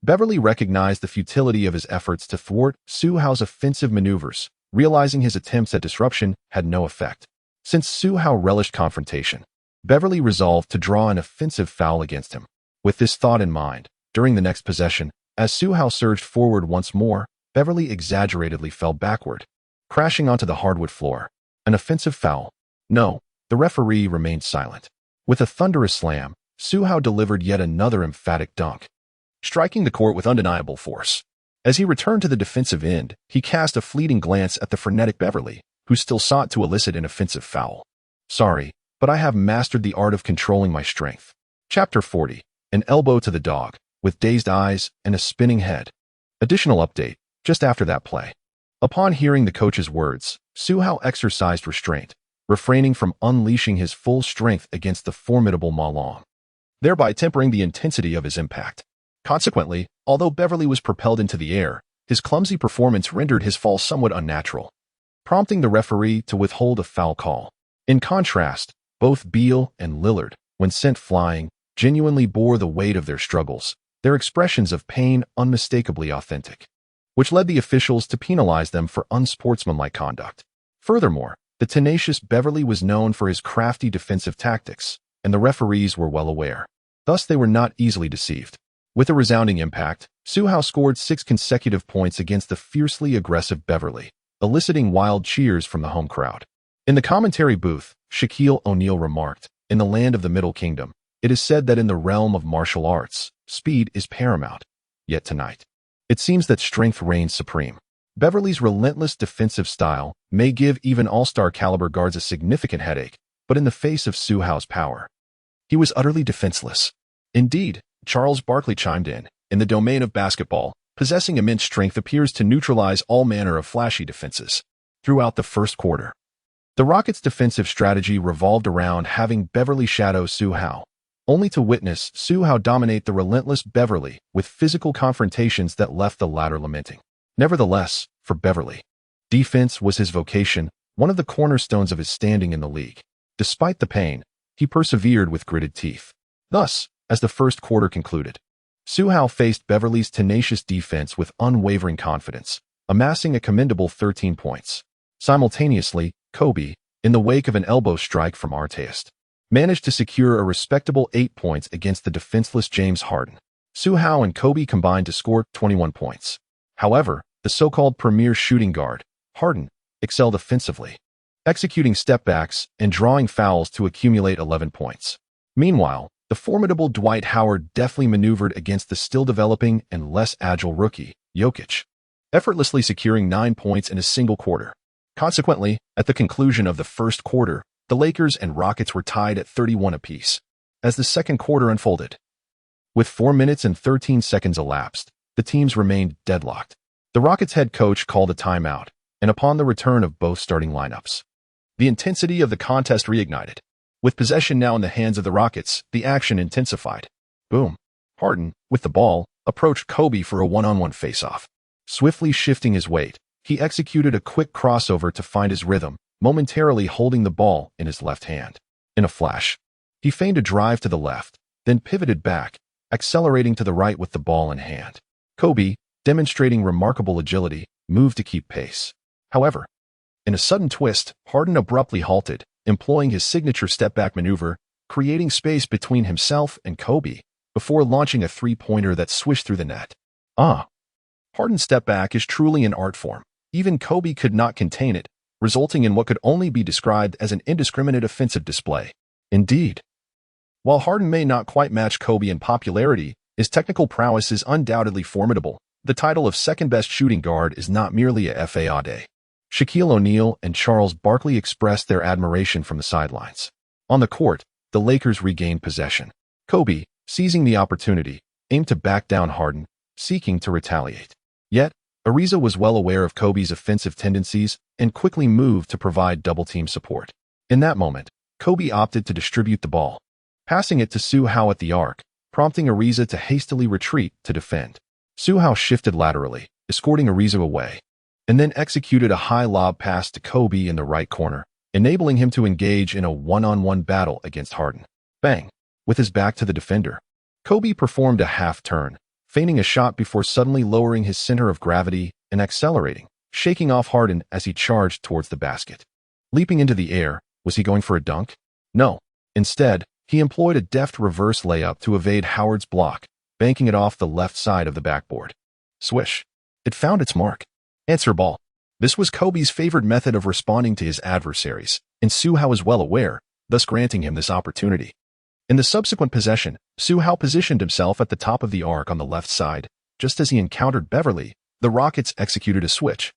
Beverly recognized the futility of his efforts to thwart Su Hao's offensive maneuvers, realizing his attempts at disruption had no effect. Since Su Hao relished confrontation, Beverly resolved to draw an offensive foul against him. With this thought in mind, during the next possession, as Su Hao surged forward once more, Beverly exaggeratedly fell backward, crashing onto the hardwood floor. An offensive foul? No, the referee remained silent. With a thunderous slam, Su Hao delivered yet another emphatic dunk, striking the court with undeniable force. As he returned to the defensive end, he cast a fleeting glance at the frenetic Beverly, who still sought to elicit an offensive foul. Sorry, but I have mastered the art of controlling my strength. Chapter 40. An elbow to the dog, with dazed eyes and a spinning head. Additional update, just after that play. Upon hearing the coach's words, Su Hao exercised restraint, refraining from unleashing his full strength against the formidable Malone, thereby tempering the intensity of his impact. Consequently, although Beverly was propelled into the air, his clumsy performance rendered his fall somewhat unnatural, prompting the referee to withhold a foul call. In contrast, both Beal and Lillard, when sent flying, genuinely bore the weight of their struggles, their expressions of pain unmistakably authentic, which led the officials to penalize them for unsportsmanlike conduct. Furthermore, the tenacious Beverly was known for his crafty defensive tactics, and the referees were well aware. Thus, they were not easily deceived. With a resounding impact, Su Hao scored 6 consecutive points against the fiercely aggressive Beverly, eliciting wild cheers from the home crowd. In the commentary booth, Shaquille O'Neal remarked, "In the land of the Middle Kingdom, it is said that in the realm of martial arts, speed is paramount. Yet tonight, it seems that strength reigns supreme." Beverly's relentless defensive style may give even all-star caliber guards a significant headache, but in the face of Su Hao's power, he was utterly defenseless. Indeed, Charles Barkley chimed in the domain of basketball, possessing immense strength appears to neutralize all manner of flashy defenses. Throughout the first quarter, the Rockets' defensive strategy revolved around having Beverly shadow Su Hao, only to witness Su Hao dominate the relentless Beverly with physical confrontations that left the latter lamenting. Nevertheless, for Beverly, defense was his vocation, one of the cornerstones of his standing in the league. Despite the pain, he persevered with gritted teeth. Thus, as the first quarter concluded, Su Hao faced Beverly's tenacious defense with unwavering confidence, amassing a commendable 13 points. Simultaneously, Kobe, in the wake of an elbow strike from Artest, managed to secure a respectable 8 points against the defenseless James Harden. Su Hao and Kobe combined to score 21 points. However, the so-called premier shooting guard, Harden, excelled offensively, executing step-backs and drawing fouls to accumulate 11 points. Meanwhile, the formidable Dwight Howard deftly maneuvered against the still-developing and less agile rookie, Jokic, effortlessly securing 9 points in a single quarter. Consequently, at the conclusion of the first quarter, the Lakers and Rockets were tied at 31 apiece. As the second quarter unfolded, with 4 minutes and 13 seconds elapsed, the teams remained deadlocked. The Rockets head coach called a timeout, and upon the return of both starting lineups, the intensity of the contest reignited. With possession now in the hands of the Rockets, the action intensified. Boom. Harden, with the ball, approached Kobe for a one-on-one face-off. Swiftly shifting his weight, he executed a quick crossover to find his rhythm, momentarily holding the ball in his left hand. In a flash, he feigned a drive to the left, then pivoted back, accelerating to the right with the ball in hand. Kobe, demonstrating remarkable agility, moved to keep pace. However, in a sudden twist, Harden abruptly halted, employing his signature step-back maneuver, creating space between himself and Kobe, before launching a three-pointer that swished through the net. Harden's step-back is truly an art form. Even Kobe could not contain it, resulting in what could only be described as an indiscriminate offensive display. Indeed, while Harden may not quite match Kobe in popularity, his technical prowess is undoubtedly formidable. The title of second-best shooting guard is not merely a fade. Shaquille O'Neal and Charles Barkley expressed their admiration from the sidelines. On the court, the Lakers regained possession. Kobe, seizing the opportunity, aimed to back down Harden, seeking to retaliate. Yet, Ariza was well aware of Kobe's offensive tendencies and quickly moved to provide double-team support. In that moment, Kobe opted to distribute the ball, passing it to Su Hao at the arc, prompting Ariza to hastily retreat to defend. Su Hao shifted laterally, escorting Ariza away, and then executed a high lob pass to Kobe in the right corner, enabling him to engage in a one-on-one battle against Harden. Bang! With his back to the defender, Kobe performed a half-turn, feigning a shot before suddenly lowering his center of gravity and accelerating, shaking off Harden as he charged towards the basket. Leaping into the air, was he going for a dunk? No. Instead, he employed a deft reverse layup to evade Howard's block, banking it off the left side of the backboard. Swish. It found its mark. Answer ball. This was Kobe's favored method of responding to his adversaries, and Su Hao was well aware, thus granting him this opportunity. In the subsequent possession, Su Hao positioned himself at the top of the arc on the left side. Just as he encountered Beverly, the Rockets executed a switch,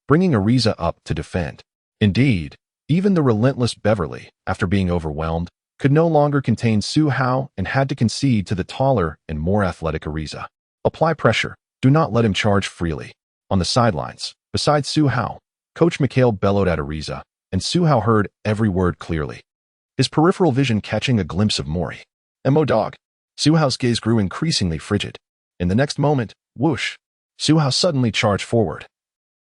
bringing Ariza up to defend. Indeed, even the relentless Beverly, after being overwhelmed, could no longer contain Su Hao and had to concede to the taller and more athletic Ariza. Apply pressure. Do not let him charge freely. On the sidelines, beside Su Hao, Coach Mikhail bellowed at Ariza, and Su Hao heard every word clearly, his peripheral vision catching a glimpse of Mori. "Mo dog." Su Hao's gaze grew increasingly frigid. In the next moment, whoosh, Su Hao suddenly charged forward,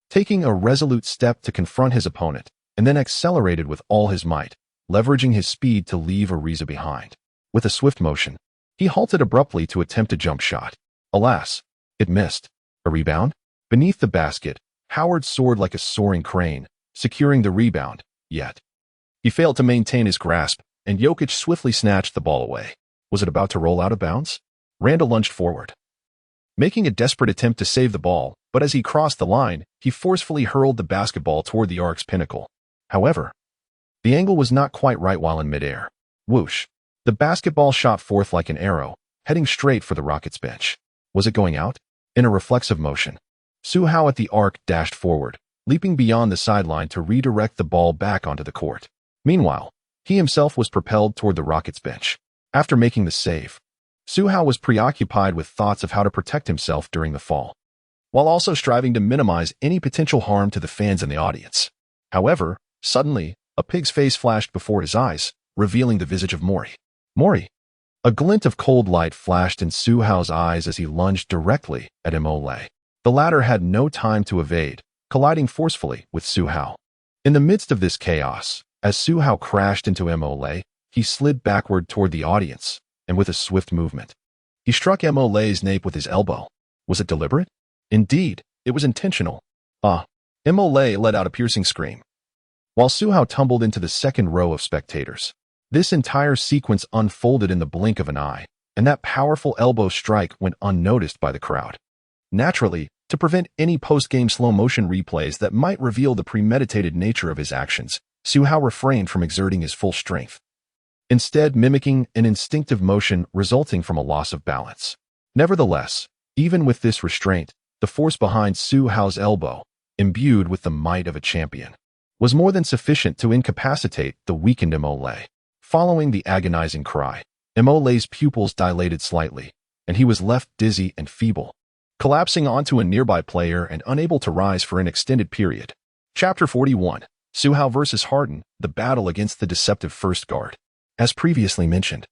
taking a resolute step to confront his opponent, and then accelerated with all his might, leveraging his speed to leave Ariza behind. With a swift motion, he halted abruptly to attempt a jump shot. Alas, it missed. A rebound? Beneath the basket, Howard soared like a soaring crane, securing the rebound, yet he failed to maintain his grasp, and Jokic swiftly snatched the ball away. Was it about to roll out of bounds? Randall lunged forward, making a desperate attempt to save the ball, but as he crossed the line, he forcefully hurled the basketball toward the arc's pinnacle. However, the angle was not quite right while in midair. Whoosh! The basketball shot forth like an arrow, heading straight for the Rockets bench. Was it going out? In a reflexive motion, Su Hao at the arc dashed forward, leaping beyond the sideline to redirect the ball back onto the court. Meanwhile, he himself was propelled toward the Rockets bench. After making the save, Su Hao was preoccupied with thoughts of how to protect himself during the fall, while also striving to minimize any potential harm to the fans in the audience. However, suddenly, a pig's face flashed before his eyes, revealing the visage of Mori. Mori! A glint of cold light flashed in Su Hao's eyes as he lunged directly at Mole. The latter had no time to evade, colliding forcefully with Su Hao. In the midst of this chaos, as Su Hao crashed into Mole, he slid backward toward the audience, and with a swift movement, he struck Mole's nape with his elbow. Was it deliberate? Indeed, it was intentional. Mole let out a piercing scream, while Su Hao tumbled into the second row of spectators. This entire sequence unfolded in the blink of an eye, and that powerful elbow strike went unnoticed by the crowd. Naturally, to prevent any post-game slow-motion replays that might reveal the premeditated nature of his actions, Su Hao refrained from exerting his full strength, instead mimicking an instinctive motion resulting from a loss of balance. Nevertheless, even with this restraint, the force behind Su Hao's elbow, imbued with the might of a champion, was more than sufficient to incapacitate the weakened Mole. Following the agonizing cry, Mole's pupils dilated slightly, and he was left dizzy and feeble, collapsing onto a nearby player and unable to rise for an extended period. Chapter 41. Su Hao vs. Harden, the battle against the deceptive first guard. As previously mentioned,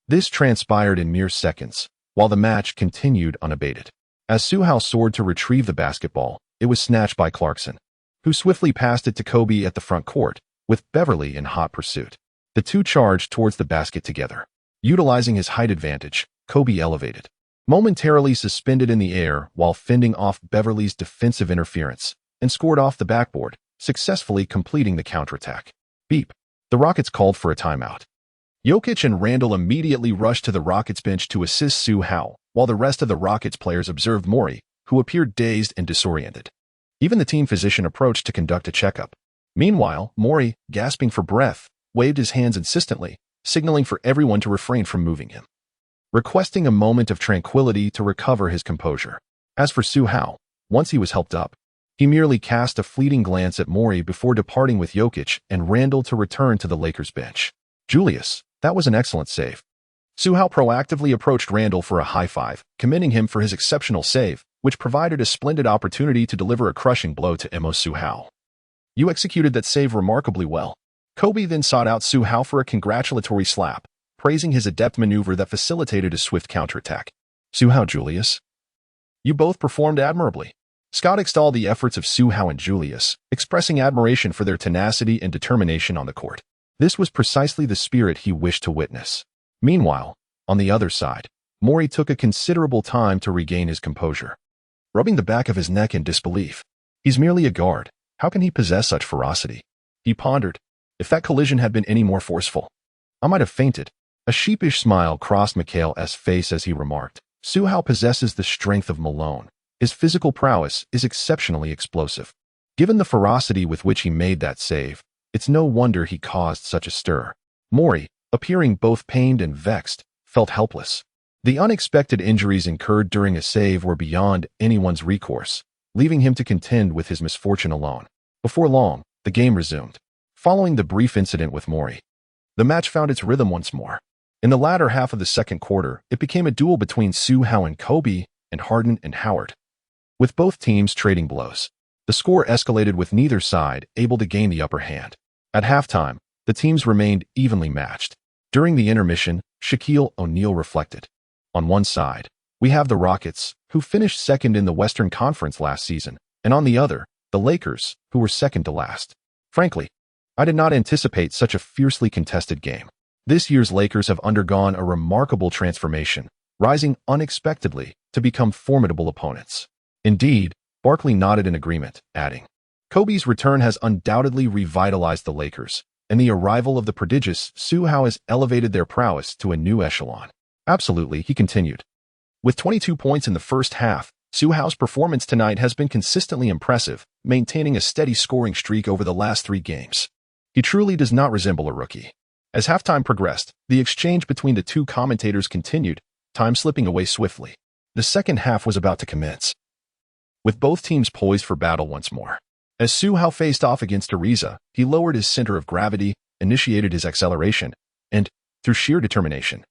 this transpired in mere seconds, while the match continued unabated. As Su Hao soared to retrieve the basketball, it was snatched by Clarkson, who swiftly passed it to Kobe at the front court, with Beverly in hot pursuit. The two charged towards the basket together. Utilizing his height advantage, Kobe elevated, momentarily suspended in the air while fending off Beverly's defensive interference, and scored off the backboard, successfully completing the counterattack. Beep. The Rockets called for a timeout. Jokic and Randall immediately rushed to the Rockets bench to assist Su Hao, while the rest of the Rockets players observed Mori, who appeared dazed and disoriented. Even the team physician approached to conduct a checkup. Meanwhile, Mori, gasping for breath, waved his hands insistently, signaling for everyone to refrain from moving him, requesting a moment of tranquility to recover his composure. As for Su Hao, once he was helped up, he merely cast a fleeting glance at Mori before departing with Jokic and Randall to return to the Lakers bench. Julius, that was an excellent save. Su Hao proactively approached Randall for a high five, commending him for his exceptional save, which provided a splendid opportunity to deliver a crushing blow to Su Hao. You executed that save remarkably well. Kobe then sought out Su Hao for a congratulatory slap, praising his adept maneuver that facilitated a swift counterattack. Su Hao, Julius. You both performed admirably. Scott extolled the efforts of Su Hao and Julius, expressing admiration for their tenacity and determination on the court. This was precisely the spirit he wished to witness. Meanwhile, on the other side, Mori took a considerable time to regain his composure, rubbing the back of his neck in disbelief. He's merely a guard. How can he possess such ferocity? He pondered. If that collision had been any more forceful, I might have fainted. A sheepish smile crossed Mikhail's face as he remarked, Su Hao possesses the strength of Malone. His physical prowess is exceptionally explosive. Given the ferocity with which he made that save, it's no wonder he caused such a stir. Mori, appearing both pained and vexed, felt helpless. The unexpected injuries incurred during a save were beyond anyone's recourse, leaving him to contend with his misfortune alone. Before long, the game resumed. Following the brief incident with Mori, the match found its rhythm once more. In the latter half of the second quarter, it became a duel between Su Hao and Kobe and Harden and Howard, with both teams trading blows. The score escalated with neither side able to gain the upper hand. At halftime, the teams remained evenly matched. During the intermission, Shaquille O'Neal reflected. On one side, we have the Rockets, who finished second in the Western Conference last season, and on the other, the Lakers, who were second to last. Frankly, I did not anticipate such a fiercely contested game. This year's Lakers have undergone a remarkable transformation, rising unexpectedly to become formidable opponents. Indeed, Barkley nodded in agreement, adding, Kobe's return has undoubtedly revitalized the Lakers, and the arrival of the prodigious Su Hao has elevated their prowess to a new echelon. Absolutely, he continued. With 22 points in the first half, Su Hao's performance tonight has been consistently impressive, maintaining a steady scoring streak over the last 3 games. He truly does not resemble a rookie. As halftime progressed, the exchange between the two commentators continued, time slipping away swiftly. The second half was about to commence, with both teams poised for battle once more. As Su Hao faced off against Ariza, he lowered his center of gravity, initiated his acceleration, and, through sheer determination,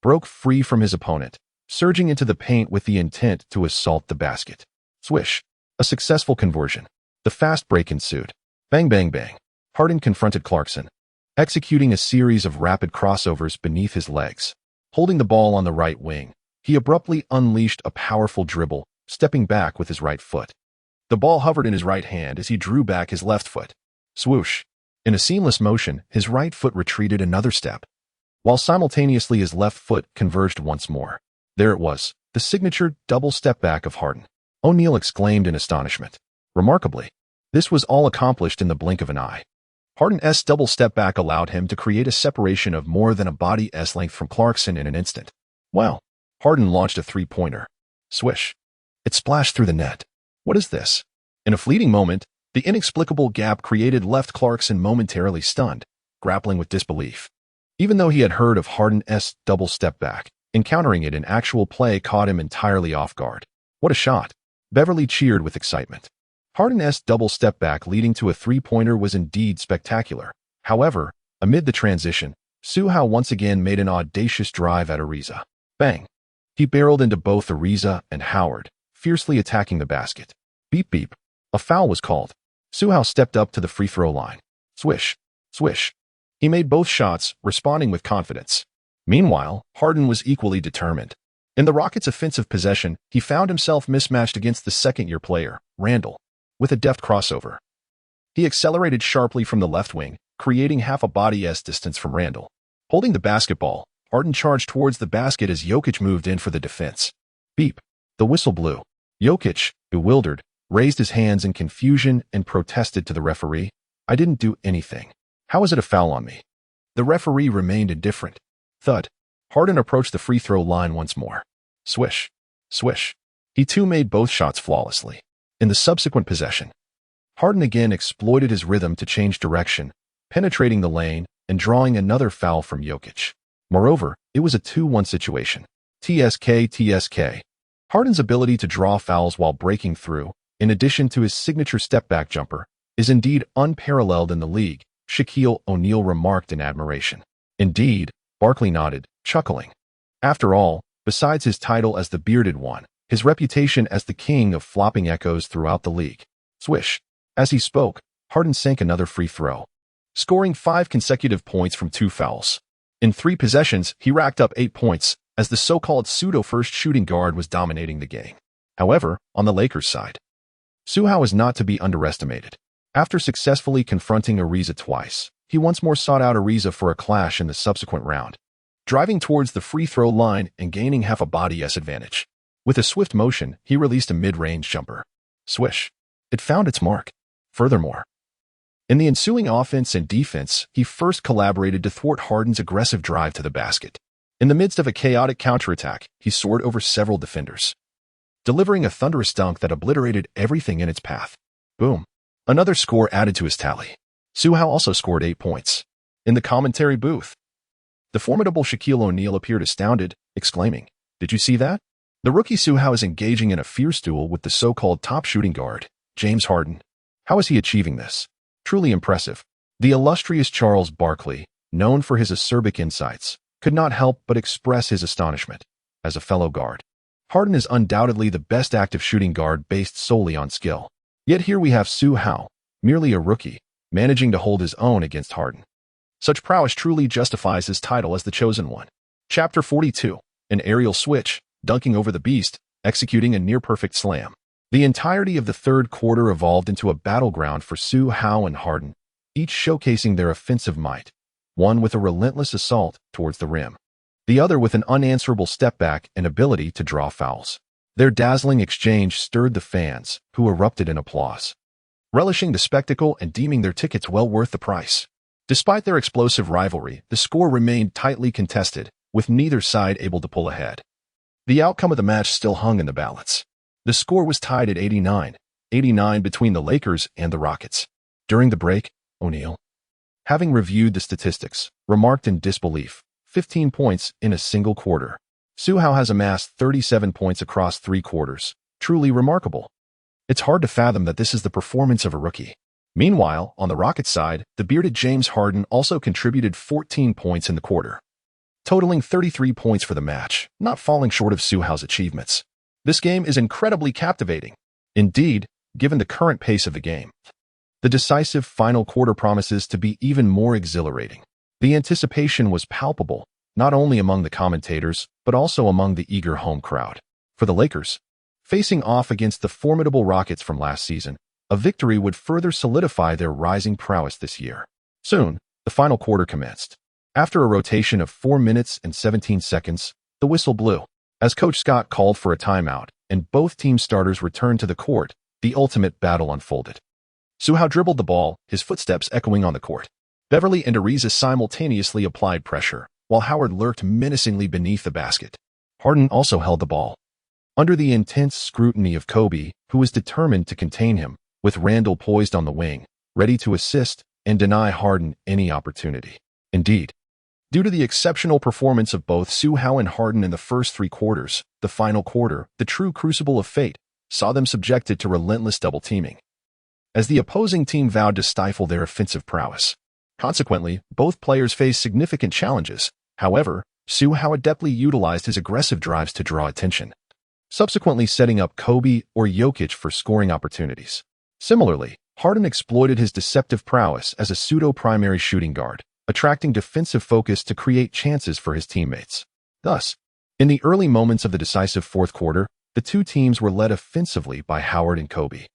broke free from his opponent, surging into the paint with the intent to assault the basket. Swish. A successful conversion. The fast break ensued. Bang, bang, bang. Harden confronted Clarkson, executing a series of rapid crossovers beneath his legs. Holding the ball on the right wing, he abruptly unleashed a powerful dribble, stepping back with his right foot. The ball hovered in his right hand as he drew back his left foot. Swoosh. In a seamless motion, his right foot retreated another step, while simultaneously his left foot converged once more. There it was, the signature double step back of Harden. O'Neal exclaimed in astonishment. Remarkably, this was all accomplished in the blink of an eye. Harden's double step back allowed him to create a separation of more than a body's length from Clarkson in an instant. Well, Harden launched a three-pointer. Swish. It splashed through the net. What is this? In a fleeting moment, the inexplicable gap created left Clarkson momentarily stunned, grappling with disbelief. Even though he had heard of Harden's double step back, encountering it in actual play caught him entirely off guard. What a shot! Beverly cheered with excitement. Harden's double step back leading to a three-pointer was indeed spectacular. However, amid the transition, Su Hao once again made an audacious drive at Ariza. Bang! He barreled into both Ariza and Howard, fiercely attacking the basket. Beep beep. A foul was called. Su Hao stepped up to the free throw line. Swish. Swish. He made both shots, responding with confidence. Meanwhile, Harden was equally determined. In the Rockets' offensive possession, he found himself mismatched against the second-year player, Randall, with a deft crossover. He accelerated sharply from the left wing, creating half a body's distance from Randall. Holding the basketball, Harden charged towards the basket as Jokic moved in for the defense. Beep. The whistle blew. Jokic, bewildered, raised his hands in confusion and protested to the referee. I didn't do anything. How is it a foul on me? The referee remained indifferent. Thud. Harden approached the free throw line once more. Swish. Swish. He too made both shots flawlessly. In the subsequent possession, Harden again exploited his rhythm to change direction, penetrating the lane and drawing another foul from Jokic. Moreover, it was a 2-1 situation. TSK. Harden's ability to draw fouls while breaking through, in addition to his signature step-back jumper, is indeed unparalleled in the league, Shaquille O'Neal remarked in admiration. Indeed, Barkley nodded, chuckling. After all, besides his title as the Bearded One, his reputation as the king of flopping echoes throughout the league. Swish. As he spoke, Harden sank another free throw, scoring 5 consecutive points from 2 fouls. In 3 possessions, he racked up 8 points, as the so-called pseudo-first shooting guard was dominating the game. However, on the Lakers side, Su Hao is not to be underestimated. After successfully confronting Ariza twice, he once more sought out Ariza for a clash in the subsequent round, driving towards the free throw line and gaining half a body advantage. With a swift motion, he released a mid-range jumper. Swish. It found its mark. Furthermore, in the ensuing offense and defense, he first collaborated to thwart Harden's aggressive drive to the basket. In the midst of a chaotic counterattack, he soared over several defenders, delivering a thunderous dunk that obliterated everything in its path. Boom. Another score added to his tally. Su Hao also scored 8 points. In the commentary booth, the formidable Shaquille O'Neal appeared astounded, exclaiming, "Did you see that?" The rookie Su Hao is engaging in a fierce duel with the so-called top shooting guard, James Harden. How is he achieving this? Truly impressive. The illustrious Charles Barkley, known for his acerbic insights, could not help but express his astonishment. As a fellow guard, Harden is undoubtedly the best active shooting guard based solely on skill. Yet here we have Su Hao, merely a rookie, managing to hold his own against Harden. Such prowess truly justifies his title as the chosen one. Chapter 42. An aerial switch, dunking over the beast, executing a near-perfect slam. The entirety of the third quarter evolved into a battleground for Su Hao and Harden, each showcasing their offensive might, one with a relentless assault towards the rim, the other with an unanswerable step back and ability to draw fouls. Their dazzling exchange stirred the fans, who erupted in applause, relishing the spectacle and deeming their tickets well worth the price. Despite their explosive rivalry, the score remained tightly contested, with neither side able to pull ahead. The outcome of the match still hung in the balance. The score was tied at 89 between the Lakers and the Rockets. During the break, O'Neal, having reviewed the statistics, remarked in disbelief, 15 points in a single quarter. Su Hao has amassed 37 points across 3 quarters. Truly remarkable. It's hard to fathom that this is the performance of a rookie. Meanwhile, on the Rockets side, the bearded James Harden also contributed 14 points in the quarter, totaling 33 points for the match, not falling short of Su Hao's achievements. This game is incredibly captivating. Indeed, given the current pace of the game, the decisive final quarter promises to be even more exhilarating. The anticipation was palpable, not only among the commentators, but also among the eager home crowd. For the Lakers, facing off against the formidable Rockets from last season, a victory would further solidify their rising prowess this year. Soon, the final quarter commenced. After a rotation of 4 minutes and 17 seconds, the whistle blew. As Coach Scott called for a timeout and both team starters returned to the court, the ultimate battle unfolded. Su Hao dribbled the ball, his footsteps echoing on the court. Beverly and Ariza simultaneously applied pressure, while Howard lurked menacingly beneath the basket. Harden also held the ball, under the intense scrutiny of Kobe, who was determined to contain him, with Randall poised on the wing, ready to assist and deny Harden any opportunity. Indeed, due to the exceptional performance of both Su Hao and Harden in the first 3 quarters, the final quarter, the true crucible of fate, saw them subjected to relentless double-teaming, as the opposing team vowed to stifle their offensive prowess. Consequently, both players faced significant challenges. However, Su Hao adeptly utilized his aggressive drives to draw attention, subsequently setting up Kobe or Jokic for scoring opportunities. Similarly, Harden exploited his deceptive prowess as a pseudo-primary shooting guard, attracting defensive focus to create chances for his teammates. Thus, in the early moments of the decisive fourth quarter, the two teams were led offensively by Howard and Kobe,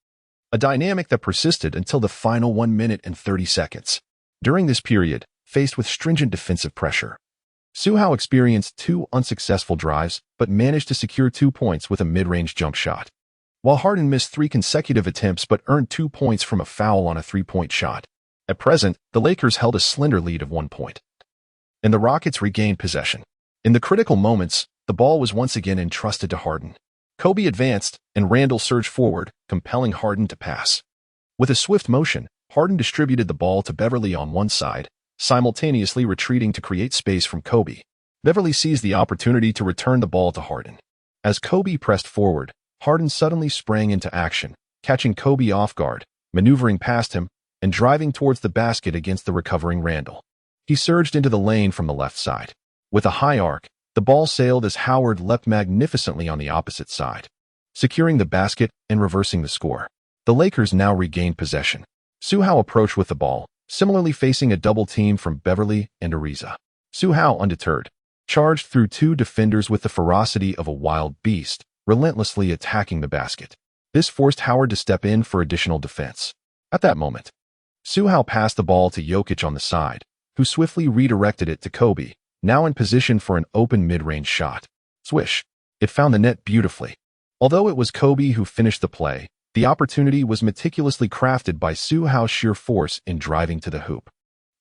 a dynamic that persisted until the final 1 minute and 30 seconds. During this period, faced with stringent defensive pressure, Su Hao experienced 2 unsuccessful drives but managed to secure 2 points with a mid-range jump shot, while Harden missed 3 consecutive attempts but earned 2 points from a foul on a 3-point shot. At present, the Lakers held a slender lead of 1 point, and the Rockets regained possession. In the critical moments, the ball was once again entrusted to Harden. Kobe advanced, and Randall surged forward, compelling Harden to pass. With a swift motion, Harden distributed the ball to Beverly on one side, simultaneously retreating to create space from Kobe. Beverly seized the opportunity to return the ball to Harden. As Kobe pressed forward, Harden suddenly sprang into action, catching Kobe off guard, maneuvering past him, and driving towards the basket against the recovering Randall. He surged into the lane from the left side. With a high arc, the ball sailed as Howard leapt magnificently on the opposite side, securing the basket and reversing the score. The Lakers now regained possession. Su Hao approached with the ball, similarly facing a double team from Beverly and Ariza. Su Hao, undeterred, charged through 2 defenders with the ferocity of a wild beast, relentlessly attacking the basket. This forced Howard to step in for additional defense. At that moment, Su Hao passed the ball to Jokic on the side, who swiftly redirected it to Kobe, now in position for an open mid-range shot. Swish. It found the net beautifully. Although it was Kobe who finished the play, the opportunity was meticulously crafted by Su Hao's sheer force in driving to the hoop.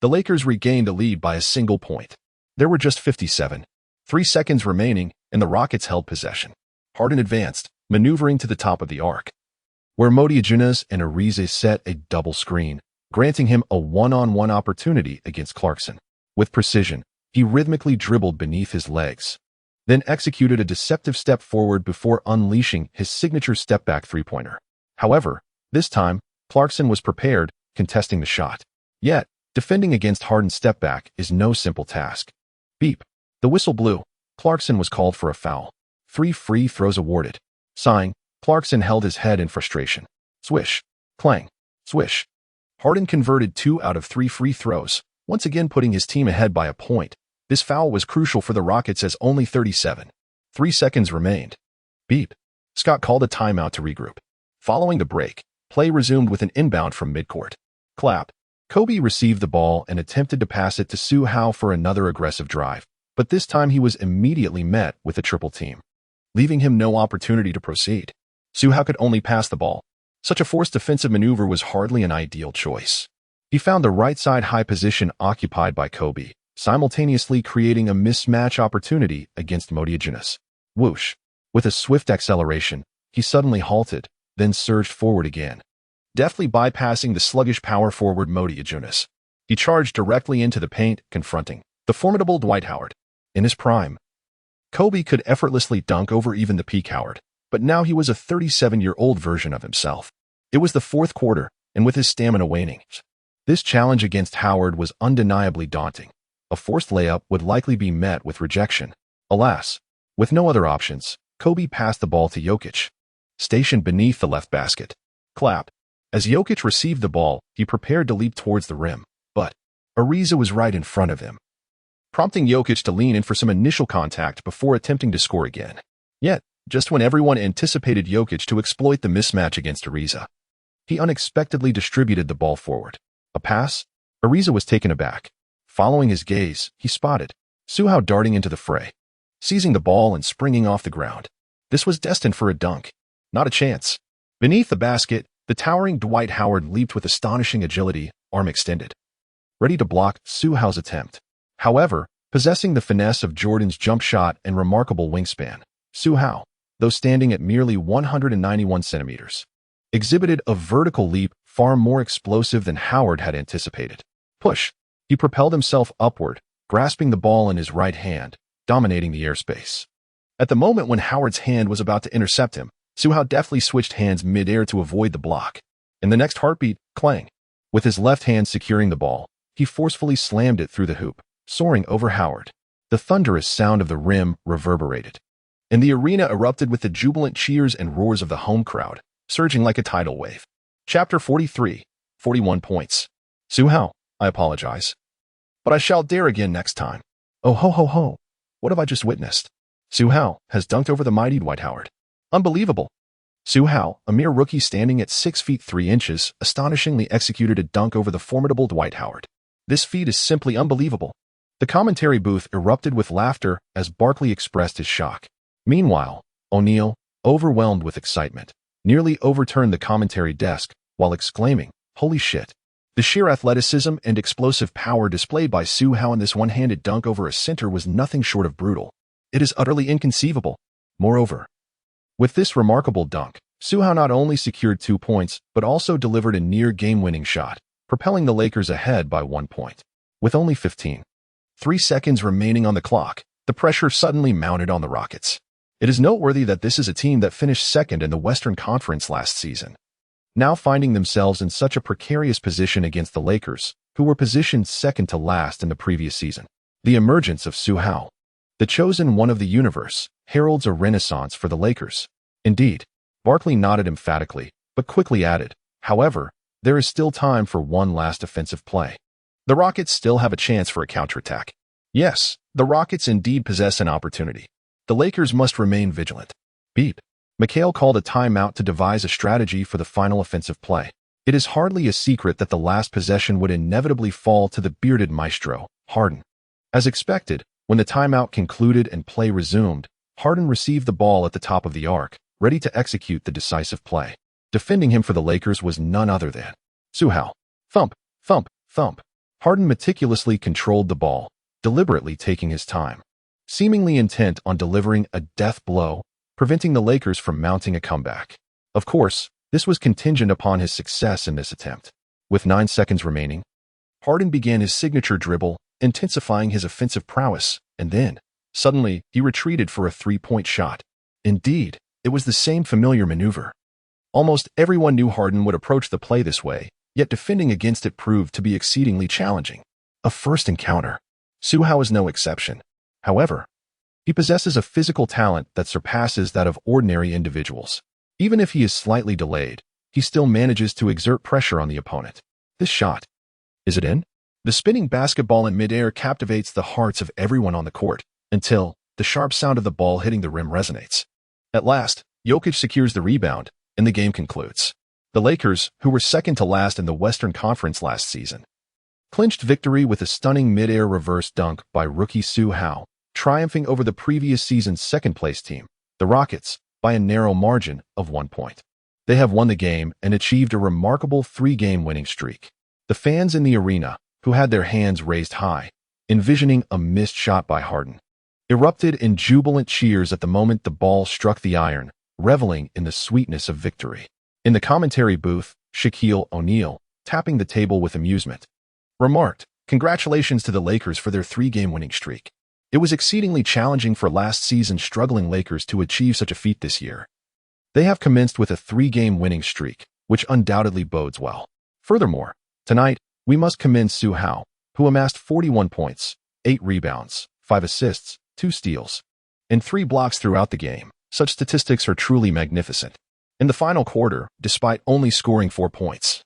The Lakers regained the lead by a single point. There were just 3 seconds remaining, and the Rockets held possession. Harden advanced, maneuvering to the top of the arc, where Modiajunas and Ariza set a double screen, granting him a one-on-one opportunity against Clarkson. With precision, he rhythmically dribbled beneath his legs, then executed a deceptive step forward before unleashing his signature step-back three-pointer. However, this time, Clarkson was prepared, contesting the shot. Yet, defending against Harden's step-back is no simple task. Beep. The whistle blew. Clarkson was called for a foul. 3 free throws awarded. Sighing, Clarkson held his head in frustration. Swish. Clang. Swish. Harden converted 2 out of 3 free throws, once again putting his team ahead by a point. This foul was crucial for the Rockets as only 3 seconds remained. Beep. Scott called a timeout to regroup. Following the break, play resumed with an inbound from midcourt. Clap. Kobe received the ball and attempted to pass it to Su Hao for another aggressive drive, but this time he was immediately met with a triple team, leaving him no opportunity to proceed. Su Hao could only pass the ball. Such a forced defensive maneuver was hardly an ideal choice. He found the right side high position occupied by Kobe, simultaneously creating a mismatch opportunity against Modiajunas. Whoosh. With a swift acceleration, he suddenly halted, then surged forward again, deftly bypassing the sluggish power forward Modiajunas. He charged directly into the paint, confronting the formidable Dwight Howard. In his prime, Kobe could effortlessly dunk over even the peak Howard, but now he was a 37-year-old version of himself. It was the fourth quarter, and with his stamina waning, this challenge against Howard was undeniably daunting. A forced layup would likely be met with rejection. Alas, with no other options, Kobe passed the ball to Jokic, stationed beneath the left basket. Clap. As Jokic received the ball, he prepared to leap towards the rim, but Ariza was right in front of him, prompting Jokic to lean in for some initial contact before attempting to score again. Yet, just when everyone anticipated Jokic to exploit the mismatch against Ariza, he unexpectedly distributed the ball forward. A pass? Ariza was taken aback. Following his gaze, he spotted Su Hao darting into the fray, seizing the ball and springing off the ground. This was destined for a dunk. Not a chance. Beneath the basket, the towering Dwight Howard leaped with astonishing agility, arm extended, ready to block Su Hao's attempt. However, possessing the finesse of Jordan's jump shot and remarkable wingspan, Su Hao, though standing at merely 191 centimeters, exhibited a vertical leap far more explosive than Howard had anticipated. Push. He propelled himself upward, grasping the ball in his right hand, dominating the airspace. At the moment when Howard's hand was about to intercept him, Su Hao deftly switched hands mid-air to avoid the block. In the next heartbeat, clang. With his left hand securing the ball, he forcefully slammed it through the hoop, soaring over Howard. The thunderous sound of the rim reverberated, and the arena erupted with the jubilant cheers and roars of the home crowd, surging like a tidal wave. Chapter 43, 41 points. Su Hao, I apologize, but I shall dare again next time. Oh ho ho ho, what have I just witnessed? Su Hao has dunked over the mighty Dwight Howard. Unbelievable. Su Hao, a mere rookie standing at 6 feet 3 inches, astonishingly executed a dunk over the formidable Dwight Howard. This feat is simply unbelievable. The commentary booth erupted with laughter as Barkley expressed his shock. Meanwhile, O'Neal, overwhelmed with excitement, nearly overturned the commentary desk while exclaiming, "Holy shit." The sheer athleticism and explosive power displayed by Su Hao in this one-handed dunk over a center was nothing short of brutal. It is utterly inconceivable. Moreover, with this remarkable dunk, Su Hao not only secured 2 points, but also delivered a near game-winning shot, propelling the Lakers ahead by 1 point. With only 3 seconds remaining on the clock, the pressure suddenly mounted on the Rockets. It is noteworthy that this is a team that finished second in the Western Conference last season, now finding themselves in such a precarious position against the Lakers, who were positioned second to last in the previous season. The emergence of Su Hao, the chosen one of the universe, heralds a renaissance for the Lakers. Indeed, Barkley nodded emphatically, but quickly added, however, there is still time for one last offensive play. The Rockets still have a chance for a counterattack. Yes, the Rockets indeed possess an opportunity. The Lakers must remain vigilant. Beep. Mikhail called a timeout to devise a strategy for the final offensive play. It is hardly a secret that the last possession would inevitably fall to the bearded maestro, Harden. As expected, when the timeout concluded and play resumed, Harden received the ball at the top of the arc, ready to execute the decisive play. Defending him for the Lakers was none other than Su Hao. Thump, thump, thump. Harden meticulously controlled the ball, deliberately taking his time, seemingly intent on delivering a death blow, preventing the Lakers from mounting a comeback. Of course, this was contingent upon his success in this attempt. With 9 seconds remaining, Harden began his signature dribble, intensifying his offensive prowess, and then, suddenly, he retreated for a three-point shot. Indeed, it was the same familiar maneuver. Almost everyone knew Harden would approach the play this way, yet defending against it proved to be exceedingly challenging. A first encounter. Su Hao is no exception. However, he possesses a physical talent that surpasses that of ordinary individuals. Even if he is slightly delayed, he still manages to exert pressure on the opponent. This shot. Is it in? The spinning basketball in midair captivates the hearts of everyone on the court, until the sharp sound of the ball hitting the rim resonates. At last, Jokic secures the rebound, and the game concludes. The Lakers, who were second to last in the Western Conference last season, clinched victory with a stunning midair reverse dunk by rookie Su Hao, triumphing over the previous season's second-place team, the Rockets, by a narrow margin of 1 point. They have won the game and achieved a remarkable 3-game winning streak. The fans in the arena, who had their hands raised high, envisioning a missed shot by Harden, erupted in jubilant cheers at the moment the ball struck the iron, reveling in the sweetness of victory. In the commentary booth, Shaquille O'Neal, tapping the table with amusement, remarked, "Congratulations to the Lakers for their 3-game winning streak. It was exceedingly challenging for last season's struggling Lakers to achieve such a feat this year. They have commenced with a 3-game winning streak, which undoubtedly bodes well. Furthermore, tonight, we must commend Su Hao, who amassed 41 points, 8 rebounds, 5 assists, 2 steals, and 3 blocks throughout the game. Such statistics are truly magnificent. In the final quarter, despite only scoring 4 points,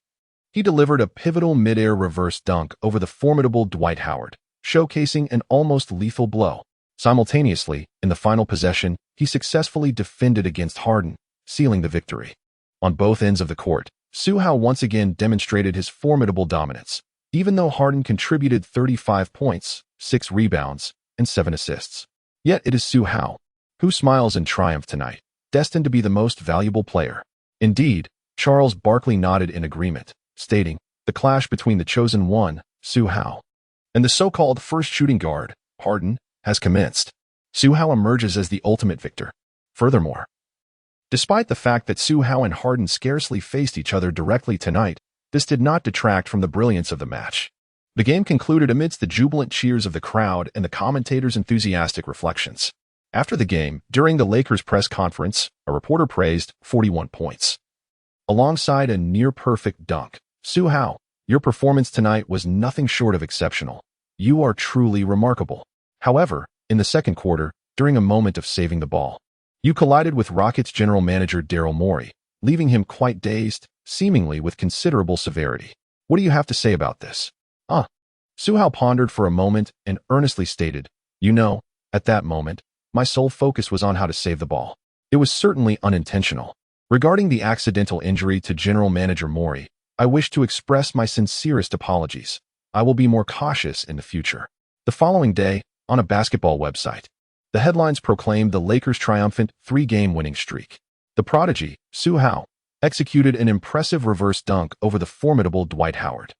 he delivered a pivotal mid-air reverse dunk over the formidable Dwight Howard, showcasing an almost lethal blow. Simultaneously, in the final possession, he successfully defended against Harden, sealing the victory. On both ends of the court, Su Hao once again demonstrated his formidable dominance, even though Harden contributed 35 points, 6 rebounds, and 7 assists. Yet it is Su Hao who smiles in triumph tonight, destined to be the most valuable player. Indeed, Charles Barkley nodded in agreement, stating, "The clash between the chosen one, Su Hao, and the so-called first shooting guard, Harden, has commenced." Su Hao emerges as the ultimate victor. Furthermore, despite the fact that Su Hao and Harden scarcely faced each other directly tonight, this did not detract from the brilliance of the match. The game concluded amidst the jubilant cheers of the crowd and the commentators' enthusiastic reflections. After the game, during the Lakers press conference, a reporter praised 41 points. Alongside a near-perfect dunk, Su Hao, your performance tonight was nothing short of exceptional. You are truly remarkable. However, in the second quarter, during a moment of saving the ball, you collided with Rockets general manager Daryl Morey, leaving him quite dazed, seemingly with considerable severity. What do you have to say about this? Su Hao pondered for a moment and earnestly stated, "You know, at that moment, my sole focus was on how to save the ball. It was certainly unintentional. Regarding the accidental injury to General Manager Morey, I wish to express my sincerest apologies. I will be more cautious in the future." The following day, on a basketball website, the headlines proclaimed the Lakers' triumphant 3-game winning streak. The prodigy, Su Hao, executed an impressive reverse dunk over the formidable Dwight Howard.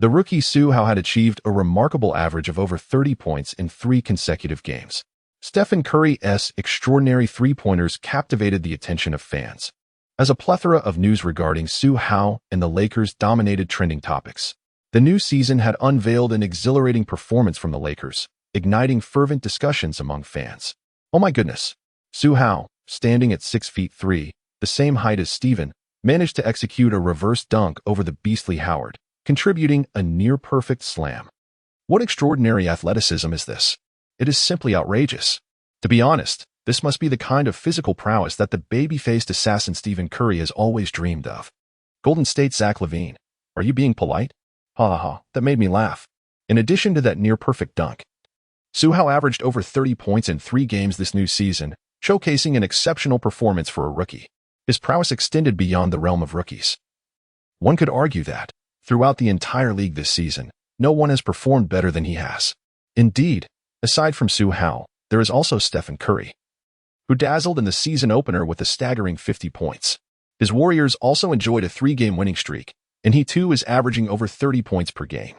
The rookie Su Hao had achieved a remarkable average of over 30 points in 3 consecutive games. Stephen Curry's extraordinary three-pointers captivated the attention of fans, as a plethora of news regarding Su Hao and the Lakers dominated trending topics. The new season had unveiled an exhilarating performance from the Lakers, igniting fervent discussions among fans. "Oh my goodness, Su Hao, standing at 6'3", the same height as Stephen, managed to execute a reverse dunk over the beastly Howard, contributing a near-perfect slam. What extraordinary athleticism is this? It is simply outrageous. To be honest, this must be the kind of physical prowess that the baby-faced assassin Stephen Curry has always dreamed of." Golden State Zach LaVine, are you being polite? Ha ha ha, that made me laugh. In addition to that near-perfect dunk, Su Hao averaged over 30 points in 3 games this new season, showcasing an exceptional performance for a rookie. His prowess extended beyond the realm of rookies. One could argue that, throughout the entire league this season, no one has performed better than he has. Indeed, aside from Su Hao, there is also Stephen Curry, who dazzled in the season opener with a staggering 50 points. His Warriors also enjoyed a 3-game winning streak, and he too is averaging over 30 points per game.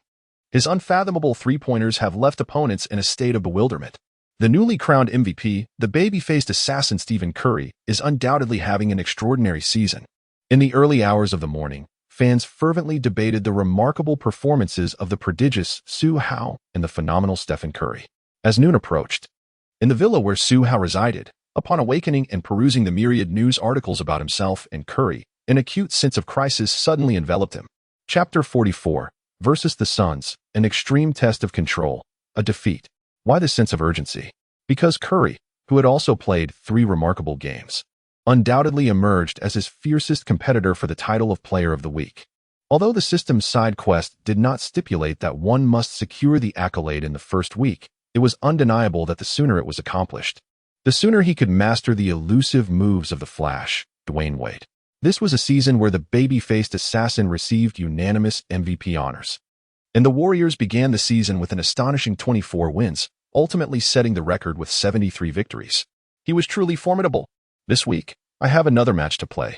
His unfathomable three-pointers have left opponents in a state of bewilderment. The newly crowned MVP, the baby-faced assassin Stephen Curry, is undoubtedly having an extraordinary season. In the early hours of the morning, fans fervently debated the remarkable performances of the prodigious Su Hao and the phenomenal Stephen Curry. As noon approached, in the villa where Su Hao resided, upon awakening and perusing the myriad news articles about himself and Curry, an acute sense of crisis suddenly enveloped him. Chapter 44, versus the Suns, an extreme test of control, a defeat. Why this sense of urgency? Because Curry, who had also played 3 remarkable games, undoubtedly emerged as his fiercest competitor for the title of Player of the Week. Although the system's side quest did not stipulate that one must secure the accolade in the first week, it was undeniable that the sooner it was accomplished, the sooner he could master the elusive moves of the Flash, Dwayne Wade. This was a season where the baby-faced assassin received unanimous MVP honors. And the Warriors began the season with an astonishing 24 wins, ultimately setting the record with 73 victories. He was truly formidable. This week, I have another match to play,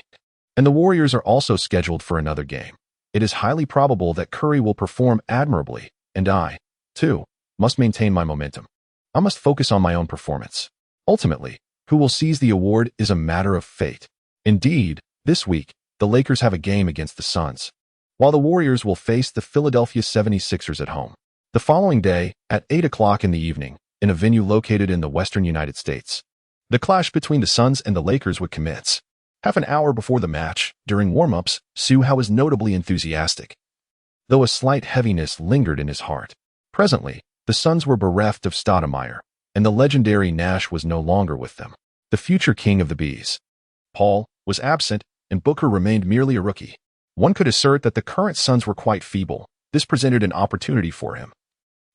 and the Warriors are also scheduled for another game. It is highly probable that Curry will perform admirably, and I, too, must maintain my momentum. I must focus on my own performance. Ultimately, who will seize the award is a matter of fate. Indeed, this week, the Lakers have a game against the Suns, while the Warriors will face the Philadelphia 76ers at home. The following day, at 8 o'clock in the evening, in a venue located in the western United States, the clash between the Suns and the Lakers would commence. Half an hour before the match, during warm-ups, Su Hao was notably enthusiastic, though a slight heaviness lingered in his heart. Presently, the Suns were bereft of Stoudemire, and the legendary Nash was no longer with them. The future king of the Bees, Paul, was absent, and Booker remained merely a rookie. One could assert that the current Suns were quite feeble. This presented an opportunity for him,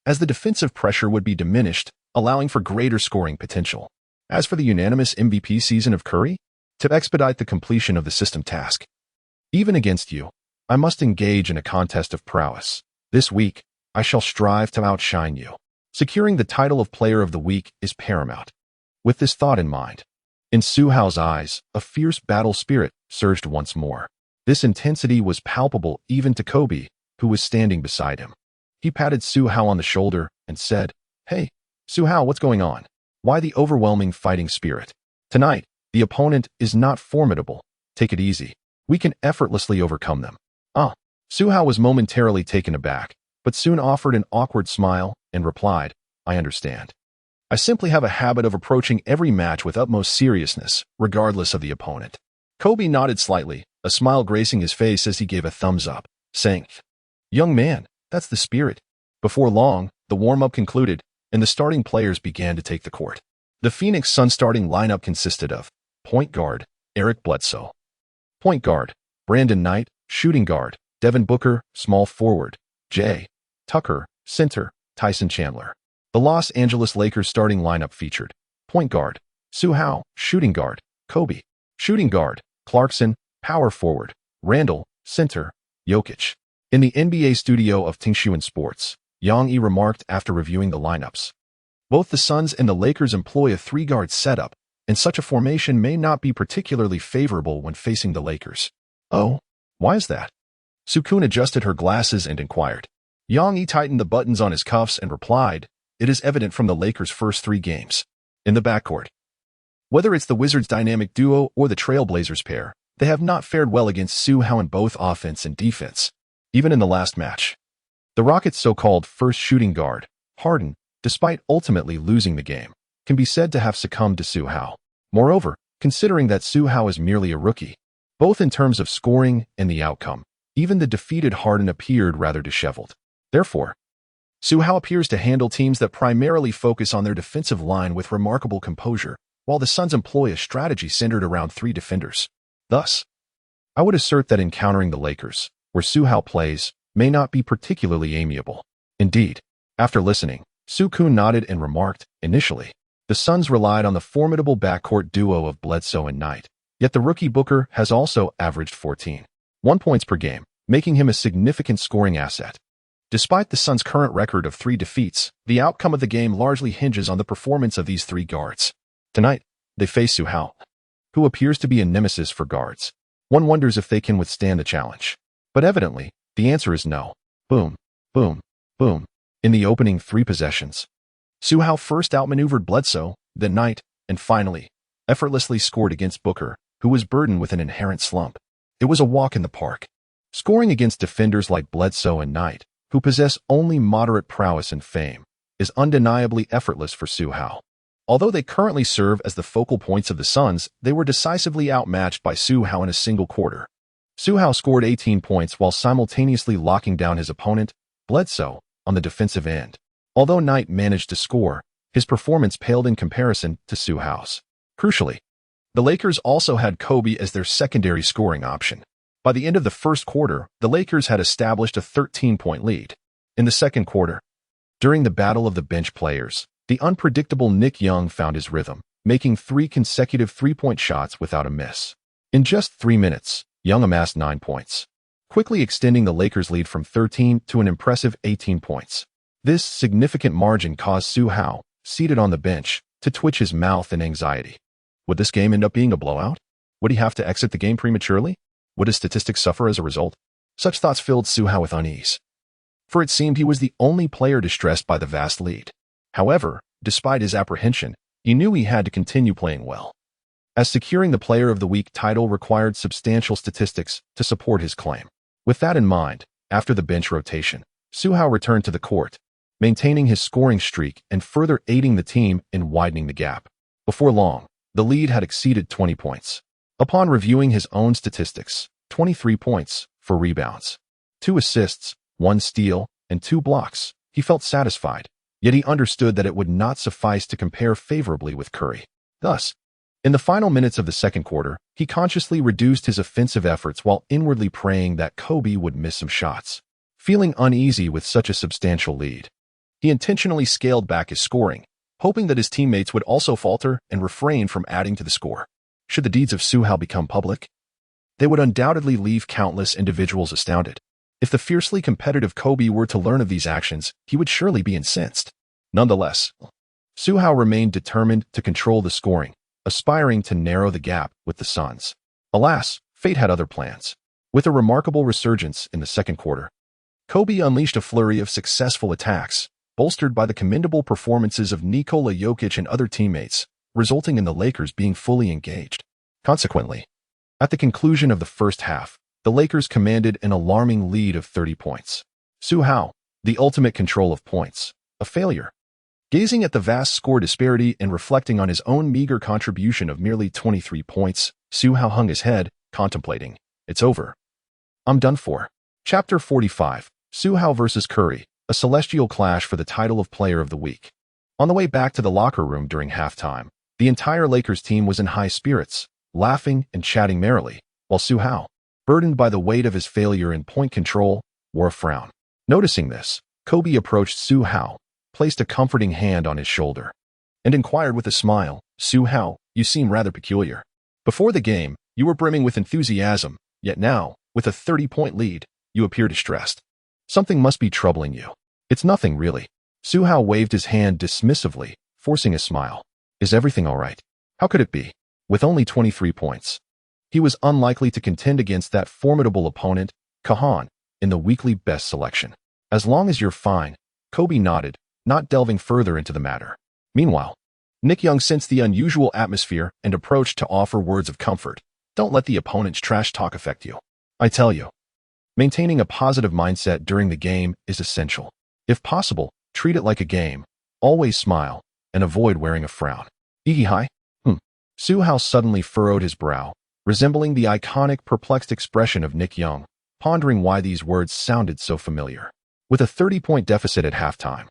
as the defensive pressure would be diminished, allowing for greater scoring potential. As for the unanimous MVP season of Curry, to expedite the completion of the system task, even against you, I must engage in a contest of prowess. This week, I shall strive to outshine you. Securing the title of Player of the Week is paramount. With this thought in mind, in Su Hao's eyes, a fierce battle spirit surged once more. This intensity was palpable even to Kobe, who was standing beside him. He patted Su Hao on the shoulder and said, "Hey, Su Hao, what's going on? Why the overwhelming fighting spirit? Tonight, the opponent is not formidable. Take it easy. We can effortlessly overcome them." Su Hao was momentarily taken aback, but soon offered an awkward smile and replied, "I understand. I simply have a habit of approaching every match with utmost seriousness, regardless of the opponent." Kobe nodded slightly, a smile gracing his face as he gave a thumbs up, saying, "Young man, that's the spirit." Before long, the warm-up concluded, and the starting players began to take the court. The Phoenix Suns starting lineup consisted of point guard, Eric Bledsoe; point guard, Brandon Knight; shooting guard, Devin Booker; small forward, Jay Tucker; center, Tyson Chandler. The Los Angeles Lakers starting lineup featured point guard, Su Hao; shooting guard, Kobe; shooting guard, Clarkson; power forward, Randall; center, Jokic. In the NBA studio of Tingshuan Sports, Yang Yi remarked after reviewing the lineups, "Both the Suns and the Lakers employ a 3-guard setup, and such a formation may not be particularly favorable when facing the Lakers." "Oh, why is that?" Sukun adjusted her glasses and inquired. Yang Yi tightened the buttons on his cuffs and replied, "It is evident from the Lakers' first 3 games. In the backcourt, whether it's the Wizards' dynamic duo or the Trailblazers pair, they have not fared well against Su Hao in both offense and defense. Even in the last match, the Rockets' so-called first shooting guard, Harden, despite ultimately losing the game, can be said to have succumbed to Su Hao. Moreover, considering that Su Hao is merely a rookie, both in terms of scoring and the outcome, even the defeated Harden appeared rather disheveled. Therefore, Su Hao appears to handle teams that primarily focus on their defensive line with remarkable composure, while the Suns employ a strategy centered around 3 defenders. Thus, I would assert that encountering the Lakers, where Su Hao plays, may not be particularly amiable. Indeed, after listening, Sukun nodded and remarked, "Initially, The Suns relied on the formidable backcourt duo of Bledsoe and Knight, yet the rookie Booker has also averaged 14.1 points per game, making him a significant scoring asset. Despite the Suns' current record of 3 defeats, the outcome of the game largely hinges on the performance of these 3 guards. Tonight, they face Su Hao, who appears to be a nemesis for guards. One wonders if they can withstand the challenge. But evidently, the answer is no. Boom, boom, boom. In the opening 3 possessions, Su Hao first outmaneuvered Bledsoe, then Knight, and finally, effortlessly scored against Booker, who was burdened with an inherent slump. It was a walk in the park. Scoring against defenders like Bledsoe and Knight, who possess only moderate prowess and fame, is undeniably effortless for Su Hao. Although they currently serve as the focal points of the Suns, they were decisively outmatched by Su Hao in a single quarter. Su Hao scored 18 points while simultaneously locking down his opponent, Bledsoe, on the defensive end. Although Knight managed to score, his performance paled in comparison to Su Hao's. Crucially, the Lakers also had Kobe as their secondary scoring option. By the end of the first quarter, the Lakers had established a 13-point lead. In the second quarter, during the battle of the bench players, the unpredictable Nick Young found his rhythm, making 3 consecutive three-point shots without a miss. In just 3 minutes, Young amassed 9 points, quickly extending the Lakers' lead from 13 to an impressive 18 points. This significant margin caused Su Hao, seated on the bench, to twitch his mouth in anxiety. Would this game end up being a blowout? Would he have to exit the game prematurely? Would his statistics suffer as a result? Such thoughts filled Su Hao with unease, for it seemed he was the only player distressed by the vast lead. However, despite his apprehension, he knew he had to continue playing well, as securing the Player of the Week title required substantial statistics to support his claim. With that in mind, after the bench rotation, Su Hao returned to the court, maintaining his scoring streak and further aiding the team in widening the gap. Before long, the lead had exceeded 20 points. Upon reviewing his own statistics, 23 points, 4 rebounds, 2 assists, 1 steal, and 2 blocks, he felt satisfied, yet he understood that it would not suffice to compare favorably with Curry. Thus, in the final minutes of the second quarter, he consciously reduced his offensive efforts while inwardly praying that Kobe would miss some shots. Feeling uneasy with such a substantial lead, he intentionally scaled back his scoring, hoping that his teammates would also falter and refrain from adding to the score. Should the deeds of Su Hao become public, they would undoubtedly leave countless individuals astounded. If the fiercely competitive Kobe were to learn of these actions, he would surely be incensed. Nonetheless, Su Hao remained determined to control the scoring, aspiring to narrow the gap with the Suns. Alas, fate had other plans. With a remarkable resurgence in the second quarter, Kobe unleashed a flurry of successful attacks, bolstered by the commendable performances of Nikola Jokic and other teammates, resulting in the Lakers being fully engaged. Consequently, at the conclusion of the first half, the Lakers commanded an alarming lead of 30 points. Su Hao, the ultimate control of points, a failure. Gazing at the vast score disparity and reflecting on his own meager contribution of merely 23 points, Su Hao hung his head, contemplating. It's over. I'm done for. Chapter 45, Su Hao vs. Curry, a celestial clash for the title of Player of the Week. On the way back to the locker room during halftime, the entire Lakers team was in high spirits, laughing and chatting merrily, while Su Hao, burdened by the weight of his failure in point control, wore a frown. Noticing this, Kobe approached Su Hao, placed a comforting hand on his shoulder, and inquired with a smile, "Su Hao, you seem rather peculiar. Before the game, you were brimming with enthusiasm, yet now, with a 30-point lead, you appear distressed. Something must be troubling you." "It's nothing, really." Su Hao waved his hand dismissively, forcing a smile. "Is everything all right?" How could it be? With only 23 points, he was unlikely to contend against that formidable opponent, Kahan, in the weekly best selection. "As long as you're fine," Kobe nodded, not delving further into the matter. Meanwhile, Nick Young sensed the unusual atmosphere and approached to offer words of comfort. "Don't let the opponent's trash talk affect you. I tell you, maintaining a positive mindset during the game is essential. If possible, treat it like a game. Always smile, and avoid wearing a frown." "Hi." Su Hao suddenly furrowed his brow, resembling the iconic perplexed expression of Nick Young, pondering why these words sounded so familiar. With a 30-point deficit at halftime,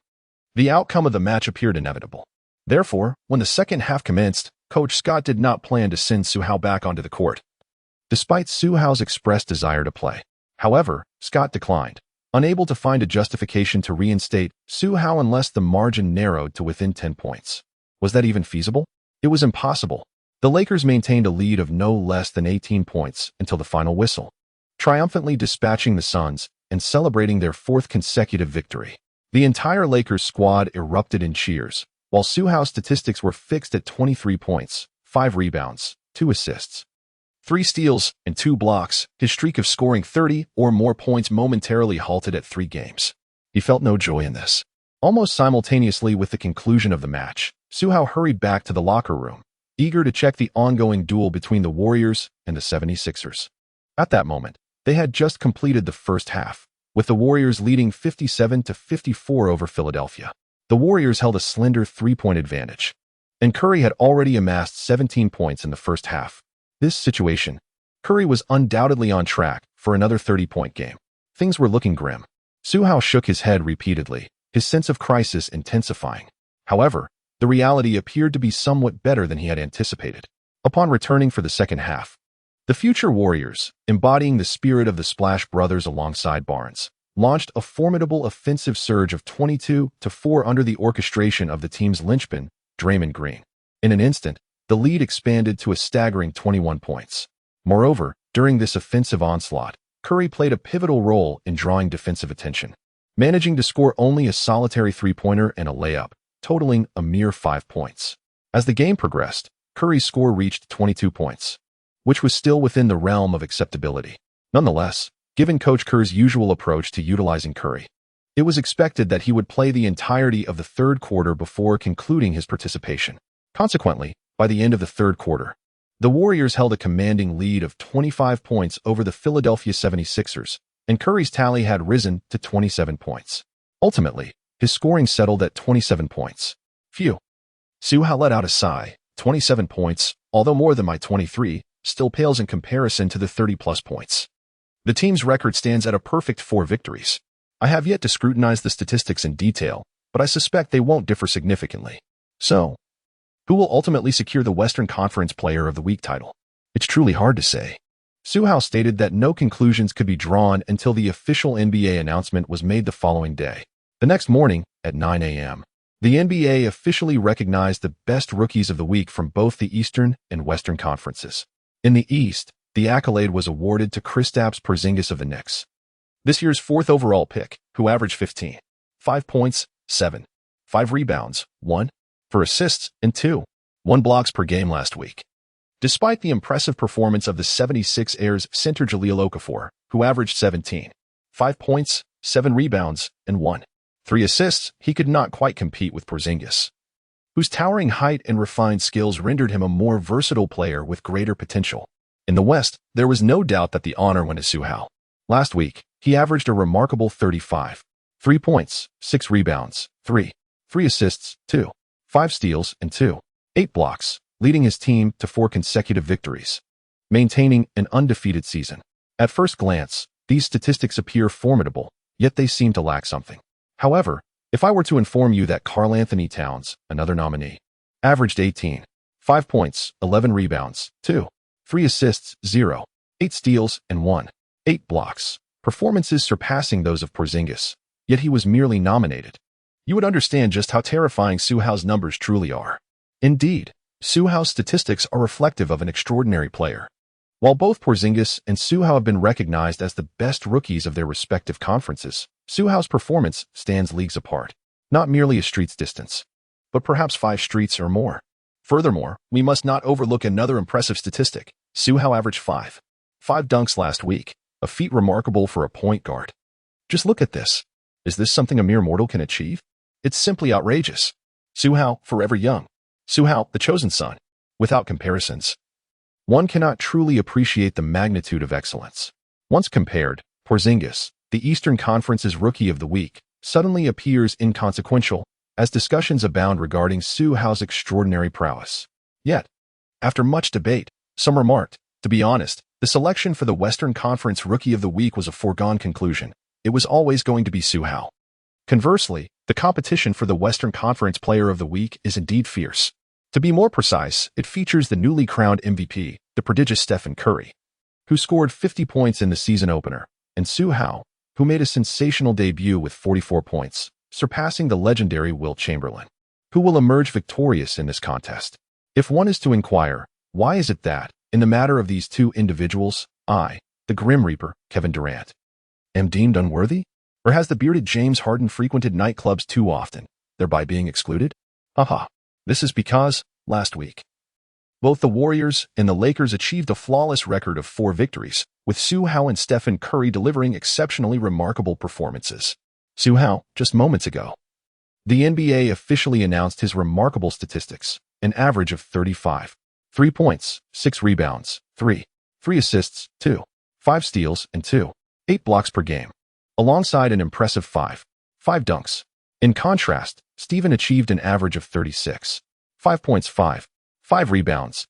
the outcome of the match appeared inevitable. Therefore, when the second half commenced, Coach Scott did not plan to send Su Hao back onto the court, despite Su Hao's expressed desire to play. However, Scott declined, unable to find a justification to reinstate Su Hao unless the margin narrowed to within 10 points. Was that even feasible? It was impossible. The Lakers maintained a lead of no less than 18 points until the final whistle, triumphantly dispatching the Suns and celebrating their fourth consecutive victory. The entire Lakers squad erupted in cheers, while Su Hao's statistics were fixed at 23 points, 5 rebounds, 2 assists, 3 steals, and 2 blocks. His streak of scoring 30 or more points momentarily halted at 3 games. He felt no joy in this. Almost simultaneously with the conclusion of the match, Su Hao hurried back to the locker room, eager to check the ongoing duel between the Warriors and the 76ers. At that moment, they had just completed the first half, with the Warriors leading 57-54 over Philadelphia. The Warriors held a slender 3-point advantage, and Curry had already amassed 17 points in the first half. This situation, Curry was undoubtedly on track for another 30-point game. Things were looking grim. Su Hao shook his head repeatedly, his sense of crisis intensifying. However, the reality appeared to be somewhat better than he had anticipated. Upon returning for the second half, the future Warriors, embodying the spirit of the Splash Brothers alongside Barnes, launched a formidable offensive surge of 22-4 under the orchestration of the team's linchpin, Draymond Green. In an instant, the lead expanded to a staggering 21 points. Moreover, during this offensive onslaught, Curry played a pivotal role in drawing defensive attention, managing to score only a solitary 3-pointer and a layup, totaling a mere 5 points. As the game progressed, Curry's score reached 22 points, which was still within the realm of acceptability. Nonetheless, given Coach Kerr's usual approach to utilizing Curry, it was expected that he would play the entirety of the third quarter before concluding his participation. Consequently, by the end of the third quarter, the Warriors held a commanding lead of 25 points over the Philadelphia 76ers, and Curry's tally had risen to 27 points. Ultimately, his scoring settled at 27 points. Phew. Su Hao let out a sigh. 27 points, although more than my 23, still pales in comparison to the 30-plus points. The team's record stands at a perfect 4 victories. I have yet to scrutinize the statistics in detail, but I suspect they won't differ significantly. So, who will ultimately secure the Western Conference Player of the Week title? It's truly hard to say. Su Hao stated that no conclusions could be drawn until the official NBA announcement was made the following day. The next morning, at 9 a.m., the NBA officially recognized the best rookies of the week from both the Eastern and Western conferences. In the East, the accolade was awarded to Kristaps Porzingis of the Knicks, this year's 4th overall pick, who averaged 15, 5 points, 7, 5 rebounds, 1, 4 assists, and 2, 1 blocks per game last week. Despite the impressive performance of the 76ers center Jahlil Okafor, who averaged 17, 5 points, 7 rebounds, and 1, 3 assists, he could not quite compete with Porzingis, whose towering height and refined skills rendered him a more versatile player with greater potential. In the West, there was no doubt that the honor went to Su Hao. Last week, he averaged a remarkable 35, 3 points, 6 rebounds, 3 assists, 2, 5 steals, and 2, 8 blocks, leading his team to 4 consecutive victories, maintaining an undefeated season. At first glance, these statistics appear formidable, yet they seem to lack something. However, if I were to inform you that Karl-Anthony Towns, another nominee, averaged 18, 5 points, 11 rebounds, 2, 3 assists, 0, 8 steals, and 1, 8 blocks, performances surpassing those of Porzingis, yet he was merely nominated, you would understand just how terrifying Su Hao's numbers truly are. Indeed, Su Hao's statistics are reflective of an extraordinary player. While both Porzingis and Su Hao have been recognized as the best rookies of their respective conferences, Su Hao's performance stands leagues apart, not merely a street's distance, but perhaps 5 streets or more. Furthermore, we must not overlook another impressive statistic. Su Hao averaged 5 dunks last week, a feat remarkable for a point guard. Just look at this. Is this something a mere mortal can achieve? It's simply outrageous. Su Hao, forever young. Su Hao, the chosen son. Without comparisons, one cannot truly appreciate the magnitude of excellence. Once compared, Porzingis, the Eastern Conference's Rookie of the Week, suddenly appears inconsequential, as discussions abound regarding Su Hao's extraordinary prowess. Yet, after much debate, some remarked, to be honest, the selection for the Western Conference Rookie of the Week was a foregone conclusion. It was always going to be Su Hao. Conversely, the competition for the Western Conference Player of the Week is indeed fierce. To be more precise, it features the newly crowned MVP, the prodigious Stephen Curry, who scored 50 points in the season opener, and Su Hao, who made a sensational debut with 44 points, surpassing the legendary Wilt Chamberlain, Who will emerge victorious in this contest? If one is to inquire, why is it that, in the matter of these two individuals, I, the Grim Reaper, Kevin Durant, am deemed unworthy? Or has the bearded James Harden frequented nightclubs too often, thereby being excluded? Haha. This is because, last week, both the Warriors and the Lakers achieved a flawless record of 4 victories, with Su Hao and Stephen Curry delivering exceptionally remarkable performances. Su Hao, just moments ago, the NBA officially announced his remarkable statistics, an average of 35, 3 points, 6 rebounds, 3 assists, 5 steals, and 8 blocks per game, alongside an impressive 5 dunks. In contrast, Stephen achieved an average of 36, 5 points, 5 rebounds,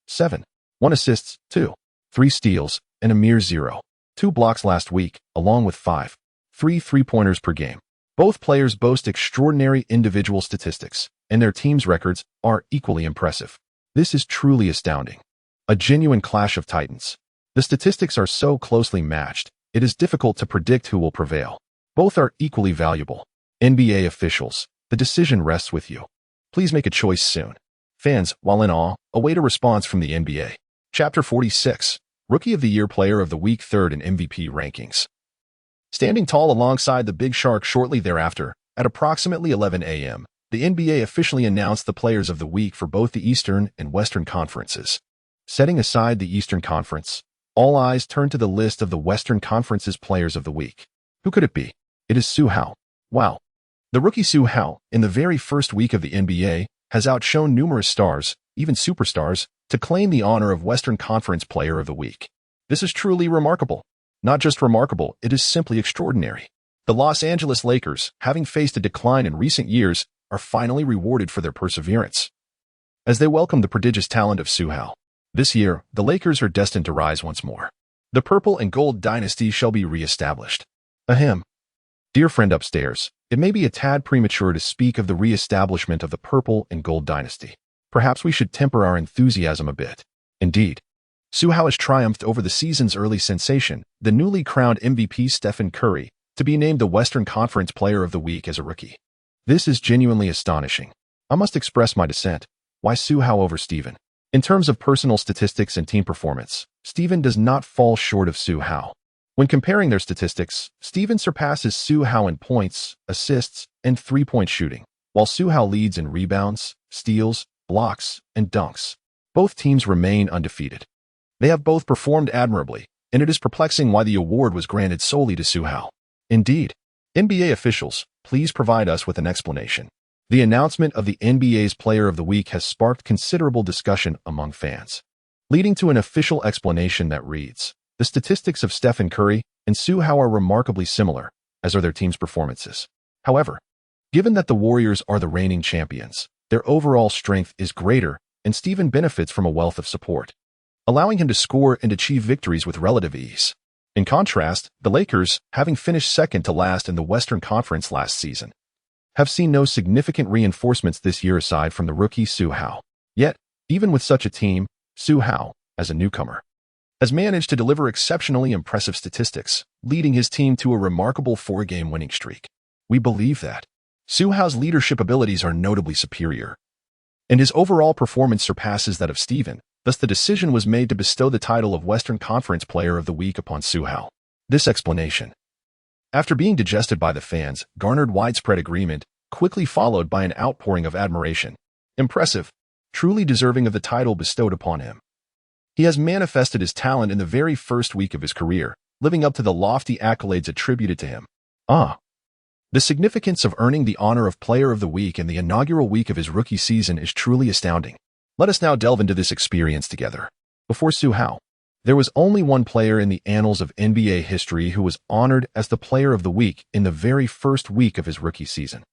1 assists, 3 steals, and a mere 2 blocks last week, along with 3 three-pointers per game. Both players boast extraordinary individual statistics, and their team's records are equally impressive. This is truly astounding. A genuine clash of titans. The statistics are so closely matched, it is difficult to predict who will prevail. Both are equally valuable. NBA officials, the decision rests with you. Please make a choice soon. Fans, while in awe, await a response from the NBA. Chapter 46. Rookie of the Year, Player of the Week, 3rd in MVP rankings. Standing tall alongside the Big Shark shortly thereafter, at approximately 11 a.m., the NBA officially announced the Players of the Week for both the Eastern and Western Conferences. Setting aside the Eastern Conference, all eyes turned to the list of the Western Conference's Players of the Week. Who could it be? It is Su Hao. Wow. The rookie Su Hao, in the very first week of the NBA, has outshone numerous stars, even superstars, to claim the honor of Western Conference Player of the Week. This is truly remarkable. Not just remarkable, it is simply extraordinary. The Los Angeles Lakers, having faced a decline in recent years, are finally rewarded for their perseverance, as they welcome the prodigious talent of Su Hao. This year, the Lakers are destined to rise once more. The purple and gold dynasty shall be re-established. Ahem. Dear friend upstairs, it may be a tad premature to speak of the re-establishment of the purple and gold dynasty. Perhaps we should temper our enthusiasm a bit. Indeed, Su Hao has triumphed over the season's early sensation, the newly crowned MVP Stephen Curry, to be named the Western Conference Player of the Week as a rookie. This is genuinely astonishing. I must express my dissent. Why Su Hao over Stephen? In terms of personal statistics and team performance, Stephen does not fall short of Su Hao. When comparing their statistics, Stephen surpasses Su Hao in points, assists, and three-point shooting, while Su Hao leads in rebounds, steals, blocks, and dunks. Both teams remain undefeated. They have both performed admirably, and it is perplexing why the award was granted solely to Su Hao. Indeed, NBA officials, please provide us with an explanation. The announcement of the NBA's Player of the Week has sparked considerable discussion among fans, leading to an official explanation that reads, the statistics of Stephen Curry and Su Hao are remarkably similar, as are their team's performances. However, given that the Warriors are the reigning champions, their overall strength is greater, and Stephen benefits from a wealth of support, allowing him to score and achieve victories with relative ease. In contrast, the Lakers, having finished second to last in the Western Conference last season, have seen no significant reinforcements this year aside from the rookie Su Hao. Yet, even with such a team, Su Hao, as a newcomer, has managed to deliver exceptionally impressive statistics, leading his team to a remarkable 4-game winning streak. We believe that Su Hao's leadership abilities are notably superior, and his overall performance surpasses that of Stephen. Thus, the decision was made to bestow the title of Western Conference Player of the Week upon Su Hao. This explanation, after being digested by the fans, garnered widespread agreement, quickly followed by an outpouring of admiration. Impressive, truly deserving of the title bestowed upon him. He has manifested his talent in the very first week of his career, living up to the lofty accolades attributed to him. The significance of earning the honor of Player of the Week in the inaugural week of his rookie season is truly astounding. Let us now delve into this experience together. Before Su Hao, there was only one player in the annals of NBA history who was honored as the Player of the Week in the very first week of his rookie season.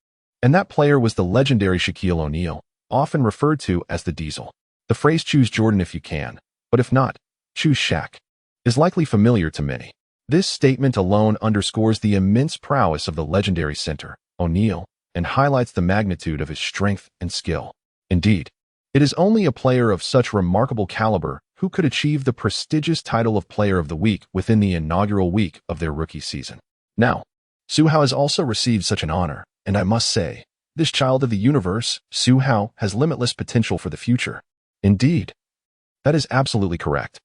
And that player was the legendary Shaquille O'Neal, often referred to as the Diesel. The phrase "choose Jordan if you can, but if not, choose Shaq" is likely familiar to many. This statement alone underscores the immense prowess of the legendary center, O'Neal, and highlights the magnitude of his strength and skill. Indeed, it is only a player of such remarkable caliber who could achieve the prestigious title of Player of the Week within the inaugural week of their rookie season. Now, Su Hao has also received such an honor, and I must say, This child of the universe, Su Hao, has limitless potential for the future. Indeed. That is absolutely correct.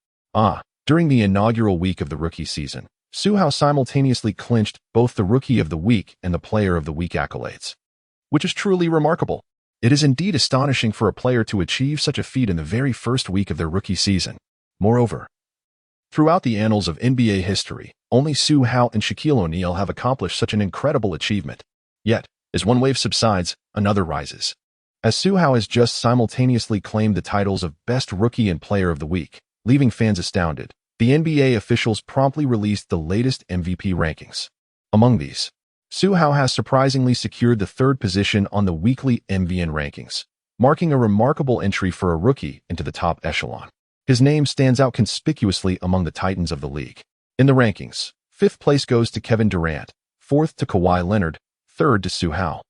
During the inaugural week of the rookie season, Su Hao simultaneously clinched both the Rookie of the Week and the Player of the Week accolades, which is truly remarkable. It is indeed astonishing for a player to achieve such a feat in the very first week of their rookie season. Moreover, throughout the annals of NBA history, only Su Hao and Shaquille O'Neal have accomplished such an incredible achievement. Yet, as one wave subsides, another rises. As Su Hao has just simultaneously claimed the titles of Best Rookie and Player of the Week, leaving fans astounded, the NBA officials promptly released the latest MVP rankings. Among these, Su Hao has surprisingly secured the third position on the weekly MVN rankings, marking a remarkable entry for a rookie into the top echelon. His name stands out conspicuously among the titans of the league. In the rankings, fifth place goes to Kevin Durant, fourth to Kawhi Leonard, third to Su Hao,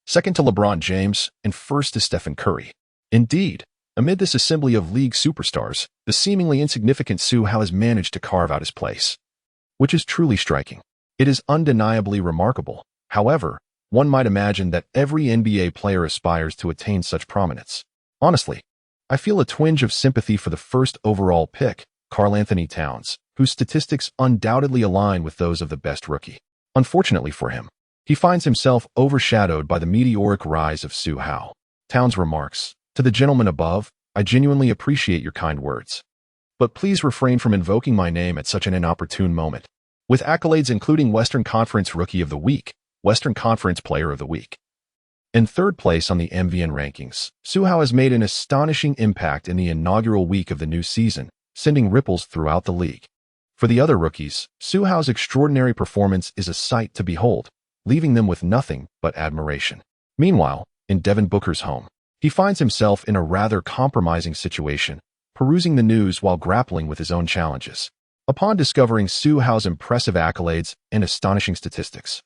second to LeBron James, and first to Stephen Curry. Indeed, amid this assembly of league superstars, the seemingly insignificant Su Hao has managed to carve out his place, which is truly striking. It is undeniably remarkable. However, one might imagine that every NBA player aspires to attain such prominence. Honestly, I feel a twinge of sympathy for the first overall pick, Karl Anthony Towns, whose statistics undoubtedly align with those of the best rookie. Unfortunately for him, he finds himself overshadowed by the meteoric rise of Su Hao. Towns remarks, "To the gentleman above, I genuinely appreciate your kind words. But please refrain from invoking my name at such an inopportune moment." With accolades including Western Conference Rookie of the Week, Western Conference Player of the Week, and third place on the MVN rankings, Su Hao has made an astonishing impact in the inaugural week of the new season, sending ripples throughout the league. For the other rookies, Su Hao's extraordinary performance is a sight to behold, leaving them with nothing but admiration. Meanwhile, in Devin Booker's home, he finds himself in a rather compromising situation, perusing the news while grappling with his own challenges. Upon discovering Su Hao's impressive accolades and astonishing statistics,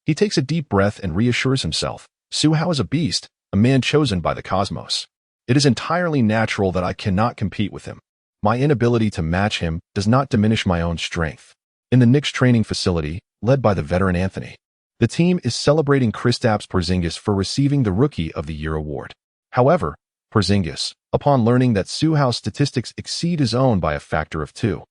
he takes a deep breath and reassures himself. Su Hao is a beast, a man chosen by the cosmos. It is entirely natural that I cannot compete with him. My inability to match him does not diminish my own strength. In the Knicks training facility, led by the veteran Anthony, the team is celebrating Kristaps Porzingis for receiving the Rookie of the Year award. However, Porzingis, upon learning that Su Hao's statistics exceed his own by a factor of 2,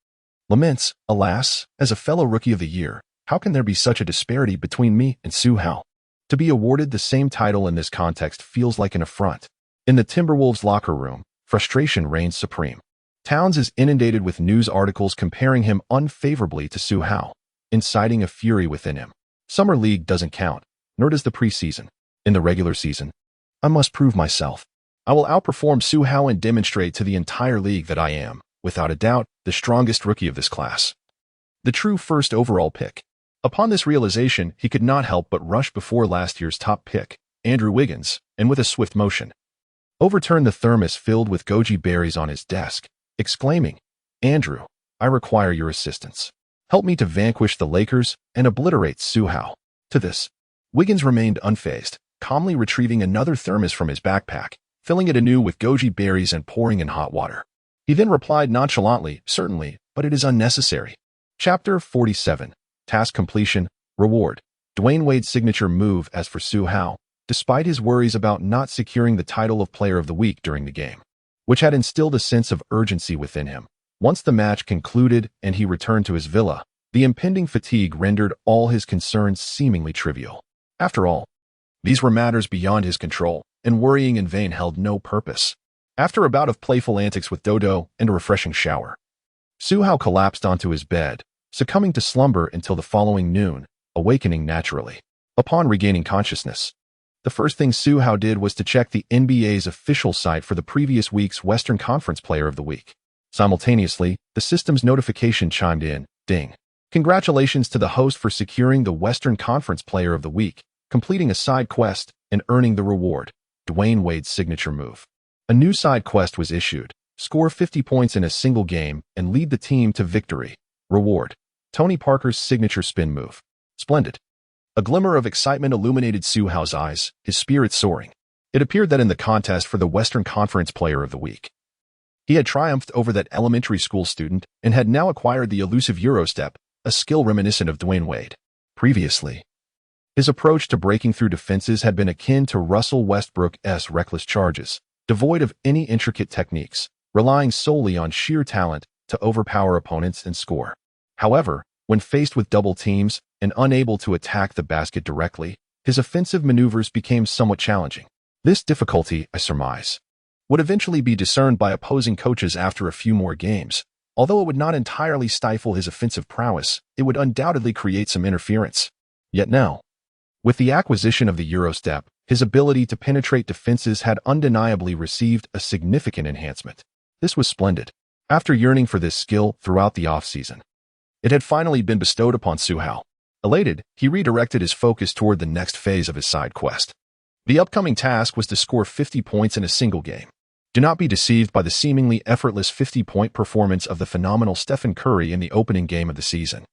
laments, "Alas, as a fellow Rookie of the Year, how can there be such a disparity between me and Su Hao? To be awarded the same title in this context feels like an affront." In the Timberwolves locker room, frustration reigns supreme. Towns is inundated with news articles comparing him unfavorably to Su Hao, inciting a fury within him. Summer League doesn't count, nor does the preseason. In the regular season, I must prove myself. I will outperform Su Hao and demonstrate to the entire league that I am, without a doubt, the strongest rookie of this class. The true first overall pick. Upon this realization, he could not help but rush before last year's top pick, Andrew Wiggins, and with a swift motion, overturned the thermos filled with goji berries on his desk, exclaiming, "Andrew, I require your assistance. Help me to vanquish the Lakers and obliterate Su Hao." To this, Wiggins remained unfazed, calmly retrieving another thermos from his backpack, filling it anew with goji berries and pouring in hot water. He then replied nonchalantly, "Certainly, but it is unnecessary." Chapter 47. Task Completion, Reward. Dwayne Wade's signature move. As for Su Hao, despite his worries about not securing the title of Player of the Week during the game, which had instilled a sense of urgency within him, once the match concluded and he returned to his villa, the impending fatigue rendered all his concerns seemingly trivial. After all, these were matters beyond his control, and worrying in vain held no purpose. After a bout of playful antics with Dodo and a refreshing shower, Su Hao collapsed onto his bed, succumbing to slumber until the following noon, awakening naturally. Upon regaining consciousness, the first thing Su Hao did was to check the NBA's official site for the previous week's Western Conference Player of the Week. Simultaneously, the system's notification chimed in, "Ding. Congratulations to the host for securing the Western Conference Player of the Week, completing a side quest, and earning the reward, Dwayne Wade's signature move." A new side quest was issued: score 50 points in a single game and lead the team to victory. Reward: Tony Parker's signature spin move. Splendid. A glimmer of excitement illuminated Su Hao's eyes, his spirits soaring. It appeared that in the contest for the Western Conference Player of the Week, he had triumphed over that elementary school student and had now acquired the elusive Eurostep, a skill reminiscent of Dwayne Wade. Previously, His approach to breaking through defenses had been akin to Russell Westbrook's reckless charges, devoid of any intricate techniques, relying solely on sheer talent to overpower opponents and score. However, when faced with double teams and unable to attack the basket directly, his offensive maneuvers became somewhat challenging. This difficulty, I surmise, would eventually be discerned by opposing coaches after a few more games. Although it would not entirely stifle his offensive prowess, it would undoubtedly create some interference. Yet now, with the acquisition of the Eurostep, his ability to penetrate defenses had undeniably received a significant enhancement. This was splendid. After yearning for this skill throughout the offseason, it had finally been bestowed upon Su Hao. Elated, he redirected his focus toward the next phase of his side quest. The upcoming task was to score 50 points in a single game. Do not be deceived by the seemingly effortless 50-point performance of the phenomenal Stephen Curry in the opening game of the season.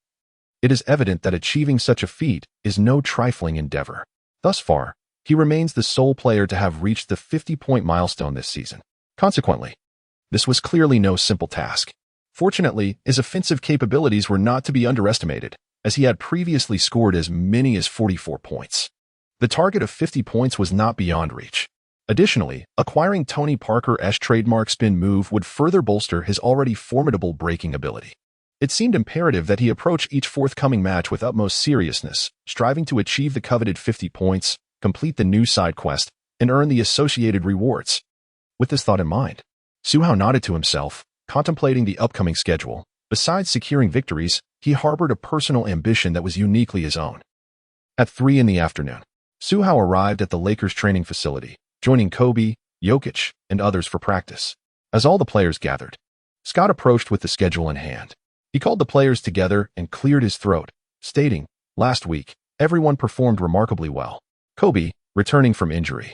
It is evident that achieving such a feat is no trifling endeavor. Thus far, he remains the sole player to have reached the 50-point milestone this season. Consequently, this was clearly no simple task. Fortunately, his offensive capabilities were not to be underestimated, as he had previously scored as many as 44 points. The target of 50 points was not beyond reach. Additionally, acquiring Tony Parker's trademark spin move would further bolster his already formidable breaking ability. It seemed imperative that he approach each forthcoming match with utmost seriousness, striving to achieve the coveted 50 points, complete the new side quest, and earn the associated rewards. With this thought in mind, Su Hao nodded to himself, contemplating the upcoming schedule. Besides securing victories, he harbored a personal ambition that was uniquely his own. At 3 in the afternoon, Su Hao arrived at the Lakers training facility, joining Kobe, Jokic, and others for practice. As all the players gathered, Scott approached with the schedule in hand. He called the players together and cleared his throat, stating, "Last week, everyone performed remarkably well. Kobe, returning from injury,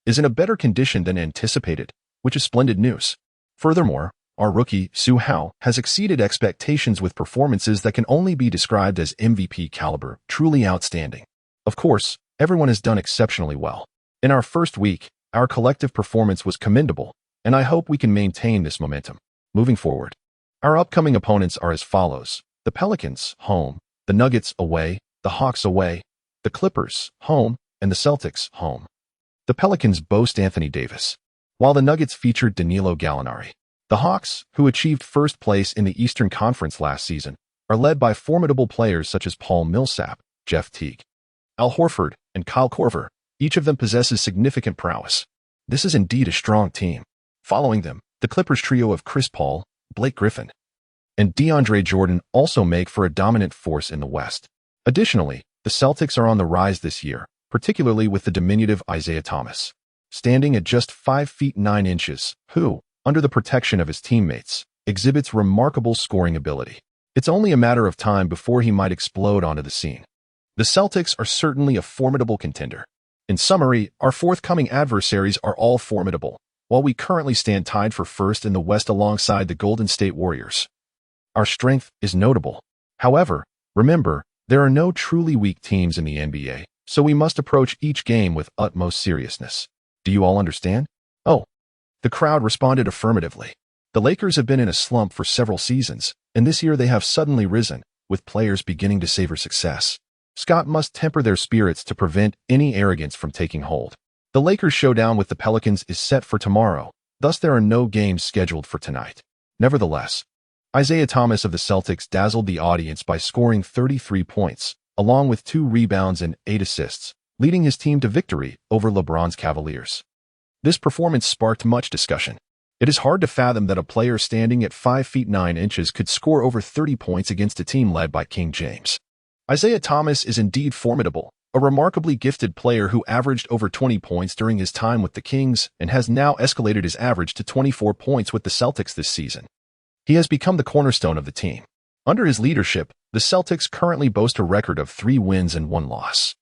is in a better condition than anticipated, which is splendid news. Furthermore, our rookie, Su Hao, has exceeded expectations with performances that can only be described as MVP caliber, truly outstanding. Of course, everyone has done exceptionally well. In our first week, our collective performance was commendable, and I hope we can maintain this momentum. Moving forward, our upcoming opponents are as follows: the Pelicans, home; the Nuggets, away; the Hawks, away; the Clippers, home; and the Celtics, home. The Pelicans boast Anthony Davis, while the Nuggets featured Danilo Gallinari. The Hawks, who achieved first place in the Eastern Conference last season, are led by formidable players such as Paul Millsap, Jeff Teague, Al Horford, and Kyle Korver. Each of them possesses significant prowess. This is indeed a strong team. Following them, the Clippers trio of Chris Paul, Blake Griffin, and DeAndre Jordan also make for a dominant force in the West. Additionally, the Celtics are on the rise this year, particularly with the diminutive Isaiah Thomas, standing at just 5 feet 9 inches, who, under the protection of his teammates, exhibits remarkable scoring ability. It's only a matter of time before he might explode onto the scene. The Celtics are certainly a formidable contender. In summary, our forthcoming adversaries are all formidable, while we currently stand tied for first in the West alongside the Golden State Warriors. Our strength is notable. However, remember, there are no truly weak teams in the NBA, so we must approach each game with utmost seriousness. Do you all understand? Oh. The crowd responded affirmatively. The Lakers have been in a slump for several seasons, and this year they have suddenly risen, with players beginning to savor success. Scott must temper their spirits to prevent any arrogance from taking hold. The Lakers' showdown with the Pelicans is set for tomorrow, thus there are no games scheduled for tonight. Nevertheless, Isaiah Thomas of the Celtics dazzled the audience by scoring 33 points, along with 2 rebounds and 8 assists, leading his team to victory over LeBron's Cavaliers. This performance sparked much discussion. It is hard to fathom that a player standing at 5 feet 9 inches could score over 30 points against a team led by King James. Isaiah Thomas is indeed formidable, a remarkably gifted player who averaged over 20 points during his time with the Kings and has now escalated his average to 24 points with the Celtics this season. He has become the cornerstone of the team. Under his leadership, the Celtics currently boast a record of 3 wins and 1 loss,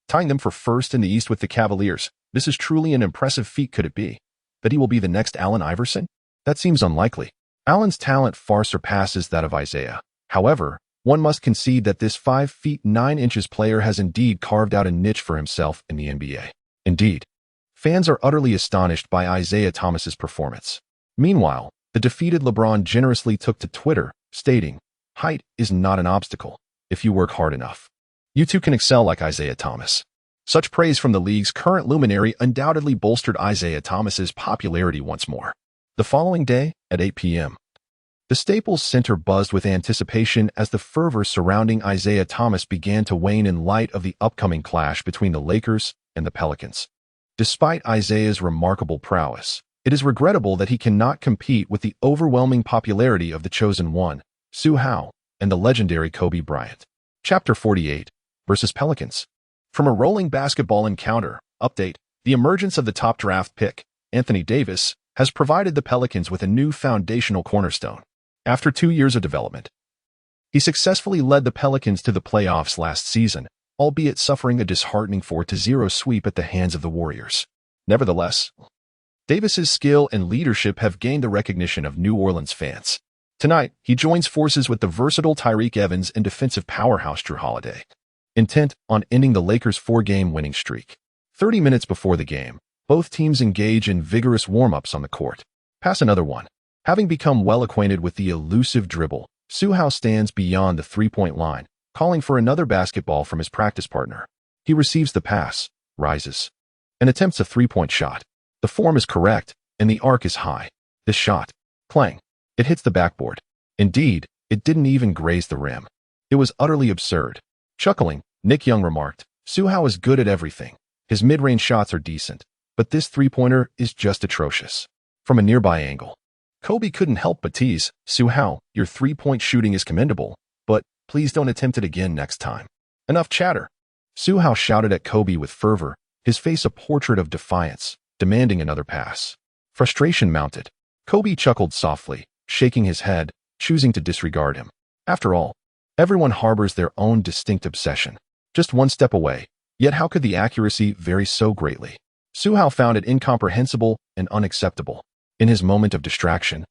tying them for first in the East with the Cavaliers. This is truly an impressive feat. Could it be that he will be the next Allen Iverson? That seems unlikely. Allen's talent far surpasses that of Isaiah. However, one must concede that this 5 feet 9 inches player has indeed carved out a niche for himself in the NBA. Indeed, fans are utterly astonished by Isaiah Thomas's performance. Meanwhile, the defeated LeBron generously took to Twitter, stating, "Height is not an obstacle if you work hard enough." You two can excel like Isaiah Thomas. Such praise from the league's current luminary undoubtedly bolstered Isaiah Thomas's popularity once more. The following day, at 8 p.m., the Staples Center buzzed with anticipation as the fervor surrounding Isaiah Thomas began to wane in light of the upcoming clash between the Lakers and the Pelicans. Despite Isaiah's remarkable prowess, it is regrettable that he cannot compete with the overwhelming popularity of the chosen one, Su Hao, and the legendary Kobe Bryant. Chapter 48 versus Pelicans. From a rolling basketball encounter update, the emergence of the top draft pick, Anthony Davis, has provided the Pelicans with a new foundational cornerstone. After 2 years of development, he successfully led the Pelicans to the playoffs last season, albeit suffering a disheartening 4-0 sweep at the hands of the Warriors. Nevertheless, Davis's skill and leadership have gained the recognition of New Orleans fans. Tonight, he joins forces with the versatile Tyreke Evans and defensive powerhouse Jrue Holiday, intent on ending the Lakers' 4-game winning streak. 30 minutes before the game, both teams engage in vigorous warm-ups on the court. Pass another one. Having become well acquainted with the elusive dribble, Su Hao stands beyond the three-point line, calling for another basketball from his practice partner. He receives the pass, rises, and attempts a three-point shot. The form is correct, and the arc is high. This shot, clang, it hits the backboard. Indeed, it didn't even graze the rim. It was utterly absurd. Chuckling, Nick Young remarked, Su Hao is good at everything. His mid-range shots are decent, but this three-pointer is just atrocious. From a nearby angle, Kobe couldn't help but tease, Su Hao, your three-point shooting is commendable, but please don't attempt it again next time. Enough chatter. Su Hao shouted at Kobe with fervor, his face a portrait of defiance, demanding another pass. Frustration mounted. Kobe chuckled softly, shaking his head, choosing to disregard him. After all, everyone harbors their own distinct obsession. Just one step away, yet how could the accuracy vary so greatly? Su Hao found it incomprehensible and unacceptable. In his moment of distraction,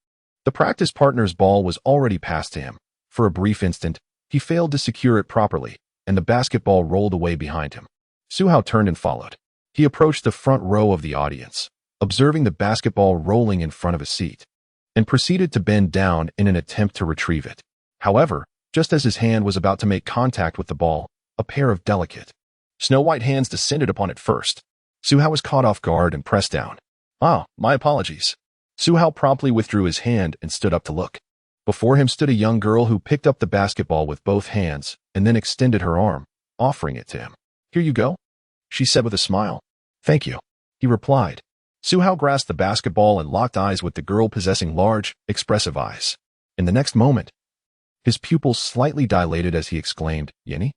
the practice partner's ball was already passed to him. For a brief instant, he failed to secure it properly, and the basketball rolled away behind him. Su Hao turned and followed. He approached the front row of the audience, observing the basketball rolling in front of his seat, and proceeded to bend down in an attempt to retrieve it. However, just as his hand was about to make contact with the ball, a pair of delicate, snow-white hands descended upon it first. Su Hao was caught off guard and pressed down. My apologies. Su Hao promptly withdrew his hand and stood up to look. Before him stood a young girl who picked up the basketball with both hands and then extended her arm, offering it to him. Here you go, she said with a smile. Thank you, he replied. Su Hao grasped the basketball and locked eyes with the girl possessing large, expressive eyes. In the next moment, his pupils slightly dilated as he exclaimed, Yenny?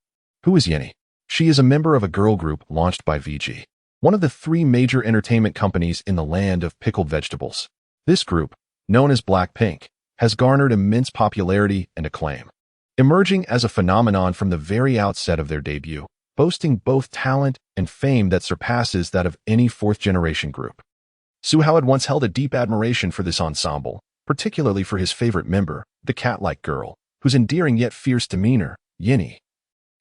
Who is Yenny? She is a member of a girl group launched by VG, one of the 3 major entertainment companies in the land of pickled vegetables. This group, known as Blackpink, has garnered immense popularity and acclaim, emerging as a phenomenon from the very outset of their debut, boasting both talent and fame that surpasses that of any fourth-generation group. Su Hao had once held a deep admiration for this ensemble, particularly for his favorite member, the cat-like girl, whose endearing yet fierce demeanor, Yenny,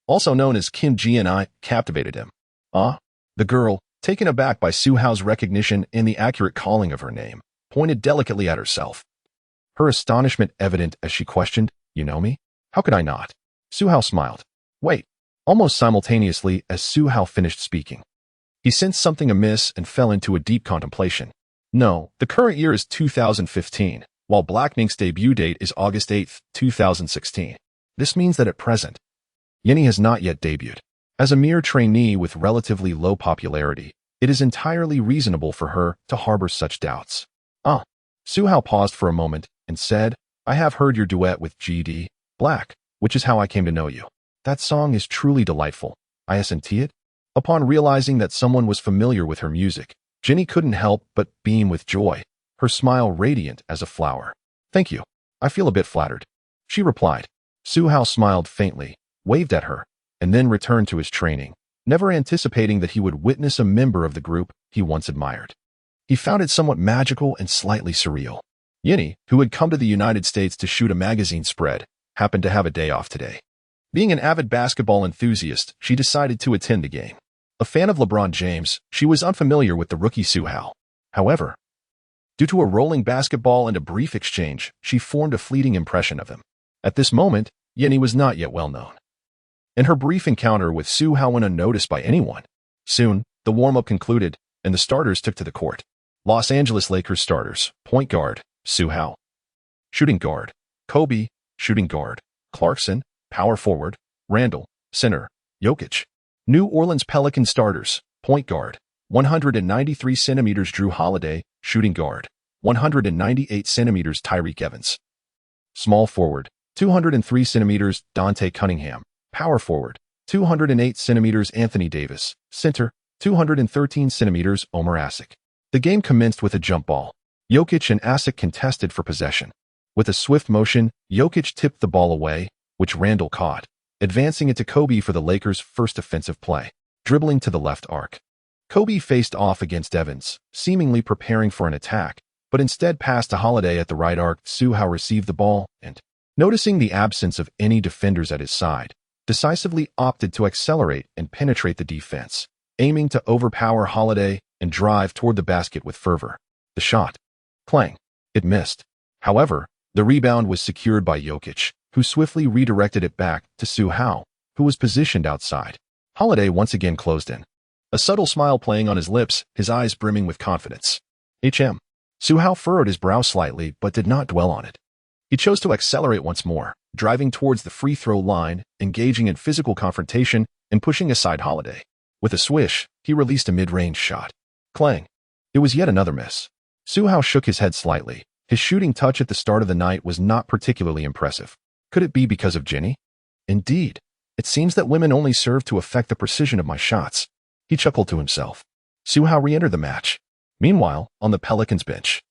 also known as Kim Ji-I, captivated him. The girl, taken aback by Su Hao's recognition and the accurate calling of her name, pointed delicately at herself, her astonishment evident as she questioned, You know me? How could I not? Su Hao smiled. Wait. Almost simultaneously as Su Hao finished speaking, he sensed something amiss and fell into a deep contemplation. No, the current year is 2015, while Blackpink's debut date is August 8, 2016. This means that at present, Yenny has not yet debuted. As a mere trainee with relatively low popularity, it is entirely reasonable for her to harbor such doubts. Su Hao paused for a moment and said, I have heard your duet with GD, Black, which is how I came to know you. That song is truly delightful. I assent it. Upon realizing that someone was familiar with her music, Jenny couldn't help but beam with joy, her smile radiant as a flower. Thank you. I feel a bit flattered, she replied. Su Hao smiled faintly, waved at her, and then returned to his training, never anticipating that he would witness a member of the group he once admired. He found it somewhat magical and slightly surreal. Yenny, who had come to the United States to shoot a magazine spread, happened to have a day off today. Being an avid basketball enthusiast, she decided to attend the game. A fan of LeBron James, she was unfamiliar with the rookie Su Hao. However, due to a rolling basketball and a brief exchange, she formed a fleeting impression of him. At this moment, Yenny was not yet well known. and her brief encounter with Su Hao went unnoticed by anyone. Soon, the warm-up concluded, and the starters took to the court. Los Angeles Lakers starters: point guard, Su Hao; shooting guard, Kobe; shooting guard, Clarkson; power forward, Randall; center, Jokic. New Orleans Pelicans starters: point guard, 193 centimeters Drew Holiday; shooting guard, 198 centimeters Tyreke Evans; small forward, 203 centimeters Dante Cunningham; power forward, 208 centimeters Anthony Davis; center, 213 centimeters Omer Asik. The game commenced with a jump ball. Jokic and Asik contested for possession. With a swift motion, Jokic tipped the ball away, which Randall caught, advancing it to Kobe for the Lakers' first offensive play. Dribbling to the left arc, Kobe faced off against Evans, seemingly preparing for an attack, but instead passed to Holiday at the right arc. Su Hao received the ball and, noticing the absence of any defenders at his side, decisively opted to accelerate and penetrate the defense, aiming to overpower Holiday and drive toward the basket with fervor. The shot. Clang. It missed. However, the rebound was secured by Jokic, who swiftly redirected it back to Su Hao, who was positioned outside. Holiday once again closed in, a subtle smile playing on his lips, his eyes brimming with confidence. Su Hao furrowed his brow slightly but did not dwell on it. He chose to accelerate once more, driving towards the free throw line, engaging in physical confrontation, and pushing aside Holiday. With a swish, he released a mid-range shot. Clang. It was yet another miss. Su Hao shook his head slightly. His shooting touch at the start of the night was not particularly impressive. Could it be because of Ginny? Indeed. It seems that women only serve to affect the precision of my shots. He chuckled to himself. Su Hao re-entered the match. Meanwhile, on the Pelicans bench,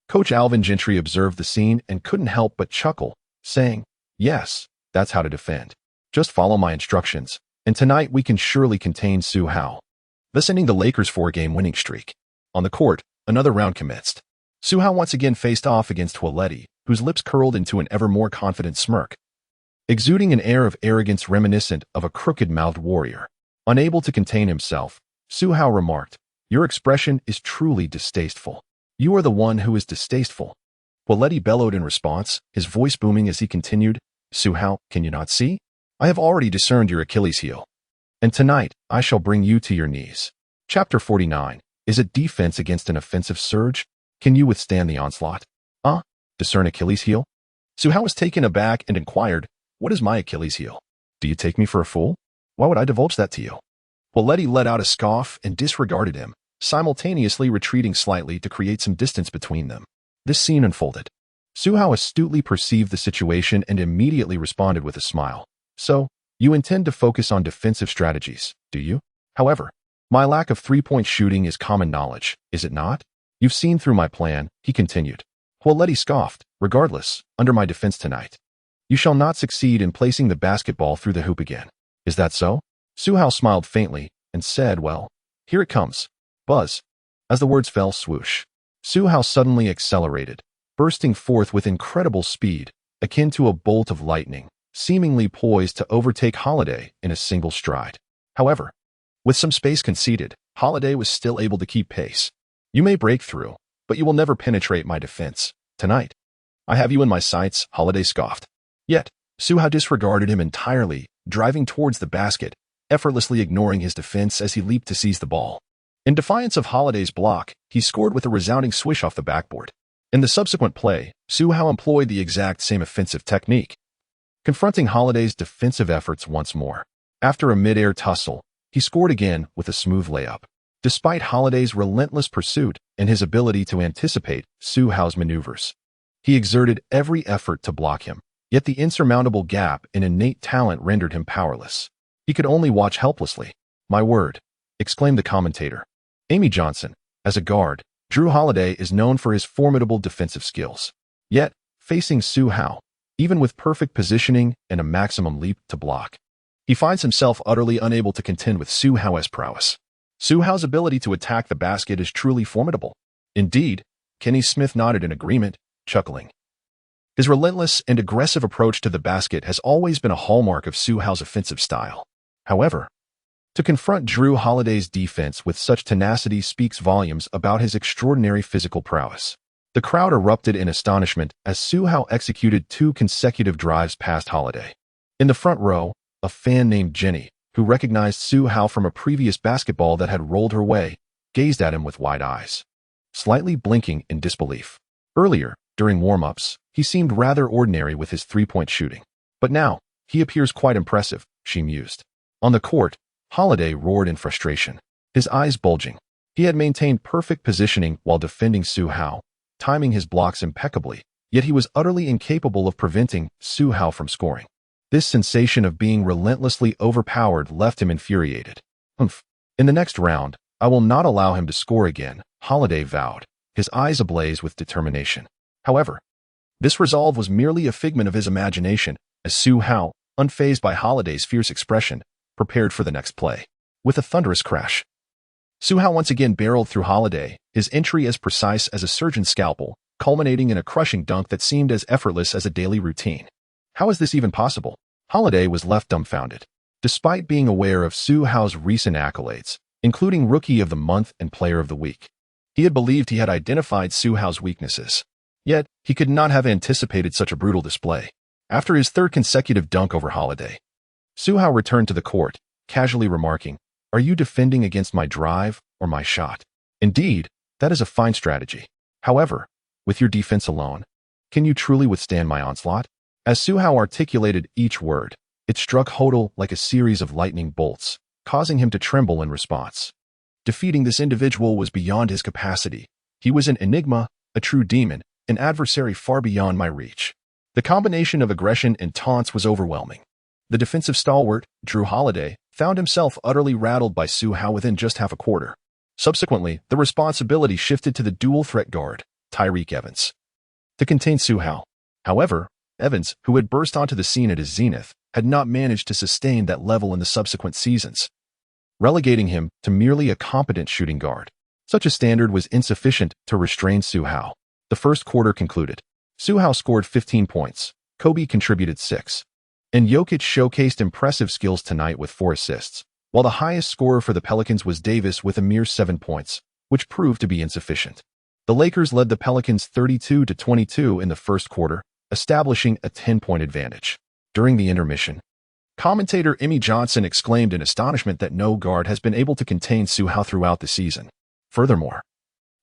Coach Alvin Gentry observed the scene and couldn't help but chuckle, saying, "Yes, that's how to defend. Just follow my instructions, and tonight we can surely contain Su Hao." Thus ending the Lakers' 4-game winning streak. On the court, another round commenced. Su Hao once again faced off against Twaletti, whose lips curled into an ever more confident smirk, exuding an air of arrogance reminiscent of a crooked-mouthed warrior. Unable to contain himself, Su Hao remarked, "Your expression is truly distasteful. You are the one who is distasteful." Twaletti bellowed in response, his voice booming as he continued, "Su Hao, can you not see? I have already discerned your Achilles heel. And tonight, I shall bring you to your knees." Chapter 49. Is it defense against an offensive surge? Can you withstand the onslaught? Discern Achilles heel? Su Hao was taken aback and inquired, "What is my Achilles heel? Do you take me for a fool? Why would I divulge that to you?" Twaletti let out a scoff and disregarded him, simultaneously retreating slightly to create some distance between them. This scene unfolded. Su Hao astutely perceived the situation and immediately responded with a smile. "So, you intend to focus on defensive strategies, do you? However, my lack of three-point shooting is common knowledge, is it not? You've seen through my plan," he continued. Twaletti scoffed. "Regardless, under my defense tonight, you shall not succeed in placing the basketball through the hoop again. Is that so?" Su Hao smiled faintly and said, "Well, here it comes." Buzz. As the words fell, swoosh. Su Hao suddenly accelerated, bursting forth with incredible speed, akin to a bolt of lightning, seemingly poised to overtake Holiday in a single stride. However, with some space conceded, Holiday was still able to keep pace. "You may break through, but you will never penetrate my defense. Tonight, I have you in my sights," Holiday scoffed. Yet, Su Hao disregarded him entirely, driving towards the basket, effortlessly ignoring his defense as he leaped to seize the ball. In defiance of Holiday's block, he scored with a resounding swish off the backboard. In the subsequent play, Su Hao employed the exact same offensive technique, confronting Holiday's defensive efforts once more. After a mid-air tussle, he scored again with a smooth layup. Despite Holiday's relentless pursuit and his ability to anticipate Su Hao's maneuvers, he exerted every effort to block him, yet the insurmountable gap in innate talent rendered him powerless. He could only watch helplessly. "My word," exclaimed the commentator. Amy Johnson, as a guard, Drew Holiday is known for his formidable defensive skills. Yet, facing Su Hao, even with perfect positioning and a maximum leap to block, he finds himself utterly unable to contend with Su Hao's prowess. Su Hao's ability to attack the basket is truly formidable. Indeed, Kenny Smith nodded in agreement, chuckling. His relentless and aggressive approach to the basket has always been a hallmark of Su Hao's offensive style. However, to confront Drew Holiday's defense with such tenacity speaks volumes about his extraordinary physical prowess. The crowd erupted in astonishment as Su Hao executed 2 consecutive drives past Holiday. In the front row, A fan named Jenny, who recognized Su Hao from a previous basketball that had rolled her way, gazed at him with wide eyes, slightly blinking in disbelief. Earlier, during warm-ups, he seemed rather ordinary with his three-point shooting. But now, he appears quite impressive, she mused. On the court, Holiday roared in frustration, his eyes bulging. He had maintained perfect positioning while defending Su Hao, timing his blocks impeccably, yet he was utterly incapable of preventing Su Hao from scoring. This sensation of being relentlessly overpowered left him infuriated. In the next round, I will not allow him to score again, Holiday vowed, his eyes ablaze with determination. However, this resolve was merely a figment of his imagination, as Su Hao, unfazed by Holiday's fierce expression, prepared for the next play. With a thunderous crash, Su Hao once again barreled through Holiday, his entry as precise as a surgeon's scalpel, culminating in a crushing dunk that seemed as effortless as a daily routine. How is this even possible? Holiday was left dumbfounded. Despite being aware of Su Hao's recent accolades, including Rookie of the Month and Player of the Week, he had believed he had identified Su Hao's weaknesses. Yet, he could not have anticipated such a brutal display. After his third consecutive dunk over Holiday, Su Hao returned to the court, casually remarking, "Are you defending against my drive or my shot? Indeed, that is a fine strategy. However, with your defense alone, can you truly withstand my onslaught?" As Su Hao articulated each word, it struck Hodel like a series of lightning bolts, causing him to tremble in response. Defeating this individual was beyond his capacity. He was an enigma, a true demon, an adversary far beyond my reach. The combination of aggression and taunts was overwhelming. The defensive stalwart, Drew Holiday, found himself utterly rattled by Su Hao within just half a quarter. Subsequently, the responsibility shifted to the dual-threat guard, Tyreke Evans, to contain Su Hao. However, Evans, who had burst onto the scene at his zenith, had not managed to sustain that level in the subsequent seasons, relegating him to merely a competent shooting guard. Such a standard was insufficient to restrain Su Hao. The first quarter concluded. Su Hao scored 15 points, Kobe contributed 6, and Jokic showcased impressive skills tonight with 4 assists, while the highest scorer for the Pelicans was Davis with a mere 7 points, which proved to be insufficient. The Lakers led the Pelicans 32-22 in the first quarter, establishing a 10-point advantage. During the intermission, commentator Emmy Johnson exclaimed in astonishment that no guard has been able to contain Su Hao throughout the season. Furthermore,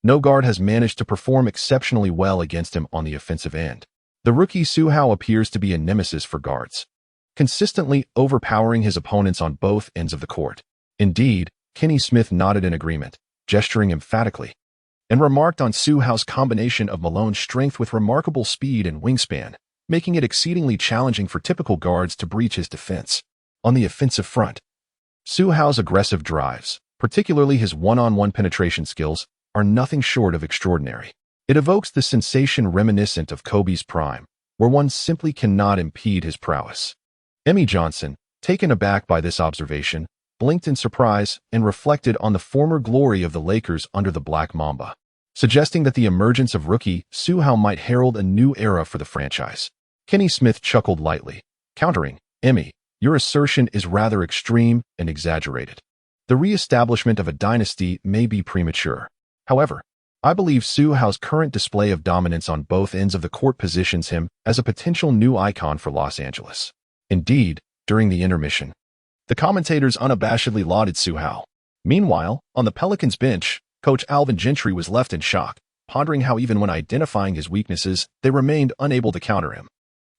no guard has managed to perform exceptionally well against him on the offensive end. The rookie Su Hao appears to be a nemesis for guards, consistently overpowering his opponents on both ends of the court. Indeed, Kenny Smith nodded in agreement, gesturing emphatically, and remarked on Su Hao's combination of Malone's strength with remarkable speed and wingspan, making it exceedingly challenging for typical guards to breach his defense. On the offensive front, Su Hao's aggressive drives, particularly his one-on-one penetration skills, are nothing short of extraordinary. It evokes the sensation reminiscent of Kobe's prime, where one simply cannot impede his prowess. Emmy Johnson, taken aback by this observation, blinked in surprise and reflected on the former glory of the Lakers under the Black Mamba, suggesting that the emergence of rookie Su Hao might herald a new era for the franchise. Kenny Smith chuckled lightly, countering, "Emmy, your assertion is rather extreme and exaggerated. The re-establishment of a dynasty may be premature. However, I believe Su Hao's current display of dominance on both ends of the court positions him as a potential new icon for Los Angeles." Indeed, during the intermission, the commentators unabashedly lauded Su Hao. Meanwhile, on the Pelicans bench, Coach Alvin Gentry was left in shock, pondering how even when identifying his weaknesses, they remained unable to counter him.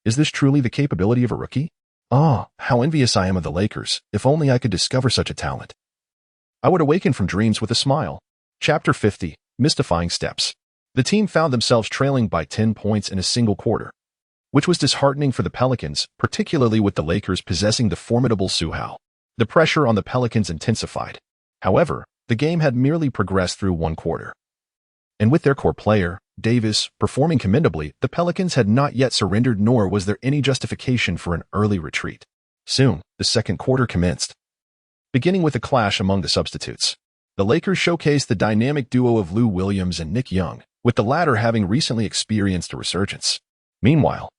Is this truly the capability of a rookie? Ah, how envious I am of the Lakers. If only I could discover such a talent. I would awaken from dreams with a smile. Chapter 50, Mystifying Steps. The team found themselves trailing by 10 points in a single quarter, which was disheartening for the Pelicans, particularly with the Lakers possessing the formidable Su Hao. The pressure on the Pelicans intensified. However, the game had merely progressed through one quarter. And with their core player, Davis, performing commendably, the Pelicans had not yet surrendered, nor was there any justification for an early retreat. Soon, the second quarter commenced, beginning with a clash among the substitutes. The Lakers showcased the dynamic duo of Lou Williams and Nick Young, with the latter having recently experienced a resurgence. Meanwhile,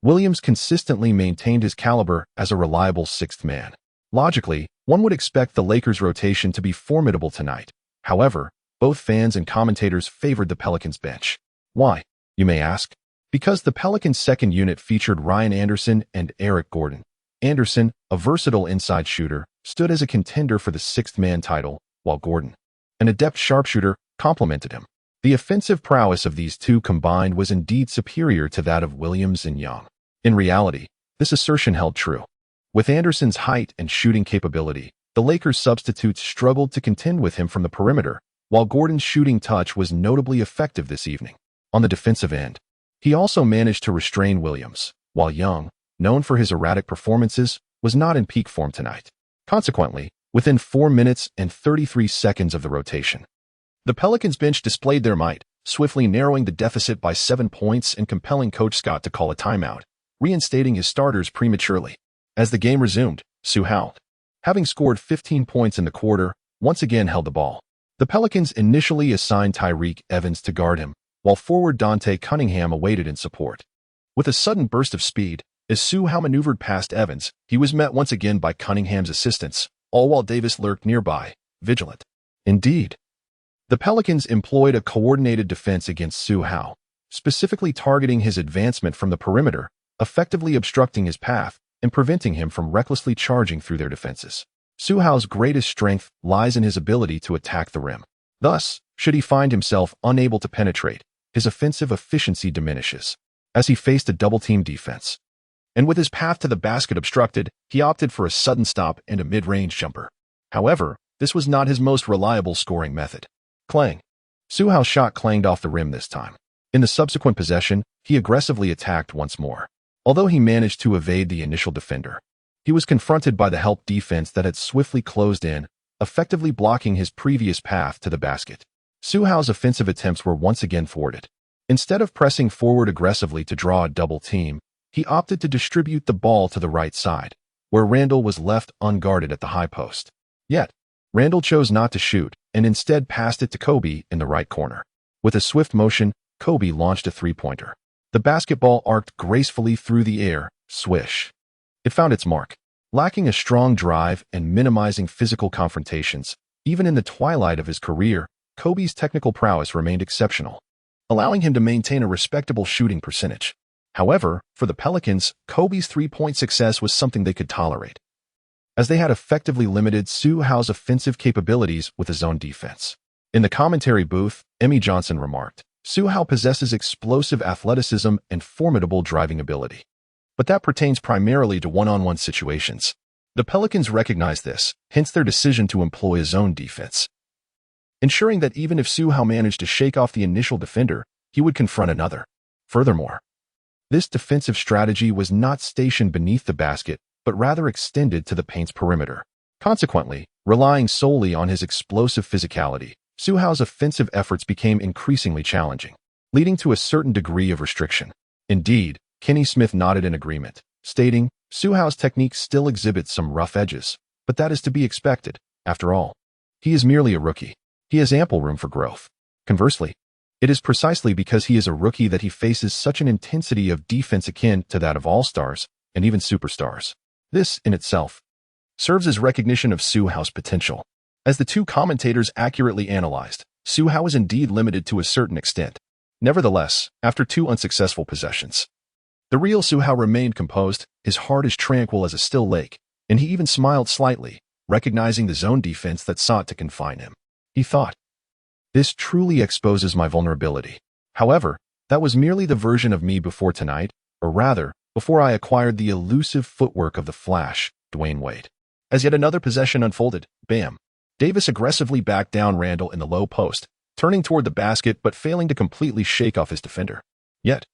Williams consistently maintained his caliber as a reliable sixth man. Logically, one would expect the Lakers' rotation to be formidable tonight. However, both fans and commentators favored the Pelicans bench. Why, you may ask? Because the Pelicans' second unit featured Ryan Anderson and Eric Gordon, Anderson, a versatile inside shooter, stood as a contender for the sixth-man title, while Gordon, an adept sharpshooter, complemented him. The offensive prowess of these two combined was indeed superior to that of Williams and Young. In reality, this assertion held true. With Anderson's height and shooting capability, the Lakers' substitutes struggled to contend with him from the perimeter, while Gordon's shooting touch was notably effective this evening. On the defensive end, he also managed to restrain Williams, while Young, known for his erratic performances, was not in peak form tonight. Consequently, within 4 minutes and 33 seconds of the rotation, the Pelicans bench displayed their might, swiftly narrowing the deficit by 7 points and compelling Coach Scott to call a timeout, reinstating his starters prematurely. As the game resumed, Su Hao, having scored 15 points in the quarter, once again held the ball. The Pelicans initially assigned Tyreke Evans to guard him, while forward Dante Cunningham awaited in support. With a sudden burst of speed, as Su Hao maneuvered past Evans, he was met once again by Cunningham's assistance, all while Davis lurked nearby, vigilant. Indeed, the Pelicans employed a coordinated defense against Su Hao, specifically targeting his advancement from the perimeter, effectively obstructing his path and preventing him from recklessly charging through their defenses. Su Hao's greatest strength lies in his ability to attack the rim. Thus, should he find himself unable to penetrate, his offensive efficiency diminishes. As he faced a double-team defense, and with his path to the basket obstructed, he opted for a sudden stop and a mid-range jumper. However, this was not his most reliable scoring method. Clang. Su Hao's shot clanged off the rim this time. In the subsequent possession, he aggressively attacked once more. Although he managed to evade the initial defender, he was confronted by the help defense that had swiftly closed in, effectively blocking his previous path to the basket. Su Hao's offensive attempts were once again thwarted. Instead of pressing forward aggressively to draw a double team, he opted to distribute the ball to the right side, where Randall was left unguarded at the high post. Yet, Randall chose not to shoot and instead passed it to Kobe in the right corner. With a swift motion, Kobe launched a three-pointer. The basketball arced gracefully through the air, swish. It found its mark. Lacking a strong drive and minimizing physical confrontations, even in the twilight of his career, Kobe's technical prowess remained exceptional, allowing him to maintain a respectable shooting percentage. However, for the Pelicans, Kobe's three-point success was something they could tolerate, as they had effectively limited Su Hao's offensive capabilities with his own defense. In the commentary booth, Emmy Johnson remarked, "Su Hao possesses explosive athleticism and formidable driving ability, but that pertains primarily to one-on-one situations." The Pelicans recognized this, hence their decision to employ a zone defense, ensuring that even if Su Hao managed to shake off the initial defender, he would confront another. Furthermore, this defensive strategy was not stationed beneath the basket, but rather extended to the paint's perimeter. Consequently, relying solely on his explosive physicality, Su Hao's offensive efforts became increasingly challenging, leading to a certain degree of restriction. Indeed, Kenny Smith nodded in agreement, stating, "Su Hao's technique still exhibits some rough edges, but that is to be expected. After all, he is merely a rookie. He has ample room for growth." Conversely, it is precisely because he is a rookie that he faces such an intensity of defense akin to that of all-stars and even superstars. This, in itself, serves as recognition of Su Hao's potential. As the two commentators accurately analyzed, Su Hao is indeed limited to a certain extent. Nevertheless, after 2 unsuccessful possessions, the real Su Hao remained composed, his heart as tranquil as a still lake, and he even smiled slightly, recognizing the zone defense that sought to confine him. He thought, "This truly exposes my vulnerability. However, that was merely the version of me before tonight, or rather, before I acquired the elusive footwork of the Flash, Dwayne Wade." As yet another possession unfolded, bam! Davis aggressively backed down Randall in the low post, turning toward the basket but failing to completely shake off his defender. Yet,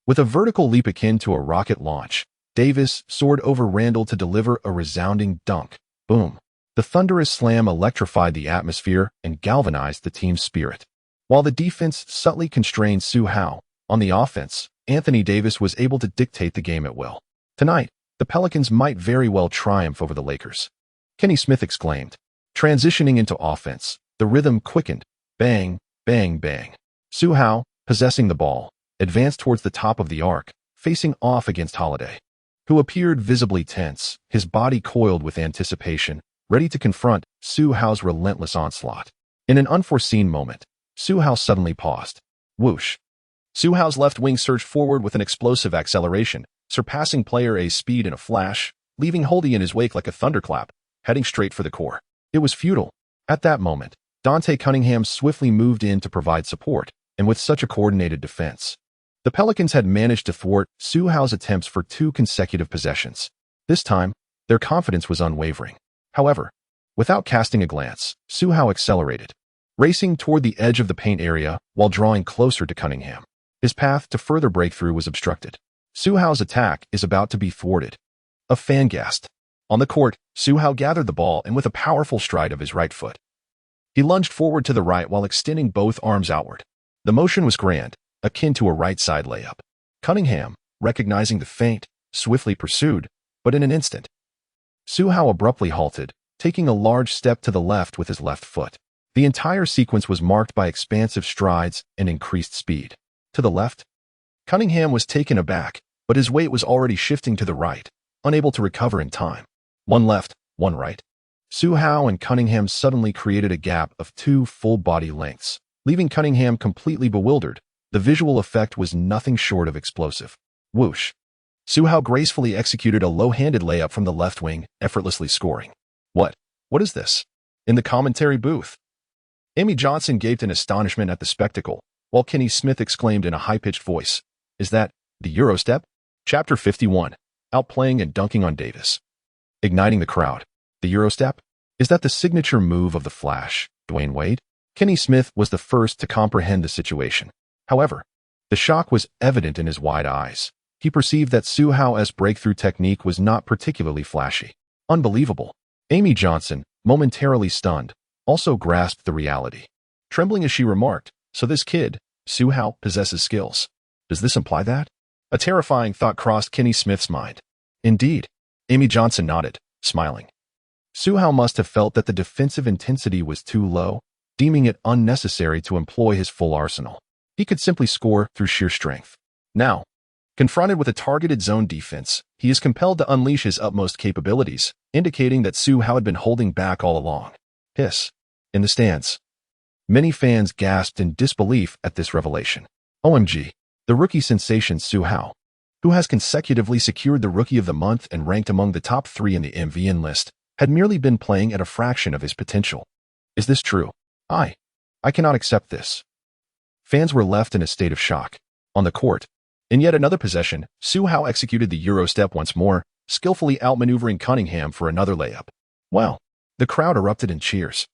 with a vertical leap akin to a rocket launch, Davis soared over Randall to deliver a resounding dunk. Boom! The thunderous slam electrified the atmosphere and galvanized the team's spirit. While the defense subtly constrained Su Hao, on the offense, Anthony Davis was able to dictate the game at will. Tonight, the Pelicans might very well triumph over the Lakers. Kenny Smith exclaimed. Transitioning into offense, the rhythm quickened. Bang, bang, bang. Su Hao, possessing the ball, advanced towards the top of the arc, facing off against Holiday, who appeared visibly tense, his body coiled with anticipation, ready to confront Su Hao's relentless onslaught. In an unforeseen moment, Su Hao suddenly paused. Whoosh! Su Hao's left wing surged forward with an explosive acceleration, surpassing player A's speed in a flash, leaving Holdy in his wake like a thunderclap, heading straight for the core. It was futile. At that moment, Dante Cunningham swiftly moved in to provide support, and with such a coordinated defense, the Pelicans had managed to thwart Su Hao's attempts for 2 consecutive possessions. This time, their confidence was unwavering. However, without casting a glance, Su Hao accelerated, racing toward the edge of the paint area while drawing closer to Cunningham. His path to further breakthrough was obstructed. Su Hao's attack is about to be thwarted. A fan gasped. On the court, Su Hao gathered the ball and with a powerful stride of his right foot, he lunged forward to the right while extending both arms outward. The motion was grand, akin to a right-side layup. Cunningham, recognizing the feint, swiftly pursued, but in an instant, Su Hao abruptly halted, taking a large step to the left with his left foot. The entire sequence was marked by expansive strides and increased speed. To the left, Cunningham was taken aback, but his weight was already shifting to the right, unable to recover in time. One left, one right. Su Hao and Cunningham suddenly created a gap of 2 full body lengths, leaving Cunningham completely bewildered. The visual effect was nothing short of explosive. Whoosh! Su Hao gracefully executed a low-handed layup from the left wing, effortlessly scoring. What is this? In the commentary booth, Amy Johnson gaped in astonishment at the spectacle, while Kenny Smith exclaimed in a high-pitched voice, "Is that the Eurostep?" Chapter 51, Outplaying and Dunking on Davis. Igniting the crowd. The Eurostep? Is that the signature move of the Flash, Dwayne Wade? Kenny Smith was the first to comprehend the situation. However, the shock was evident in his wide eyes. He perceived that Su Hao's breakthrough technique was not particularly flashy. Unbelievable. Amy Johnson, momentarily stunned, also grasped the reality. Trembling as she remarked, "So this kid, Su Hao, possesses skills. Does this imply that?" A terrifying thought crossed Kenny Smith's mind. Indeed. Amy Johnson nodded, smiling. Su Hao must have felt that the defensive intensity was too low, deeming it unnecessary to employ his full arsenal. He could simply score through sheer strength. Now, confronted with a targeted zone defense, he is compelled to unleash his utmost capabilities, indicating that Su Hao had been holding back all along. Hiss. In the stands, many fans gasped in disbelief at this revelation. OMG, the rookie sensation Su Hao, who has consecutively secured the Rookie of the Month and ranked among the top 3 in the MVN list, had merely been playing at a fraction of his potential. Is this true? I cannot accept this. Fans were left in a state of shock. On the court, in yet another possession, Su Hao executed the Eurostep once more, skillfully outmaneuvering Cunningham for another layup. Wow! The crowd erupted in cheers.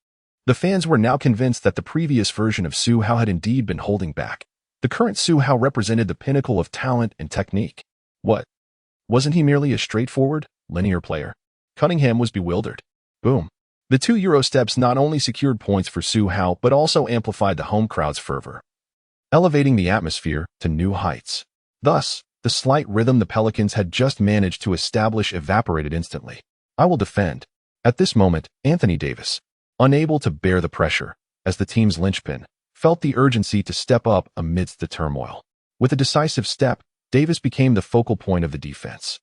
The fans were now convinced that the previous version of Su Hao had indeed been holding back. The current Su Hao represented the pinnacle of talent and technique. What? Wasn't he merely a straightforward, linear player? Cunningham was bewildered. Boom. The 2 Eurosteps not only secured points for Su Hao but also amplified the home crowd's fervor, elevating the atmosphere to new heights. Thus, the slight rhythm the Pelicans had just managed to establish evaporated instantly. I will defend. At this moment, Anthony Davis, unable to bear the pressure, as the team's linchpin, felt the urgency to step up amidst the turmoil. With a decisive step, Davis became the focal point of the defense.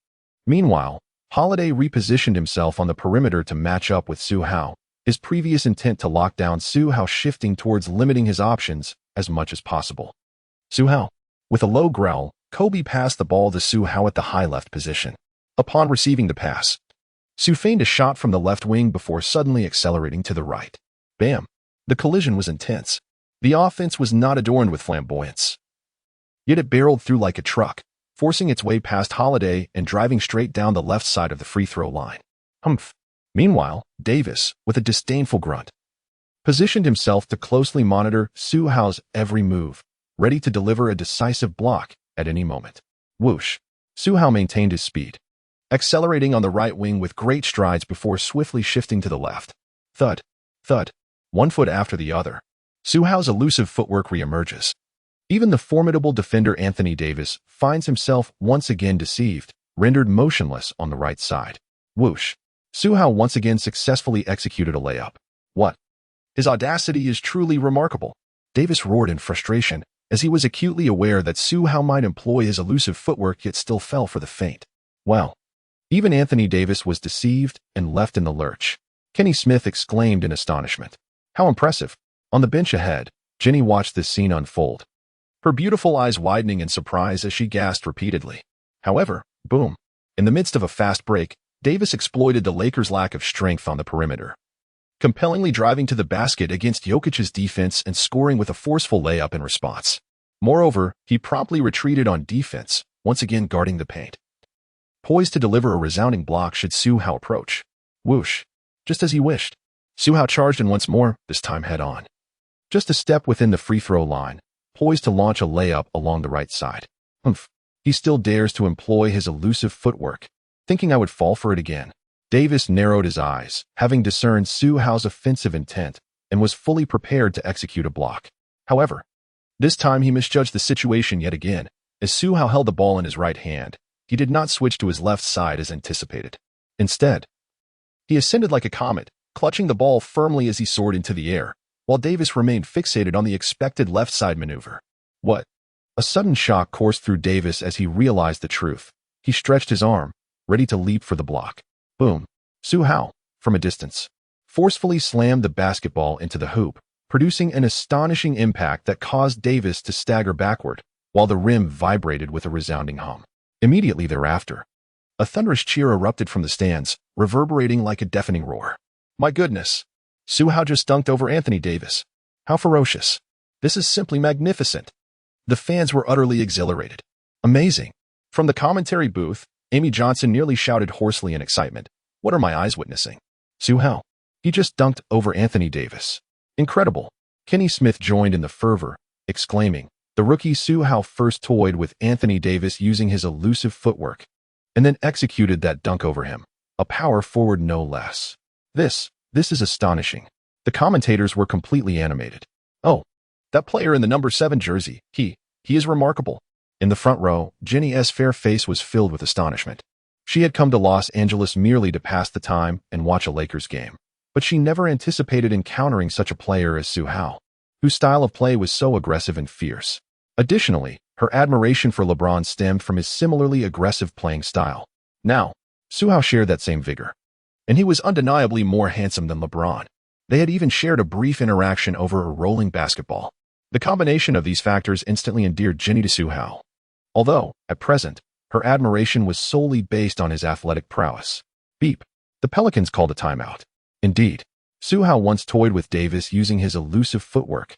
Meanwhile, Holiday repositioned himself on the perimeter to match up with Su Hao, his previous intent to lock down Su Hao shifting towards limiting his options as much as possible. Su Hao. With a low growl, Kobe passed the ball to Su Hao at the high left position. Upon receiving the pass, Su feigned a shot from the left wing before suddenly accelerating to the right. Bam! The collision was intense. The offense was not adorned with flamboyance. Yet it barreled through like a truck, forcing its way past Holiday and driving straight down the left side of the free throw line. Humph. Meanwhile, Davis, with a disdainful grunt, positioned himself to closely monitor Su Hao's every move, ready to deliver a decisive block at any moment. Whoosh. Su Hao maintained his speed, accelerating on the right wing with great strides before swiftly shifting to the left. Thud. Thud. 1 foot after the other, Su Hao's elusive footwork reemerges. Even the formidable defender Anthony Davis finds himself once again deceived, rendered motionless on the right side. Whoosh. Su Hao once again successfully executed a layup. What? His audacity is truly remarkable. Davis roared in frustration, as he was acutely aware that Su Hao might employ his elusive footwork yet still fell for the feint. Well, even Anthony Davis was deceived and left in the lurch. Kenny Smith exclaimed in astonishment. How impressive. On the bench ahead, Jenny watched this scene unfold, her beautiful eyes widening in surprise as she gasped repeatedly. However, boom. In the midst of a fast break, Davis exploited the Lakers' lack of strength on the perimeter, compellingly driving to the basket against Jokic's defense and scoring with a forceful layup in response. Moreover, he promptly retreated on defense, once again guarding the paint, poised to deliver a resounding block should Su Hao approach. Whoosh! Just as he wished, Su Hao charged in once more, this time head-on. Just a step within the free-throw line, poised to launch a layup along the right side. Humph! He still dares to employ his elusive footwork, thinking I would fall for it again. Davis narrowed his eyes, having discerned Su Hao's offensive intent, and was fully prepared to execute a block. However, this time he misjudged the situation yet again. As Su Hao held the ball in his right hand, he did not switch to his left side as anticipated. Instead, he ascended like a comet, clutching the ball firmly as he soared into the air, while Davis remained fixated on the expected left side maneuver. What? A sudden shock coursed through Davis as he realized the truth. He stretched his arm, ready to leap for the block. Boom! Su Hao, from a distance, forcefully slammed the basketball into the hoop, producing an astonishing impact that caused Davis to stagger backward, while the rim vibrated with a resounding hum. Immediately thereafter, a thunderous cheer erupted from the stands, reverberating like a deafening roar. My goodness! Su Hao just dunked over Anthony Davis. How ferocious! This is simply magnificent! The fans were utterly exhilarated. Amazing! From the commentary booth, Amy Johnson nearly shouted hoarsely in excitement. What are my eyes witnessing? Su Hao. He just dunked over Anthony Davis. Incredible. Kenny Smith joined in the fervor, exclaiming, the rookie Su Hao first toyed with Anthony Davis using his elusive footwork, and then executed that dunk over him. A power forward no less. This is astonishing. The commentators were completely animated. Oh, that player in the number 7 jersey, he is remarkable. In the front row, Jenny's fair face was filled with astonishment. She had come to Los Angeles merely to pass the time and watch a Lakers game, but she never anticipated encountering such a player as Su Hao, whose style of play was so aggressive and fierce. Additionally, her admiration for LeBron stemmed from his similarly aggressive playing style. Now, Su Hao shared that same vigor, and he was undeniably more handsome than LeBron. They had even shared a brief interaction over a rolling basketball. The combination of these factors instantly endeared Jenny to Su Hao, although, at present, her admiration was solely based on his athletic prowess. Beep. The Pelicans called a timeout. Indeed, Su Hao once toyed with Davis using his elusive footwork,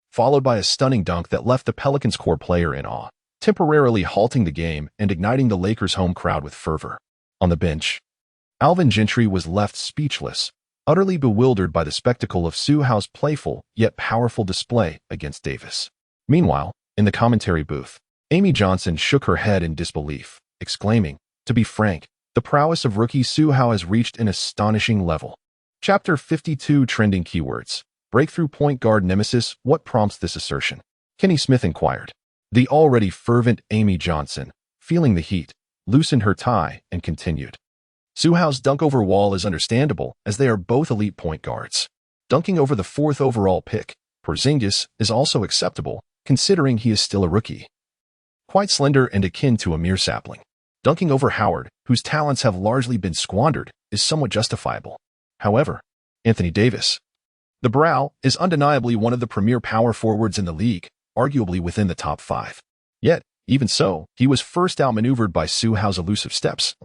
followed by a stunning dunk that left the Pelicans' core player in awe, temporarily halting the game and igniting the Lakers' home crowd with fervor. On the bench, Alvin Gentry was left speechless, utterly bewildered by the spectacle of Su Hao's playful yet powerful display against Davis. Meanwhile, in the commentary booth, Amy Johnson shook her head in disbelief, exclaiming, to be frank, the prowess of rookie Su Hao has reached an astonishing level. Chapter 52 Trending Keywords. Breakthrough point guard nemesis. What prompts this assertion? Kenny Smith inquired. The already fervent Amy Johnson, feeling the heat, loosened her tie and continued. Su Hao's dunk over wall is understandable, as they are both elite point guards. Dunking over the 4th overall pick, Porzingis, is also acceptable, considering he is still a rookie. Quite slender and akin to a mere sapling. Dunking over Howard, whose talents have largely been squandered, is somewhat justifiable. However, Anthony Davis, the Brow, is undeniably one of the premier power forwards in the league, arguably within the top 5. Yet, even so, he was first outmaneuvered by Su Hao's elusive steps,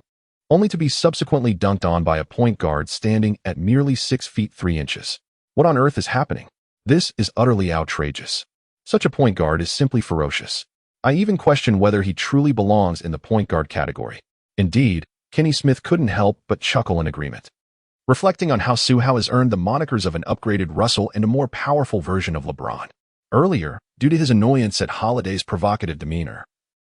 only to be subsequently dunked on by a point guard standing at merely 6 feet 3 inches. What on earth is happening? This is utterly outrageous. Such a point guard is simply ferocious. I even question whether he truly belongs in the point guard category. Indeed, Kenny Smith couldn't help but chuckle in agreement, reflecting on how Su Hao has earned the monikers of an upgraded Russell and a more powerful version of LeBron. Earlier, due to his annoyance at Holiday's provocative demeanor,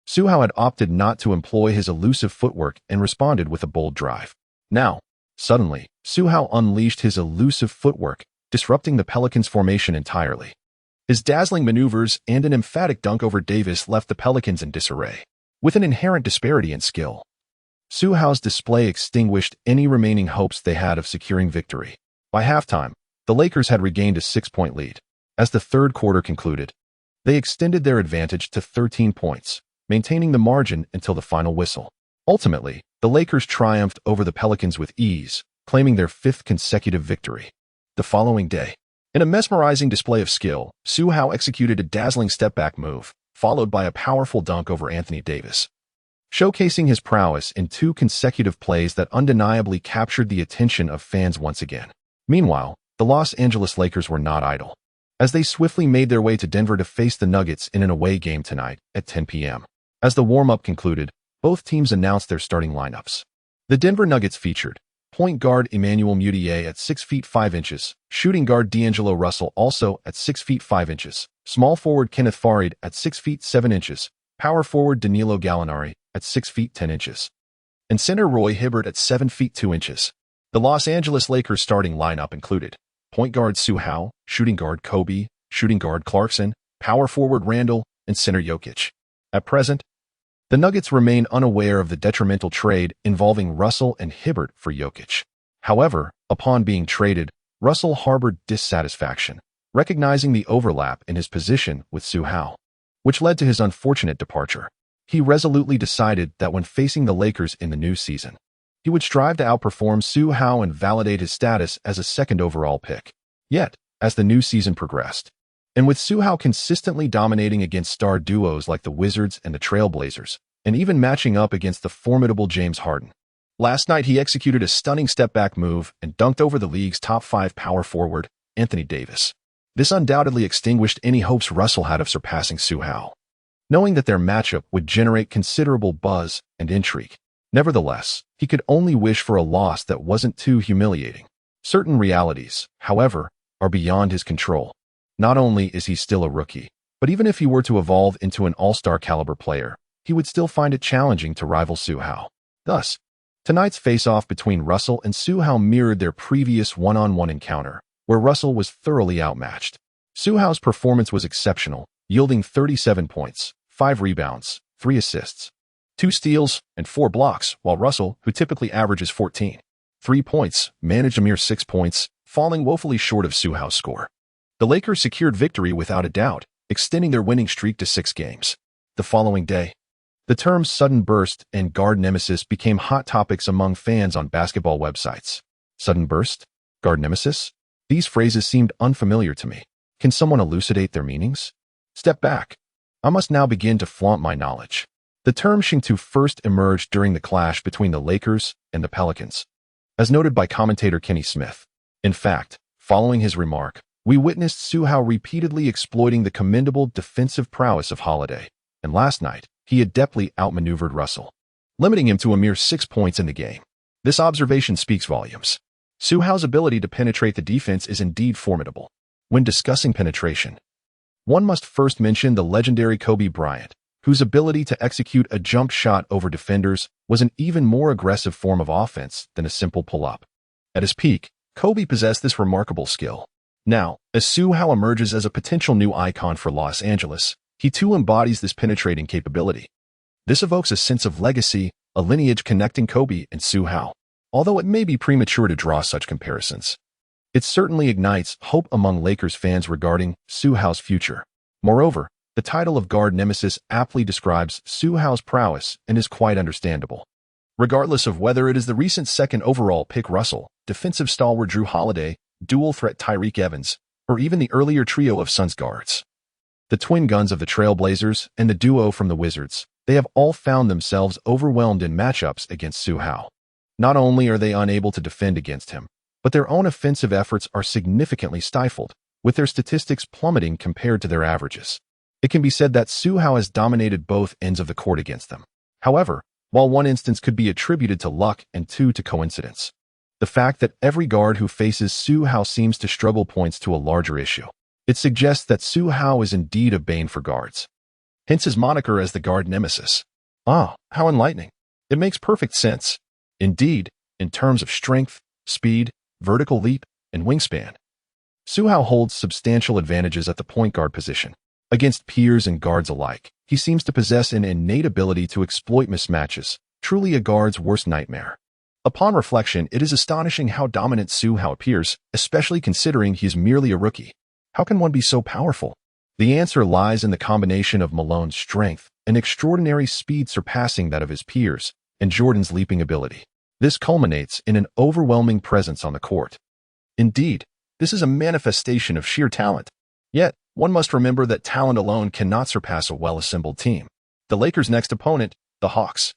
Su Hao had opted not to employ his elusive footwork and responded with a bold drive. Now, suddenly, Su Hao unleashed his elusive footwork, disrupting the Pelicans' formation entirely. His dazzling maneuvers and an emphatic dunk over Davis left the Pelicans in disarray. With an inherent disparity in skill, Su Hao's display extinguished any remaining hopes they had of securing victory. By halftime, the Lakers had regained a 6-point lead. As the third quarter concluded, they extended their advantage to 13 points, maintaining the margin until the final whistle. Ultimately, the Lakers triumphed over the Pelicans with ease, claiming their 5th consecutive victory. The following day, in a mesmerizing display of skill, Su Hao executed a dazzling step-back move, followed by a powerful dunk over Anthony Davis. showcasing his prowess in 2 consecutive plays that undeniably captured the attention of fans once again. Meanwhile, the Los Angeles Lakers were not idle, as they swiftly made their way to Denver to face the Nuggets in an away game tonight at 10 p.m. As the warm-up concluded, both teams announced their starting lineups. The Denver Nuggets featured point guard Emmanuel Mudiay at 6 feet 5 inches, shooting guard D'Angelo Russell also at 6 feet 5 inches, small forward Kenneth Farid at 6 feet 7 inches, power forward Danilo Gallinari at 6 feet 10 inches, and center Roy Hibbert at 7 feet 2 inches. The Los Angeles Lakers starting lineup included point guard Su Hao, shooting guard Kobe, shooting guard Clarkson, power forward Randall, and center Jokic. At present, the Nuggets remain unaware of the detrimental trade involving Russell and Hibbert for Jokic. However, upon being traded, Russell harbored dissatisfaction, recognizing the overlap in his position with Su Hao, which led to his unfortunate departure. He resolutely decided that when facing the Lakers in the new season, he would strive to outperform Su Hao and validate his status as a second overall pick. Yet, as the new season progressed, and with Su Hao consistently dominating against star duos like the Wizards and the Trailblazers, and even matching up against the formidable James Harden, last night he executed a stunning step-back move and dunked over the league's top 5 power forward, Anthony Davis. This undoubtedly extinguished any hopes Russell had of surpassing Su Hao, knowing that their matchup would generate considerable buzz and intrigue. Nevertheless, he could only wish for a loss that wasn't too humiliating. Certain realities, however, are beyond his control. Not only is he still a rookie, but even if he were to evolve into an all-star caliber player, he would still find it challenging to rival Su Hao. Thus, tonight's face-off between Russell and Su Hao mirrored their previous one-on-one encounter, where Russell was thoroughly outmatched. Su Hao's performance was exceptional, yielding 37 points, 5 rebounds, 3 assists, 2 steals, and 4 blocks, while Russell, who typically averages 3 points, managed a mere 6 points, falling woefully short of Su Hao's score. The Lakers secured victory without a doubt, extending their winning streak to 6 games. The following day, the terms sudden burst and guard nemesis became hot topics among fans on basketball websites. Sudden burst? Guard nemesis? These phrases seemed unfamiliar to me. Can someone elucidate their meanings? Step back. I must now begin to flaunt my knowledge. The term seemed to first emerge during the clash between the Lakers and the Pelicans, as noted by commentator Kenny Smith. In fact, following his remark, we witnessed Su Hao repeatedly exploiting the commendable defensive prowess of Holiday, and last night, he adeptly outmaneuvered Russell, limiting him to a mere 6 points in the game. This observation speaks volumes. Su Hao's ability to penetrate the defense is indeed formidable. When discussing penetration, one must first mention the legendary Kobe Bryant, whose ability to execute a jump shot over defenders was an even more aggressive form of offense than a simple pull-up. At his peak, Kobe possessed this remarkable skill. Now, as Su Hao emerges as a potential new icon for Los Angeles, he too embodies this penetrating capability. This evokes a sense of legacy, a lineage connecting Kobe and Su Hao. Although it may be premature to draw such comparisons, it certainly ignites hope among Lakers fans regarding Su Hao's future. Moreover, the title of guard nemesis aptly describes Su Hao's prowess and is quite understandable. Regardless of whether it is the recent second overall pick Russell, defensive stalwart Drew Holiday, dual threat Tyreke Evans, or even the earlier trio of Suns guards, the twin guns of the Trailblazers and the duo from the Wizards, they have all found themselves overwhelmed in matchups against Su Hao. Not only are they unable to defend against him, but their own offensive efforts are significantly stifled, with their statistics plummeting compared to their averages. It can be said that Su Hao has dominated both ends of the court against them. However, while one instance could be attributed to luck and two to coincidence, the fact that every guard who faces Su Hao seems to struggle points to a larger issue. It suggests that Su Hao is indeed a bane for guards, hence his moniker as the guard nemesis. Ah, how enlightening. It makes perfect sense. Indeed, in terms of strength, speed, vertical leap, and wingspan, Su Hao holds substantial advantages at the point guard position. Against peers and guards alike, he seems to possess an innate ability to exploit mismatches, truly a guard's worst nightmare. Upon reflection, it is astonishing how dominant Su Hao appears, especially considering he is merely a rookie. How can one be so powerful? The answer lies in the combination of Malone's strength and extraordinary speed surpassing that of his peers, and Jordan's leaping ability. This culminates in an overwhelming presence on the court. Indeed, this is a manifestation of sheer talent. Yet, one must remember that talent alone cannot surpass a well-assembled team. The Lakers' next opponent, the Hawks,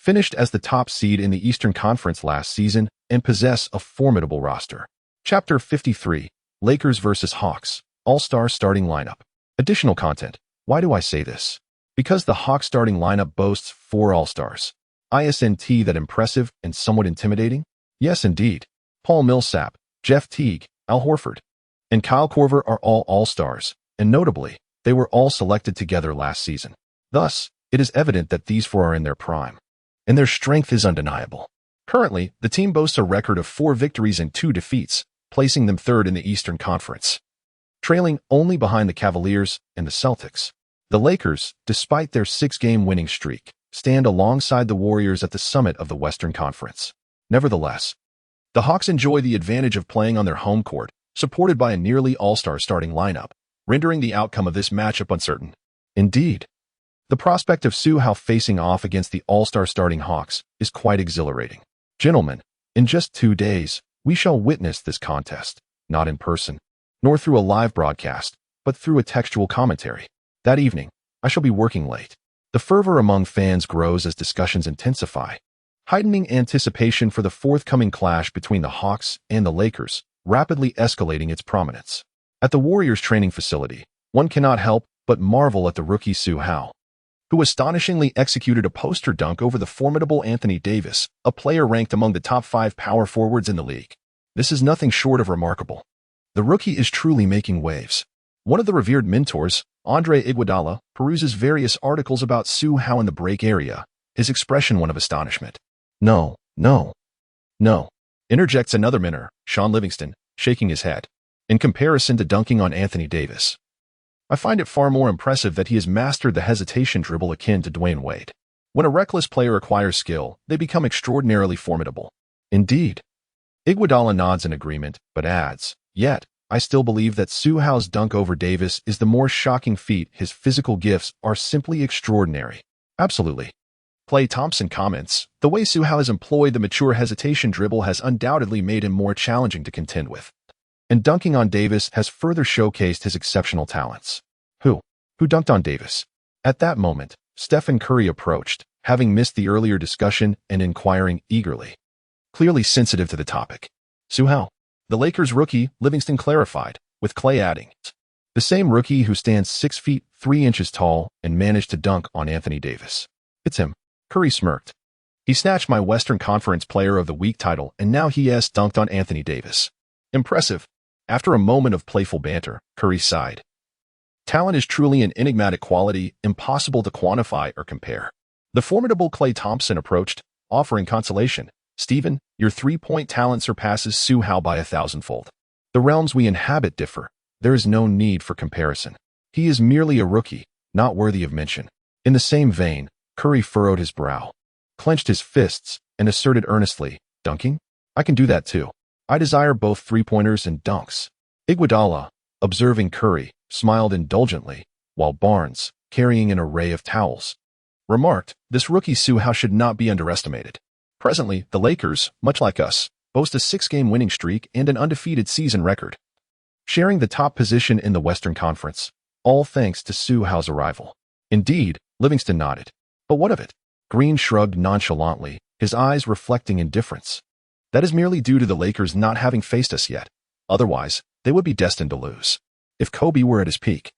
finished as the top seed in the Eastern Conference last season and possess a formidable roster. Chapter 53, Lakers vs. Hawks, All-Star Starting Lineup. Additional content. Why do I say this? Because the Hawks starting lineup boasts 4 All-Stars. Isn't that impressive and somewhat intimidating? Yes, indeed. Paul Millsap, Jeff Teague, Al Horford, and Kyle Korver are all All-Stars, and notably, they were all selected together last season. Thus, it is evident that these 4 are in their prime, and their strength is undeniable. Currently, the team boasts a record of 4 victories and 2 defeats, placing them 3rd in the Eastern Conference, trailing only behind the Cavaliers and the Celtics. The Lakers, despite their 6-game winning streak, stand alongside the Warriors at the summit of the Western Conference. Nevertheless, the Hawks enjoy the advantage of playing on their home court, supported by a nearly all-star starting lineup, rendering the outcome of this matchup uncertain. Indeed, the prospect of Su Hao facing off against the all-star starting Hawks is quite exhilarating. Gentlemen, in just 2 days, we shall witness this contest, not in person, nor through a live broadcast, but through a textual commentary. That evening, I shall be working late. The fervor among fans grows as discussions intensify, heightening anticipation for the forthcoming clash between the Hawks and the Lakers, rapidly escalating its prominence. At the Warriors training facility, one cannot help but marvel at the rookie Su Hao, who astonishingly executed a poster dunk over the formidable Anthony Davis, a player ranked among the top 5 power forwards in the league. This is nothing short of remarkable. The rookie is truly making waves. One of the revered mentors, Andre Iguodala, peruses various articles about Su Hao in the break area, his expression one of astonishment. No, interjects another mentor, Shaun Livingston, shaking his head. In comparison to dunking on Anthony Davis, I find it far more impressive that he has mastered the hesitation dribble akin to Dwayne Wade. When a reckless player acquires skill, they become extraordinarily formidable. Indeed. Iguodala nods in agreement, but adds, yet, I still believe that Su Hao's dunk over Davis is the more shocking feat. His physical gifts are simply extraordinary. Absolutely. Klay Thompson comments, the way Su Hao has employed the mature hesitation dribble has undoubtedly made him more challenging to contend with. And dunking on Davis has further showcased his exceptional talents. Who dunked on Davis? At that moment, Stephen Curry approached, having missed the earlier discussion and inquiring eagerly. Clearly sensitive to the topic. Su Hao. The Lakers rookie, Livingston clarified, with Klay adding, the same rookie who stands 6 feet 3 inches tall and managed to dunk on Anthony Davis. It's him. Curry smirked. He snatched my Western Conference Player of the Week title and now he has dunked on Anthony Davis. Impressive. After a moment of playful banter, Curry sighed. Talent is truly an enigmatic quality, impossible to quantify or compare. The formidable Klay Thompson approached, offering consolation. Stephen, your 3-point talent surpasses Su Hao by 1,000-fold. The realms we inhabit differ. There is no need for comparison. He is merely a rookie, not worthy of mention. In the same vein, Curry furrowed his brow, clenched his fists, and asserted earnestly, dunking? I can do that too. I desire both 3-pointers and dunks. Iguodala, observing Curry, smiled indulgently, while Barnes, carrying an array of towels, remarked, this rookie Su Hao should not be underestimated. Presently, the Lakers, much like us, boast a 6-game winning streak and an undefeated season record, sharing the top position in the Western Conference, all thanks to Su Hao's arrival. Indeed, Livingston nodded. But what of it? Green shrugged nonchalantly, his eyes reflecting indifference. That is merely due to the Lakers not having faced us yet. Otherwise, they would be destined to lose. If Kobe were at his peak,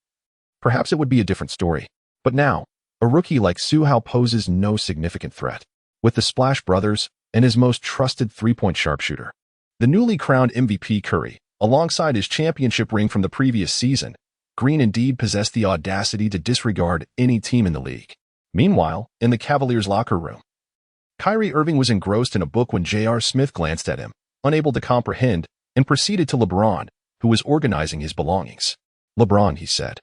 perhaps it would be a different story. But now, a rookie like Su Hao poses no significant threat. With the Splash Brothers and his most trusted 3-point sharpshooter, the newly crowned MVP Curry, alongside his championship ring from the previous season, Green indeed possessed the audacity to disregard any team in the league. Meanwhile, in the Cavaliers' locker room, Kyrie Irving was engrossed in a book when J.R. Smith glanced at him, unable to comprehend, and proceeded to LeBron, who was organizing his belongings. LeBron, he said.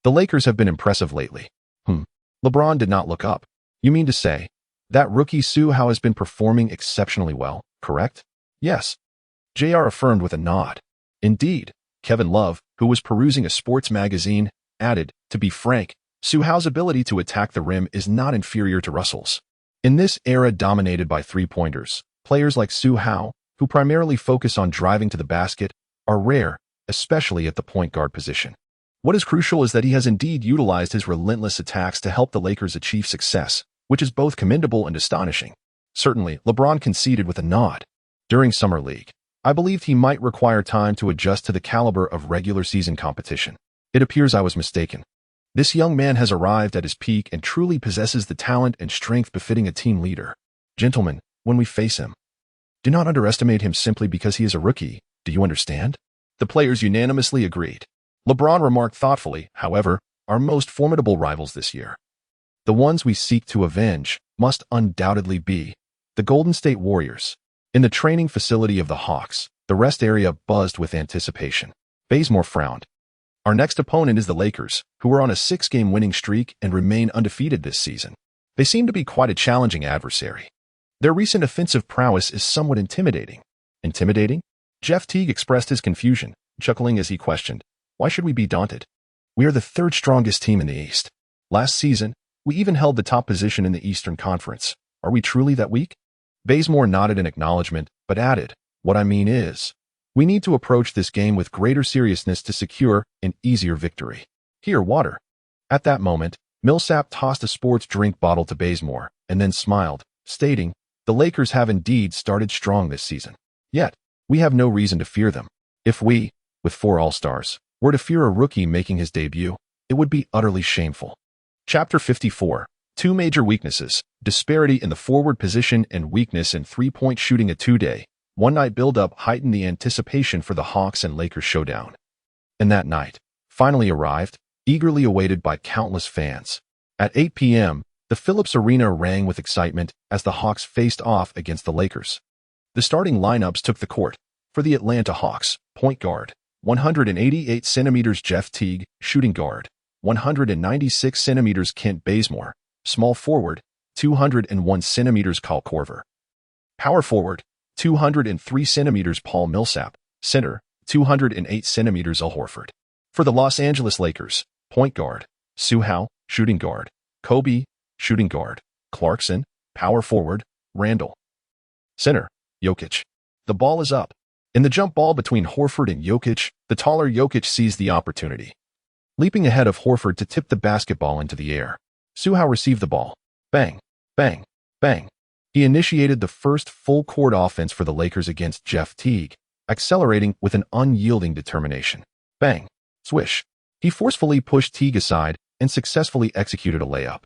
The Lakers have been impressive lately. LeBron did not look up. You mean to say, that rookie Su Hao has been performing exceptionally well, correct? Yes. J.R. affirmed with a nod. Indeed, Kevin Love, who was perusing a sports magazine, added, to be frank, Su Hao's ability to attack the rim is not inferior to Russell's. In this era dominated by 3-pointers, players like Su Hao, who primarily focus on driving to the basket, are rare, especially at the point guard position. What is crucial is that he has indeed utilized his relentless attacks to help the Lakers achieve success, which is both commendable and astonishing. Certainly, LeBron conceded with a nod. During Summer League, I believed he might require time to adjust to the caliber of regular season competition. It appears I was mistaken. This young man has arrived at his peak and truly possesses the talent and strength befitting a team leader. Gentlemen, when we face him, do not underestimate him simply because he is a rookie. Do you understand? The players unanimously agreed. LeBron remarked thoughtfully, however, our most formidable rivals this year, the ones we seek to avenge, must undoubtedly be the Golden State Warriors. In the training facility of the Hawks, the rest area buzzed with anticipation. Bazemore frowned. Our next opponent is the Lakers, who are on a 6-game winning streak and remain undefeated this season. They seem to be quite a challenging adversary. Their recent offensive prowess is somewhat intimidating. Intimidating? Jeff Teague expressed his confusion, chuckling as he questioned, why should we be daunted? We are the third strongest team in the East. Last season, we even held the top position in the Eastern Conference. Are we truly that weak? Bazemore nodded in acknowledgement, but added, what I mean is, we need to approach this game with greater seriousness to secure an easier victory. Here, water. At that moment, Millsap tossed a sports drink bottle to Bazemore and then smiled, stating, the Lakers have indeed started strong this season. Yet, we have no reason to fear them. If we, with 4 All-Stars, were to fear a rookie making his debut, it would be utterly shameful. Chapter 54. 2 major weaknesses, disparity in the forward position and weakness in three-point shooting. A 2-day, one-night build-up heightened the anticipation for the Hawks and Lakers showdown. And that night finally arrived, eagerly awaited by countless fans. At 8 p.m., the Phillips Arena rang with excitement as the Hawks faced off against the Lakers. The starting lineups took the court. For the Atlanta Hawks, point guard, 188 centimeters Jeff Teague, shooting guard, 196 centimeters Kent Bazemore, small forward, 201 centimeters Kyle Korver, power forward, 203 centimeters Paul Millsap, center, 208 centimeters Al Horford. For the Los Angeles Lakers, point guard, Su Hao, shooting guard, Kobe, shooting guard, Clarkson, power forward, Randall, center, Jokic. The ball is up. In the jump ball between Horford and Jokic, the taller Jokic seized the opportunity, leaping ahead of Horford to tip the basketball into the air. Su Hao received the ball. Bang, bang, bang. He initiated the first full-court offense for the Lakers against Jeff Teague, accelerating with an unyielding determination. Bang, swish. He forcefully pushed Teague aside and successfully executed a layup.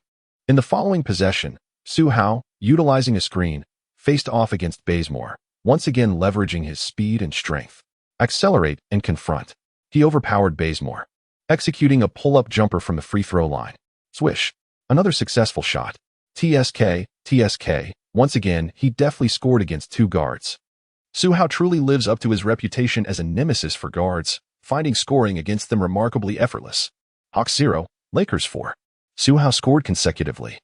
In the following possession, Su Hao, utilizing a screen, faced off against Bazemore, once again leveraging his speed and strength. Accelerate and confront. He overpowered Bazemore, executing a pull-up jumper from the free throw line. Swish. Another successful shot. TSK. Once again, he deftly scored against 2 guards. Su Hao truly lives up to his reputation as a nemesis for guards, finding scoring against them remarkably effortless. Hawks 0, Lakers 4. Su Hao scored consecutively,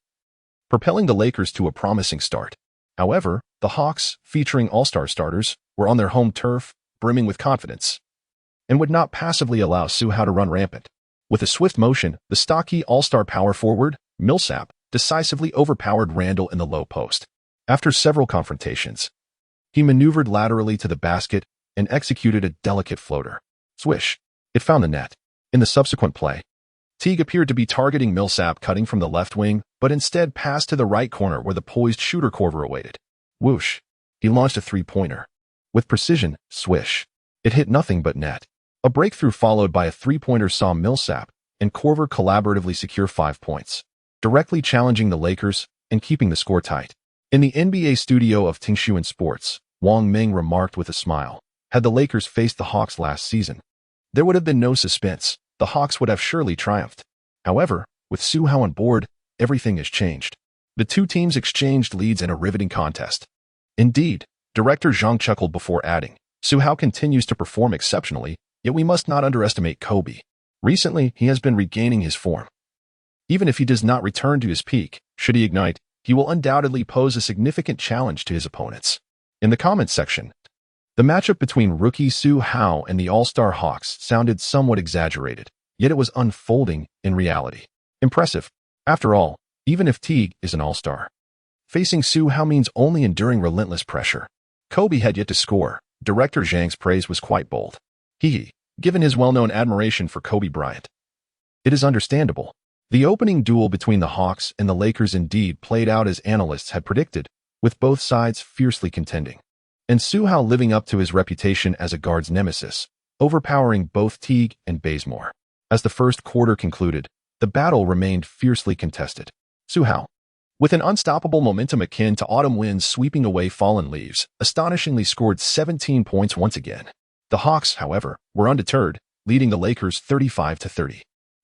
propelling the Lakers to a promising start. However, the Hawks, featuring all-star starters, were on their home turf, brimming with confidence, and would not passively allow Su Hao to run rampant. With a swift motion, the stocky all-star power forward, Millsap, decisively overpowered Randall in the low post. After several confrontations, he maneuvered laterally to the basket and executed a delicate floater. Swish. It found the net. In the subsequent play, Teague appeared to be targeting Millsap cutting from the left wing, but instead passed to the right corner where the poised shooter Korver awaited. Whoosh. He launched a three-pointer. With precision, swish. It hit nothing but net. A breakthrough followed by a three-pointer saw Millsap and Korver collaboratively secure 5 points, directly challenging the Lakers and keeping the score tight. In the NBA studio of Tingshuan Sports, Wang Ming remarked with a smile, had the Lakers faced the Hawks last season, there would have been no suspense. The Hawks would have surely triumphed. However, with Su Hao on board, everything has changed. The two teams exchanged leads in a riveting contest. Indeed, director Zhang chuckled before adding, Su Hao continues to perform exceptionally, yet we must not underestimate Kobe. Recently, he has been regaining his form. Even if he does not return to his peak, should he ignite, he will undoubtedly pose a significant challenge to his opponents. In the comments section, the matchup between rookie Su Hao and the All-Star Hawks sounded somewhat exaggerated, yet it was unfolding in reality. Impressive. After all, even if Teague is an All-Star, facing Su Hao means only enduring relentless pressure. Kobe had yet to score. Director Zhang's praise was quite bold. Given his well-known admiration for Kobe Bryant. It is understandable. The opening duel between the Hawks and the Lakers indeed played out as analysts had predicted, with both sides fiercely contending. And Su Hao living up to his reputation as a guard's nemesis, overpowering both Teague and Bazemore. As the first quarter concluded, the battle remained fiercely contested. Su Hao, with an unstoppable momentum akin to autumn winds sweeping away fallen leaves, astonishingly scored 17 points once again. The Hawks, however, were undeterred, leading the Lakers 35-30.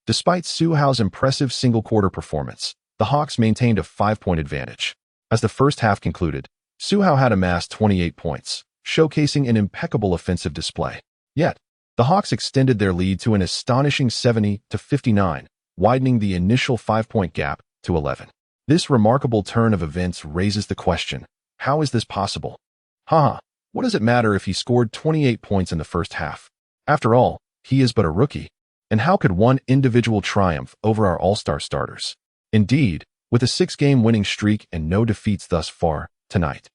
Despite Su Hao's impressive single-quarter performance, the Hawks maintained a 5-point advantage. As the first half concluded, Su Hao had amassed 28 points, showcasing an impeccable offensive display. Yet, the Hawks extended their lead to an astonishing 70-59, widening the initial 5-point gap to 11. This remarkable turn of events raises the question, how is this possible? What does it matter if he scored 28 points in the first half? After all, he is but a rookie. And how could one individual triumph over our all-star starters? Indeed, with a 6-game winning streak and no defeats thus far, tonight,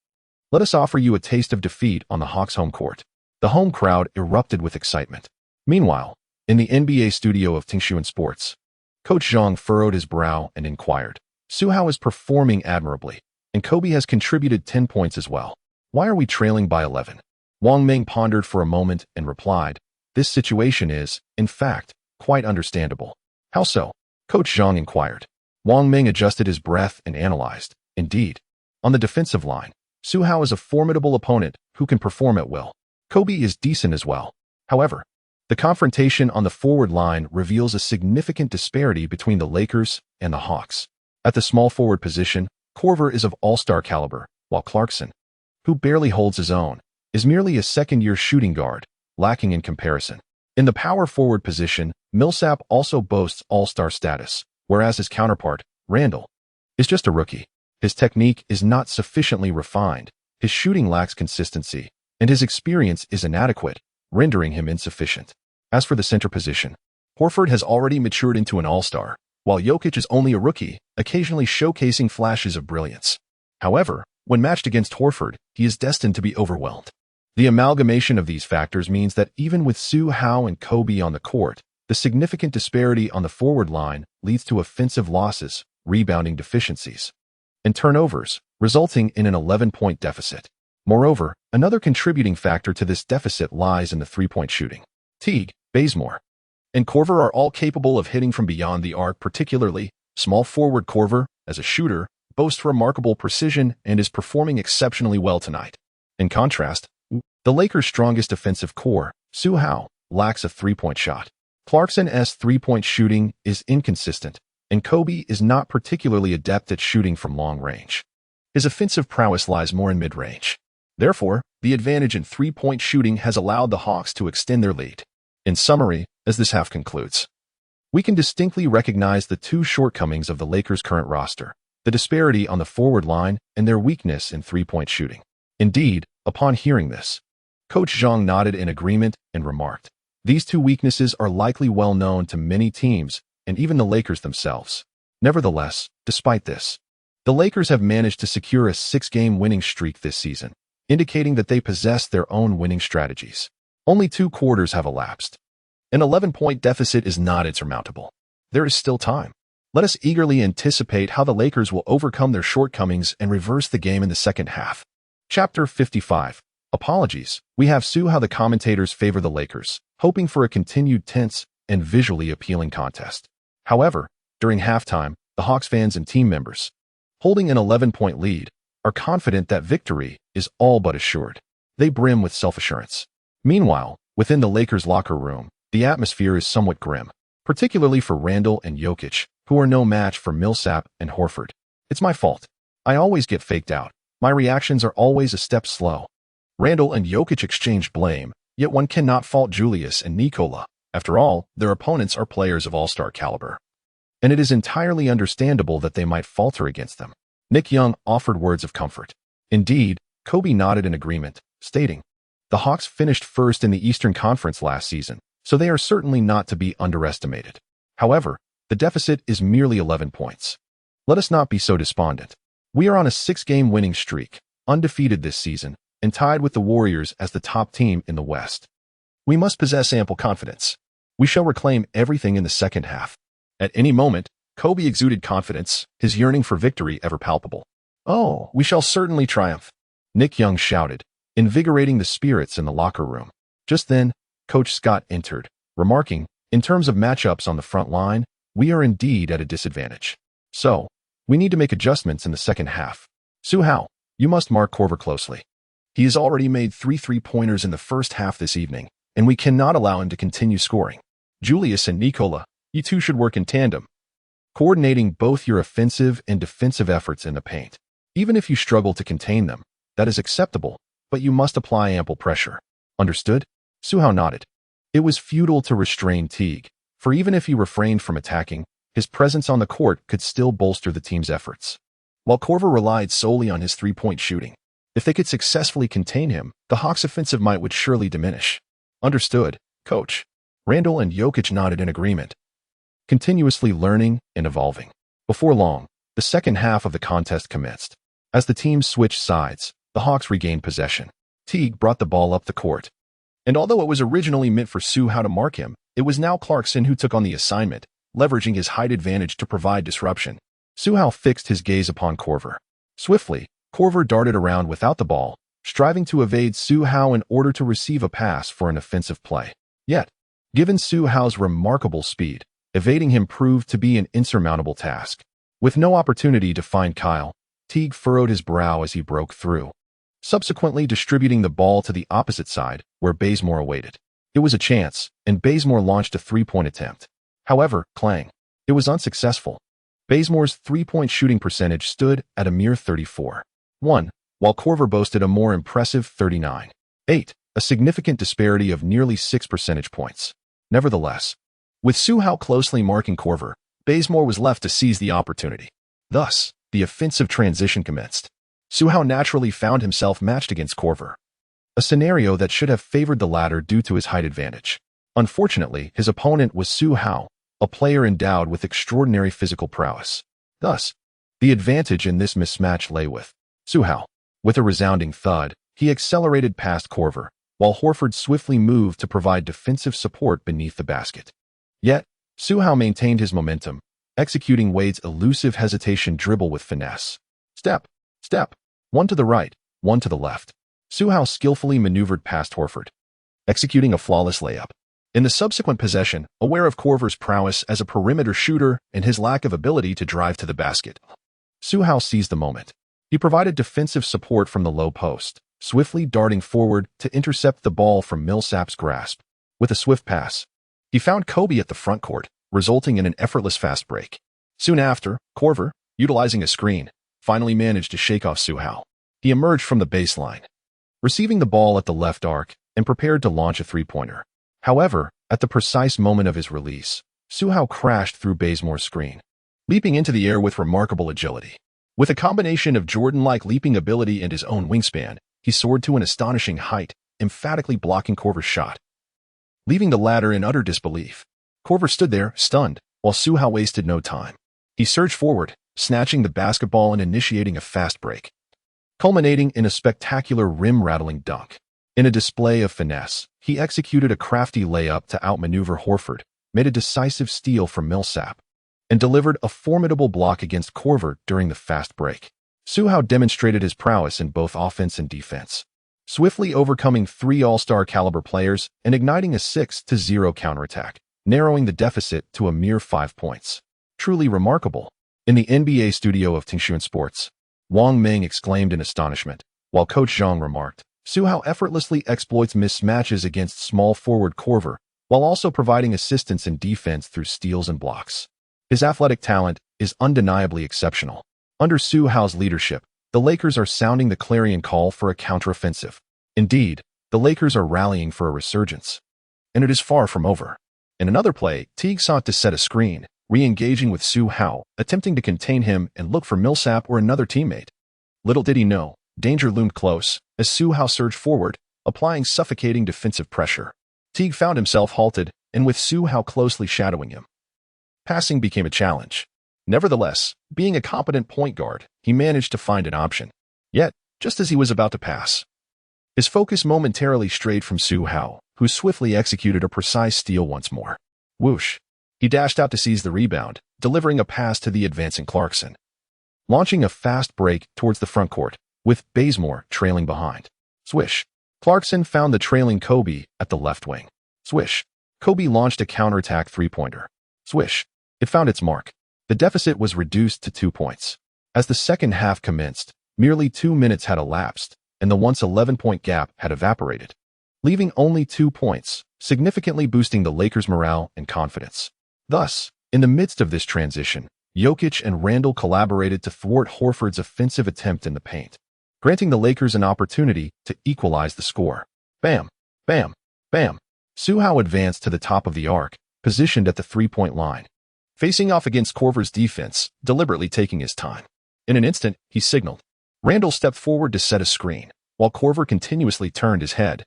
let us offer you a taste of defeat on the Hawks' home court. The home crowd erupted with excitement. Meanwhile, in the NBA studio of teammates Sports, Coach Zhang furrowed his brow and inquired, Su Hao is performing admirably, and Kobe has contributed 10 points as well. Why are we trailing by 11? Wang Ming pondered for a moment and replied, this situation is, in fact, quite understandable. How so? Coach Zhang inquired. Wang Ming adjusted his breath and analyzed. Indeed, on the defensive line, Su Hao is a formidable opponent who can perform at will. Kobe is decent as well. However, the confrontation on the forward line reveals a significant disparity between the Lakers and the Hawks. At the small forward position, Korver is of all-star caliber, while Clarkson, who barely holds his own, is merely a second-year shooting guard, lacking in comparison. In the power forward position, Millsap also boasts all-star status, whereas his counterpart, Randall, is just a rookie. His technique is not sufficiently refined, his shooting lacks consistency, and his experience is inadequate, rendering him insufficient. As for the center position, Horford has already matured into an all-star, while Jokic is only a rookie, occasionally showcasing flashes of brilliance. However, when matched against Horford, he is destined to be overwhelmed. The amalgamation of these factors means that even with Su Hao and Kobe on the court, the significant disparity on the forward line leads to offensive losses, rebounding deficiencies, and turnovers, resulting in an 11-point deficit. Moreover, another contributing factor to this deficit lies in the three-point shooting. Teague, Bazemore, and Korver are all capable of hitting from beyond the arc, particularly small forward Korver, as a shooter, boasts remarkable precision and is performing exceptionally well tonight. In contrast, the Lakers' strongest offensive core, Su Hao, lacks a three-point shot. Clarkson's three-point shooting is inconsistent, and Kobe is not particularly adept at shooting from long range. His offensive prowess lies more in mid-range. Therefore, the advantage in three-point shooting has allowed the Hawks to extend their lead. In summary, as this half concludes, we can distinctly recognize the two shortcomings of the Lakers' current roster, the disparity on the forward line and their weakness in three-point shooting. Indeed, upon hearing this, Coach Zhang nodded in agreement and remarked, these two weaknesses are likely well known to many teams and even the Lakers themselves. Nevertheless, despite this, the Lakers have managed to secure a 6-game winning streak this season, indicating that they possess their own winning strategies. Only 2 quarters have elapsed. An 11-point deficit is not insurmountable. There is still time. Let us eagerly anticipate how the Lakers will overcome their shortcomings and reverse the game in the second half. Chapter 55. Apologies. We have Su Hao. The commentators favor the Lakers, hoping for a continued tense and visually appealing contest. However, during halftime, the Hawks fans and team members, holding an 11-point lead, are confident that victory is all but assured. They brim with self-assurance. Meanwhile, within the Lakers' locker room, the atmosphere is somewhat grim, particularly for Randall and Jokic, who are no match for Millsap and Horford. It's my fault. I always get faked out. My reactions are always a step slow. Randall and Jokic exchange blame, yet one cannot fault Julius and Nikola. After all, their opponents are players of all-star caliber, and it is entirely understandable that they might falter against them. Nick Young offered words of comfort. Indeed, Kobe nodded in agreement, stating, the Hawks finished first in the Eastern Conference last season, so they are certainly not to be underestimated. However, the deficit is merely 11 points. Let us not be so despondent. We are on a 6-game winning streak, undefeated this season, and tied with the Warriors as the top team in the West. We must possess ample confidence. We shall reclaim everything in the second half. At any moment, Kobe exuded confidence, his yearning for victory ever palpable. "Oh, we shall certainly triumph," Nick Young shouted, invigorating the spirits in the locker room. Just then, Coach Scott entered, remarking, "In terms of matchups on the front line, we are indeed at a disadvantage. So, we need to make adjustments in the second half. Su Hao, you must mark Korver closely. He has already made 3 three-pointers in the first half this evening, and we cannot allow him to continue scoring. Julius and Nikola, you two should work in tandem, coordinating both your offensive and defensive efforts in the paint. Even if you struggle to contain them, that is acceptable, but you must apply ample pressure. Understood?" Su Hao nodded. It was futile to restrain Teague, for even if he refrained from attacking, his presence on the court could still bolster the team's efforts. While Korver relied solely on his three-point shooting, if they could successfully contain him, the Hawks' offensive might would surely diminish. "Understood, Coach." Randall and Jokic nodded in agreement, continuously learning and evolving. Before long, the second half of the contest commenced. As the teams switched sides, the Hawks regained possession. Teague brought the ball up the court. And although it was originally meant for Su Hao to mark him, it was now Clarkson who took on the assignment, leveraging his height advantage to provide disruption. Su Hao fixed his gaze upon Korver. Swiftly, Korver darted around without the ball, striving to evade Su Hao in order to receive a pass for an offensive play. Yet, given Su Hao's remarkable speed, evading him proved to be an insurmountable task. With no opportunity to find Kyle, Teague furrowed his brow as he broke through, subsequently distributing the ball to the opposite side, where Bazemore awaited. It was a chance, and Bazemore launched a three-point attempt. However, clang. It was unsuccessful. Bazemore's three-point shooting percentage stood at a mere 34.1, while Korver boasted a more impressive 39.8, a significant disparity of nearly 6 percentage points. Nevertheless, with Su Hao closely marking Korver, Bazemore was left to seize the opportunity. Thus, the offensive transition commenced. Su Hao naturally found himself matched against Korver, a scenario that should have favored the latter due to his height advantage. Unfortunately, his opponent was Su Hao, a player endowed with extraordinary physical prowess. Thus, the advantage in this mismatch lay with Su Hao. With a resounding thud, he accelerated past Korver, while Horford swiftly moved to provide defensive support beneath the basket. Yet, Su Hao maintained his momentum, executing Wade's elusive hesitation dribble with finesse. Step, step, one to the right, one to the left. Su Hao skillfully maneuvered past Horford, executing a flawless layup. In the subsequent possession, aware of Korver's prowess as a perimeter shooter and his lack of ability to drive to the basket, Su Hao seized the moment. He provided defensive support from the low post, swiftly darting forward to intercept the ball from Millsap's grasp. With a swift pass, he found Kobe at the front court, resulting in an effortless fast break. Soon after, Korver, utilizing a screen, finally managed to shake off Su Hao. He emerged from the baseline, receiving the ball at the left arc, and prepared to launch a three-pointer. However, at the precise moment of his release, Su Hao crashed through Bazemore's screen, leaping into the air with remarkable agility. With a combination of Jordan-like leaping ability and his own wingspan, he soared to an astonishing height, emphatically blocking Korver's shot, leaving the latter in utter disbelief. Korver stood there, stunned, while Su Hao wasted no time. He surged forward, snatching the basketball and initiating a fast break, culminating in a spectacular rim-rattling dunk. In a display of finesse, he executed a crafty layup to outmaneuver Horford, made a decisive steal from Millsap, and delivered a formidable block against Korver during the fast break. Su Hao demonstrated his prowess in both offense and defense, swiftly overcoming 3 all-star caliber players and igniting a 6-0 counterattack, narrowing the deficit to a mere 5 points. Truly remarkable. In the NBA studio of Tingshuan Sports, Wang Ming exclaimed in astonishment, while Coach Zhang remarked, Su Hao effortlessly exploits mismatches against small forward Korver, while also providing assistance in defense through steals and blocks. His athletic talent is undeniably exceptional. Under Su Hao's leadership, the Lakers are sounding the clarion call for a counteroffensive. Indeed, the Lakers are rallying for a resurgence. And it is far from over. In another play, Teague sought to set a screen, re-engaging with Su Hao, attempting to contain him and look for Millsap or another teammate. Little did he know, danger loomed close, as Su Hao surged forward, applying suffocating defensive pressure. Teague found himself halted, and with Su Hao closely shadowing him, passing became a challenge. Nevertheless, being a competent point guard, he managed to find an option. Yet, just as he was about to pass, his focus momentarily strayed from Su Hao, who swiftly executed a precise steal once more. Whoosh! He dashed out to seize the rebound, delivering a pass to the advancing Clarkson. Launching a fast break towards the front court, with Bazemore trailing behind. Swish. Clarkson found the trailing Kobe at the left wing. Swish. Kobe launched a counterattack three-pointer. Swish. It found its mark. The deficit was reduced to 2 points. As the second half commenced, merely 2 minutes had elapsed, and the once 11-point gap had evaporated, leaving only 2 points, significantly boosting the Lakers' morale and confidence. Thus, in the midst of this transition, Jokic and Randle collaborated to thwart Horford's offensive attempt in the paint, granting the Lakers an opportunity to equalize the score. Bam! Bam! Bam! Su Hao advanced to the top of the arc, positioned at the three-point line, facing off against Korver's defense, deliberately taking his time. In an instant, he signaled. Randle stepped forward to set a screen, while Korver continuously turned his head,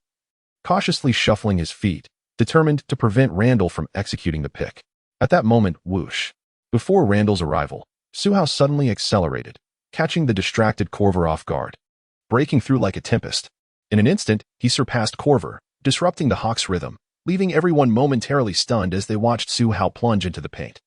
cautiously shuffling his feet, determined to prevent Randle from executing the pick. At that moment, whoosh. Before Randle's arrival, Su Hao suddenly accelerated, catching the distracted Korver off guard, breaking through like a tempest. In an instant, he surpassed Korver, disrupting the Hawks' rhythm, leaving everyone momentarily stunned as they watched Su Hao plunge into the paint.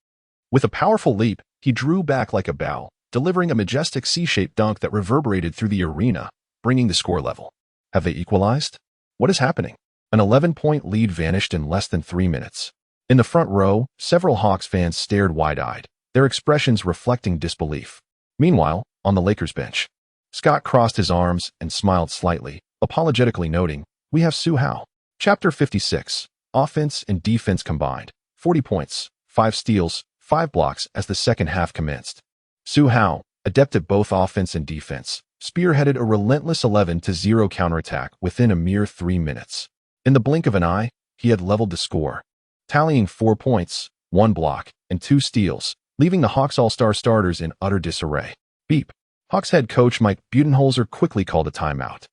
With a powerful leap, he drew back like a bow, delivering a majestic C-shaped dunk that reverberated through the arena, bringing the score level. Have they equalized? What is happening? An 11-point lead vanished in less than 3 minutes. In the front row, several Hawks fans stared wide-eyed, their expressions reflecting disbelief. Meanwhile, on the Lakers bench, Scott crossed his arms and smiled slightly, apologetically noting, "We have Su Hao." Chapter 56. Offense and defense combined. 40 points, 5 steals, 5 blocks as the second half commenced. Su Hao, adept at both offense and defense, spearheaded a relentless 11-0 counterattack within a mere 3 minutes. In the blink of an eye, he had leveled the score, tallying 4 points, 1 block, and 2 steals, leaving the Hawks all-star starters in utter disarray. Beep. Hawks head coach Mike Budenholzer quickly called a timeout,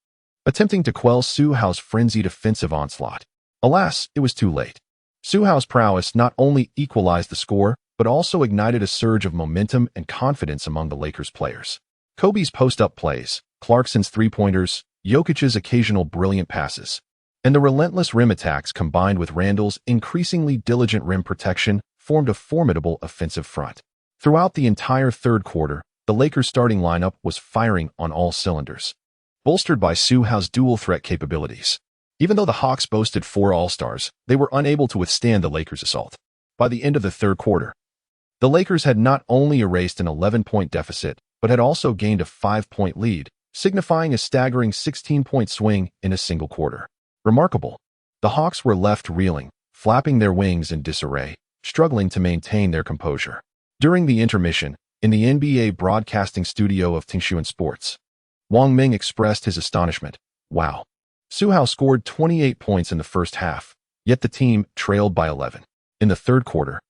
attempting to quell Su Hao's frenzied offensive onslaught. Alas, it was too late. Su Hao's prowess not only equalized the score, but also ignited a surge of momentum and confidence among the Lakers players. Kobe's post-up plays, Clarkson's three-pointers, Jokic's occasional brilliant passes, and the relentless rim attacks combined with Randle's increasingly diligent rim protection formed a formidable offensive front. Throughout the entire third quarter, the Lakers' starting lineup was firing on all cylinders, bolstered by Su Hao's dual-threat capabilities. Even though the Hawks boasted 4 All-Stars, they were unable to withstand the Lakers' assault. By the end of the third quarter, the Lakers had not only erased an 11-point deficit, but had also gained a 5-point lead, signifying a staggering 16-point swing in a single quarter. Remarkable. The Hawks were left reeling, flapping their wings in disarray, struggling to maintain their composure. During the intermission, in the NBA broadcasting studio of Tingshuan Sports, Wang Ming expressed his astonishment. Wow. Su Hao scored 28 points in the first half, yet the team trailed by 11. In the third quarter,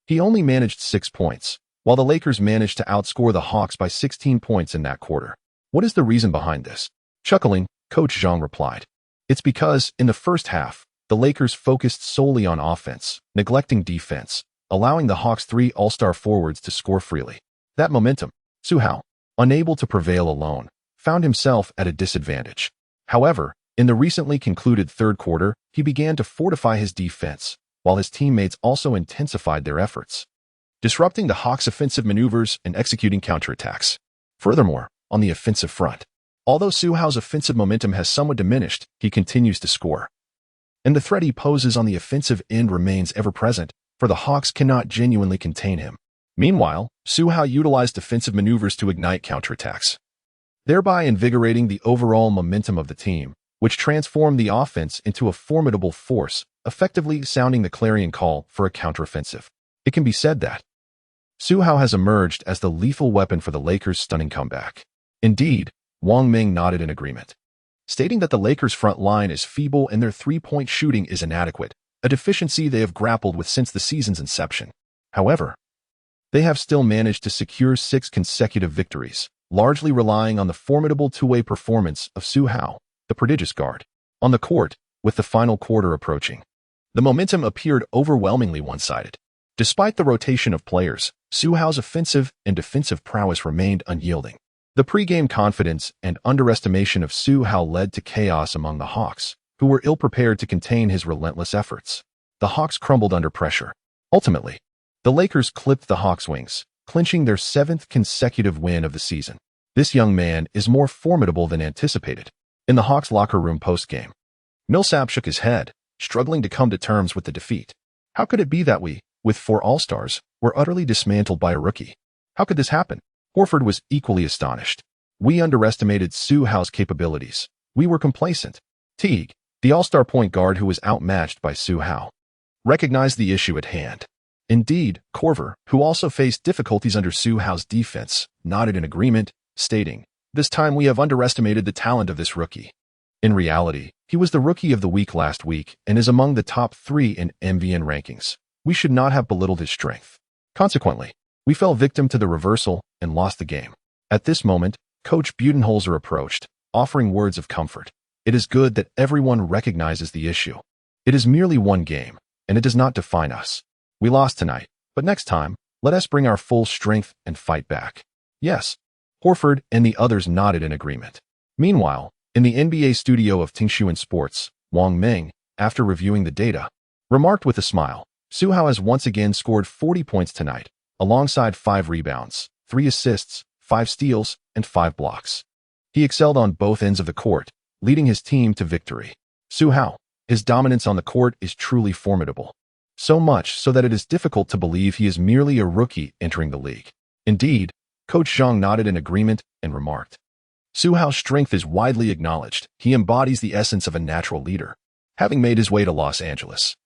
he only managed 6 points, while the Lakers managed to outscore the Hawks by 16 points in that quarter. What is the reason behind this? Chuckling, Coach Zhang replied. It's because, in the first half, the Lakers focused solely on offense, neglecting defense, allowing the Hawks' 3 all-star forwards to score freely. That momentum, Su Hao, unable to prevail alone, found himself at a disadvantage. However, in the recently concluded third quarter, he began to fortify his defense, while his teammates also intensified their efforts, disrupting the Hawks' offensive maneuvers and executing counterattacks. Furthermore, on the offensive front, although Su Hao's offensive momentum has somewhat diminished, he continues to score, and the threat he poses on the offensive end remains ever present, for the Hawks cannot genuinely contain him. Meanwhile, Su Hao utilized defensive maneuvers to ignite counterattacks, thereby invigorating the overall momentum of the team, which transformed the offense into a formidable force, effectively sounding the clarion call for a counteroffensive. It can be said that Su Hao has emerged as the lethal weapon for the Lakers' stunning comeback. Indeed, Wang Ming nodded in agreement, stating that the Lakers' front line is feeble and their three-point shooting is inadequate, a deficiency they have grappled with since the season's inception. However, they have still managed to secure 6 consecutive victories, largely relying on the formidable two-way performance of Su Hao, the prodigious guard. On the court, with the final quarter approaching, the momentum appeared overwhelmingly one-sided. Despite the rotation of players, Su Hao's offensive and defensive prowess remained unyielding. The pre-game confidence and underestimation of Su Hao led to chaos among the Hawks, who were ill-prepared to contain his relentless efforts. The Hawks crumbled under pressure. Ultimately, The Lakers clipped the Hawks' wings, clinching their 7th consecutive win of the season. This young man is more formidable than anticipated. In the Hawks' locker room post-game, Millsap shook his head, struggling to come to terms with the defeat. How could it be that we, with 4 All-Stars, were utterly dismantled by a rookie? How could this happen? Horford was equally astonished. We underestimated Su Hao's capabilities. We were complacent. Teague, the All-Star point guard who was outmatched by Su Hao, recognized the issue at hand. Indeed, Korver, who also faced difficulties under Su Hao's defense, nodded in agreement, stating, "This time we have underestimated the talent of this rookie." In reality, he was the Rookie of the Week last week and is among the top 3 in MVN rankings. We should not have belittled his strength. Consequently, we fell victim to the reversal and lost the game. At this moment, Coach Budenholzer approached, offering words of comfort. It is good that everyone recognizes the issue. It is merely one game, and it does not define us. We lost tonight, but next time, let us bring our full strength and fight back. Yes. Horford and the others nodded in agreement. Meanwhile, in the NBA studio of Tingshuan Sports, Wang Meng, after reviewing the data, remarked with a smile, Su Hao has once again scored 40 points tonight, alongside 5 rebounds, 3 assists, 5 steals, and 5 blocks. He excelled on both ends of the court, leading his team to victory. Su Hao, his dominance on the court is truly formidable. So much so that it is difficult to believe he is merely a rookie entering the league. Indeed, Coach Zhang nodded in agreement and remarked, Su Hao's strength is widely acknowledged. He embodies the essence of a natural leader. Having made his way to Los Angeles,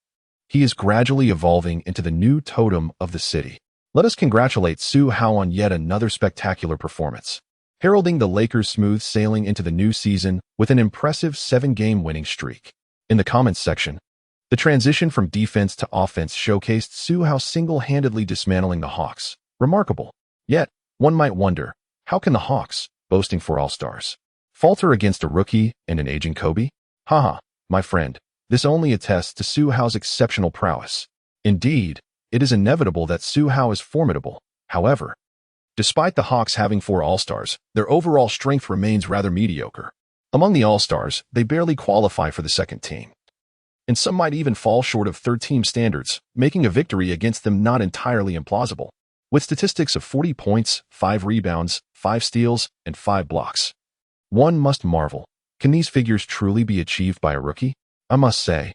he is gradually evolving into the new totem of the city. Let us congratulate Su Hao on yet another spectacular performance, heralding the Lakers' smooth sailing into the new season with an impressive 7-game winning streak. In the comments section, the transition from defense to offense showcased Su Hao single-handedly dismantling the Hawks. Remarkable. Yet, one might wonder, how can the Hawks, boasting 4 All-Stars, falter against a rookie and an aging Kobe? Haha, my friend, this only attests to Su Hao's exceptional prowess. Indeed, it is inevitable that Su Hao is formidable. However, despite the Hawks having 4 All-Stars, their overall strength remains rather mediocre. Among the All-Stars, they barely qualify for the second team, and some might even fall short of third-team standards, making a victory against them not entirely implausible. With statistics of 40 points, 5 rebounds, 5 steals, and 5 blocks, one must marvel, can these figures truly be achieved by a rookie? I must say,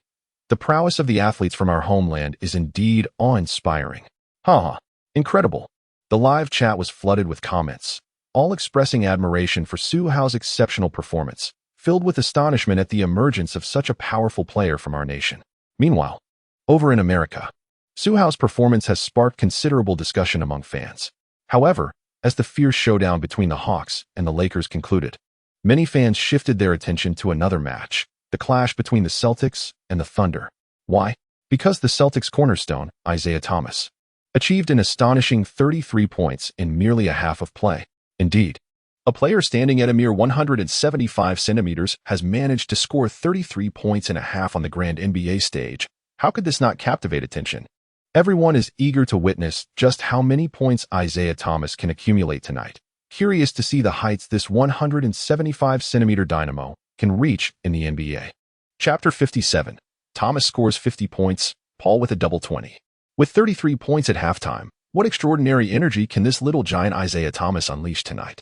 the prowess of the athletes from our homeland is indeed awe-inspiring. Haha, incredible. The live chat was flooded with comments, all expressing admiration for Su Hao's exceptional performance, filled with astonishment at the emergence of such a powerful player from our nation. Meanwhile, over in America, Su Hao's performance has sparked considerable discussion among fans. However, as the fierce showdown between the Hawks and the Lakers concluded, many fans shifted their attention to another match, the clash between the Celtics and the Thunder. Why? Because the Celtics' cornerstone, Isaiah Thomas, achieved an astonishing 33 points in merely a half of play. Indeed, a player standing at a mere 175 centimeters has managed to score 33 points in a half on the grand NBA stage. How could this not captivate attention? Everyone is eager to witness just how many points Isaiah Thomas can accumulate tonight, curious to see the heights this 175-centimeter dynamo can reach in the NBA. Chapter 57. Thomas scores 50 points, Paul with a double 20. With 33 points at halftime, what extraordinary energy can this little giant Isaiah Thomas unleash tonight?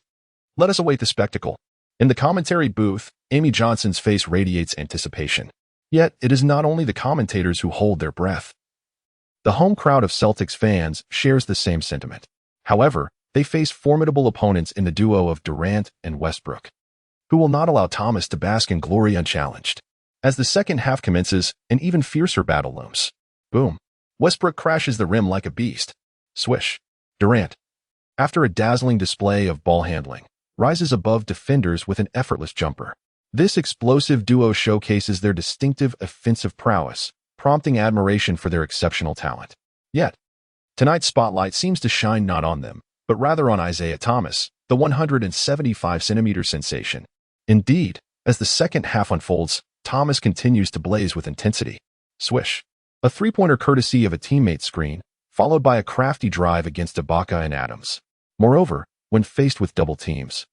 Let us await the spectacle. In the commentary booth, Amy Johnson's face radiates anticipation. Yet, it is not only the commentators who hold their breath. The home crowd of Celtics fans shares the same sentiment. However, they face formidable opponents in the duo of Durant and Westbrook, who will not allow Thomas to bask in glory unchallenged. As the second half commences, an even fiercer battle looms. Boom. Westbrook crashes the rim like a beast. Swish. Durant, after a dazzling display of ball handling, rises above defenders with an effortless jumper. This explosive duo showcases their distinctive offensive prowess, prompting admiration for their exceptional talent. Yet, tonight's spotlight seems to shine not on them, but rather on Isaiah Thomas, the 175-centimeter sensation. Indeed, as the second half unfolds, Thomas continues to blaze with intensity. Swish. A three-pointer courtesy of a teammate's screen, followed by a crafty drive against Ibaka and Adams. Moreover, when faced with double teams,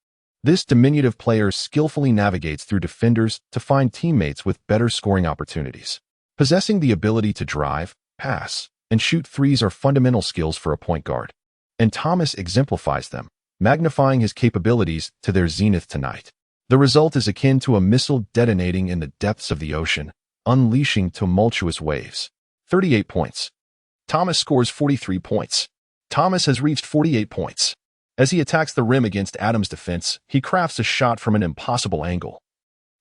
this diminutive player skillfully navigates through defenders to find teammates with better scoring opportunities. Possessing the ability to drive, pass, and shoot threes are fundamental skills for a point guard. And Thomas exemplifies them, magnifying his capabilities to their zenith tonight. The result is akin to a missile detonating in the depths of the ocean, unleashing tumultuous waves. 38 points. Thomas scores 43 points. Thomas has reached 48 points. As he attacks the rim against Adams' defense, he crafts a shot from an impossible angle.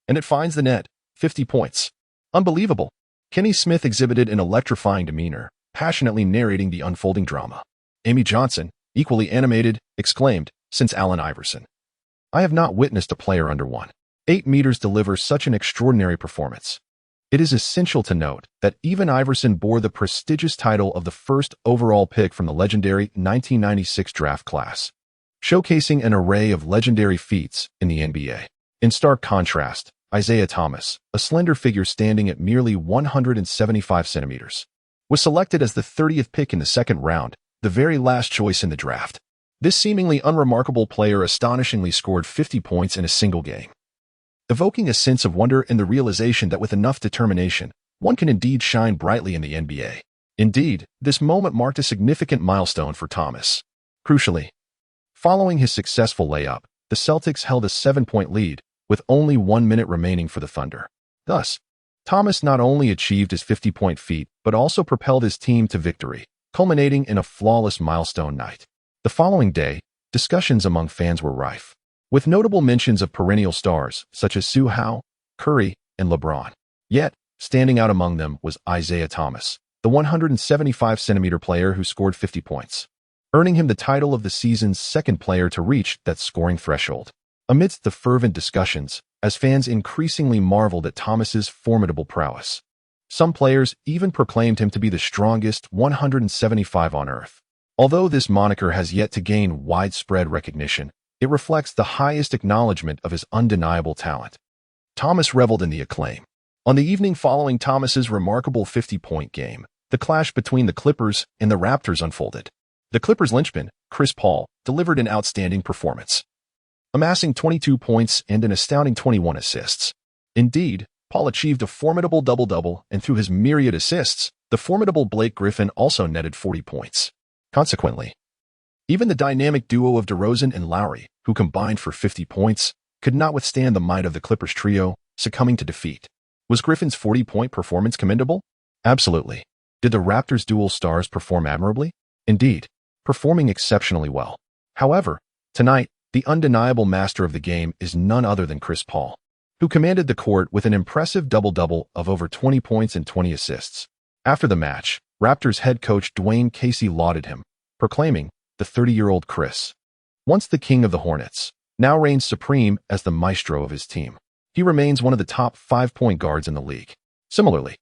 And it finds the net. 50 points. Unbelievable. Kenny Smith exhibited an electrifying demeanor, passionately narrating the unfolding drama. Amy Johnson, equally animated, exclaimed, "Since Allen Iverson, I have not witnessed a player under 1.8 meters deliver such an extraordinary performance." It is essential to note that even Iverson bore the prestigious title of the first overall pick from the legendary 1996 draft class, showcasing an array of legendary feats in the NBA. In stark contrast, Isaiah Thomas, a slender figure standing at merely 175 centimeters, was selected as the 30th pick in the second round, the very last choice in the draft. This seemingly unremarkable player astonishingly scored 50 points in a single game, evoking a sense of wonder and the realization that with enough determination, one can indeed shine brightly in the NBA. Indeed, this moment marked a significant milestone for Thomas. Crucially, following his successful layup, the Celtics held a 7-point lead, with only 1 minute remaining for the Thunder. Thus, Thomas not only achieved his 50-point feat, but also propelled his team to victory, culminating in a flawless milestone night. The following day, discussions among fans were rife, with notable mentions of perennial stars such as Su Hao, Curry, and LeBron. Yet, standing out among them was Isaiah Thomas, the 175-centimeter player who scored 50 points, earning him the title of the season's second player to reach that scoring threshold. Amidst the fervent discussions, as fans increasingly marveled at Thomas's formidable prowess, some players even proclaimed him to be the strongest 175 on earth. Although this moniker has yet to gain widespread recognition, it reflects the highest acknowledgement of his undeniable talent. Thomas reveled in the acclaim. On the evening following Thomas's remarkable 50-point game, the clash between the Clippers and the Raptors unfolded. The Clippers' linchpin, Chris Paul, delivered an outstanding performance, amassing 22 points and an astounding 21 assists. Indeed, Paul achieved a formidable double-double, and through his myriad assists, the formidable Blake Griffin also netted 40 points. Consequently, even the dynamic duo of DeRozan and Lowry, who combined for 50 points, could not withstand the might of the Clippers trio, succumbing to defeat. Was Griffin's 40-point performance commendable? Absolutely. Did the Raptors' dual stars perform admirably? Indeed, performing exceptionally well. However, tonight, the undeniable master of the game is none other than Chris Paul, who commanded the court with an impressive double-double of over 20 points and 20 assists. After the match, Raptors head coach Dwayne Casey lauded him, proclaiming, "The 30-year-old Chris, once the king of the Hornets, now reigns supreme as the maestro of his team. He remains one of the top 5-point guards in the league." Similarly,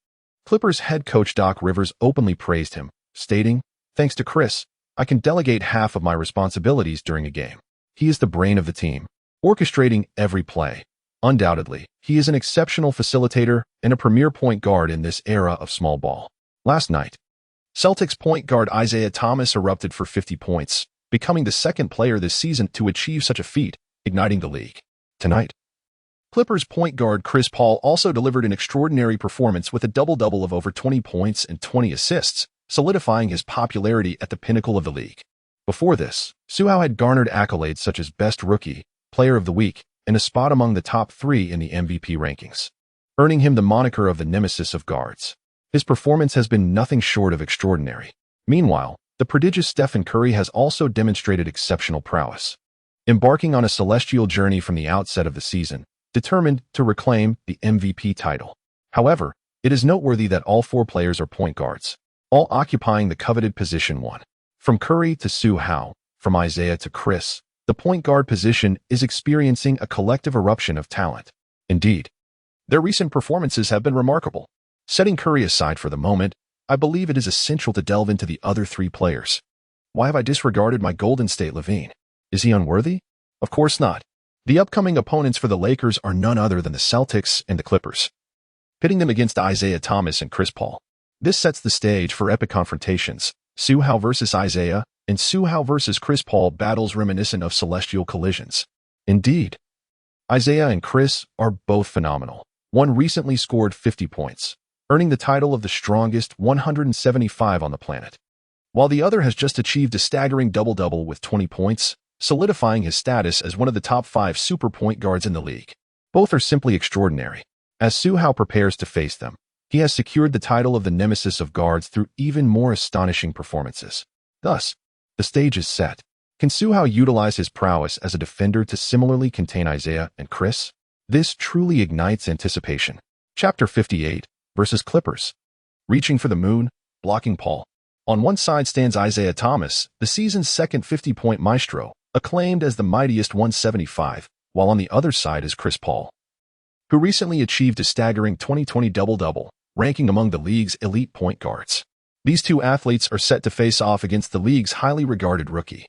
Clippers head coach Doc Rivers openly praised him, stating, "Thanks to Chris, I can delegate half of my responsibilities during a game. He is the brain of the team, orchestrating every play. Undoubtedly, he is an exceptional facilitator and a premier point guard in this era of small ball." Last night, Celtics point guard Isaiah Thomas erupted for 50 points, becoming the second player this season to achieve such a feat, igniting the league. Tonight, Clippers point guard Chris Paul also delivered an extraordinary performance with a double-double of over 20 points and 20 assists, solidifying his popularity at the pinnacle of the league. Before this, Su Hao had garnered accolades such as Best Rookie, Player of the Week, and a spot among the top 3 in the MVP rankings, earning him the moniker of the nemesis of guards. His performance has been nothing short of extraordinary. Meanwhile, the prodigious Stephen Curry has also demonstrated exceptional prowess, embarking on a celestial journey from the outset of the season, determined to reclaim the MVP title. However, it is noteworthy that all 4 players are point guards, all occupying the coveted position 1. From Curry to Su Hao, from Isaiah to Chris, the point guard position is experiencing a collective eruption of talent. Indeed, their recent performances have been remarkable. Setting Curry aside for the moment, I believe it is essential to delve into the other 3 players. Why have I disregarded my Golden State Levine? Is he unworthy? Of course not. The upcoming opponents for the Lakers are none other than the Celtics and the Clippers, pitting them against Isaiah Thomas and Chris Paul. This sets the stage for epic confrontations. Su Hao versus Isaiah, and Su Hao versus Chris Paul battles reminiscent of celestial collisions. Indeed, Isaiah and Chris are both phenomenal. One recently scored 50 points, earning the title of the strongest 175 on the planet, while the other has just achieved a staggering double-double with 20 points, solidifying his status as one of the top 5 super point guards in the league. Both are simply extraordinary. As Su Hao prepares to face them, he has secured the title of the nemesis of guards through even more astonishing performances. Thus, the stage is set. Can Su Hao utilize his prowess as a defender to similarly contain Isaiah and Chris? This truly ignites anticipation. Chapter 58 versus Clippers. Reaching for the moon, blocking Paul. On one side stands Isaiah Thomas, the season's second 50-point maestro, acclaimed as the mightiest 175, while on the other side is Chris Paul, who recently achieved a staggering 2020 double-double, ranking among the league's elite point guards. These two athletes are set to face off against the league's highly regarded rookie,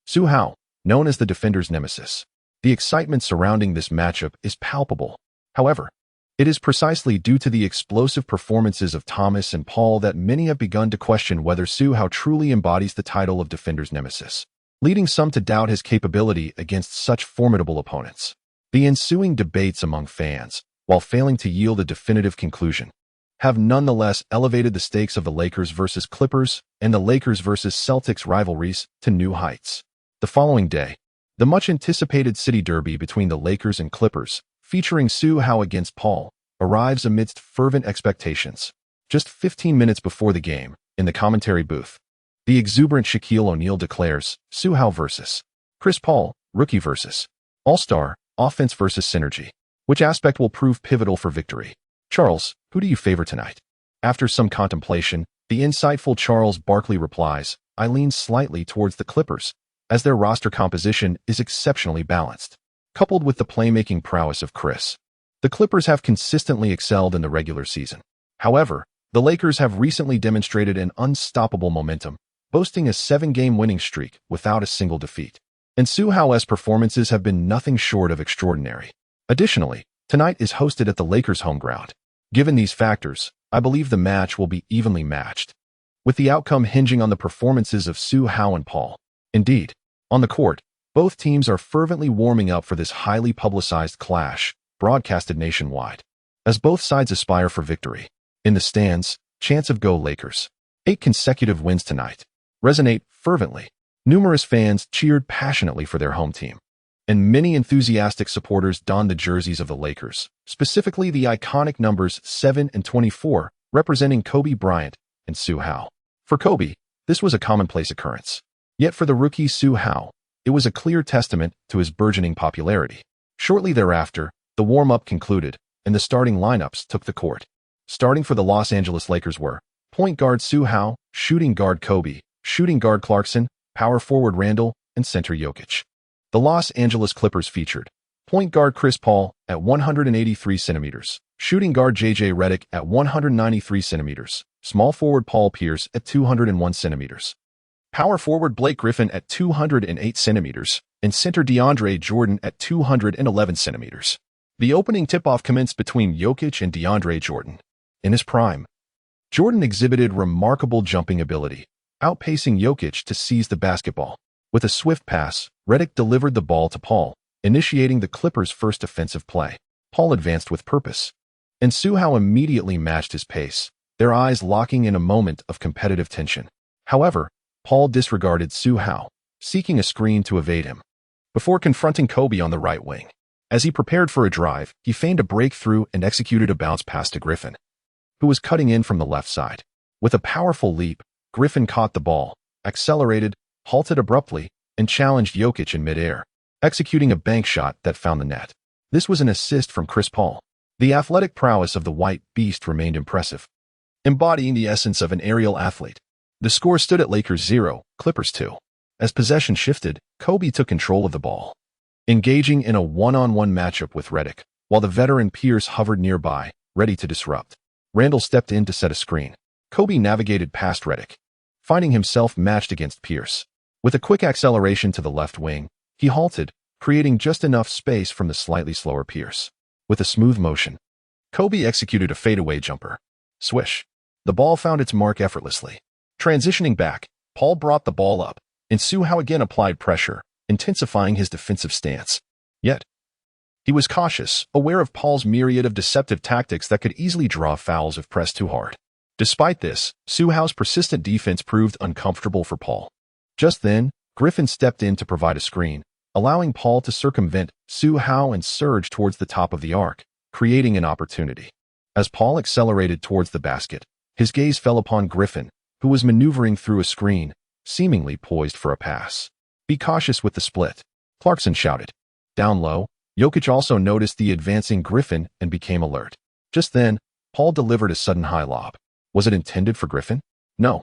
Su Hao, known as the defender's nemesis. The excitement surrounding this matchup is palpable. However, it is precisely due to the explosive performances of Thomas and Paul that many have begun to question whether Su Hao truly embodies the title of defender's nemesis, leading some to doubt his capability against such formidable opponents. The ensuing debates among fans, while failing to yield a definitive conclusion, have nonetheless elevated the stakes of the Lakers versus Clippers and the Lakers versus Celtics rivalries to new heights. The following day, the much-anticipated city derby between the Lakers and Clippers, featuring Su Hao against Paul, arrives amidst fervent expectations. Just 15 minutes before the game, in the commentary booth, the exuberant Shaquille O'Neal declares, Su Hao versus Chris Paul, rookie versus all-star, offense versus synergy. Which aspect will prove pivotal for victory? Charles, who do you favor tonight? After some contemplation, the insightful Charles Barkley replies, I lean slightly towards the Clippers, as their roster composition is exceptionally balanced. Coupled with the playmaking prowess of Chris, the Clippers have consistently excelled in the regular season. However, the Lakers have recently demonstrated an unstoppable momentum, boasting a 7-game winning streak without a single defeat. And Su Hao's performances have been nothing short of extraordinary. Additionally, tonight is hosted at the Lakers' home ground. Given these factors, I believe the match will be evenly matched, with the outcome hinging on the performances of Su Hao and Paul. Indeed, on the court, both teams are fervently warming up for this highly publicized clash, broadcasted nationwide, as both sides aspire for victory. In the stands, chants of Go Lakers, 8 consecutive wins tonight, resonate fervently. Numerous fans cheered passionately for their home team, and many enthusiastic supporters donned the jerseys of the Lakers, specifically the iconic numbers 7 and 24, representing Kobe Bryant and Su Hao. For Kobe, this was a commonplace occurrence. Yet for the rookie Su Hao, it was a clear testament to his burgeoning popularity. Shortly thereafter, the warm-up concluded, and the starting lineups took the court. Starting for the Los Angeles Lakers were point guard Su Hao, shooting guard Kobe, shooting guard Clarkson, power forward Randall, and center Jokic. The Los Angeles Clippers featured point guard Chris Paul at 183 centimeters, shooting guard J.J. Redick at 193 centimeters, small forward Paul Pierce at 201 centimeters, power forward Blake Griffin at 208 centimeters, and center DeAndre Jordan at 211 centimeters. The opening tip-off commenced between Jokic and DeAndre Jordan. In his prime, Jordan exhibited remarkable jumping ability, outpacing Jokic to seize the basketball. With a swift pass, Redick delivered the ball to Paul, initiating the Clippers' first offensive play. Paul advanced with purpose, and Su Hao immediately matched his pace, their eyes locking in a moment of competitive tension. However, Paul disregarded Su Hao, seeking a screen to evade him, before confronting Kobe on the right wing. As he prepared for a drive, he feigned a breakthrough and executed a bounce pass to Griffin, who was cutting in from the left side. With a powerful leap, Griffin caught the ball, accelerated, halted abruptly, and challenged Jokic in midair, executing a bank shot that found the net. This was an assist from Chris Paul. The athletic prowess of the white beast remained impressive, embodying the essence of an aerial athlete. The score stood at Lakers 0, Clippers 2. As possession shifted, Kobe took control of the ball, engaging in a one-on-one matchup with Redick, while the veteran Pierce hovered nearby, ready to disrupt. Randall stepped in to set a screen. Kobe navigated past Redick, finding himself matched against Pierce. With a quick acceleration to the left wing, he halted, creating just enough space from the slightly slower Pierce. With a smooth motion, Kobe executed a fadeaway jumper. Swish. The ball found its mark effortlessly. Transitioning back, Paul brought the ball up, and Su Hao again applied pressure, intensifying his defensive stance. Yet, He was cautious, aware of Paul's myriad of deceptive tactics that could easily draw fouls if pressed too hard. Despite this, Su Hao's persistent defense proved uncomfortable for Paul. Just then, Griffin stepped in to provide a screen, allowing Paul to circumvent Su Hao and surge towards the top of the arc, creating an opportunity. As Paul accelerated towards the basket, his gaze fell upon Griffin, who was maneuvering through a screen, seemingly poised for a pass. "Be cautious with the split," Clarkson shouted. Down low, Jokic also noticed the advancing Griffin and became alert. Just then, Paul delivered a sudden high lob. Was it intended for Griffin? No.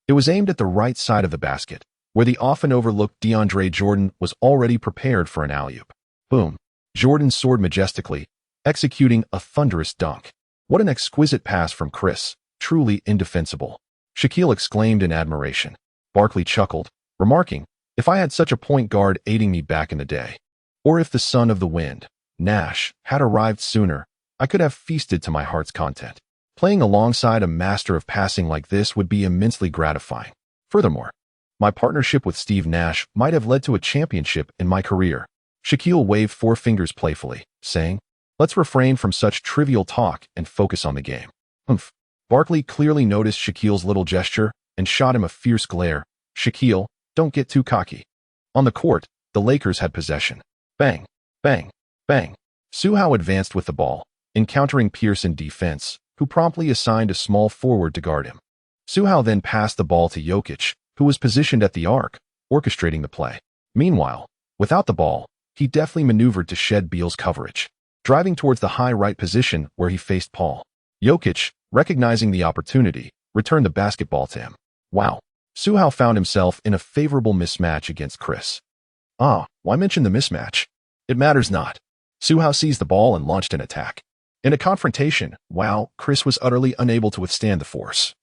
It was aimed at the right side of the basket, where the often overlooked DeAndre Jordan was already prepared for an alley-oop. Boom. Jordan soared majestically, executing a thunderous dunk. What an exquisite pass from Chris, truly indefensible. Shaquille exclaimed in admiration. Barkley chuckled, remarking, "If I had such a point guard aiding me back in the day. Or if the son of the wind, Nash, had arrived sooner, I could have feasted to my heart's content. Playing alongside a master of passing like this would be immensely gratifying. Furthermore, my partnership with Steve Nash might have led to a championship in my career." Shaquille waved four fingers playfully, saying, "Let's refrain from such trivial talk and focus on the game." Humph. Barkley clearly noticed Shaquille's little gesture and shot him a fierce glare. "Shaquille, don't get too cocky." On the court, the Lakers had possession. Bang, bang, bang. Su Hao advanced with the ball, encountering Pierce in defense, who promptly assigned a small forward to guard him. Su Hao then passed the ball to Jokic, who was positioned at the arc, orchestrating the play. Meanwhile, without the ball, he deftly maneuvered to shed Beal's coverage, driving towards the high right position where he faced Paul. Jokic, recognizing the opportunity, returned the basketball to him. Wow. Su Hao found himself in a favorable mismatch against Chris. Why mention the mismatch? It matters not. Su Hao seized the ball and launched an attack. In a confrontation, Chris was utterly unable to withstand the force.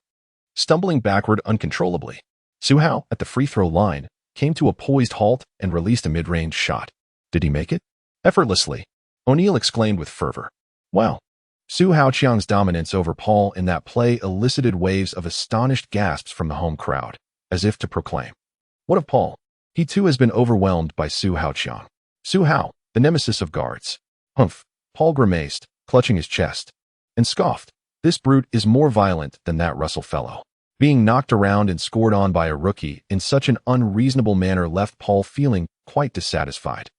Stumbling backward uncontrollably, Su Hao, at the free throw line, came to a poised halt and released a mid-range shot. Did he make it? Effortlessly, O'Neal exclaimed with fervor. Wow. Su Hao Qiang's dominance over Paul in that play elicited waves of astonished gasps from the home crowd, as if to proclaim, "What of Paul? He too has been overwhelmed by Su Hao Qiang." Su Hao, the nemesis of guards. Humph. Paul grimaced, clutching his chest, and scoffed. "This brute is more violent than that Russell fellow." Being knocked around and scored on by a rookie in such an unreasonable manner left Paul feeling quite dissatisfied.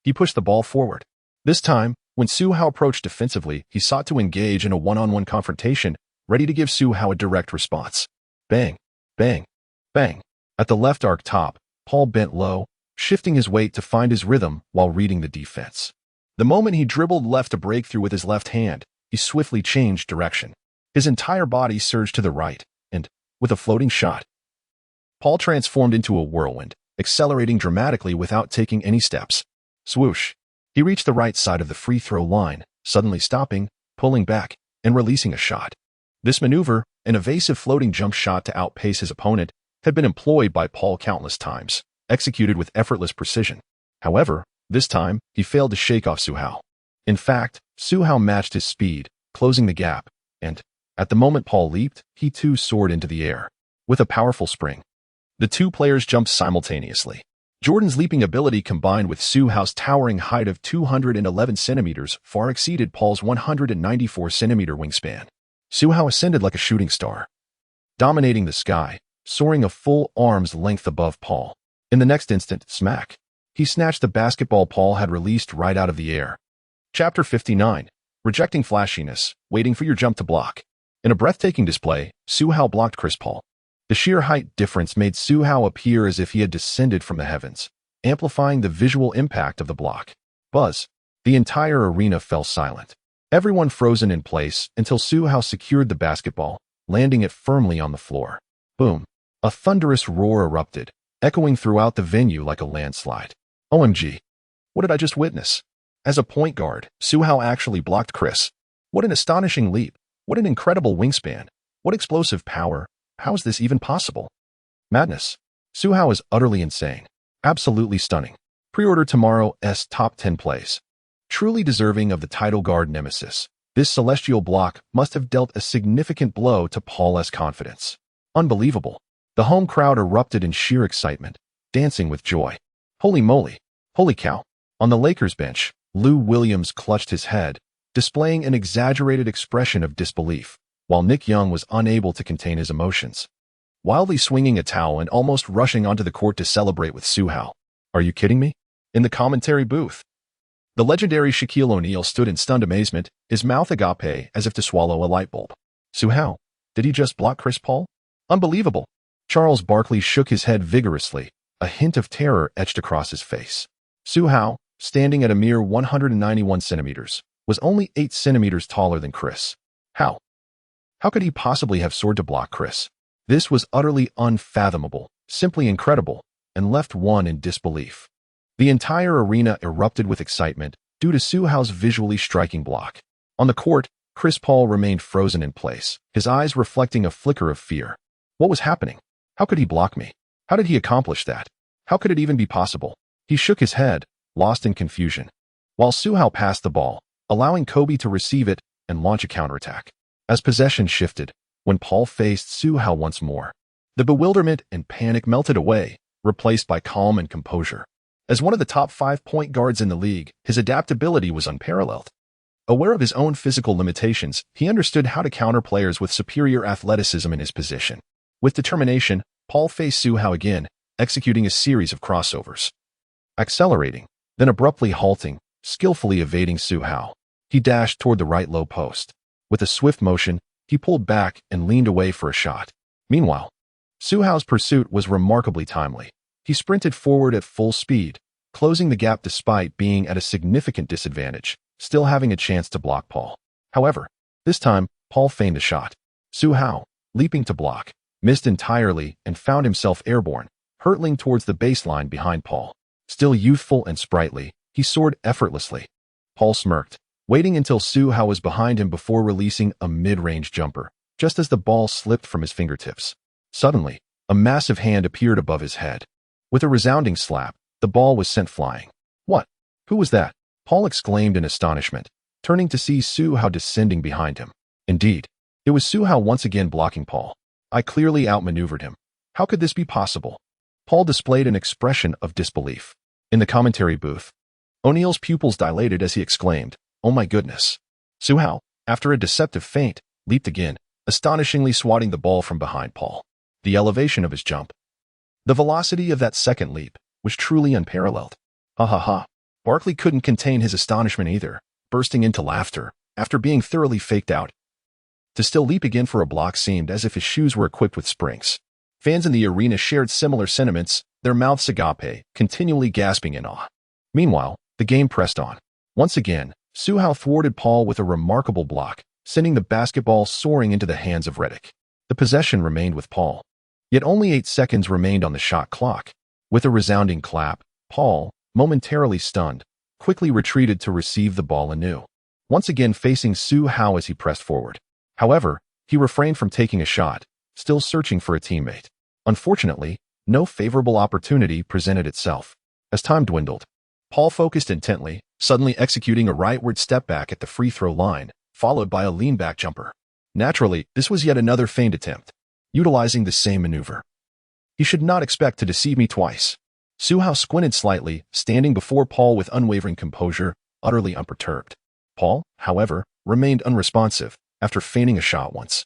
He pushed the ball forward. This time, when Su Hao approached defensively, he sought to engage in a one-on-one confrontation, ready to give Su Hao a direct response. Bang, bang, bang. At the left arc top, Paul bent low, shifting his weight to find his rhythm while reading the defense. The moment he dribbled left to break through with his left hand, he swiftly changed direction. His entire body surged to the right, and, with a floating shot, Paul transformed into a whirlwind, accelerating dramatically without taking any steps. Swoosh. He reached the right side of the free throw line, suddenly stopping, pulling back, and releasing a shot. This maneuver, an evasive floating jump shot to outpace his opponent, had been employed by Paul countless times, executed with effortless precision. However, this time, he failed to shake off Su Hao. In fact, Su Hao matched his speed, closing the gap, and, at the moment Paul leaped, he too soared into the air. With a powerful spring, the two players jumped simultaneously. Jordan's leaping ability combined with Su Hao's towering height of 211 centimeters far exceeded Paul's 194-centimeter wingspan. Su Hao ascended like a shooting star, dominating the sky, soaring a full arm's length above Paul. In the next instant, smack, he snatched the basketball Paul had released right out of the air. Chapter 59. Rejecting flashiness, waiting for your jump to block. In a breathtaking display, Su Hao blocked Chris Paul. The sheer height difference made Su Hao appear as if he had descended from the heavens, amplifying the visual impact of the block. Buzz. The entire arena fell silent. Everyone frozen in place until Su Hao secured the basketball, landing it firmly on the floor. Boom. A thunderous roar erupted, echoing throughout the venue like a landslide. OMG. What did I just witness? As a point guard, Su Hao actually blocked Chris. What an astonishing leap. What an incredible wingspan. What explosive power. How is this even possible? Madness. Su Hao is utterly insane. Absolutely stunning. Pre-order tomorrow's top 10 plays. Truly deserving of the title guard nemesis, this celestial block must have dealt a significant blow to Paul's confidence. Unbelievable. The home crowd erupted in sheer excitement, dancing with joy. Holy moly. Holy cow. On the Lakers bench, Lou Williams clutched his head, displaying an exaggerated expression of disbelief, while Nick Young was unable to contain his emotions. Wildly swinging a towel and almost rushing onto the court to celebrate with Su Hao. "Are you kidding me?" In the commentary booth, the legendary Shaquille O'Neal stood in stunned amazement, his mouth agape as if to swallow a light bulb. Su Hao, did he just block Chris Paul? Unbelievable. Charles Barkley shook his head vigorously, a hint of terror etched across his face. Su Hao, standing at a mere 191 centimeters, was only 8 centimeters taller than Chris. How? How could he possibly have soared to block Chris? This was utterly unfathomable, simply incredible, and left one in disbelief. The entire arena erupted with excitement due to Su Hao's visually striking block. On the court, Chris Paul remained frozen in place, his eyes reflecting a flicker of fear. What was happening? How could he block me? How did he accomplish that? How could it even be possible? He shook his head, lost in confusion, while Su Hao passed the ball, allowing Kobe to receive it and launch a counterattack. As possession shifted, when Paul faced Su Hao once more, the bewilderment and panic melted away, replaced by calm and composure. As one of the top 5 point guards in the league, his adaptability was unparalleled. Aware of his own physical limitations, he understood how to counter players with superior athleticism in his position. With determination, Paul faced Su Hao again, executing a series of crossovers. Accelerating, then abruptly halting, skillfully evading Su Hao. He dashed toward the right low post. With a swift motion, he pulled back and leaned away for a shot. Meanwhile, Su Hao's pursuit was remarkably timely. He sprinted forward at full speed, closing the gap despite being at a significant disadvantage, still having a chance to block Paul. However, this time, Paul feigned a shot. Su Hao, leaping to block, missed entirely and found himself airborne, hurtling towards the baseline behind Paul. Still youthful and sprightly, he soared effortlessly. Paul smirked, waiting until Su Hao was behind him before releasing a mid-range jumper, just as the ball slipped from his fingertips. Suddenly, a massive hand appeared above his head. With a resounding slap, the ball was sent flying. "What? Who was that?" Paul exclaimed in astonishment, turning to see Su Hao descending behind him. Indeed, it was Su Hao once again blocking Paul. "I clearly outmaneuvered him. How could this be possible?" Paul displayed an expression of disbelief. In the commentary booth, O'Neal's pupils dilated as he exclaimed, "Oh my goodness." Su Hao, after a deceptive feint, leaped again, astonishingly swatting the ball from behind Paul. The elevation of his jump, the velocity of that second leap, was truly unparalleled. Ha ha ha. Barkley couldn't contain his astonishment either, bursting into laughter after being thoroughly faked out. To still leap again for a block seemed as if his shoes were equipped with springs. Fans in the arena shared similar sentiments, their mouths agape, continually gasping in awe. Meanwhile, the game pressed on. Once again, Su Hao thwarted Paul with a remarkable block, sending the basketball soaring into the hands of Reddick. The possession remained with Paul. Yet only 8 seconds remained on the shot clock. With a resounding clap, Paul, momentarily stunned, quickly retreated to receive the ball anew, once again facing Su Hao as he pressed forward. However, he refrained from taking a shot, still searching for a teammate. Unfortunately, no favorable opportunity presented itself. As time dwindled, Paul focused intently, suddenly executing a rightward step back at the free throw line, followed by a lean-back jumper. Naturally, this was yet another feigned attempt, utilizing the same maneuver. "He should not expect to deceive me twice." Su Hao squinted slightly, standing before Paul with unwavering composure, utterly unperturbed. Paul, however, remained unresponsive after feigning a shot once.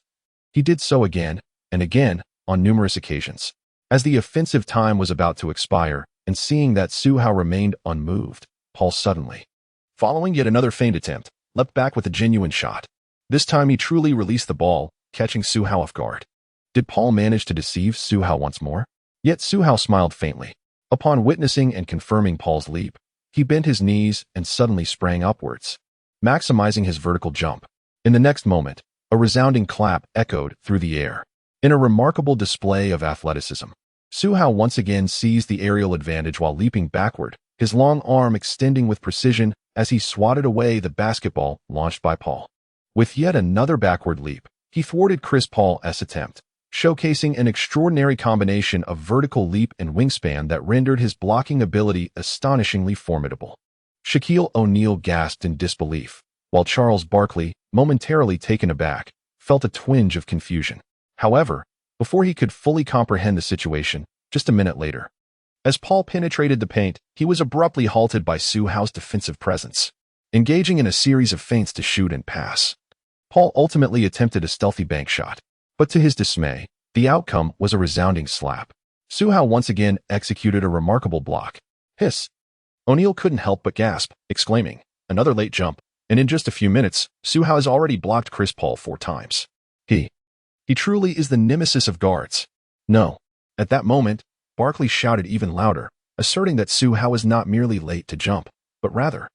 He did so again and again on numerous occasions. As the offensive time was about to expire, and seeing that Su Hao remained unmoved, Paul suddenly, following yet another feigned attempt, leapt back with a genuine shot. This time he truly released the ball, catching Su Hao off guard. Did Paul manage to deceive Su Hao once more? Yet Su Hao smiled faintly. Upon witnessing and confirming Paul's leap, he bent his knees and suddenly sprang upwards, maximizing his vertical jump. In the next moment, a resounding clap echoed through the air. In a remarkable display of athleticism, Su Hao once again seized the aerial advantage while leaping backward, his long arm extending with precision as he swatted away the basketball launched by Paul. With yet another backward leap, he thwarted Chris Paul's attempt, showcasing an extraordinary combination of vertical leap and wingspan that rendered his blocking ability astonishingly formidable. Shaquille O'Neal gasped in disbelief, while Charles Barkley, momentarily taken aback, felt a twinge of confusion. However, before he could fully comprehend the situation, just a minute later, As Paul penetrated the paint, he was abruptly halted by Su Hao's defensive presence, engaging in a series of feints to shoot and pass. Paul ultimately attempted a stealthy bank shot, but to his dismay, the outcome was a resounding slap. Su Hao once again executed a remarkable block. Hiss! O'Neal couldn't help but gasp, exclaiming, "Another late jump," and in just a few minutes, Su Hao has already blocked Chris Paul 4 times. He truly is the nemesis of guards. No. At that moment, Barkley shouted even louder, asserting that Su Hao was not merely late to jump, but rather,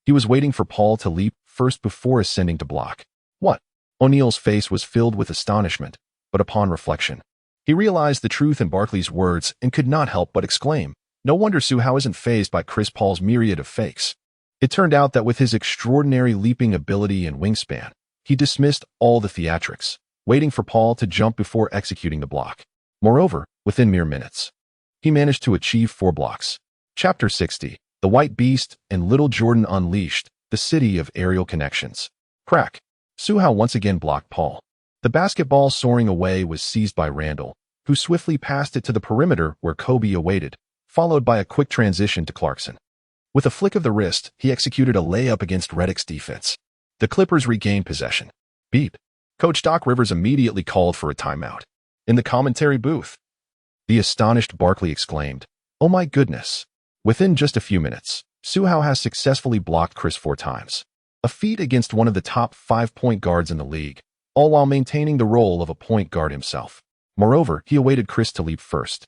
he was waiting for Paul to leap first before ascending to block. What? O'Neal's face was filled with astonishment, but upon reflection, he realized the truth in Barkley's words and could not help but exclaim, "No wonder Su Hao isn't fazed by Chris Paul's myriad of fakes." It turned out that with his extraordinary leaping ability and wingspan, he dismissed all the theatrics, waiting for Paul to jump before executing the block. Moreover, within mere minutes, he managed to achieve 4 blocks. Chapter 60, The White Beast and Little Jordan Unleashed, the City of Aerial Connections. Crack. Su Hao once again blocked Paul. The basketball soaring away was seized by Randall, who swiftly passed it to the perimeter where Kobe awaited, followed by a quick transition to Clarkson. With a flick of the wrist, he executed a layup against Redick's defense. The Clippers regained possession. Beep. Coach Doc Rivers immediately called for a timeout. In the commentary booth, the astonished Barkley exclaimed, "Oh my goodness." Within just a few minutes, Su Hao has successfully blocked Chris 4 times. A feat against one of the top 5 point guards in the league, all while maintaining the role of a point guard himself. Moreover, he awaited Chris to leap first.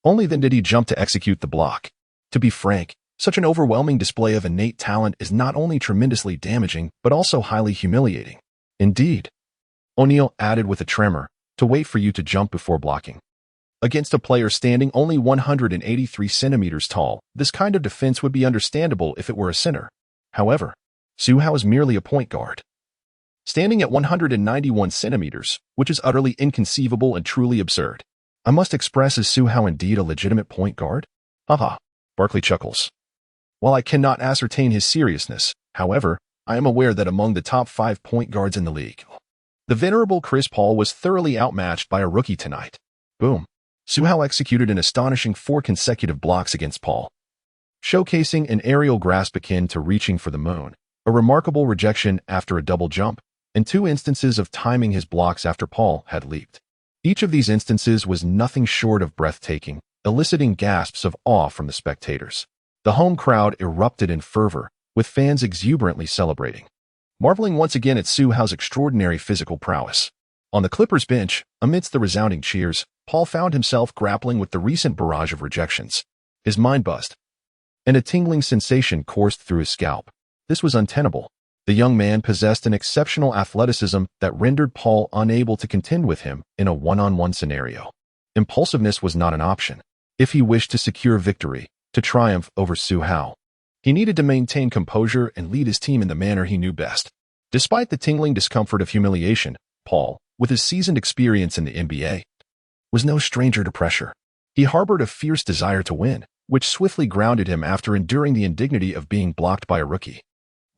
Only then did he jump to execute the block. To be frank, such an overwhelming display of innate talent is not only tremendously damaging, but also highly humiliating. Indeed, O'Neal added with a tremor, to wait for you to jump before blocking. Against a player standing only 183 centimeters tall, this kind of defense would be understandable if it were a center. However, Su Hao is merely a point guard, standing at 191 centimeters, which is utterly inconceivable and truly absurd. I must express, is Su Hao indeed a legitimate point guard? Haha, Barkley chuckles. While I cannot ascertain his seriousness, however, I am aware that among the top 5 point guards in the league, the venerable Chris Paul was thoroughly outmatched by a rookie tonight. Boom. Su Hao executed an astonishing 4 consecutive blocks against Paul, showcasing an aerial grasp akin to reaching for the moon, a remarkable rejection after a double jump, and 2 instances of timing his blocks after Paul had leaped. Each of these instances was nothing short of breathtaking, eliciting gasps of awe from the spectators. The home crowd erupted in fervor, with fans exuberantly celebrating, marveling once again at Su Hao's extraordinary physical prowess. On the Clippers bench, amidst the resounding cheers, Paul found himself grappling with the recent barrage of rejections. His mind buzzed, and a tingling sensation coursed through his scalp. This was untenable. The young man possessed an exceptional athleticism that rendered Paul unable to contend with him in a one-on-one scenario. Impulsiveness was not an option. If he wished to secure victory, to triumph over Su Hao, he needed to maintain composure and lead his team in the manner he knew best. Despite the tingling discomfort of humiliation, Paul, with his seasoned experience in the NBA, was no stranger to pressure. He harbored a fierce desire to win, which swiftly grounded him after enduring the indignity of being blocked by a rookie.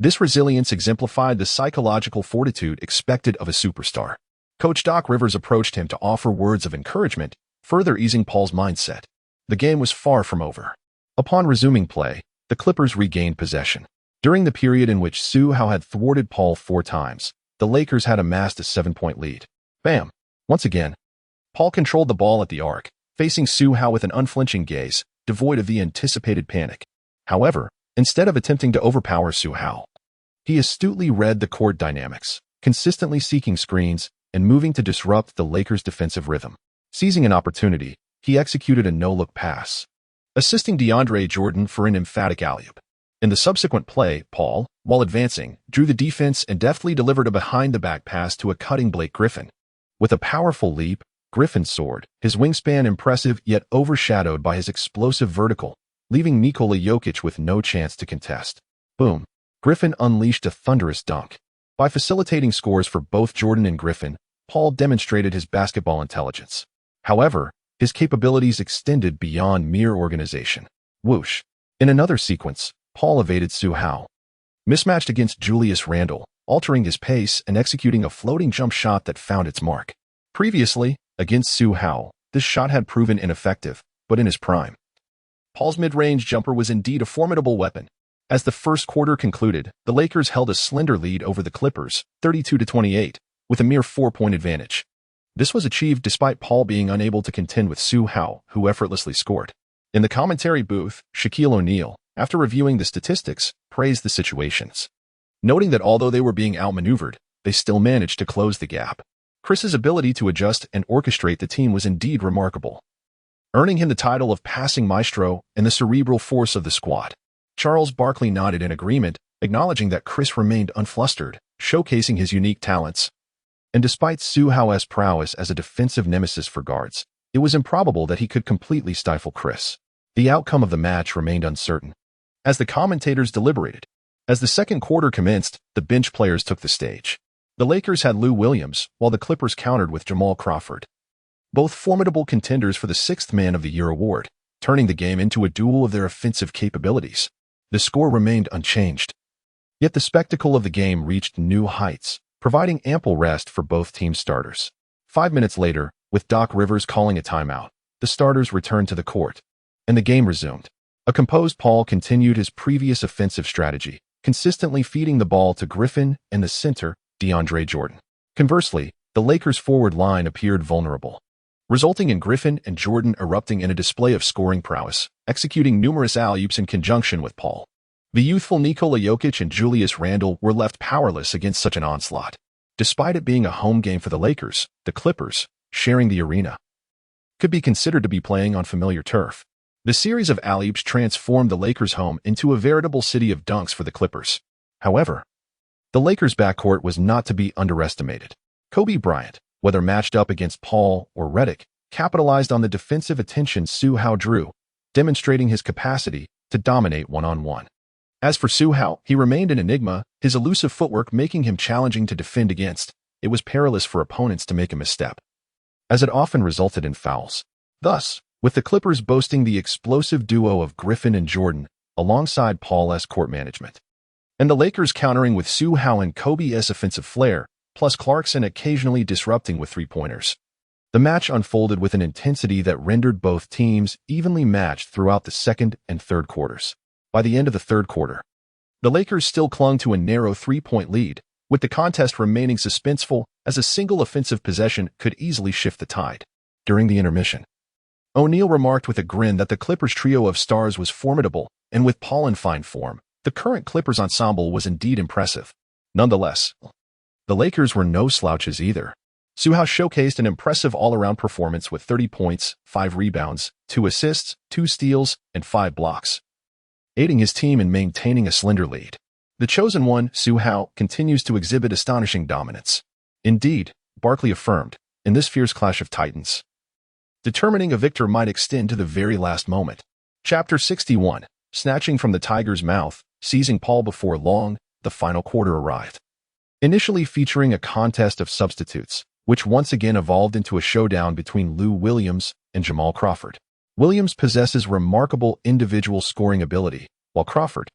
This resilience exemplified the psychological fortitude expected of a superstar. Coach Doc Rivers approached him to offer words of encouragement, further easing Paul's mindset. The game was far from over. Upon resuming play, the Clippers regained possession. During the period in which Su Hao had thwarted Paul 4 times, the Lakers had amassed a 7-point lead. Bam! Once again, Paul controlled the ball at the arc, facing Su Hao with an unflinching gaze, devoid of the anticipated panic. However, instead of attempting to overpower Su Hao, he astutely read the court dynamics, consistently seeking screens and moving to disrupt the Lakers' defensive rhythm. Seizing an opportunity, he executed a no-look pass, assisting DeAndre Jordan for an emphatic alley-oop. In the subsequent play, Paul, while advancing, drew the defense and deftly delivered a behind-the-back pass to a cutting Blake Griffin. With a powerful leap, Griffin soared, his wingspan impressive yet overshadowed by his explosive vertical, leaving Nikola Jokic with no chance to contest. Boom. Griffin unleashed a thunderous dunk. By facilitating scores for both Jordan and Griffin, Paul demonstrated his basketball intelligence. However, his capabilities extended beyond mere organization. Whoosh. In another sequence, Paul evaded Su Hao, mismatched against Julius Randle, altering his pace and executing a floating jump shot that found its mark. Previously, against Su Hao, this shot had proven ineffective, but in his prime, Paul's mid-range jumper was indeed a formidable weapon. As the first quarter concluded, the Lakers held a slender lead over the Clippers, 32-28, with a mere 4-point advantage. This was achieved despite Paul being unable to contend with Su Hao, who effortlessly scored. In the commentary booth, Shaquille O'Neal, after reviewing the statistics, praised the situations, noting that although they were being outmaneuvered, they still managed to close the gap. Chris's ability to adjust and orchestrate the team was indeed remarkable, earning him the title of passing maestro and the cerebral force of the squad. Charles Barkley nodded in agreement, acknowledging that Chris remained unflustered, showcasing his unique talents. And despite Su Hao's prowess as a defensive nemesis for guards, it was improbable that he could completely stifle Chris. The outcome of the match remained uncertain, as the commentators deliberated. As the second quarter commenced, the bench players took the stage. The Lakers had Lou Williams, while the Clippers countered with Jamal Crawford, both formidable contenders for the Sixth Man of the Year award, turning the game into a duel of their offensive capabilities. The score remained unchanged, yet the spectacle of the game reached new heights, providing ample rest for both team starters. 5 minutes later, with Doc Rivers calling a timeout, the starters returned to the court, and the game resumed. A composed Paul continued his previous offensive strategy, consistently feeding the ball to Griffin and the center, DeAndre Jordan. Conversely, the Lakers' forward line appeared vulnerable, resulting in Griffin and Jordan erupting in a display of scoring prowess, executing numerous alley-oops in conjunction with Paul. The youthful Nikola Jokic and Julius Randle were left powerless against such an onslaught. Despite it being a home game for the Lakers, the Clippers, sharing the arena, could be considered to be playing on familiar turf. The series of alley-oops transformed the Lakers' home into a veritable city of dunks for the Clippers. However, the Lakers' backcourt was not to be underestimated. Kobe Bryant, whether matched up against Paul or Redick, capitalized on the defensive attention Su Hao drew, demonstrating his capacity to dominate one-on-one. As for Su Hao, he remained an enigma, his elusive footwork making him challenging to defend against. It was perilous for opponents to make a misstep, as it often resulted in fouls. Thus, with the Clippers boasting the explosive duo of Griffin and Jordan, alongside Paul's court management, and the Lakers countering with Su Hao and Kobe's offensive flair, plus Clarkson occasionally disrupting with three-pointers, the match unfolded with an intensity that rendered both teams evenly matched throughout the second and third quarters. By the end of the third quarter, the Lakers still clung to a narrow 3-point lead, with the contest remaining suspenseful as a single offensive possession could easily shift the tide. During the intermission, O'Neal remarked with a grin that the Clippers' trio of stars was formidable, and with Paul in fine form, the current Clippers ensemble was indeed impressive. Nonetheless, the Lakers were no slouches either. Su Hao showcased an impressive all-around performance with 30 points, 5 rebounds, 2 assists, 2 steals, and 5 blocks, aiding his team in maintaining a slender lead. The chosen one, Su Hao, continues to exhibit astonishing dominance. Indeed, Barkley affirmed, in this fierce clash of titans, determining a victor might extend to the very last moment. Chapter 61, snatching from the tiger's mouth, seizing Paul before long, the final quarter arrived. Initially featuring a contest of substitutes, which once again evolved into a showdown between Lou Williams and Jamal Crawford. Williams possesses remarkable individual scoring ability, while Crawford,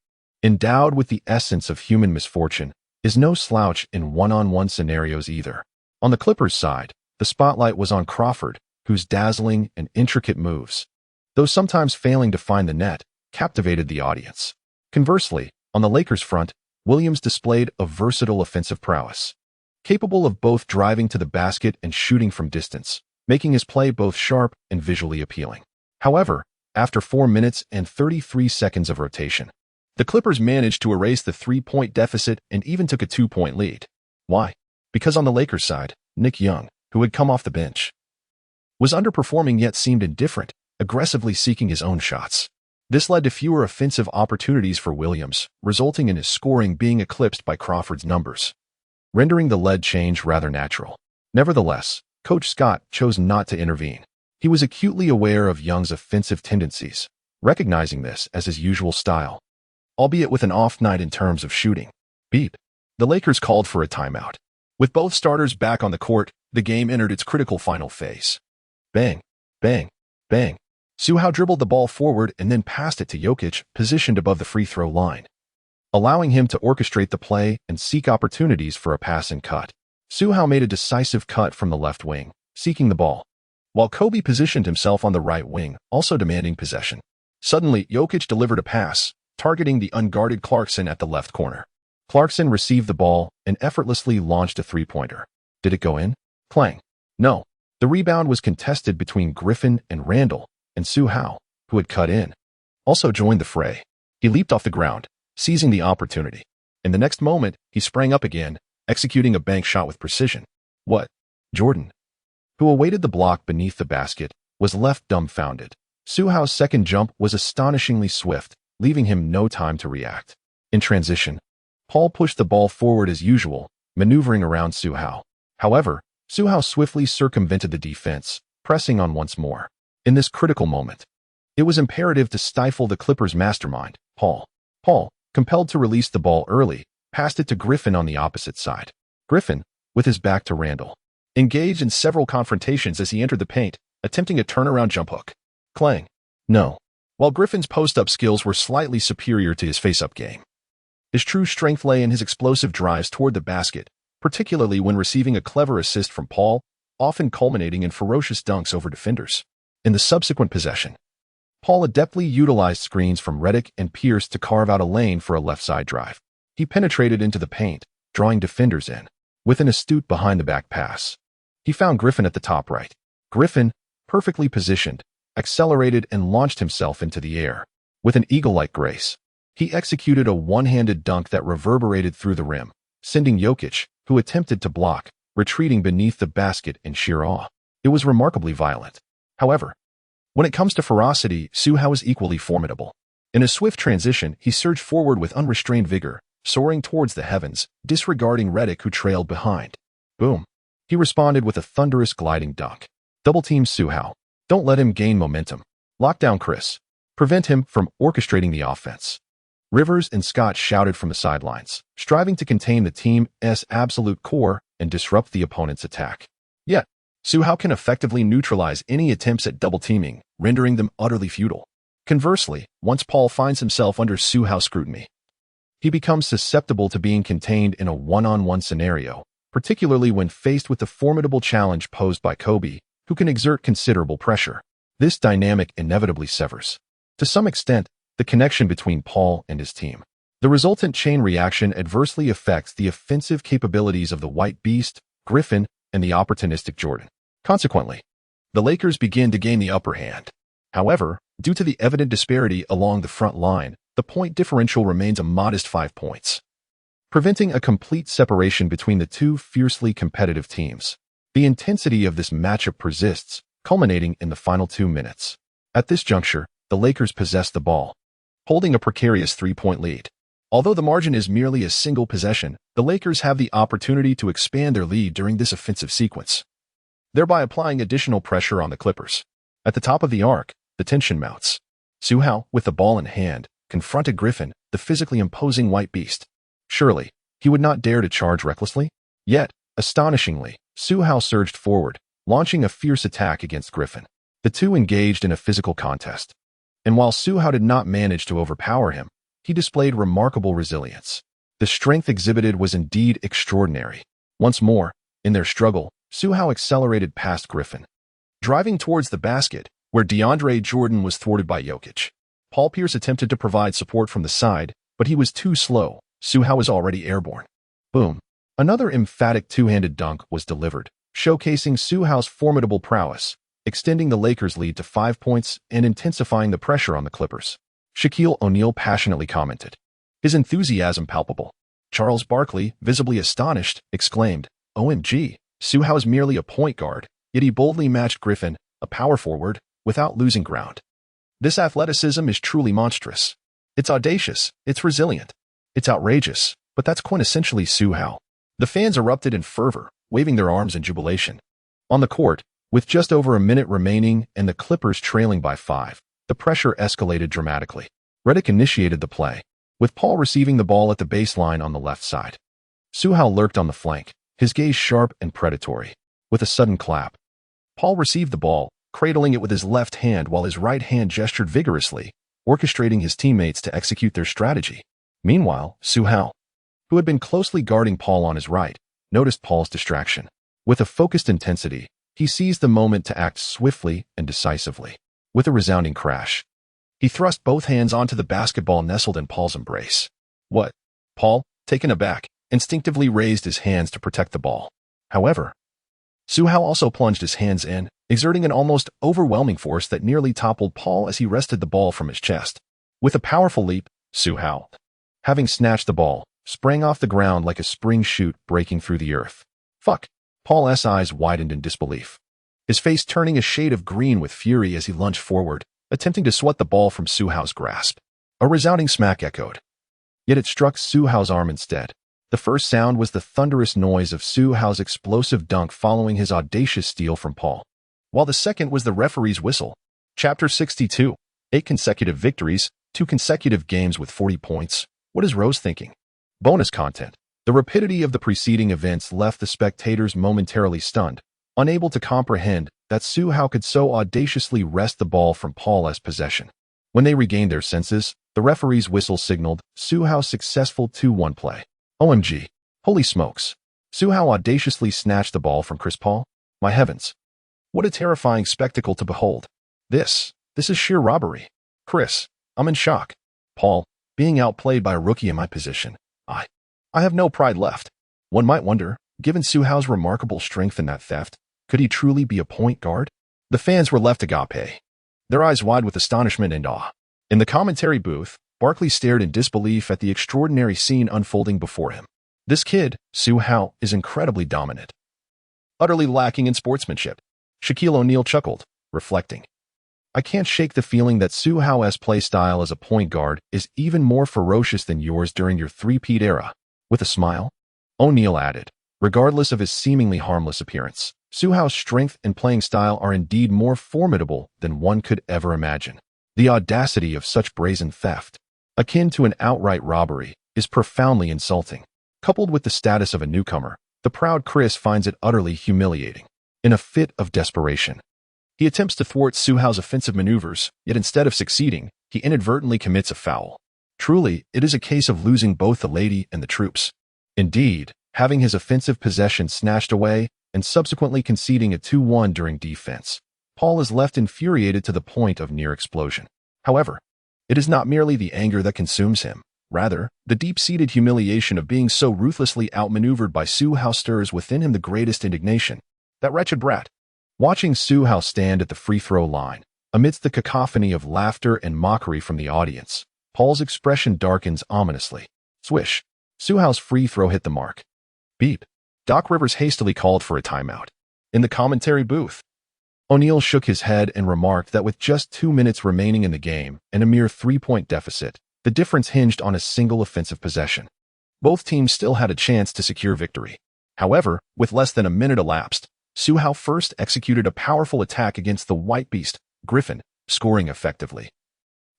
endowed with the essence of human misfortune, is no slouch in one-on-one scenarios either. On the Clippers' side, the spotlight was on Crawford, whose dazzling and intricate moves, though sometimes failing to find the net, captivated the audience. Conversely, on the Lakers' front, Williams displayed a versatile offensive prowess, capable of both driving to the basket and shooting from distance, making his play both sharp and visually appealing. However, after 4 minutes and 33 seconds of rotation, the Clippers managed to erase the 3-point deficit and even took a 2-point lead. Why? Because on the Lakers' side, Nick Young, who had come off the bench, was underperforming yet seemed indifferent, aggressively seeking his own shots. This led to fewer offensive opportunities for Williams, resulting in his scoring being eclipsed by Crawford's numbers, rendering the lead change rather natural. Nevertheless, Coach Scott chose not to intervene. He was acutely aware of Young's offensive tendencies, recognizing this as his usual style, albeit with an off night in terms of shooting. Beep. The Lakers called for a timeout. With both starters back on the court, the game entered its critical final phase. Bang, bang, bang. Su Hao dribbled the ball forward and then passed it to Jokic, positioned above the free throw line, allowing him to orchestrate the play and seek opportunities for a pass and cut. Su Hao made a decisive cut from the left wing, seeking the ball, while Kobe positioned himself on the right wing, also demanding possession. Suddenly, Jokic delivered a pass, targeting the unguarded Clarkson at the left corner. Clarkson received the ball and effortlessly launched a three-pointer. Did it go in? Clang. No. The rebound was contested between Griffin and Randall, and Su Hao, who had cut in, also joined the fray. He leaped off the ground, seizing the opportunity. In the next moment, he sprang up again, executing a bank shot with precision. What? Jordan, who awaited the block beneath the basket, was left dumbfounded. Su Hao's second jump was astonishingly swift, leaving him no time to react. In transition, Paul pushed the ball forward as usual, maneuvering around Su Hao. However, Su Hao swiftly circumvented the defense, pressing on once more. In this critical moment, it was imperative to stifle the Clippers' mastermind, Paul. Paul, compelled to release the ball early, passed it to Griffin on the opposite side. Griffin, with his back to Randall, engaged in several confrontations as he entered the paint, attempting a turnaround jump hook. Clang. No. While Griffin's post-up skills were slightly superior to his face-up game, his true strength lay in his explosive drives toward the basket, particularly when receiving a clever assist from Paul, often culminating in ferocious dunks over defenders. In the subsequent possession, Paul adeptly utilized screens from Redick and Pierce to carve out a lane for a left-side drive. He penetrated into the paint, drawing defenders in. With an astute behind-the-back pass, he found Griffin at the top right. Griffin, perfectly positioned, accelerated and launched himself into the air. With an eagle-like grace, he executed a one-handed dunk that reverberated through the rim, sending Jokic, who attempted to block, retreating beneath the basket in sheer awe. It was remarkably violent. However, when it comes to ferocity, Su Hao is equally formidable. In a swift transition, he surged forward with unrestrained vigor, soaring towards the heavens, disregarding Redick who trailed behind. Boom. He responded with a thunderous gliding dunk. Double-team Su Hao. Don't let him gain momentum. Lock down Chris. Prevent him from orchestrating the offense. Rivers and Scott shouted from the sidelines, striving to contain the team's absolute core and disrupt the opponent's attack. Yet, Su Hao can effectively neutralize any attempts at double-teaming, rendering them utterly futile. Conversely, once Paul finds himself under Su Hao's scrutiny, he becomes susceptible to being contained in a one-on-one scenario, particularly when faced with the formidable challenge posed by Kobe, who can exert considerable pressure. This dynamic inevitably severs, to some extent, the connection between Paul and his team. The resultant chain reaction adversely affects the offensive capabilities of the White Beast, Griffin, and the opportunistic Jordan. Consequently, the Lakers begin to gain the upper hand. However, due to the evident disparity along the front line, the point differential remains a modest 5 points, preventing a complete separation between the two fiercely competitive teams. The intensity of this matchup persists, culminating in the final 2 minutes. At this juncture, the Lakers possess the ball, holding a precarious 3-point lead. Although the margin is merely a single possession, the Lakers have the opportunity to expand their lead during this offensive sequence, thereby applying additional pressure on the Clippers. At the top of the arc, the tension mounts. Su Hao, with the ball in hand, confronted Griffin, the physically imposing White Beast. Surely, he would not dare to charge recklessly? Yet, astonishingly, Su Hao surged forward, launching a fierce attack against Griffin. The two engaged in a physical contest. And while Su Hao did not manage to overpower him, he displayed remarkable resilience. The strength exhibited was indeed extraordinary. Once more, in their struggle, Su Hao accelerated past Griffin, driving towards the basket, where DeAndre Jordan was thwarted by Jokic. Paul Pierce attempted to provide support from the side, but he was too slow. Su Hao was already airborne. Boom. Another emphatic two-handed dunk was delivered, showcasing Su Hao's formidable prowess, extending the Lakers' lead to 5 points and intensifying the pressure on the Clippers. Shaquille O'Neal passionately commented, his enthusiasm palpable. Charles Barkley, visibly astonished, exclaimed, "OMG, Su Hao is merely a point guard," yet he boldly matched Griffin, a power forward, without losing ground. This athleticism is truly monstrous. It's audacious, it's resilient, it's outrageous, but that's quintessentially Su Hao. The fans erupted in fervor, waving their arms in jubilation. On the court, with just over a minute remaining and the Clippers trailing by 5, the pressure escalated dramatically. Redick initiated the play, with Paul receiving the ball at the baseline on the left side. Su Hao lurked on the flank, his gaze sharp and predatory. With a sudden clap, Paul received the ball, cradling it with his left hand while his right hand gestured vigorously, orchestrating his teammates to execute their strategy. Meanwhile, Su Hao, who had been closely guarding Paul on his right, noticed Paul's distraction. With a focused intensity, he seized the moment to act swiftly and decisively. With a resounding crash, He thrust both hands onto the basketball nestled in Paul's embrace. What? Paul, taken aback, instinctively raised his hands to protect the ball. However, Su Hao also plunged his hands in, exerting an almost overwhelming force that nearly toppled Paul as he wrested the ball from his chest. With a powerful leap, Su Hao, having snatched the ball, sprang off the ground like a spring chute breaking through the earth. Fuck! Paul's eyes widened in disbelief, his face turning a shade of green with fury as he lunged forward, attempting to swat the ball from Su Hao's grasp. A resounding smack echoed, yet it struck Su Hao's arm instead. The first sound was the thunderous noise of Su Hao's explosive dunk following his audacious steal from Paul, while the second was the referee's whistle. Chapter 62. 8 consecutive victories, 2 consecutive games with 40 points. What is Rose thinking? Bonus content. The rapidity of the preceding events left the spectators momentarily stunned, unable to comprehend that Su Hao could so audaciously wrest the ball from Paul's possession. When they regained their senses, the referee's whistle signaled Su Hao's successful 2-1 play. OMG. Holy smokes. Su Hao audaciously snatched the ball from Chris Paul? My heavens. What a terrifying spectacle to behold. This is sheer robbery. Chris, I'm in shock. Paul, being outplayed by a rookie in my position. I have no pride left. One might wonder, given Su Hao's remarkable strength in that theft, could he truly be a point guard? The fans were left agape, their eyes wide with astonishment and awe. In the commentary booth, Barkley stared in disbelief at the extraordinary scene unfolding before him. This kid, Su Hao, is incredibly dominant, utterly lacking in sportsmanship. Shaquille O'Neal chuckled, reflecting, I can't shake the feeling that Su Hao's play style as a point guard is even more ferocious than yours during your three-peat era. With a smile, O'Neal added, regardless of his seemingly harmless appearance, Su Hao's strength and playing style are indeed more formidable than one could ever imagine. The audacity of such brazen theft, akin to an outright robbery, is profoundly insulting. Coupled with the status of a newcomer, the proud Chris finds it utterly humiliating. In a fit of desperation, he attempts to thwart Su Hao's offensive maneuvers, yet instead of succeeding, he inadvertently commits a foul. Truly, it is a case of losing both the lady and the troops. Indeed, having his offensive possession snatched away and subsequently conceding a 2-1 during defense, Paul is left infuriated to the point of near explosion. However, it is not merely the anger that consumes him. Rather, the deep-seated humiliation of being so ruthlessly outmaneuvered by Su Hao stirs within him the greatest indignation. That wretched brat. Watching Su Hao stand at the free throw line, amidst the cacophony of laughter and mockery from the audience, Paul's expression darkens ominously. Swish. Su Hao's free throw hit the mark. Beep. Doc Rivers hastily called for a timeout. In the commentary booth, O'Neal shook his head and remarked that with just 2 minutes remaining in the game and a mere 3-point deficit, the difference hinged on a single offensive possession. Both teams still had a chance to secure victory. However, with less than a minute elapsed, Su Hao first executed a powerful attack against the white beast, Griffin, scoring effectively.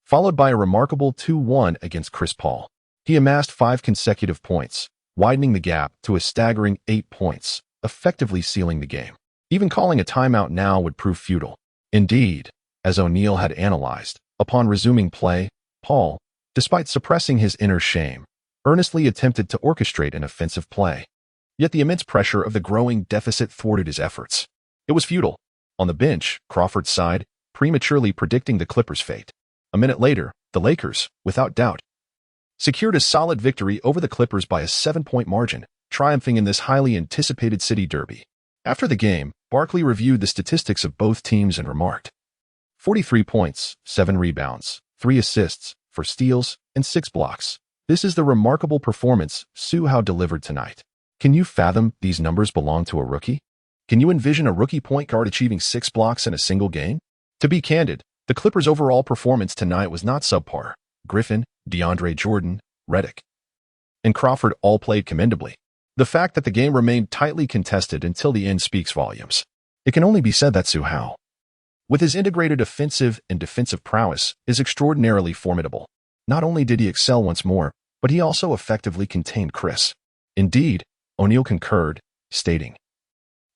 Followed by a remarkable 2-1 against Chris Paul. He amassed 5 consecutive points, widening the gap to a staggering 8 points, effectively sealing the game. Even calling a timeout now would prove futile. Indeed, as O'Neal had analyzed, upon resuming play, Paul, despite suppressing his inner shame, earnestly attempted to orchestrate an offensive play. Yet the immense pressure of the growing deficit thwarted his efforts. It was futile. On the bench, Crawford sighed, prematurely predicting the Clippers' fate. A minute later, the Lakers, without doubt, secured a solid victory over the Clippers by a 7-point margin, triumphing in this highly anticipated city derby. After the game, Barkley reviewed the statistics of both teams and remarked, 43 points, 7 rebounds, 3 assists, 4 steals, and 6 blocks. This is the remarkable performance Su Hao delivered tonight. Can you fathom these numbers belong to a rookie? Can you envision a rookie point guard achieving 6 blocks in a single game? To be candid, the Clippers' overall performance tonight was not subpar. Griffin, DeAndre Jordan, Redick, and Crawford all played commendably. The fact that the game remained tightly contested until the end speaks volumes. It can only be said that Su Hao, with his integrated offensive and defensive prowess, is extraordinarily formidable. Not only did he excel once more, but he also effectively contained Chris. Indeed, O'Neal concurred, stating,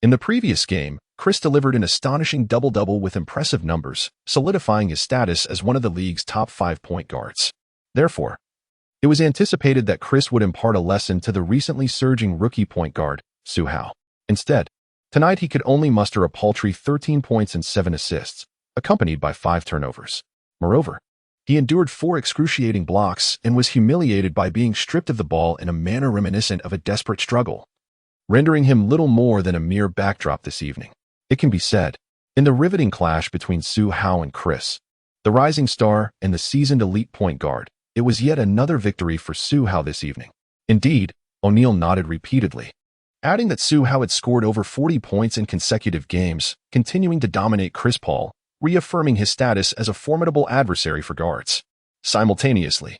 in the previous game, Chris delivered an astonishing double-double with impressive numbers, solidifying his status as one of the league's top 5 point guards. Therefore, it was anticipated that Chris would impart a lesson to the recently surging rookie point guard, Su Hao. Instead, tonight he could only muster a paltry 13 points and 7 assists, accompanied by 5 turnovers. Moreover, He endured 4 excruciating blocks and was humiliated by being stripped of the ball in a manner reminiscent of a desperate struggle, rendering him little more than a mere backdrop this evening. It can be said, in the riveting clash between Su Hao and Chris, the rising star and the seasoned elite point guard, it was yet another victory for Su Hao this evening. Indeed, O'Neal nodded repeatedly, adding that Su Hao had scored over 40 points in consecutive games, continuing to dominate Chris Paul, reaffirming his status as a formidable adversary for guards. Simultaneously,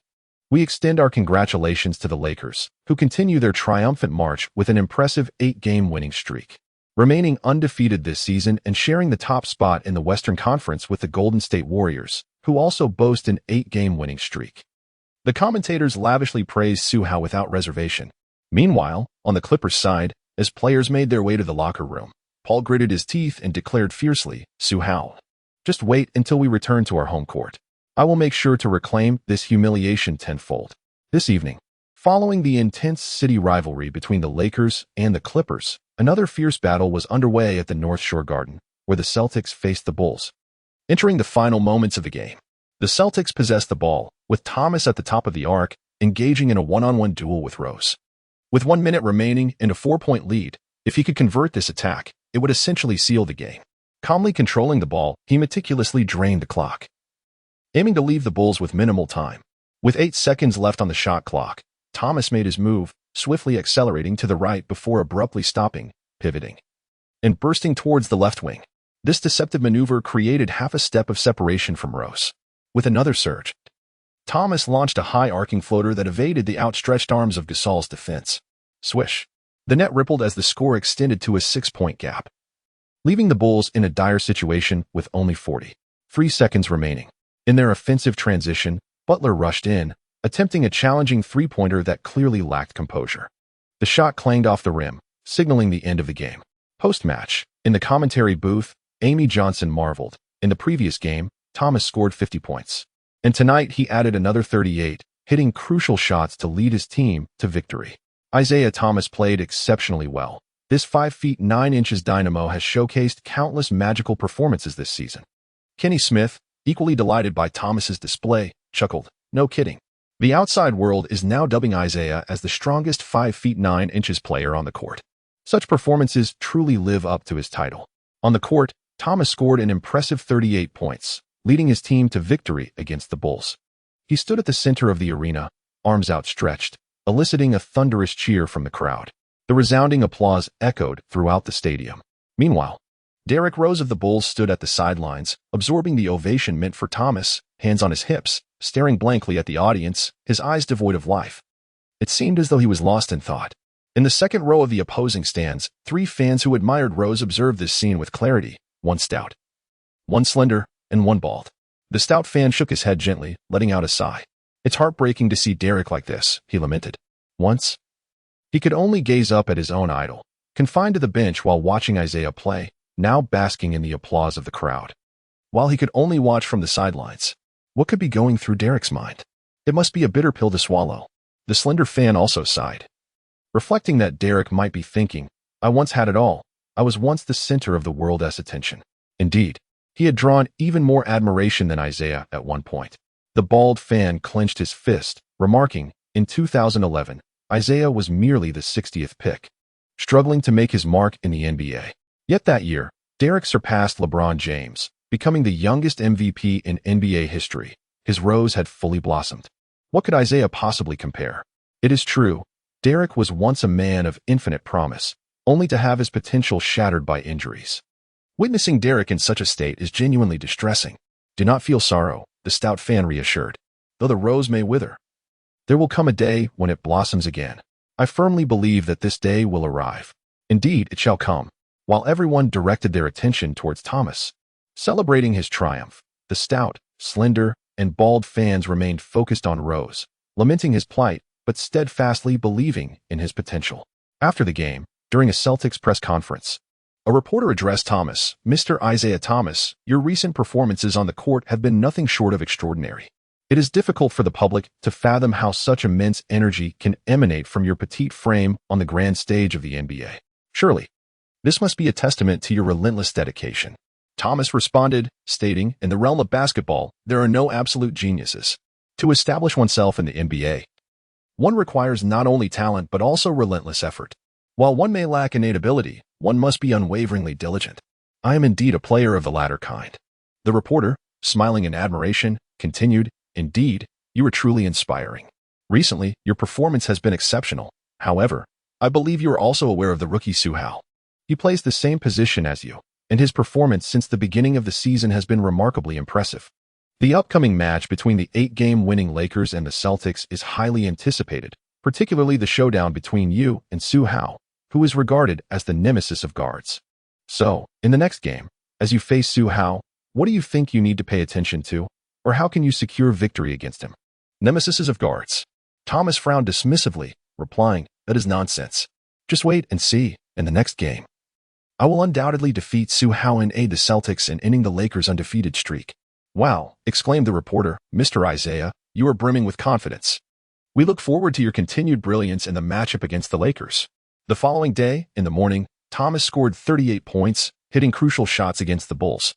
we extend our congratulations to the Lakers, who continue their triumphant march with an impressive 8-game winning streak, remaining undefeated this season and sharing the top spot in the Western Conference with the Golden State Warriors, who also boast an 8-game winning streak. The commentators lavishly praised Su Hao without reservation. Meanwhile, on the Clippers' side, as players made their way to the locker room, Paul gritted his teeth and declared fiercely, "Su Hao, just wait until we return to our home court. I will make sure to reclaim this humiliation tenfold." This evening, following the intense city rivalry between the Lakers and the Clippers, another fierce battle was underway at the North Shore Garden, where the Celtics faced the Bulls. Entering the final moments of the game, the Celtics possessed the ball, with Thomas at the top of the arc, engaging in a one-on-one duel with Rose. With 1 minute remaining and a 4-point lead, if he could convert this attack, it would essentially seal the game. Calmly controlling the ball, he meticulously drained the clock, aiming to leave the Bulls with minimal time. With 8 seconds left on the shot clock, Thomas made his move, swiftly accelerating to the right before abruptly stopping, pivoting, and bursting towards the left wing. This deceptive maneuver created half a step of separation from Rose. With another surge, Thomas launched a high-arcing floater that evaded the outstretched arms of Gasol's defense. Swish. The net rippled as the score extended to a 6-point gap, leaving the Bulls in a dire situation with only 43 seconds remaining. In their offensive transition, Butler rushed in, attempting a challenging three-pointer that clearly lacked composure. The shot clanged off the rim, signaling the end of the game. Post-match, in the commentary booth, Amy Johnson marveled. In the previous game, Thomas scored 50 points. And tonight he added another 38, hitting crucial shots to lead his team to victory. Isaiah Thomas played exceptionally well. This 5 feet 9 inches dynamo has showcased countless magical performances this season. Kenny Smith, equally delighted by Thomas's display, chuckled, "No kidding. The outside world is now dubbing Isaiah as the strongest 5 feet 9 inches player on the court." Such performances truly live up to his title. On the court, Thomas scored an impressive 38 points, leading his team to victory against the Bulls. He stood at the center of the arena, arms outstretched, eliciting a thunderous cheer from the crowd. The resounding applause echoed throughout the stadium. Meanwhile, Derrick Rose of the Bulls stood at the sidelines, absorbing the ovation meant for Thomas, hands on his hips, staring blankly at the audience, his eyes devoid of life. It seemed as though he was lost in thought. In the second row of the opposing stands, 3 fans who admired Rose observed this scene with clarity, 1 stout, 1 slender, and 1 bald. The stout fan shook his head gently, letting out a sigh. "It's heartbreaking to see Derrick like this," he lamented. Once, he could only gaze up at his own idol, confined to the bench while watching Isaiah play, now basking in the applause of the crowd. While he could only watch from the sidelines, what could be going through Derrick's mind? It must be a bitter pill to swallow. The slender fan also sighed, reflecting that Derrick might be thinking, "I once had it all. I was once the center of the world's attention." Indeed, he had drawn even more admiration than Isaiah at one point. The bald fan clenched his fist, remarking, in 2011, Isaiah was merely the 60th pick, struggling to make his mark in the NBA. Yet that year, Derrick surpassed LeBron James, becoming the youngest MVP in NBA history. His rose had fully blossomed. What could Isaiah possibly compare? It is true, Derrick was once a man of infinite promise, only to have his potential shattered by injuries. Witnessing Derrick in such a state is genuinely distressing. "Do not feel sorrow," the stout fan reassured. "Though the rose may wither, there will come a day when it blossoms again. I firmly believe that this day will arrive. Indeed, it shall come." While everyone directed their attention towards Thomas, celebrating his triumph, the stout, slender, and bald fans remained focused on Rose, lamenting his plight, but steadfastly believing in his potential. After the game, during a Celtics press conference, a reporter addressed Thomas, "Mr. Isaiah Thomas, your recent performances on the court have been nothing short of extraordinary. It is difficult for the public to fathom how such immense energy can emanate from your petite frame on the grand stage of the NBA. Surely, this must be a testament to your relentless dedication." Thomas responded, stating, "In the realm of basketball, there are no absolute geniuses. To establish oneself in the NBA, one requires not only talent but also relentless effort. While one may lack innate ability, one must be unwaveringly diligent. I am indeed a player of the latter kind." The reporter, smiling in admiration, continued, "Indeed, you are truly inspiring. Recently, your performance has been exceptional. However, I believe you are also aware of the rookie Su Hao. He plays the same position as you, and his performance since the beginning of the season has been remarkably impressive. The upcoming match between the 8-game winning Lakers and the Celtics is highly anticipated, particularly the showdown between you and Su Hao, who is regarded as the nemesis of guards. So, in the next game, as you face Su Hao, what do you think you need to pay attention to, or how can you secure victory against him?" Nemesis of guards. Thomas frowned dismissively, replying, "That is nonsense. Just wait and see, in the next game. I will undoubtedly defeat Su Hao and aid the Celtics in ending the Lakers' undefeated streak." "Wow," exclaimed the reporter, "Mr. Isaiah, you are brimming with confidence. We look forward to your continued brilliance in the matchup against the Lakers." The following day, in the morning, Thomas scored 38 points, hitting crucial shots against the Bulls,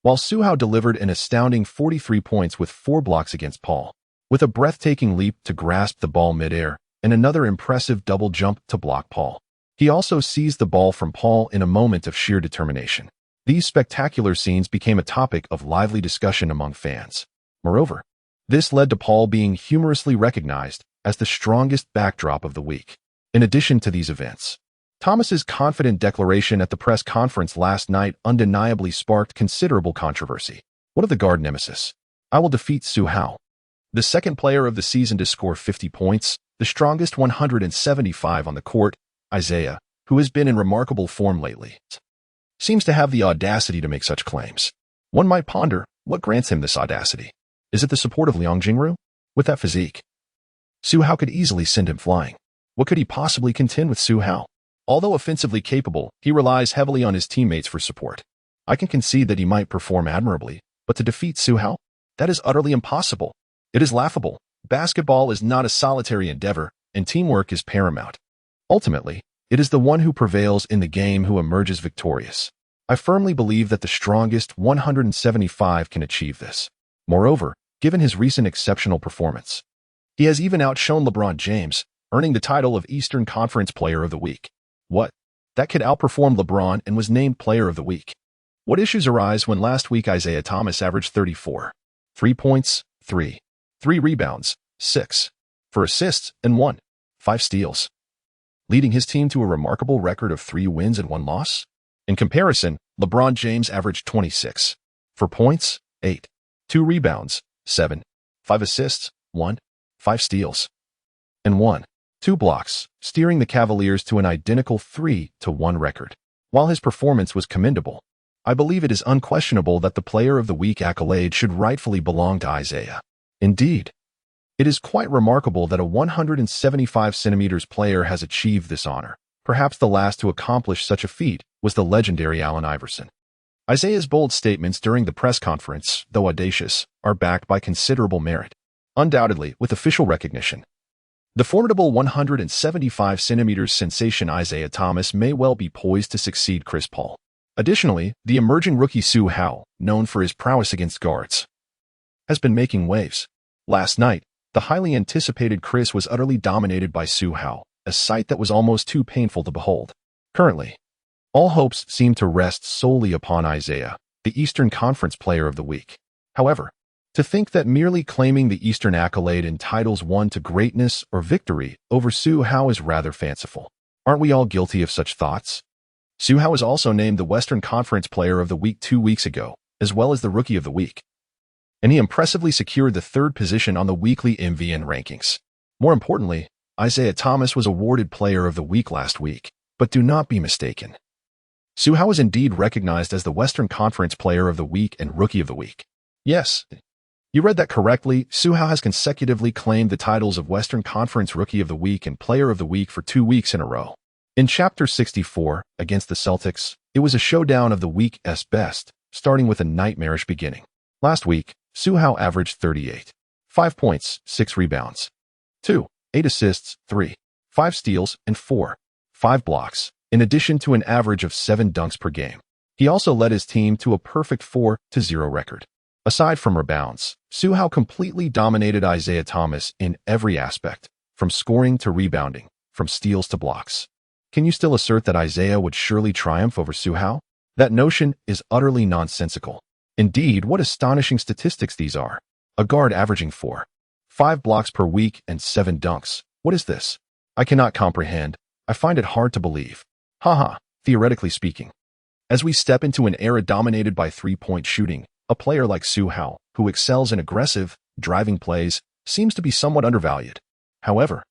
while Su Hao delivered an astounding 43 points with 4 blocks against Paul, with a breathtaking leap to grasp the ball midair and another impressive double jump to block Paul. He also seized the ball from Paul in a moment of sheer determination. These spectacular scenes became a topic of lively discussion among fans. Moreover, this led to Paul being humorously recognized as the strongest backdrop of the week. In addition to these events, Thomas's confident declaration at the press conference last night undeniably sparked considerable controversy. What of the guard nemesis? "I will defeat Su Hao." The second player of the season to score 50 points, the strongest 175 on the court, Isaiah, who has been in remarkable form lately, seems to have the audacity to make such claims. One might ponder, what grants him this audacity? Is it the support of Liang Jingru? With that physique, Su Hao could easily send him flying. What could he possibly contend with Su Hao? Although offensively capable, he relies heavily on his teammates for support. I can concede that he might perform admirably, but to defeat Su Hao? That is utterly impossible. It is laughable. Basketball is not a solitary endeavor, and teamwork is paramount. Ultimately, it is the one who prevails in the game who emerges victorious. I firmly believe that the strongest 175 can achieve this. Moreover, given his recent exceptional performance, he has even outshone LeBron James, earning the title of Eastern Conference Player of the Week. What? That kid outperformed LeBron and was named Player of the Week. What issues arise when last week Isaiah Thomas averaged 34, 3 points, 3 rebounds, 6 for assists, and 5 steals, leading his team to a remarkable record of 3 wins and 1 loss? In comparison, LeBron James averaged 26 for points, 8, 2 rebounds, 7, 5 assists, 5 steals, and 2 blocks, steering the Cavaliers to an identical 3-1 record. While his performance was commendable, I believe it is unquestionable that the Player of the Week accolade should rightfully belong to Isaiah. Indeed, it is quite remarkable that a 175 centimeters player has achieved this honor. Perhaps the last to accomplish such a feat was the legendary Allen Iverson. Isaiah's bold statements during the press conference, though audacious, are backed by considerable merit, undoubtedly with official recognition. The formidable 175 centimeters sensation Isaiah Thomas may well be poised to succeed Chris Paul. Additionally, the emerging rookie Su Hao, known for his prowess against guards, has been making waves. Last night, the highly anticipated Chris was utterly dominated by Su Hao, a sight that was almost too painful to behold. Currently, all hopes seem to rest solely upon Isaiah, the Eastern Conference Player of the Week. However, to think that merely claiming the Eastern accolade entitles one to greatness or victory over Su Hao is rather fanciful. Aren't we all guilty of such thoughts? Su Hao was also named the Western Conference Player of the Week 2 weeks ago, as well as the Rookie of the Week, and he impressively secured the 3rd position on the weekly MVN rankings. More importantly, Isaiah Thomas was awarded Player of the Week last week, but do not be mistaken. Su Hao is indeed recognized as the Western Conference Player of the Week and Rookie of the Week. Yes, you read that correctly. Su Hao has consecutively claimed the titles of Western Conference Rookie of the Week and Player of the Week for 2 weeks in a row. In Chapter 64, against the Celtics, it was a showdown of the week's best, starting with a nightmarish beginning. Last week, Su Hao averaged 38, 5 points, 6 rebounds, 8 assists, 5 steals, and 5 blocks, in addition to an average of 7 dunks per game. He also led his team to a perfect 4-0 record. Aside from rebounds, Su Hao completely dominated Isaiah Thomas in every aspect, from scoring to rebounding, from steals to blocks. Can you still assert that Isaiah would surely triumph over Su Hao? That notion is utterly nonsensical. Indeed, what astonishing statistics these are. A guard averaging 4.5 blocks per week and 7 dunks. What is this? I cannot comprehend. I find it hard to believe. Haha, theoretically speaking. As we step into an era dominated by three-point shooting, a player like Su Hao, who excels in aggressive, driving plays, seems to be somewhat undervalued. However,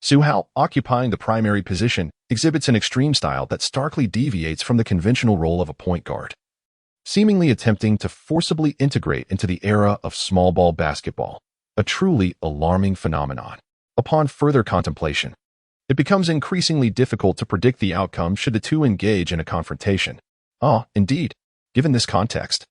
Su Hao, occupying the primary position, exhibits an extreme style that starkly deviates from the conventional role of a point guard, seemingly attempting to forcibly integrate into the era of small ball basketball, a truly alarming phenomenon. Upon further contemplation, it becomes increasingly difficult to predict the outcome should the two engage in a confrontation. Indeed, given this context,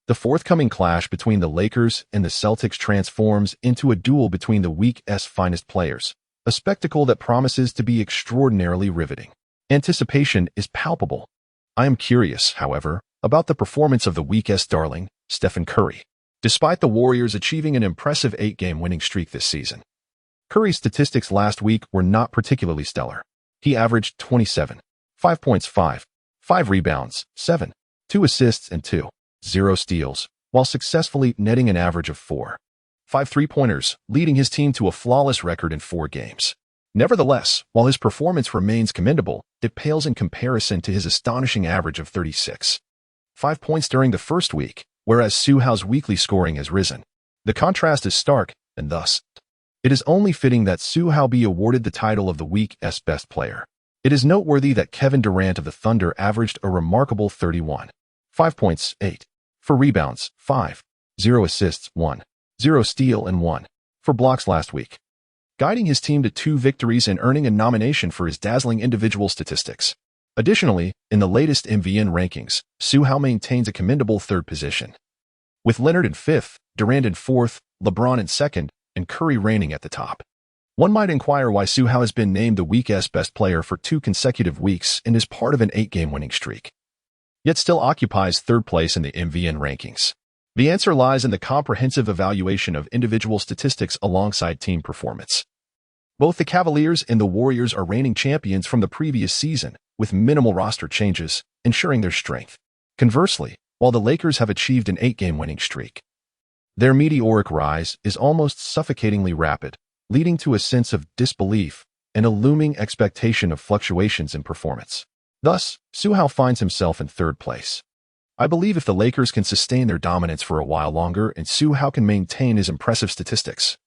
the forthcoming clash between the Lakers and the Celtics transforms into a duel between the week's finest players, a spectacle that promises to be extraordinarily riveting. Anticipation is palpable. I am curious, however, about the performance of the week's darling, Stephen Curry. Despite the Warriors achieving an impressive 8-game winning streak this season, Curry's statistics last week were not particularly stellar. He averaged 27, 5 points, 5 rebounds, 7, 2 assists, and 2.0 steals, while successfully netting an average of 4.5 three-pointers, leading his team to a flawless record in 4 games. Nevertheless, while his performance remains commendable, it pales in comparison to his astonishing average of 36.5 points during the first week, whereas Su Hao's weekly scoring has risen. The contrast is stark, and thus, it is only fitting that Su Hao be awarded the title of the week's best player. It is noteworthy that Kevin Durant of the Thunder averaged a remarkable 31.5 points, 8 for rebounds, 5.0 assists, 1.0 steal, and 1 for blocks last week, guiding his team to 2 victories and earning a nomination for his dazzling individual statistics. Additionally, in the latest MVN rankings, Su Hao maintains a commendable 3rd position, with Leonard in 5th, Durant in 4th, LeBron in 2nd, and Curry reigning at the top. One might inquire why Su Hao has been named the week's best player for 2 consecutive weeks and is part of an 8-game winning streak, yet still occupies 3rd place in the MVN rankings. The answer lies in the comprehensive evaluation of individual statistics alongside team performance. Both the Cavaliers and the Warriors are reigning champions from the previous season, with minimal roster changes, ensuring their strength. Conversely, while the Lakers have achieved an 8-game winning streak, their meteoric rise is almost suffocatingly rapid, leading to a sense of disbelief and a looming expectation of fluctuations in performance. Thus, Su Hao finds himself in 3rd place. I believe if the Lakers can sustain their dominance for a while longer and Su Hao can maintain his impressive statistics,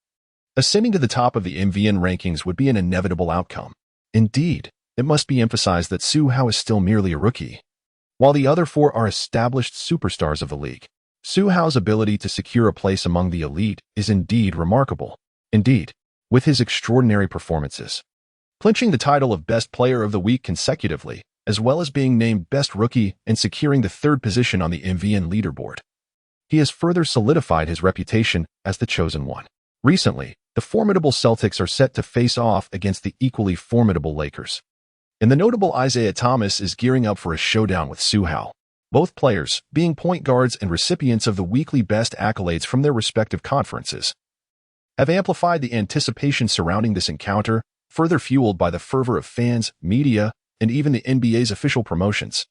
ascending to the top of the MVN rankings would be an inevitable outcome. Indeed, it must be emphasized that Su Hao is still merely a rookie, while the other 4 are established superstars of the league. Su Hao's ability to secure a place among the elite is indeed remarkable. Indeed, with his extraordinary performances, clinching the title of Best Player of the Week consecutively, as well as being named Best Rookie and securing the 3rd position on the MVN leaderboard, he has further solidified his reputation as the chosen one. Recently, the formidable Celtics are set to face off against the equally formidable Lakers, and the notable Isaiah Thomas is gearing up for a showdown with Su Hao. Both players, being point guards and recipients of the weekly best accolades from their respective conferences, have amplified the anticipation surrounding this encounter, further fueled by the fervor of fans, media, and even the NBA's official promotions,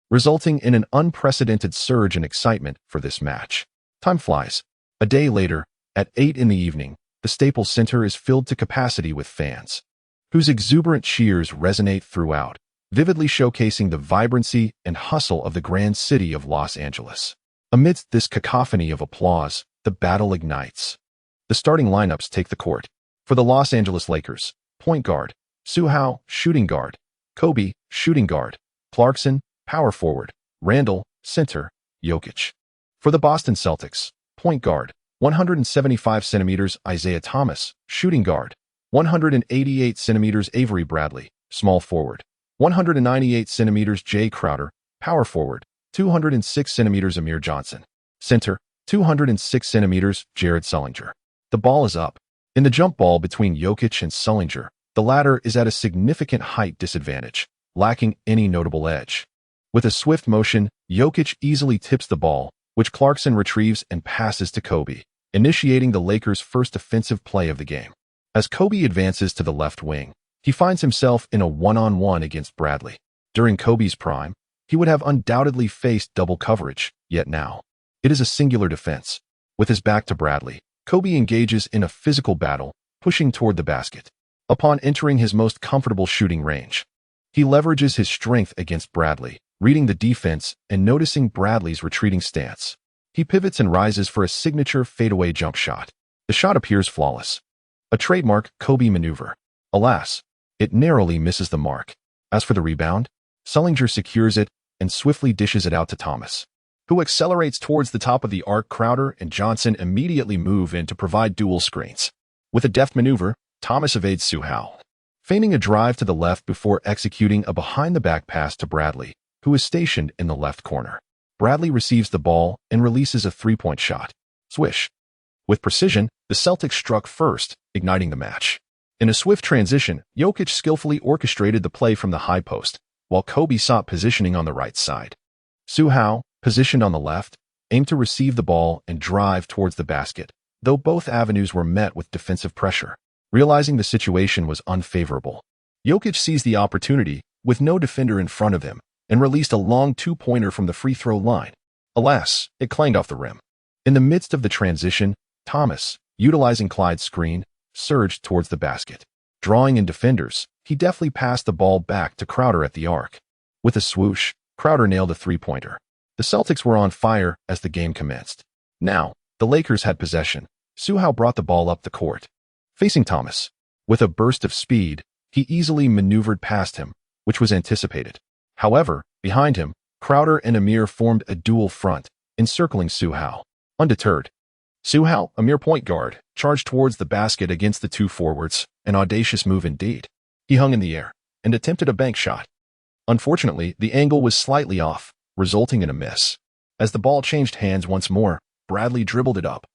resulting in an unprecedented surge in excitement for this match. Time flies. A day later, at 8 in the evening, the Staples Center is filled to capacity with fans, whose exuberant cheers resonate throughout, vividly showcasing the vibrancy and hustle of the grand city of Los Angeles. Amidst this cacophony of applause, the battle ignites. The starting lineups take the court. For the Los Angeles Lakers, point guard, Su Hao, shooting guard, Kobe, shooting guard, Clarkson, power forward, Randall, center, Jokic. For the Boston Celtics, point guard, 175 centimeters, Isaiah Thomas, shooting guard, 188 centimeters, Avery Bradley, small forward, 198 centimeters, Jay Crowder, power forward, 206 centimeters, Amir Johnson, center, 206 centimeters, Jared Sullinger. The ball is up. In the jump ball between Jokic and Sullinger, the latter is at a significant height disadvantage, lacking any notable edge. With a swift motion, Jokic easily tips the ball, which Clarkson retrieves and passes to Kobe, initiating the Lakers' first offensive play of the game. As Kobe advances to the left wing, he finds himself in a one-on-one against Bradley. During Kobe's prime, he would have undoubtedly faced double coverage, yet now, it is a singular defense. With his back to Bradley, Kobe engages in a physical battle, pushing toward the basket. Upon entering his most comfortable shooting range, he leverages his strength against Bradley, reading the defense and noticing Bradley's retreating stance. He pivots and rises for a signature fadeaway jump shot. The shot appears flawless, a trademark Kobe maneuver. Alas, it narrowly misses the mark. As for the rebound, Sullinger secures it and swiftly dishes it out to Thomas, who accelerates towards the top of the arc. Crowder and Johnson immediately move in to provide dual screens. With a deft maneuver, Thomas evades Su Hao, feigning a drive to the left before executing a behind-the-back pass to Bradley, who is stationed in the left corner. Bradley receives the ball and releases a three-point shot. Swish. With precision, the Celtics struck first, igniting the match. In a swift transition, Jokic skillfully orchestrated the play from the high post, while Kobe sought positioning on the right side. Su Hao, positioned on the left, aimed to receive the ball and drive towards the basket, though both avenues were met with defensive pressure. Realizing the situation was unfavorable, Jokic seized the opportunity, with no defender in front of him, and released a long two-pointer from the free throw line. Alas, it clanged off the rim. In the midst of the transition, Thomas, utilizing Clyde's screen, surged towards the basket. Drawing in defenders, he deftly passed the ball back to Crowder at the arc. With a swoosh, Crowder nailed a three-pointer. The Celtics were on fire as the game commenced. Now, the Lakers had possession. Su Hao brought the ball up the court. Facing Thomas, with a burst of speed, he easily maneuvered past him, which was anticipated. However, behind him, Crowder and Amir formed a dual front, encircling Su Hao. Undeterred, Su Hao, a mere point guard, charged towards the basket against the two forwards, an audacious move indeed. He hung in the air and attempted a bank shot. Unfortunately, the angle was slightly off, resulting in a miss. As the ball changed hands once more, Bradley dribbled it up,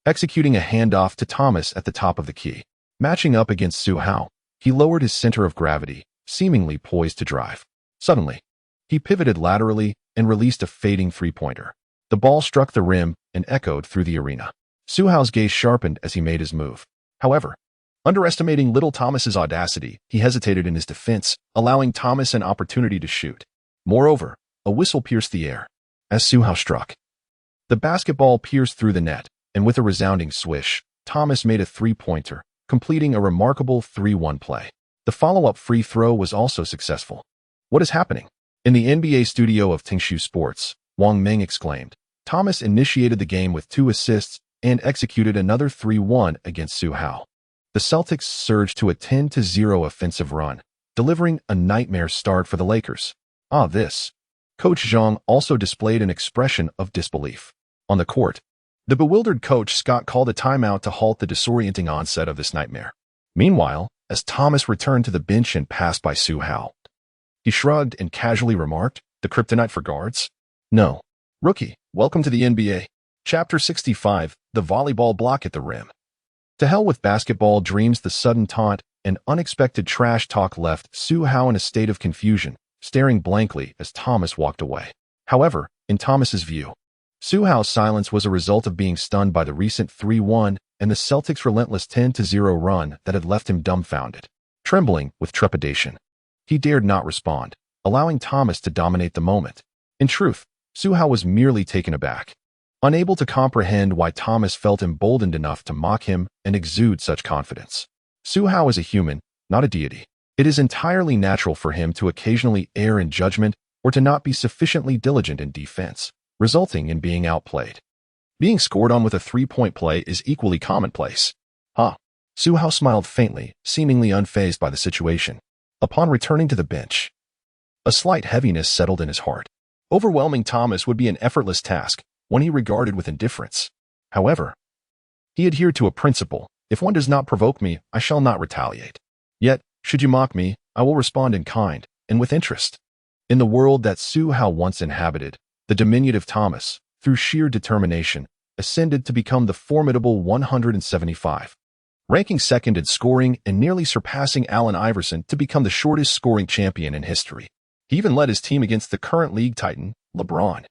executing a handoff to Thomas at the top of the key. Matching up against Su Hao, he lowered his center of gravity, seemingly poised to drive. Suddenly, he pivoted laterally and released a fading three-pointer. The ball struck the rim and echoed through the arena. Su Hao's gaze sharpened as he made his move. However, underestimating little Thomas's audacity, he hesitated in his defense, allowing Thomas an opportunity to shoot. Moreover, a whistle pierced the air as Su Hao struck. The basketball pierced through the net, and with a resounding swish, Thomas made a three-pointer, completing a remarkable 3-1 play. The follow-up free throw was also successful. What is happening? In the NBA studio of Tingshu Sports, Wang Meng exclaimed. Thomas initiated the game with 2 assists and executed another 3-1 against Su Hao. The Celtics surged to a 10-0 offensive run, delivering a nightmare start for the Lakers. This. Coach Zhang also displayed an expression of disbelief. On the court, the bewildered coach Scott called a timeout to halt the disorienting onset of this nightmare. Meanwhile, as Thomas returned to the bench and passed by Su Hao, he shrugged and casually remarked, "The kryptonite for guards? No. Rookie, welcome to the NBA." Chapter 65, The Volleyball Block at the Rim. To hell with basketball dreams. The sudden taunt and unexpected trash talk left Su Hao in a state of confusion, staring blankly as Thomas walked away. However, in Thomas's view, Su Hao's silence was a result of being stunned by the recent 3-1 and the Celtics' relentless 10-0 run that had left him dumbfounded. Trembling with trepidation, he dared not respond, allowing Thomas to dominate the moment. In truth, Su Hao was merely taken aback, unable to comprehend why Thomas felt emboldened enough to mock him and exude such confidence. Su Hao is a human, not a deity. It is entirely natural for him to occasionally err in judgment or to not be sufficiently diligent in defense, resulting in being outplayed. Being scored on with a three-point play is equally commonplace. Su Hao smiled faintly, seemingly unfazed by the situation. Upon returning to the bench, a slight heaviness settled in his heart. Overwhelming Thomas would be an effortless task, one he regarded with indifference. However, he adhered to a principle: if one does not provoke me, I shall not retaliate. Yet, should you mock me, I will respond in kind, and with interest. In the world that Su Hao once inhabited, the diminutive Thomas, through sheer determination, ascended to become the formidable 175, ranking second in scoring and nearly surpassing Allen Iverson to become the shortest scoring champion in history. He even led his team against the current league titan, LeBron,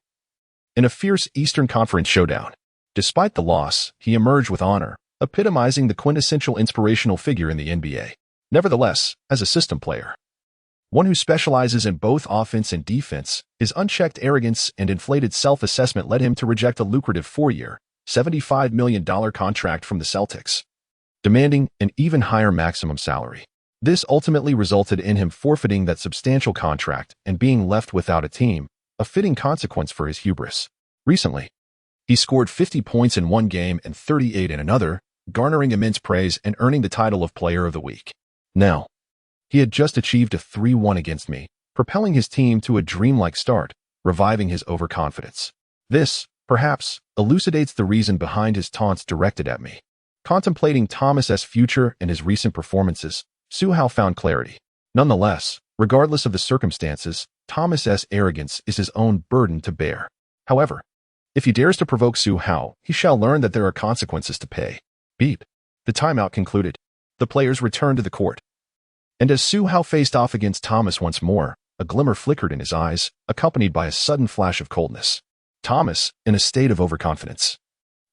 in a fierce Eastern Conference showdown. Despite the loss, he emerged with honor, epitomizing the quintessential inspirational figure in the NBA. Nevertheless, as a system player, one who specializes in both offense and defense, his unchecked arrogance and inflated self-assessment led him to reject a lucrative 4-year, $75 million contract from the Celtics, demanding an even higher maximum salary. This ultimately resulted in him forfeiting that substantial contract and being left without a team, a fitting consequence for his hubris. Recently, he scored 50 points in one game and 38 in another, garnering immense praise and earning the title of Player of the Week. Now, he had just achieved a 3-1 against me, propelling his team to a dreamlike start, reviving his overconfidence. This, perhaps, elucidates the reason behind his taunts directed at me. Contemplating Thomas's future and his recent performances, Su Hao found clarity. Nonetheless, regardless of the circumstances, Thomas's arrogance is his own burden to bear. However, if he dares to provoke Su Hao, he shall learn that there are consequences to pay. Beep. The timeout concluded. The players returned to the court. And as Su Hao faced off against Thomas once more, a glimmer flickered in his eyes, accompanied by a sudden flash of coldness. Thomas, in a state of overconfidence,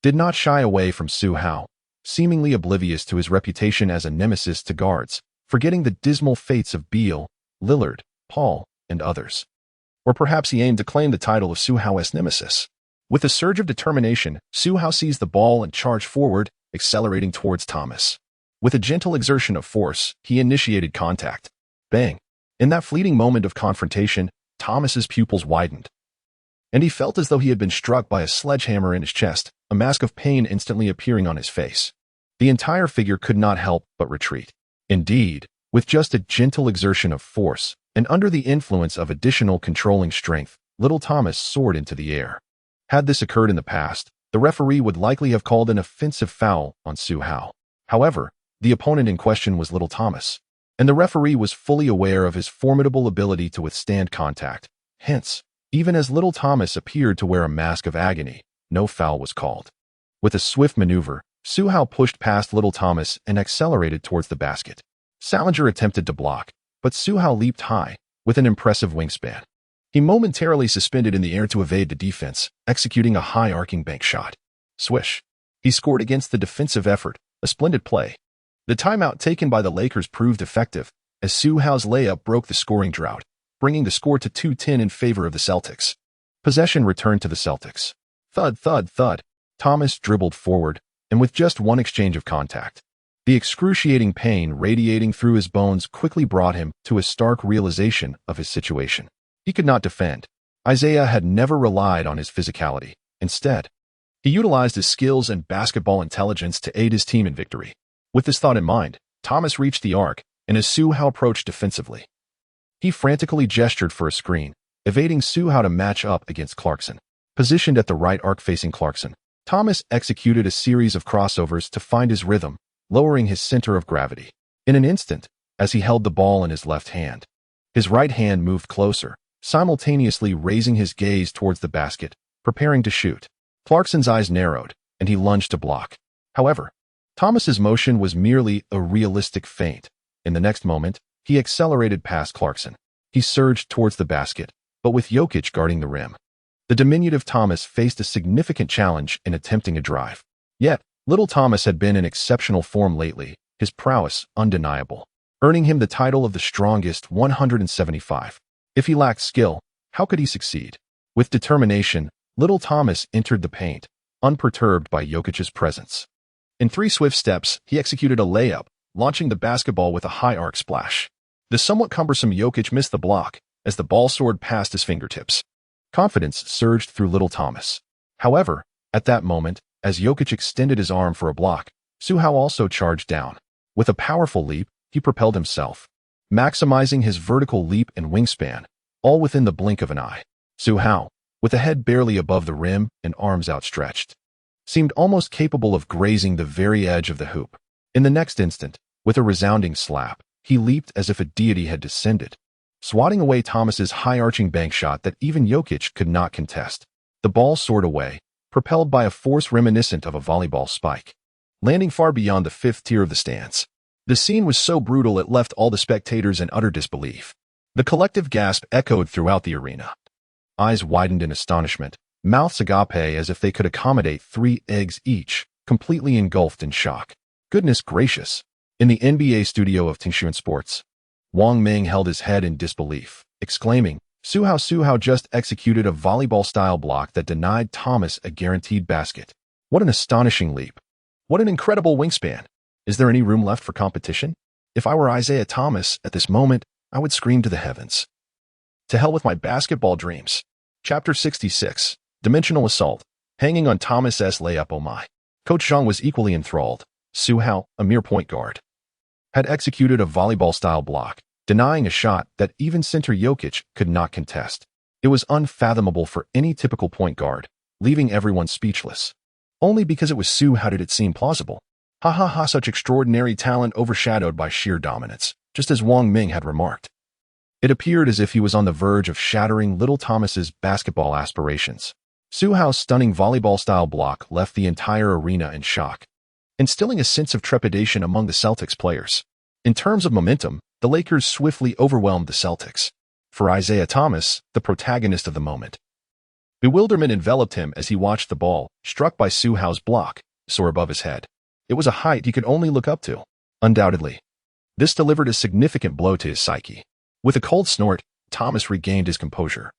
did not shy away from Su Hao, seemingly oblivious to his reputation as a nemesis to guards, forgetting the dismal fates of Beal, Lillard, Paul, and others. Or perhaps he aimed to claim the title of Su Hao's nemesis. With a surge of determination, Su Hao seized the ball and charged forward, accelerating towards Thomas. With a gentle exertion of force, he initiated contact. Bang! In that fleeting moment of confrontation, Thomas's pupils widened, and he felt as though he had been struck by a sledgehammer in his chest, a mask of pain instantly appearing on his face. The entire figure could not help but retreat. Indeed, with just a gentle exertion of force, and under the influence of additional controlling strength, little Thomas soared into the air. Had this occurred in the past, the referee would likely have called an offensive foul on Su Hao. However, the opponent in question was little Thomas, and the referee was fully aware of his formidable ability to withstand contact. Hence, even as little Thomas appeared to wear a mask of agony, no foul was called. With a swift maneuver, Su Hao pushed past little Thomas and accelerated towards the basket. Salinger attempted to block, but Su Hao leaped high, with an impressive wingspan. He momentarily suspended in the air to evade the defense, executing a high-arcing bank shot. Swish! He scored against the defensive effort, a splendid play. The timeout taken by the Lakers proved effective, as Su Hao's layup broke the scoring drought, bringing the score to 2-10 in favor of the Celtics. Possession returned to the Celtics. Thud, thud, thud. Thomas dribbled forward, and with just one exchange of contact, the excruciating pain radiating through his bones quickly brought him to a stark realization of his situation. He could not defend. Isaiah had never relied on his physicality. Instead, he utilized his skills and basketball intelligence to aid his team in victory. With this thought in mind, Thomas reached the arc, and as Su Hao approached defensively, he frantically gestured for a screen, evading Su Hao to match up against Clarkson. Positioned at the right arc facing Clarkson, Thomas executed a series of crossovers to find his rhythm, lowering his center of gravity. In an instant, as he held the ball in his left hand, his right hand moved closer, simultaneously raising his gaze towards the basket, preparing to shoot. Clarkson's eyes narrowed, and he lunged to block. However, Thomas's motion was merely a realistic feint. In the next moment, he accelerated past Clarkson. He surged towards the basket, but with Jokic guarding the rim. The diminutive Thomas faced a significant challenge in attempting a drive. Yet, little Thomas had been in exceptional form lately, his prowess undeniable, earning him the title of the strongest 175. If he lacked skill, how could he succeed? With determination, little Thomas entered the paint, unperturbed by Jokic's presence. In 3 swift steps, he executed a layup, launching the basketball with a high arc splash. The somewhat cumbersome Jokic missed the block as the ball soared past his fingertips. Confidence surged through little Thomas. However, at that moment, as Jokic extended his arm for a block, Su Hao also charged down. With a powerful leap, he propelled himself, maximizing his vertical leap and wingspan, all within the blink of an eye. Su Hao, with a head barely above the rim and arms outstretched, seemed almost capable of grazing the very edge of the hoop. In the next instant, with a resounding slap, he leaped as if a deity had descended, swatting away Thomas's high-arching bank shot that even Jokic could not contest. The ball soared away, propelled by a force reminiscent of a volleyball spike, landing far beyond the 5th tier of the stands. The scene was so brutal it left all the spectators in utter disbelief. The collective gasp echoed throughout the arena. Eyes widened in astonishment, mouths agape as if they could accommodate 3 eggs each, completely engulfed in shock. Goodness gracious! In the NBA studio of Teammates Sports, Wang Ming held his head in disbelief, exclaiming, Su Hao just executed a volleyball-style block that denied Thomas a guaranteed basket. What an astonishing leap. What an incredible wingspan. Is there any room left for competition? If I were Isaiah Thomas at this moment, I would scream to the heavens. To hell with my basketball dreams. Chapter 66. Dimensional Assault. Hanging on Thomas's layup, oh my. Coach Zhang was equally enthralled. Su Hao, a mere point guard, had executed a volleyball-style block, denying a shot that even center Jokic could not contest. It was unfathomable for any typical point guard, leaving everyone speechless. Only because it was Su Hao did it seem plausible. Ha ha ha, such extraordinary talent overshadowed by sheer dominance, just as Wang Ming had remarked. It appeared as if he was on the verge of shattering little Thomas's basketball aspirations. Su Hao's stunning volleyball-style block left the entire arena in shock, instilling a sense of trepidation among the Celtics players. In terms of momentum, the Lakers swiftly overwhelmed the Celtics. For Isaiah Thomas, the protagonist of the moment, bewilderment enveloped him as he watched the ball, struck by Su Hao's block, soar above his head. It was a height he could only look up to. Undoubtedly, this delivered a significant blow to his psyche. With a cold snort, Thomas regained his composure,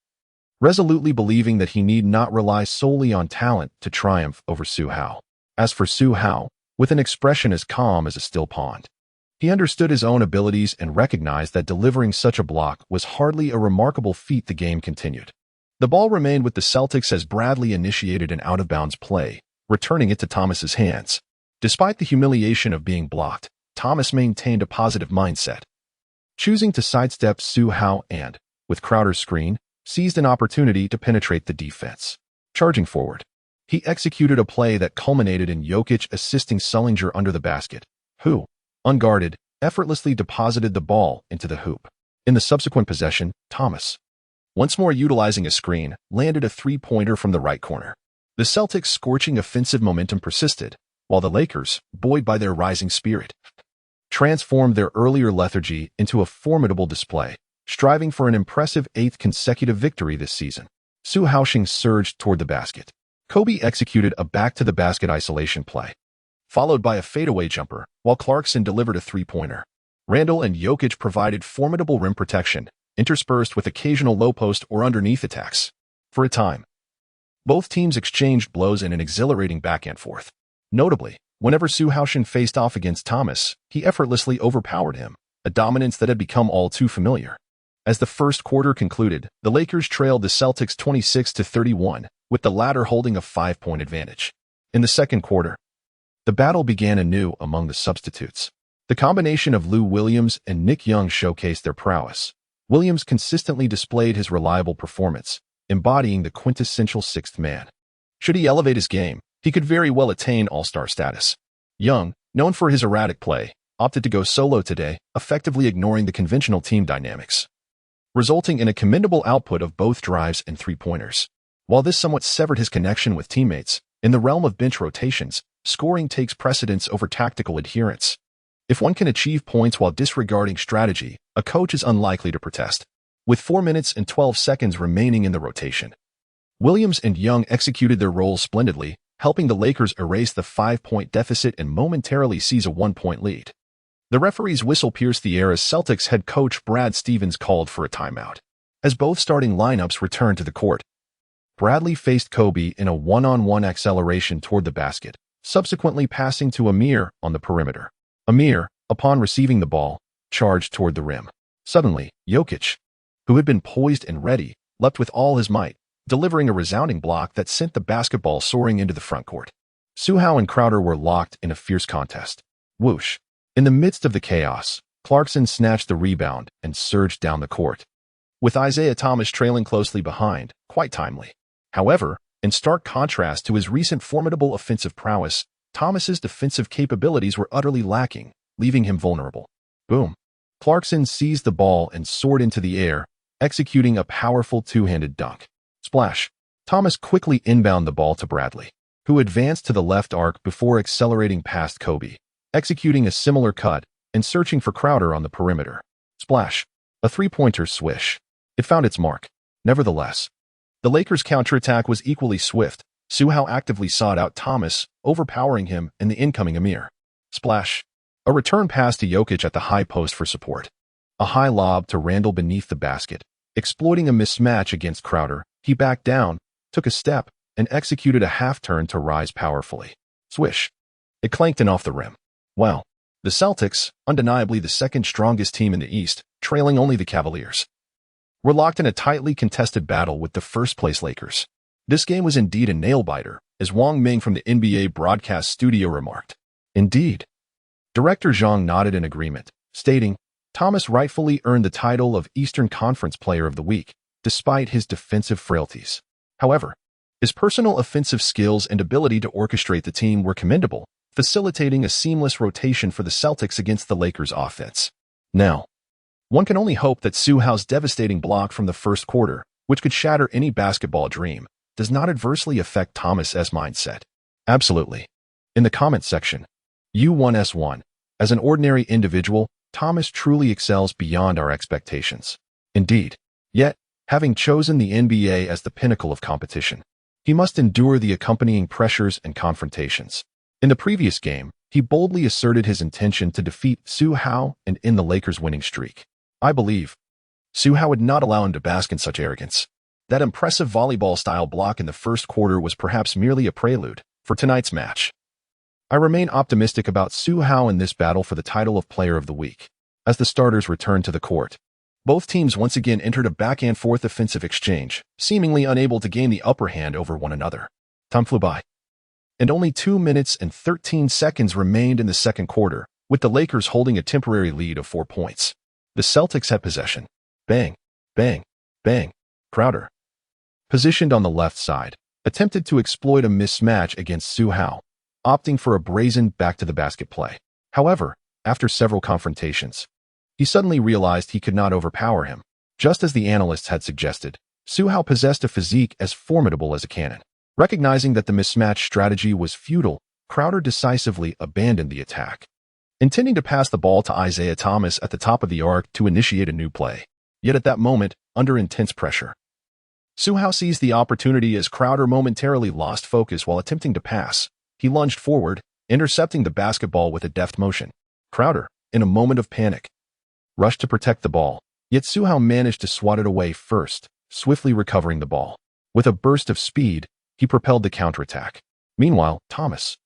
resolutely believing that he need not rely solely on talent to triumph over Su Hao. As for Su Hao, with an expression as calm as a still pond, he understood his own abilities and recognized that delivering such a block was hardly a remarkable feat. The game continued. The ball remained with the Celtics as Bradley initiated an out-of-bounds play, returning it to Thomas's hands. Despite the humiliation of being blocked, Thomas maintained a positive mindset, choosing to sidestep Su Hao and, with Crowder's screen, seized an opportunity to penetrate the defense. Charging forward, he executed a play that culminated in Jokic assisting Sullinger under the basket, who, unguarded, effortlessly deposited the ball into the hoop. In the subsequent possession, Thomas, once more utilizing a screen, landed a three-pointer from the right corner. The Celtics' scorching offensive momentum persisted, while the Lakers, buoyed by their rising spirit, transformed their earlier lethargy into a formidable display, striving for an impressive 8th consecutive victory this season. Su Hao surged toward the basket. Kobe executed a back-to-the-basket isolation play, followed by a fadeaway jumper, while Clarkson delivered a three-pointer. Randall and Jokic provided formidable rim protection, interspersed with occasional low-post or underneath attacks. For a time, both teams exchanged blows in an exhilarating back-and-forth. Notably, whenever Su Hao faced off against Thomas, he effortlessly overpowered him, a dominance that had become all too familiar. As the first quarter concluded, the Lakers trailed the Celtics 26-31, with the latter holding a 5-point advantage. In the second quarter, the battle began anew among the substitutes. The combination of Lou Williams and Nick Young showcased their prowess. Williams consistently displayed his reliable performance, embodying the quintessential sixth man. Should he elevate his game, he could very well attain all-star status. Young, known for his erratic play, opted to go solo today, effectively ignoring the conventional team dynamics, resulting in a commendable output of both drives and three-pointers. While this somewhat severed his connection with teammates, in the realm of bench rotations, scoring takes precedence over tactical adherence. If one can achieve points while disregarding strategy, a coach is unlikely to protest. With 4 minutes and 12 seconds remaining in the rotation, Williams and Young executed their roles splendidly, helping the Lakers erase the 5-point deficit and momentarily seize a 1-point lead. The referee's whistle pierced the air as Celtics head coach Brad Stevens called for a timeout. As both starting lineups returned to the court, Bradley faced Kobe in a one-on-one acceleration toward the basket, subsequently passing to Amir on the perimeter. Amir, upon receiving the ball, charged toward the rim. Suddenly, Jokic, who had been poised and ready, leapt with all his might, delivering a resounding block that sent the basketball soaring into the front court. Su Hao and Crowder were locked in a fierce contest. Whoosh! In the midst of the chaos, Clarkson snatched the rebound and surged down the court, with Isaiah Thomas trailing closely behind, quite timely. However, in stark contrast to his recent formidable offensive prowess, Thomas's defensive capabilities were utterly lacking, leaving him vulnerable. Boom! Clarkson seized the ball and soared into the air, executing a powerful two-handed dunk. Splash! Thomas quickly inbounded the ball to Bradley, who advanced to the left arc before accelerating past Kobe, executing a similar cut and searching for Crowder on the perimeter. Splash! A three-pointer swish. It found its mark. Nevertheless, the Lakers' counterattack was equally swift. Su Hao actively sought out Thomas, overpowering him in the incoming Amir. Splash. A return pass to Jokic at the high post for support. A high lob to Randle beneath the basket. Exploiting a mismatch against Crowder, he backed down, took a step, and executed a half-turn to rise powerfully. Swish. It clanked in off the rim. Wow. The Celtics, undeniably the second strongest team in the East, trailing only the Cavaliers, were locked in a tightly contested battle with the first-place Lakers. This game was indeed a nail-biter, as Wang Ming from the NBA broadcast studio remarked. Indeed. Director Zhang nodded in agreement, stating, Thomas rightfully earned the title of Eastern Conference Player of the Week, despite his defensive frailties. However, his personal offensive skills and ability to orchestrate the team were commendable, facilitating a seamless rotation for the Celtics against the Lakers' offense. Now, one can only hope that Su Hao's devastating block from the first quarter, which could shatter any basketball dream, does not adversely affect Thomas's mindset. Absolutely. In the comments section, U1S1. As an ordinary individual, Thomas truly excels beyond our expectations. Indeed. Yet, having chosen the NBA as the pinnacle of competition, he must endure the accompanying pressures and confrontations. In the previous game, he boldly asserted his intention to defeat Su Hao and end the Lakers' winning streak. I believe Su Hao would not allow him to bask in such arrogance. That impressive volleyball-style block in the first quarter was perhaps merely a prelude for tonight's match. I remain optimistic about Su Hao in this battle for the title of Player of the Week. As the starters returned to the court, both teams once again entered a back-and-forth offensive exchange, seemingly unable to gain the upper hand over one another. Time flew by, and only 2 minutes and 13 seconds remained in the second quarter, with the Lakers holding a temporary lead of 4 points. The Celtics had possession. Bang, bang, bang. Crowder, positioned on the left side, attempted to exploit a mismatch against Su Hao, opting for a brazen back-to-the-basket play. However, after several confrontations, he suddenly realized he could not overpower him. Just as the analysts had suggested, Su Hao possessed a physique as formidable as a cannon. Recognizing that the mismatch strategy was futile, Crowder decisively abandoned the attack, intending to pass the ball to Isaiah Thomas at the top of the arc to initiate a new play. Yet at that moment, under intense pressure, Su Hao seized the opportunity as Crowder momentarily lost focus while attempting to pass. He lunged forward, intercepting the basketball with a deft motion. Crowder, in a moment of panic, rushed to protect the ball, yet Su Hao managed to swat it away first, swiftly recovering the ball. With a burst of speed, he propelled the counterattack. Meanwhile, Thomas,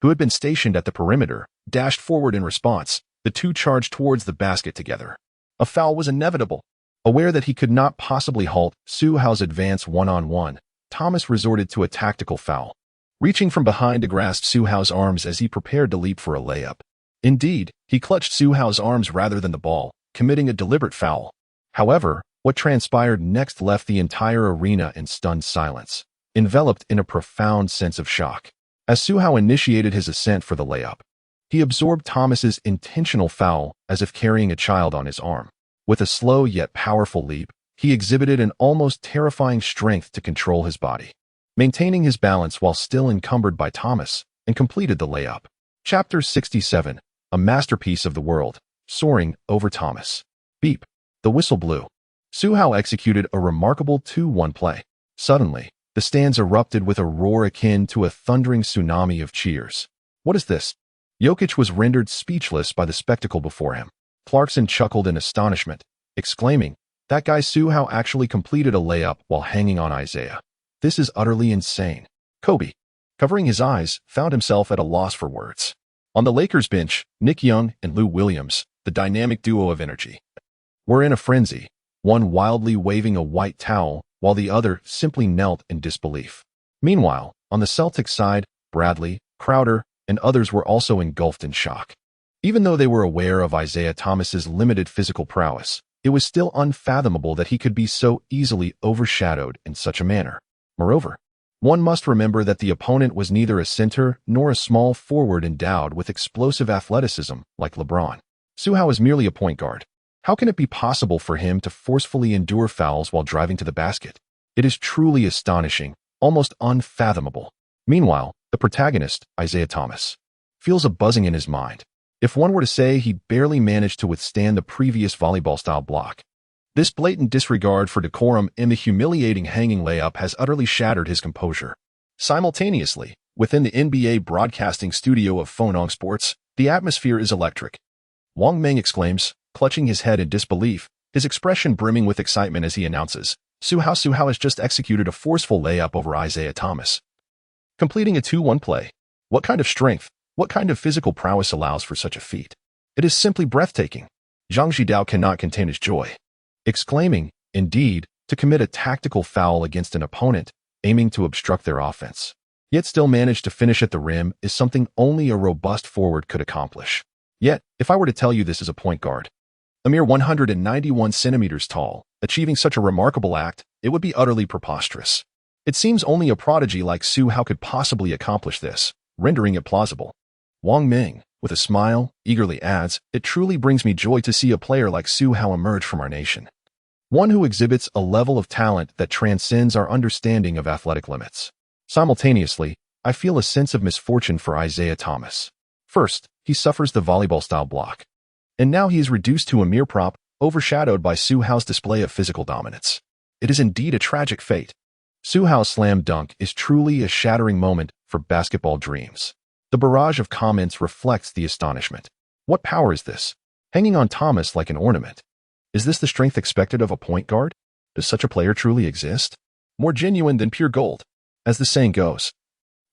who had been stationed at the perimeter, dashed forward in response. The two charged towards the basket together. A foul was inevitable. Aware that he could not possibly halt Su Hao's advance one-on-one, Thomas resorted to a tactical foul, reaching from behind to grasp Su Hao's arms as he prepared to leap for a layup. Indeed, he clutched Su Hao's arms rather than the ball, committing a deliberate foul. However, what transpired next left the entire arena in stunned silence, enveloped in a profound sense of shock. As Su Hao initiated his ascent for the layup, he absorbed Thomas's intentional foul as if carrying a child on his arm. With a slow yet powerful leap, he exhibited an almost terrifying strength to control his body, maintaining his balance while still encumbered by Thomas, and completed the layup. Chapter 67, a masterpiece of the world, soaring over Thomas. Beep. The whistle blew. Su Hao executed a remarkable 2-1 play. Suddenly, the stands erupted with a roar akin to a thundering tsunami of cheers. What is this? Jokic was rendered speechless by the spectacle before him. Clarkson chuckled in astonishment, exclaiming, "That guy Su Hao actually completed a layup while hanging on Isaiah. This is utterly insane." Kobe, covering his eyes, found himself at a loss for words. On the Lakers bench, Nick Young and Lou Williams, the dynamic duo of energy, were in a frenzy, one wildly waving a white towel while the other simply knelt in disbelief. Meanwhile, on the Celtics side, Bradley, Crowder, and others were also engulfed in shock. Even though they were aware of Isaiah Thomas's limited physical prowess, it was still unfathomable that he could be so easily overshadowed in such a manner. Moreover, one must remember that the opponent was neither a center nor a small forward endowed with explosive athleticism like LeBron. Su Hao is merely a point guard. How can it be possible for him to forcefully endure fouls while driving to the basket? It is truly astonishing, almost unfathomable. Meanwhile, the protagonist, Isaiah Thomas, feels a buzzing in his mind. If one were to say he barely managed to withstand the previous volleyball-style block, This blatant disregard for decorum in the humiliating hanging layup has utterly shattered his composure. Simultaneously, within the NBA broadcasting studio of Fonong Sports, the atmosphere is electric. Wang Meng exclaims, clutching his head in disbelief, his expression brimming with excitement as he announces, Su Hao has just executed a forceful layup over Isaiah Thomas, completing a 2-1 play. What kind of strength, what kind of physical prowess allows for such a feat? It is simply breathtaking. Zhang Zhidao cannot contain his joy, exclaiming, indeed, to commit a tactical foul against an opponent, aiming to obstruct their offense, yet still manage to finish at the rim is something only a robust forward could accomplish. Yet, if I were to tell you this is a point guard, a mere 191 centimeters tall, achieving such a remarkable act, it would be utterly preposterous. It seems only a prodigy like Su Hao could possibly accomplish this, rendering it plausible. Wang Ming, with a smile, eagerly adds, it truly brings me joy to see a player like Su Hao emerge from our nation. One who exhibits a level of talent that transcends our understanding of athletic limits. Simultaneously, I feel a sense of misfortune for Isaiah Thomas. First, he suffers the volleyball-style block. And now he is reduced to a mere prop, overshadowed by Su Hao's display of physical dominance. It is indeed a tragic fate. Su Hao's slam dunk is truly a shattering moment for basketball dreams. The barrage of comments reflects the astonishment. What power is this? Hanging on Thomas like an ornament. Is this the strength expected of a point guard? Does such a player truly exist? More genuine than pure gold. As the saying goes,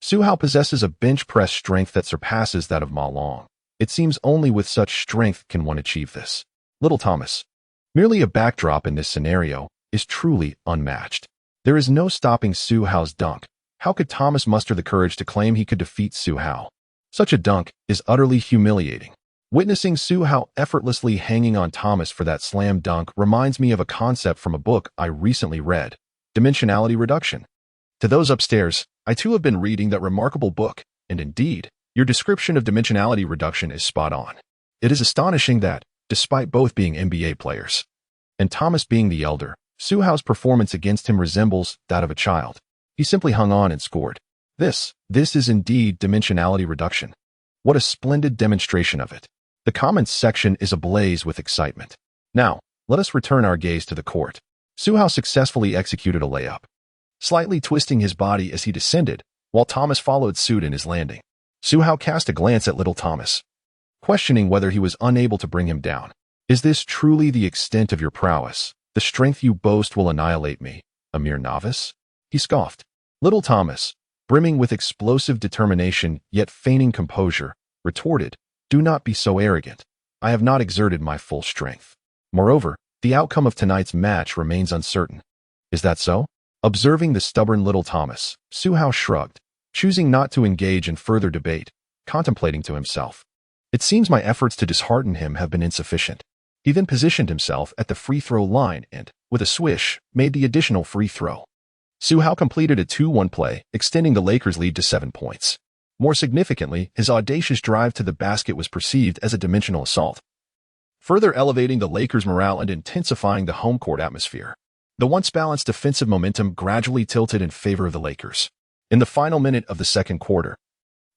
Su Hao possesses a bench press strength that surpasses that of Malone. It seems only with such strength can one achieve this. Little Thomas, merely a backdrop in this scenario, is truly unmatched. There is no stopping Su Hao's dunk. How could Thomas muster the courage to claim he could defeat Su Hao? Such a dunk is utterly humiliating. Witnessing Su Hao effortlessly hanging on Thomas for that slam dunk reminds me of a concept from a book I recently read, Dimensionality Reduction. To those upstairs, I too have been reading that remarkable book, and indeed, your description of dimensionality reduction is spot on. It is astonishing that, despite both being NBA players, and Thomas being the elder, Su Hao's performance against him resembles that of a child. He simply hung on and scored. This is indeed dimensionality reduction. What a splendid demonstration of it. The comments section is ablaze with excitement. Now, let us return our gaze to the court. Su Hao successfully executed a layup, slightly twisting his body as he descended, while Thomas followed suit in his landing. Su Hao cast a glance at little Thomas, questioning whether he was unable to bring him down. Is this truly the extent of your prowess? The strength you boast will annihilate me, a mere novice? He scoffed. Little Thomas, brimming with explosive determination yet feigning composure, retorted, do not be so arrogant. I have not exerted my full strength. Moreover, the outcome of tonight's match remains uncertain. Is that so? Observing the stubborn little Thomas, Su Hao shrugged, choosing not to engage in further debate, contemplating to himself. It seems my efforts to dishearten him have been insufficient. He then positioned himself at the free throw line and, with a swish, made the additional free throw. Su Hao completed a 2-1 play, extending the Lakers' lead to 7 points. More significantly, his audacious drive to the basket was perceived as a dimensional assault, further elevating the Lakers' morale and intensifying the home court atmosphere. The once balanced defensive momentum gradually tilted in favor of the Lakers. In the final minute of the second quarter,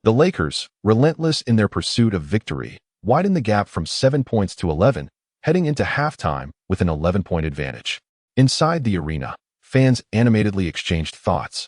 the Lakers, relentless in their pursuit of victory, widened the gap from 7 points to 11, heading into halftime with an 11-point advantage. Inside the arena, fans animatedly exchanged thoughts,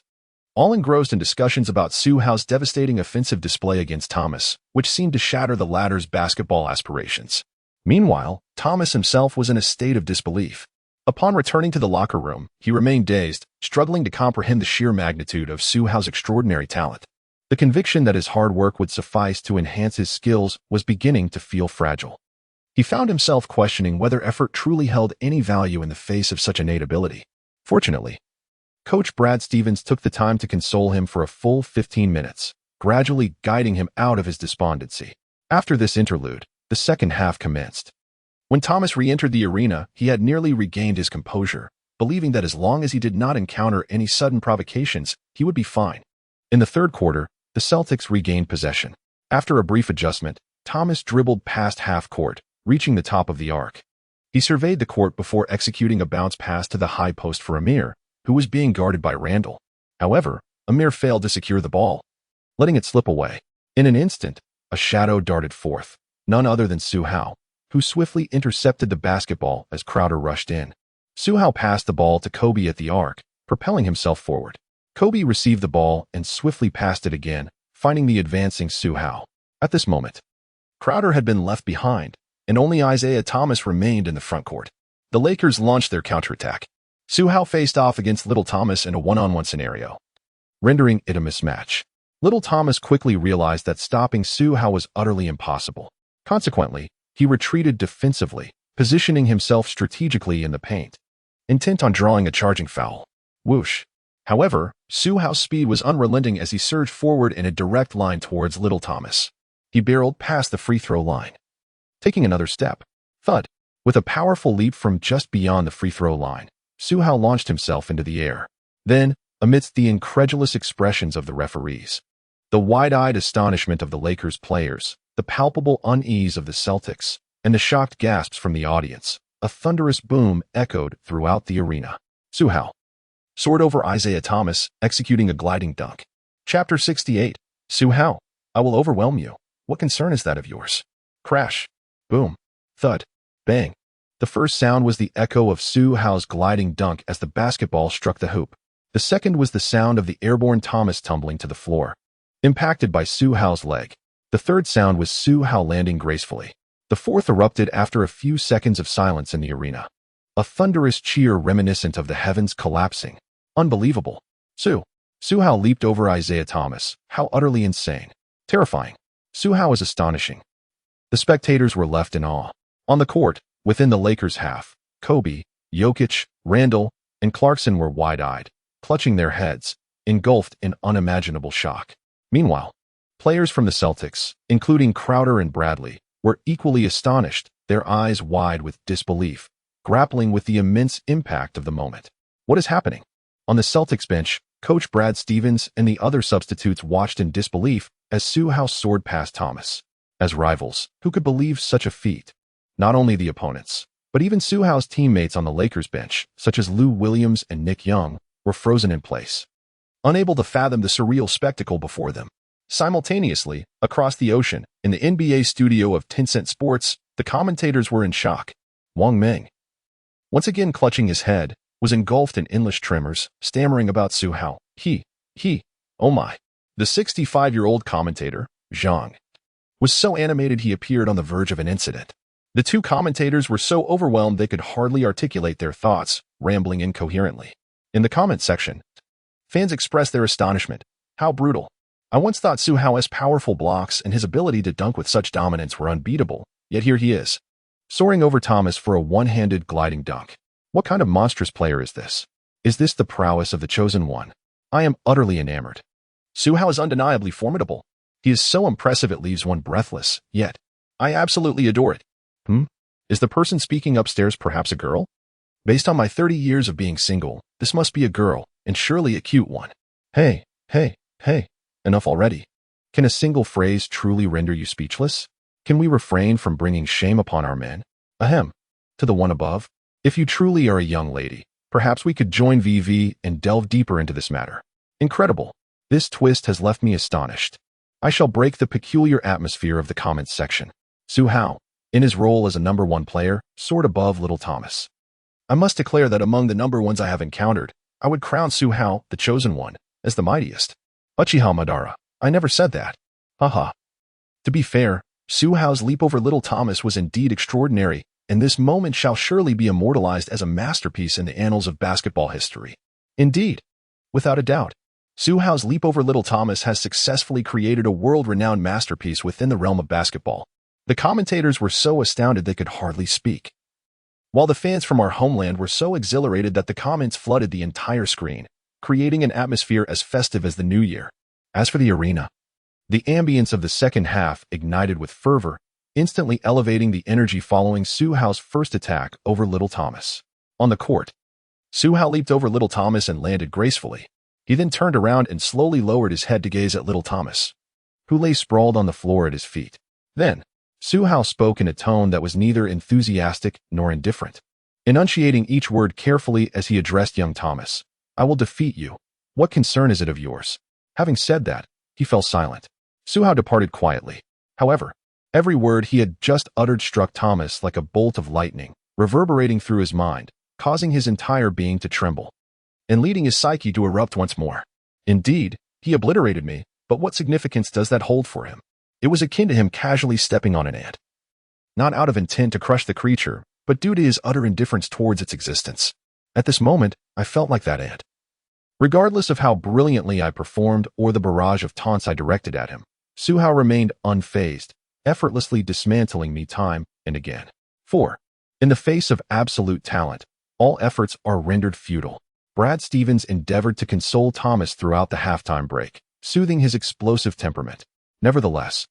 all engrossed in discussions about Su Hao's devastating offensive display against Thomas, which seemed to shatter the latter's basketball aspirations. Meanwhile, Thomas himself was in a state of disbelief. Upon returning to the locker room, he remained dazed, struggling to comprehend the sheer magnitude of Su Hao's extraordinary talent. The conviction that his hard work would suffice to enhance his skills was beginning to feel fragile. He found himself questioning whether effort truly held any value in the face of such innate ability. Fortunately, Coach Brad Stevens took the time to console him for a full 15 minutes, gradually guiding him out of his despondency. After this interlude, the second half commenced. When Thomas re-entered the arena, he had nearly regained his composure, believing that as long as he did not encounter any sudden provocations, he would be fine. In the third quarter, the Celtics regained possession. After a brief adjustment, Thomas dribbled past half court, reaching the top of the arc. He surveyed the court before executing a bounce pass to the high post for Amir, who was being guarded by Randall. However, Amir failed to secure the ball, letting it slip away. In an instant, a shadow darted forth, none other than Su Hao, who swiftly intercepted the basketball as Crowder rushed in. Su Hao passed the ball to Kobe at the arc, propelling himself forward. Kobe received the ball and swiftly passed it again, finding the advancing Su Hao. At this moment, Crowder had been left behind, and only Isaiah Thomas remained in the front court. The Lakers launched their counterattack. Su Hao faced off against Little Thomas in a one-on-one scenario, rendering it a mismatch. Little Thomas quickly realized that stopping Su Hao was utterly impossible. Consequently, he retreated defensively, positioning himself strategically in the paint, intent on drawing a charging foul. Whoosh. However, Su Hao's speed was unrelenting as he surged forward in a direct line towards Little Thomas. He barreled past the free throw line, taking another step. Thud. With a powerful leap from just beyond the free throw line, Su Hao launched himself into the air. Then, amidst the incredulous expressions of the referees, the wide-eyed astonishment of the Lakers players, the palpable unease of the Celtics, and the shocked gasps from the audience, a thunderous boom echoed throughout the arena. Su Hao soared over Isaiah Thomas, executing a gliding dunk. Chapter 68. Su Hao, I will overwhelm you. What concern is that of yours? Crash. Boom. Thud. Bang. The first sound was the echo of Su Hao's gliding dunk as the basketball struck the hoop. The second was the sound of the airborne Thomas tumbling to the floor, impacted by Su Hao's leg. The third sound was Su Hao landing gracefully. The fourth erupted after a few seconds of silence in the arena. A thunderous cheer reminiscent of the heavens collapsing. Unbelievable. Su Hao leaped over Isaiah Thomas. How utterly insane. Terrifying. Su Hao is astonishing. The spectators were left in awe. On the court, within the Lakers' half, Kobe, Jokic, Randall, and Clarkson were wide-eyed, clutching their heads, engulfed in unimaginable shock. Meanwhile, players from the Celtics, including Crowder and Bradley, were equally astonished, their eyes wide with disbelief, grappling with the immense impact of the moment. What is happening? On the Celtics bench, Coach Brad Stevens and the other substitutes watched in disbelief as Su Hao soared past Thomas. As rivals, who could believe such a feat? Not only the opponents, but even Su Hao's teammates on the Lakers bench, such as Lou Williams and Nick Young, were frozen in place, unable to fathom the surreal spectacle before them. Simultaneously, across the ocean, in the NBA studio of Tencent Sports, the commentators were in shock. Wang Meng, once again clutching his head, was engulfed in endless tremors, stammering about Su Hao. Oh my. The 65-year-old commentator, Zhang, was so animated he appeared on the verge of an incident. The two commentators were so overwhelmed they could hardly articulate their thoughts, rambling incoherently. In the comment section, fans expressed their astonishment. How brutal. I once thought Su Hao's powerful blocks and his ability to dunk with such dominance were unbeatable, yet here he is, soaring over Thomas for a one-handed gliding dunk. What kind of monstrous player is this? Is this the prowess of the chosen one? I am utterly enamored. Su Hao is undeniably formidable. He is so impressive it leaves one breathless, yet I absolutely adore it. Is the person speaking upstairs perhaps a girl? Based on my 30 years of being single, this must be a girl, and surely a cute one. Hey, enough already. Can a single phrase truly render you speechless? Can we refrain from bringing shame upon our men? Ahem. To the one above, if you truly are a young lady, perhaps we could join VV and delve deeper into this matter. Incredible. This twist has left me astonished. I shall break the peculiar atmosphere of the comments section. Su Hao, in his role as a number one player, soared above Little Thomas. I must declare that among the number ones I have encountered, I would crown Su Hao, the chosen one, as the mightiest. Uchiha Madara, I never said that. Haha. To be fair, Su Hao's leap over Little Thomas was indeed extraordinary, and this moment shall surely be immortalized as a masterpiece in the annals of basketball history. Indeed, without a doubt, Su Hao's leap over Little Thomas has successfully created a world-renowned masterpiece within the realm of basketball. The commentators were so astounded they could hardly speak, while the fans from our homeland were so exhilarated that the comments flooded the entire screen, creating an atmosphere as festive as the new year. As for the arena, the ambience of the second half ignited with fervor, instantly elevating the energy following Su Hao's first attack over Little Thomas. On the court, Su Hao leaped over Little Thomas and landed gracefully. He then turned around and slowly lowered his head to gaze at Little Thomas, who lay sprawled on the floor at his feet. Then, Su Hao spoke in a tone that was neither enthusiastic nor indifferent, enunciating each word carefully as he addressed young Thomas. I will defeat you. What concern is it of yours? Having said that, he fell silent. Su Hao departed quietly. However, every word he had just uttered struck Thomas like a bolt of lightning, reverberating through his mind, causing his entire being to tremble, and leading his psyche to erupt once more. Indeed, he obliterated me, but what significance does that hold for him? It was akin to him casually stepping on an ant. Not out of intent to crush the creature, but due to his utter indifference towards its existence. At this moment, I felt like that ant. Regardless of how brilliantly I performed or the barrage of taunts I directed at him, Su Hao remained unfazed, effortlessly dismantling me time and again. 4. In the face of absolute talent, all efforts are rendered futile. Brad Stevens endeavored to console Thomas throughout the halftime break, soothing his explosive temperament. Nevertheless,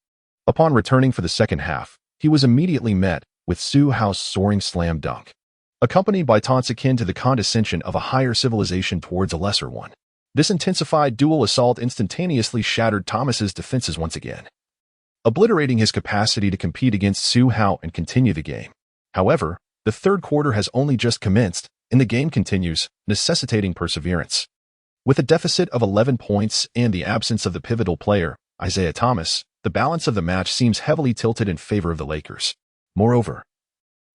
upon returning for the second half, he was immediately met with Su Hao's soaring slam dunk, accompanied by taunts akin to the condescension of a higher civilization towards a lesser one. This intensified dual assault instantaneously shattered Thomas's defenses once again, obliterating his capacity to compete against Su Hao and continue the game. However, the third quarter has only just commenced, and the game continues, necessitating perseverance. With a deficit of 11 points and the absence of the pivotal player, Isaiah Thomas, the balance of the match seems heavily tilted in favor of the Lakers. Moreover,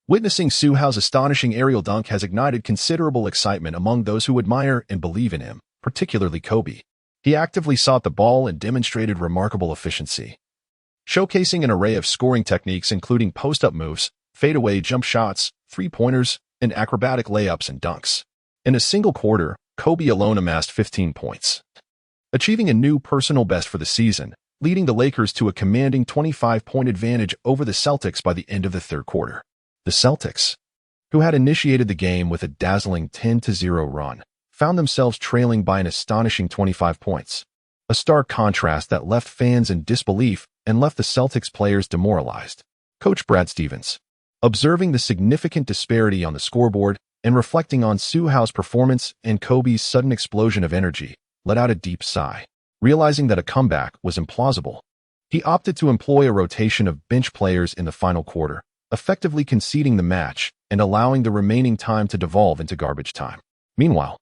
witnessing Su Hao's astonishing aerial dunk has ignited considerable excitement among those who admire and believe in him, particularly Kobe. He actively sought the ball and demonstrated remarkable efficiency, showcasing an array of scoring techniques including post-up moves, fadeaway jump shots, three-pointers, and acrobatic layups and dunks. In a single quarter, Kobe alone amassed 15 points, achieving a new personal best for the season, leading the Lakers to a commanding 25-point advantage over the Celtics by the end of the third quarter. The Celtics, who had initiated the game with a dazzling 10-0 run, found themselves trailing by an astonishing 25 points, a stark contrast that left fans in disbelief and left the Celtics players demoralized. Coach Brad Stevens, observing the significant disparity on the scoreboard and reflecting on Su Hao's performance and Kobe's sudden explosion of energy, let out a deep sigh. Realizing that a comeback was implausible, he opted to employ a rotation of bench players in the final quarter, effectively conceding the match and allowing the remaining time to devolve into garbage time. Meanwhile,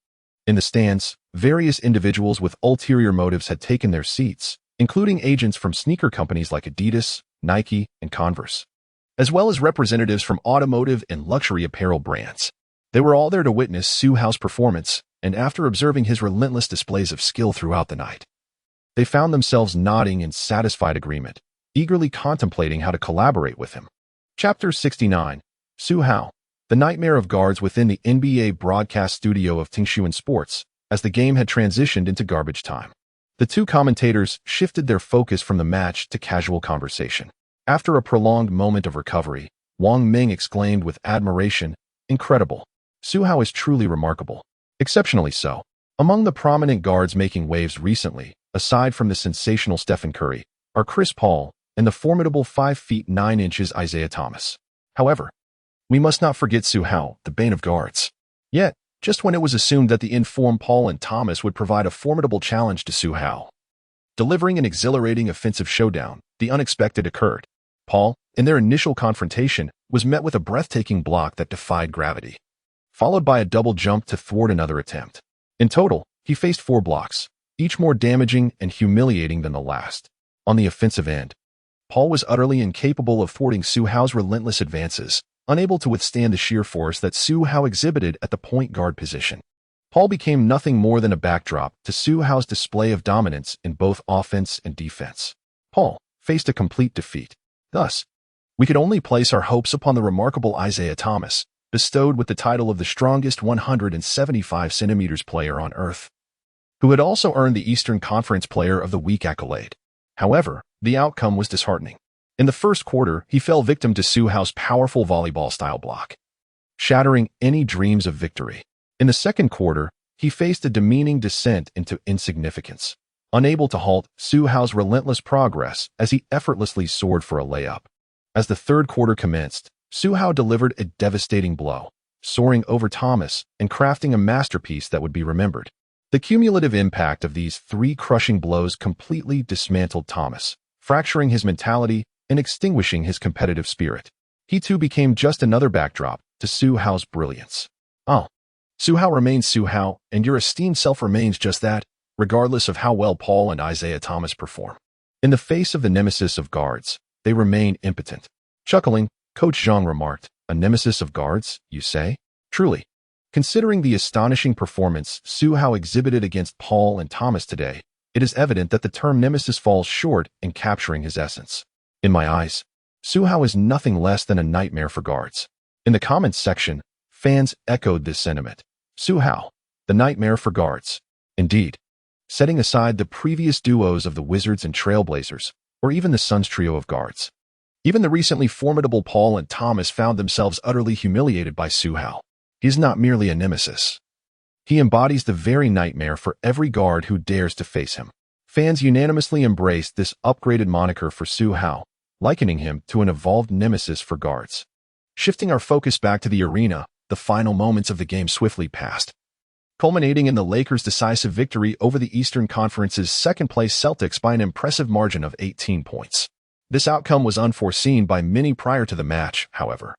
in the stands, various individuals with ulterior motives had taken their seats, including agents from sneaker companies like Adidas, Nike, and Converse, as well as representatives from automotive and luxury apparel brands. They were all there to witness Su Hao's performance, and after observing his relentless displays of skill throughout the night, they found themselves nodding in satisfied agreement, eagerly contemplating how to collaborate with him. Chapter 69. Su Hao, the nightmare of guards within the NBA broadcast studio of Tingshuan Sports, as the game had transitioned into garbage time. The two commentators shifted their focus from the match to casual conversation. After a prolonged moment of recovery, Wang Ming exclaimed with admiration, "Incredible. Su Hao is truly remarkable. Exceptionally so." Among the prominent guards making waves recently, aside from the sensational Stephen Curry, are Chris Paul and the formidable 5 feet 9 inches Isaiah Thomas. However, we must not forget Su Hao, the bane of guards. Yet, just when it was assumed that the informed Paul and Thomas would provide a formidable challenge to Su Hao, delivering an exhilarating offensive showdown, the unexpected occurred. Paul, in their initial confrontation, was met with a breathtaking block that defied gravity, followed by a double jump to thwart another attempt. In total, he faced 4 blocks, each more damaging and humiliating than the last. On the offensive end, Paul was utterly incapable of thwarting Su Hao's relentless advances, unable to withstand the sheer force that Su Hao exhibited at the point guard position. Paul became nothing more than a backdrop to Su Hao's display of dominance in both offense and defense. Paul faced a complete defeat. Thus, we could only place our hopes upon the remarkable Isaiah Thomas, bestowed with the title of the strongest 175 centimeters player on earth, who had also earned the Eastern Conference Player of the Week accolade. However, the outcome was disheartening. In the first quarter, he fell victim to Su Hao's powerful volleyball-style block, shattering any dreams of victory. In the second quarter, he faced a demeaning descent into insignificance, unable to halt Su Hao's relentless progress as he effortlessly soared for a layup. As the third quarter commenced, Su Hao delivered a devastating blow, soaring over Thomas and crafting a masterpiece that would be remembered. The cumulative impact of these 3 crushing blows completely dismantled Thomas, fracturing his mentality and extinguishing his competitive spirit. He too became just another backdrop to Su Hao's brilliance. Oh, Su Hao remains Su Hao, and your esteemed self remains just that, regardless of how well Paul and Isaiah Thomas perform. In the face of the nemesis of guards, they remain impotent. Chuckling, Coach Zhang remarked, "A nemesis of guards, you say? Truly, Considering the astonishing performance Su Hao exhibited against Paul and Thomas today, it is evident that the term nemesis falls short in capturing his essence. In my eyes, Su Hao is nothing less than a nightmare for guards. In the comments section, fans echoed this sentiment. Su Hao, the nightmare for guards. Indeed, setting aside the previous duos of the Wizards and Trailblazers, or even the Suns trio of guards, even the recently formidable Paul and Thomas found themselves utterly humiliated by Su Hao. He is not merely a nemesis. He embodies the very nightmare for every guard who dares to face him. Fans unanimously embraced this upgraded moniker for Su Hao, likening him to an evolved nemesis for guards. Shifting our focus back to the arena, the final moments of the game swiftly passed, culminating in the Lakers' decisive victory over the Eastern Conference's second-place Celtics by an impressive margin of 18 points. This outcome was unforeseen by many prior to the match, however.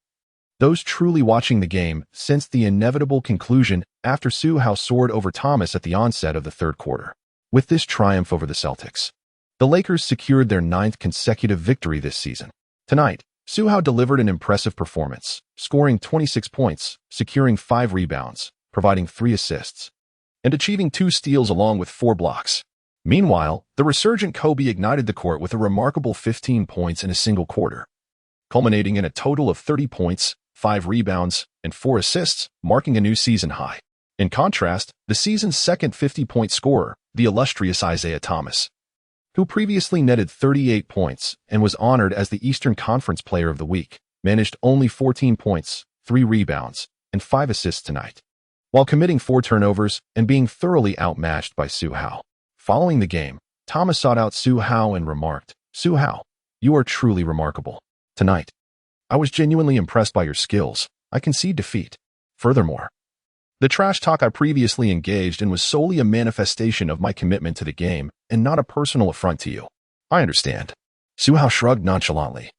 Those truly watching the game sensed the inevitable conclusion after Su Hao soared over Thomas at the onset of the third quarter. With this triumph over the Celtics, the Lakers secured their 9th consecutive victory this season. Tonight, Su Hao delivered an impressive performance, scoring 26 points, securing 5 rebounds, providing 3 assists, and achieving 2 steals along with 4 blocks. Meanwhile, the resurgent Kobe ignited the court with a remarkable 15 points in a single quarter, culminating in a total of 30 points, 5 rebounds, and 4 assists, marking a new season high. In contrast, the season's second 50-point scorer, the illustrious Isaiah Thomas, who previously netted 38 points and was honored as the Eastern Conference Player of the Week, managed only 14 points, 3 rebounds, and 5 assists tonight, while committing 4 turnovers and being thoroughly outmatched by Su Hao. Following the game, Thomas sought out Su Hao and remarked, "Su Hao, you are truly remarkable. Tonight, I was genuinely impressed by your skills. I concede defeat. Furthermore, the trash talk I previously engaged in was solely a manifestation of my commitment to the game and not a personal affront to you." "I understand." Su Hao shrugged nonchalantly,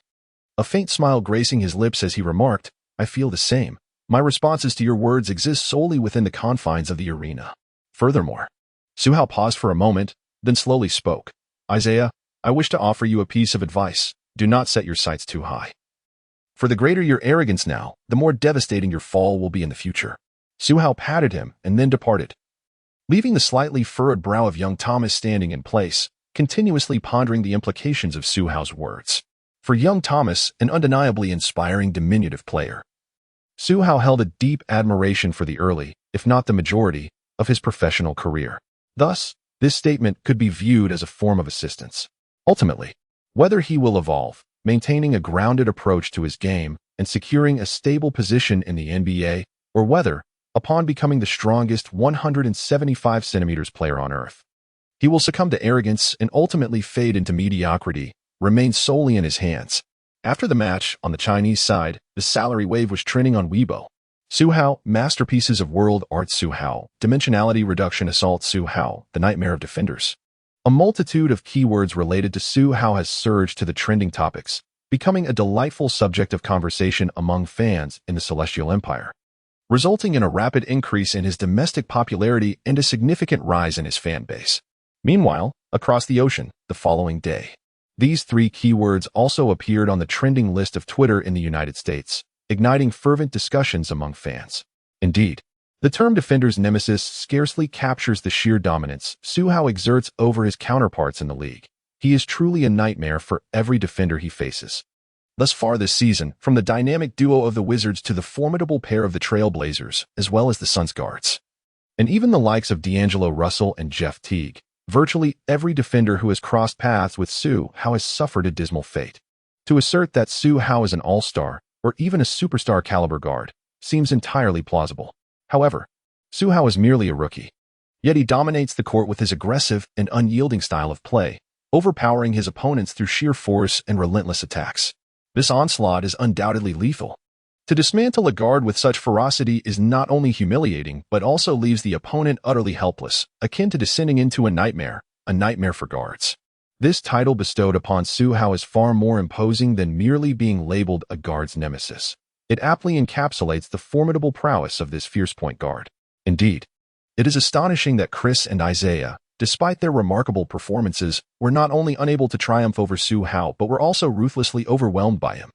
a faint smile gracing his lips as he remarked, "I feel the same. My responses to your words exist solely within the confines of the arena." Furthermore, Su Hao paused for a moment, then slowly spoke. "Isaiah, I wish to offer you a piece of advice. Do not set your sights too high. For the greater your arrogance now, the more devastating your fall will be in the future." Su Hao patted him and then departed, leaving the slightly furrowed brow of young Thomas standing in place, continuously pondering the implications of Su Hao's words. For young Thomas, an undeniably inspiring diminutive player, Su Hao held a deep admiration for the early, if not the majority, of his professional career. Thus, this statement could be viewed as a form of assistance. Ultimately, whether he will evolve, maintaining a grounded approach to his game and securing a stable position in the NBA, or whether, upon becoming the strongest 175 centimeters player on earth, he will succumb to arrogance and ultimately fade into mediocrity, remains solely in his hands. After the match, on the Chinese side, the salary wave was trending on Weibo. Su Hao, masterpieces of world art Su Hao, dimensionality reduction assault Su Hao, the nightmare of defenders. A multitude of keywords related to Su Hao has surged to the trending topics, becoming a delightful subject of conversation among fans in the Celestial Empire, resulting in a rapid increase in his domestic popularity and a significant rise in his fan base. Meanwhile, across the ocean, the following day, these 3 keywords also appeared on the trending list of Twitter in the United States, igniting fervent discussions among fans. Indeed, the term defender's nemesis scarcely captures the sheer dominance Su Hao exerts over his counterparts in the league. He is truly a nightmare for every defender he faces. Thus far this season, from the dynamic duo of the Wizards to the formidable pair of the Trailblazers, as well as the Suns guards, and even the likes of D'Angelo Russell and Jeff Teague, virtually every defender who has crossed paths with Su Hao has suffered a dismal fate. To assert that Su Hao is an all-star, or even a superstar caliber guard, seems entirely plausible. However, Su Hao is merely a rookie. Yet he dominates the court with his aggressive and unyielding style of play, overpowering his opponents through sheer force and relentless attacks. This onslaught is undoubtedly lethal. To dismantle a guard with such ferocity is not only humiliating, but also leaves the opponent utterly helpless, akin to descending into a nightmare for guards. This title bestowed upon Su Hao is far more imposing than merely being labeled a guard's nemesis. It aptly encapsulates the formidable prowess of this fierce point guard. Indeed, it is astonishing that Chris and Isaiah, despite their remarkable performances, were not only unable to triumph over Su Hao but were also ruthlessly overwhelmed by him.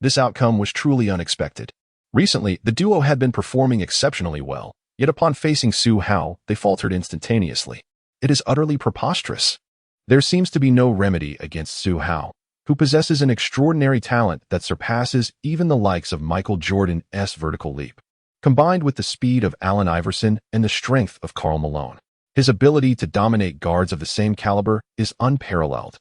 This outcome was truly unexpected. Recently, the duo had been performing exceptionally well, yet upon facing Su Hao, they faltered instantaneously. It is utterly preposterous. There seems to be no remedy against Su Hao, who possesses an extraordinary talent that surpasses even the likes of Michael Jordan's vertical leap. Combined with the speed of Allen Iverson and the strength of Karl Malone, his ability to dominate guards of the same caliber is unparalleled.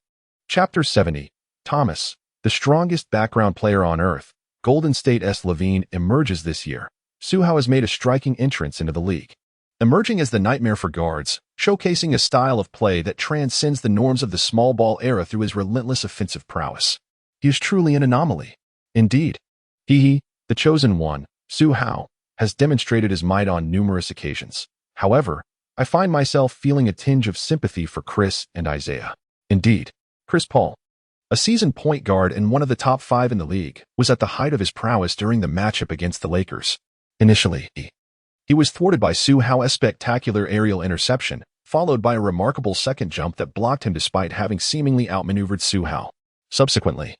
Chapter 70. Thomas, the strongest background player on earth. Golden State's Levine emerges this year. Su Hao has made a striking entrance into the league, emerging as the nightmare for guards, showcasing a style of play that transcends the norms of the small ball era through his relentless offensive prowess. He is truly an anomaly. Indeed, he, the chosen one, Su Hao, has demonstrated his might on numerous occasions. However, I find myself feeling a tinge of sympathy for Chris and Isaiah. Indeed, Chris Paul, a seasoned point guard and one of the top 5 in the league, was at the height of his prowess during the matchup against the Lakers. Initially, he was thwarted by Su Hao's spectacular aerial interception, followed by a remarkable second jump that blocked him despite having seemingly outmaneuvered Su Hao. Subsequently,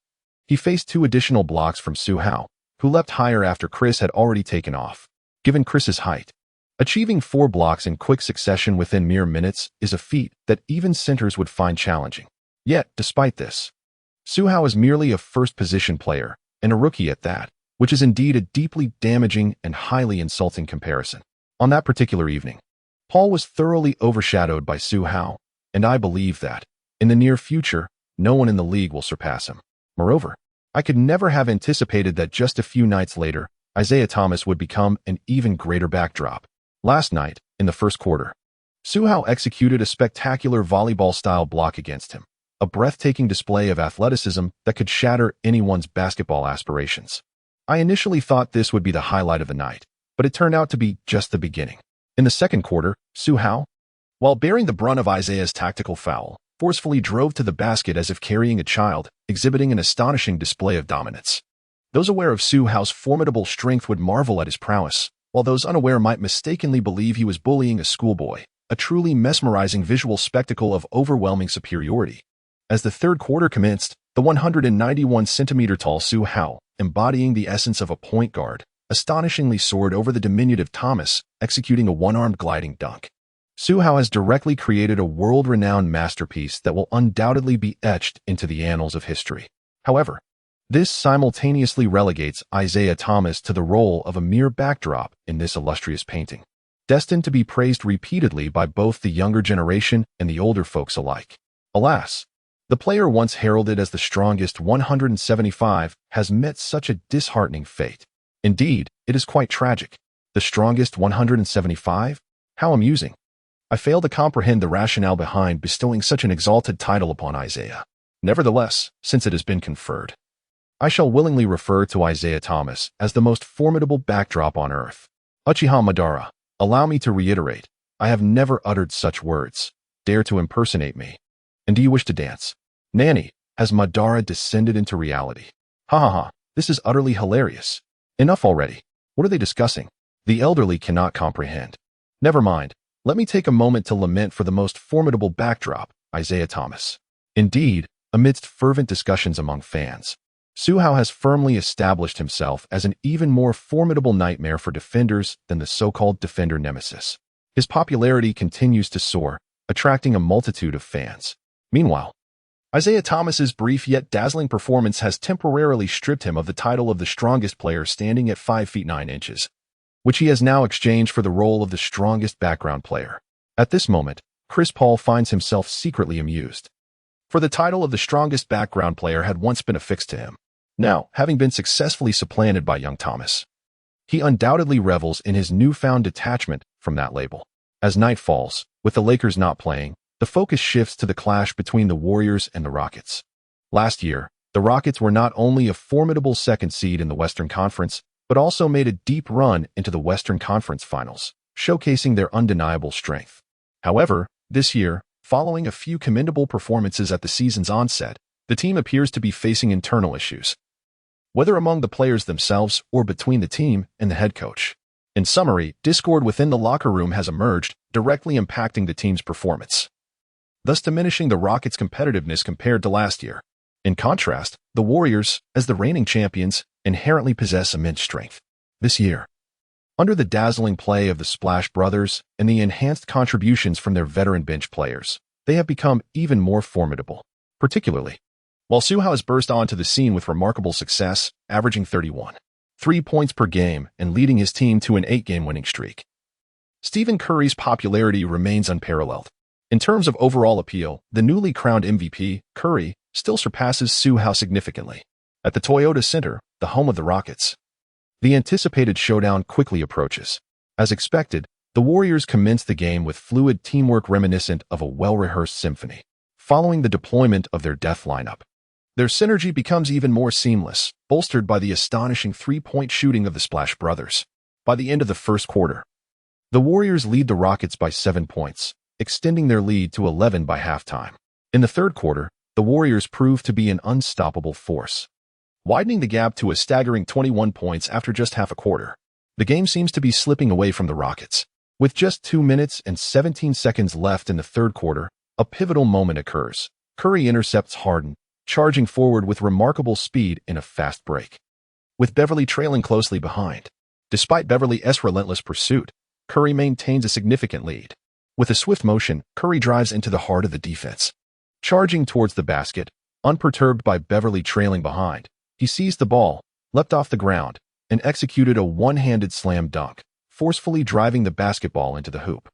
he faced 2 additional blocks from Su Hao, who leapt higher after Chris had already taken off. Given Chris's height, achieving 4 blocks in quick succession within mere minutes is a feat that even centers would find challenging. Yet, despite this, Su Hao is merely a first-position player, and a rookie at that, which is indeed a deeply damaging and highly insulting comparison. On that particular evening, Paul was thoroughly overshadowed by Su Hao, and I believe that, in the near future, no one in the league will surpass him. Moreover, I could never have anticipated that just a few nights later, Isaiah Thomas would become an even greater backdrop. Last night, in the first quarter, Su Hao executed a spectacular volleyball-style block against him, a breathtaking display of athleticism that could shatter anyone's basketball aspirations. I initially thought this would be the highlight of the night, but it turned out to be just the beginning. In the second quarter, Su Hao, while bearing the brunt of Isaiah's tactical foul, forcefully drove to the basket as if carrying a child, exhibiting an astonishing display of dominance. Those aware of Su Hao's formidable strength would marvel at his prowess, while those unaware might mistakenly believe he was bullying a schoolboy, a truly mesmerizing visual spectacle of overwhelming superiority. As the third quarter commenced, the 191-centimeter-tall Su Hao, embodying the essence of a point guard, astonishingly soared over the diminutive Thomas, executing a one-armed gliding dunk. Su Hao has directly created a world-renowned masterpiece that will undoubtedly be etched into the annals of history. However, this simultaneously relegates Isaiah Thomas to the role of a mere backdrop in this illustrious painting, destined to be praised repeatedly by both the younger generation and the older folks alike. Alas, the player once heralded as the strongest 175 has met such a disheartening fate. Indeed, it is quite tragic. The strongest 175? How amusing. I fail to comprehend the rationale behind bestowing such an exalted title upon Isaiah. Nevertheless, since it has been conferred, I shall willingly refer to Isaiah Thomas as the most formidable backdrop on earth. Uchiha Madara, allow me to reiterate, I have never uttered such words. Dare to impersonate me. And do you wish to dance? Nanny, has Madara descended into reality? Ha ha ha, this is utterly hilarious. Enough already. What are they discussing? The elderly cannot comprehend. Never mind, let me take a moment to lament for the most formidable backdrop, Isaiah Thomas. Indeed, amidst fervent discussions among fans, Su Hao has firmly established himself as an even more formidable nightmare for defenders than the so-called defender nemesis. His popularity continues to soar, attracting a multitude of fans. Meanwhile, Isaiah Thomas's brief yet dazzling performance has temporarily stripped him of the title of the strongest player standing at 5 feet 9 inches, which he has now exchanged for the role of the strongest background player. At this moment, Chris Paul finds himself secretly amused, for the title of the strongest background player had once been affixed to him. Now, having been successfully supplanted by young Thomas, he undoubtedly revels in his newfound detachment from that label. As night falls, with the Lakers not playing, the focus shifts to the clash between the Warriors and the Rockets. Last year, the Rockets were not only a formidable second seed in the Western Conference, but also made a deep run into the Western Conference Finals, showcasing their undeniable strength. However, this year, following a few commendable performances at the season's onset, the team appears to be facing internal issues, whether among the players themselves or between the team and the head coach. In summary, discord within the locker room has emerged, directly impacting the team's performance, thus diminishing the Rockets' competitiveness compared to last year. In contrast, the Warriors, as the reigning champions, inherently possess immense strength. this year. Under the dazzling play of the Splash Brothers and the enhanced contributions from their veteran bench players, they have become even more formidable, particularly while Su Hao has burst onto the scene with remarkable success, averaging 31.3 points per game and leading his team to an 8-game winning streak. Stephen Curry's popularity remains unparalleled. In terms of overall appeal, the newly crowned MVP, Curry, still surpasses Su Hao significantly. At the Toyota Center, the home of the Rockets, the anticipated showdown quickly approaches. As expected, the Warriors commence the game with fluid teamwork reminiscent of a well-rehearsed symphony. Following the deployment of their death lineup, their synergy becomes even more seamless, bolstered by the astonishing three-point shooting of the Splash Brothers. By the end of the first quarter, the Warriors lead the Rockets by 7 points, extending their lead to 11 by halftime. In the third quarter, the Warriors prove to be an unstoppable force, widening the gap to a staggering 21 points after just half a quarter. The game seems to be slipping away from the Rockets. With just 2 minutes and 17 seconds left in the third quarter, a pivotal moment occurs. Curry intercepts Harden, charging forward with remarkable speed in a fast break, with Beverly trailing closely behind. Despite Beverly's relentless pursuit, Curry maintains a significant lead. With a swift motion, Curry drives into the heart of the defense. Charging towards the basket, unperturbed by Beverly trailing behind, he seized the ball, leapt off the ground, and executed a one-handed slam dunk, forcefully driving the basketball into the hoop.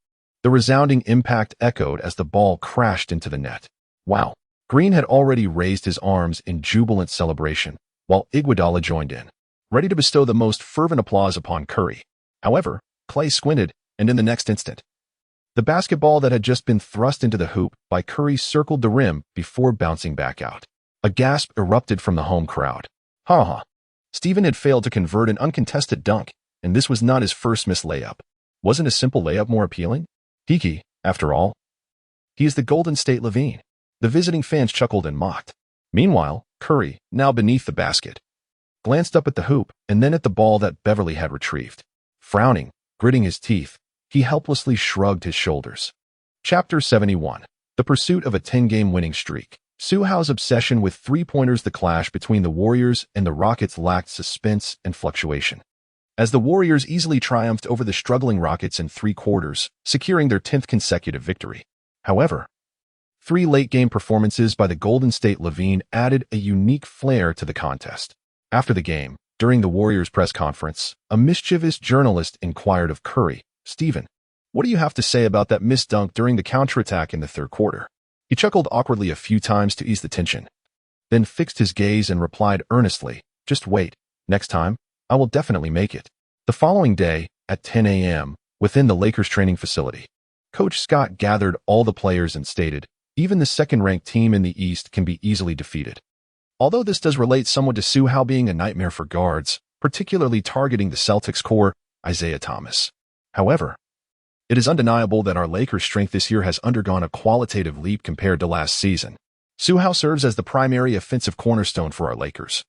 The resounding impact echoed as the ball crashed into the net. Wow! Green had already raised his arms in jubilant celebration, while Iguodala joined in, ready to bestow the most fervent applause upon Curry. However, Clay squinted, and in the next instant, the basketball that had just been thrust into the hoop by Curry circled the rim before bouncing back out. A gasp erupted from the home crowd. Ha ha! Stephen had failed to convert an uncontested dunk, and this was not his first missed layup. Wasn't a simple layup more appealing? Hiki, after all. He is the Golden State Levine. The visiting fans chuckled and mocked. Meanwhile, Curry, now beneath the basket, glanced up at the hoop and then at the ball that Beverly had retrieved. Frowning, gritting his teeth, he helplessly shrugged his shoulders. Chapter 71. The Pursuit of a 10-Game Winning Streak. Su Hao's obsession with three-pointers. The clash between the Warriors and the Rockets lacked suspense and fluctuation, as the Warriors easily triumphed over the struggling Rockets in 3 quarters, securing their 10th consecutive victory. However, 3 late-game performances by the Golden State Levine added a unique flair to the contest. After the game, during the Warriors press conference, a mischievous journalist inquired of Curry, "Stephen, what do you have to say about that missed dunk during the counterattack in the third quarter?" He chuckled awkwardly a few times to ease the tension, then fixed his gaze and replied earnestly, "Just wait. Next time, I will definitely make it." The following day, at 10 a.m., within the Lakers training facility, Coach Scott gathered all the players and stated, "Even the second-ranked team in the East can be easily defeated." Although this does relate somewhat to Su Hao being a nightmare for guards, particularly targeting the Celtics core, Isaiah Thomas. However, it is undeniable that our Lakers' strength this year has undergone a qualitative leap compared to last season. Su Hao serves as the primary offensive cornerstone for our Lakers,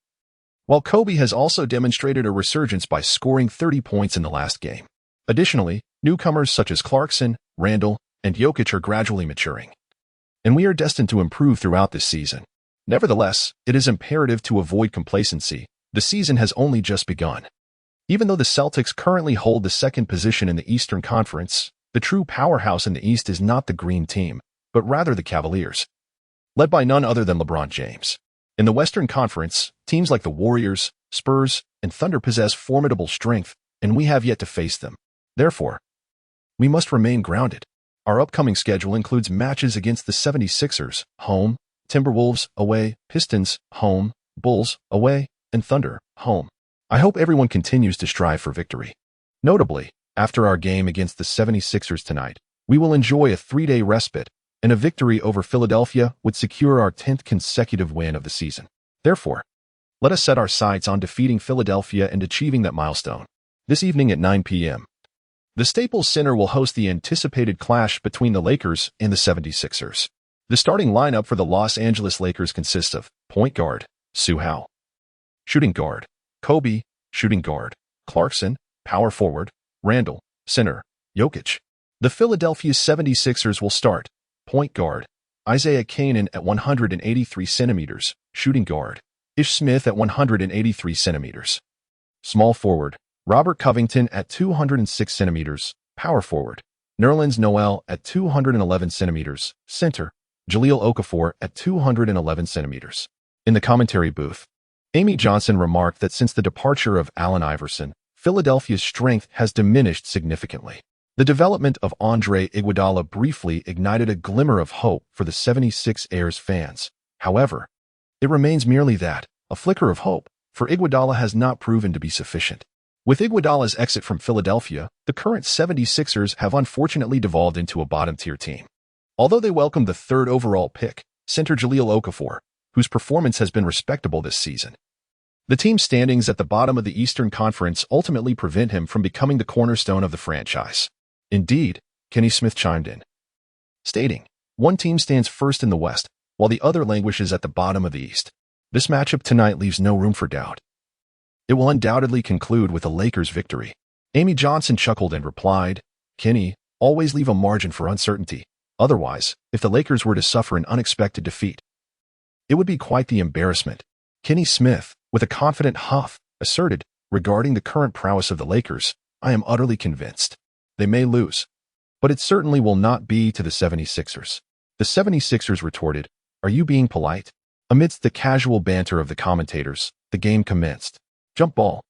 while Kobe has also demonstrated a resurgence by scoring 30 points in the last game. Additionally, newcomers such as Clarkson, Randall, and Jokic are gradually maturing, and we are destined to improve throughout this season. Nevertheless, it is imperative to avoid complacency. The season has only just begun. Even though the Celtics currently hold the second position in the Eastern Conference, the true powerhouse in the East is not the Green Team, but rather the Cavaliers, led by none other than LeBron James. In the Western Conference, teams like the Warriors, Spurs, and Thunder possess formidable strength, and we have yet to face them. Therefore, we must remain grounded. Our upcoming schedule includes matches against the 76ers, home, Timberwolves, away, Pistons, home, Bulls, away, and Thunder, home. I hope everyone continues to strive for victory. Notably, after our game against the 76ers tonight, we will enjoy a 3-day respite, and a victory over Philadelphia would secure our 10th consecutive win of the season. Therefore, let us set our sights on defeating Philadelphia and achieving that milestone. This evening at 9 p.m., the Staples Center will host the anticipated clash between the Lakers and the 76ers. The starting lineup for the Los Angeles Lakers consists of point guard, Su Hao; shooting guard, Kobe; shooting guard, Clarkson; power forward, Randall; center, Jokic. The Philadelphia 76ers will start point guard, Isaiah Canaan at 183 centimeters; shooting guard, Ish Smith at 183 centimeters; small forward, Robert Covington at 206 centimeters, power forward. Nerlens Noel at 211 centimeters, center. Jahlil Okafor at 211 centimeters. In the commentary booth, Amy Johnson remarked that since the departure of Allen Iverson, Philadelphia's strength has diminished significantly. The development of Andre Iguodala briefly ignited a glimmer of hope for the 76ers fans. However, it remains merely that, a flicker of hope, for Iguodala has not proven to be sufficient. With Iguodala's exit from Philadelphia, the current 76ers have unfortunately devolved into a bottom-tier team. Although they welcomed the third overall pick, center Jahlil Okafor, whose performance has been respectable this season. The team's standings at the bottom of the Eastern Conference ultimately prevent him from becoming the cornerstone of the franchise. Indeed, Kenny Smith chimed in, stating, "One team stands first in the West, while the other languishes at the bottom of the East. This matchup tonight leaves no room for doubt. It will undoubtedly conclude with a Lakers victory." Amy Johnson chuckled and replied, "Kenny, always leave a margin for uncertainty. Otherwise, if the Lakers were to suffer an unexpected defeat, it would be quite the embarrassment." Kenny Smith, with a confident huff, asserted, regarding the current prowess of the Lakers, "I am utterly convinced. They may lose, but it certainly will not be to the 76ers. The 76ers retorted, "Are you being polite?" Amidst the casual banter of the commentators, the game commenced. Jump ball.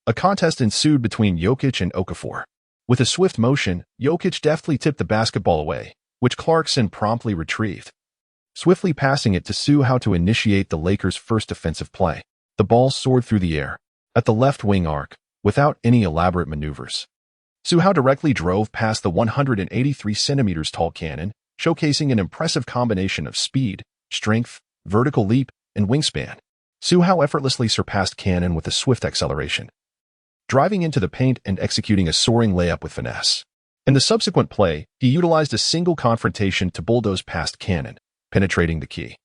A contest ensued between Jokic and Okafor. With a swift motion, Jokic deftly tipped the basketball away, which Clarkson promptly retrieved, swiftly passing it to Su Hao to initiate the Lakers' first offensive play. The ball soared through the air, at the left wing arc, without any elaborate maneuvers. Su Hao directly drove past the 183 centimeters tall cannon, showcasing an impressive combination of speed, strength, vertical leap, and wingspan. Su Hao effortlessly surpassed Cannon with a swift acceleration, driving into the paint and executing a soaring layup with finesse. In the subsequent play, he utilized a single confrontation to bulldoze past Cannon, penetrating the key.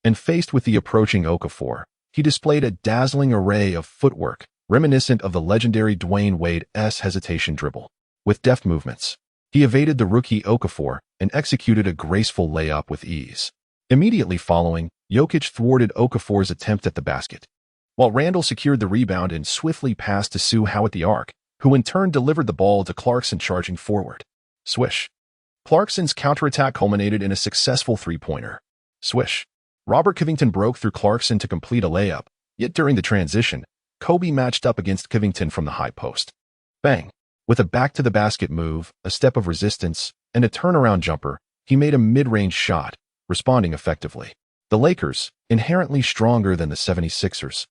And faced with the approaching Okafor, he displayed a dazzling array of footwork, reminiscent of the legendary Dwayne Wade's hesitation dribble. With deft movements, he evaded the rookie Okafor and executed a graceful layup with ease. Immediately following, Jokic thwarted Okafor's attempt at the basket, while Randle secured the rebound and swiftly passed to Su Hao at the arc, who in turn delivered the ball to Clarkson charging forward. Swish. Clarkson's counterattack culminated in a successful three-pointer. Swish. Robert Covington broke through Clarkson to complete a layup, yet during the transition, Kobe matched up against Covington from the high post. Bang! With a back-to-the-basket move, a step of resistance, and a turnaround jumper, he made a mid-range shot, responding effectively. The Lakers, inherently stronger than the 76ers,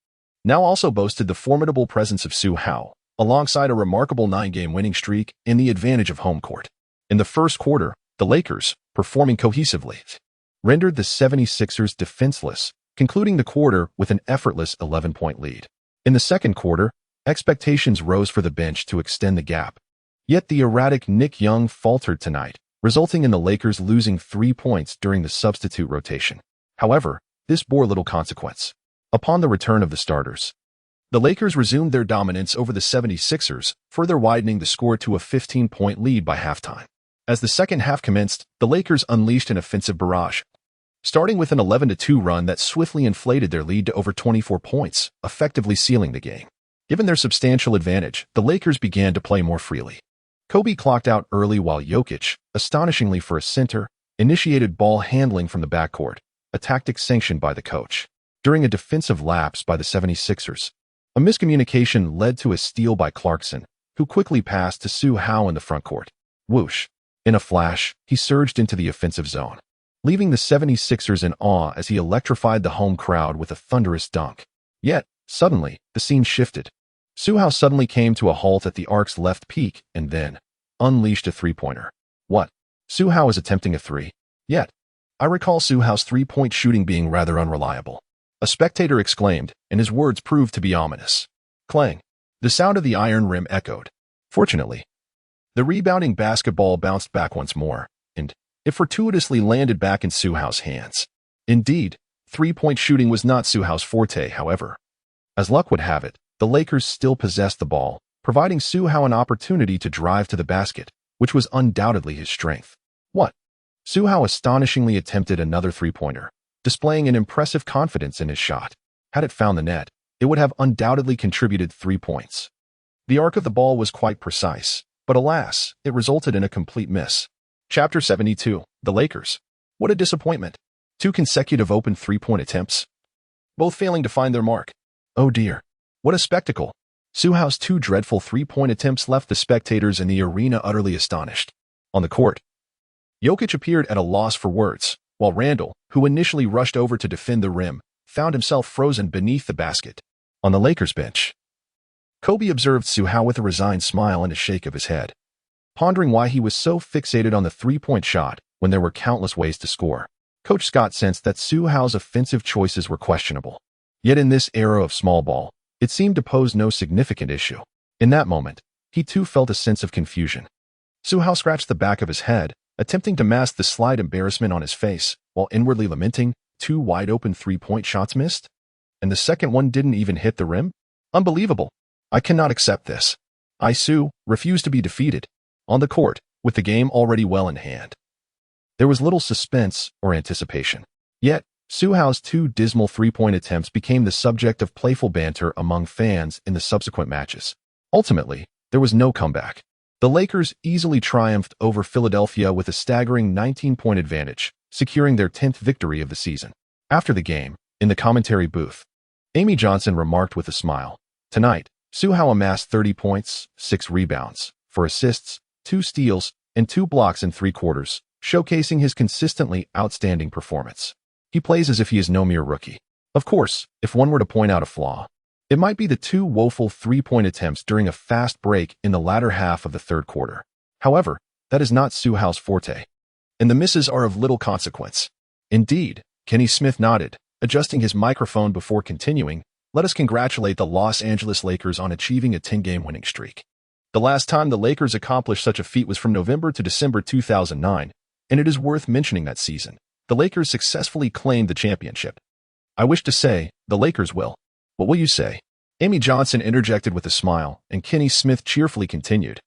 now also boasted the formidable presence of Su Hao, alongside a remarkable 9-game winning streak and the advantage of home court. In the first quarter, the Lakers, performing cohesively, rendered the 76ers defenseless, concluding the quarter with an effortless 11-point lead. In the second quarter, expectations rose for the bench to extend the gap. Yet the erratic Nick Young faltered tonight, resulting in the Lakers losing 3 points during the substitute rotation. However, this bore little consequence. Upon the return of the starters, the Lakers resumed their dominance over the 76ers, further widening the score to a 15-point lead by halftime. As the second half commenced, the Lakers unleashed an offensive barrage, starting with an 11-2 run that swiftly inflated their lead to over 24 points, effectively sealing the game. Given their substantial advantage, the Lakers began to play more freely. Kobe clocked out early while Jokic, astonishingly for a center, initiated ball handling from the backcourt, a tactic sanctioned by the coach. During a defensive lapse by the 76ers, a miscommunication led to a steal by Clarkson, who quickly passed to Su Hao in the frontcourt. Whoosh! In a flash, he surged into the offensive zone, leaving the 76ers in awe as he electrified the home crowd with a thunderous dunk. Yet, suddenly, the scene shifted. Su Hao suddenly came to a halt at the arc's left peak and then unleashed a three-pointer. What? Su Hao is attempting a three? Yet, I recall Su Hao's three-point shooting being rather unreliable. A spectator exclaimed, and his words proved to be ominous. Clang. The sound of the iron rim echoed. Fortunately, the rebounding basketball bounced back once more, and it fortuitously landed back in Su Hao's hands. Indeed, three-point shooting was not Su Hao's forte, however. As luck would have it, the Lakers still possessed the ball, providing Su Hao an opportunity to drive to the basket, which was undoubtedly his strength. What? Su Hao astonishingly attempted another three-pointer, displaying an impressive confidence in his shot. Had it found the net, it would have undoubtedly contributed 3 points. The arc of the ball was quite precise, but alas, it resulted in a complete miss. Chapter 72. The Lakers. What a disappointment. 2 consecutive open three-point attempts, both failing to find their mark. Oh dear. What a spectacle. Su Hao's 2 dreadful three-point attempts left the spectators in the arena utterly astonished. On the court, Jokic appeared at a loss for words, while Randall, who initially rushed over to defend the rim, found himself frozen beneath the basket. On the Lakers bench, Kobe observed Su Hao with a resigned smile and a shake of his head, pondering why he was so fixated on the three-point shot when there were countless ways to score. Coach Scott sensed that Su Hao's offensive choices were questionable. Yet in this era of small ball, it seemed to pose no significant issue. In that moment, he too felt a sense of confusion. Su Hao scratched the back of his head, attempting to mask the slight embarrassment on his face, while inwardly lamenting 2 wide-open three-point shots missed. And the second one didn't even hit the rim? Unbelievable. I cannot accept this. I, Su, refuse to be defeated. On the court, with the game already well in hand, there was little suspense or anticipation. Yet, Su Hao's 2 dismal three-point attempts became the subject of playful banter among fans in the subsequent matches. Ultimately, there was no comeback. The Lakers easily triumphed over Philadelphia with a staggering 19-point advantage, securing their 10th victory of the season. After the game, in the commentary booth, Amy Johnson remarked with a smile, "Tonight, Su Hao amassed 30 points, 6 rebounds, 4 assists, 2 steals, and 2 blocks in 3 quarters, showcasing his consistently outstanding performance. He plays as if he is no mere rookie." Of course, if one were to point out a flaw, it might be the 2 woeful three-point attempts during a fast break in the latter half of the third quarter. However, that is not Su Hao's forte, and the misses are of little consequence. Indeed, Kenny Smith nodded, adjusting his microphone before continuing, "Let us congratulate the Los Angeles Lakers on achieving a 10-game winning streak. The last time the Lakers accomplished such a feat was from November to December 2009, and it is worth mentioning that season the Lakers successfully claimed the championship. I wish to say, the Lakers will. What will you say?" Amy Johnson interjected with a smile, and Kenny Smith cheerfully continued,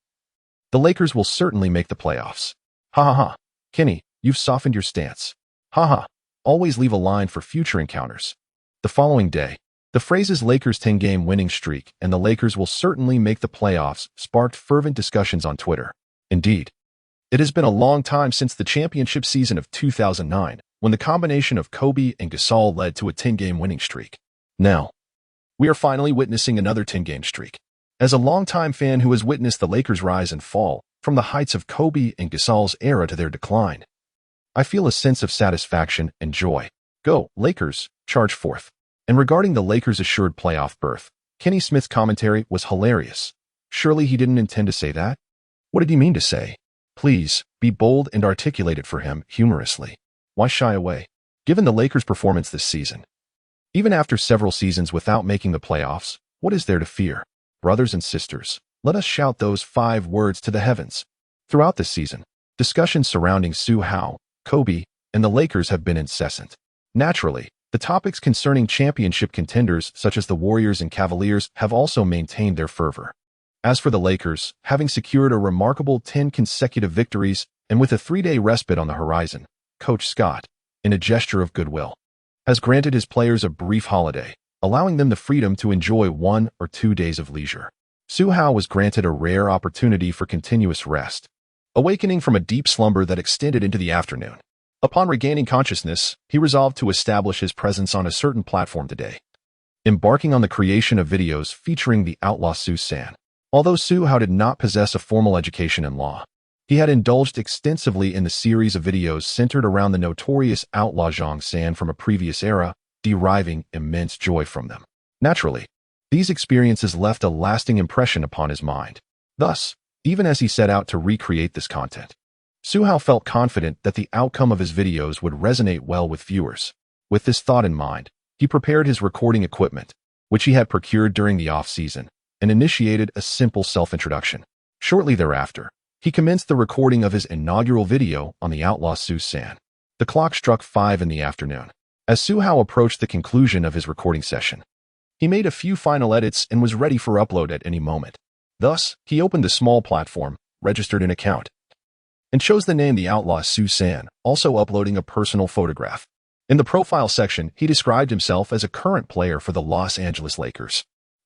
"The Lakers will certainly make the playoffs." Ha ha ha. Kenny, you've softened your stance. Ha ha. Always leave a line for future encounters. The following day, the phrases Lakers 10-game winning streak and the Lakers will certainly make the playoffs sparked fervent discussions on Twitter. Indeed, it has been a long time since the championship season of 2009, when the combination of Kobe and Gasol led to a 10-game winning streak. Now, we are finally witnessing another 10-game streak. As a longtime fan who has witnessed the Lakers rise and fall, from the heights of Kobe and Gasol's era to their decline, I feel a sense of satisfaction and joy. Go, Lakers, charge forth. And regarding the Lakers' assured playoff berth, Kenny Smith's commentary was hilarious. Surely he didn't intend to say that? What did he mean to say? Please, be bold and articulate it for him humorously. Why shy away? Given the Lakers' performance this season, even after several seasons without making the playoffs, what is there to fear? Brothers and sisters, let us shout those 5 words to the heavens. Throughout this season, discussions surrounding Su Hao, Kobe, and the Lakers have been incessant. Naturally, the topics concerning championship contenders such as the Warriors and Cavaliers have also maintained their fervor. As for the Lakers, having secured a remarkable 10 consecutive victories and with a 3-day respite on the horizon, Coach Scott, in a gesture of goodwill, has granted his players a brief holiday, allowing them the freedom to enjoy 1 or 2 days of leisure. Su Hao was granted a rare opportunity for continuous rest, awakening from a deep slumber that extended into the afternoon. Upon regaining consciousness, he resolved to establish his presence on a certain platform today, embarking on the creation of videos featuring the outlaw Su San. Although Su Hao did not possess a formal education in law, he had indulged extensively in the series of videos centered around the notorious outlaw Zhang San from a previous era, deriving immense joy from them. Naturally, these experiences left a lasting impression upon his mind. Thus, even as he set out to recreate this content, Su Hao felt confident that the outcome of his videos would resonate well with viewers. With this thought in mind, he prepared his recording equipment, which he had procured during the off-season, and initiated a simple self-introduction. Shortly thereafter, he commenced the recording of his inaugural video on the outlaw Su San. The clock struck 5 in the afternoon. As Su Hao approached the conclusion of his recording session, he made a few final edits and was ready for upload at any moment. Thus, he opened the small platform, registered an account, and chose the name the outlaw Su San, also uploading a personal photograph. In the profile section, he described himself as a current player for the Los Angeles Lakers.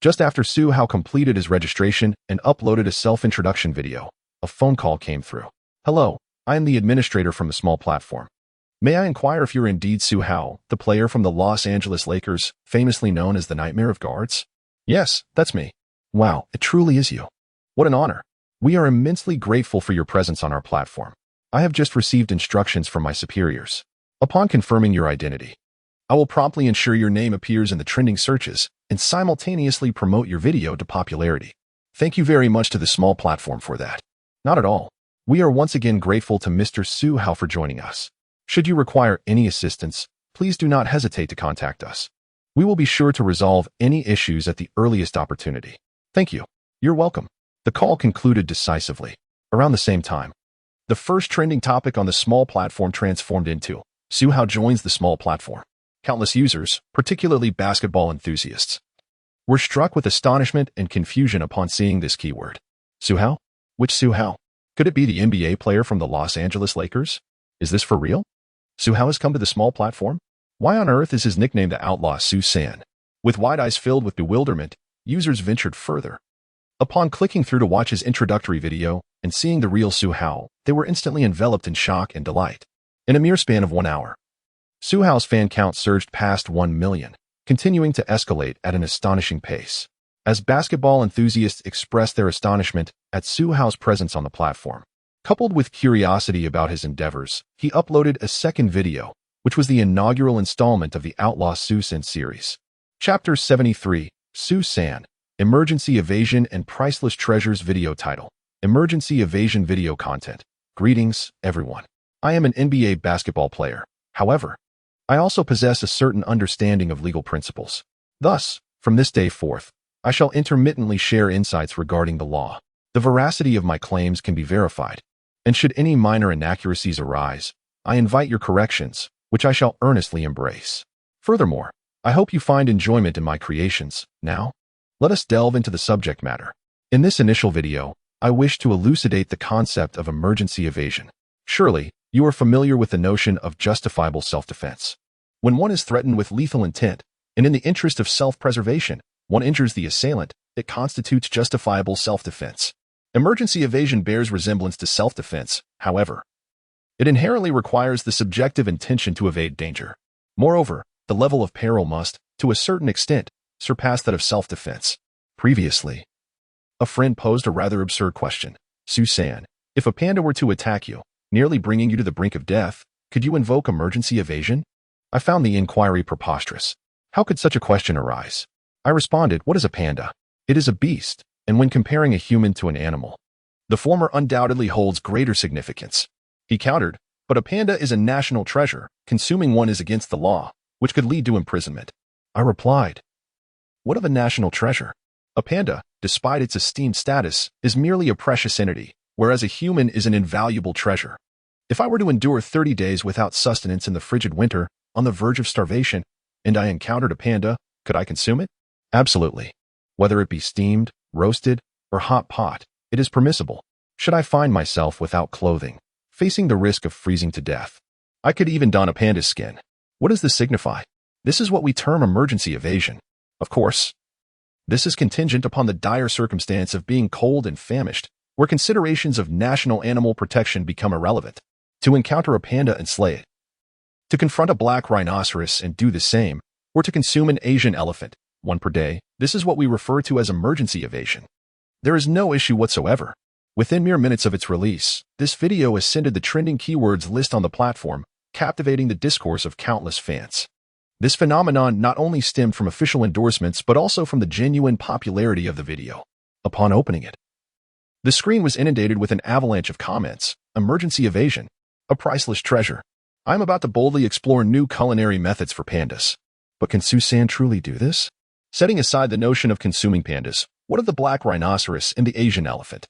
Just after Su Hao completed his registration and uploaded a self-introduction video, a phone call came through. Hello, I am the administrator from the small platform. May I inquire if you're indeed Su Hao, the player from the Los Angeles Lakers, famously known as the Nightmare of Guards? Yes, that's me. Wow, it truly is you. What an honor. We are immensely grateful for your presence on our platform. I have just received instructions from my superiors. Upon confirming your identity, I will promptly ensure your name appears in the trending searches and simultaneously promote your video to popularity. Thank you very much to the small platform for that. Not at all. We are once again grateful to Mr. Su Hao for joining us. Should you require any assistance, please do not hesitate to contact us. We will be sure to resolve any issues at the earliest opportunity. Thank you. You're welcome. The call concluded decisively. Around the same time, the first trending topic on the small platform transformed into Su Hao joins the small platform. Countless users, particularly basketball enthusiasts, were struck with astonishment and confusion upon seeing this keyword. Su Hao? Which Su Hao? Could it be the NBA player from the Los Angeles Lakers? Is this for real? Su Hao has come to the small platform? Why on earth is his nickname the Outlaw Su San? With wide eyes filled with bewilderment, users ventured further. Upon clicking through to watch his introductory video and seeing the real Su Hao, they were instantly enveloped in shock and delight. In a mere span of 1 hour, Su Hao's fan count surged past 1 million, continuing to escalate at an astonishing pace. As basketball enthusiasts expressed their astonishment at Su Hao's presence on the platform, coupled with curiosity about his endeavors, he uploaded a second video, which was the inaugural installment of the Outlaw Su San series. Chapter 73, Su San, Emergency Evasion and Priceless Treasures video title. Emergency Evasion video content. Greetings, everyone. I am an NBA basketball player. However, I also possess a certain understanding of legal principles. Thus, from this day forth, I shall intermittently share insights regarding the law. The veracity of my claims can be verified, and should any minor inaccuracies arise, I invite your corrections, which I shall earnestly embrace. Furthermore, I hope you find enjoyment in my creations. Now, let us delve into the subject matter. In this initial video, I wish to elucidate the concept of emergency evasion. Surely, you are familiar with the notion of justifiable self-defense. When one is threatened with lethal intent, and in the interest of self-preservation, one injures the assailant, it constitutes justifiable self-defense. Emergency evasion bears resemblance to self-defense, however. It inherently requires the subjective intention to evade danger. Moreover, the level of peril must, to a certain extent, surpass that of self-defense. Previously, a friend posed a rather absurd question. Su San, if a panda were to attack you, nearly bringing you to the brink of death, could you invoke emergency evasion? I found the inquiry preposterous. How could such a question arise? I responded, what is a panda? It is a beast, and when comparing a human to an animal, the former undoubtedly holds greater significance. He countered, but a panda is a national treasure. Consuming one is against the law, which could lead to imprisonment. I replied, what of a national treasure? A panda, despite its esteemed status, is merely a precious entity, whereas a human is an invaluable treasure. If I were to endure 30 days without sustenance in the frigid winter, on the verge of starvation, and I encountered a panda, could I consume it? Absolutely. Whether it be steamed, roasted, or hot pot, it is permissible. Should I find myself without clothing, facing the risk of freezing to death, I could even don a panda's skin. What does this signify? This is what we term emergency evasion. Of course, this is contingent upon the dire circumstance of being cold and famished, where considerations of national animal protection become irrelevant. To encounter a panda and slay it, to confront a black rhinoceros and do the same, or to consume an Asian elephant, one per day, this is what we refer to as emergency evasion. There is no issue whatsoever. Within mere minutes of its release, this video ascended the trending keywords list on the platform, captivating the discourse of countless fans. This phenomenon not only stemmed from official endorsements but also from the genuine popularity of the video. Upon opening it, the screen was inundated with an avalanche of comments. Emergency evasion, a priceless treasure. I am about to boldly explore new culinary methods for pandas. But can Su San truly do this? Setting aside the notion of consuming pandas, what of the black rhinoceros and the Asian elephant?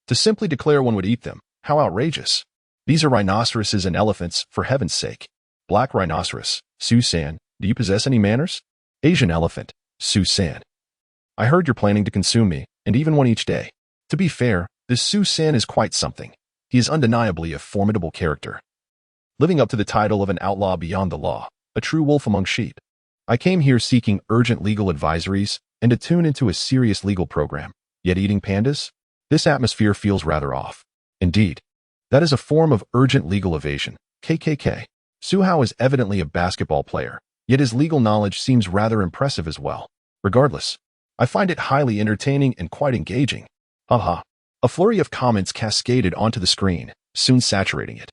To simply declare one would eat them, how outrageous. These are rhinoceroses and elephants, for heaven's sake. Black rhinoceros, Su San, do you possess any manners? Asian elephant, Su San. I heard you're planning to consume me, and even one each day. To be fair, this Su San is quite something. He is undeniably a formidable character, living up to the title of an outlaw beyond the law, a true wolf among sheep. I came here seeking urgent legal advisories, and to tune into a serious legal program, yet eating pandas? This atmosphere feels rather off. Indeed, that is a form of urgent legal evasion, KKK. Su Hao is evidently a basketball player, yet his legal knowledge seems rather impressive as well. Regardless, I find it highly entertaining and quite engaging. Haha. A flurry of comments cascaded onto the screen, soon saturating it,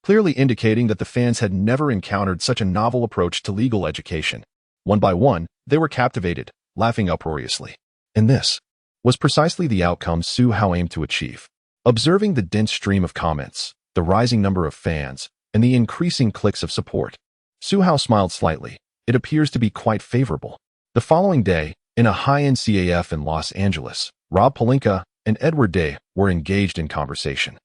clearly indicating that the fans had never encountered such a novel approach to legal education. One by one, they were captivated, laughing uproariously. And this was precisely the outcome Su Hao aimed to achieve. Observing the dense stream of comments, the rising number of fans, and the increasing clicks of support, Su Hao smiled slightly. It appears to be quite favorable. The following day, in a high-end CAF in Los Angeles, Rob Pelinka and Edward Day were engaged in conversation.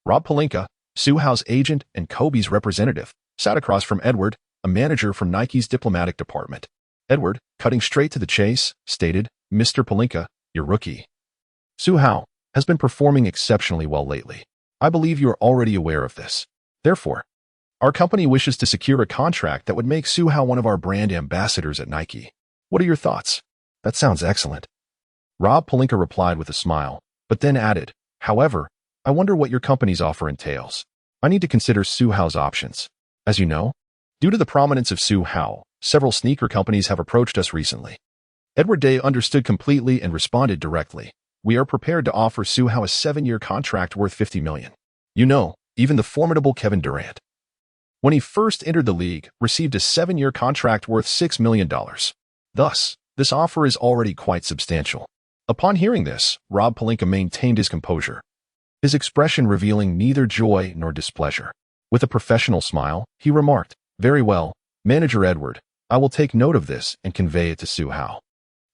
Rob Pelinka, Su Hao's agent and Kobe's representative, sat across from Edward, a manager from Nike's diplomatic department. Edward, cutting straight to the chase, stated, "Mr. Pelinka, your rookie, Su Hao, has been performing exceptionally well lately. I believe you are already aware of this. Therefore, our company wishes to secure a contract that would make Su Hao one of our brand ambassadors at Nike. What are your thoughts?" "That sounds excellent," Rob Pelinka replied with a smile, but then added, "However, I wonder what your company's offer entails. I need to consider Su Hao's options. As you know, due to the prominence of Su Hao, several sneaker companies have approached us recently." Edward Day understood completely and responded directly, "We are prepared to offer Su Hao a 7-year contract worth $50 million. You know, even the formidable Kevin Durant, when he first entered the league, received a 7-year contract worth $6 million. Thus, this offer is already quite substantial." Upon hearing this, Rob Pelinka maintained his composure, his expression revealing neither joy nor displeasure. With a professional smile, he remarked, "Very well, Manager Edward, I will take note of this and convey it to Su Hao.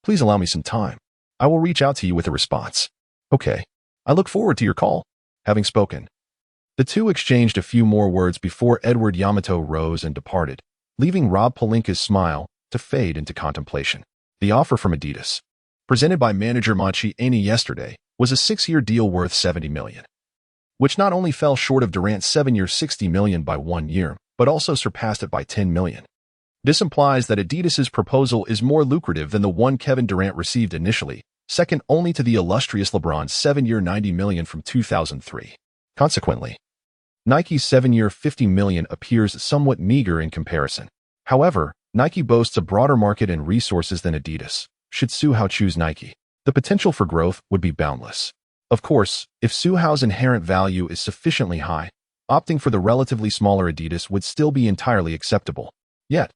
Please allow me some time. I will reach out to you with a response." "Okay. I look forward to your call." Having spoken, the two exchanged a few more words before Edward Yamato rose and departed, leaving Rob Pelinka's smile to fade into contemplation. The offer from Adidas, presented by manager Machi Aini yesterday, was a 6-year deal worth $70 million, which not only fell short of Durant's 7-year $60 million by 1 year, but also surpassed it by $10 million. This implies that Adidas's proposal is more lucrative than the one Kevin Durant received initially, second only to the illustrious LeBron's 7-year $90 million from 2003. Consequently, Nike's 7-year $50 million appears somewhat meager in comparison. However, Nike boasts a broader market and resources than Adidas. Should Su Hao choose Nike, the potential for growth would be boundless. Of course, if Su Hao's inherent value is sufficiently high, opting for the relatively smaller Adidas would still be entirely acceptable. Yet,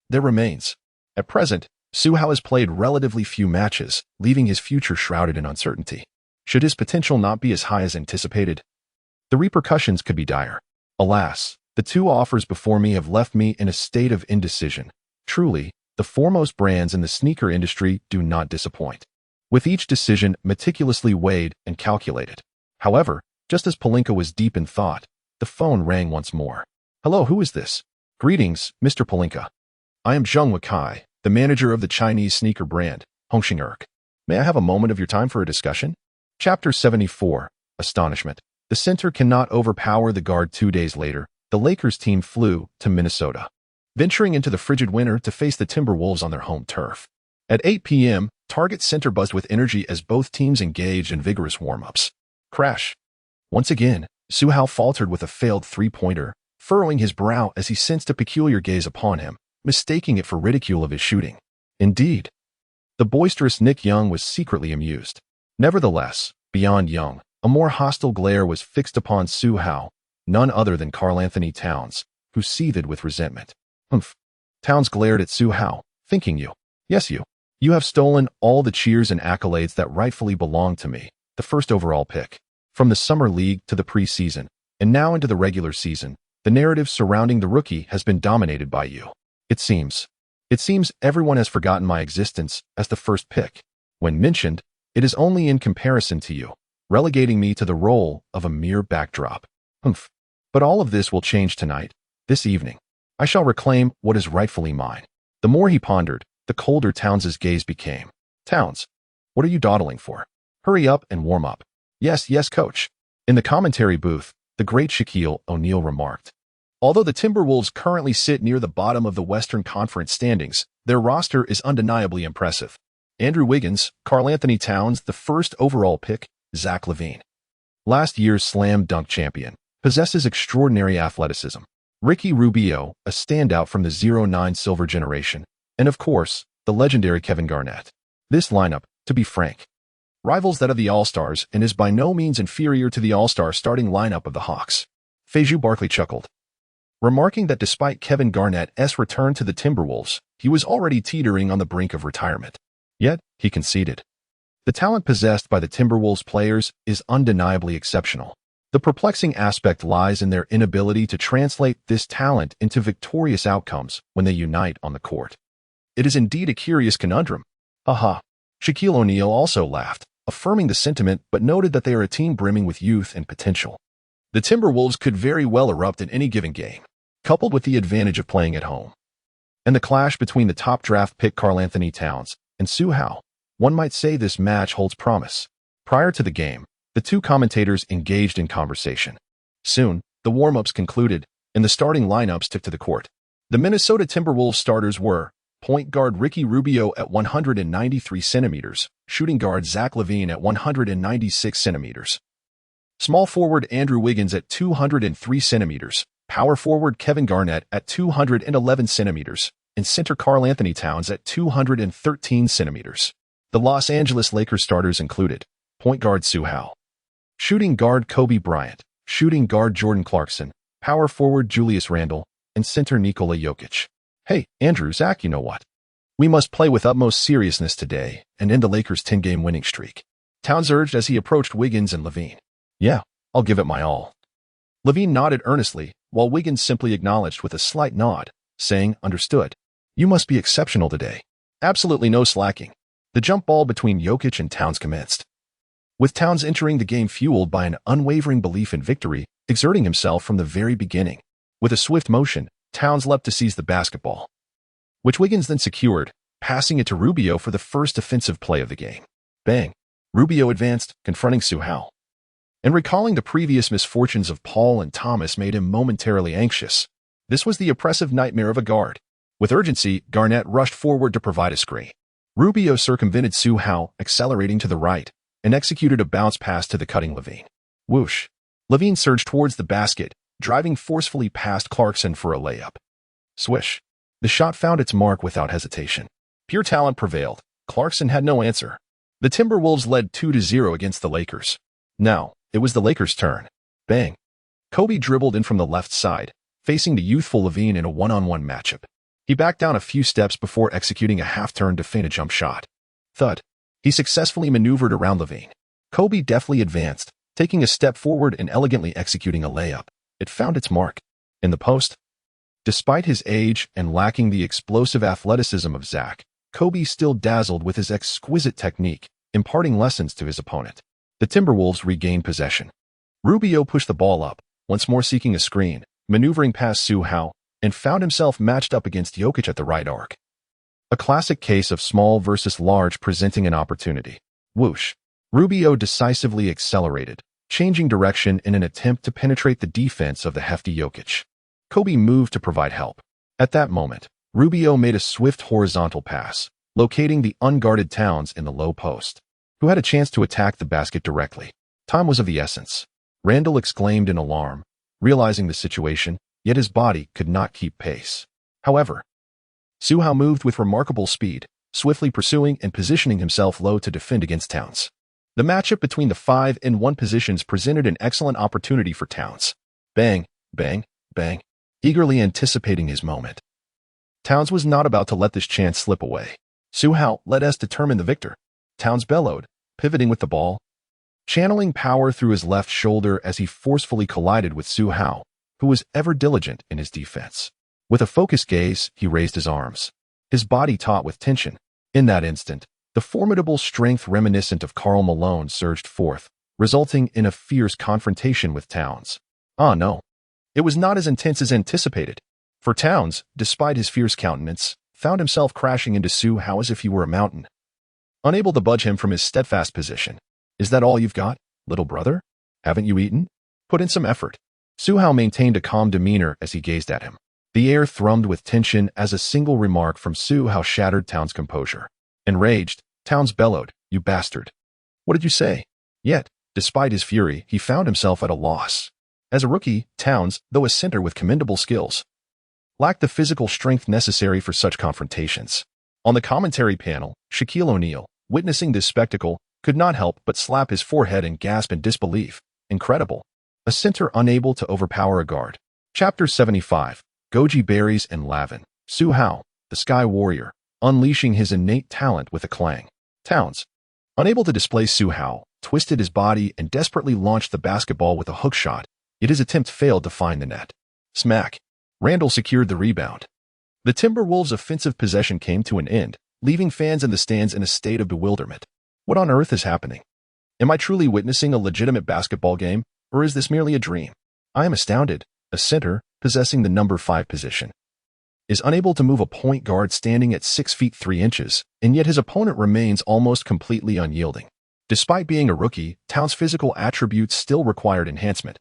there remains. At present, Su Hao has played relatively few matches, leaving his future shrouded in uncertainty. Should his potential not be as high as anticipated, the repercussions could be dire. Alas, the two offers before me have left me in a state of indecision. Truly, the foremost brands in the sneaker industry do not disappoint, with each decision meticulously weighed and calculated. However, just as Pelinka was deep in thought, the phone rang once more. "Hello, who is this?" "Greetings, Mr. Pelinka. I am Zheng Wakai, the manager of the Chinese sneaker brand, Hongxing Erk. May I have a moment of your time for a discussion?" Chapter 74. Astonishment. The center cannot overpower the guard. 2 days later, the Lakers team flew to Minnesota, venturing into the frigid winter to face the Timberwolves on their home turf. At 8 p.m., Target Center buzzed with energy as both teams engaged in vigorous warm-ups. Crash. Once again, Su Hao faltered with a failed three-pointer, furrowing his brow as he sensed a peculiar gaze upon him, mistaking it for ridicule of his shooting. Indeed, the boisterous Nick Young was secretly amused. Nevertheless, beyond Young, a more hostile glare was fixed upon Su Hao, none other than Karl Anthony Towns, who seethed with resentment. "Humph." Towns glared at Su Hao, thinking you. Yes, you. You have stolen all the cheers and accolades that rightfully belong to me, the first overall pick. From the summer league to the preseason, and now into the regular season, the narrative surrounding the rookie has been dominated by you. It seems everyone has forgotten my existence as the first pick. When mentioned, it is only in comparison to you, relegating me to the role of a mere backdrop. Humph. But all of this will change tonight, this evening. I shall reclaim what is rightfully mine. The more he pondered, the colder Towns's gaze became. Towns, what are you dawdling for? Hurry up and warm up. Yes, coach. In the commentary booth, the great Shaquille O'Neal remarked. Although the Timberwolves currently sit near the bottom of the Western Conference standings, their roster is undeniably impressive. Andrew Wiggins, Karl Anthony Towns, the first overall pick, Zach LaVine. Last year's slam dunk champion, possesses extraordinary athleticism. Ricky Rubio, a standout from the 09 Silver generation, and of course, the legendary Kevin Garnett. This lineup, to be frank, rivals that of the All-Stars and is by no means inferior to the All-Star starting lineup of the Hawks. Faju Barkley chuckled, remarking that despite Kevin Garnett's return to the Timberwolves, he was already teetering on the brink of retirement. Yet, he conceded. The talent possessed by the Timberwolves players is undeniably exceptional. The perplexing aspect lies in their inability to translate this talent into victorious outcomes when they unite on the court. It is indeed a curious conundrum. Haha. Shaquille O'Neal also laughed, affirming the sentiment but noted that they are a team brimming with youth and potential. The Timberwolves could very well erupt in any given game, coupled with the advantage of playing at home. And the clash between the top draft pick Karl Anthony Towns and Su Hao, one might say this match holds promise. Prior to the game, the two commentators engaged in conversation. Soon, the warm-ups concluded, and the starting lineups took to the court. The Minnesota Timberwolves starters were point guard Ricky Rubio at 193 centimeters, shooting guard Zach LaVine at 196 centimeters, small forward Andrew Wiggins at 203 centimeters, power forward Kevin Garnett at 211 centimeters, and center Karl Anthony Towns at 213 centimeters. The Los Angeles Lakers starters included point guard Su Hao, shooting guard Kobe Bryant, shooting guard Jordan Clarkson, power forward Julius Randle, and center Nikola Jokic. Hey, Andrew, Zach, you know what? We must play with utmost seriousness today and end the Lakers' 10-game winning streak, Towns urged as he approached Wiggins and LaVine. Yeah, I'll give it my all. LaVine nodded earnestly, while Wiggins simply acknowledged with a slight nod, saying, understood. You must be exceptional today. Absolutely no slacking. The jump ball between Jokic and Towns commenced, with Towns entering the game fueled by an unwavering belief in victory, exerting himself from the very beginning. With a swift motion, Towns leapt to seize the basketball, which Wiggins then secured, passing it to Rubio for the first offensive play of the game. Bang! Rubio advanced, confronting Su Hao. And recalling the previous misfortunes of Paul and Thomas made him momentarily anxious. This was the oppressive nightmare of a guard. With urgency, Garnett rushed forward to provide a screen. Rubio circumvented Su Hao, accelerating to the right, and executed a bounce pass to the cutting LaVine. Whoosh! LaVine surged towards the basket, driving forcefully past Clarkson for a layup. Swish! The shot found its mark without hesitation. Pure talent prevailed. Clarkson had no answer. The Timberwolves led 2-0 against the Lakers. Now, it was the Lakers' turn. Bang! Kobe dribbled in from the left side, facing the youthful LaVine in a one-on-one matchup. He backed down a few steps before executing a half-turn to feint a jump shot. Thud! He successfully maneuvered around LaVine. Kobe deftly advanced, taking a step forward and elegantly executing a layup. It found its mark. In the post. Despite his age and lacking the explosive athleticism of Zach, Kobe still dazzled with his exquisite technique, imparting lessons to his opponent. The Timberwolves regained possession. Rubio pushed the ball up, once more seeking a screen, maneuvering past Su Hao, and found himself matched up against Jokic at the right arc. A classic case of small versus large presenting an opportunity. Whoosh! Rubio decisively accelerated, changing direction in an attempt to penetrate the defense of the hefty Jokic. Kobe moved to provide help. At that moment, Rubio made a swift horizontal pass, locating the unguarded Towns in the low post, who had a chance to attack the basket directly. Time was of the essence. Randle exclaimed in alarm, realizing the situation, yet his body could not keep pace. However, Su Hao moved with remarkable speed, swiftly pursuing and positioning himself low to defend against Towns. The matchup between the 5 and 1 positions presented an excellent opportunity for Towns. Bang, bang, bang, eagerly anticipating his moment. Towns was not about to let this chance slip away. Su Hao let us determine the victor. Towns bellowed, pivoting with the ball, channeling power through his left shoulder as he forcefully collided with Su Hao, who was ever diligent in his defense. With a focused gaze, he raised his arms, his body taut with tension. In that instant, the formidable strength reminiscent of Karl Malone surged forth, resulting in a fierce confrontation with Towns. Ah, no. It was not as intense as anticipated. For Towns, despite his fierce countenance, found himself crashing into Su Hao as if he were a mountain, unable to budge him from his steadfast position. Is that all you've got, little brother? Haven't you eaten? Put in some effort. Su Hao maintained a calm demeanor as he gazed at him. The air thrummed with tension as a single remark from Su Hao shattered Towns' composure. Enraged, Towns bellowed, "You bastard. What did you say?" Yet, despite his fury, he found himself at a loss. As a rookie, Towns, though a center with commendable skills, lacked the physical strength necessary for such confrontations. On the commentary panel, Shaquille O'Neal, witnessing this spectacle, could not help but slap his forehead and gasp in disbelief. Incredible. A center unable to overpower a guard. Chapter 75. Goji Berries and Lavin. Su Hao, the Sky Warrior, unleashing his innate talent with a clang. Towns, unable to display Su Hao, twisted his body and desperately launched the basketball with a hook shot, yet his attempt failed to find the net. Smack. Randall secured the rebound. The Timberwolves' offensive possession came to an end, leaving fans in the stands in a state of bewilderment. What on earth is happening? Am I truly witnessing a legitimate basketball game, or is this merely a dream? I am astounded. A center, possessing the number 5 position, is unable to move a point guard standing at 6 feet 3 inches, and yet his opponent remains almost completely unyielding. Despite being a rookie, Towns' physical attributes still required enhancement,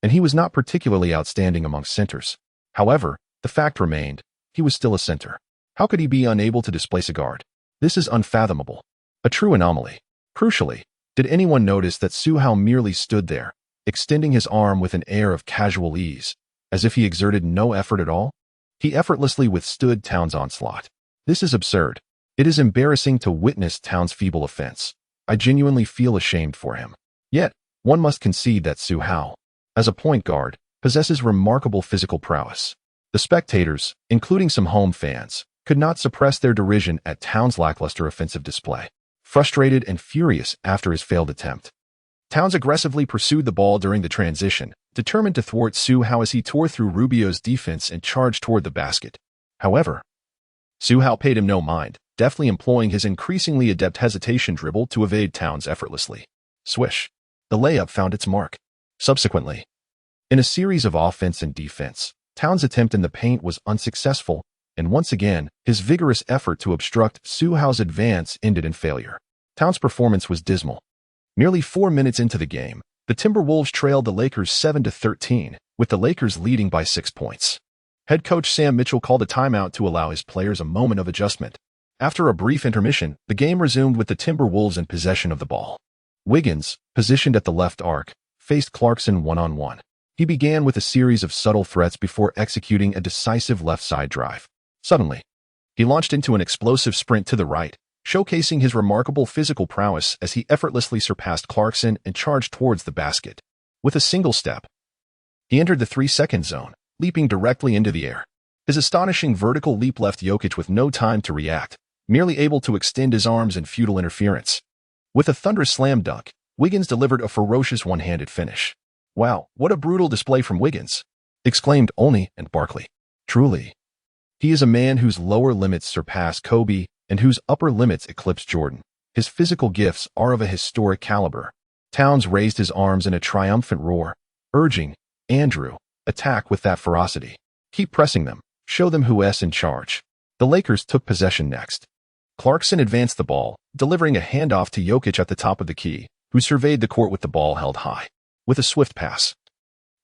and he was not particularly outstanding amongst centers. However, the fact remained, he was still a center. How could he be unable to displace a guard? This is unfathomable. A true anomaly. Crucially, did anyone notice that Su Hao merely stood there, extending his arm with an air of casual ease, as if he exerted no effort at all? He effortlessly withstood Towns' onslaught. This is absurd. It is embarrassing to witness Towns' feeble offense. I genuinely feel ashamed for him. Yet, one must concede that Su Hao, as a point guard, possesses remarkable physical prowess. The spectators, including some home fans, could not suppress their derision at Towns' lackluster offensive display. Frustrated and furious after his failed attempt, Towns aggressively pursued the ball during the transition, determined to thwart Su Hao as he tore through Rubio's defense and charged toward the basket. However, Su Hao paid him no mind, deftly employing his increasingly adept hesitation dribble to evade Towns effortlessly. Swish. The layup found its mark. Subsequently, in a series of offense and defense, Towns' attempt in the paint was unsuccessful, and once again, his vigorous effort to obstruct Su Hao's advance ended in failure. Towns' performance was dismal. Nearly 4 minutes into the game, the Timberwolves trailed the Lakers 7-13, with the Lakers leading by 6 points. Head coach Sam Mitchell called a timeout to allow his players a moment of adjustment. After a brief intermission, the game resumed with the Timberwolves in possession of the ball. Wiggins, positioned at the left arc, faced Clarkson one-on-one. He began with a series of subtle threats before executing a decisive left-side drive. Suddenly, he launched into an explosive sprint to the right, showcasing his remarkable physical prowess as he effortlessly surpassed Clarkson and charged towards the basket. With a single step, he entered the 3-second zone, leaping directly into the air. His astonishing vertical leap left Jokic with no time to react, merely able to extend his arms in futile interference. With a thunderous slam dunk, Wiggins delivered a ferocious one-handed finish. "Wow, what a brutal display from Wiggins!" exclaimed Olney and Barkley. Truly, he is a man whose lower limits surpass Kobe and whose upper limits eclipse Jordan. His physical gifts are of a historic caliber. Towns raised his arms in a triumphant roar, urging, "Andrew, attack with that ferocity. Keep pressing them. Show them who's in charge." The Lakers took possession next. Clarkson advanced the ball, delivering a handoff to Jokic at the top of the key, who surveyed the court with the ball held high. With a swift pass,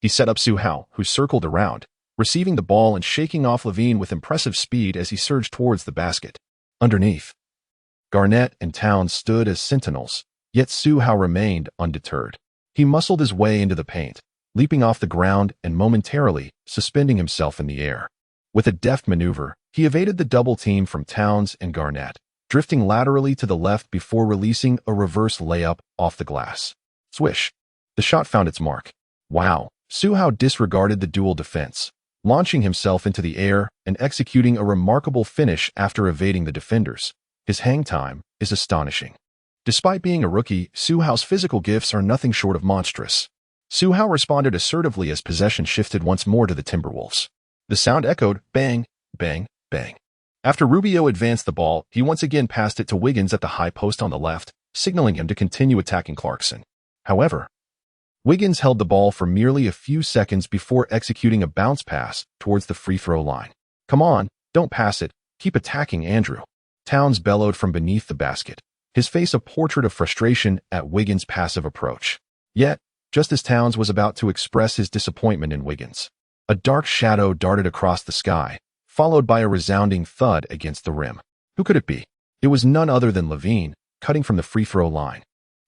he set up Su Hao, who circled around, receiving the ball and shaking off Levine with impressive speed as he surged towards the basket. Underneath, Garnett and Towns stood as sentinels, yet Su Hao remained undeterred. He muscled his way into the paint, leaping off the ground and momentarily suspending himself in the air. With a deft maneuver, he evaded the double team from Towns and Garnett, drifting laterally to the left before releasing a reverse layup off the glass. Swish. The shot found its mark. Wow. Su Hao disregarded the dual defense, launching himself into the air and executing a remarkable finish after evading the defenders. His hang time is astonishing. Despite being a rookie, Su Hao's physical gifts are nothing short of monstrous. Su Hao responded assertively as possession shifted once more to the Timberwolves. The sound echoed, bang, bang, bang. After Rubio advanced the ball, he once again passed it to Wiggins at the high post on the left, signaling him to continue attacking Clarkson. However, Wiggins held the ball for merely a few seconds before executing a bounce pass towards the free throw line. "Come on, don't pass it. Keep attacking, Andrew." Towns bellowed from beneath the basket, his face a portrait of frustration at Wiggins' passive approach. Yet, just as Towns was about to express his disappointment in Wiggins, a dark shadow darted across the sky, followed by a resounding thud against the rim. Who could it be? It was none other than Levine, cutting from the free throw line.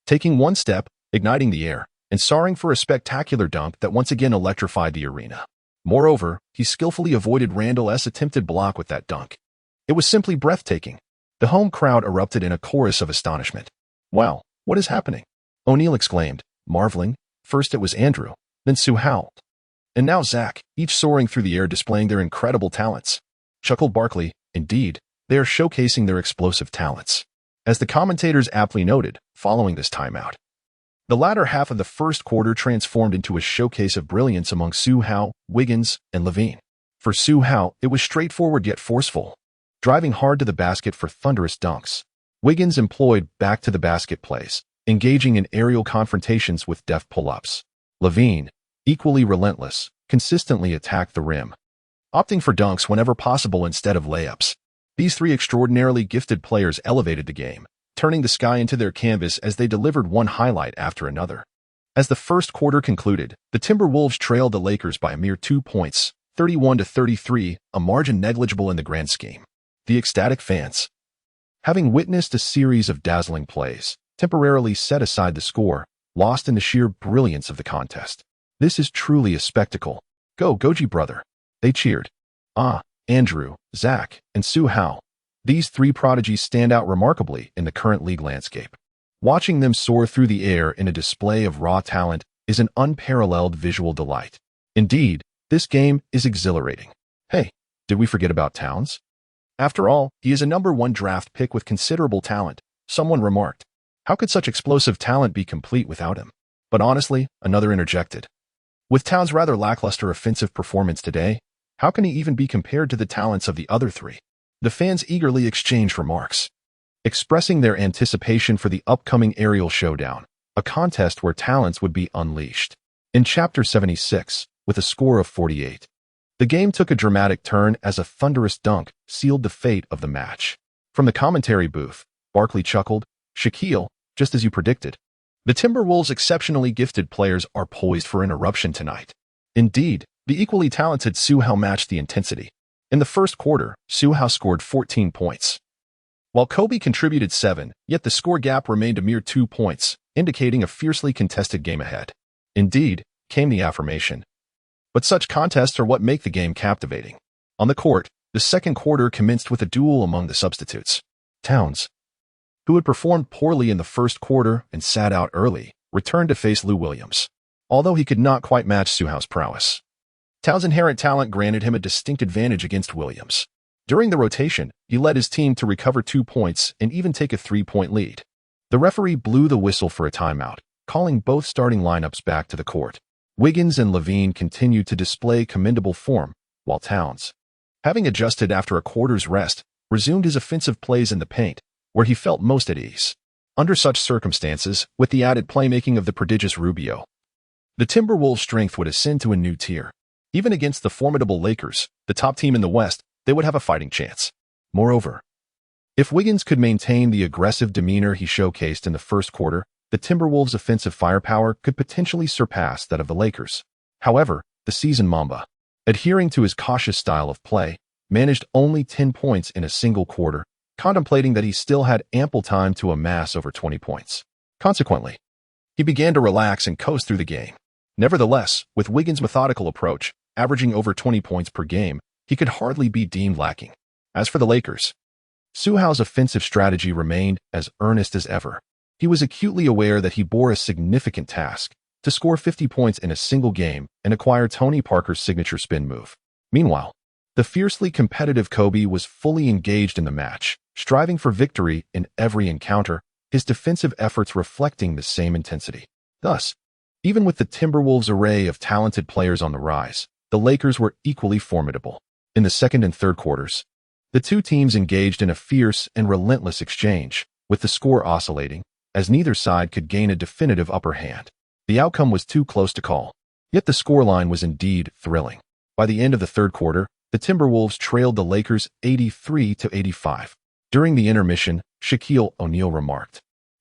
Taking one step, igniting the air, and soaring for a spectacular dunk that once again electrified the arena. Moreover, he skillfully avoided Randall's attempted block with that dunk. It was simply breathtaking. The home crowd erupted in a chorus of astonishment. "Wow, what is happening?" O'Neal exclaimed, marveling. First it was Andrew, then Su Hao, and now Zach, each soaring through the air displaying their incredible talents. Chuckled Barkley, indeed, they are showcasing their explosive talents. As the commentators aptly noted, following this timeout, the latter half of the first quarter transformed into a showcase of brilliance among Su Hao, Wiggins, and Levine. For Su Hao, it was straightforward yet forceful, driving hard to the basket for thunderous dunks. Wiggins employed back-to-the-basket plays, engaging in aerial confrontations with deft pull-ups. Levine, equally relentless, consistently attacked the rim, opting for dunks whenever possible instead of layups. These three extraordinarily gifted players elevated the game, turning the sky into their canvas as they delivered one highlight after another. As the first quarter concluded, the Timberwolves trailed the Lakers by a mere 2 points, 31-33, a margin negligible in the grand scheme. The ecstatic fans, having witnessed a series of dazzling plays, temporarily set aside the score, lost in the sheer brilliance of the contest. "This is truly a spectacle. Go, Goji brother," they cheered. Andrew, Zach, and Su Hao. These three prodigies stand out remarkably in the current league landscape. Watching them soar through the air in a display of raw talent is an unparalleled visual delight. Indeed, this game is exhilarating. Hey, did we forget about Towns? After all, he is a #1 draft pick with considerable talent, someone remarked. How could such explosive talent be complete without him? But honestly, another interjected. With Towns' rather lackluster offensive performance today, how can he even be compared to the talents of the other three? The fans eagerly exchanged remarks, expressing their anticipation for the upcoming aerial showdown, a contest where talents would be unleashed. In Chapter 76, with a score of 48, the game took a dramatic turn as a thunderous dunk sealed the fate of the match. From the commentary booth, Barkley chuckled, "Shaquille, just as you predicted. The Timberwolves' exceptionally gifted players are poised for an eruption tonight." Indeed, the equally talented Su Hao matched the intensity. In the first quarter, Su Hao scored 14 points, while Kobe contributed 7, yet the score gap remained a mere 2 points, indicating a fiercely contested game ahead. Indeed, came the affirmation. But such contests are what make the game captivating. On the court, the second quarter commenced with a duel among the substitutes. Towns, who had performed poorly in the first quarter and sat out early, returned to face Lou Williams. Although he could not quite match Su Hao's prowess, Towns' inherent talent granted him a distinct advantage against Williams. During the rotation, he led his team to recover 2 points and even take a 3-point lead. The referee blew the whistle for a timeout, calling both starting lineups back to the court. Wiggins and Levine continued to display commendable form, while Towns, having adjusted after a quarter's rest, resumed his offensive plays in the paint, where he felt most at ease. Under such circumstances, with the added playmaking of the prodigious Rubio, the Timberwolves' strength would ascend to a new tier. Even against the formidable Lakers, the top team in the West, they would have a fighting chance. Moreover, if Wiggins could maintain the aggressive demeanor he showcased in the first quarter, the Timberwolves' offensive firepower could potentially surpass that of the Lakers. However, the seasoned Mamba, adhering to his cautious style of play, managed only 10 points in a single quarter, contemplating that he still had ample time to amass over 20 points. Consequently, he began to relax and coast through the game. Nevertheless, with Wiggins' methodical approach, averaging over 20 points per game, he could hardly be deemed lacking. As for the Lakers, Su Hao's offensive strategy remained as earnest as ever. He was acutely aware that he bore a significant task to score 50 points in a single game and acquire Tony Parker's signature spin move. Meanwhile, the fiercely competitive Kobe was fully engaged in the match, striving for victory in every encounter, his defensive efforts reflecting the same intensity. Thus, even with the Timberwolves' array of talented players on the rise, the Lakers were equally formidable. In the second and third quarters, the two teams engaged in a fierce and relentless exchange, with the score oscillating, as neither side could gain a definitive upper hand. The outcome was too close to call, yet the scoreline was indeed thrilling. By the end of the third quarter, the Timberwolves trailed the Lakers 83-85. During the intermission, Shaquille O'Neal remarked,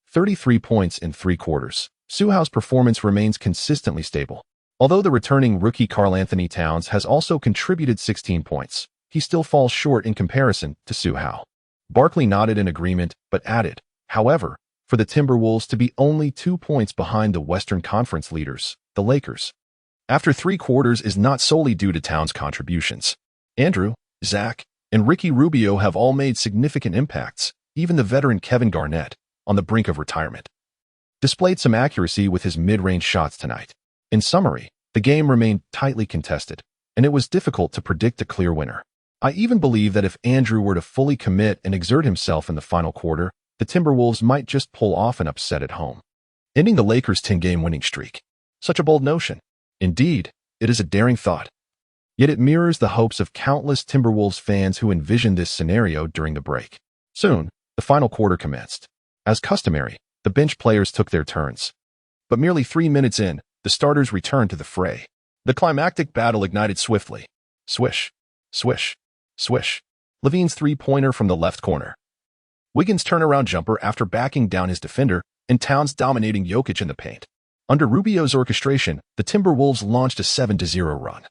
33 points in 3 quarters. Su Hao's performance remains consistently stable. Although the returning rookie Karl-Anthony Towns has also contributed 16 points, he still falls short in comparison to Su Hao. Barkley nodded in agreement, but added, however, for the Timberwolves to be only 2 points behind the Western Conference leaders, the Lakers. After 3 quarters is not solely due to Towns' contributions. Andrew, Zach, and Ricky Rubio have all made significant impacts, even the veteran Kevin Garnett, on the brink of retirement, displayed some accuracy with his mid-range shots tonight. In summary, the game remained tightly contested, and it was difficult to predict a clear winner. I even believe that if Andrew were to fully commit and exert himself in the final quarter, the Timberwolves might just pull off an upset at home, ending the Lakers' 10-game winning streak. Such a bold notion. Indeed, it is a daring thought. Yet it mirrors the hopes of countless Timberwolves fans who envisioned this scenario during the break. Soon, the final quarter commenced. As customary, the bench players took their turns. But merely 3 minutes in, the starters returned to the fray. The climactic battle ignited swiftly. Swish, swish, swish. Levine's three-pointer from the left corner. Wiggins' turnaround jumper after backing down his defender, and Towns dominating Jokic in the paint. Under Rubio's orchestration, the Timberwolves launched a 7-0 run,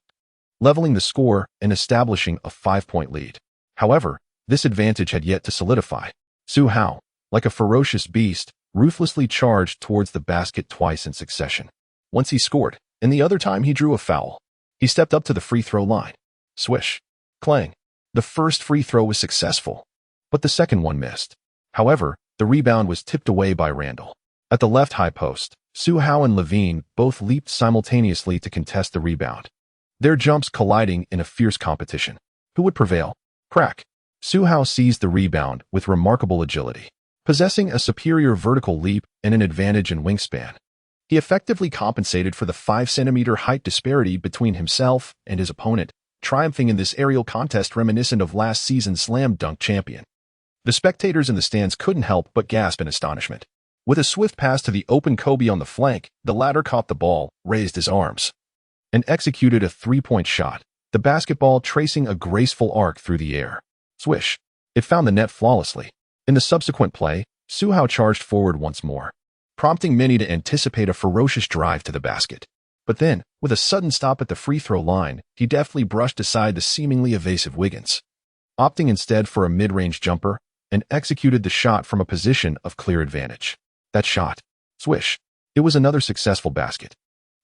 leveling the score and establishing a 5-point lead. However, this advantage had yet to solidify. Su Hao, like a ferocious beast, ruthlessly charged towards the basket twice in succession. Once he scored, and the other time he drew a foul. He stepped up to the free throw line. Swish. Clang. The first free throw was successful, but the second one missed. However, the rebound was tipped away by Randall. At the left high post, Su Hao and Levine both leaped simultaneously to contest the rebound, their jumps colliding in a fierce competition. Who would prevail? Crack. Su Hao seized the rebound with remarkable agility, possessing a superior vertical leap and an advantage in wingspan. He effectively compensated for the 5-centimeter height disparity between himself and his opponent, triumphing in this aerial contest reminiscent of last season's slam dunk champion. The spectators in the stands couldn't help but gasp in astonishment. With a swift pass to the open Kobe on the flank, the latter caught the ball, raised his arms, and executed a 3-point shot, the basketball tracing a graceful arc through the air. Swish. It found the net flawlessly. In the subsequent play, Su Hao charged forward once more, prompting many to anticipate a ferocious drive to the basket. But then, with a sudden stop at the free throw line, he deftly brushed aside the seemingly evasive Wiggins, opting instead for a mid-range jumper, and executed the shot from a position of clear advantage. That shot. Swish. It was another successful basket.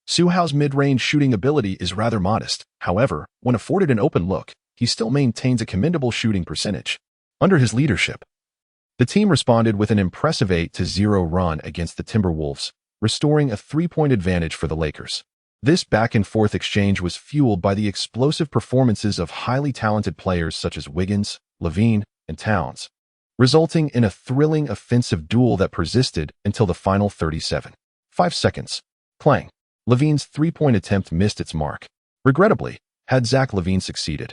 Su Hao's mid-range shooting ability is rather modest. However, when afforded an open look, he still maintains a commendable shooting percentage. Under his leadership, the team responded with an impressive 8-0 run against the Timberwolves, restoring a 3-point advantage for the Lakers. This back-and-forth exchange was fueled by the explosive performances of highly talented players such as Wiggins, Levine, and Towns, resulting in a thrilling offensive duel that persisted until the final 37.5 seconds. Clang. Levine's 3-point attempt missed its mark. Regrettably, had Zach LaVine succeeded,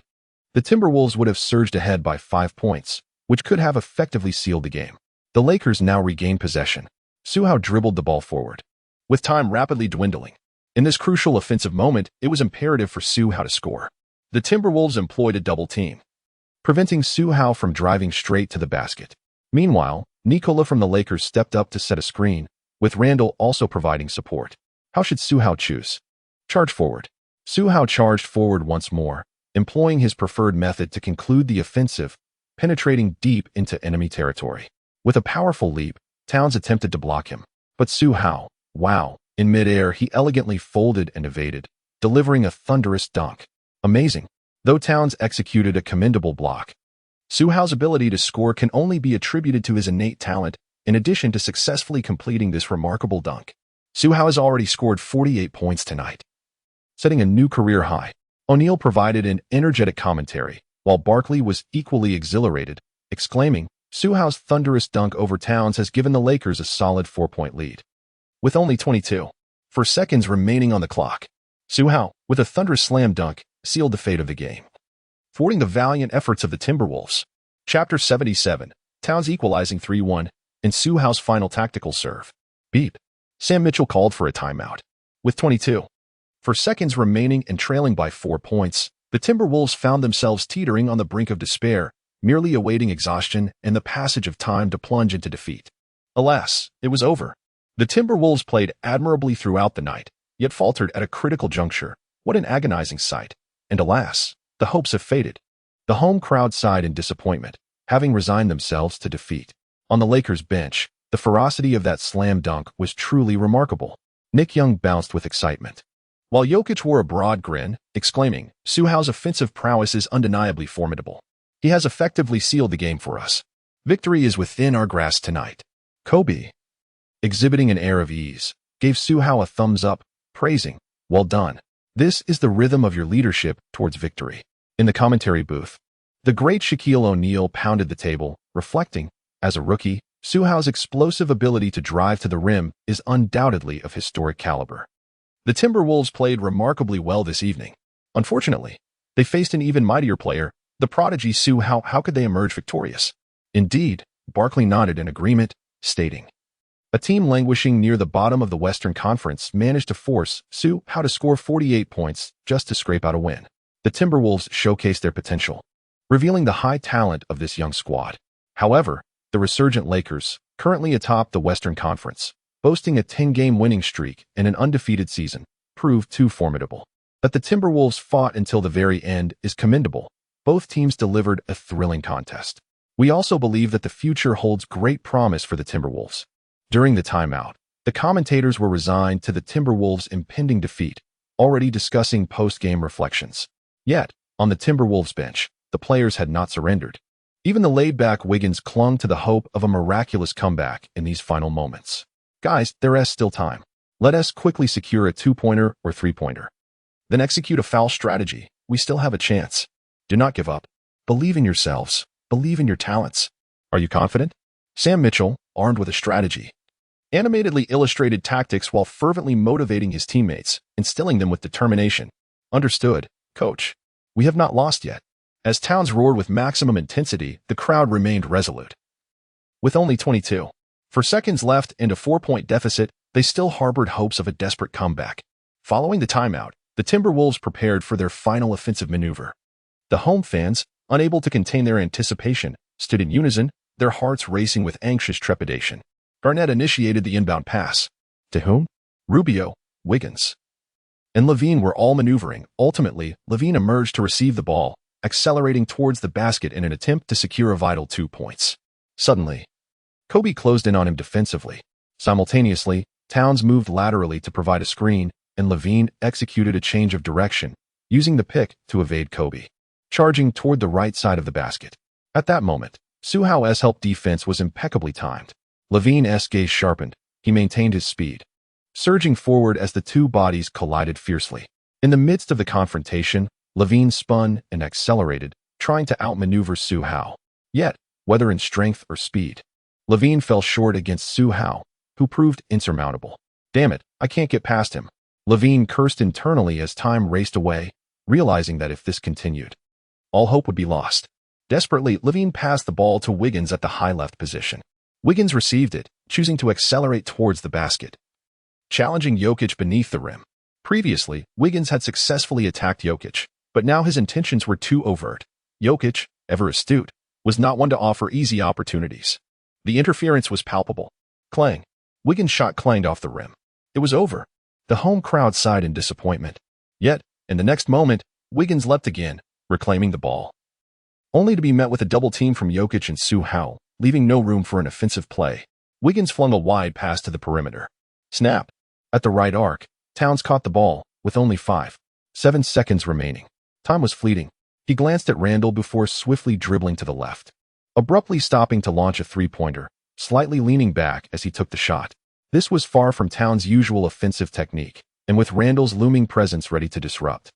the Timberwolves would have surged ahead by 5 points, which could have effectively sealed the game. The Lakers now regained possession. Su Hao dribbled the ball forward, with time rapidly dwindling. In this crucial offensive moment, it was imperative for Su Hao to score. The Timberwolves employed a double team, preventing Su Hao from driving straight to the basket. Meanwhile, Nikola from the Lakers stepped up to set a screen, with Randall also providing support. How should Su Hao choose? Charge forward. Su Hao charged forward once more, employing his preferred method to conclude the offensive, penetrating deep into enemy territory. With a powerful leap, Towns attempted to block him, but Su Hao, in midair he elegantly folded and evaded, delivering a thunderous dunk. Amazing. Though Towns executed a commendable block, Su Hao's ability to score can only be attributed to his innate talent, in addition to successfully completing this remarkable dunk. Su Hao has already scored 48 points tonight, setting a new career high. O'Neal provided an energetic commentary, while Barkley was equally exhilarated, exclaiming, Su Hao's thunderous dunk over Towns has given the Lakers a solid 4-point lead. With only 22 seconds remaining on the clock, Su Hao, with a thunderous slam dunk, sealed the fate of the game, thwarting the valiant efforts of the Timberwolves. Chapter 77, Towns equalizing 3-1, and Su Hao's final tactical serve. Beep. Sam Mitchell called for a timeout. With 22 seconds remaining and trailing by 4 points, the Timberwolves found themselves teetering on the brink of despair, merely awaiting exhaustion and the passage of time to plunge into defeat. Alas, it was over. The Timberwolves played admirably throughout the night, yet faltered at a critical juncture. What an agonizing sight. And alas, the hopes have faded. The home crowd sighed in disappointment, having resigned themselves to defeat. On the Lakers bench, the ferocity of that slam dunk was truly remarkable. Nick Young bounced with excitement, while Jokic wore a broad grin, exclaiming, "Su Hao's offensive prowess is undeniably formidable. He has effectively sealed the game for us. Victory is within our grasp tonight." Kobe, exhibiting an air of ease, gave Su Hao a thumbs up, praising, "Well done. This is the rhythm of your leadership towards victory." In the commentary booth, the great Shaquille O'Neal pounded the table, reflecting, as a rookie, Su Hao's explosive ability to drive to the rim is undoubtedly of historic caliber. The Timberwolves played remarkably well this evening. Unfortunately, they faced an even mightier player, the prodigy Su Hao. How could they emerge victorious? Indeed, Barkley nodded in agreement, stating, "A team languishing near the bottom of the Western Conference managed to force Su Hao to score 48 points just to scrape out a win." The Timberwolves showcased their potential, revealing the high talent of this young squad. However, the resurgent Lakers, currently atop the Western Conference, boasting a 10-game winning streak and an undefeated season, proved too formidable. That the Timberwolves fought until the very end is commendable. Both teams delivered a thrilling contest. We also believe that the future holds great promise for the Timberwolves. During the timeout, the commentators were resigned to the Timberwolves' impending defeat, already discussing post-game reflections. Yet, on the Timberwolves bench, the players had not surrendered. Even the laid-back Wiggins clung to the hope of a miraculous comeback in these final moments. "Guys, there's still time. Let us quickly secure a two-pointer or three-pointer. Then execute a foul strategy. We still have a chance. Do not give up. Believe in yourselves. Believe in your talents. Are you confident?" Sam Mitchell, armed with a strategy, animatedly illustrated tactics while fervently motivating his teammates, instilling them with determination. "Understood, coach. We have not lost yet." As Towns roared with maximum intensity, the crowd remained resolute. With only 22 seconds left and a 4-point deficit, they still harbored hopes of a desperate comeback. Following the timeout, the Timberwolves prepared for their final offensive maneuver. The home fans, unable to contain their anticipation, stood in unison, their hearts racing with anxious trepidation. Garnett initiated the inbound pass. To whom? Rubio, Wiggins, and Levine were all maneuvering. Ultimately, Levine emerged to receive the ball, accelerating towards the basket in an attempt to secure a vital 2 points. Suddenly, Kobe closed in on him defensively. Simultaneously, Towns moved laterally to provide a screen, and Levine executed a change of direction, using the pick to evade Kobe, charging toward the right side of the basket. At that moment, Su Hao's help defense was impeccably timed. Levine's gaze sharpened. He maintained his speed, surging forward as the two bodies collided fiercely. In the midst of the confrontation, Levine spun and accelerated, trying to outmaneuver Su Hao. Yet, whether in strength or speed, Levine fell short against Su Hao, who proved insurmountable. "Damn it, I can't get past him." Levine cursed internally as time raced away, realizing that if this continued, all hope would be lost. Desperately, Levine passed the ball to Wiggins at the high left position. Wiggins received it, choosing to accelerate towards the basket, challenging Jokic beneath the rim. Previously, Wiggins had successfully attacked Jokic, but now his intentions were too overt. Jokic, ever astute, was not one to offer easy opportunities. The interference was palpable. Clang. Wiggins' shot clanged off the rim. It was over. The home crowd sighed in disappointment. Yet, in the next moment, Wiggins leapt again, reclaiming the ball, only to be met with a double team from Jokic and Su Hao, leaving no room for an offensive play. Wiggins flung a wide pass to the perimeter. Snap. At the right arc, Towns caught the ball, with only 7 seconds remaining. Time was fleeting. He glanced at Randall before swiftly dribbling to the left, abruptly stopping to launch a three-pointer, slightly leaning back as he took the shot. This was far from Towns' usual offensive technique, and with Randall's looming presence ready to disrupt,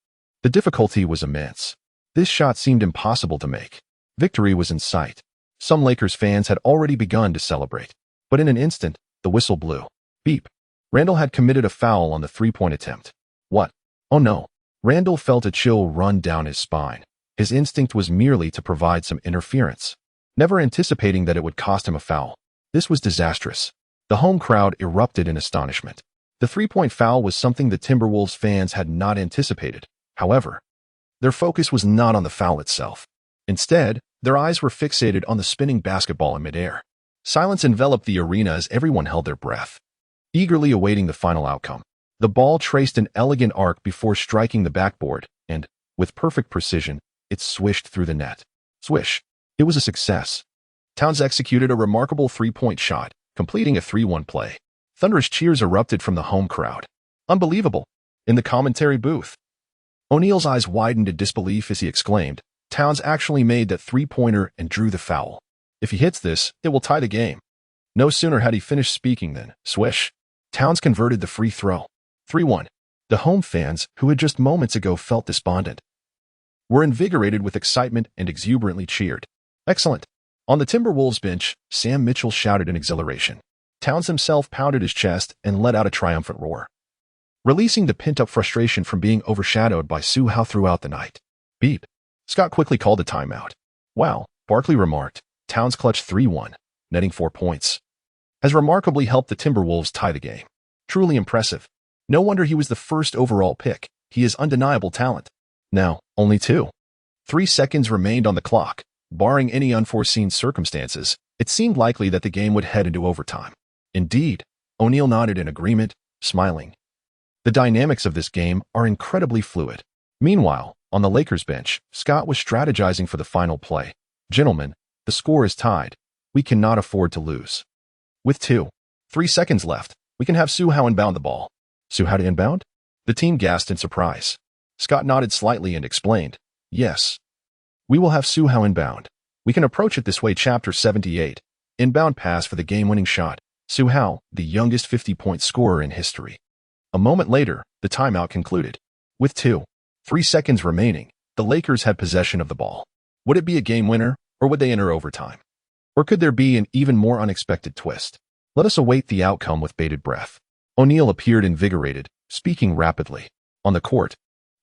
the difficulty was immense. This shot seemed impossible to make. Victory was in sight. Some Lakers fans had already begun to celebrate, but in an instant, the whistle blew. Beep. Randall had committed a foul on the three-point attempt. What? Oh no. Randall felt a chill run down his spine. His instinct was merely to provide some interference, never anticipating that it would cost him a foul. This was disastrous. The home crowd erupted in astonishment. The three-point foul was something the Timberwolves fans had not anticipated. However, their focus was not on the foul itself. Instead, their eyes were fixated on the spinning basketball in midair. Silence enveloped the arena as everyone held their breath, eagerly awaiting the final outcome. The ball traced an elegant arc before striking the backboard, and, with perfect precision, it swished through the net. Swish. It was a success. Towns executed a remarkable three-point shot, completing a 3-1 play. Thunderous cheers erupted from the home crowd. Unbelievable. In the commentary booth, O'Neal's eyes widened in disbelief as he exclaimed, Towns actually made that three-pointer and drew the foul. If he hits this, it will tie the game. No sooner had he finished speaking than, swish, Towns converted the free throw. 3-1. The home fans, who had just moments ago felt despondent, were invigorated with excitement and exuberantly cheered. Excellent. On the Timberwolves bench, Sam Mitchell shouted in exhilaration. Towns himself pounded his chest and let out a triumphant roar, releasing the pent-up frustration from being overshadowed by Su Hao throughout the night. Beep. Scott quickly called a timeout. Wow, Barkley remarked. Towns clutched 3-1, netting 4 points, has remarkably helped the Timberwolves tie the game. Truly impressive. No wonder he was the first overall pick. He is undeniable talent. Now, only 3 seconds remained on the clock. Barring any unforeseen circumstances, it seemed likely that the game would head into overtime. Indeed, O'Neal nodded in agreement, smiling. The dynamics of this game are incredibly fluid. Meanwhile, on the Lakers bench, Scott was strategizing for the final play. Gentlemen, the score is tied. We cannot afford to lose. With 3 seconds left, we can have Su Hao inbound the ball. Su Hao to inbound? The team gasped in surprise. Scott nodded slightly and explained, yes. We will have Su Hao inbound. We can approach it this way. Chapter 78. Inbound pass for the game-winning shot. Su Hao, the youngest 50-point scorer in history. A moment later, the timeout concluded. With 3 seconds remaining, the Lakers had possession of the ball. Would it be a game winner, or would they enter overtime? Or could there be an even more unexpected twist? Let us await the outcome with bated breath. O'Neal appeared invigorated, speaking rapidly. On the court,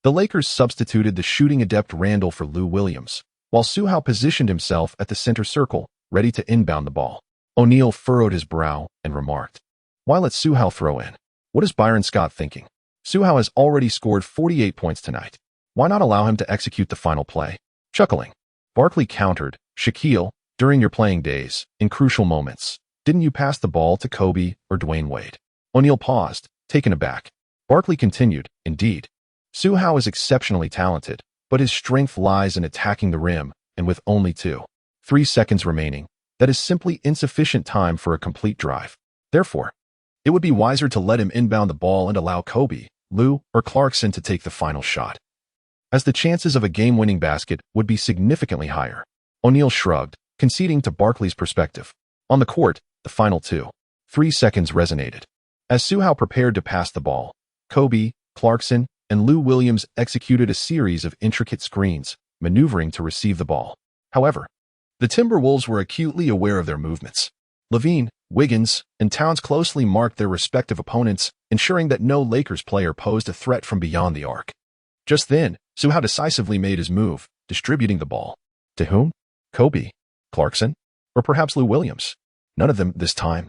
the Lakers substituted the shooting adept Randall for Lou Williams, while Su Hao positioned himself at the center circle, ready to inbound the ball. O'Neal furrowed his brow and remarked, why let Su Hao throw in? What is Byron Scott thinking? Su Hao has already scored 48 points tonight. Why not allow him to execute the final play? Chuckling, Barkley countered, Shaquille, during your playing days, in crucial moments, didn't you pass the ball to Kobe or Dwayne Wade? O'Neal paused, taken aback. Barkley continued, indeed. Su Hao is exceptionally talented, but his strength lies in attacking the rim, and with only 3 seconds remaining, that is simply insufficient time for a complete drive. Therefore, it would be wiser to let him inbound the ball and allow Kobe, Lou, or Clarkson to take the final shot, as the chances of a game-winning basket would be significantly higher. O'Neal shrugged, conceding to Barkley's perspective. On the court, the final 3 seconds resonated. As Su Hao prepared to pass the ball, Kobe, Clarkson, and Lou Williams executed a series of intricate screens, maneuvering to receive the ball. However, the Timberwolves were acutely aware of their movements. Levine, Wiggins, and Towns closely marked their respective opponents, ensuring that no Lakers player posed a threat from beyond the arc. Just then, Su Hao decisively made his move, distributing the ball. To whom? Kobe, Clarkson, or perhaps Lou Williams? None of them this time.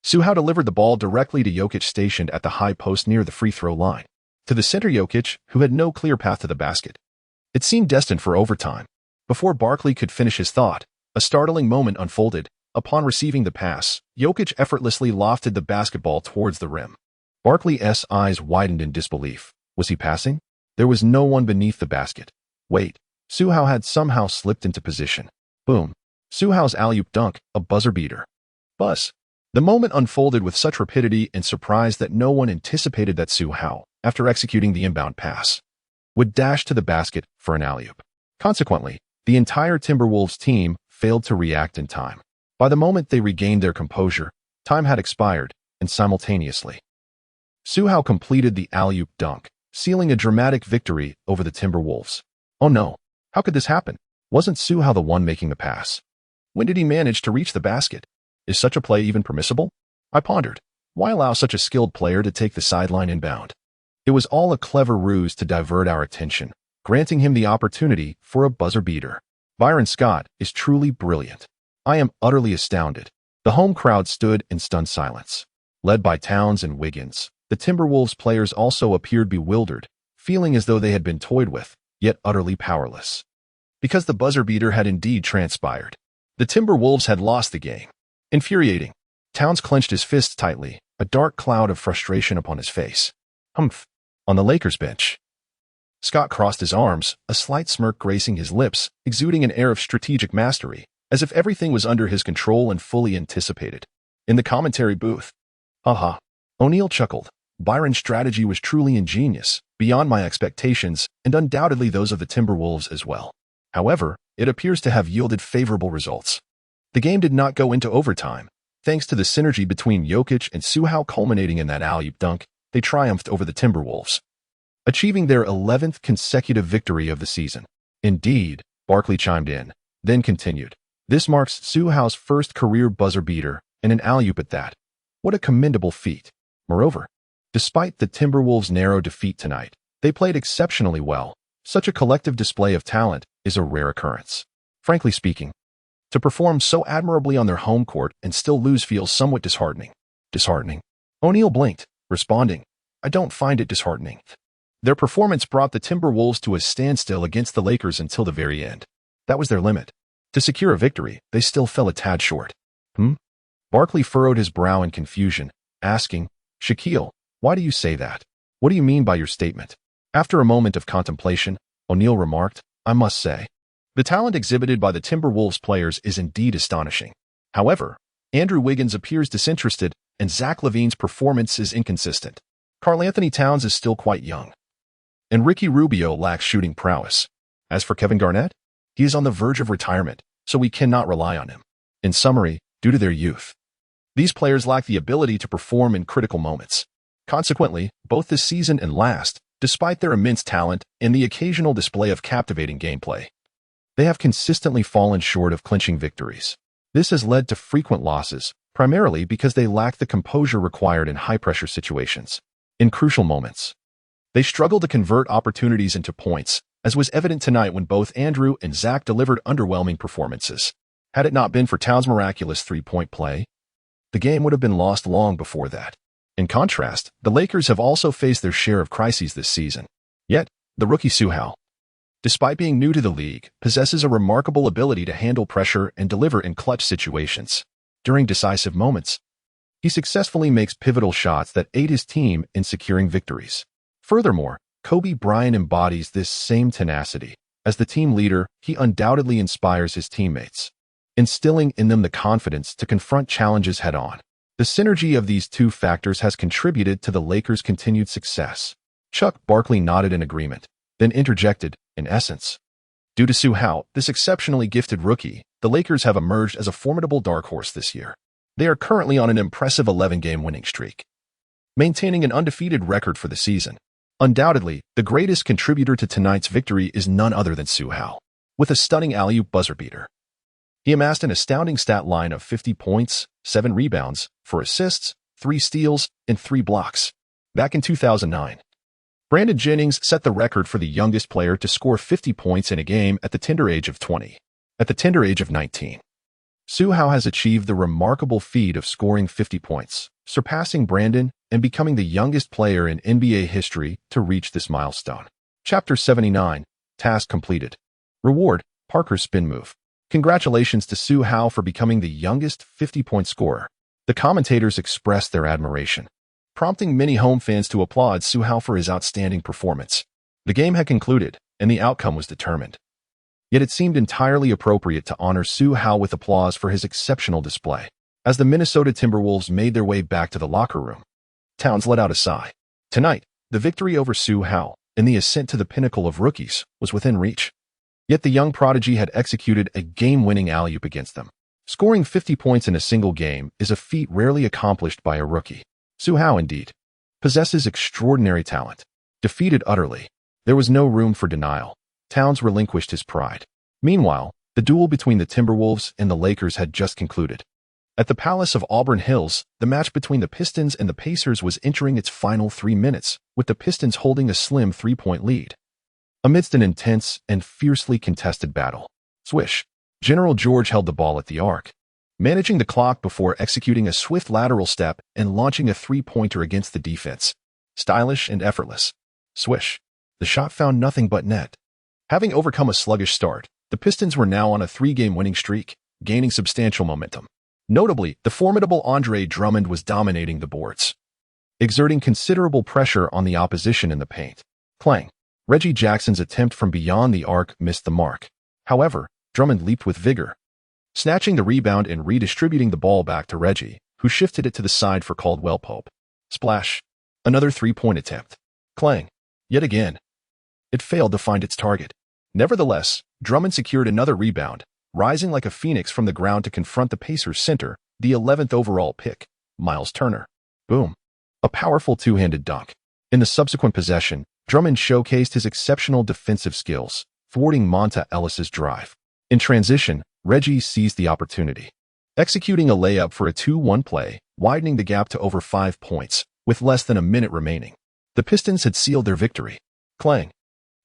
Su Hao delivered the ball directly to Jokic stationed at the high post near the free throw line. To the center Jokic, who had no clear path to the basket. It seemed destined for overtime. Before Barkley could finish his thought, a startling moment unfolded. Upon receiving the pass, Jokic effortlessly lofted the basketball towards the rim. Barkley's eyes widened in disbelief. Was he passing? There was no one beneath the basket. Wait, Su Hao had somehow slipped into position. Boom. Su Hao's alley-oop dunk, a buzzer beater. Buzz. The moment unfolded with such rapidity and surprise that no one anticipated that Su Hao, after executing the inbound pass, would dash to the basket for an alley-oop. Consequently, the entire Timberwolves team failed to react in time. By the moment they regained their composure, time had expired, and simultaneously, Su Hao completed the alley-oop dunk, sealing a dramatic victory over the Timberwolves. Oh no, how could this happen? Wasn't Su Hao the one making the pass? When did he manage to reach the basket? Is such a play even permissible? I pondered. Why allow such a skilled player to take the sideline inbound? It was all a clever ruse to divert our attention, granting him the opportunity for a buzzer beater. Byron Scott is truly brilliant. I am utterly astounded. The home crowd stood in stunned silence. Led by Towns and Wiggins, the Timberwolves players also appeared bewildered, feeling as though they had been toyed with, yet utterly powerless. Because the buzzer beater had indeed transpired. The Timberwolves had lost the game. Infuriating. Towns clenched his fists tightly, a dark cloud of frustration upon his face. Humph. On the Lakers bench, Scott crossed his arms, a slight smirk gracing his lips, exuding an air of strategic mastery, as if everything was under his control and fully anticipated. In the commentary booth, "Haha," O'Neal chuckled. "Byron's strategy was truly ingenious, beyond my expectations, and undoubtedly those of the Timberwolves as well. However, it appears to have yielded favorable results. The game did not go into overtime. Thanks to the synergy between Jokic and Su Hao culminating in that alley-oop dunk, they triumphed over the Timberwolves, achieving their 11th consecutive victory of the season." "Indeed," Barkley chimed in, then continued. "This marks Su Hao's first career buzzer beater, and an alley-oop at that. What a commendable feat. Moreover, despite the Timberwolves' narrow defeat tonight, they played exceptionally well. Such a collective display of talent is a rare occurrence. Frankly speaking, to perform so admirably on their home court and still lose feels somewhat disheartening." "Disheartening?" O'Neal blinked, responding, "I don't find it disheartening. Their performance brought the Timberwolves to a standstill against the Lakers until the very end. That was their limit. To secure a victory, they still fell a tad short." Barkley furrowed his brow in confusion, asking, "Shaquille, why do you say that? What do you mean by your statement?" After a moment of contemplation, O'Neal remarked, "I must say, the talent exhibited by the Timberwolves players is indeed astonishing. However, Andrew Wiggins appears disinterested, and Zach LaVine's performance is inconsistent. Karl Anthony Towns is still quite young, and Ricky Rubio lacks shooting prowess. As for Kevin Garnett, he is on the verge of retirement, so we cannot rely on him. In summary, due to their youth, these players lack the ability to perform in critical moments. Consequently, both this season and last, despite their immense talent and the occasional display of captivating gameplay, they have consistently fallen short of clinching victories. This has led to frequent losses, primarily because they lack the composure required in high-pressure situations. In crucial moments, they struggle to convert opportunities into points, as was evident tonight when both Andrew and Zach delivered underwhelming performances. Had it not been for Towns' miraculous three-point play, the game would have been lost long before that. In contrast, the Lakers have also faced their share of crises this season. Yet, the rookie Su Hao, despite being new to the league, possesses a remarkable ability to handle pressure and deliver in clutch situations. During decisive moments, he successfully makes pivotal shots that aid his team in securing victories. Furthermore, Kobe Bryant embodies this same tenacity. As the team leader, he undoubtedly inspires his teammates, instilling in them the confidence to confront challenges head-on. The synergy of these two factors has contributed to the Lakers' continued success. Chuck Barkley nodded in agreement, then interjected, "In essence, due to Su Hao, this exceptionally gifted rookie, the Lakers have emerged as a formidable dark horse this year. They are currently on an impressive 11-game winning streak, maintaining an undefeated record for the season. Undoubtedly, the greatest contributor to tonight's victory is none other than Su Hao. With a stunning alley-oop buzzer beater, he amassed an astounding stat line of 50 points, 7 rebounds, 4 assists, 3 steals, and 3 blocks. Back in 2009, Brandon Jennings set the record for the youngest player to score 50 points in a game at the tender age of 20. At the tender age of 19, Su Hao has achieved the remarkable feat of scoring 50 points, surpassing Brandon and becoming the youngest player in NBA history to reach this milestone. Chapter 79, Task Completed. Reward, Parker's Spin Move. Congratulations to Su Hao for becoming the youngest 50-point scorer. The commentators expressed their admiration, prompting many home fans to applaud Su Hao for his outstanding performance. The game had concluded, and the outcome was determined. Yet it seemed entirely appropriate to honor Su Hao with applause for his exceptional display. As the Minnesota Timberwolves made their way back to the locker room, Towns let out a sigh. Tonight, the victory over Su Hao and the ascent to the pinnacle of rookies was within reach. Yet the young prodigy had executed a game-winning alley-oop against them. Scoring 50 points in a single game is a feat rarely accomplished by a rookie. Su Hao, indeed, possesses extraordinary talent. Defeated utterly, there was no room for denial. Towns relinquished his pride. Meanwhile, the duel between the Timberwolves and the Lakers had just concluded. At the Palace of Auburn Hills, the match between the Pistons and the Pacers was entering its final 3 minutes, with the Pistons holding a slim 3-point lead. Amidst an intense and fiercely contested battle, swish, General George held the ball at the arc, managing the clock before executing a swift lateral step and launching a 3-pointer against the defense. Stylish and effortless. Swish. The shot found nothing but net. Having overcome a sluggish start, the Pistons were now on a 3-game winning streak, gaining substantial momentum. Notably, the formidable Andre Drummond was dominating the boards, exerting considerable pressure on the opposition in the paint. Clang. Reggie Jackson's attempt from beyond the arc missed the mark. However, Drummond leaped with vigor, snatching the rebound and redistributing the ball back to Reggie, who shifted it to the side for Caldwell Pope. Splash. Another three-point attempt. Clang. Yet again. It failed to find its target. Nevertheless, Drummond secured another rebound, rising like a phoenix from the ground to confront the Pacers' center, the 11th overall pick, Miles Turner. Boom. A powerful two-handed dunk. In the subsequent possession, Drummond showcased his exceptional defensive skills, thwarting Monta Ellis's drive. In transition, Reggie seized the opportunity, executing a layup for a 2-1 play, widening the gap to over 5 points, with less than a minute remaining. The Pistons had sealed their victory. Clang.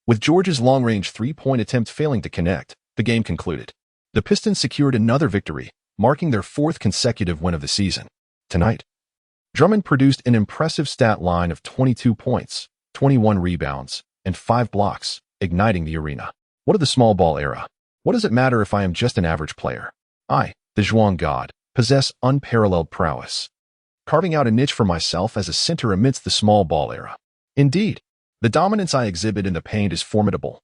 With George's long-range three-point attempt failing to connect, the game concluded. The Pistons secured another victory, marking their 4th consecutive win of the season. Tonight, Drummond produced an impressive stat line of 22 points, 21 rebounds, and 5 blocks, igniting the arena. What of the small ball era? What does it matter if I am just an average player? I, the Zhuang God, possess unparalleled prowess, carving out a niche for myself as a center amidst the small ball era. Indeed, the dominance I exhibit in the paint is formidable,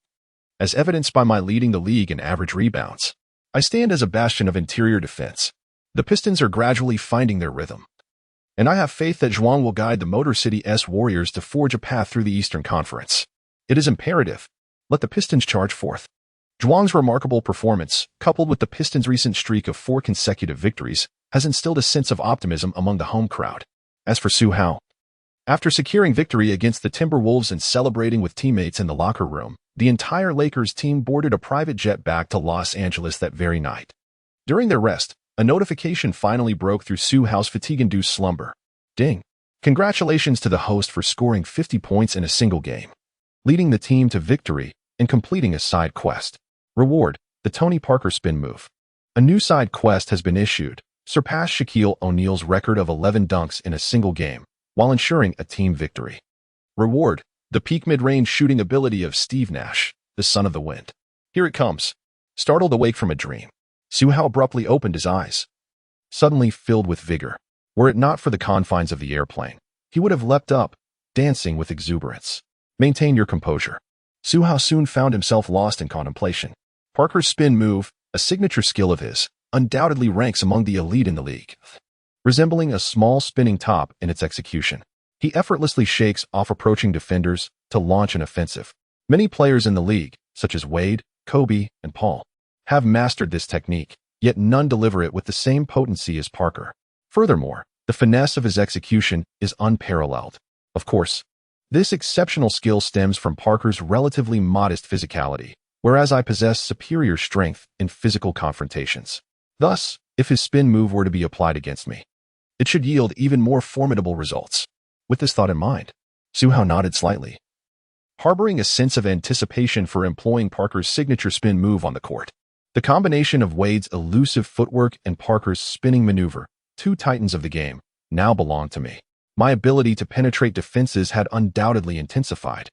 as evidenced by my leading the league in average rebounds. I stand as a bastion of interior defense. The Pistons are gradually finding their rhythm, and I have faith that Zhuang will guide the Motor City Warriors to forge a path through the Eastern Conference. It is imperative. Let the Pistons charge forth. Zhuang's remarkable performance, coupled with the Pistons' recent streak of 4 consecutive victories, has instilled a sense of optimism among the home crowd. As for Su Hao, after securing victory against the Timberwolves and celebrating with teammates in the locker room, the entire Lakers team boarded a private jet back to Los Angeles that very night. During their rest, a notification finally broke through Su Hao's fatigue-induced slumber. Ding! Congratulations to the host for scoring 50 points in a single game, leading the team to victory and completing a side quest. Reward: the Tony Parker spin move. A new side quest has been issued, surpassed Shaquille O'Neal's record of 11 dunks in a single game, while ensuring a team victory. Reward: the peak mid-range shooting ability of Steve Nash, the son of the wind. Here it comes. Startled awake from a dream, Su Hao abruptly opened his eyes, suddenly filled with vigor. Were it not for the confines of the airplane, he would have leapt up, dancing with exuberance. Maintain your composure. Su Hao soon found himself lost in contemplation. Parker's spin move, a signature skill of his, undoubtedly ranks among the elite in the league. Resembling a small spinning top in its execution, he effortlessly shakes off approaching defenders to launch an offensive. Many players in the league, such as Wade, Kobe, and Paul, have mastered this technique, yet none deliver it with the same potency as Parker. Furthermore, the finesse of his execution is unparalleled. Of course, this exceptional skill stems from Parker's relatively modest physicality, whereas I possess superior strength in physical confrontations. Thus, if his spin move were to be applied against me, it should yield even more formidable results. With this thought in mind, Su Hao nodded slightly, harboring a sense of anticipation for employing Parker's signature spin move on the court. The combination of Wade's elusive footwork and Parker's spinning maneuver, two titans of the game, now belonged to me. My ability to penetrate defenses had undoubtedly intensified.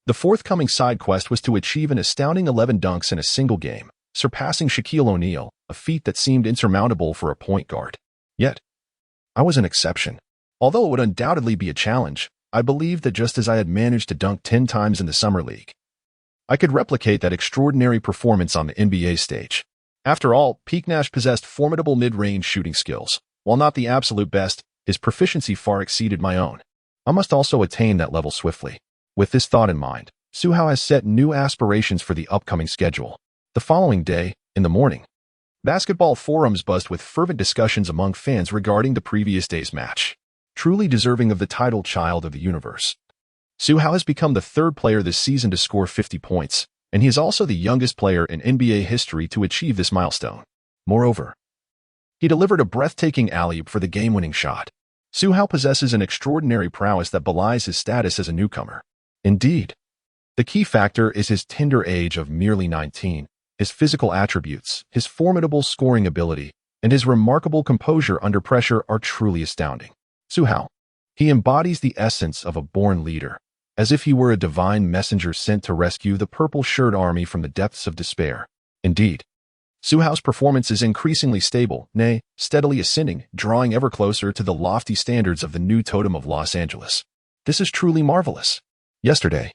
The forthcoming side quest was to achieve an astounding 11 dunks in a single game, surpassing Shaquille O'Neal, a feat that seemed insurmountable for a point guard. Yet, I was an exception. Although it would undoubtedly be a challenge, I believed that just as I had managed to dunk 10 times in the Summer League, I could replicate that extraordinary performance on the NBA stage. After all, Peak Nash possessed formidable mid-range shooting skills. While not the absolute best, his proficiency far exceeded my own. I must also attain that level swiftly. With this thought in mind, Su Hao has set new aspirations for the upcoming schedule. The following day, in the morning, basketball forums buzzed with fervent discussions among fans regarding the previous day's match. Truly deserving of the title child of the universe, Su Hao has become the 3rd player this season to score 50 points, and he is also the youngest player in NBA history to achieve this milestone. Moreover, he delivered a breathtaking alley-oop for the game-winning shot. Su Hao possesses an extraordinary prowess that belies his status as a newcomer. Indeed, the key factor is his tender age of merely 19, his physical attributes, his formidable scoring ability, and his remarkable composure under pressure are truly astounding. Su Hao, he embodies the essence of a born leader, as if he were a divine messenger sent to rescue the purple-shirt army from the depths of despair. Indeed, Su Hao's performance is increasingly stable, nay, steadily ascending, drawing ever closer to the lofty standards of the new totem of Los Angeles. This is truly marvelous. Yesterday,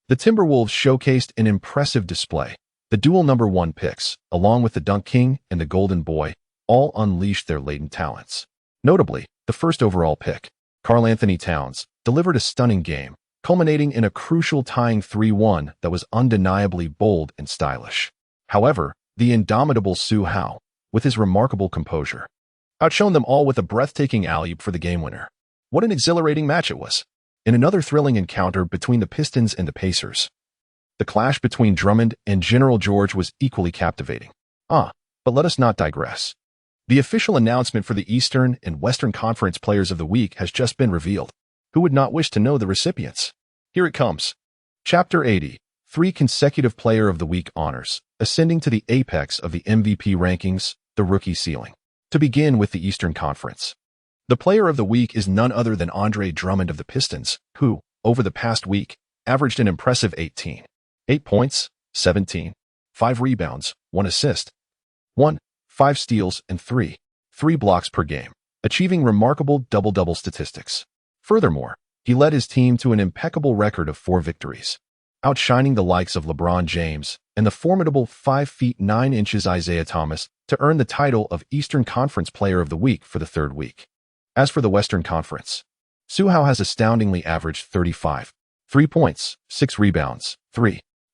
The Timberwolves showcased an impressive display. The dual number 1 picks, along with the Dunk King and the Golden Boy, all unleashed their latent talents. Notably, the first overall pick, Karl-Anthony Towns, delivered a stunning game, culminating in a crucial tying 3-1 that was undeniably bold and stylish. However, the indomitable Su Hao, with his remarkable composure, outshone them all with a breathtaking alley-oop for the game winner. What an exhilarating match it was! In another thrilling encounter between the Pistons and the Pacers, the clash between Drummond and General George was equally captivating. But let us not digress. The official announcement for the Eastern and Western Conference Players of the Week has just been revealed. Who would not wish to know the recipients? Here it comes. Chapter 80. 3 consecutive Player of the Week honors, ascending to the apex of the MVP rankings, the rookie ceiling. To begin with the Eastern Conference. The Player of the Week is none other than Andre Drummond of the Pistons, who, over the past week, averaged an impressive 8 points, 17, 5 rebounds, 1 assist, 5 steals, and 3 blocks per game, achieving remarkable double-double statistics. Furthermore, he led his team to an impeccable record of 4 victories, outshining the likes of LeBron James and the formidable 5 feet 9 inches Isaiah Thomas to earn the title of Eastern Conference Player of the Week for the 3rd week. As for the Western Conference, Su Hao has astoundingly averaged 35, 3 points, 6 rebounds,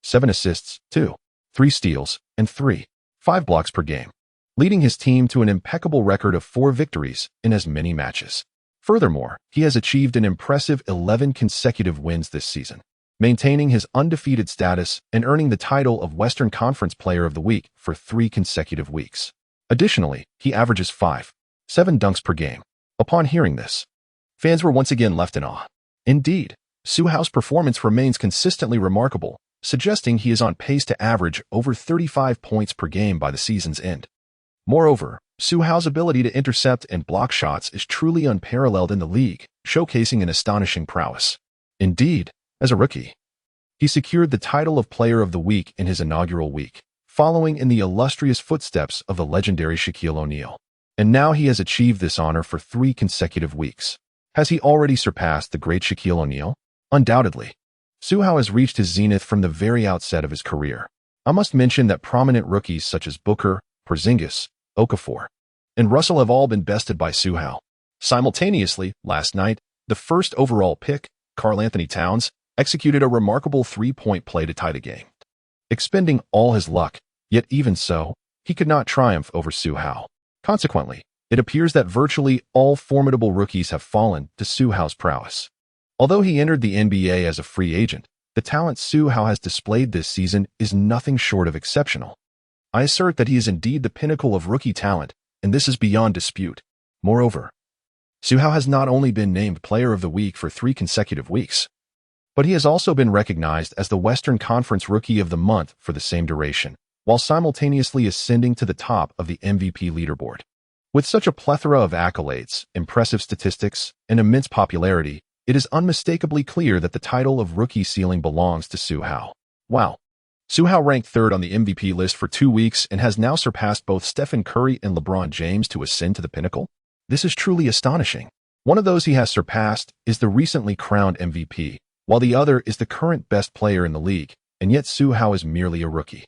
7 assists, 3 steals, and 5 blocks per game, leading his team to an impeccable record of 4 victories in as many matches. Furthermore, he has achieved an impressive 11 consecutive wins this season, maintaining his undefeated status and earning the title of Western Conference Player of the Week for 3 consecutive weeks. Additionally, he averages 7 dunks per game. Upon hearing this, fans were once again left in awe. Indeed, Su Hao's performance remains consistently remarkable, suggesting he is on pace to average over 35 points per game by the season's end. Moreover, Su Hao's ability to intercept and block shots is truly unparalleled in the league, showcasing an astonishing prowess. Indeed, as a rookie, he secured the title of Player of the Week in his inaugural week, following in the illustrious footsteps of the legendary Shaquille O'Neal. And now he has achieved this honor for 3 consecutive weeks. Has he already surpassed the great Shaquille O'Neal? Undoubtedly. Su Hao has reached his zenith from the very outset of his career. I must mention that prominent rookies such as Booker, Porzingis, Okafor, and Russell have all been bested by Su Hao. Simultaneously, last night, the first overall pick, Karl-Anthony Towns, executed a remarkable 3-point play to tie the game, expending all his luck, yet even so, he could not triumph over Su Hao. Consequently, it appears that virtually all formidable rookies have fallen to Su Hao's prowess. Although he entered the NBA as a free agent, the talent Su Hao has displayed this season is nothing short of exceptional. I assert that he is indeed the pinnacle of rookie talent, and this is beyond dispute. Moreover, Su Hao has not only been named Player of the Week for 3 consecutive weeks, but he has also been recognized as the Western Conference Rookie of the Month for the same duration, while simultaneously ascending to the top of the MVP leaderboard. With such a plethora of accolades, impressive statistics, and immense popularity, it is unmistakably clear that the title of rookie ceiling belongs to Su Hao. Wow. Su Hao ranked 3rd on the MVP list for 2 weeks and has now surpassed both Stephen Curry and LeBron James to ascend to the pinnacle. This is truly astonishing. One of those he has surpassed is the recently crowned MVP, while the other is the current best player in the league, and yet Su Hao is merely a rookie.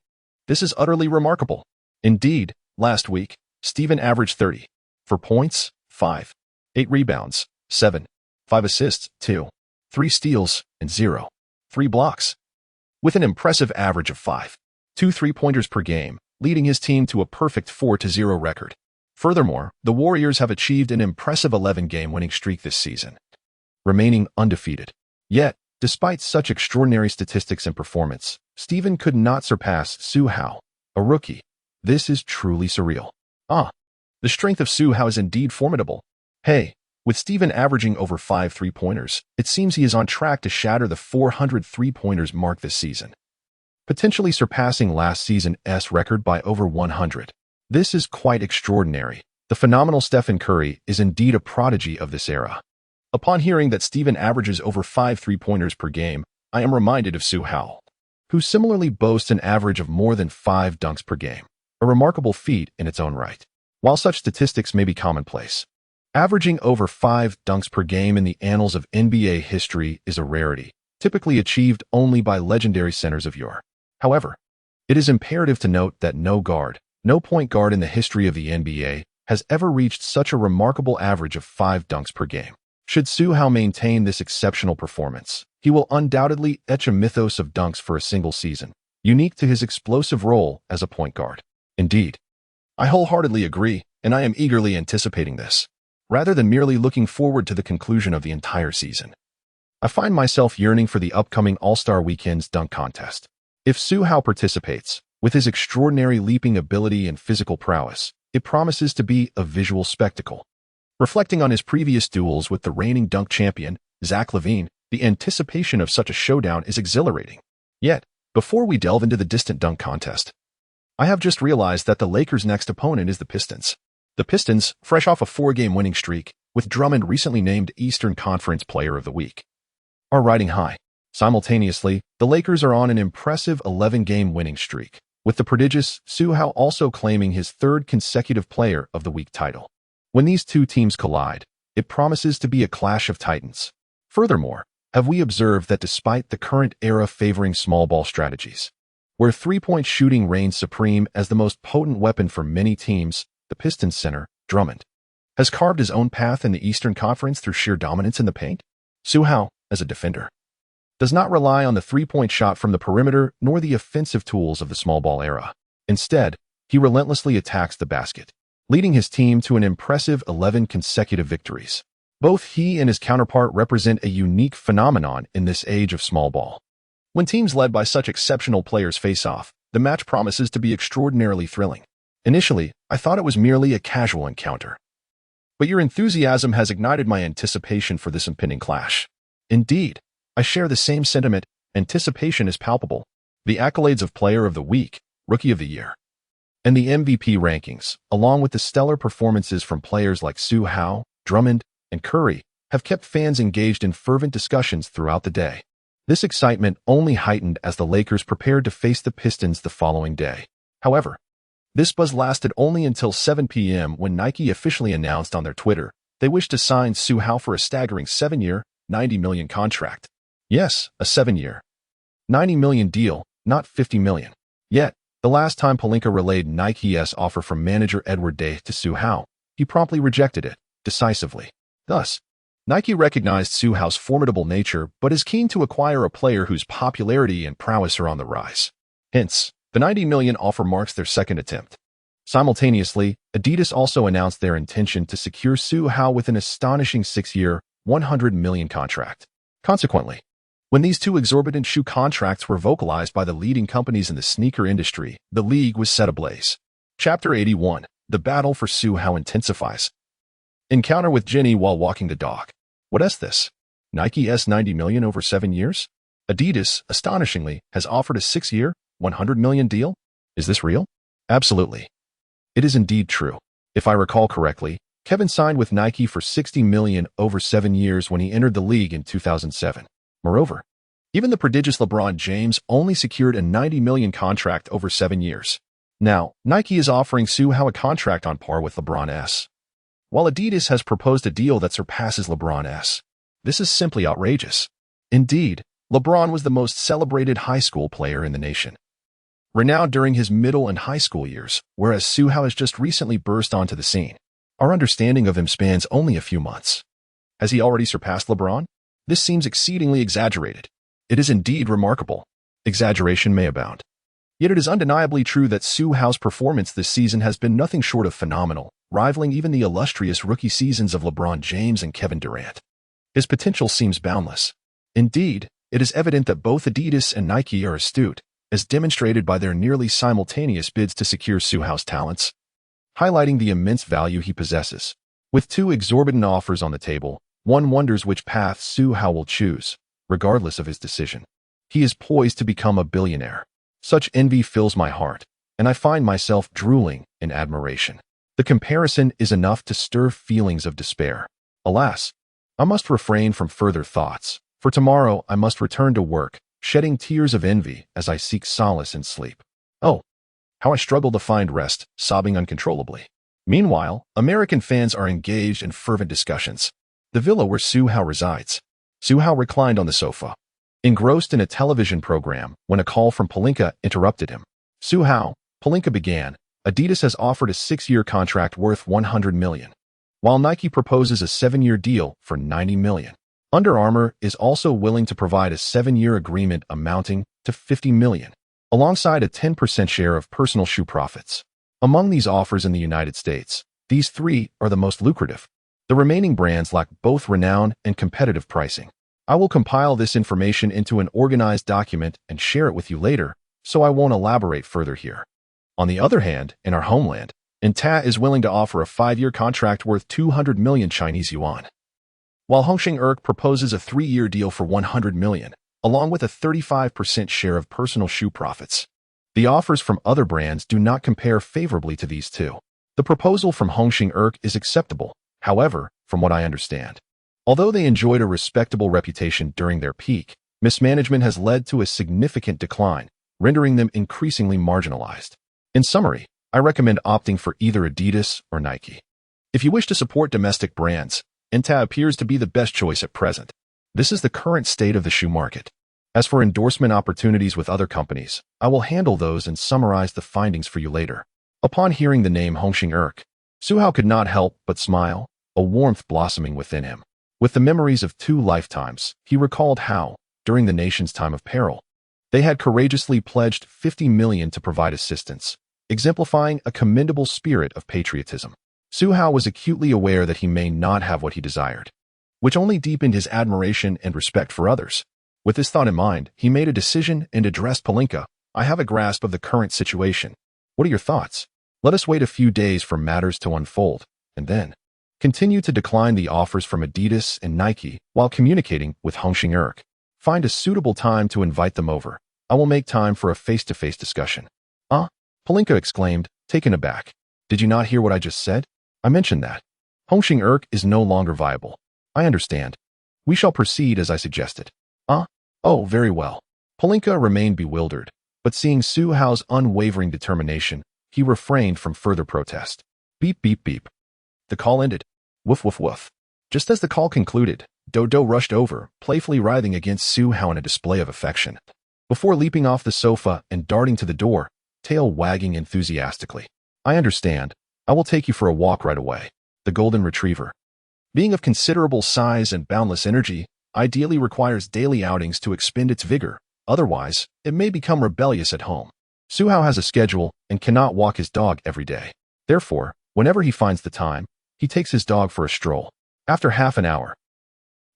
This is utterly remarkable. Indeed, last week, Steven averaged 34 points, 8 rebounds, 5 assists, 3 steals, and 3 blocks, with an impressive average of 2 3-pointers per game, leading his team to a perfect 4-0 record. Furthermore, the Warriors have achieved an impressive 11-game winning streak this season, remaining undefeated. Yet, despite such extraordinary statistics and performance, Steven could not surpass Su Hao, a rookie. This is truly surreal. The strength of Su Hao is indeed formidable. Hey, with Steven averaging over 5 3-pointers, it seems he is on track to shatter the 400 3-pointers mark this season, potentially surpassing last season's record by over 100. This is quite extraordinary. The phenomenal Stephen Curry is indeed a prodigy of this era. Upon hearing that Steven averages over 5 3-pointers per game, I am reminded of Su Hao, who similarly boasts an average of more than 5 dunks per game, a remarkable feat in its own right. While such statistics may be commonplace, averaging over 5 dunks per game in the annals of NBA history is a rarity. typically achieved only by legendary centers of yore. However, it is imperative to note that no point guard in the history of the NBA has ever reached such a remarkable average of 5 dunks per game. Should Su Hao maintain this exceptional performance, he will undoubtedly etch a mythos of dunks for a single season, unique to his explosive role as a point guard. Indeed, I wholeheartedly agree, and I am eagerly anticipating this, rather than merely looking forward to the conclusion of the entire season. I find myself yearning for the upcoming All-Star Weekend's dunk contest. If Su Hao participates, with his extraordinary leaping ability and physical prowess, it promises to be a visual spectacle. Reflecting on his previous duels with the reigning dunk champion, Zach LaVine, the anticipation of such a showdown is exhilarating. Yet, before we delve into the distant dunk contest, I have just realized that the Lakers' next opponent is the Pistons. The Pistons, fresh off a 4-game winning streak, with Drummond recently named Eastern Conference Player of the Week, are riding high. Simultaneously, the Lakers are on an impressive 11-game winning streak, with the prodigious Su Hao also claiming his 3rd consecutive Player of the Week title. When these two teams collide, it promises to be a clash of titans. Furthermore, have we observed that despite the current era favoring small ball strategies, where three-point shooting reigns supreme as the most potent weapon for many teams, the Pistons center, Drummond, has carved his own path in the Eastern Conference through sheer dominance in the paint? Su Hao, as a defender, does not rely on the three-point shot from the perimeter nor the offensive tools of the small ball era. Instead, he relentlessly attacks the basket, leading his team to an impressive 11 consecutive victories. Both he and his counterpart represent a unique phenomenon in this age of small ball. When teams led by such exceptional players face off, the match promises to be extraordinarily thrilling. Initially, I thought it was merely a casual encounter, but your enthusiasm has ignited my anticipation for this impending clash. Indeed, I share the same sentiment. Anticipation is palpable. The accolades of Player of the Week, Rookie of the Year, and the MVP rankings, along with the stellar performances from players like Su Hao, Drummond, and Curry, have kept fans engaged in fervent discussions throughout the day. This excitement only heightened as the Lakers prepared to face the Pistons the following day. However, this buzz lasted only until 7 p.m. when Nike officially announced on their Twitter they wished to sign Su Hao for a staggering 7-year, $90 million contract. Yes, a 7-year, $90 million deal, not $50 million. Yet, the last time Pelinka relayed Nike's offer from manager Edward Day to Su Hao, he promptly rejected it, decisively. Thus, Nike recognized Su Hao's formidable nature but is keen to acquire a player whose popularity and prowess are on the rise. Hence, the $90 million offer marks their second attempt. Simultaneously, Adidas also announced their intention to secure Su Hao with an astonishing 6-year, $100 million contract. Consequently, when these two exorbitant shoe contracts were vocalized by the leading companies in the sneaker industry, the league was set ablaze. Chapter 81. The battle for Su Hao intensifies. Encounter with Jenny while walking the dog. What is this? Nike's $90 million over 7 years? Adidas, astonishingly, has offered a 6-year, $100 million deal? Is this real? Absolutely. It is indeed true. If I recall correctly, Kevin signed with Nike for $60 million over 7 years when he entered the league in 2007. Moreover, even the prodigious LeBron James only secured a $90 million contract over 7 years. Now, Nike is offering Su Hao a contract on par with LeBron's, while Adidas has proposed a deal that surpasses LeBron's. This is simply outrageous. Indeed, LeBron was the most celebrated high school player in the nation, renowned during his middle and high school years, whereas Su Hao has just recently burst onto the scene. Our understanding of him spans only a few months. Has he already surpassed LeBron? This seems exceedingly exaggerated. It is indeed remarkable. Exaggeration may abound. Yet it is undeniably true that Su Hao's performance this season has been nothing short of phenomenal, rivaling even the illustrious rookie seasons of LeBron James and Kevin Durant. His potential seems boundless. Indeed, it is evident that both Adidas and Nike are astute, as demonstrated by their nearly simultaneous bids to secure Su Hao's talents, highlighting the immense value he possesses. With two exorbitant offers on the table, one wonders which path Su Hao will choose, regardless of his decision. He is poised to become a billionaire. Such envy fills my heart, and I find myself drooling in admiration. The comparison is enough to stir feelings of despair. Alas, I must refrain from further thoughts, for tomorrow I must return to work, shedding tears of envy as I seek solace in sleep. Oh, how I struggle to find rest, sobbing uncontrollably. Meanwhile, American fans are engaged in fervent discussions. The villa where Su Hao resides. Su Hao reclined on the sofa, engrossed in a television program when a call from Palinka interrupted him. Su Hao, Palinka began, Adidas has offered a 6-year contract worth $100 million, while Nike proposes a 7-year deal for $90 million. Under Armour is also willing to provide a 7-year agreement amounting to $50 million, alongside a 10% share of personal shoe profits. Among these offers in the United States, these three are the most lucrative. The remaining brands lack both renown and competitive pricing. I will compile this information into an organized document and share it with you later, so I won't elaborate further here. On the other hand, in our homeland, Inta is willing to offer a 5-year contract worth 200 million Chinese yuan, while Hongxing Erk proposes a 3-year deal for 100 million, along with a 35% share of personal shoe profits. The offers from other brands do not compare favorably to these two. The proposal from Hongxing Erk is acceptable, however, from what I understand. Although they enjoyed a respectable reputation during their peak, mismanagement has led to a significant decline, rendering them increasingly marginalized. In summary, I recommend opting for either Adidas or Nike. If you wish to support domestic brands, Inta appears to be the best choice at present. This is the current state of the shoe market. As for endorsement opportunities with other companies, I will handle those and summarize the findings for you later. Upon hearing the name Hongxing Erk, Su Hao could not help but smile, a warmth blossoming within him. With the memories of 2 lifetimes, he recalled how, during the nation's time of peril, they had courageously pledged $50 million to provide assistance, exemplifying a commendable spirit of patriotism. Su Hao was acutely aware that he may not have what he desired, which only deepened his admiration and respect for others. With this thought in mind, he made a decision and addressed Palinka. I have a grasp of the current situation. What are your thoughts? Let us wait a few days for matters to unfold, and then continue to decline the offers from Adidas and Nike while communicating with Hongxing Erk. Find a suitable time to invite them over. I will make time for a face-to-face discussion. Palinka exclaimed, taken aback. Did you not hear what I just said? I mentioned that Hongxing Erk is no longer viable. I understand. We shall proceed as I suggested. Oh, very well. Palinka remained bewildered, but seeing Su Hao's unwavering determination, he refrained from further protest. Beep, beep, beep. The call ended. Woof, woof, woof. Just as the call concluded, Dodo rushed over, playfully writhing against Su Hao in a display of affection. Before leaping off the sofa and darting to the door, tail wagging enthusiastically. I understand. I will take you for a walk right away. The golden retriever, being of considerable size and boundless energy, ideally requires daily outings to expend its vigor. Otherwise, it may become rebellious at home. Su Hao has a schedule and cannot walk his dog every day. Therefore, whenever he finds the time, he takes his dog for a stroll. After half an hour,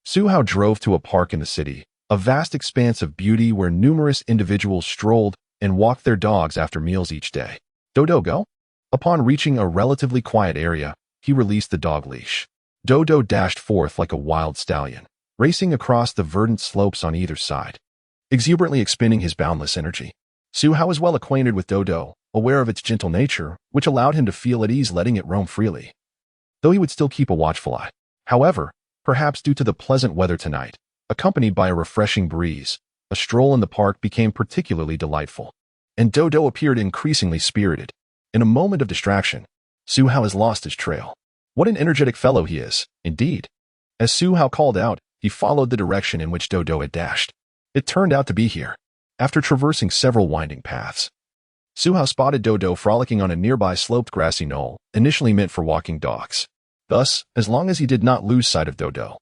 Su Hao drove to a park in the city, a vast expanse of beauty where numerous individuals strolled and walked their dogs after meals each day. Dodo, go? Upon reaching a relatively quiet area, he released the dog leash. Dodo dashed forth like a wild stallion, racing across the verdant slopes on either side, exuberantly expending his boundless energy. Su Hao was well acquainted with Dodo, aware of its gentle nature, which allowed him to feel at ease letting it roam freely, though he would still keep a watchful eye. However, perhaps due to the pleasant weather tonight, accompanied by a refreshing breeze, a stroll in the park became particularly delightful, and Dodo appeared increasingly spirited. In a moment of distraction, Su Hao has lost his trail. What an energetic fellow he is, indeed. As Su Hao called out, he followed the direction in which Dodo had dashed. It turned out to be here. After traversing several winding paths, Su Hao spotted Dodo frolicking on a nearby sloped grassy knoll, initially meant for walking dogs. Thus, as long as he did not lose sight of Dodo,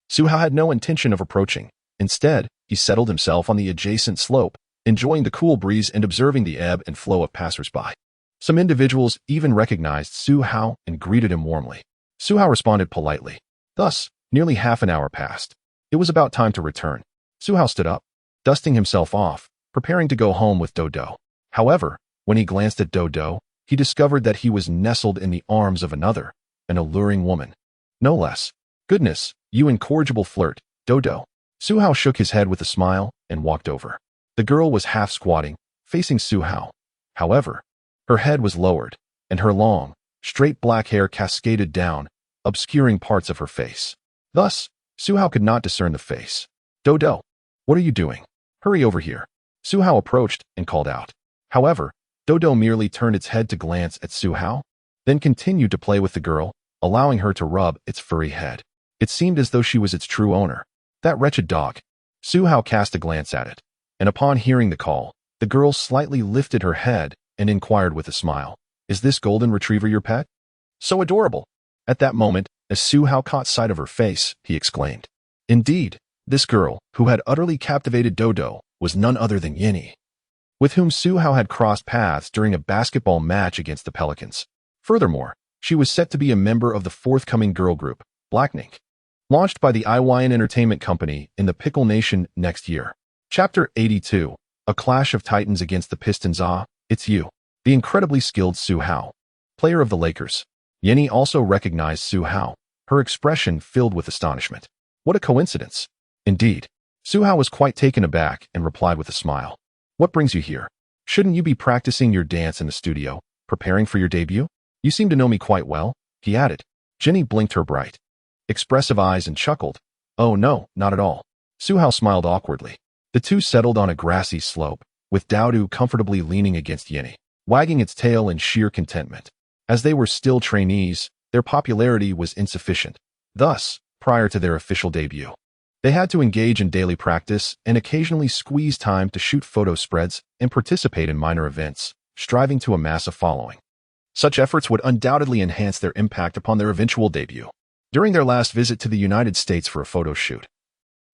Su Hao had no intention of approaching. Instead, he settled himself on the adjacent slope, enjoying the cool breeze and observing the ebb and flow of passersby. Some individuals even recognized Su Hao and greeted him warmly. Su Hao responded politely. Thus, nearly half an hour passed. It was about time to return. Su Hao stood up, dusting himself off, preparing to go home with Dodo. However, when he glanced at Dodo, he discovered that he was nestled in the arms of another, an alluring woman. No less. Goodness, you incorrigible flirt, Dodo. Su Hao shook his head with a smile and walked over. The girl was half squatting, facing Su Hao. However, her head was lowered, and her long, straight black hair cascaded down, obscuring parts of her face. Thus, Su Hao could not discern the face. Dodo, what are you doing? Hurry over here. Su Hao approached and called out. However, Dodo merely turned its head to glance at Su Hao, then continued to play with the girl, allowing her to rub its furry head. It seemed as though she was its true owner. That wretched dog. Su Hao cast a glance at it, and upon hearing the call, the girl slightly lifted her head and inquired with a smile, "Is this golden retriever your pet?" "So adorable." At that moment, as Su Hao caught sight of her face, he exclaimed. Indeed, this girl, who had utterly captivated Dodo, was none other than Yini, with whom Su Hao had crossed paths during a basketball match against the Pelicans. Furthermore, she was set to be a member of the forthcoming girl group, Blackpink, launched by the IYN Entertainment Company in the Pickle Nation next year. Chapter 82, A Clash of Titans Against the Pistons. Ah, it's you. The incredibly skilled Su Hao, player of the Lakers. Yini also recognized Su Hao, her expression filled with astonishment. What a coincidence. Indeed. Su Hao was quite taken aback and replied with a smile. What brings you here? Shouldn't you be practicing your dance in the studio, preparing for your debut? You seem to know me quite well, he added. Yini blinked her bright, expressive eyes and chuckled. Oh no, not at all. Su Hao smiled awkwardly. The two settled on a grassy slope, with Dodo comfortably leaning against Yini, wagging its tail in sheer contentment. As they were still trainees, their popularity was insufficient. Thus, prior to their official debut, they had to engage in daily practice and occasionally squeeze time to shoot photo spreads and participate in minor events, striving to amass a following. Such efforts would undoubtedly enhance their impact upon their eventual debut. During their last visit to the United States for a photo shoot,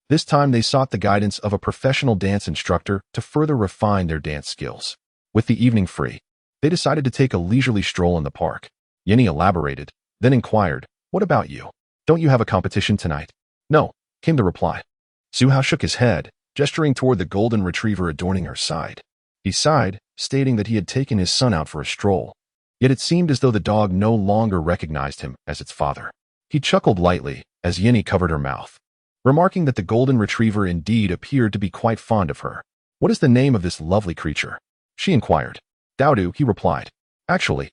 this time they sought the guidance of a professional dance instructor to further refine their dance skills. With the evening free, they decided to take a leisurely stroll in the park. Yini elaborated, then inquired, "What about you? Don't you have a competition tonight?" "No," came the reply. Su Hao shook his head, gesturing toward the golden retriever adorning her side. He sighed, stating that he had taken his son out for a stroll. Yet it seemed as though the dog no longer recognized him as its father. He chuckled lightly as Yini covered her mouth, remarking that the golden retriever indeed appeared to be quite fond of her. "What is the name of this lovely creature?" she inquired. "Dodo," he replied. "Actually,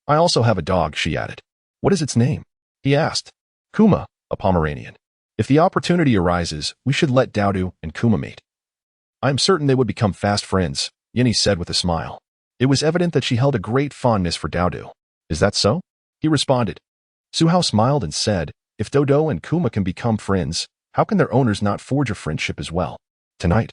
I also have a dog," she added. "What is its name?" he asked. "Kuma, a Pomeranian. If the opportunity arises, we should let Dodo and Kuma mate." "I am certain they would become fast friends," Yini said with a smile. It was evident that she held a great fondness for Dodo. "Is that so?" he responded. Su Hao smiled and said, "If Dodo and Kuma can become friends, how can their owners not forge a friendship as well? Tonight,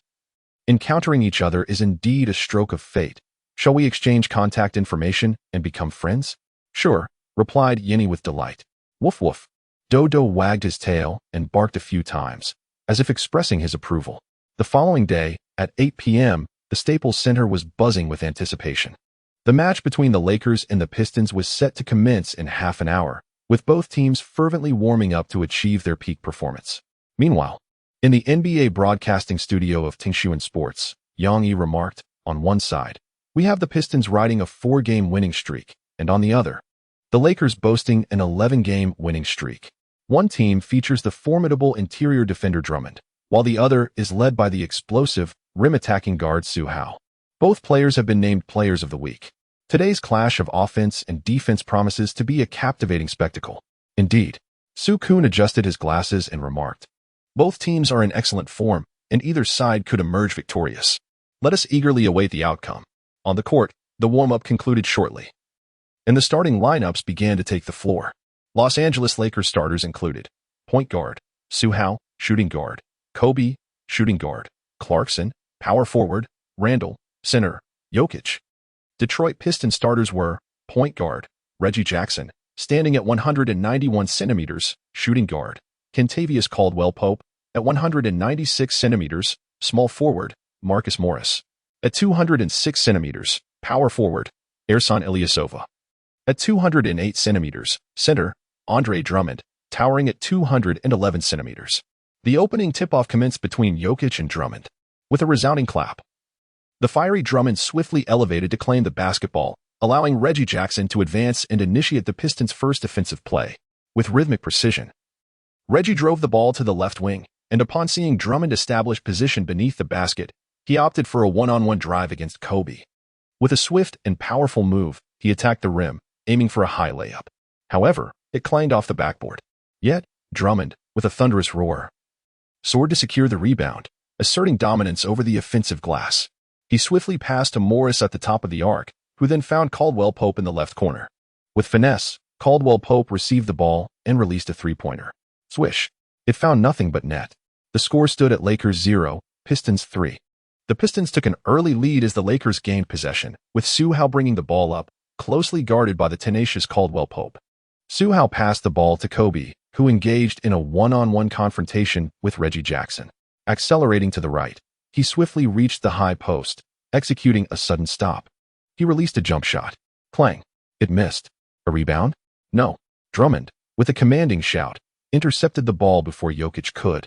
encountering each other is indeed a stroke of fate. Shall we exchange contact information and become friends?" "Sure," replied Yini with delight. "Woof woof." Dodo wagged his tail and barked a few times, as if expressing his approval. The following day, at 8 p.m., the Staples Center was buzzing with anticipation. The match between the Lakers and the Pistons was set to commence in half an hour, with both teams fervently warming up to achieve their peak performance. Meanwhile, in the NBA broadcasting studio of Tingshuan Sports, Yang Yi remarked, "On one side, we have the Pistons riding a 4-game winning streak, and on the other, the Lakers boasting an 11-game winning streak. One team features the formidable interior defender Drummond, while the other is led by the explosive, rim-attacking guard Su Hao. Both players have been named Players of the Week. Today's clash of offense and defense promises to be a captivating spectacle." Indeed, Su Kun adjusted his glasses and remarked, "Both teams are in excellent form, and either side could emerge victorious. Let us eagerly await the outcome." On the court, the warm-up concluded shortly, and the starting lineups began to take the floor. Los Angeles Lakers starters included point guard, Su Hao, shooting guard, Kobe, shooting guard, Clarkson, power forward, Randall, center, Jokic. Detroit Pistons starters were point guard, Reggie Jackson, standing at 191 centimeters, shooting guard, Kentavious Caldwell-Pope, at 196 centimeters, small forward, Marcus Morris, at 206 centimeters, power forward, Ersan Ilyasova, at 208 centimeters, center, Andre Drummond, towering at 211 centimeters. The opening tip-off commenced between Jokic and Drummond, with a resounding clap. The fiery Drummond swiftly elevated to claim the basketball, allowing Reggie Jackson to advance and initiate the Pistons' first offensive play. With rhythmic precision, Reggie drove the ball to the left wing, and upon seeing Drummond establish position beneath the basket, he opted for a one-on-one drive against Kobe. With a swift and powerful move, he attacked the rim, aiming for a high layup. However, it clanged off the backboard. Yet, Drummond, with a thunderous roar, soared to secure the rebound, asserting dominance over the offensive glass. He swiftly passed to Morris at the top of the arc, who then found Caldwell-Pope in the left corner. With finesse, Caldwell-Pope received the ball and released a three-pointer. Swish! It found nothing but net. The score stood at Lakers 0, Pistons 3. The Pistons took an early lead as the Lakers gained possession, with Su Hao bringing the ball up, closely guarded by the tenacious Caldwell Pope. Su Hao passed the ball to Kobe, who engaged in a one-on-one confrontation with Reggie Jackson. Accelerating to the right, he swiftly reached the high post, executing a sudden stop. He released a jump shot. Clang. It missed. A rebound? No. Drummond, with a commanding shout, intercepted the ball before Jokic could,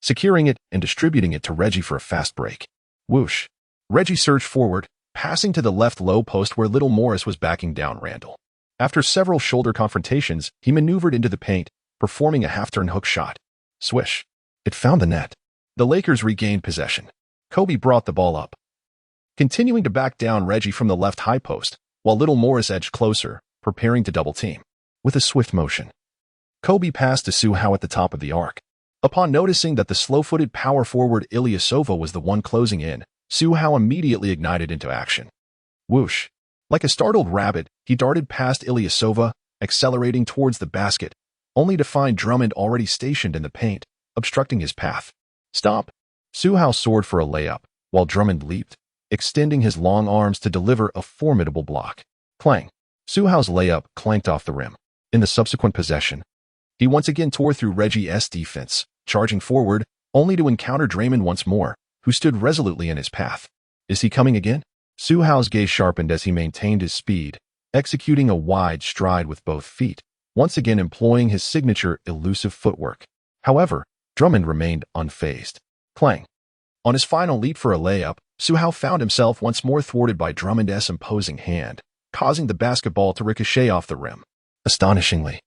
securing it and distributing it to Reggie for a fast break. Whoosh. Reggie surged forward, passing to the left low post where Little Morris was backing down Randall. After several shoulder confrontations, he maneuvered into the paint, performing a half-turn hook shot. Swish. It found the net. The Lakers regained possession. Kobe brought the ball up, continuing to back down Reggie from the left high post, while Little Morris edged closer, preparing to double team. With a swift motion, Kobe passed to Su Hao at the top of the arc. Upon noticing that the slow-footed power forward Ilyasova was the one closing in, Su Hao immediately ignited into action. Whoosh. Like a startled rabbit, he darted past Ilyasova, accelerating towards the basket, only to find Drummond already stationed in the paint, obstructing his path. Stop. Su Hao soared for a layup, while Drummond leaped, extending his long arms to deliver a formidable block. Clang. Su Hao's layup clanked off the rim. In the subsequent possession, he once again tore through Reggie's defense, charging forward, only to encounter Draymond once more, who stood resolutely in his path. Is he coming again? Su Hao's gaze sharpened as he maintained his speed, executing a wide stride with both feet, once again employing his signature elusive footwork. However, Drummond remained unfazed. Clang. On his final leap for a layup, Su Hao found himself once more thwarted by Drummond's imposing hand, causing the basketball to ricochet off the rim. Astonishingly,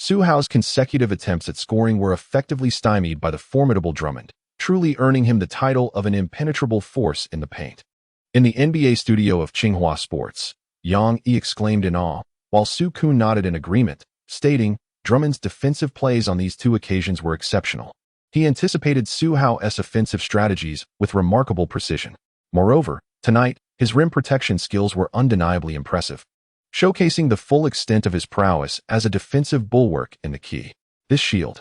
Su Hao's consecutive attempts at scoring were effectively stymied by the formidable Drummond, truly earning him the title of an impenetrable force in the paint. In the NBA studio of Tsinghua Sports, Yang Yi exclaimed in awe, while Su Kun nodded in agreement, stating, Drummond's defensive plays on these two occasions were exceptional. He anticipated Su Hao's offensive strategies with remarkable precision. Moreover, tonight, his rim protection skills were undeniably impressive, showcasing the full extent of his prowess as a defensive bulwark in the key. This shield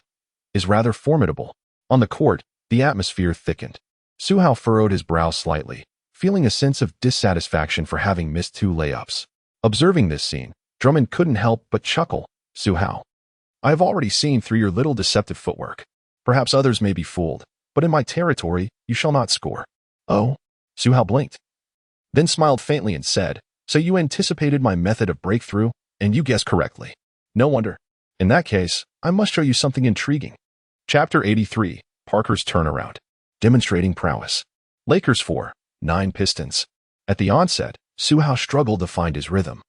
is rather formidable. On the court, the atmosphere thickened. Su Hao furrowed his brow slightly, feeling a sense of dissatisfaction for having missed two layups. Observing this scene, Drummond couldn't help but chuckle. Su Hao, I have already seen through your little deceptive footwork. Perhaps others may be fooled, but in my territory, you shall not score. Oh? Su Hao blinked, then smiled faintly and said, so you anticipated my method of breakthrough, and you guessed correctly. No wonder. In that case, I must show you something intriguing. Chapter 83, Parker's Turnaround. Demonstrating prowess. Lakers 4, 9 Pistons. At the onset, Su Hao struggled to find his rhythm,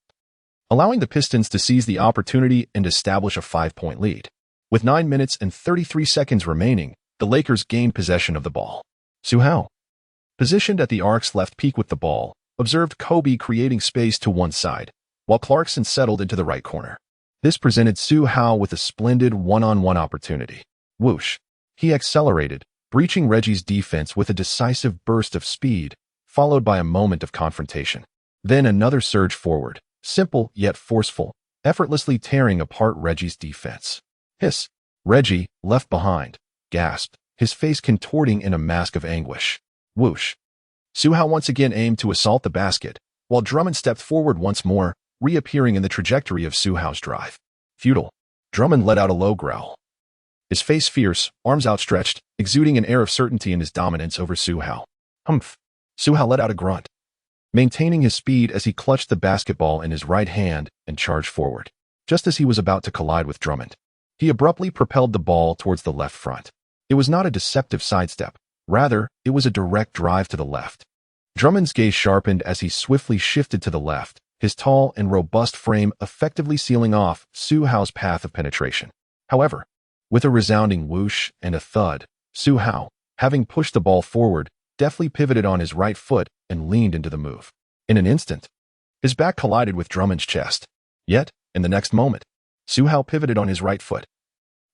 allowing the Pistons to seize the opportunity and establish a 5-point lead. With 9 minutes and 33 seconds remaining, the Lakers gained possession of the ball. Su Hao, positioned at the arc's left peak with the ball, observed Kobe creating space to one side, while Clarkson settled into the right corner. This presented Su Hao with a splendid one-on-one opportunity. Whoosh. He accelerated, breaching Reggie's defense with a decisive burst of speed, followed by a moment of confrontation. Then another surge forward, simple yet forceful, effortlessly tearing apart Reggie's defense. Hiss. Reggie, left behind, gasped, his face contorting in a mask of anguish. Whoosh. Su Hao once again aimed to assault the basket, while Drummond stepped forward once more, reappearing in the trajectory of Su Hao's drive. Futile. Drummond let out a low growl, his face fierce, arms outstretched, exuding an air of certainty in his dominance over Su Hao. Humph. Su Hao let out a grunt, maintaining his speed as he clutched the basketball in his right hand and charged forward. Just as he was about to collide with Drummond, he abruptly propelled the ball towards the left front. It was not a deceptive sidestep. Rather, it was a direct drive to the left. Drummond's gaze sharpened as he swiftly shifted to the left, his tall and robust frame effectively sealing off Su Hao's path of penetration. However, with a resounding whoosh and a thud, Su Hao, having pushed the ball forward, deftly pivoted on his right foot and leaned into the move. In an instant, his back collided with Drummond's chest. Yet, in the next moment, Su Hao pivoted on his right foot,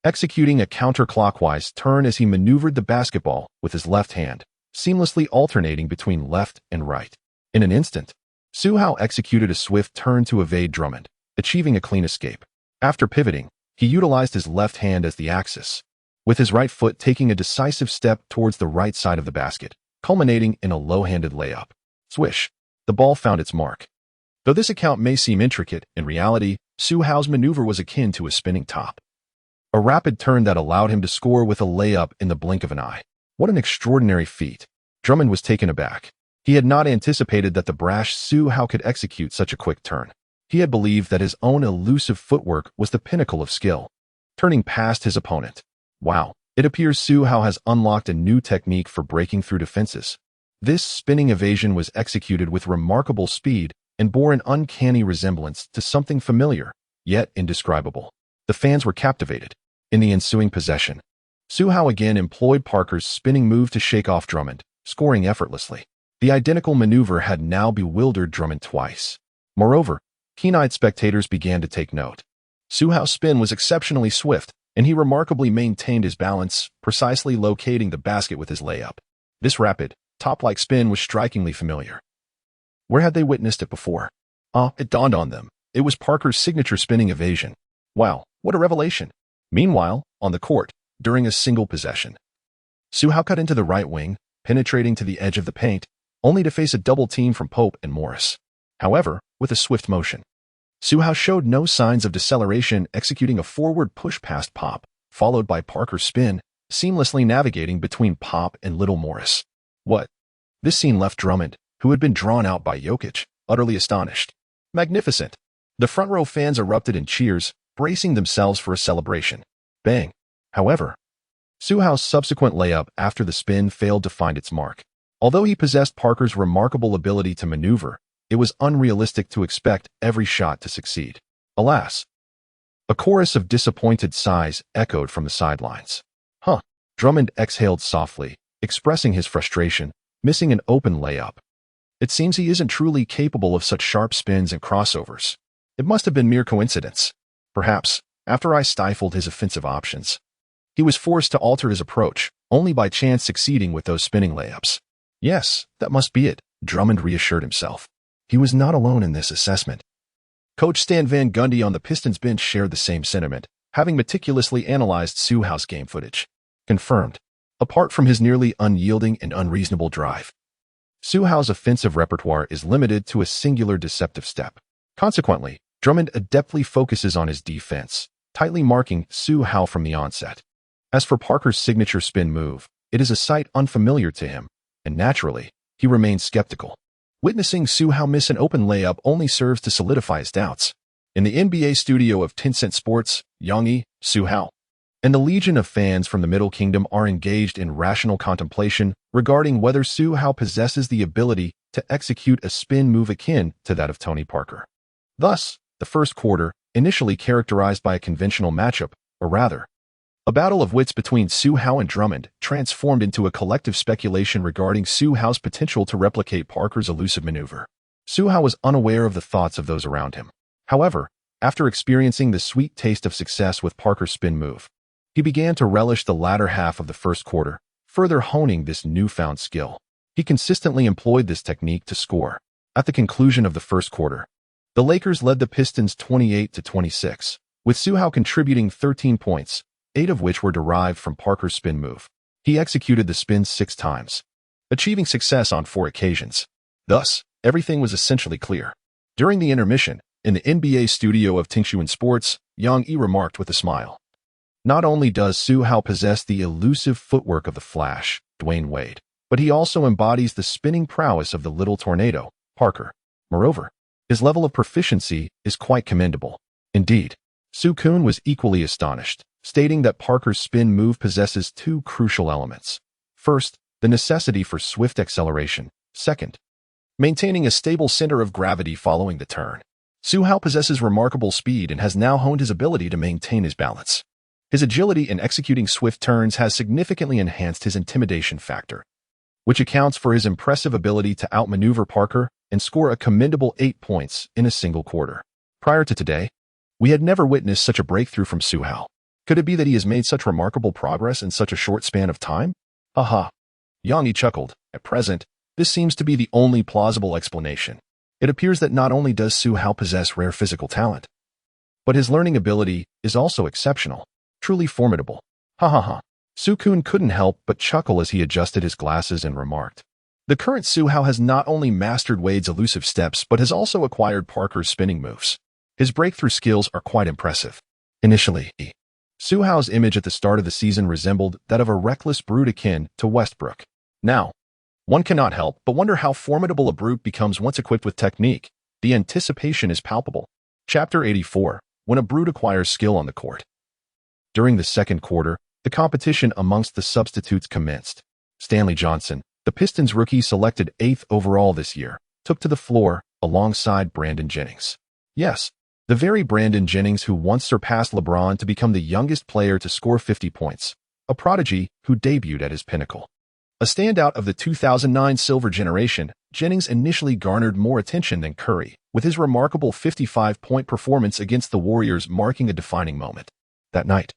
executing a counterclockwise turn as he maneuvered the basketball with his left hand, seamlessly alternating between left and right. In an instant, Su Hao executed a swift turn to evade Drummond, achieving a clean escape. After pivoting, he utilized his left hand as the axis, with his right foot taking a decisive step towards the right side of the basket, culminating in a low-handed layup. Swish. The ball found its mark. Though this account may seem intricate, in reality, Su Hao's maneuver was akin to a spinning top. A rapid turn that allowed him to score with a layup in the blink of an eye. What an extraordinary feat. Drummond was taken aback. He had not anticipated that the brash Su Hao could execute such a quick turn. He had believed that his own elusive footwork was the pinnacle of skill, turning past his opponent. Wow, it appears Su Hao has unlocked a new technique for breaking through defenses. This spinning evasion was executed with remarkable speed and bore an uncanny resemblance to something familiar, yet indescribable. The fans were captivated. In the ensuing possession, Su Hao again employed Parker's spinning move to shake off Drummond, scoring effortlessly. The identical maneuver had now bewildered Drummond twice. Moreover, keen-eyed spectators began to take note. Su Hao's spin was exceptionally swift, and he remarkably maintained his balance, precisely locating the basket with his layup. This rapid, top-like spin was strikingly familiar. Where had they witnessed it before? It dawned on them. It was Parker's signature spinning evasion. Wow, what a revelation. Meanwhile, on the court, during a single possession, Su Hao cut into the right wing, penetrating to the edge of the paint, only to face a double team from Pope and Morris. However, with a swift motion, Su Hao showed no signs of deceleration, executing a forward push past Pop, followed by Parker's spin, seamlessly navigating between Pop and Little Morris. What? This scene left Drummond, who had been drawn out by Jokic, utterly astonished. Magnificent. The front row fans erupted in cheers, bracing themselves for a celebration. Bang. However, Su Hao's subsequent layup after the spin failed to find its mark. Although he possessed Parker's remarkable ability to maneuver, it was unrealistic to expect every shot to succeed. Alas. A chorus of disappointed sighs echoed from the sidelines. Drummond exhaled softly, expressing his frustration, missing an open layup. It seems he isn't truly capable of such sharp spins and crossovers. It must have been mere coincidence. Perhaps, after I stifled his offensive options, he was forced to alter his approach, only by chance succeeding with those spinning layups. Yes, that must be it, Drummond reassured himself. He was not alone in this assessment. Coach Stan Van Gundy on the Pistons bench shared the same sentiment, having meticulously analyzed Su Hao's game footage. Confirmed. Apart from his nearly unyielding and unreasonable drive, Su Hao's offensive repertoire is limited to a singular deceptive step. Consequently, Drummond adeptly focuses on his defense, tightly marking Su Hao from the onset. As for Parker's signature spin move, it is a sight unfamiliar to him, and naturally, he remains skeptical. Witnessing Su Hao miss an open layup only serves to solidify his doubts. In the NBA studio of Tencent Sports, Yang, Su Hao, and the legion of fans from the Middle Kingdom are engaged in rational contemplation regarding whether Su Hao possesses the ability to execute a spin move akin to that of Tony Parker. Thus, the first quarter, initially characterized by a conventional matchup, or rather, a battle of wits between Su Hao and Drummond, transformed into a collective speculation regarding Su Hao's potential to replicate Parker's elusive maneuver. Su Hao was unaware of the thoughts of those around him. However, after experiencing the sweet taste of success with Parker's spin move, he began to relish the latter half of the first quarter, further honing this newfound skill. He consistently employed this technique to score. At the conclusion of the first quarter, the Lakers led the Pistons 28-26, with Su Hao contributing 13 points, 8 of which were derived from Parker's spin move. He executed the spin 6 times, achieving success on 4 occasions. Thus, everything was essentially clear. During the intermission, in the NBA studio of Tencent Sports, Yang remarked with a smile. Not only does Su Hao possess the elusive footwork of the Flash, Dwayne Wade, but he also embodies the spinning prowess of the little tornado, Parker. Moreover, his level of proficiency is quite commendable. Indeed, Su Kun was equally astonished, stating that Parker's spin move possesses 2 crucial elements. First, the necessity for swift acceleration. Second, maintaining a stable center of gravity following the turn. Su Hao possesses remarkable speed and has now honed his ability to maintain his balance. His agility in executing swift turns has significantly enhanced his intimidation factor, which accounts for his impressive ability to outmaneuver Parker and score a commendable 8 points in a single quarter. Prior to today, we had never witnessed such a breakthrough from Su Hao. Could it be that he has made such remarkable progress in such a short span of time? Aha. Yang chuckled. At present, this seems to be the only plausible explanation. It appears that not only does Su Hao possess rare physical talent, but his learning ability is also exceptional. Truly formidable. Ha ha ha. Su-kun couldn't help but chuckle as he adjusted his glasses and remarked, "The current Su Hao has not only mastered Wade's elusive steps but has also acquired Parker's spinning moves. His breakthrough skills are quite impressive." Initially, Su Hao's image at the start of the season resembled that of a reckless brute akin to Westbrook. Now, one cannot help but wonder how formidable a brute becomes once equipped with technique. The anticipation is palpable. Chapter 84, When a Brute Acquires Skill on the Court. During the second quarter, the competition amongst the substitutes commenced. Stanley Johnson, the Pistons rookie selected 8th overall this year, took to the floor alongside Brandon Jennings. Yes, the very Brandon Jennings who once surpassed LeBron to become the youngest player to score 50 points, a prodigy who debuted at his pinnacle. A standout of the 2009 Silver generation, Jennings initially garnered more attention than Curry, with his remarkable 55-point performance against the Warriors marking a defining moment. That night,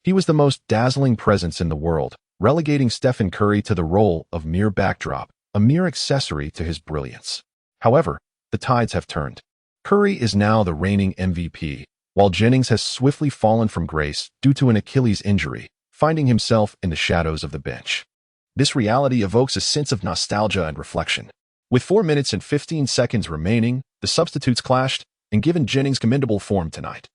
he was the most dazzling presence in the world, relegating Stephen Curry to the role of mere backdrop, a mere accessory to his brilliance. However, the tides have turned. Curry is now the reigning MVP, while Jennings has swiftly fallen from grace due to an Achilles injury, finding himself in the shadows of the bench. This reality evokes a sense of nostalgia and reflection. With 4 minutes and 15 seconds remaining, the substitutes clashed, and given Jennings commendable form tonight.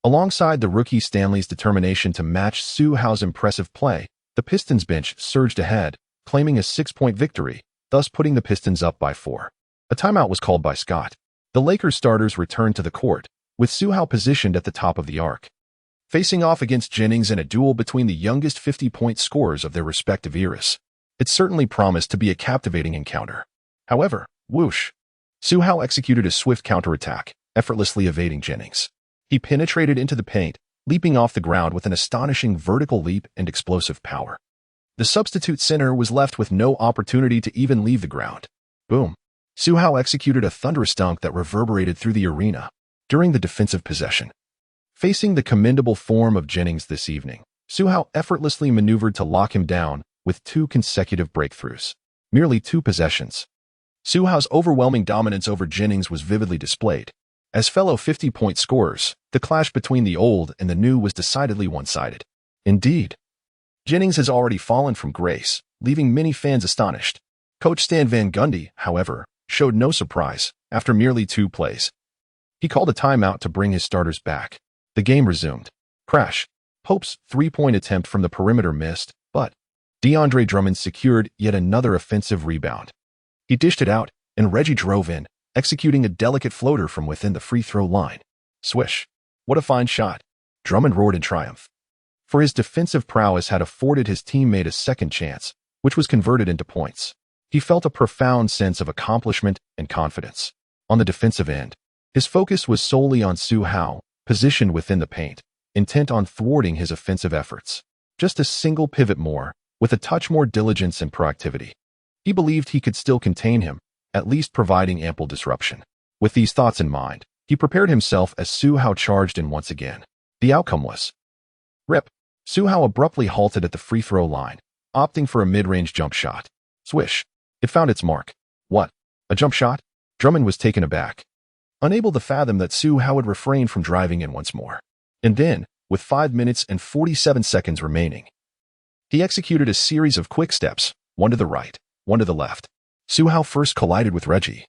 Alongside the rookie Stanley's determination to match Su Hao's impressive play, the Pistons bench surged ahead, claiming a 6-point victory, thus putting the Pistons up by 4. A timeout was called by Scott. The Lakers starters returned to the court, with Su Hao positioned at the top of the arc, facing off against Jennings in a duel between the youngest 50-point scorers of their respective eras. It certainly promised to be a captivating encounter. However, whoosh! Su Hao executed a swift counterattack, effortlessly evading Jennings. He penetrated into the paint, leaping off the ground with an astonishing vertical leap and explosive power. The substitute center was left with no opportunity to even leave the ground. Boom! Su Hao executed a thunderous dunk that reverberated through the arena. During the defensive possession, facing the commendable form of Jennings this evening, Su Hao effortlessly maneuvered to lock him down with 2 consecutive breakthroughs. Merely 2 possessions. Su Hao's overwhelming dominance over Jennings was vividly displayed. As fellow 50-point scorers, the clash between the old and the new was decidedly one-sided. Indeed, Jennings has already fallen from grace, leaving many fans astonished. Coach Stan Van Gundy, however, showed no surprise after merely 2 plays. He called a timeout to bring his starters back. The game resumed. Crash. Pope's 3-point attempt from the perimeter missed, but DeAndre Drummond secured yet another offensive rebound. He dished it out, and Reggie drove in, executing a delicate floater from within the free throw line. Swish. What a fine shot. Drummond roared in triumph. For his defensive prowess had afforded his teammate a second chance, which was converted into points. He felt a profound sense of accomplishment and confidence. On the defensive end, his focus was solely on Su Hao, positioned within the paint, intent on thwarting his offensive efforts. Just a single pivot more, with a touch more diligence and proactivity. He believed he could still contain him, at least providing ample disruption. With these thoughts in mind, he prepared himself as Su Hao charged in once again. The outcome was rip. Su Hao abruptly halted at the free throw line, opting for a mid-range jump shot. Swish. It found its mark. What? A jump shot? Drummond was taken aback, unable to fathom that Su Hao had refrained from driving in once more. And then, with 5 minutes and 47 seconds remaining, he executed a series of quick steps, one to the right, one to the left. Su Hao first collided with Reggie,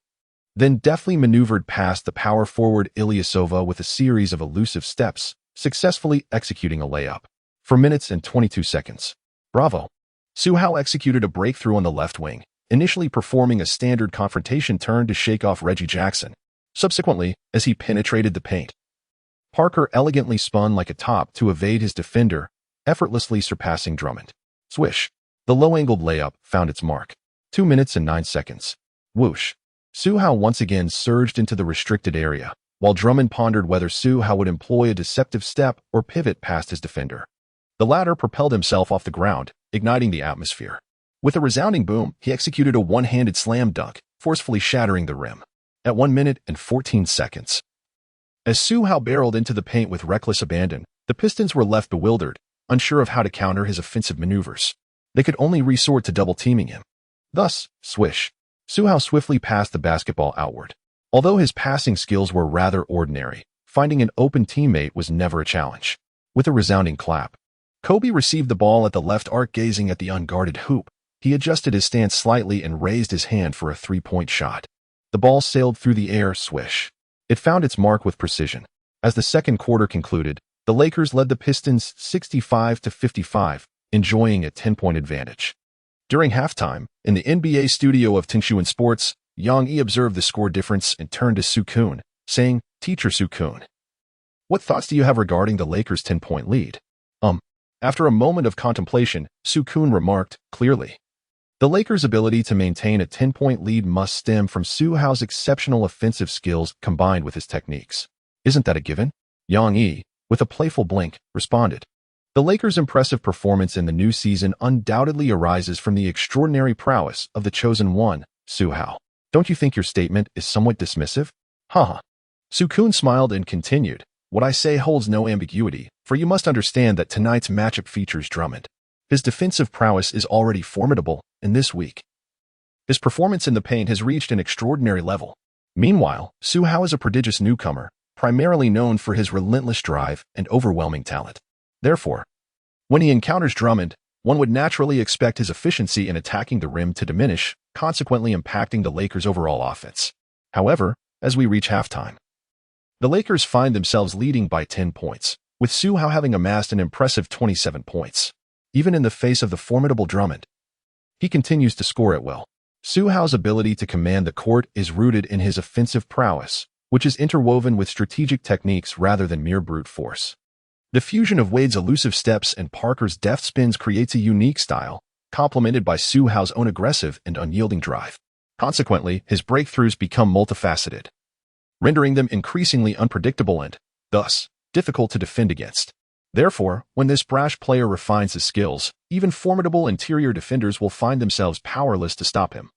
then deftly maneuvered past the power forward Ilyasova with a series of elusive steps, successfully executing a layup. For minutes and 22 seconds. Bravo! Su Hao executed a breakthrough on the left wing, initially performing a standard confrontation turn to shake off Reggie Jackson. Subsequently, as he penetrated the paint, Parker elegantly spun like a top to evade his defender, effortlessly surpassing Drummond. Swish. The low-angled layup found its mark. 2 minutes and 9 seconds. Whoosh. Su Hao once again surged into the restricted area, while Drummond pondered whether Su Hao would employ a deceptive step or pivot past his defender. The latter propelled himself off the ground, igniting the atmosphere. With a resounding boom, he executed a one-handed slam dunk, forcefully shattering the rim. At 1 minute and 14 seconds. As Su Hao barreled into the paint with reckless abandon, the Pistons were left bewildered, unsure of how to counter his offensive maneuvers. They could only resort to double-teaming him. Thus, swish. Su Hao swiftly passed the basketball outward. Although his passing skills were rather ordinary, finding an open teammate was never a challenge. With a resounding clap, Kobe received the ball at the left arc, gazing at the unguarded hoop. He adjusted his stance slightly and raised his hand for a three-point shot. The ball sailed through the air, swish. It found its mark with precision. As the second quarter concluded, the Lakers led the Pistons 65-55, enjoying a 10-point advantage. During halftime, in the NBA studio of Teammates Sports, Yang Yi observed the score difference and turned to Su Hao, saying, "Teacher Su Hao, what thoughts do you have regarding the Lakers' 10-point lead?" After a moment of contemplation, Su Hao remarked, clearly, "The Lakers' ability to maintain a 10-point lead must stem from Su Hao's exceptional offensive skills combined with his techniques. Isn't that a given?" Yang Yi, with a playful blink, responded, "The Lakers' impressive performance in the new season undoubtedly arises from the extraordinary prowess of the chosen one, Su Hao. Don't you think your statement is somewhat dismissive?" Haha. Su Hao smiled and continued, "What I say holds no ambiguity, for you must understand that tonight's matchup features Drummond. His defensive prowess is already formidable, and this week, his performance in the paint has reached an extraordinary level. Meanwhile, Su Hao is a prodigious newcomer, primarily known for his relentless drive and overwhelming talent. Therefore, when he encounters Drummond, one would naturally expect his efficiency in attacking the rim to diminish, consequently impacting the Lakers' overall offense. However, as we reach halftime, the Lakers find themselves leading by 10 points, with Su Hao having amassed an impressive 27 points. Even in the face of the formidable Drummond, he continues to score at will. Su Hao's ability to command the court is rooted in his offensive prowess, which is interwoven with strategic techniques rather than mere brute force. The fusion of Wade's elusive steps and Parker's deft spins creates a unique style, complemented by Su Hao's own aggressive and unyielding drive. Consequently, his breakthroughs become multifaceted, rendering them increasingly unpredictable and, thus, difficult to defend against. Therefore, when this brash player refines his skills, even formidable interior defenders will find themselves powerless to stop him,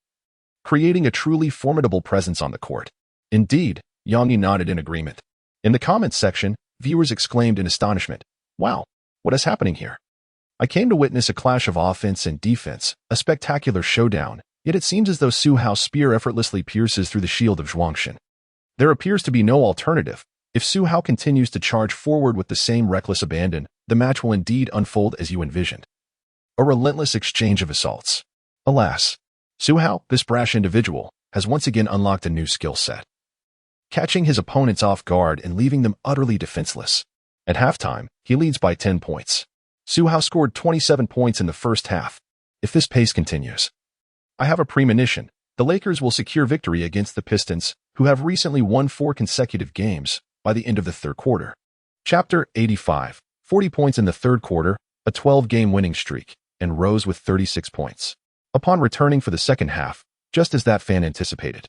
creating a truly formidable presence on the court. Indeed, Yang Yi nodded in agreement. In the comments section, viewers exclaimed in astonishment, "Wow, what is happening here? I came to witness a clash of offense and defense, a spectacular showdown, yet it seems as though Su Hao's spear effortlessly pierces through the shield of Zhuangxin. There appears to be no alternative. If Su Hao continues to charge forward with the same reckless abandon, the match will indeed unfold as you envisioned. A relentless exchange of assaults." Alas, Su Hao, this brash individual, has once again unlocked a new skill set, catching his opponents off guard and leaving them utterly defenseless. At halftime, he leads by 10 points. Su Hao scored 27 points in the first half. If this pace continues, I have a premonition. The Lakers will secure victory against the Pistons, who have recently won 4 consecutive games, by the end of the third quarter. Chapter 85. 40 points in the third quarter, a 12-game winning streak, and rose with 36 points. Upon returning for the second half, just as that fan anticipated,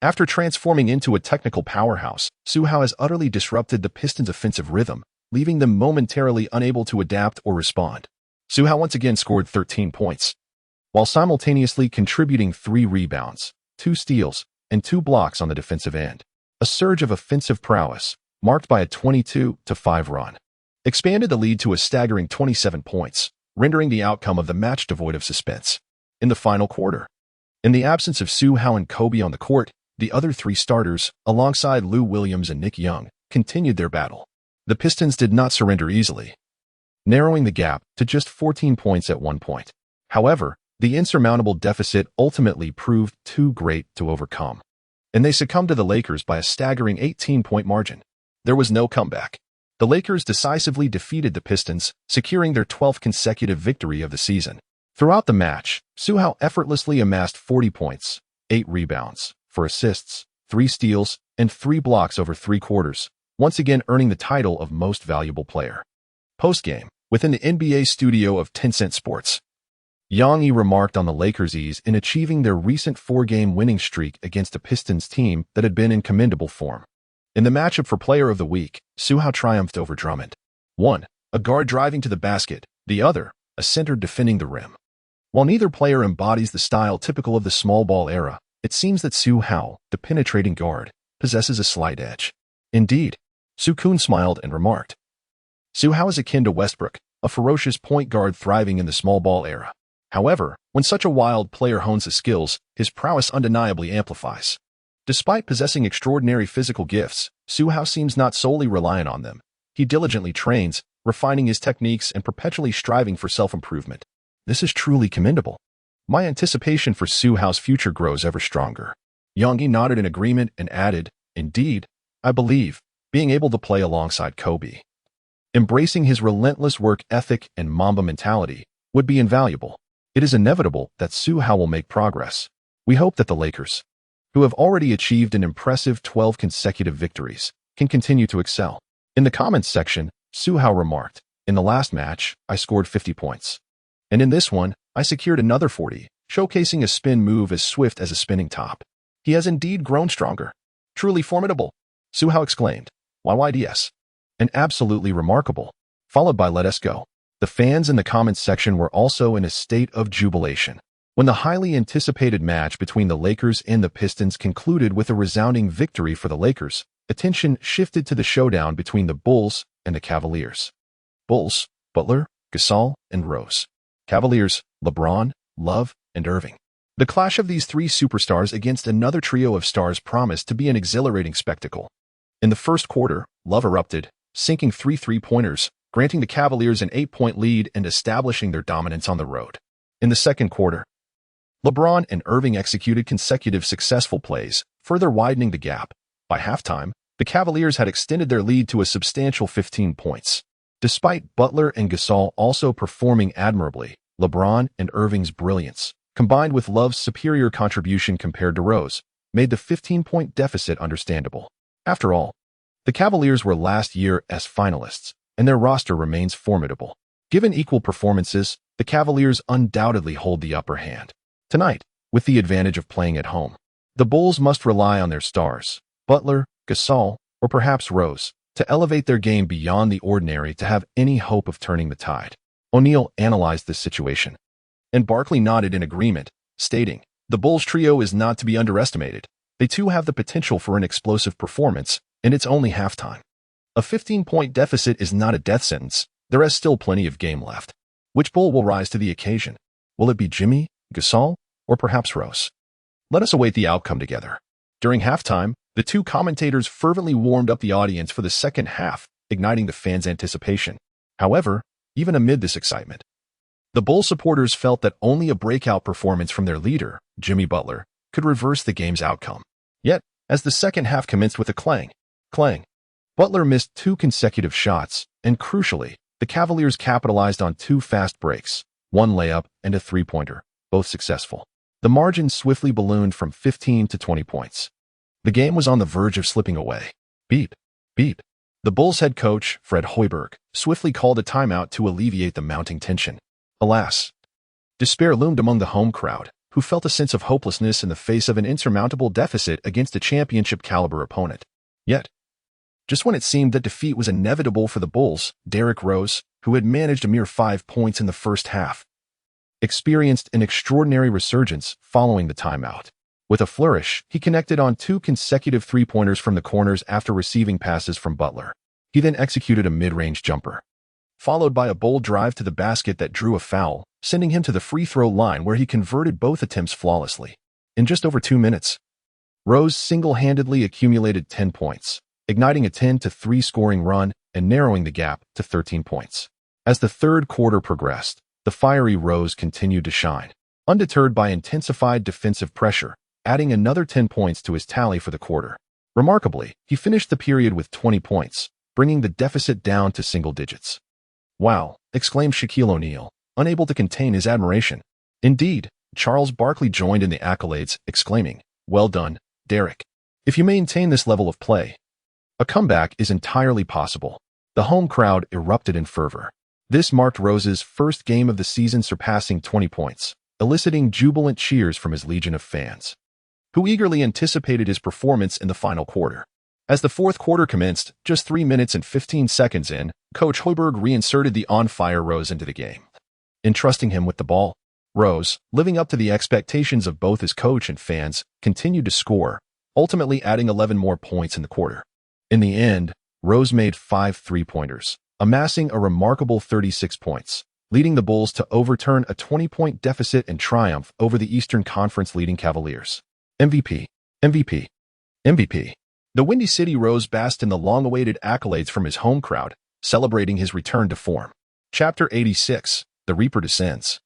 after transforming into a technical powerhouse, Su Hao has utterly disrupted the Pistons' offensive rhythm, leaving them momentarily unable to adapt or respond. Su Hao once again scored 13 points, while simultaneously contributing 3 rebounds, 2 steals, and 2 blocks on the defensive end. A surge of offensive prowess, marked by a 22-5 run, expanded the lead to a staggering 27 points, rendering the outcome of the match devoid of suspense. In the final quarter, in the absence of Su Hao and Kobe on the court, the other 3 starters, alongside Lou Williams and Nick Young, continued their battle. The Pistons did not surrender easily, narrowing the gap to just 14 points at one point. However, the insurmountable deficit ultimately proved too great to overcome, and they succumbed to the Lakers by a staggering 18-point margin. There was no comeback. The Lakers decisively defeated the Pistons, securing their 12th consecutive victory of the season. Throughout the match, Su Hao effortlessly amassed 40 points, 8 rebounds, 4 assists, 3 steals, and 3 blocks over 3 quarters, once again earning the title of Most Valuable Player. Post-game, within the NBA studio of Tencent Sports, Yang Yi remarked on the Lakers' ease in achieving their recent 4-game winning streak against a Pistons team that had been in commendable form. In the matchup for Player of the Week, Su Hao triumphed over Drummond. One, a guard driving to the basket, the other, a center defending the rim. While neither player embodies the style typical of the small ball era, it seems that Su Hao, the penetrating guard, possesses a slight edge. Indeed, Su Hao smiled and remarked, "Su Hao is akin to Westbrook, a ferocious point guard thriving in the small ball era. However, when such a wild player hones his skills, his prowess undeniably amplifies. Despite possessing extraordinary physical gifts, Su Hao seems not solely reliant on them. He diligently trains, refining his techniques and perpetually striving for self-improvement. This is truly commendable. My anticipation for Su Hao's future grows ever stronger. Yonggi nodded in agreement and added, "Indeed, I believe, being able to play alongside Kobe, embracing his relentless work ethic and Mamba mentality, would be invaluable. It is inevitable that Su Hao will make progress. We hope that the Lakers, who have already achieved an impressive 12 consecutive victories, can continue to excel." In the comments section, Su Hao remarked, "In the last match, I scored 50 points. And in this one, I secured another 40, showcasing a spin move as swift as a spinning top. He has indeed grown stronger. Truly formidable," Su Hao exclaimed. "YYDS. And absolutely remarkable," followed by "Let us go." The fans in the comments section were also in a state of jubilation. When the highly anticipated match between the Lakers and the Pistons concluded with a resounding victory for the Lakers, attention shifted to the showdown between the Bulls and the Cavaliers. Bulls, Butler, Gasol, and Rose. Cavaliers, LeBron, Love, and Irving. The clash of these three superstars against another trio of stars promised to be an exhilarating spectacle. In the first quarter, Love erupted, sinking 3 three-pointers, granting the Cavaliers an 8-point lead and establishing their dominance on the road. In the second quarter, LeBron and Irving executed consecutive successful plays, further widening the gap. By halftime, the Cavaliers had extended their lead to a substantial 15 points. Despite Butler and Gasol also performing admirably, LeBron and Irving's brilliance, combined with Love's superior contribution compared to Rose, made the 15-point deficit understandable. After all, the Cavaliers were last year as finalists, and their roster remains formidable. Given equal performances, the Cavaliers undoubtedly hold the upper hand. Tonight, with the advantage of playing at home, the Bulls must rely on their stars, Butler, Gasol, or perhaps Rose, to elevate their game beyond the ordinary to have any hope of turning the tide. O'Neal analyzed this situation, and Barkley nodded in agreement, stating, "The Bulls trio is not to be underestimated. They too have the potential for an explosive performance, and it's only halftime. A 15-point deficit is not a death sentence. There is still plenty of game left. Which Bull will rise to the occasion? Will it be Jimmy, Gasol, or perhaps Rose? Let us await the outcome together." During halftime, the two commentators fervently warmed up the audience for the second half, igniting the fans' anticipation. However, even amid this excitement, the Bulls supporters felt that only a breakout performance from their leader, Jimmy Butler, could reverse the game's outcome. Yet, as the second half commenced with a clang, Butler missed 2 consecutive shots, and crucially, the Cavaliers capitalized on 2 fast breaks, 1 layup and a 3-pointer, both successful. The margin swiftly ballooned from 15 to 20 points. The game was on the verge of slipping away. Beep, beep. The Bulls head coach, Fred Hoiberg, swiftly called a timeout to alleviate the mounting tension. Alas, despair loomed among the home crowd, who felt a sense of hopelessness in the face of an insurmountable deficit against a championship-caliber opponent. Yet, just when it seemed that defeat was inevitable for the Bulls, Derrick Rose, who had managed a mere 5 points in the first half, experienced an extraordinary resurgence following the timeout. With a flourish, he connected on 2 consecutive three-pointers from the corners after receiving passes from Butler. He then executed a mid-range jumper, followed by a bold drive to the basket that drew a foul, sending him to the free throw line where he converted both attempts flawlessly. In just over 2 minutes, Rose single-handedly accumulated 10 points, igniting a 10-3 scoring run and narrowing the gap to 13 points. As the third quarter progressed, the fiery Rose continued to shine, undeterred by intensified defensive pressure, adding another 10 points to his tally for the quarter. Remarkably, he finished the period with 20 points, bringing the deficit down to single digits. "Wow," exclaimed Shaquille O'Neal, unable to contain his admiration. Indeed, Charles Barkley joined in the accolades, exclaiming, "Well done, Derrick. If you maintain this level of play, a comeback is entirely possible." The home crowd erupted in fervor. This marked Rose's first game of the season surpassing 20 points, eliciting jubilant cheers from his legion of fans, who eagerly anticipated his performance in the final quarter. As the fourth quarter commenced, just 3 minutes and 15 seconds in, Coach Hoiberg reinserted the on-fire Rose into the game, entrusting him with the ball. Rose, living up to the expectations of both his coach and fans, continued to score, ultimately adding 11 more points in the quarter. In the end, Rose made 5 three-pointers, amassing a remarkable 36 points, leading the Bulls to overturn a 20-point deficit and triumph over the Eastern Conference leading Cavaliers. MVP, MVP, MVP. The Windy City Rose basked in the long-awaited accolades from his home crowd, celebrating his return to form. Chapter 86, The Reaper Descends.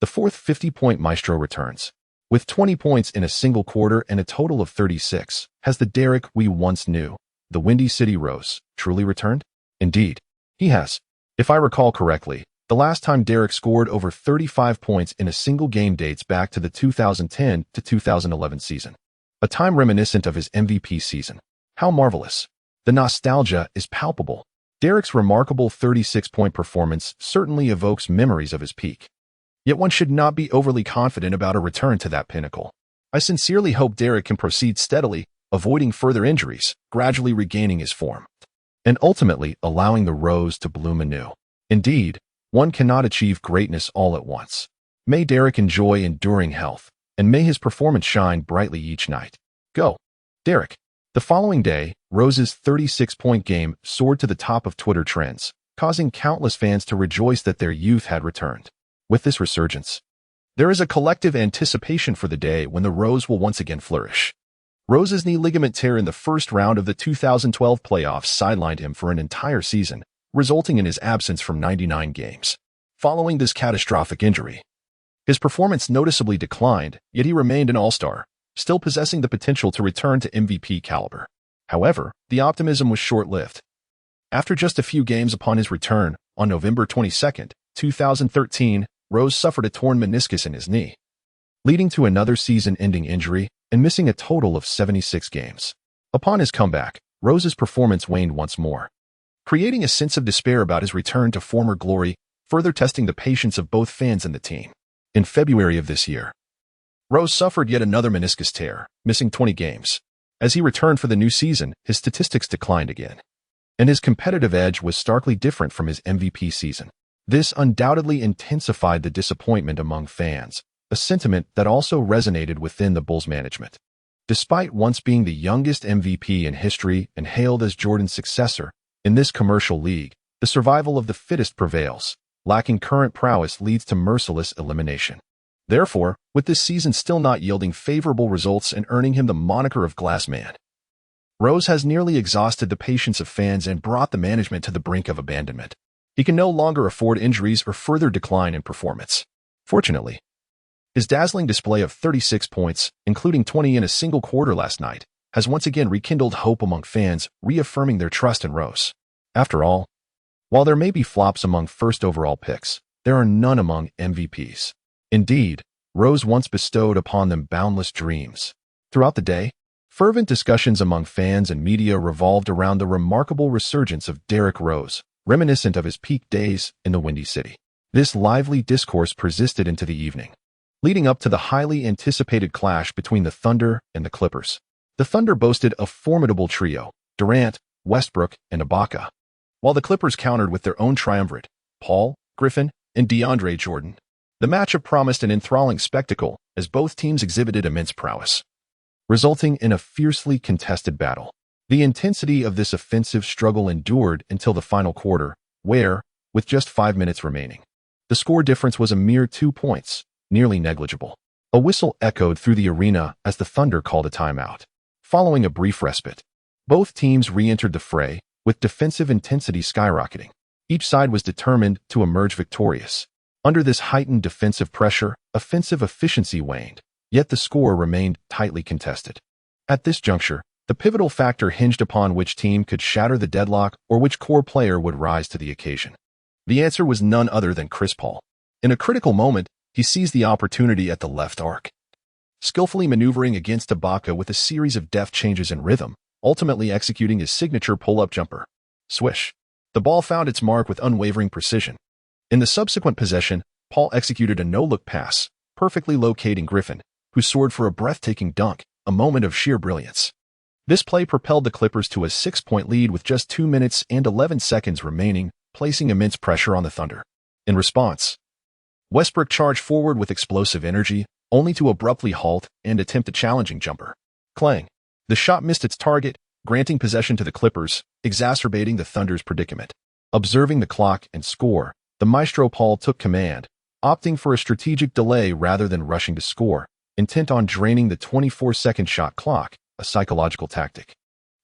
The fourth 50-point maestro returns. With 20 points in a single quarter and a total of 36, has the Derek we once knew, the Windy City Rose, truly returned? Indeed, he has. If I recall correctly, the last time Derek scored over 35 points in a single game dates back to the 2010 to 2011 season. A time reminiscent of his MVP season. How marvelous. The nostalgia is palpable. Derek's remarkable 36-point performance certainly evokes memories of his peak. Yet one should not be overly confident about a return to that pinnacle. I sincerely hope Derek can proceed steadily, avoiding further injuries, gradually regaining his form, and ultimately allowing the rose to bloom anew. Indeed, one cannot achieve greatness all at once. May Derek enjoy enduring health, and may his performance shine brightly each night. Go, Derek. The following day, Rose's 36-point game soared to the top of Twitter trends, causing countless fans to rejoice that their youth had returned. With this resurgence, there is a collective anticipation for the day when the Rose will once again flourish. Rose's knee ligament tear in the first round of the 2012 playoffs sidelined him for an entire season, resulting in his absence from 99 games. Following this catastrophic injury, his performance noticeably declined, yet he remained an all-star, still possessing the potential to return to MVP caliber. However, the optimism was short-lived. After just a few games upon his return, on November 22, 2013, Rose suffered a torn meniscus in his knee, leading to another season-ending injury and missing a total of 76 games. Upon his comeback, Rose's performance waned once more, creating a sense of despair about his return to former glory, further testing the patience of both fans and the team. In February of this year, Rose suffered yet another meniscus tear, missing 20 games. As he returned for the new season, his statistics declined again, and his competitive edge was starkly different from his MVP season. This undoubtedly intensified the disappointment among fans, a sentiment that also resonated within the Bulls management. Despite once being the youngest MVP in history and hailed as Jordan's successor, in this commercial league, the survival of the fittest prevails. Lacking current prowess leads to merciless elimination. Therefore, with this season still not yielding favorable results and earning him the moniker of Glass Man, Rose has nearly exhausted the patience of fans and brought the management to the brink of abandonment. He can no longer afford injuries or further decline in performance. Fortunately, his dazzling display of 36 points, including 20 in a single quarter last night, has once again rekindled hope among fans, reaffirming their trust in Rose. After all, while there may be flops among first overall picks, there are none among MVPs. Indeed, Rose once bestowed upon them boundless dreams. Throughout the day, fervent discussions among fans and media revolved around the remarkable resurgence of Derrick Rose, reminiscent of his peak days in the Windy City. This lively discourse persisted into the evening, leading up to the highly anticipated clash between the Thunder and the Clippers. The Thunder boasted a formidable trio, Durant, Westbrook, and Ibaka, while the Clippers countered with their own triumvirate, Paul, Griffin, and DeAndre Jordan. The matchup promised an enthralling spectacle as both teams exhibited immense prowess, resulting in a fiercely contested battle. The intensity of this offensive struggle endured until the final quarter, where, with just 5 minutes remaining, the score difference was a mere 2 points, nearly negligible. A whistle echoed through the arena as the Thunder called a timeout. Following a brief respite, both teams re-entered the fray, with defensive intensity skyrocketing. Each side was determined to emerge victorious. Under this heightened defensive pressure, offensive efficiency waned, yet the score remained tightly contested. At this juncture, the pivotal factor hinged upon which team could shatter the deadlock or which core player would rise to the occasion. The answer was none other than Chris Paul. In a critical moment, he seized the opportunity at the left arc, skillfully maneuvering against Ibaka with a series of deft changes in rhythm, ultimately executing his signature pull-up jumper. Swish. The ball found its mark with unwavering precision. In the subsequent possession, Paul executed a no-look pass, perfectly locating Griffin, who soared for a breathtaking dunk, a moment of sheer brilliance. This play propelled the Clippers to a 6-point lead with just 2 minutes and 11 seconds remaining, placing immense pressure on the Thunder. In response, Westbrook charged forward with explosive energy, only to abruptly halt and attempt a challenging jumper. Clang. The shot missed its target, granting possession to the Clippers, exacerbating the Thunder's predicament. Observing the clock and score, the maestro Paul took command, opting for a strategic delay rather than rushing to score, intent on draining the 24-second shot clock, a psychological tactic.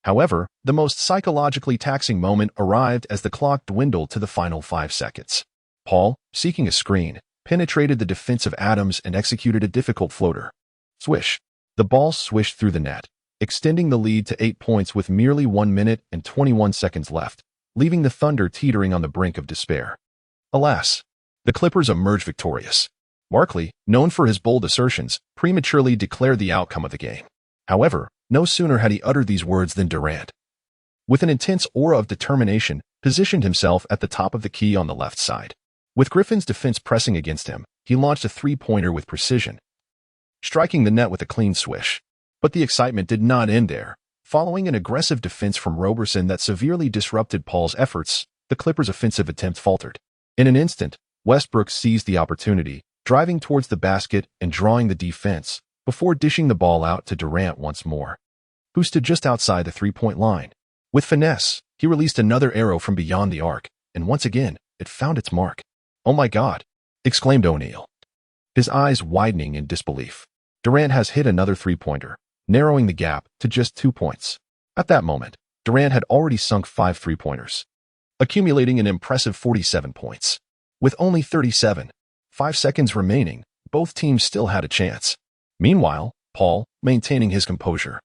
However, the most psychologically taxing moment arrived as the clock dwindled to the final 5 seconds. Paul, seeking a screen, penetrated the defense of Adams and executed a difficult floater. Swish. The ball swished through the net, extending the lead to 8 points with merely 1 minute and 21 seconds left, leaving the Thunder teetering on the brink of despair. Alas, the Clippers emerged victorious. Barkley, known for his bold assertions, prematurely declared the outcome of the game. However, no sooner had he uttered these words than Durant, with an intense aura of determination, positioned himself at the top of the key on the left side. With Griffin's defense pressing against him, he launched a three-pointer with precision, striking the net with a clean swish. But the excitement did not end there. Following an aggressive defense from Roberson that severely disrupted Paul's efforts, the Clippers' offensive attempt faltered. In an instant, Westbrook seized the opportunity, driving towards the basket and drawing the defense, before dishing the ball out to Durant once more, who stood just outside the three-point line. With finesse, he released another arrow from beyond the arc, and once again, it found its mark. "Oh my God!" exclaimed O'Neal, his eyes widening in disbelief. Durant has hit another three-pointer, narrowing the gap to just 2 points. At that moment, Durant had already sunk 5 three-pointers, accumulating an impressive 47 points. With only 5 seconds remaining, both teams still had a chance. Meanwhile, Paul, maintaining his composure,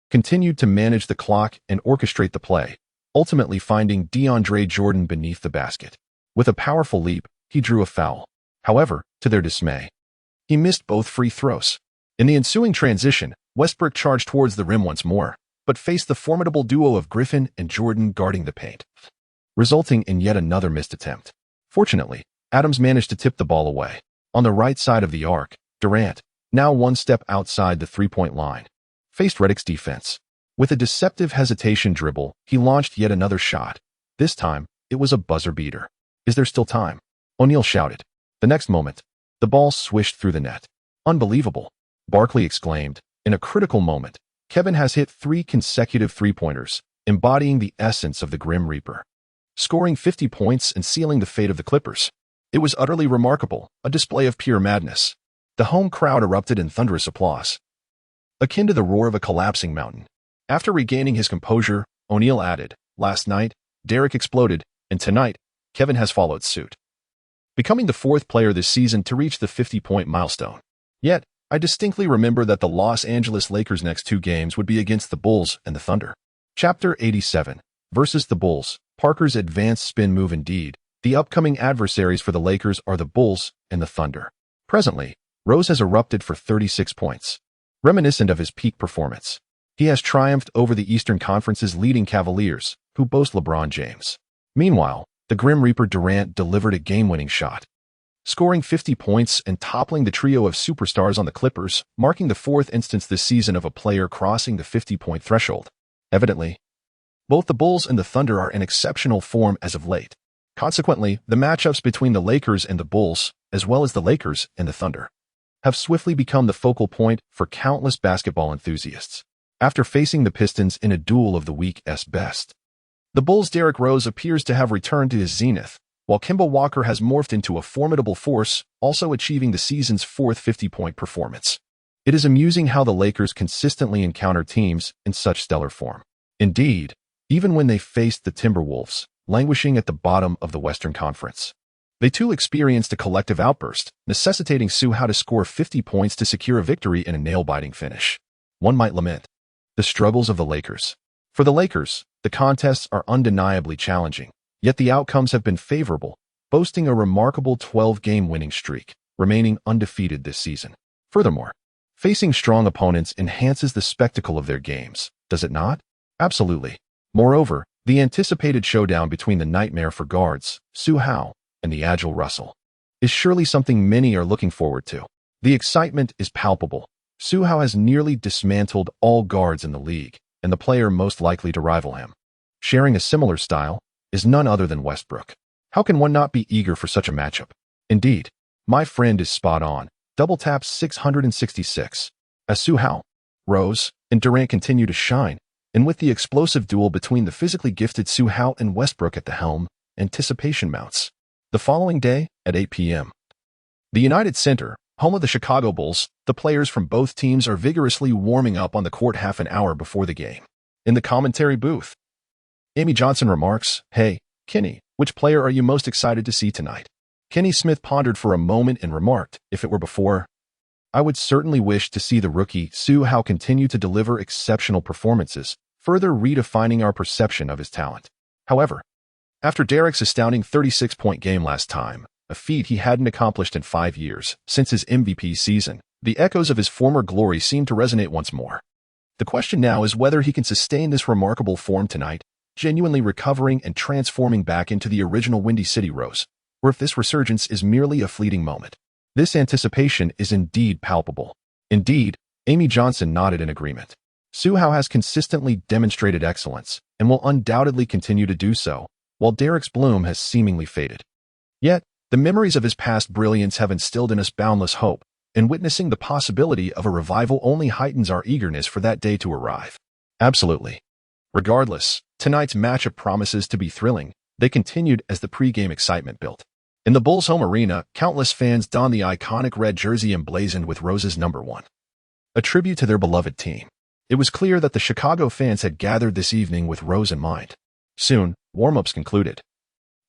continued to manage the clock and orchestrate the play, ultimately finding DeAndre Jordan beneath the basket. With a powerful leap, he drew a foul. However, to their dismay, he missed both free throws. In the ensuing transition, Westbrook charged towards the rim once more, but faced the formidable duo of Griffin and Jordan guarding the paint, resulting in yet another missed attempt. Fortunately, Adams managed to tip the ball away. On the right side of the arc, Durant, now one step outside the three-point line, faced Redick's defense. With a deceptive hesitation dribble, he launched yet another shot. This time, it was a buzzer beater. "Is there still time?" O'Neal shouted. The next moment, the ball swished through the net. "Unbelievable!" Barkley exclaimed. In a critical moment, Kevin has hit 3 consecutive three-pointers, embodying the essence of the Grim Reaper, scoring 50 points and sealing the fate of the Clippers. It was utterly remarkable, a display of pure madness. The home crowd erupted in thunderous applause, akin to the roar of a collapsing mountain. After regaining his composure, O'Neal added, "Last night, Derek exploded, and tonight, Kevin has followed suit, becoming the 4th player this season to reach the 50-point milestone. Yet, I distinctly remember that the Los Angeles Lakers' next 2 games would be against the Bulls and the Thunder." Chapter 87, versus the Bulls, Parker's advanced spin move indeed. The upcoming adversaries for the Lakers are the Bulls and the Thunder. Presently, Rose has erupted for 36 points. Reminiscent of his peak performance, he has triumphed over the Eastern Conference's leading Cavaliers, who boast LeBron James. Meanwhile, the Grim Reaper Durant delivered a game-winning shot, scoring 50 points and toppling the trio of superstars on the Clippers, marking the 4th instance this season of a player crossing the 50-point threshold. Evidently, both the Bulls and the Thunder are in exceptional form as of late. Consequently, the matchups between the Lakers and the Bulls, as well as the Lakers and the Thunder, have swiftly become the focal point for countless basketball enthusiasts. After facing the Pistons in a duel of the week's best, the Bulls' Derrick Rose appears to have returned to his zenith, while Kemba Walker has morphed into a formidable force, also achieving the season's 4th 50-point performance. It is amusing how the Lakers consistently encounter teams in such stellar form. Indeed, even when they faced the Timberwolves, languishing at the bottom of the Western Conference, they too experienced a collective outburst, necessitating Su Hao to score 50 points to secure a victory in a nail-biting finish. One might lament the struggles of the Lakers. For the Lakers, the contests are undeniably challenging, yet the outcomes have been favorable, boasting a remarkable 12-game winning streak, remaining undefeated this season. Furthermore, facing strong opponents enhances the spectacle of their games, does it not? Absolutely. Moreover, the anticipated showdown between the nightmare for guards, Su Hao, and the agile Russell, is surely something many are looking forward to. The excitement is palpable. Su Hao has nearly dismantled all guards in the league, and the player most likely to rival him, sharing a similar style, is none other than Westbrook. How can one not be eager for such a matchup? Indeed, my friend is spot on. Double tap 666. As Su Hao, Rose, and Durant continue to shine, and with the explosive duel between the physically gifted Su Hao and Westbrook at the helm, anticipation mounts. The following day, at 8 p.m., the United Center, home of the Chicago Bulls, the players from both teams are vigorously warming up on the court half an hour before the game. In the commentary booth, Amy Johnson remarks, "Hey, Kenny, which player are you most excited to see tonight?" Kenny Smith pondered for a moment and remarked, "If it were before, I would certainly wish to see the rookie Su Hao continue to deliver exceptional performances, further redefining our perception of his talent. However, after Derek's astounding 36-point game last time, a feat he hadn't accomplished in 5 years since his MVP season, the echoes of his former glory seemed to resonate once more. The question now is whether he can sustain this remarkable form tonight, genuinely recovering and transforming back into the original Windy City Rose, or if this resurgence is merely a fleeting moment. This anticipation is indeed palpable. Indeed, Amy Johnson nodded in agreement. Su Hao has consistently demonstrated excellence and will undoubtedly continue to do so, while Derek's bloom has seemingly faded. Yet, the memories of his past brilliance have instilled in us boundless hope, and witnessing the possibility of a revival only heightens our eagerness for that day to arrive. Absolutely. Regardless, tonight's matchup promises to be thrilling. They continued as the pre-game excitement built. In the Bulls' home arena, countless fans donned the iconic red jersey emblazoned with Rose's number 1, a tribute to their beloved team. It was clear that the Chicago fans had gathered this evening with Rose in mind. Soon, warm-ups concluded,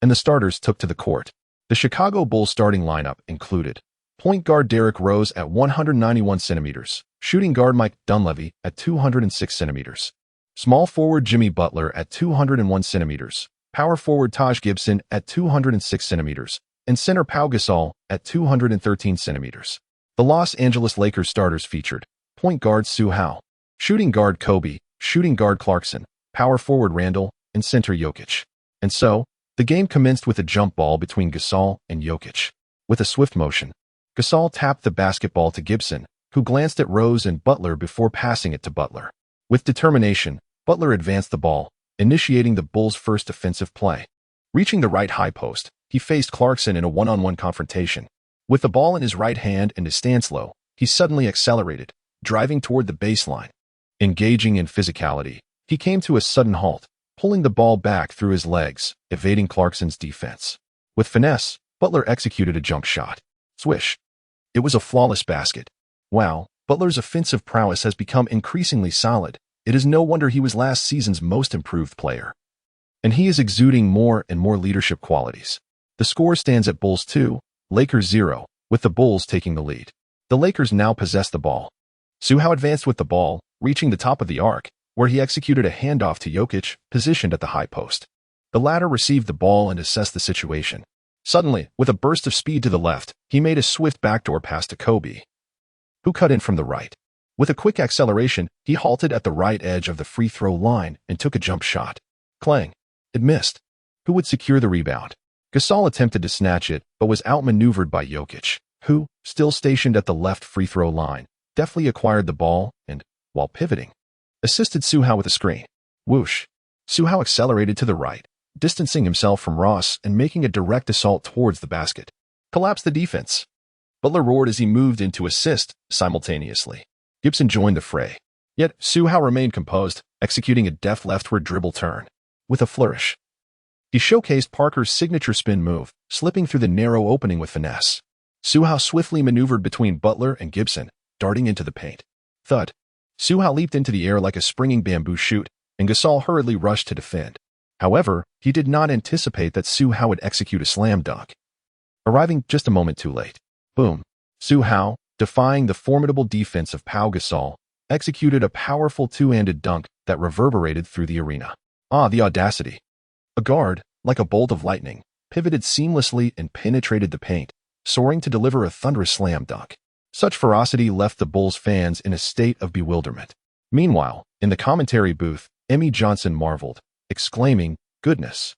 and the starters took to the court. The Chicago Bulls starting lineup included point guard Derrick Rose at 191 centimeters, shooting guard Mike Dunleavy at 206 centimeters, small forward Jimmy Butler at 201 centimeters, power forward Taj Gibson at 206 centimeters, and center Pau Gasol at 213 centimeters. The Los Angeles Lakers starters featured point guard Su Hao, shooting guard Kobe, shooting guard Clarkson, power forward Randall, and center Jokic. And so, the game commenced with a jump ball between Gasol and Jokic. With a swift motion, Gasol tapped the basketball to Gibson, who glanced at Rose and Butler before passing it to Butler. With determination, Butler advanced the ball, initiating the Bulls' first offensive play. Reaching the right high post, he faced Clarkson in a one-on-one confrontation. With the ball in his right hand and his stance low, he suddenly accelerated, driving toward the baseline. Engaging in physicality, he came to a sudden halt, pulling the ball back through his legs, evading Clarkson's defense. With finesse, Butler executed a jump shot. Swish. It was a flawless basket. Wow, Butler's offensive prowess has become increasingly solid. It is no wonder he was last season's most improved player. And he is exuding more and more leadership qualities. The score stands at Bulls 2, Lakers 0, with the Bulls taking the lead. The Lakers now possess the ball. Su Hao advanced with the ball, reaching the top of the arc, where he executed a handoff to Jokic, positioned at the high post. The latter received the ball and assessed the situation. Suddenly, with a burst of speed to the left, he made a swift backdoor pass to Kobe, who cut in from the right. With a quick acceleration, he halted at the right edge of the free throw line and took a jump shot. Clang. It missed. Who would secure the rebound? Gasol attempted to snatch it, but was outmaneuvered by Jokic, who, still stationed at the left free throw line, deftly acquired the ball and, while pivoting, assisted Su Hao with a screen. Whoosh. Su Hao accelerated to the right, distancing himself from Ross and making a direct assault towards the basket. Collapsed the defense. Butler roared as he moved in to assist simultaneously. Gibson joined the fray. Yet, Su Hao remained composed, executing a deft leftward dribble turn. With a flourish, he showcased Parker's signature spin move, slipping through the narrow opening with finesse. Su Hao swiftly maneuvered between Butler and Gibson, darting into the paint. Thud. Su Hao leaped into the air like a springing bamboo shoot, and Gasol hurriedly rushed to defend. However, he did not anticipate that Su Hao would execute a slam dunk, arriving just a moment too late. Boom. Su Hao, defying the formidable defense of Pau Gasol, executed a powerful two-handed dunk that reverberated through the arena. Ah, the audacity. A guard, like a bolt of lightning, pivoted seamlessly and penetrated the paint, soaring to deliver a thunderous slam dunk. Such ferocity left the Bulls fans in a state of bewilderment. Meanwhile, in the commentary booth, Amy Johnson marveled, exclaiming, "Goodness."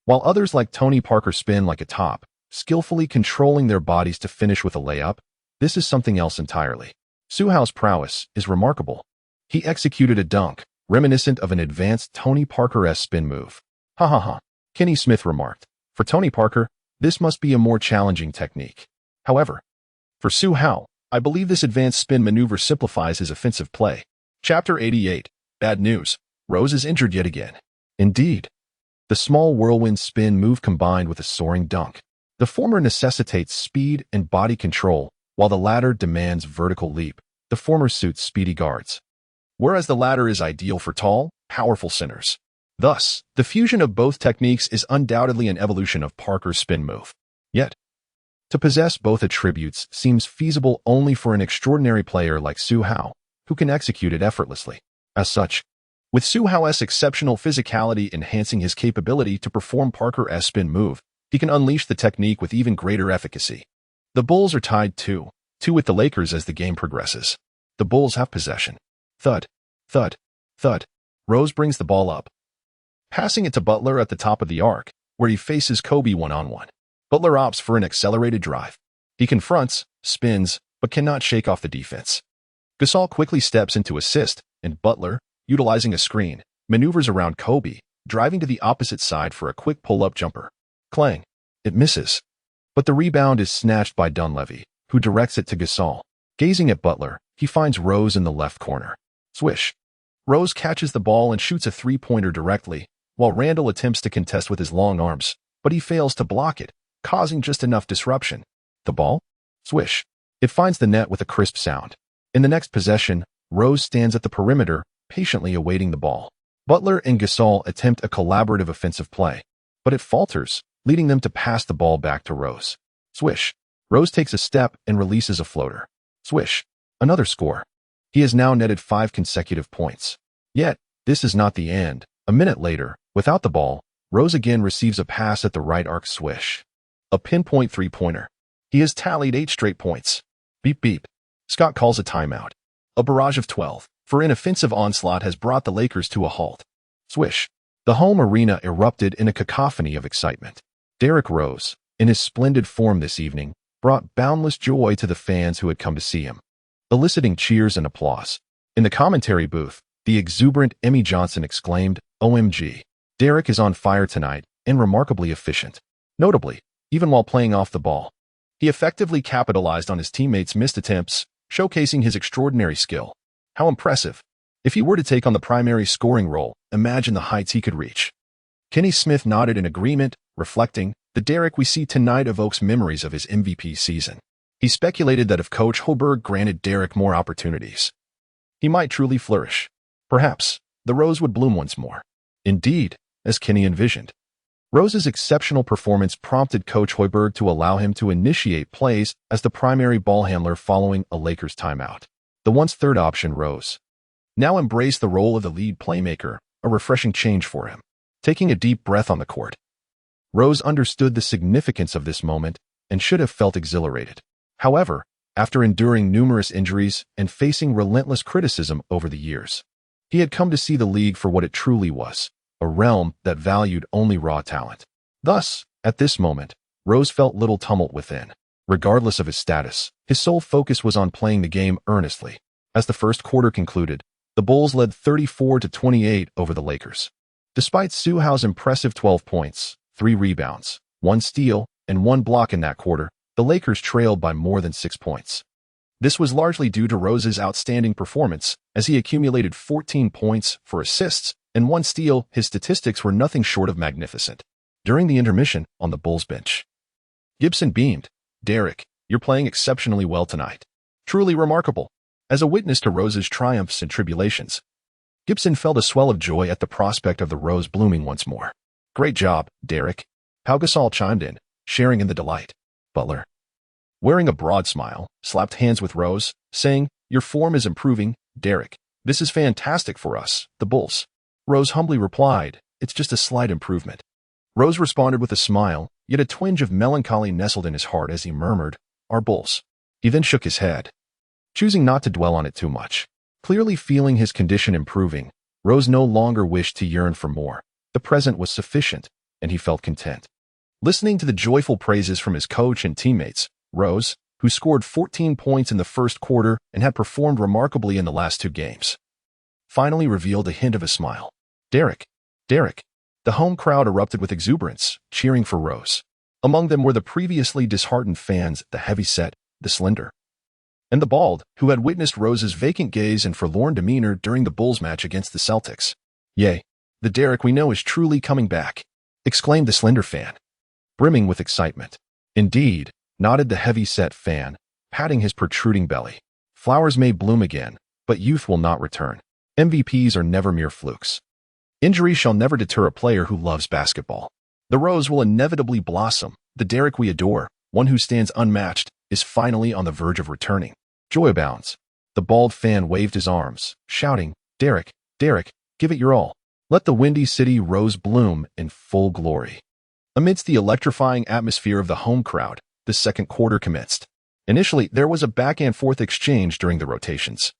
While others like Tony Parker spin like a top, skillfully controlling their bodies to finish with a layup, this is something else entirely. Su Hao's prowess is remarkable. He executed a dunk, reminiscent of an advanced Tony Parker-esque spin move. Ha ha ha, Kenny Smith remarked. For Tony Parker, this must be a more challenging technique. However, for Su Hao, I believe this advanced spin maneuver simplifies his offensive play. Chapter 88. Bad news. Rose is injured yet again. Indeed. The small whirlwind spin move combined with a soaring dunk. The former necessitates speed and body control, while the latter demands vertical leap. The former suits speedy guards, whereas the latter is ideal for tall, powerful centers. Thus, the fusion of both techniques is undoubtedly an evolution of Parker's spin move. Yet, to possess both attributes seems feasible only for an extraordinary player like Su Hao, who can execute it effortlessly. As such, with Su Hao's exceptional physicality enhancing his capability to perform Parker's spin move, he can unleash the technique with even greater efficacy. The Bulls are tied 2-2 with the Lakers as the game progresses. The Bulls have possession. Thud, thud, thud. Rose brings the ball up, passing it to Butler at the top of the arc, where he faces Kobe one-on-one. Butler opts for an accelerated drive. He confronts, spins, but cannot shake off the defense. Gasol quickly steps into assist, and Butler, utilizing a screen, maneuvers around Kobe, driving to the opposite side for a quick pull-up jumper. Clang. It misses. But the rebound is snatched by Dunleavy, who directs it to Gasol. Gazing at Butler, he finds Rose in the left corner. Swish. Rose catches the ball and shoots a three-pointer directly, while Randall attempts to contest with his long arms, but he fails to block it, causing just enough disruption. The ball? Swish. It finds the net with a crisp sound. In the next possession, Rose stands at the perimeter, patiently awaiting the ball. Butler and Gasol attempt a collaborative offensive play, but it falters, leading them to pass the ball back to Rose. Swish. Rose takes a step and releases a floater. Swish. Another score. He has now netted 5 consecutive points. Yet, this is not the end. A minute later, without the ball, Rose again receives a pass at the right arc. Swish. A pinpoint three-pointer. He has tallied 8 straight points. Beep beep. Scott calls a timeout. A barrage of 12 for an offensive onslaught has brought the Lakers to a halt. Swish. The home arena erupted in a cacophony of excitement. Derrick Rose, in his splendid form this evening, brought boundless joy to the fans who had come to see him, eliciting cheers and applause. In the commentary booth, the exuberant Emmy Johnson exclaimed, "OMG. Derrick is on fire tonight and remarkably efficient." Notably, even while playing off the ball, he effectively capitalized on his teammates' missed attempts, showcasing his extraordinary skill. How impressive. If he were to take on the primary scoring role, imagine the heights he could reach. Kenny Smith nodded in agreement, reflecting, "The Derrick we see tonight evokes memories of his MVP season." He speculated that if Coach Hoiberg granted Derrick more opportunities, he might truly flourish. Perhaps, the rose would bloom once more. Indeed, as Kenny envisioned. Rose's exceptional performance prompted Coach Hoiberg to allow him to initiate plays as the primary ball handler following a Lakers timeout. The once third option, Rose, now embraced the role of the lead playmaker, a refreshing change for him. Taking a deep breath on the court, Rose understood the significance of this moment and should have felt exhilarated. However, after enduring numerous injuries and facing relentless criticism over the years, he had come to see the league for what it truly was, a realm that valued only raw talent. Thus, at this moment, Rose felt little tumult within. Regardless of his status, his sole focus was on playing the game earnestly. As the first quarter concluded, the Bulls led 34-28 over the Lakers. Despite Su Hao's impressive 12 points, 3 rebounds, 1 steal, and 1 block in that quarter, the Lakers trailed by more than 6 points. This was largely due to Rose's outstanding performance, as he accumulated 14 points, 4 assists, and 1 steal. His statistics were nothing short of magnificent. During the intermission, on the Bulls bench, Gibson beamed, "Derrick, you're playing exceptionally well tonight. Truly remarkable." As a witness to Rose's triumphs and tribulations, Gibson felt a swell of joy at the prospect of the rose blooming once more. "Great job, Derrick." Pau Gasol chimed in, sharing in the delight. Butler, wearing a broad smile, slapped hands with Rose, saying, "Your form is improving, Derrick. This is fantastic for us, the Bulls." Rose humbly replied, "It's just a slight improvement." Rose responded with a smile, yet a twinge of melancholy nestled in his heart as he murmured, "Our Bulls." He then shook his head, choosing not to dwell on it too much. Clearly feeling his condition improving, Rose no longer wished to yearn for more. The present was sufficient, and he felt content. Listening to the joyful praises from his coach and teammates, Rose, who scored 14 points in the first quarter and had performed remarkably in the last 2 games, finally revealed a hint of a smile. "Derrick, Derrick." The home crowd erupted with exuberance, cheering for Rose. Among them were the previously disheartened fans, the heavy-set, the slender, and the bald, who had witnessed Rose's vacant gaze and forlorn demeanor during the Bulls match against the Celtics. "Yay, the Derrick we know is truly coming back," exclaimed the slender fan, brimming with excitement. "Indeed," nodded the heavy-set fan, patting his protruding belly. "Flowers may bloom again, but youth will not return. MVPs are never mere flukes." Injury shall never deter a player who loves basketball. The rose will inevitably blossom. The Derek we adore, one who stands unmatched, is finally on the verge of returning. Joy abounds. The bald fan waved his arms, shouting, "Derek, Derek, give it your all. Let the Windy City Rose bloom in full glory." Amidst the electrifying atmosphere of the home crowd, the second quarter commenced. Initially, there was a back-and-forth exchange during the rotations,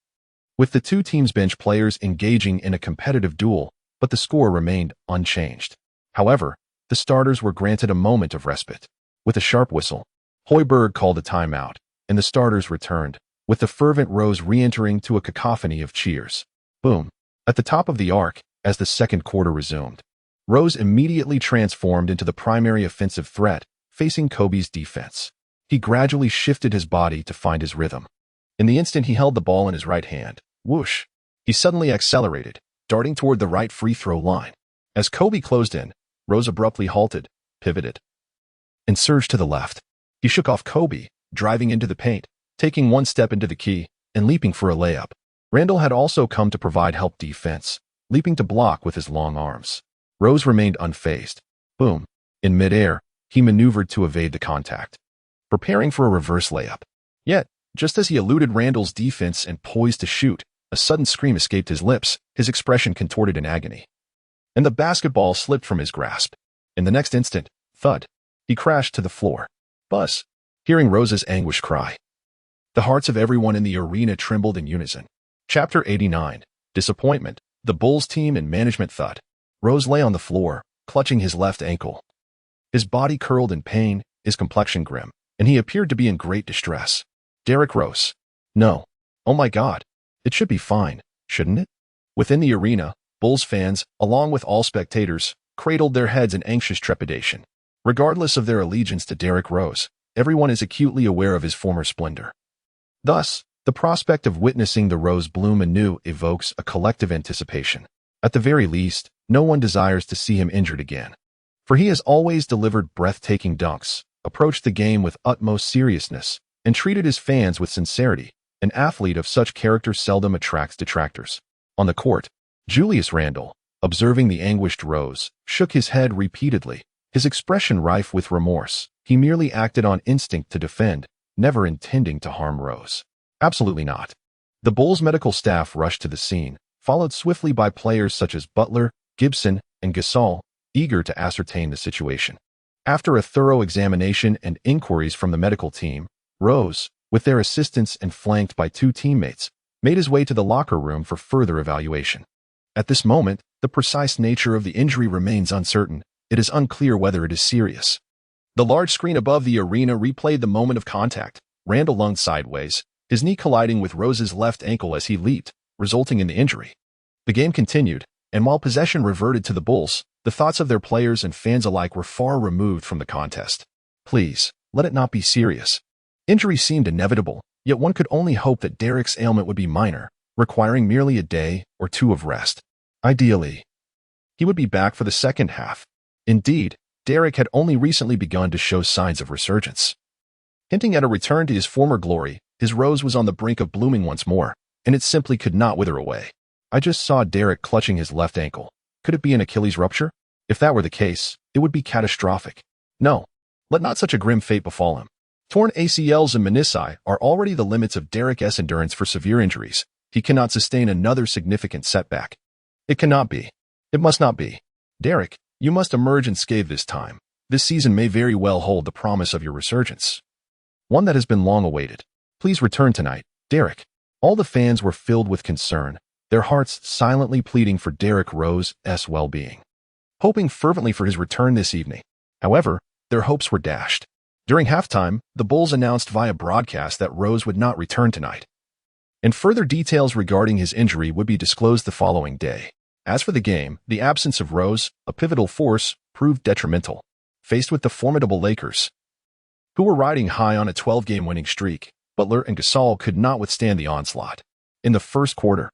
with the two teams' bench players engaging in a competitive duel, but the score remained unchanged. However, the starters were granted a moment of respite. With a sharp whistle, Hoiberg called a timeout, and the starters returned, with the fervent Rose re-entering to a cacophony of cheers. Boom! At the top of the arc, as the second quarter resumed, Rose immediately transformed into the primary offensive threat, facing Kobe's defense. He gradually shifted his body to find his rhythm. In the instant he held the ball in his right hand, whoosh, he suddenly accelerated, darting toward the right free throw line. As Kobe closed in, Rose abruptly halted, pivoted, and surged to the left. He shook off Kobe, driving into the paint, taking one step into the key, and leaping for a layup. Randall had also come to provide help defense, leaping to block with his long arms. Rose remained unfazed. Boom. In midair, he maneuvered to evade the contact, preparing for a reverse layup. Yet, just as he eluded Randall's defense and poised to shoot, a sudden scream escaped his lips, his expression contorted in agony. And the basketball slipped from his grasp. In the next instant, thud, he crashed to the floor. Buzz, hearing Rose's anguish cry. The hearts of everyone in the arena trembled in unison. Chapter 89. Disappointment. The Bulls team and management thud. Rose lay on the floor, clutching his left ankle. His body curled in pain, his complexion grim, and he appeared to be in great distress. Derek Rose. No. Oh my God. It should be fine, shouldn't it? Within the arena, Bulls fans, along with all spectators, cradled their heads in anxious trepidation. Regardless of their allegiance to Derek Rose, everyone is acutely aware of his former splendor. Thus, the prospect of witnessing the Rose bloom anew evokes a collective anticipation. At the very least, no one desires to see him injured again. For he has always delivered breathtaking dunks, approached the game with utmost seriousness, and treated his fans with sincerity. An athlete of such character seldom attracts detractors. On the court, Julius Randle, observing the anguished Rose, shook his head repeatedly, his expression rife with remorse. He merely acted on instinct to defend, never intending to harm Rose. Absolutely not. The Bulls' medical staff rushed to the scene, followed swiftly by players such as Butler, Gibson, and Gasol, eager to ascertain the situation. After a thorough examination and inquiries from the medical team, Rose, with their assistance and flanked by two teammates, made his way to the locker room for further evaluation. At this moment, the precise nature of the injury remains uncertain. It is unclear whether it is serious. The large screen above the arena replayed the moment of contact. Randle lunged sideways, his knee colliding with Rose's left ankle as he leaped, resulting in the injury. The game continued, and while possession reverted to the Bulls, the thoughts of their players and fans alike were far removed from the contest. Please, let it not be serious. Injury seemed inevitable, yet one could only hope that Derek's ailment would be minor, requiring merely a day or two of rest. Ideally, he would be back for the second half. Indeed, Derek had only recently begun to show signs of resurgence. Hinting at a return to his former glory, his Rose was on the brink of blooming once more, and it simply could not wither away. I just saw Derek clutching his left ankle. Could it be an Achilles rupture? If that were the case, it would be catastrophic. No, let not such a grim fate befall him. Torn ACLs and menisci are already the limits of Derek's endurance for severe injuries. He cannot sustain another significant setback. It cannot be. It must not be. Derek, you must emerge unscathed this time. This season may very well hold the promise of your resurgence, one that has been long awaited. Please return tonight, Derek. All the fans were filled with concern, their hearts silently pleading for Derek Rose's well-being, hoping fervently for his return this evening. However, their hopes were dashed. During halftime, the Bulls announced via broadcast that Rose would not return tonight, and further details regarding his injury would be disclosed the following day. As for the game, the absence of Rose, a pivotal force, proved detrimental. Faced with the formidable Lakers, who were riding high on a 12-game winning streak, Butler and Gasol could not withstand the onslaught. In the first quarter,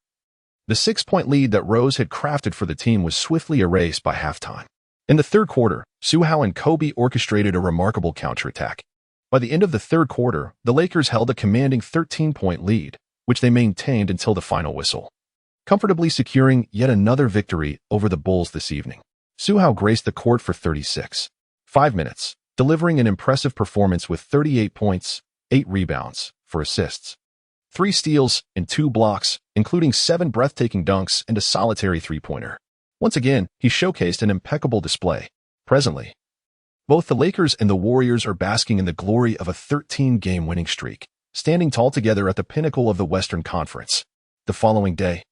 the 6-point lead that Rose had crafted for the team was swiftly erased by halftime. In the third quarter, Su Hao and Kobe orchestrated a remarkable counterattack. By the end of the third quarter, the Lakers held a commanding 13-point lead, which they maintained until the final whistle. comfortably securing yet another victory over the Bulls this evening. Su Hao graced the court for 36.5 minutes, delivering an impressive performance with 38 points, 8 rebounds, 4 assists, 3 steals, and 2 blocks, including 7 breathtaking dunks and a solitary three-pointer. Once again, he showcased an impeccable display. Presently, both the Lakers and the Warriors are basking in the glory of a 13-game winning streak, standing tall together at the pinnacle of the Western Conference. The following day,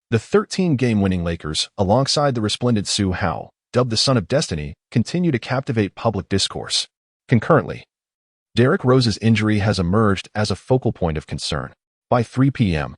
the 13-game winning Lakers, alongside the resplendent Su Hao, dubbed the Son of Destiny, continue to captivate public discourse. Concurrently, Derrick Rose's injury has emerged as a focal point of concern. By 3 p.m.,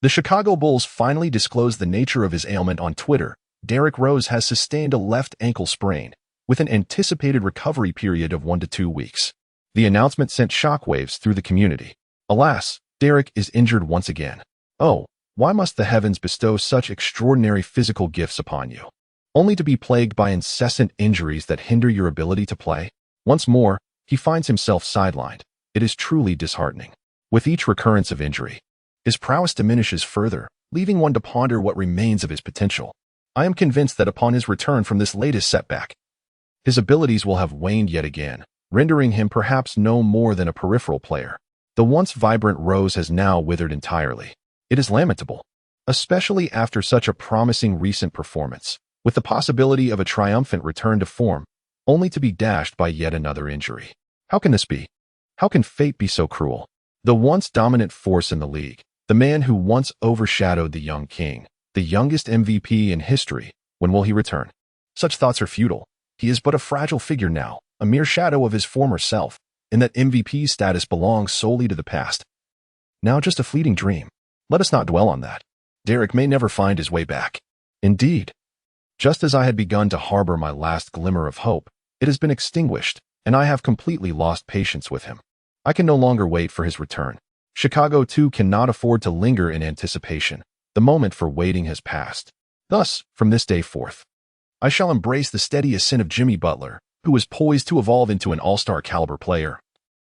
the Chicago Bulls finally disclosed the nature of his ailment on Twitter. Derrick Rose has sustained a left ankle sprain, with an anticipated recovery period of 1 to 2 weeks. The announcement sent shockwaves through the community. Alas, Derrick is injured once again. Oh, why must the heavens bestow such extraordinary physical gifts upon you, only to be plagued by incessant injuries that hinder your ability to play? Once more, he finds himself sidelined. It is truly disheartening. With each recurrence of injury, his prowess diminishes further, leaving one to ponder what remains of his potential. I am convinced that upon his return from this latest setback, his abilities will have waned yet again, rendering him perhaps no more than a peripheral player. The once vibrant Rose has now withered entirely. It is lamentable, especially after such a promising recent performance, with the possibility of a triumphant return to form, only to be dashed by yet another injury. How can this be? How can fate be so cruel? The once dominant force in the league, the man who once overshadowed the young king, the youngest MVP in history, when will he return? Such thoughts are futile. He is but a fragile figure now, a mere shadow of his former self, and that MVP status belongs solely to the past. Now just a fleeting dream. Let us not dwell on that. Derrick may never find his way back. Indeed, just as I had begun to harbor my last glimmer of hope, it has been extinguished, and I have completely lost patience with him. I can no longer wait for his return. Chicago, too, cannot afford to linger in anticipation. The moment for waiting has passed. Thus, from this day forth, I shall embrace the steady ascent of Jimmy Butler, who is poised to evolve into an all-star caliber player,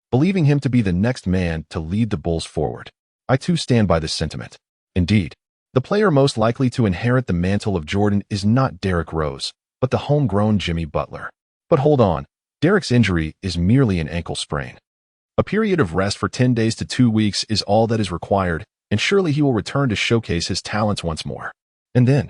believing him to be the next man to lead the Bulls forward. I too stand by this sentiment. Indeed, the player most likely to inherit the mantle of Jordan is not Derrick Rose, but the homegrown Jimmy Butler. But hold on, Derrick's injury is merely an ankle sprain. A period of rest for 10 days to 2 weeks is all that is required, and surely he will return to showcase his talents once more. And then,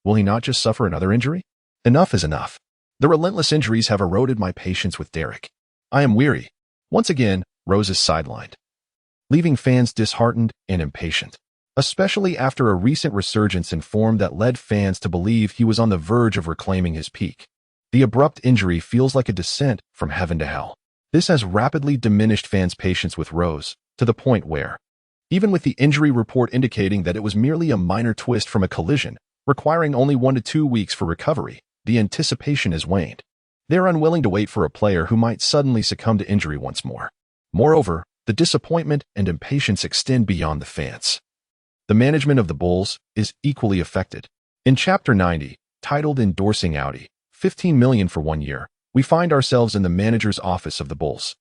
will he not just suffer another injury? Enough is enough. The relentless injuries have eroded my patience with Derrick. I am weary. Once again, Rose is sidelined, leaving fans disheartened and impatient, especially after a recent resurgence in form that led fans to believe he was on the verge of reclaiming his peak. The abrupt injury feels like a descent from heaven to hell. This has rapidly diminished fans' patience with Rose, to the point where, even with the injury report indicating that it was merely a minor twist from a collision, requiring only 1 to 2 weeks for recovery, the anticipation has waned. They are unwilling to wait for a player who might suddenly succumb to injury once more. Moreover, the disappointment and impatience extend beyond the fans. The management of the Bulls is equally affected. In Chapter 90, titled Endorsing Audi, $15 million for 1 year, we find ourselves in the manager's office of the Bulls.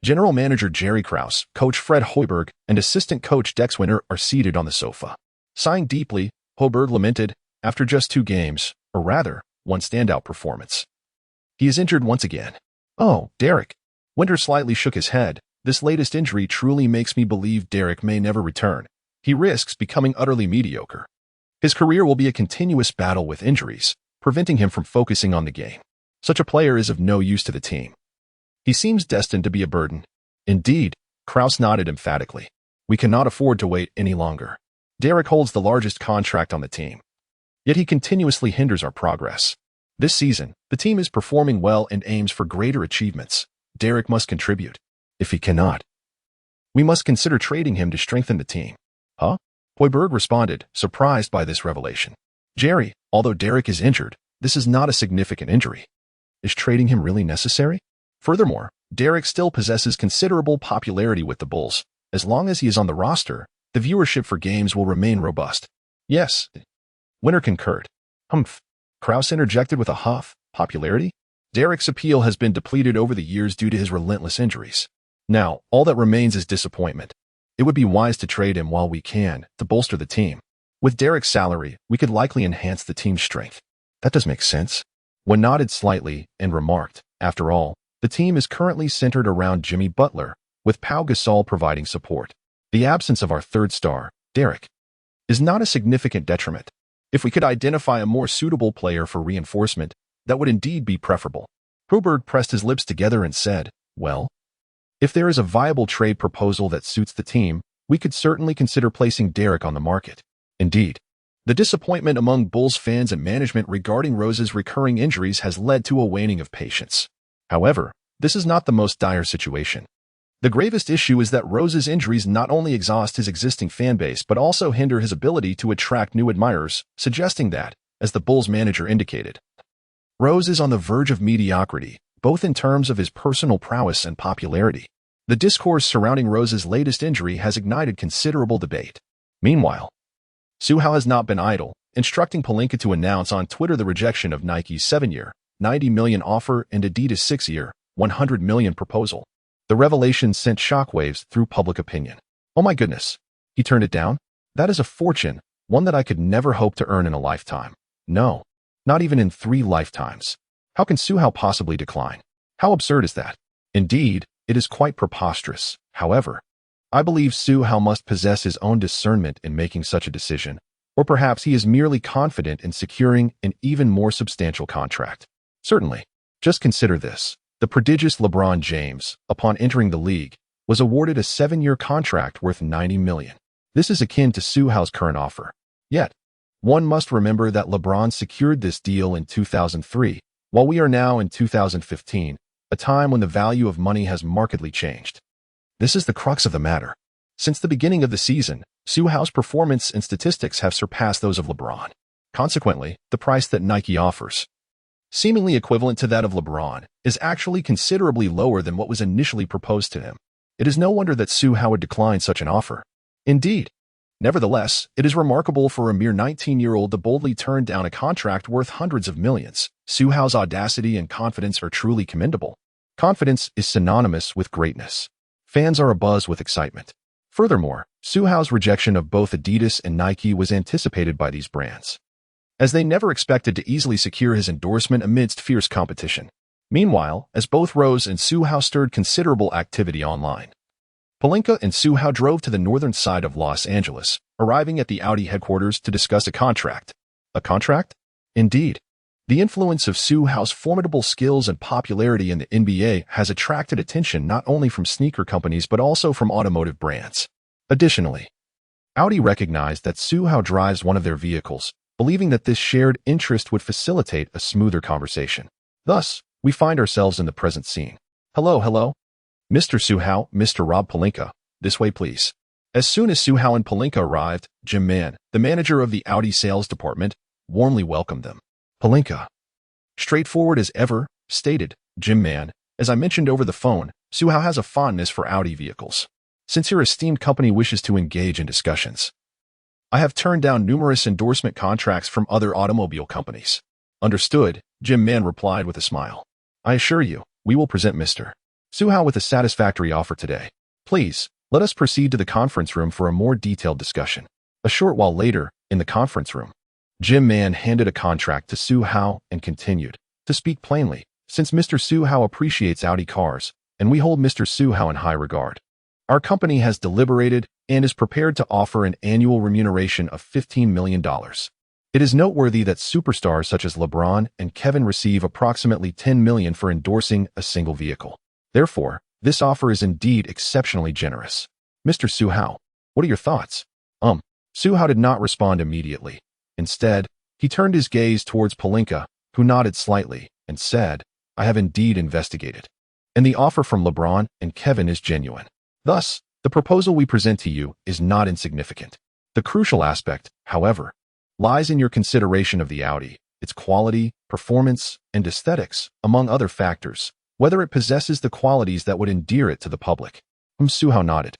General Manager Jerry Krause, Coach Fred Hoiberg, and Assistant Coach Dex Winter are seated on the sofa. Sighing deeply, Hoiberg lamented, after just 2 games, or rather, 1 standout performance, he is injured once again. Oh, Derrick. Winter slightly shook his head. This latest injury truly makes me believe Derrick may never return. He risks becoming utterly mediocre. His career will be a continuous battle with injuries, preventing him from focusing on the game. Such a player is of no use to the team. He seems destined to be a burden. Indeed, Krause nodded emphatically. We cannot afford to wait any longer. Derrick holds the largest contract on the team, yet he continuously hinders our progress. This season, the team is performing well and aims for greater achievements. Derrick must contribute. If he cannot, we must consider trading him to strengthen the team. Huh? Hoiberg responded, surprised by this revelation. Jerry, although Derrick is injured, this is not a significant injury. Is trading him really necessary? Furthermore, Derrick still possesses considerable popularity with the Bulls. As long as he is on the roster, the viewership for games will remain robust. Yes. Winter concurred. Humph. Krause interjected with a huff. Popularity? Derrick's appeal has been depleted over the years due to his relentless injuries. Now, all that remains is disappointment. It would be wise to trade him while we can, to bolster the team. With Derek's salary, we could likely enhance the team's strength. That does make sense. When nodded slightly and remarked, after all, the team is currently centered around Jimmy Butler, with Pau Gasol providing support. The absence of our third star, Derek, is not a significant detriment. If we could identify a more suitable player for reinforcement, that would indeed be preferable. Broberg pressed his lips together and said, well, if there is a viable trade proposal that suits the team, we could certainly consider placing Derek on the market. Indeed, the disappointment among Bulls fans and management regarding Rose's recurring injuries has led to a waning of patience. However, this is not the most dire situation. The gravest issue is that Rose's injuries not only exhaust his existing fan base but also hinder his ability to attract new admirers, suggesting that, as the Bulls manager indicated, Rose is on the verge of mediocrity, both in terms of his personal prowess and popularity. The discourse surrounding Rose's latest injury has ignited considerable debate. Meanwhile, Su Hao has not been idle, instructing Pelinka to announce on Twitter the rejection of Nike's 7-year, $90 million offer and Adidas' 6-year, $100 million proposal. The revelation sent shockwaves through public opinion. Oh my goodness, he turned it down? That is a fortune, one that I could never hope to earn in a lifetime. No, not even in 3 lifetimes. How can Su Hao possibly decline? How absurd is that? Indeed, it is quite preposterous. However, I believe Su Hao must possess his own discernment in making such a decision, or perhaps he is merely confident in securing an even more substantial contract. Certainly, just consider this. The prodigious LeBron James, upon entering the league, was awarded a 7-year contract worth $90 million. This is akin to Su Hao's current offer. Yet, one must remember that LeBron secured this deal in 2003, while we are now in 2015, a time when the value of money has markedly changed. This is the crux of the matter. Since the beginning of the season, Su Hao's performance and statistics have surpassed those of LeBron. Consequently, the price that Nike offers, seemingly equivalent to that of LeBron, is actually considerably lower than what was initially proposed to him. It is no wonder that Su Hao would decline such an offer. Indeed. Nevertheless, it is remarkable for a mere 19-year-old to boldly turn down a contract worth hundreds of millions. Su Hao's audacity and confidence are truly commendable. Confidence is synonymous with greatness. Fans are abuzz with excitement. Furthermore, Su Hao's rejection of both Adidas and Nike was anticipated by these brands, as they never expected to easily secure his endorsement amidst fierce competition. Meanwhile, as both Rose and Su Hao stirred considerable activity online, Pelinka and Su Hao drove to the northern side of Los Angeles, arriving at the Audi headquarters to discuss a contract. A contract? Indeed. The influence of Su Hao's formidable skills and popularity in the NBA has attracted attention not only from sneaker companies but also from automotive brands. Additionally, Audi recognized that Su Hao drives one of their vehicles, believing that this shared interest would facilitate a smoother conversation. Thus, we find ourselves in the present scene. Hello. Mr. Su Hao, Mr. Rob Pelinka, this way please. As soon as Su Hao and Pelinka arrived, Jim Mann, the manager of the Audi sales department, warmly welcomed them. Pelinka, straightforward as ever, stated Jim Mann. As I mentioned over the phone, Su Hao has a fondness for Audi vehicles. Since your esteemed company wishes to engage in discussions, I have turned down numerous endorsement contracts from other automobile companies. Understood, Jim Mann replied with a smile. I assure you, we will present Mr. Su Hao with a satisfactory offer today. Please, let us proceed to the conference room for a more detailed discussion. A short while later, in the conference room, Jim Mann handed a contract to Su Hao and continued, to speak plainly, since Mr. Su Hao appreciates Audi cars, and we hold Mr. Su Hao in high regard, our company has deliberated and is prepared to offer an annual remuneration of $15 million. It is noteworthy that superstars such as LeBron and Kevin receive approximately $10 million for endorsing a single vehicle. Therefore, this offer is indeed exceptionally generous. Mr. Su Hao, what are your thoughts? Su Hao did not respond immediately. Instead, he turned his gaze towards Pelinka, who nodded slightly, and said, I have indeed investigated, and the offer from LeBron and Kevin is genuine. Thus, the proposal we present to you is not insignificant. The crucial aspect, however, lies in your consideration of the Audi, its quality, performance, and aesthetics, among other factors, whether it possesses the qualities that would endear it to the public. Su Hao nodded.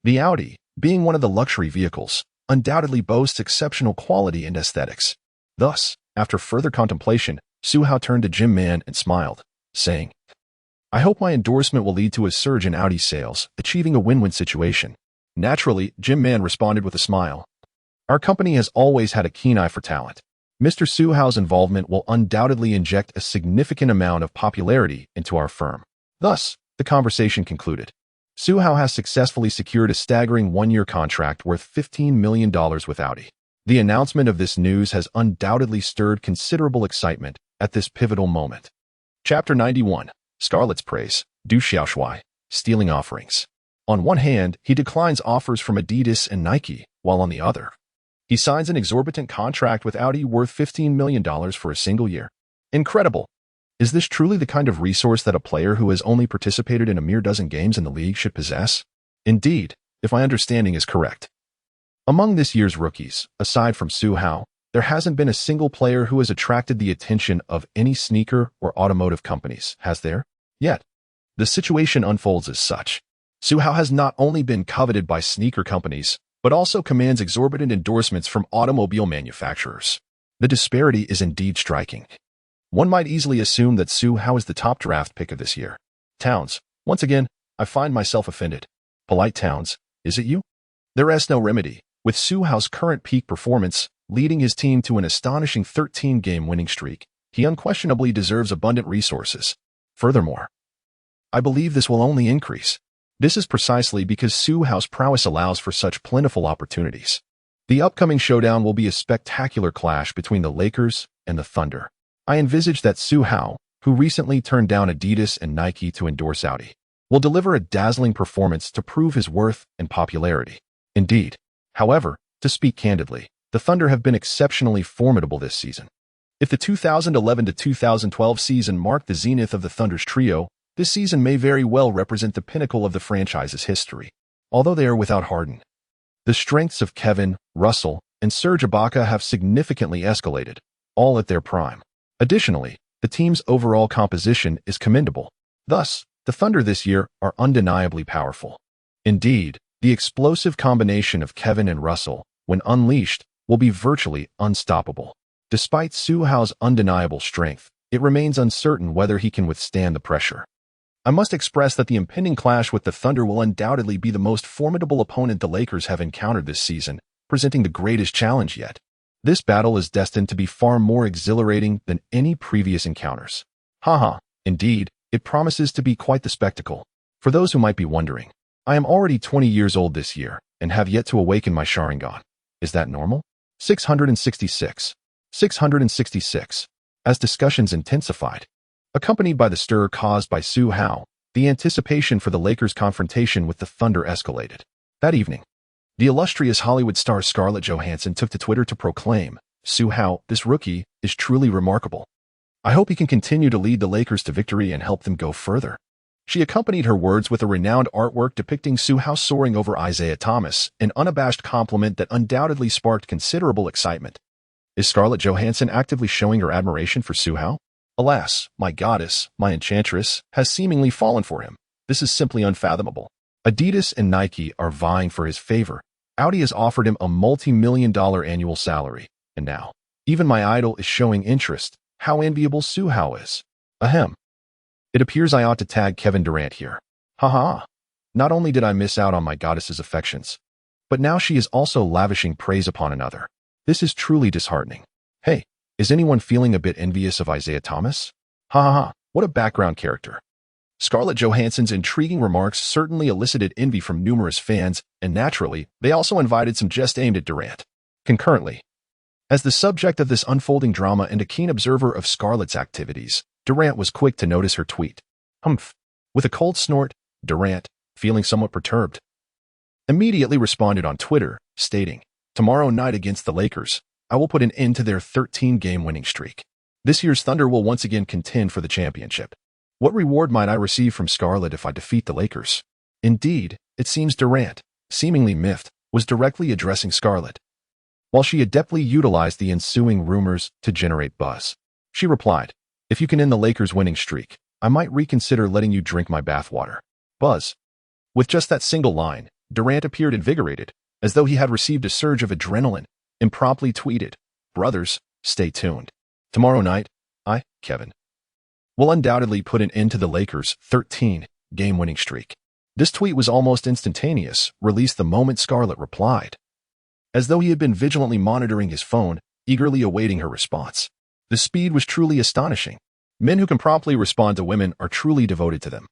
The Audi, being one of the luxury vehicles, undoubtedly boasts exceptional quality and aesthetics. Thus, after further contemplation, Su Hao turned to Jim Mann and smiled, saying, I hope my endorsement will lead to a surge in Audi sales, achieving a win-win situation. Naturally, Jim Mann responded with a smile. Our company has always had a keen eye for talent. Mr. Su Hao's involvement will undoubtedly inject a significant amount of popularity into our firm. Thus, the conversation concluded. Su Hao has successfully secured a staggering one-year contract worth $15 million with Audi. The announcement of this news has undoubtedly stirred considerable excitement at this pivotal moment. Chapter 91. Scarlett's Praise. Du Xiaoshui. Stealing offerings. On one hand, he declines offers from Adidas and Nike, while on the other, he signs an exorbitant contract with Audi worth $15 million for a single year. Incredible. Is this truly the kind of resource that a player who has only participated in a mere dozen games in the league should possess? Indeed, if my understanding is correct. Among this year's rookies, aside from Su Hao, there hasn't been a single player who has attracted the attention of any sneaker or automotive companies, has there? Yet, the situation unfolds as such. Su Hao has not only been coveted by sneaker companies, but also commands exorbitant endorsements from automobile manufacturers. The disparity is indeed striking. One might easily assume that Su Hao is the top draft pick of this year. Towns, once again, I find myself offended. Polite Towns, is it you? There is no remedy. With Su Hao's current peak performance, leading his team to an astonishing 13-game winning streak, he unquestionably deserves abundant resources. Furthermore, I believe this will only increase. This is precisely because Su Hao's prowess allows for such plentiful opportunities. The upcoming showdown will be a spectacular clash between the Lakers and the Thunder. I envisage that Su Hao, who recently turned down Adidas and Nike to endorse Audi, will deliver a dazzling performance to prove his worth and popularity. Indeed, however, to speak candidly, the Thunder have been exceptionally formidable this season. If the 2011 to 2012 season marked the zenith of the Thunder's trio, this season may very well represent the pinnacle of the franchise's history, although they are without Harden. The strengths of Kevin, Russell, and Serge Ibaka have significantly escalated, all at their prime. Additionally, the team's overall composition is commendable. Thus, the Thunder this year are undeniably powerful. Indeed, the explosive combination of Kevin and Russell, when unleashed, will be virtually unstoppable. Despite Su Hao's undeniable strength, it remains uncertain whether he can withstand the pressure. I must express that the impending clash with the Thunder will undoubtedly be the most formidable opponent the Lakers have encountered this season, presenting the greatest challenge yet. This battle is destined to be far more exhilarating than any previous encounters. Indeed, it promises to be quite the spectacle. For those who might be wondering, I am already 20 years old this year and have yet to awaken my Sharingan. Is that normal? 666. 666. As discussions intensified, accompanied by the stir caused by Su Hao, the anticipation for the Lakers' confrontation with the Thunder escalated. That evening, the illustrious Hollywood star Scarlett Johansson took to Twitter to proclaim, "Su Hao, this rookie, is truly remarkable. I hope he can continue to lead the Lakers to victory and help them go further." She accompanied her words with a renowned artwork depicting Su Hao soaring over Isaiah Thomas, an unabashed compliment that undoubtedly sparked considerable excitement. Is Scarlett Johansson actively showing her admiration for Su Hao? Alas, my goddess, my enchantress, has seemingly fallen for him. This is simply unfathomable. Adidas and Nike are vying for his favor. Audi has offered him a multi-million-dollar annual salary. And now, even my idol is showing interest. How enviable Su Hao is. Ahem. It appears I ought to tag Kevin Durant here. Not only did I miss out on my goddess's affections, but now she is also lavishing praise upon another. This is truly disheartening. Hey, is anyone feeling a bit envious of Isaiah Thomas? What a background character. Scarlett Johansson's intriguing remarks certainly elicited envy from numerous fans, and naturally, they also invited some jest aimed at Durant. Concurrently, as the subject of this unfolding drama and a keen observer of Scarlett's activities, Durant was quick to notice her tweet. With a cold snort, Durant, feeling somewhat perturbed, immediately responded on Twitter, stating, "Tomorrow night against the Lakers, I will put an end to their 13-game winning streak. This year's Thunder will once again contend for the championship. What reward might I receive from Scarlett if I defeat the Lakers?" Indeed, it seems Durant, seemingly miffed, was directly addressing Scarlett. While she adeptly utilized the ensuing rumors to generate buzz, she replied, "If you can end the Lakers' winning streak, I might reconsider letting you drink my bathwater." Buzz. With just that single line, Durant appeared invigorated, as though he had received a surge of adrenaline, and promptly tweeted, "Brothers, stay tuned. Tomorrow night, I, Kevin, will undoubtedly put an end to the Lakers' 13-game winning streak." This tweet was almost instantaneous, released the moment Scarlett replied. as though he had been vigilantly monitoring his phone, eagerly awaiting her response. The speed was truly astonishing. Men who can promptly respond to women are truly devoted to them.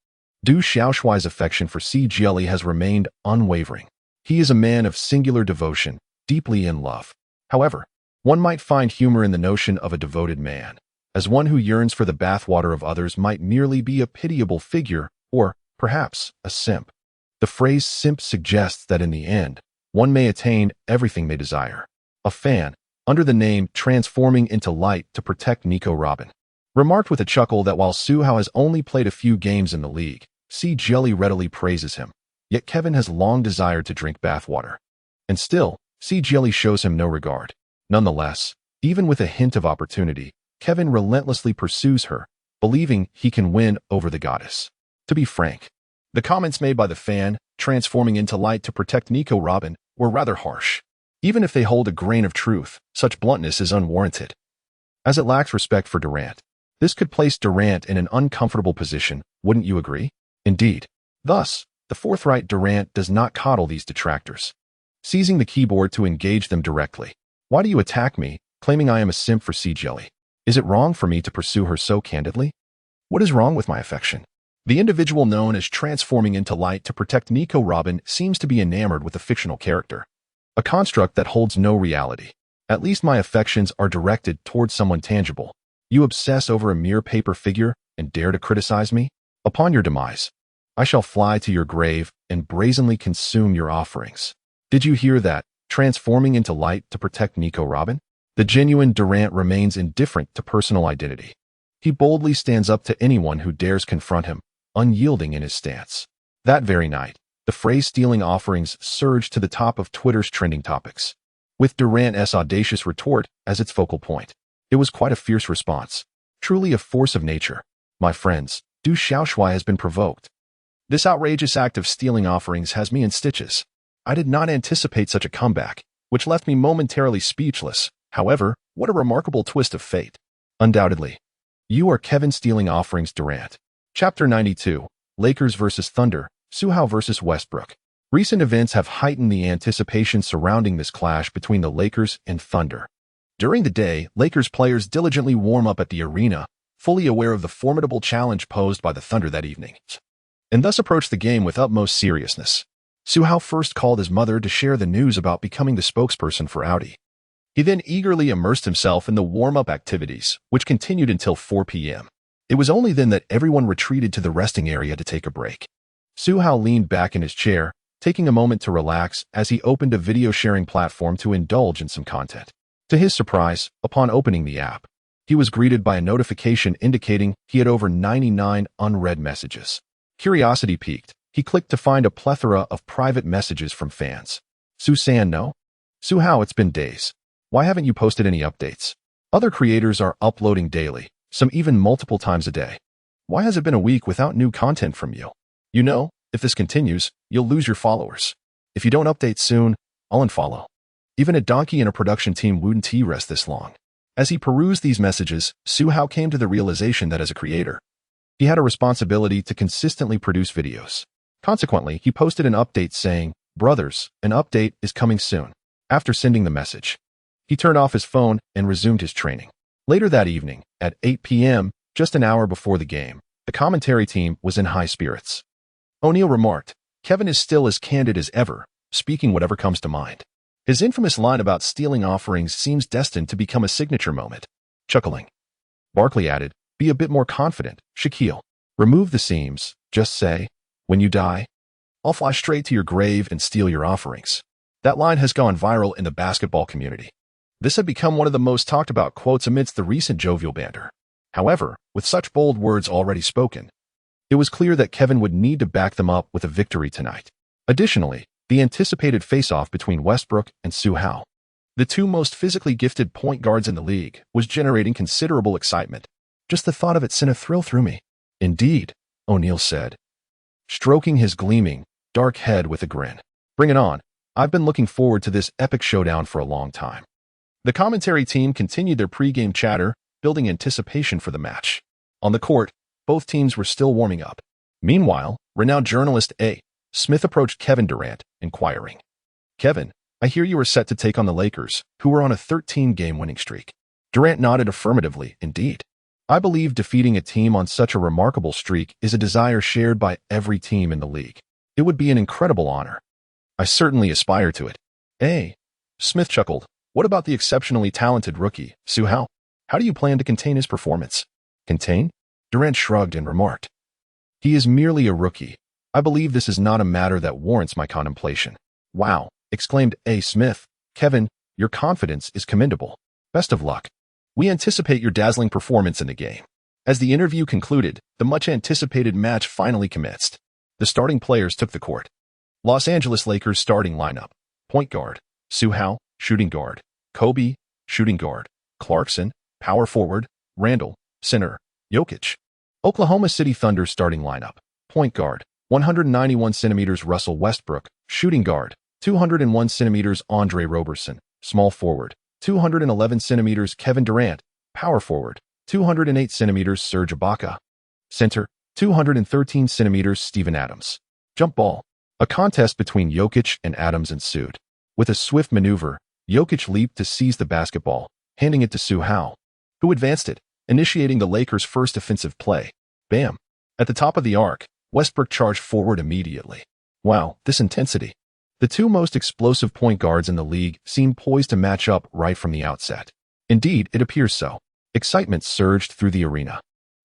Du Xiaoshuai's affection for Si has remained unwavering. He is a man of singular devotion, deeply in love. However, one might find humor in the notion of a devoted man, as one who yearns for the bathwater of others might merely be a pitiable figure or, perhaps, a simp. The phrase simp suggests that in the end, one may attain everything they desire. A fan, under the name Transforming into Light to Protect Nico Robin, remarked with a chuckle that while Su Hao has only played a few games in the league, Si readily praises him. Yet Kevin has long desired to drink bathwater. And still, Si shows him no regard. Nonetheless, even with a hint of opportunity, Kevin relentlessly pursues her, believing he can win over the goddess. To be frank, the comments made by the fan, Transforming into Light to Protect Nico Robin, were rather harsh. Even if they hold a grain of truth, such bluntness is unwarranted, as it lacks respect for Durant. This could place Durant in an uncomfortable position, wouldn't you agree? Indeed. Thus, the forthright Durant does not coddle these detractors, seizing the keyboard to engage them directly. Why do you attack me, claiming I am a simp for Si? Is it wrong for me to pursue her so candidly? What is wrong with my affection? The individual known as Transforming into Light to Protect Nico Robin seems to be enamored with a fictional character, a construct that holds no reality. At least my affections are directed towards someone tangible. You obsess over a mere paper figure and dare to criticize me? Upon your demise, I shall fly to your grave and brazenly consume your offerings. Did you hear that? Transforming into Light to Protect Nico Robin? The genuine Durant remains indifferent to personal identity. He boldly stands up to anyone who dares confront him, unyielding in his stance. That very night, the phrase stealing offerings surged to the top of Twitter's trending topics, with Durant's audacious retort as its focal point. It was quite a fierce response, truly a force of nature. My friends, Du Xiaoshuai has been provoked. This outrageous act of stealing offerings has me in stitches. I did not anticipate such a comeback, which left me momentarily speechless. However, what a remarkable twist of fate. Undoubtedly. You are Kevin stealing offerings Durant. Chapter 92, Lakers vs. Thunder, Su Hao vs. Westbrook. Recent events have heightened the anticipation surrounding this clash between the Lakers and Thunder. During the day, Lakers players diligently warm up at the arena, fully aware of the formidable challenge posed by the Thunder that evening, and thus approach the game with utmost seriousness. Su Hao first called his mother to share the news about becoming the spokesperson for Audi. He then eagerly immersed himself in the warm-up activities, which continued until 4 p.m. It was only then that everyone retreated to the resting area to take a break. Su Hao leaned back in his chair, taking a moment to relax as he opened a video-sharing platform to indulge in some content. To his surprise, upon opening the app, he was greeted by a notification indicating he had over 99 unread messages. Curiosity piqued. He clicked to find a plethora of private messages from fans. Susan, no? Su Hao, it's been days. Why haven't you posted any updates? Other creators are uploading daily, some even multiple times a day. Why has it been a week without new content from you? You know, if this continues, you'll lose your followers. If you don't update soon, I'll unfollow. Even a donkey in a production team wouldn't rest this long. As he perused these messages, Su Hao came to the realization that as a creator, he had a responsibility to consistently produce videos. Consequently, he posted an update saying, "Brothers, an update is coming soon." After sending the message, he turned off his phone and resumed his training. Later that evening, at 8 p.m., just an hour before the game, the commentary team was in high spirits. O'Neal remarked, "Kevin is still as candid as ever, speaking whatever comes to mind." His infamous line about stealing offerings seems destined to become a signature moment. Chuckling, Barkley added, "Be a bit more confident, Shaquille. Remove the seams, just say, 'When you die, I'll fly straight to your grave and steal your offerings.'" That line has gone viral in the basketball community. This had become one of the most talked about quotes amidst the recent jovial banter. However, with such bold words already spoken, it was clear that Kevin would need to back them up with a victory tonight. Additionally, the anticipated face-off between Westbrook and Su Hao, the two most physically gifted point guards in the league, was generating considerable excitement. Just the thought of it sent a thrill through me. Indeed, O'Neal said, stroking his gleaming, dark head with a grin. Bring it on. I've been looking forward to this epic showdown for a long time. The commentary team continued their pre-game chatter, building anticipation for the match. On the court, both teams were still warming up. Meanwhile, renowned journalist A. Smith approached Kevin Durant, inquiring, "Kevin, I hear you are set to take on the Lakers, who were on a 13-game winning streak. Durant nodded affirmatively, indeed. I believe defeating a team on such a remarkable streak is a desire shared by every team in the league. It would be an incredible honor. I certainly aspire to it. Hey, Smith chuckled. What about the exceptionally talented rookie, Su Hao? How do you plan to contain his performance? Contain? Durant shrugged and remarked. He is merely a rookie. I believe this is not a matter that warrants my contemplation. Wow, exclaimed A. Smith. Kevin, your confidence is commendable. Best of luck. We anticipate your dazzling performance in the game. As the interview concluded, the much-anticipated match finally commenced. The starting players took the court. Los Angeles Lakers starting lineup. Point guard, Su Hao, shooting guard, Kobe, shooting guard, Clarkson, power forward, Randall, center, Jokic. Oklahoma City Thunder starting lineup. Point guard, 191 centimeters Russell Westbrook, shooting guard, 201 centimeters Andre Roberson, small forward, 211 centimeters Kevin Durant, power forward, 208 centimeters Serge Ibaka, center, 213 centimeters Steven Adams. Jump ball. A contest between Jokic and Adams ensued. With a swift maneuver, Jokic leaped to seize the basketball, handing it to Su Hao, who advanced it, initiating the Lakers' first offensive play. Bam! At the top of the arc, Westbrook charged forward immediately. Wow, this intensity. The two most explosive point guards in the league seemed poised to match up right from the outset. Indeed, it appears so. Excitement surged through the arena.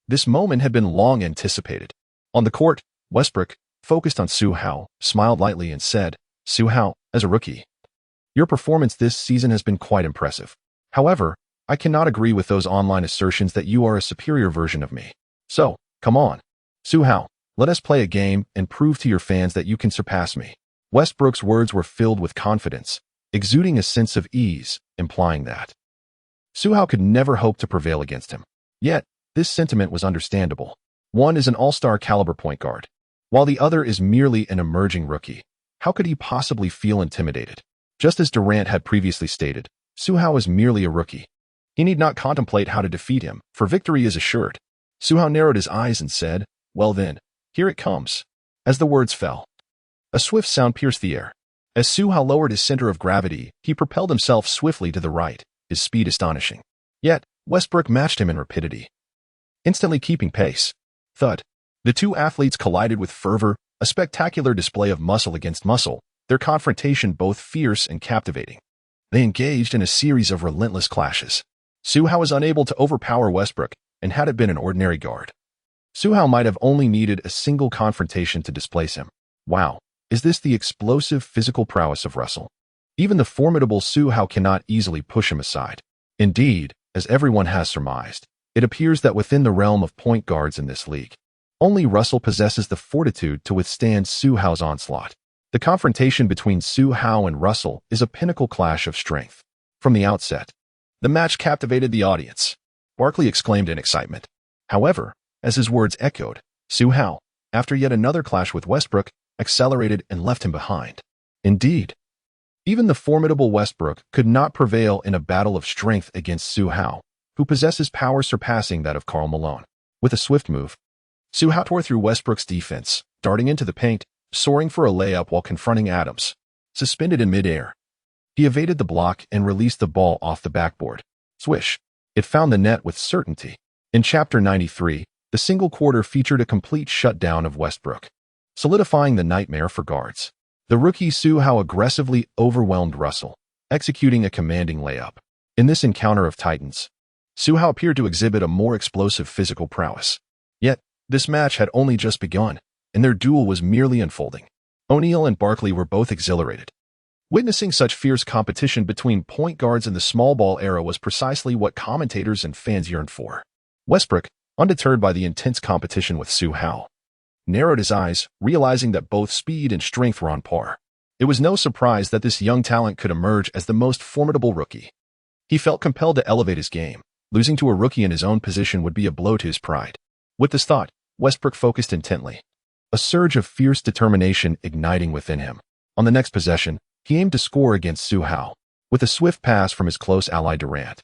This moment had been long anticipated. On the court, Westbrook, focused on Su Hao, smiled lightly and said, Su Hao, as a rookie, your performance this season has been quite impressive. However, I cannot agree with those online assertions that you are a superior version of me. So, come on. Su Hao, let us play a game and prove to your fans that you can surpass me. Westbrook's words were filled with confidence, exuding a sense of ease, implying that Su Hao could never hope to prevail against him. Yet, this sentiment was understandable. One is an all-star caliber point guard, while the other is merely an emerging rookie. How could he possibly feel intimidated? Just as Durant had previously stated, Su Hao is merely a rookie. He need not contemplate how to defeat him, for victory is assured. Su Hao narrowed his eyes and said, well then, here it comes. As the words fell, a swift sound pierced the air. As Su Hao lowered his center of gravity, he propelled himself swiftly to the right, his speed astonishing. Yet, Westbrook matched him in rapidity, instantly keeping pace. Thud. The two athletes collided with fervor, a spectacular display of muscle against muscle, their confrontation both fierce and captivating. They engaged in a series of relentless clashes. Su Hao was unable to overpower Westbrook, and had it been an ordinary guard, Su Hao might have only needed a single confrontation to displace him. Wow, is this the explosive physical prowess of Russell? Even the formidable Su Hao cannot easily push him aside. Indeed, as everyone has surmised, it appears that within the realm of point guards in this league, only Russell possesses the fortitude to withstand Su Hao's onslaught. The confrontation between Su Hao and Russell is a pinnacle clash of strength. From the outset, the match captivated the audience. Barkley exclaimed in excitement. However, as his words echoed, Su Hao, after yet another clash with Westbrook, accelerated and left him behind. Indeed, even the formidable Westbrook could not prevail in a battle of strength against Su Hao, who possesses power surpassing that of Karl Malone. With a swift move, Su Hao tore through Westbrook's defense, darting into the paint, soaring for a layup while confronting Adams. Suspended in midair, he evaded the block and released the ball off the backboard. Swish! It found the net with certainty. In Chapter 93, the single quarter featured a complete shutdown of Westbrook, solidifying the nightmare for guards. The rookie Su Hao aggressively overwhelmed Russell, executing a commanding layup. In this encounter of titans, Su Hao appeared to exhibit a more explosive physical prowess. Yet, this match had only just begun, and their duel was merely unfolding. O'Neal and Barkley were both exhilarated. Witnessing such fierce competition between point guards in the small ball era was precisely what commentators and fans yearned for. Westbrook, undeterred by the intense competition with Su Hao, narrowed his eyes, realizing that both speed and strength were on par. It was no surprise that this young talent could emerge as the most formidable rookie. He felt compelled to elevate his game. Losing to a rookie in his own position would be a blow to his pride. With this thought, Westbrook focused intently, a surge of fierce determination igniting within him. On the next possession, he aimed to score against Su Hao. With a swift pass from his close ally Durant,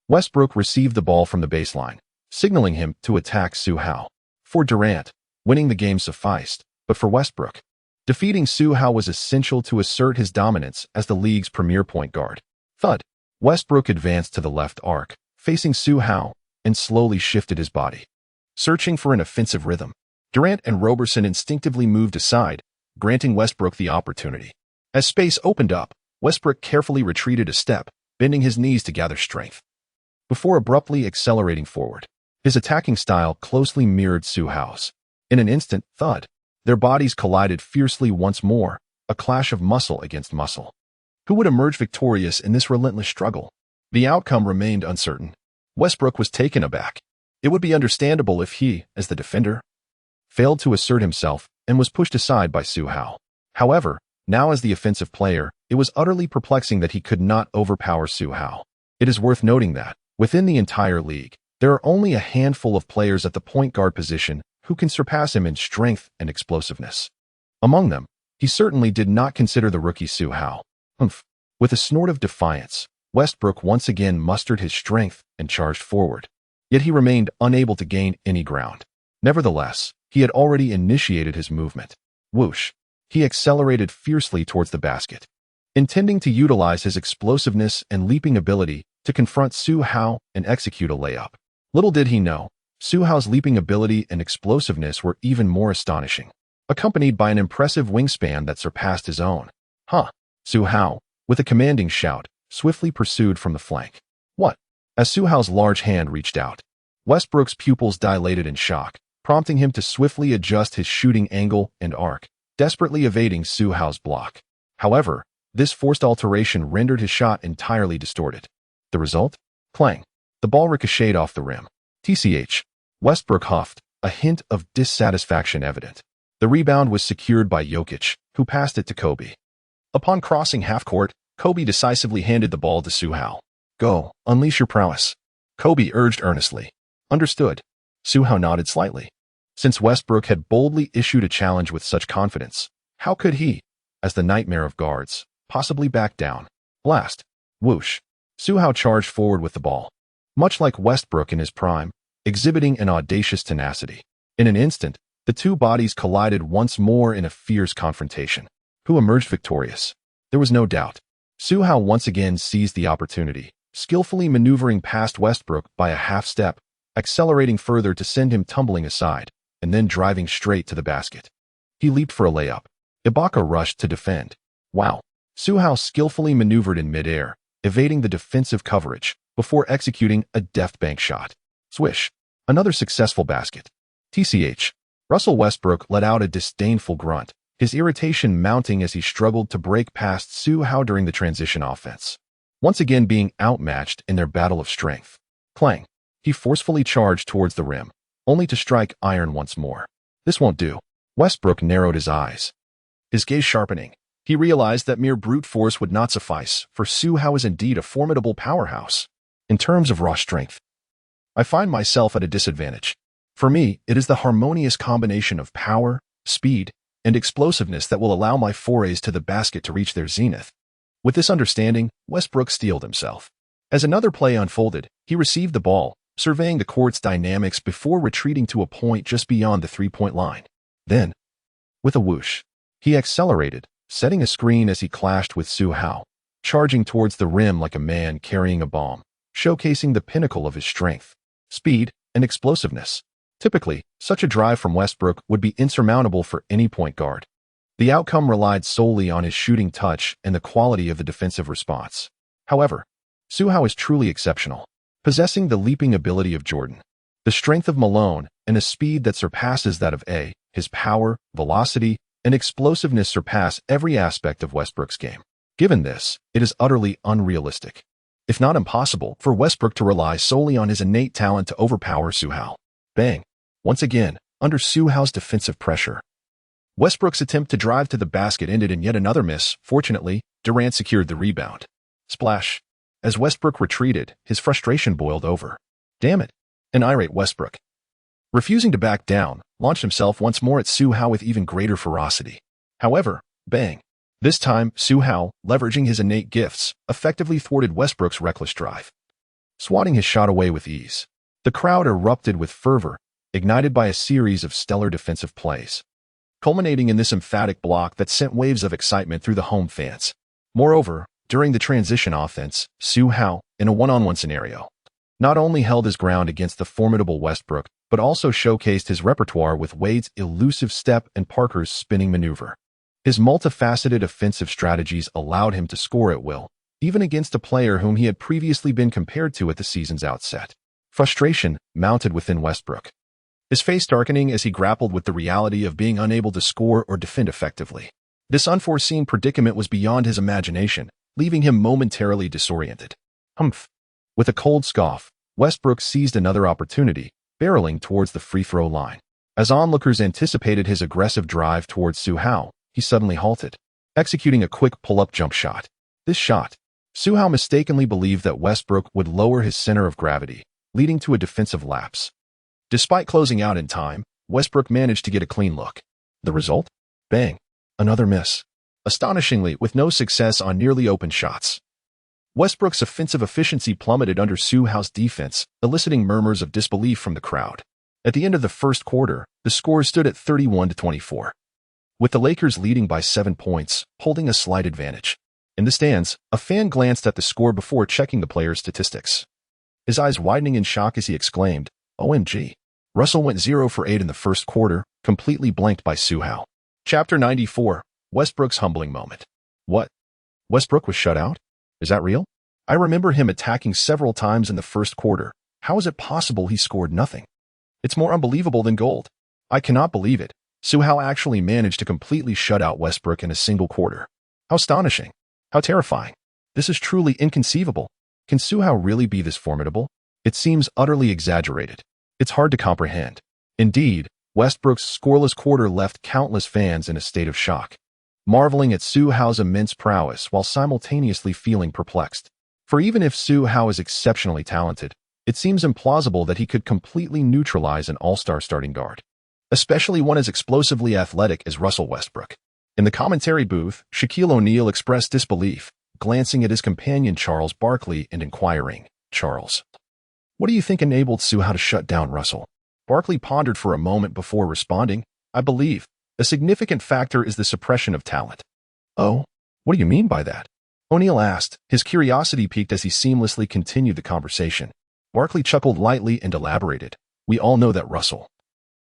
Westbrook received the ball from the baseline, signaling him to attack Su Hao. For Durant, winning the game sufficed, but for Westbrook, Defeating Su Hao was essential to assert his dominance as the league's premier point guard. Thud. Westbrook advanced to the left arc, facing Su Hao, and slowly shifted his body. Searching for an offensive rhythm, Durant and Roberson instinctively moved aside, granting Westbrook the opportunity. As space opened up, Westbrook carefully retreated a step, bending his knees to gather strength. Before abruptly accelerating forward, his attacking style closely mirrored Su Hao's. In an instant, thud, their bodies collided fiercely once more, a clash of muscle against muscle. Who would emerge victorious in this relentless struggle? The outcome remained uncertain. Westbrook was taken aback. It would be understandable if he, as the defender, failed to assert himself and was pushed aside by Su Hao. However, now as the offensive player, it was utterly perplexing that he could not overpower Su Hao. It is worth noting that, within the entire league, there are only a handful of players at the point guard position who can surpass him in strength and explosiveness. Among them, he certainly did not consider the rookie Su Hao. Humph. With a snort of defiance, Westbrook once again mustered his strength and charged forward. Yet he remained unable to gain any ground. Nevertheless, he had already initiated his movement. Whoosh. He accelerated fiercely towards the basket, intending to utilize his explosiveness and leaping ability to confront Su Hao and execute a layup. Little did he know, Su Hao's leaping ability and explosiveness were even more astonishing, accompanied by an impressive wingspan that surpassed his own. Su Hao, with a commanding shout, swiftly pursued from the flank. What? As Su Hao's large hand reached out, Westbrook's pupils dilated in shock, prompting him to swiftly adjust his shooting angle and arc, desperately evading Su Hao's block. However, this forced alteration rendered his shot entirely distorted. The result? Clang. The ball ricocheted off the rim. TCH. Westbrook huffed, a hint of dissatisfaction evident. The rebound was secured by Jokic, who passed it to Kobe. Upon crossing half-court, Kobe decisively handed the ball to Su Hao. Go, unleash your prowess. Kobe urged earnestly. Understood. Su Hao nodded slightly. Since Westbrook had boldly issued a challenge with such confidence, how could he, as the nightmare of guards, possibly back down? Blast. Whoosh. Su Hao charged forward with the ball, much like Westbrook in his prime, exhibiting an audacious tenacity. In an instant, the two bodies collided once more in a fierce confrontation. Who emerged victorious? There was no doubt. Su Hao once again seized the opportunity, skillfully maneuvering past Westbrook by a half-step, accelerating further to send him tumbling aside, and then driving straight to the basket. He leaped for a layup. Ibaka rushed to defend. Wow. Su Hao skillfully maneuvered in midair, evading the defensive coverage, before executing a deft bank shot. Swish. Another successful basket. TCH. Russell Westbrook let out a disdainful grunt, his irritation mounting as he struggled to break past Su Hao during the transition offense. Once again being outmatched in their battle of strength. Clang. He forcefully charged towards the rim, only to strike iron once more. This won't do. Westbrook narrowed his eyes. His gaze sharpening, he realized that mere brute force would not suffice, for Su Hao is indeed a formidable powerhouse. In terms of raw strength, I find myself at a disadvantage. For me, it is the harmonious combination of power, speed, and explosiveness that will allow my forays to the basket to reach their zenith. With this understanding, Westbrook steeled himself. As another play unfolded, he received the ball, surveying the court's dynamics before retreating to a point just beyond the three-point line. Then, with a whoosh, he accelerated, setting a screen as he clashed with Su Hao, charging towards the rim like a man carrying a bomb, showcasing the pinnacle of his strength, speed, and explosiveness. Typically, such a drive from Westbrook would be insurmountable for any point guard. The outcome relied solely on his shooting touch and the quality of the defensive response. However, Su Hao is truly exceptional, possessing the leaping ability of Jordan, the strength of Malone, and a speed that surpasses that of A. His power, velocity, and explosiveness surpass every aspect of Westbrook's game. Given this, it is utterly unrealistic, if not impossible, for Westbrook to rely solely on his innate talent to overpower Su Hao. Bang. Once again, under Su Hao's defensive pressure, Westbrook's attempt to drive to the basket ended in yet another miss. Fortunately, Durant secured the rebound. Splash. As Westbrook retreated, his frustration boiled over. Damn it. An irate Westbrook, refusing to back down, launched himself once more at Su Hao with even greater ferocity. However, bang. This time, Su Hao, leveraging his innate gifts, effectively thwarted Westbrook's reckless drive, swatting his shot away with ease. The crowd erupted with fervor, ignited by a series of stellar defensive plays. culminating in this emphatic block that sent waves of excitement through the home fans. Moreover, during the transition offense, Su Hao, in a one-on-one scenario, not only held his ground against the formidable Westbrook, but also showcased his repertoire with Wade's elusive step and Parker's spinning maneuver. His multifaceted offensive strategies allowed him to score at will, even against a player whom he had previously been compared to at the season's outset. Frustration mounted within Westbrook, his face darkening as he grappled with the reality of being unable to score or defend effectively. This unforeseen predicament was beyond his imagination, leaving him momentarily disoriented. Humph! With a cold scoff, Westbrook seized another opportunity, barreling towards the free-throw line. As onlookers anticipated his aggressive drive towards Su Hao, he suddenly halted, executing a quick pull-up jump shot. This shot, Su Hao mistakenly believed that Westbrook would lower his center of gravity, leading to a defensive lapse. Despite closing out in time, Westbrook managed to get a clean look. The result? Bang! Another miss. Astonishingly, with no success on nearly open shots. Westbrook's offensive efficiency plummeted under Su Hao's defense, eliciting murmurs of disbelief from the crowd. At the end of the first quarter, the score stood at 31-24. With the Lakers leading by 7 points, holding a slight advantage. In the stands, a fan glanced at the score before checking the player's statistics. His eyes widening in shock as he exclaimed, "OMG. Russell went 0 for 8 in the first quarter, completely blanked by Su Hao." Chapter 94, Westbrook's humbling moment. What? Westbrook was shut out? Is that real? I remember him attacking several times in the first quarter. How is it possible he scored nothing? It's more unbelievable than gold. I cannot believe it. Su Hao actually managed to completely shut out Westbrook in a single quarter. How astonishing. How terrifying. This is truly inconceivable. Can Su Hao really be this formidable? It seems utterly exaggerated. It's hard to comprehend. Indeed, Westbrook's scoreless quarter left countless fans in a state of shock, marveling at Su Hao's immense prowess while simultaneously feeling perplexed. For even if Su Hao is exceptionally talented, it seems implausible that he could completely neutralize an all-star starting guard, especially one as explosively athletic as Russell Westbrook. In the commentary booth, Shaquille O'Neal expressed disbelief, glancing at his companion Charles Barkley and inquiring, "Charles, what do you think enabled Su Hao to shut down Russell?" Barkley pondered for a moment before responding, "I believe a significant factor is the suppression of talent." "Oh, what do you mean by that?" O'Neal asked, his curiosity piqued as he seamlessly continued the conversation. Barkley chuckled lightly and elaborated, "We all know that Russell,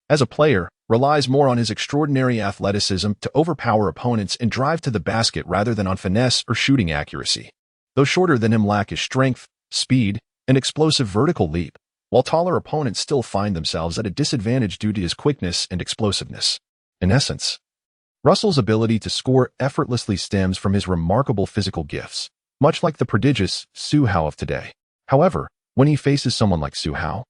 as a player, relies more on his extraordinary athleticism to overpower opponents and drive to the basket rather than on finesse or shooting accuracy. Those shorter than him lack his strength, speed, and explosive vertical leap, while taller opponents still find themselves at a disadvantage due to his quickness and explosiveness. In essence, Russell's ability to score effortlessly stems from his remarkable physical gifts, much like the prodigious Su Hao of today. However, when he faces someone like Su Hao,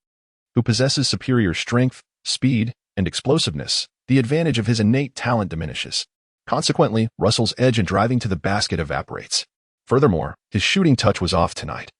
who possesses superior strength, speed, and explosiveness, the advantage of his innate talent diminishes. Consequently, Russell's edge in driving to the basket evaporates. Furthermore, his shooting touch was off tonight.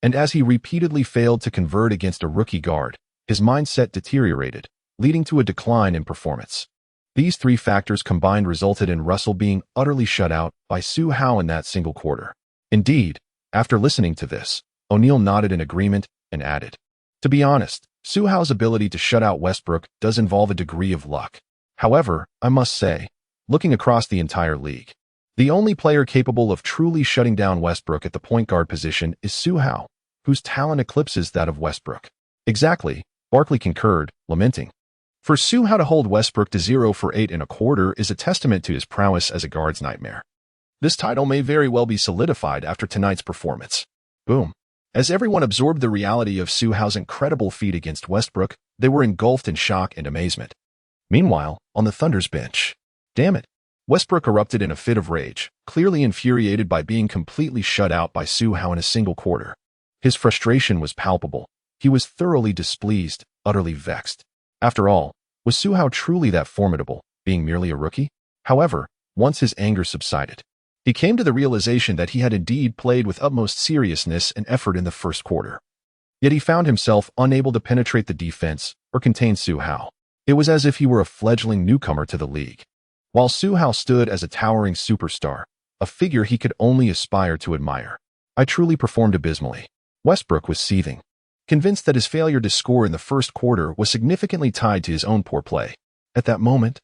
And as he repeatedly failed to convert against a rookie guard, his mindset deteriorated, leading to a decline in performance. These three factors combined resulted in Russell being utterly shut out by Su Hao in that single quarter. Indeed, after listening to this, O'Neal nodded in agreement and added, "To be honest, Su Hao's ability to shut out Westbrook does involve a degree of luck. However, I must say, looking across the entire league, the only player capable of truly shutting down Westbrook at the point guard position is Su Hao, whose talent eclipses that of Westbrook." "Exactly," Barkley concurred, lamenting. For Su Hao to hold Westbrook to 0 for 8 in a quarter is a testament to his prowess as a guard's nightmare. This title may very well be solidified after tonight's performance. Boom. As everyone absorbed the reality of Su Hao's incredible feat against Westbrook, they were engulfed in shock and amazement. Meanwhile, on the Thunder's bench, damn it, Westbrook erupted in a fit of rage, clearly infuriated by being completely shut out by Su Hao in a single quarter. His frustration was palpable. He was thoroughly displeased, utterly vexed. After all, was Su Hao truly that formidable, being merely a rookie? However, once his anger subsided, he came to the realization that he had indeed played with utmost seriousness and effort in the first quarter. Yet he found himself unable to penetrate the defense or contain Su Hao. It was as if he were a fledgling newcomer to the league. While Su Hao stood as a towering superstar, a figure he could only aspire to admire. I truly performed abysmally. Westbrook was seething, convinced that his failure to score in the first quarter was significantly tied to his own poor play. At that moment,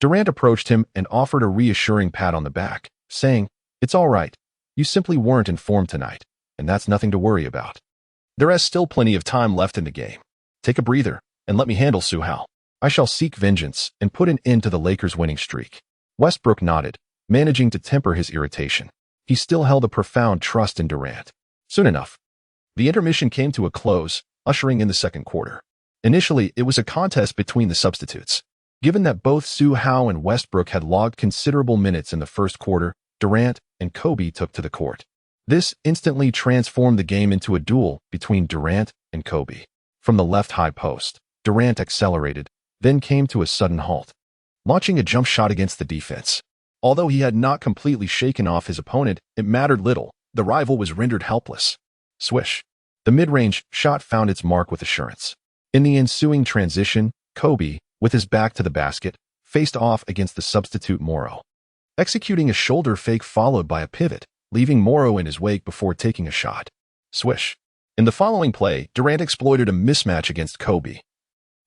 Durant approached him and offered a reassuring pat on the back, saying, "It's all right. You simply weren't in form tonight, and that's nothing to worry about. There is still plenty of time left in the game. Take a breather, and let me handle Su Hao. I shall seek vengeance and put an end to the Lakers' winning streak." Westbrook nodded, managing to temper his irritation. He still held a profound trust in Durant. Soon enough, the intermission came to a close, ushering in the second quarter. Initially, it was a contest between the substitutes. Given that both Su Hao and Westbrook had logged considerable minutes in the first quarter, Durant and Kobe took to the court. This instantly transformed the game into a duel between Durant and Kobe. From the left high post, Durant accelerated, then came to a sudden halt, launching a jump shot against the defense. Although he had not completely shaken off his opponent, it mattered little. The rival was rendered helpless. Swish. The mid-range shot found its mark with assurance. In the ensuing transition, Kobe, with his back to the basket, faced off against the substitute Morrow, executing a shoulder fake followed by a pivot, leaving Morrow in his wake before taking a shot. Swish. In the following play, Durant exploited a mismatch against Kobe,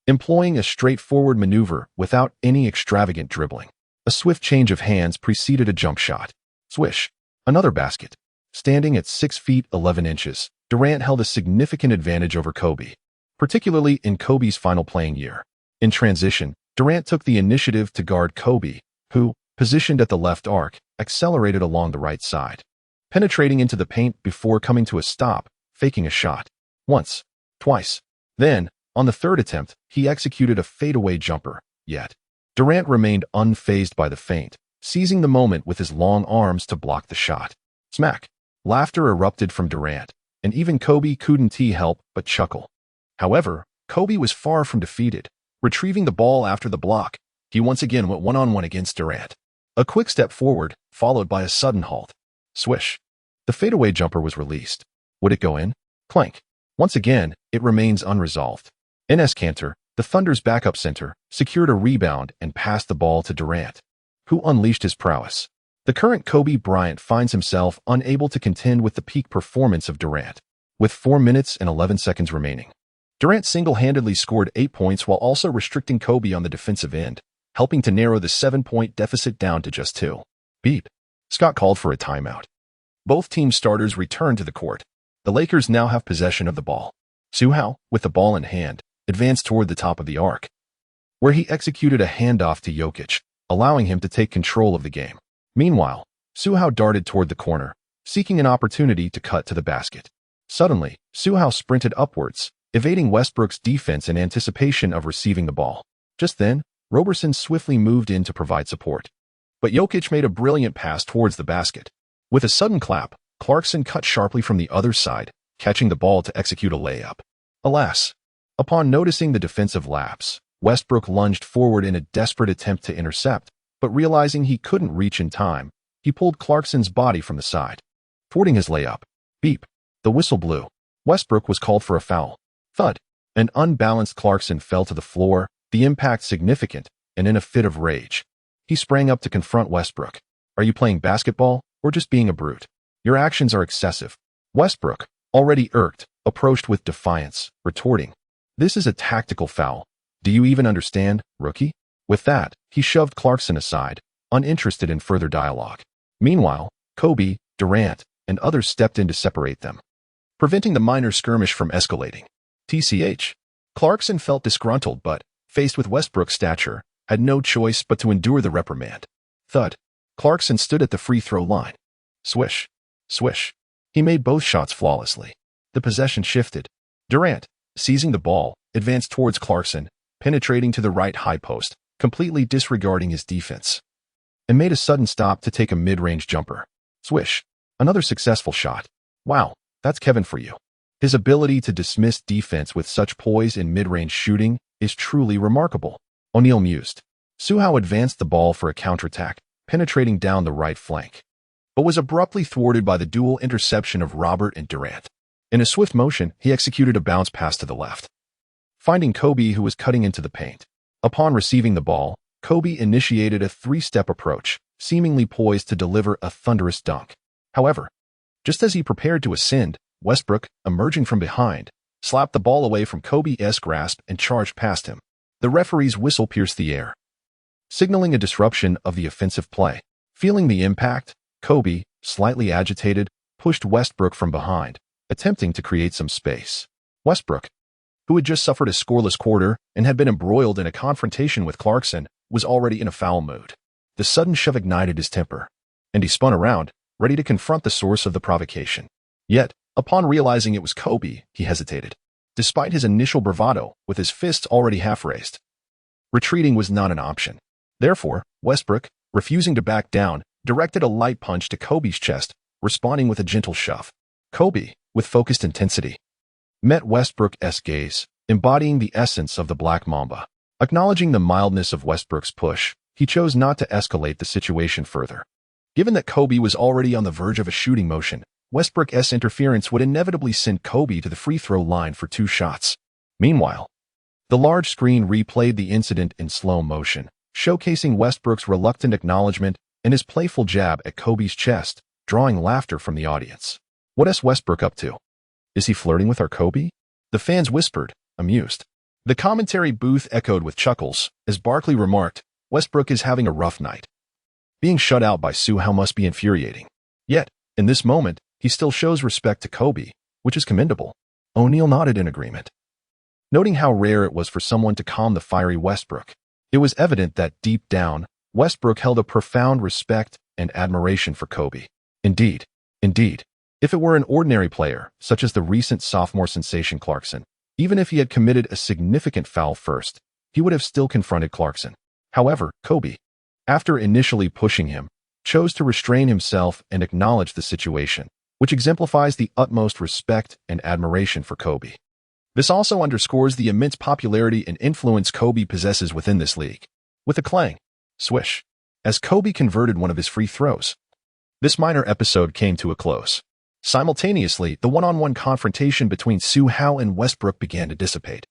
employing a straightforward maneuver without any extravagant dribbling. A swift change of hands preceded a jump shot. Swish. Another basket. Standing at 6 feet 11 inches, Durant held a significant advantage over Kobe, particularly in Kobe's final playing year. In transition, Durant took the initiative to guard Kobe, who, positioned at the left arc, accelerated along the right side, penetrating into the paint before coming to a stop, faking a shot. Once, twice. Then, on the third attempt, he executed a fadeaway jumper, yet Durant remained unfazed by the feint, seizing the moment with his long arms to block the shot. Smack. Laughter erupted from Durant, and even Kobe couldn't help but chuckle. However, Kobe was far from defeated. Retrieving the ball after the block, he once again went one-on-one against Durant. A quick step forward, followed by a sudden halt. Swish. The fadeaway jumper was released. Would it go in? Clank. Once again, it remains unresolved. Enes Kanter, the Thunder's backup center, secured a rebound and passed the ball to Durant, who unleashed his prowess. The current Kobe Bryant finds himself unable to contend with the peak performance of Durant. With 4 minutes and 11 seconds remaining, Durant single-handedly scored 8 points while also restricting Kobe on the defensive end, helping to narrow the 7-point deficit down to just 2. Beep. Scott called for a timeout. Both team starters returned to the court. The Lakers now have possession of the ball. Su Hao, with the ball in hand, advanced toward the top of the arc, where he executed a handoff to Jokic, allowing him to take control of the game. Meanwhile, Su Hao darted toward the corner, seeking an opportunity to cut to the basket. Suddenly, Su Hao sprinted upwards, evading Westbrook's defense in anticipation of receiving the ball. Just then, Roberson swiftly moved in to provide support. But Jokic made a brilliant pass towards the basket. With a sudden clap, Clarkson cut sharply from the other side, catching the ball to execute a layup. Alas, upon noticing the defensive lapse, Westbrook lunged forward in a desperate attempt to intercept, but realizing he couldn't reach in time, he pulled Clarkson's body from the side, thwarting his layup. Beep. The whistle blew. Westbrook was called for a foul. Thud. An unbalanced Clarkson fell to the floor, the impact significant, and in a fit of rage, he sprang up to confront Westbrook. "Are you playing basketball, or just being a brute? Your actions are excessive." Westbrook, already irked, approached with defiance, retorting, "This is a tactical foul. Do you even understand, rookie?" With that, he shoved Clarkson aside, uninterested in further dialogue. Meanwhile, Kobe, Durant, and others stepped in to separate them, preventing the minor skirmish from escalating. Clarkson felt disgruntled but, faced with Westbrook's stature, had no choice but to endure the reprimand. Thud. Clarkson stood at the free throw line. Swish. Swish. He made both shots flawlessly. The possession shifted. Durant, seizing the ball, advanced towards Clarkson, penetrating to the right high post, completely disregarding his defense, and made a sudden stop to take a mid-range jumper. Swish. Another successful shot. Wow, that's Kevin for you. His ability to dismiss defense with such poise in mid-range shooting is truly remarkable. O'Neal mused. Su Hao advanced the ball for a counterattack, penetrating down the right flank, but was abruptly thwarted by the dual interception of Robert and Durant. In a swift motion, he executed a bounce pass to the left, finding Kobe, who was cutting into the paint. Upon receiving the ball, Kobe initiated a 3-step approach, seemingly poised to deliver a thunderous dunk. However, just as he prepared to ascend, Westbrook, emerging from behind, slapped the ball away from Kobe's grasp and charged past him. The referee's whistle pierced the air. signaling a disruption of the offensive play. Feeling the impact, Kobe, slightly agitated, pushed Westbrook from behind, attempting to create some space. Westbrook, who had just suffered a scoreless quarter and had been embroiled in a confrontation with Clarkson, was already in a foul mood. The sudden shove ignited his temper, and he spun around, ready to confront the source of the provocation. Yet, upon realizing it was Kobe, he hesitated. Despite his initial bravado, with his fists already half raised, retreating was not an option. Therefore, Westbrook, refusing to back down, directed a light punch to Kobe's chest, responding with a gentle shove. Kobe, with focused intensity, met Westbrook's gaze, embodying the essence of the Black Mamba. Acknowledging the mildness of Westbrook's push, he chose not to escalate the situation further. Given that Kobe was already on the verge of a shooting motion, Westbrook's interference would inevitably send Kobe to the free throw line for 2 shots. Meanwhile, the large screen replayed the incident in slow motion, showcasing Westbrook's reluctant acknowledgement and his playful jab at Kobe's chest, drawing laughter from the audience. What's Westbrook up to? Is he flirting with our Kobe? The fans whispered, amused. The commentary booth echoed with chuckles, as Barkley remarked, Westbrook is having a rough night. Being shut out by Su Hao must be infuriating. Yet, in this moment, he still shows respect to Kobe, which is commendable. O'Neal nodded in agreement. Noting how rare it was for someone to calm the fiery Westbrook, it was evident that deep down, Westbrook held a profound respect and admiration for Kobe. Indeed, if it were an ordinary player, such as the recent sophomore sensation Clarkson, even if he had committed a significant foul first, he would have still confronted Clarkson. However, Kobe, after initially pushing him, chose to restrain himself and acknowledge the situation, which exemplifies the utmost respect and admiration for Kobe. This also underscores the immense popularity and influence Kobe possesses within this league. With a clang, swish, as Kobe converted one of his free throws. This minor episode came to a close. Simultaneously, the one-on-one confrontation between Su Hao and Westbrook began to dissipate,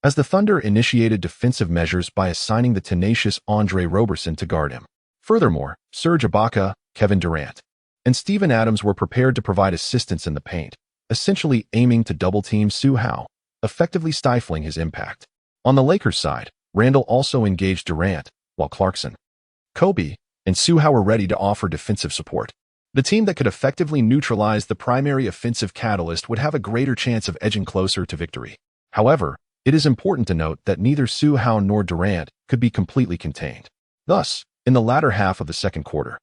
as the Thunder initiated defensive measures by assigning the tenacious Andre Roberson to guard him. Furthermore, Serge Ibaka, Kevin Durant, and Steven Adams were prepared to provide assistance in the paint, essentially aiming to double-team Su Hao, effectively stifling his impact. On the Lakers' side, Randall also engaged Durant, while Clarkson, Kobe, and Su Hao were ready to offer defensive support. The team that could effectively neutralize the primary offensive catalyst would have a greater chance of edging closer to victory. However, it is important to note that neither Su Hao nor Durant could be completely contained. Thus, in the latter half of the second quarter,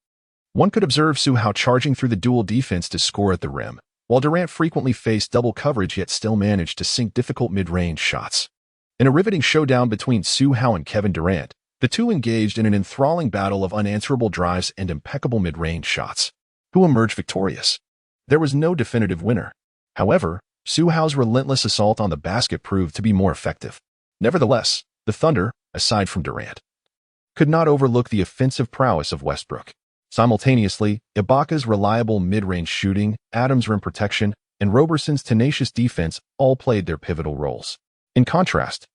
one could observe Su Hao charging through the dual defense to score at the rim, while Durant frequently faced double coverage yet still managed to sink difficult mid-range shots. In a riveting showdown between Su Hao and Kevin Durant, the two engaged in an enthralling battle of unanswerable drives and impeccable mid-range shots. Who emerged victorious? There was no definitive winner. However, Su Hao's relentless assault on the basket proved to be more effective. Nevertheless, the Thunder, aside from Durant, could not overlook the offensive prowess of Westbrook. Simultaneously, Ibaka's reliable mid-range shooting, Adams' rim protection, and Roberson's tenacious defense all played their pivotal roles. In contrast,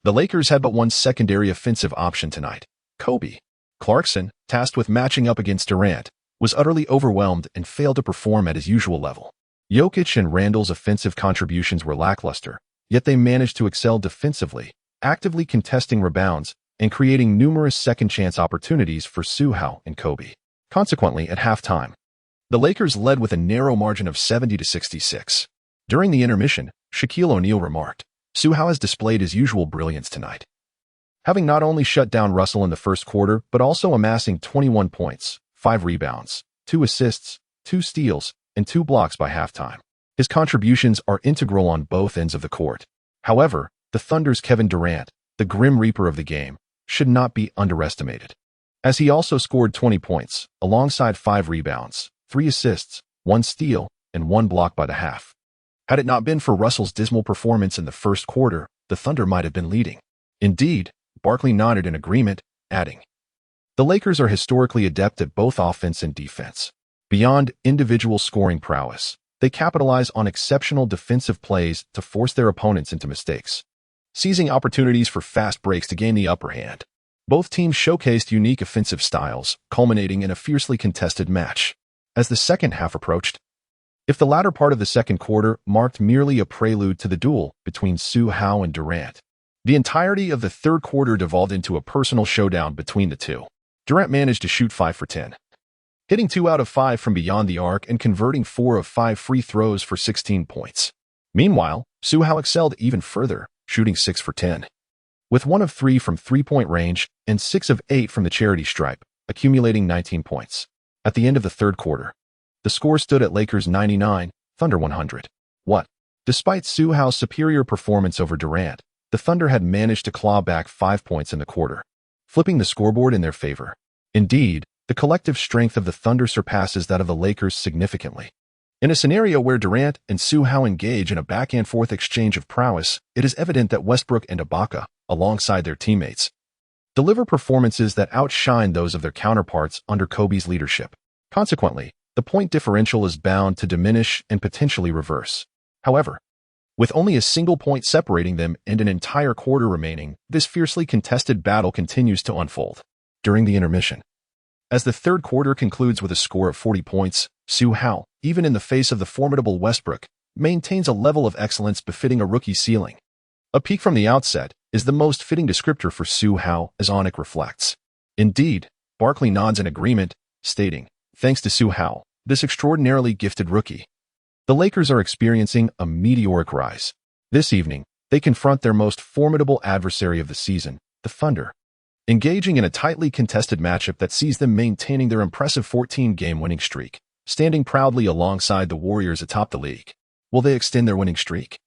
the Lakers had but one secondary offensive option tonight: Kobe. Clarkson, tasked with matching up against Durant, was utterly overwhelmed and failed to perform at his usual level. Jokic and Randall's offensive contributions were lackluster, yet they managed to excel defensively, actively contesting rebounds and creating numerous second-chance opportunities for Su Hao and Kobe. Consequently, at halftime, the Lakers led with a narrow margin of 70-66. During the intermission, Shaquille O'Neal remarked, "Su Hao has displayed his usual brilliance tonight, having not only shut down Russell in the first quarter, but also amassing 21 points, 5 rebounds, 2 assists, 2 steals, and 2 blocks by halftime. His contributions are integral on both ends of the court. However, the Thunder's Kevin Durant, the Grim Reaper of the game, should not be underestimated, as he also scored 20 points, alongside 5 rebounds, 3 assists, 1 steal, and 1 block by the half. Had it not been for Russell's dismal performance in the first quarter, the Thunder might have been leading." Indeed, Barkley nodded in agreement, adding, "The Lakers are historically adept at both offense and defense. Beyond individual scoring prowess, they capitalize on exceptional defensive plays to force their opponents into mistakes, seizing opportunities for fast breaks to gain the upper hand." Both teams showcased unique offensive styles, culminating in a fiercely contested match. As the second half approached, if the latter part of the second quarter marked merely a prelude to the duel between Su Hao and Durant, The entirety of the third quarter devolved into a personal showdown between the two. Durant managed to shoot 5 for 10, hitting 2 out of 5 from beyond the arc and converting 4 of 5 free throws for 16 points. Meanwhile, Su Hao excelled even further, shooting 6 for 10, with 1 of 3 from three-point range and 6 of 8 from the charity stripe, accumulating 19 points. At the end of the third quarter, the score stood at Lakers 99, Thunder 100. Despite Su Hao's superior performance over Durant, the Thunder had managed to claw back 5 points in the quarter, flipping the scoreboard in their favor. Indeed, the collective strength of the Thunder surpasses that of the Lakers significantly. In a scenario where Durant and Su Hao engage in a back-and-forth exchange of prowess, it is evident that Westbrook and Ibaka, alongside their teammates, deliver performances that outshine those of their counterparts under Kobe's leadership. Consequently, the point differential is bound to diminish and potentially reverse. However, with only a single point separating them and an entire quarter remaining, this fiercely contested battle continues to unfold. During the intermission, as the third quarter concludes with a score of 40 points, Su Hao, even in the face of the formidable Westbrook, maintains a level of excellence befitting a rookie's ceiling. A peak from the outset is the most fitting descriptor for Su Hao, as Onik reflects. Indeed, Barkley nods in agreement, stating, "Thanks to Su Hao, this extraordinarily gifted rookie, the Lakers are experiencing a meteoric rise. This evening, they confront their most formidable adversary of the season, the Thunder, engaging in a tightly contested matchup that sees them maintaining their impressive 14-game winning streak, standing proudly alongside the Warriors atop the league. Will they extend their winning streak?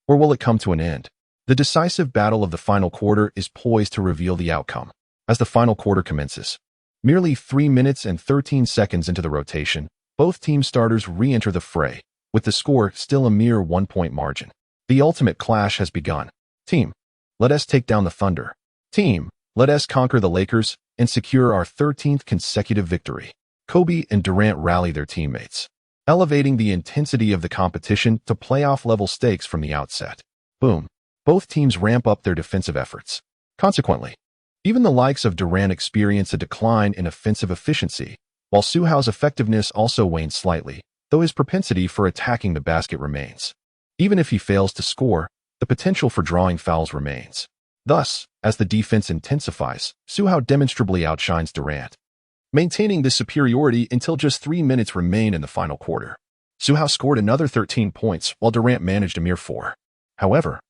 Or will it come to an end?" The decisive battle of the final quarter is poised to reveal the outcome. As the final quarter commences, merely 3 minutes and 13 seconds into the rotation, both team starters re-enter the fray, with the score still a mere 1-point margin. The ultimate clash has begun. Team, let us take down the Thunder. Team, let us conquer the Lakers and secure our 13th consecutive victory. Kobe and Durant rally their teammates, elevating the intensity of the competition to playoff-level stakes from the outset. Boom. Both teams ramp up their defensive efforts. Consequently, even the likes of Durant experience a decline in offensive efficiency, while Su Hao's effectiveness also wanes slightly, though his propensity for attacking the basket remains. Even if he fails to score, the potential for drawing fouls remains. Thus, as the defense intensifies, Su Hao demonstrably outshines Durant, maintaining this superiority until just 3 minutes remain in the final quarter. Su Hao scored another 13 points, while Durant managed a mere 4. However,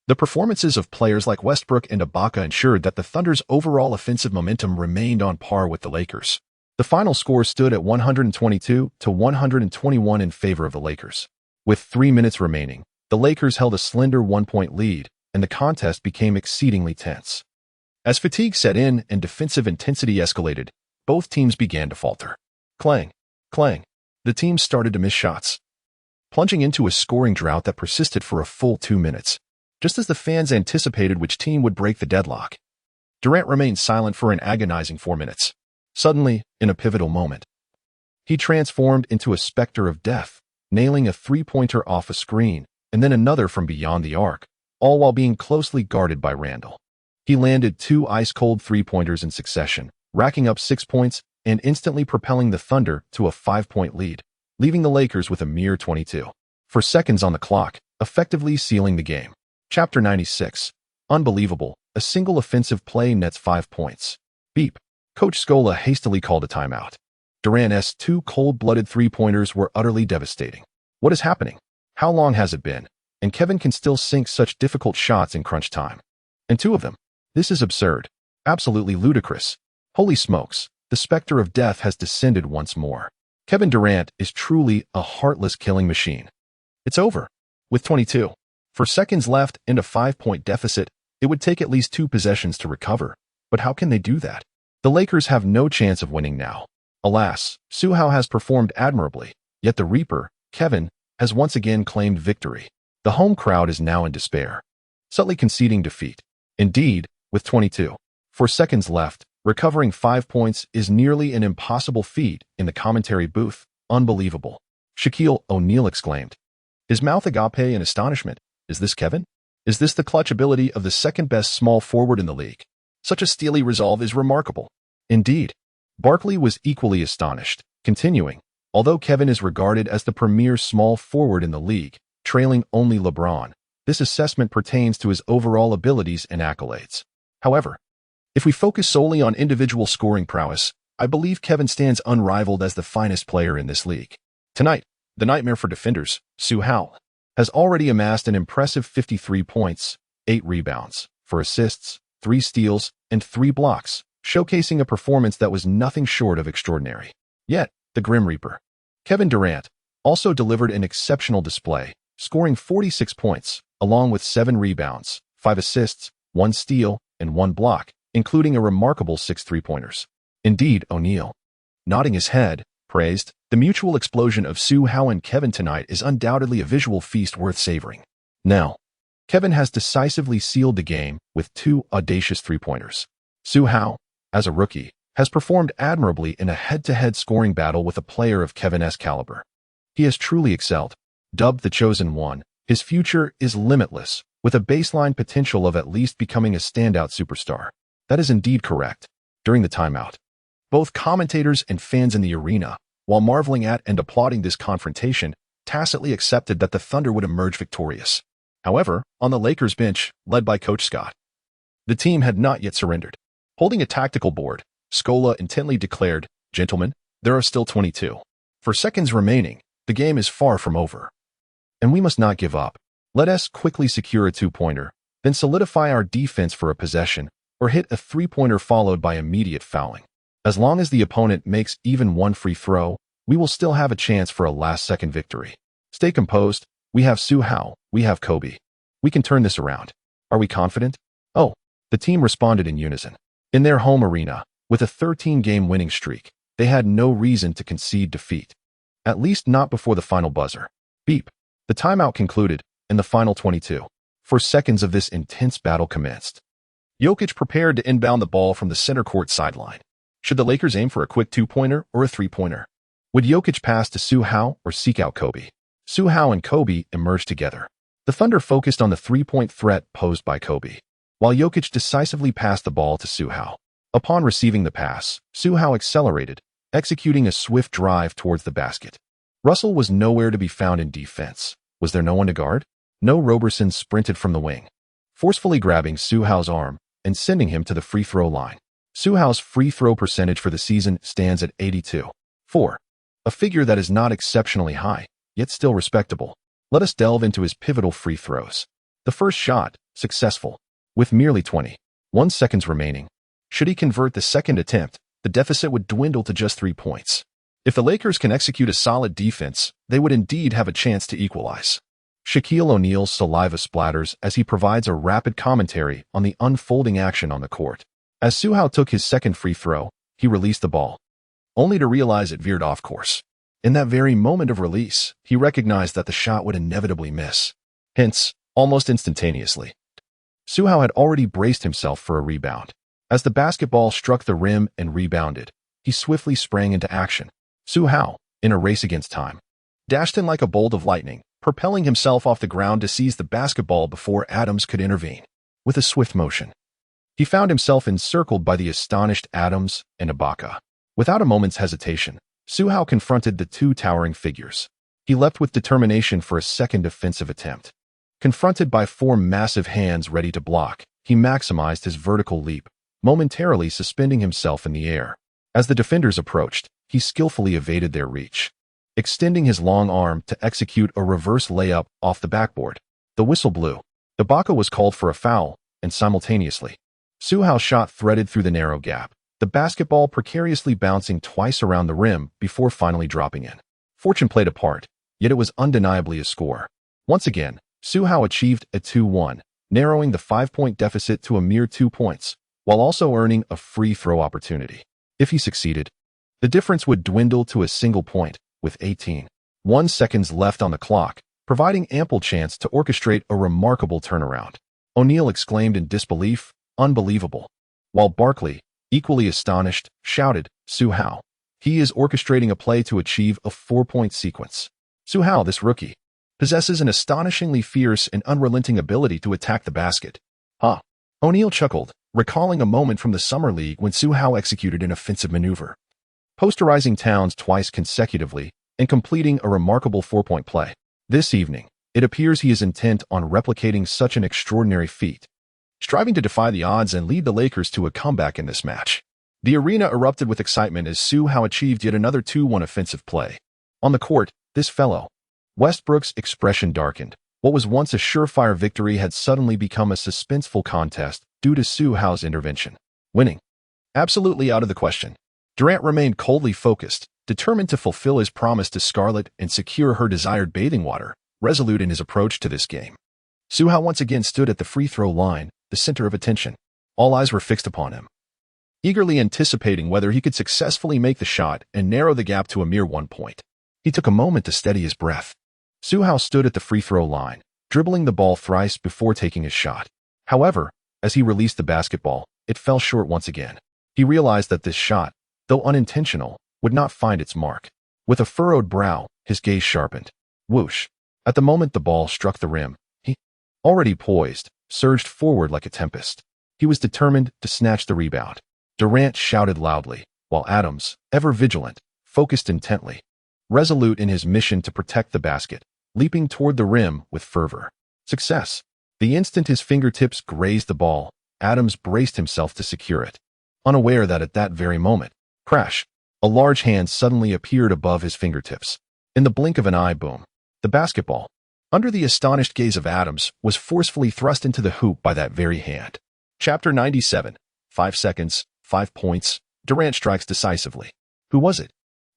the performances of players like Westbrook and Ibaka ensured that the Thunder's overall offensive momentum remained on par with the Lakers. The final score stood at 122 to 121 in favor of the Lakers. With 3 minutes remaining, the Lakers held a slender 1-point lead, and the contest became exceedingly tense. As fatigue set in and defensive intensity escalated, both teams began to falter. Clang, clang. The teams started to miss shots, plunging into a scoring drought that persisted for a full 2 minutes. Just as the fans anticipated which team would break the deadlock, Durant remained silent for an agonizing 4 minutes. Suddenly, in a pivotal moment, he transformed into a specter of death, nailing a three-pointer off a screen and then another from beyond the arc, all while being closely guarded by Randall. He landed 2 ice-cold three-pointers in succession, racking up 6 points and instantly propelling the Thunder to a 5-point lead, leaving the Lakers with a mere 22 for seconds on the clock, effectively sealing the game. Chapter 96. Unbelievable. A single offensive play nets 5 points. Beep. Coach Scola hastily called a timeout. Durant's 2 cold-blooded three-pointers were utterly devastating. What is happening? How long has it been? And Kevin can still sink such difficult shots in crunch time. And 2 of them. This is absurd. Absolutely ludicrous. Holy smokes. The specter of death has descended once more. Kevin Durant is truly a heartless killing machine. It's over. With 22 for seconds left and a 5-point deficit, it would take at least 2 possessions to recover. But how can they do that? The Lakers have no chance of winning now. Alas, Su Hao has performed admirably, yet the Reaper, Kevin, has once again claimed victory. The home crowd is now in despair, subtly conceding defeat. Indeed, with 22 for seconds left, recovering 5 points is nearly an impossible feat in the commentary booth. Unbelievable. Shaquille O'Neal exclaimed, his mouth agape in astonishment. Is this Kevin? Is this the clutch ability of the second-best small forward in the league? Such a steely resolve is remarkable. Indeed, Barkley was equally astonished, continuing, although Kevin is regarded as the premier small forward in the league, trailing only LeBron, This assessment pertains to his overall abilities and accolades. However, if we focus solely on individual scoring prowess, I believe Kevin stands unrivaled as the finest player in this league. Tonight, the nightmare for defenders, Su Hao, has already amassed an impressive 53 points, 8 rebounds, 4 assists, 3 steals, and 3 blocks, showcasing a performance that was nothing short of extraordinary. Yet, the Grim Reaper, Kevin Durant, also delivered an exceptional display, scoring 46 points, along with 7 rebounds, 5 assists, 1 steal, and 1 block, including a remarkable 6 three-pointers. Indeed, O'Neal, nodding his head, praised, the mutual explosion of Su Hao and Kevin tonight is undoubtedly a visual feast worth savoring. Now, Kevin has decisively sealed the game with 2 audacious three-pointers. Su Hao, as a rookie, has performed admirably in a head-to-head scoring battle with a player of Kevin's caliber. He has truly excelled. Dubbed the Chosen One, his future is limitless, with a baseline potential of at least becoming a standout superstar. That is indeed correct. During the timeout, both commentators and fans in the arena, while marveling at and applauding this confrontation, tacitly accepted that the Thunder would emerge victorious. However, on the Lakers bench, led by Coach Scott, the team had not yet surrendered. Holding a tactical board, Scola intently declared, "Gentlemen, there are still 22. For seconds remaining, the game is far from over. And we must not give up. Let us quickly secure a 2-pointer, then solidify our defense for a possession, or hit a 3-pointer followed by immediate fouling. As long as the opponent makes even 1 free throw, we will still have a chance for a last-second victory. Stay composed. We have Su Hao. We have Kobe. We can turn this around. Are we confident?" Oh, the team responded in unison. In their home arena, with a 13-game winning streak, they had no reason to concede defeat. At least not before the final buzzer. Beep. The timeout concluded, and the final 22. 4 seconds of this intense battle commenced. Jokic prepared to inbound the ball from the center court sideline. Should the Lakers aim for a quick 2-pointer or a 3-pointer? Would Jokic pass to Su Hao or seek out Kobe? Su Hao and Kobe emerged together. The Thunder focused on the 3-point threat posed by Kobe, while Jokic decisively passed the ball to Su Hao. Upon receiving the pass, Su Hao accelerated, executing a swift drive towards the basket. Russell was nowhere to be found in defense. Was there no one to guard? No. Roberson sprinted from the wing, forcefully grabbing Su Hao's arm and sending him to the free throw line. Su Hao's free throw percentage for the season stands at 82.4, a figure that is not exceptionally high, yet still respectable. Let us delve into his pivotal free throws. The first shot, successful, with merely 21 seconds remaining. Should he convert the second attempt, the deficit would dwindle to just 3 points. If the Lakers can execute a solid defense, they would indeed have a chance to equalize. Shaquille O'Neal's saliva splatters as he provides a rapid commentary on the unfolding action on the court. As Su Hao took his second free throw, he released the ball, only to realize it veered off course. In that very moment of release, he recognized that the shot would inevitably miss. Hence, almost instantaneously, Su Hao had already braced himself for a rebound. As the basketball struck the rim and rebounded, he swiftly sprang into action. Su Hao, in a race against time, dashed in like a bolt of lightning, propelling himself off the ground to seize the basketball before Adams could intervene. With a swift motion, he found himself encircled by the astonished Adams and Ibaka. Without a moment's hesitation, Su Hao confronted the 2 towering figures. He leapt with determination for a second offensive attempt. Confronted by 4 massive hands ready to block, he maximized his vertical leap, momentarily suspending himself in the air. As the defenders approached, he skillfully evaded their reach, extending his long arm to execute a reverse layup off the backboard. The whistle blew. Ibaka was called for a foul, and simultaneously, Su Hao's shot threaded through the narrow gap, the basketball precariously bouncing twice around the rim before finally dropping in. Fortune played a part, yet it was undeniably a score. Once again, Su Hao achieved a 2-1, narrowing the 5-point deficit to a mere 2 points, while also earning a free throw opportunity. If he succeeded, the difference would dwindle to a single point, with 18.1 seconds left on the clock, providing ample chance to orchestrate a remarkable turnaround. O'Neal exclaimed in disbelief, "Unbelievable," while Barkley, equally astonished, shouted, "Su Hao. He is orchestrating a play to achieve a 4-point sequence." Su Hao, this rookie, possesses an astonishingly fierce and unrelenting ability to attack the basket. Huh. O'Neal chuckled, recalling a moment from the Summer League when Su Hao executed an offensive maneuver, posterizing Towns twice consecutively and completing a remarkable 4-point play. This evening, It appears he is intent on replicating such an extraordinary feat, striving to defy the odds and lead the Lakers to a comeback in this match. The arena erupted with excitement as Su Hao achieved yet another 2-1 offensive play. On the court, this fellow Westbrook's expression darkened. What was once a surefire victory had suddenly become a suspenseful contest due to Su Hao's intervention. Winning? Absolutely out of the question. Durant remained coldly focused, determined to fulfill his promise to Scarlett and secure her desired bathing water, resolute in his approach to this game. Su Hao once again stood at the free throw line, the center of attention. All eyes were fixed upon him, eagerly anticipating whether he could successfully make the shot and narrow the gap to a mere 1 point. He took a moment to steady his breath. Su Hao stood at the free throw line, dribbling the ball thrice before taking his shot. However, as he released the basketball, it fell short once again. He realized that this shot, though unintentional, would not find its mark. With a furrowed brow, his gaze sharpened. Whoosh! At the moment the ball struck the rim, he, already poised, surged forward like a tempest. He was determined to snatch the rebound. Durant shouted loudly, while Adams, ever vigilant, focused intently, resolute in his mission to protect the basket, leaping toward the rim with fervor. Success! The instant his fingertips grazed the ball, Adams braced himself to secure it, unaware that at that very moment, crash, a large hand suddenly appeared above his fingertips. In the blink of an eye, boom, the basketball, under the astonished gaze of Adams, was forcefully thrust into the hoop by that very hand. Chapter 97. 5 seconds, 5 points, Durant strikes decisively. Who was it?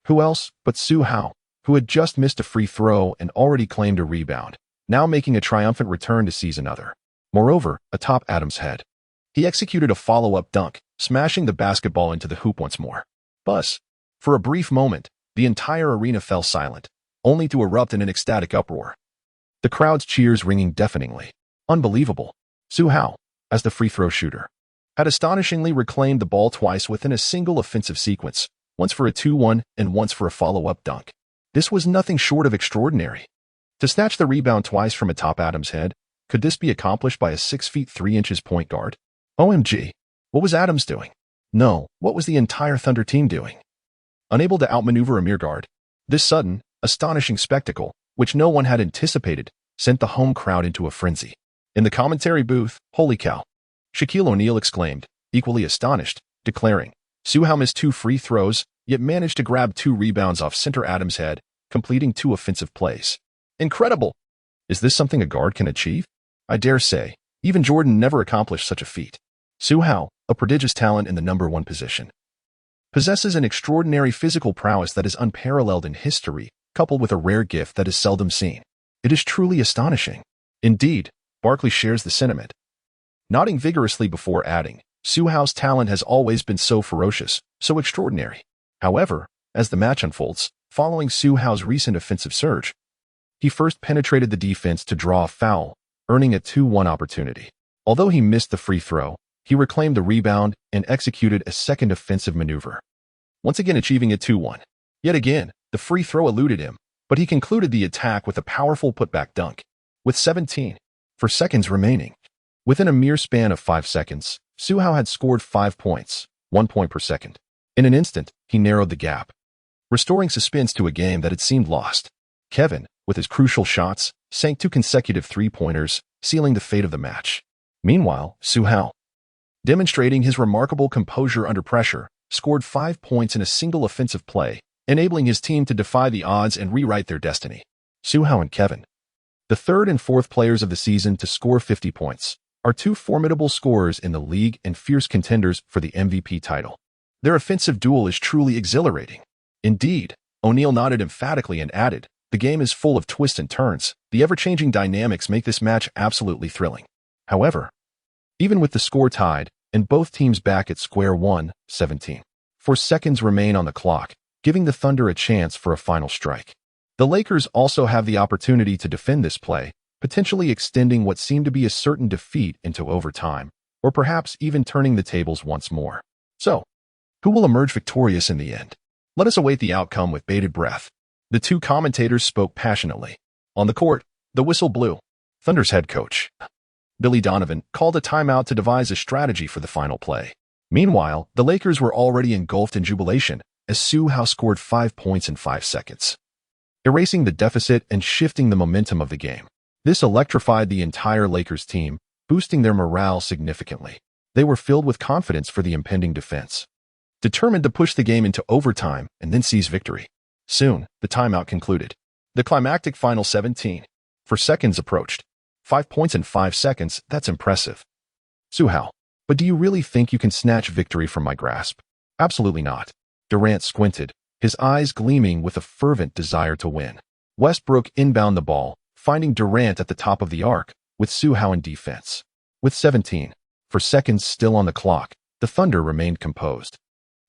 Who else but Su Hao, who had just missed a free throw and already claimed a rebound, now making a triumphant return to seize another. Moreover, atop Adams' head, he executed a follow-up dunk, smashing the basketball into the hoop once more. Buzz! For a brief moment, the entire arena fell silent, only to erupt in an ecstatic uproar. The crowd's cheers ringing deafeningly. Unbelievable! Su Hao, as the free throw shooter, had astonishingly reclaimed the ball twice within a single offensive sequence, once for a 2-1 and once for a follow-up dunk. This was nothing short of extraordinary. To snatch the rebound twice from atop Adams' head, could this be accomplished by a 6 feet 3 inches point guard? OMG, what was Adams doing? No, what was the entire Thunder team doing? Unable to outmaneuver a mere guard, this sudden, astonishing spectacle, which no one had anticipated, sent the home crowd into a frenzy. In the commentary booth, holy cow! Shaquille O'Neal exclaimed, equally astonished, declaring, Su Hao missed 2 free throws, yet managed to grab 2 rebounds off center Adams' head, completing 2 offensive plays. Incredible! Is this something a guard can achieve? I dare say, even Jordan never accomplished such a feat. Su Hao, a prodigious talent in the number 1 position, possesses an extraordinary physical prowess that is unparalleled in history, coupled with a rare gift that is seldom seen. It is truly astonishing. Indeed, Barkley shares the sentiment, nodding vigorously before adding, Su Hao's talent has always been so ferocious, so extraordinary. However, as the match unfolds, following Su Hao's recent offensive surge, he first penetrated the defense to draw a foul, earning a 2-1 opportunity. Although he missed the free throw, he reclaimed the rebound and executed a second offensive maneuver, once again achieving a 2-1. Yet again, the free throw eluded him, but he concluded the attack with a powerful putback dunk. With 17 seconds remaining, within a mere span of 5 seconds, Su Hao had scored 5 points, 1 point per second. In an instant, he narrowed the gap, restoring suspense to a game that had seemed lost. Kevin, with his crucial shots, sank 2 consecutive 3-pointers, sealing the fate of the match. Meanwhile, Su Hao, demonstrating his remarkable composure under pressure, scored 5 points in a single offensive play, enabling his team to defy the odds and rewrite their destiny. Su Hao and Kevin, the 3rd and 4th players of the season to score 50 points, are 2 formidable scorers in the league and fierce contenders for the MVP title. Their offensive duel is truly exhilarating. Indeed, O'Neal nodded emphatically and added, the game is full of twists and turns. The ever-changing dynamics make this match absolutely thrilling. However, even with the score tied and both teams back at square one, 17 seconds remain on the clock, giving the Thunder a chance for a final strike. The Lakers also have the opportunity to defend this play, potentially extending what seemed to be a certain defeat into overtime, or perhaps even turning the tables once more. So, who will emerge victorious in the end? Let us await the outcome with bated breath. The 2 commentators spoke passionately. On the court, the whistle blew. Thunder's head coach, Billy Donovan, called a timeout to devise a strategy for the final play. Meanwhile, the Lakers were already engulfed in jubilation as Su Hao scored 5 points in 5 seconds, erasing the deficit and shifting the momentum of the game. This electrified the entire Lakers team, boosting their morale significantly. They were filled with confidence for the impending defense, determined to push the game into overtime and then seize victory. Soon, the timeout concluded. The climactic final 17 for seconds approached. 5 points in 5 seconds, that's impressive. Su Hao, but do you really think you can snatch victory from my grasp? Absolutely not. Durant squinted, his eyes gleaming with a fervent desire to win. Westbrook inbound the ball, finding Durant at the top of the arc, with Su Hao in defense. With 17 for seconds still on the clock, the Thunder remained composed,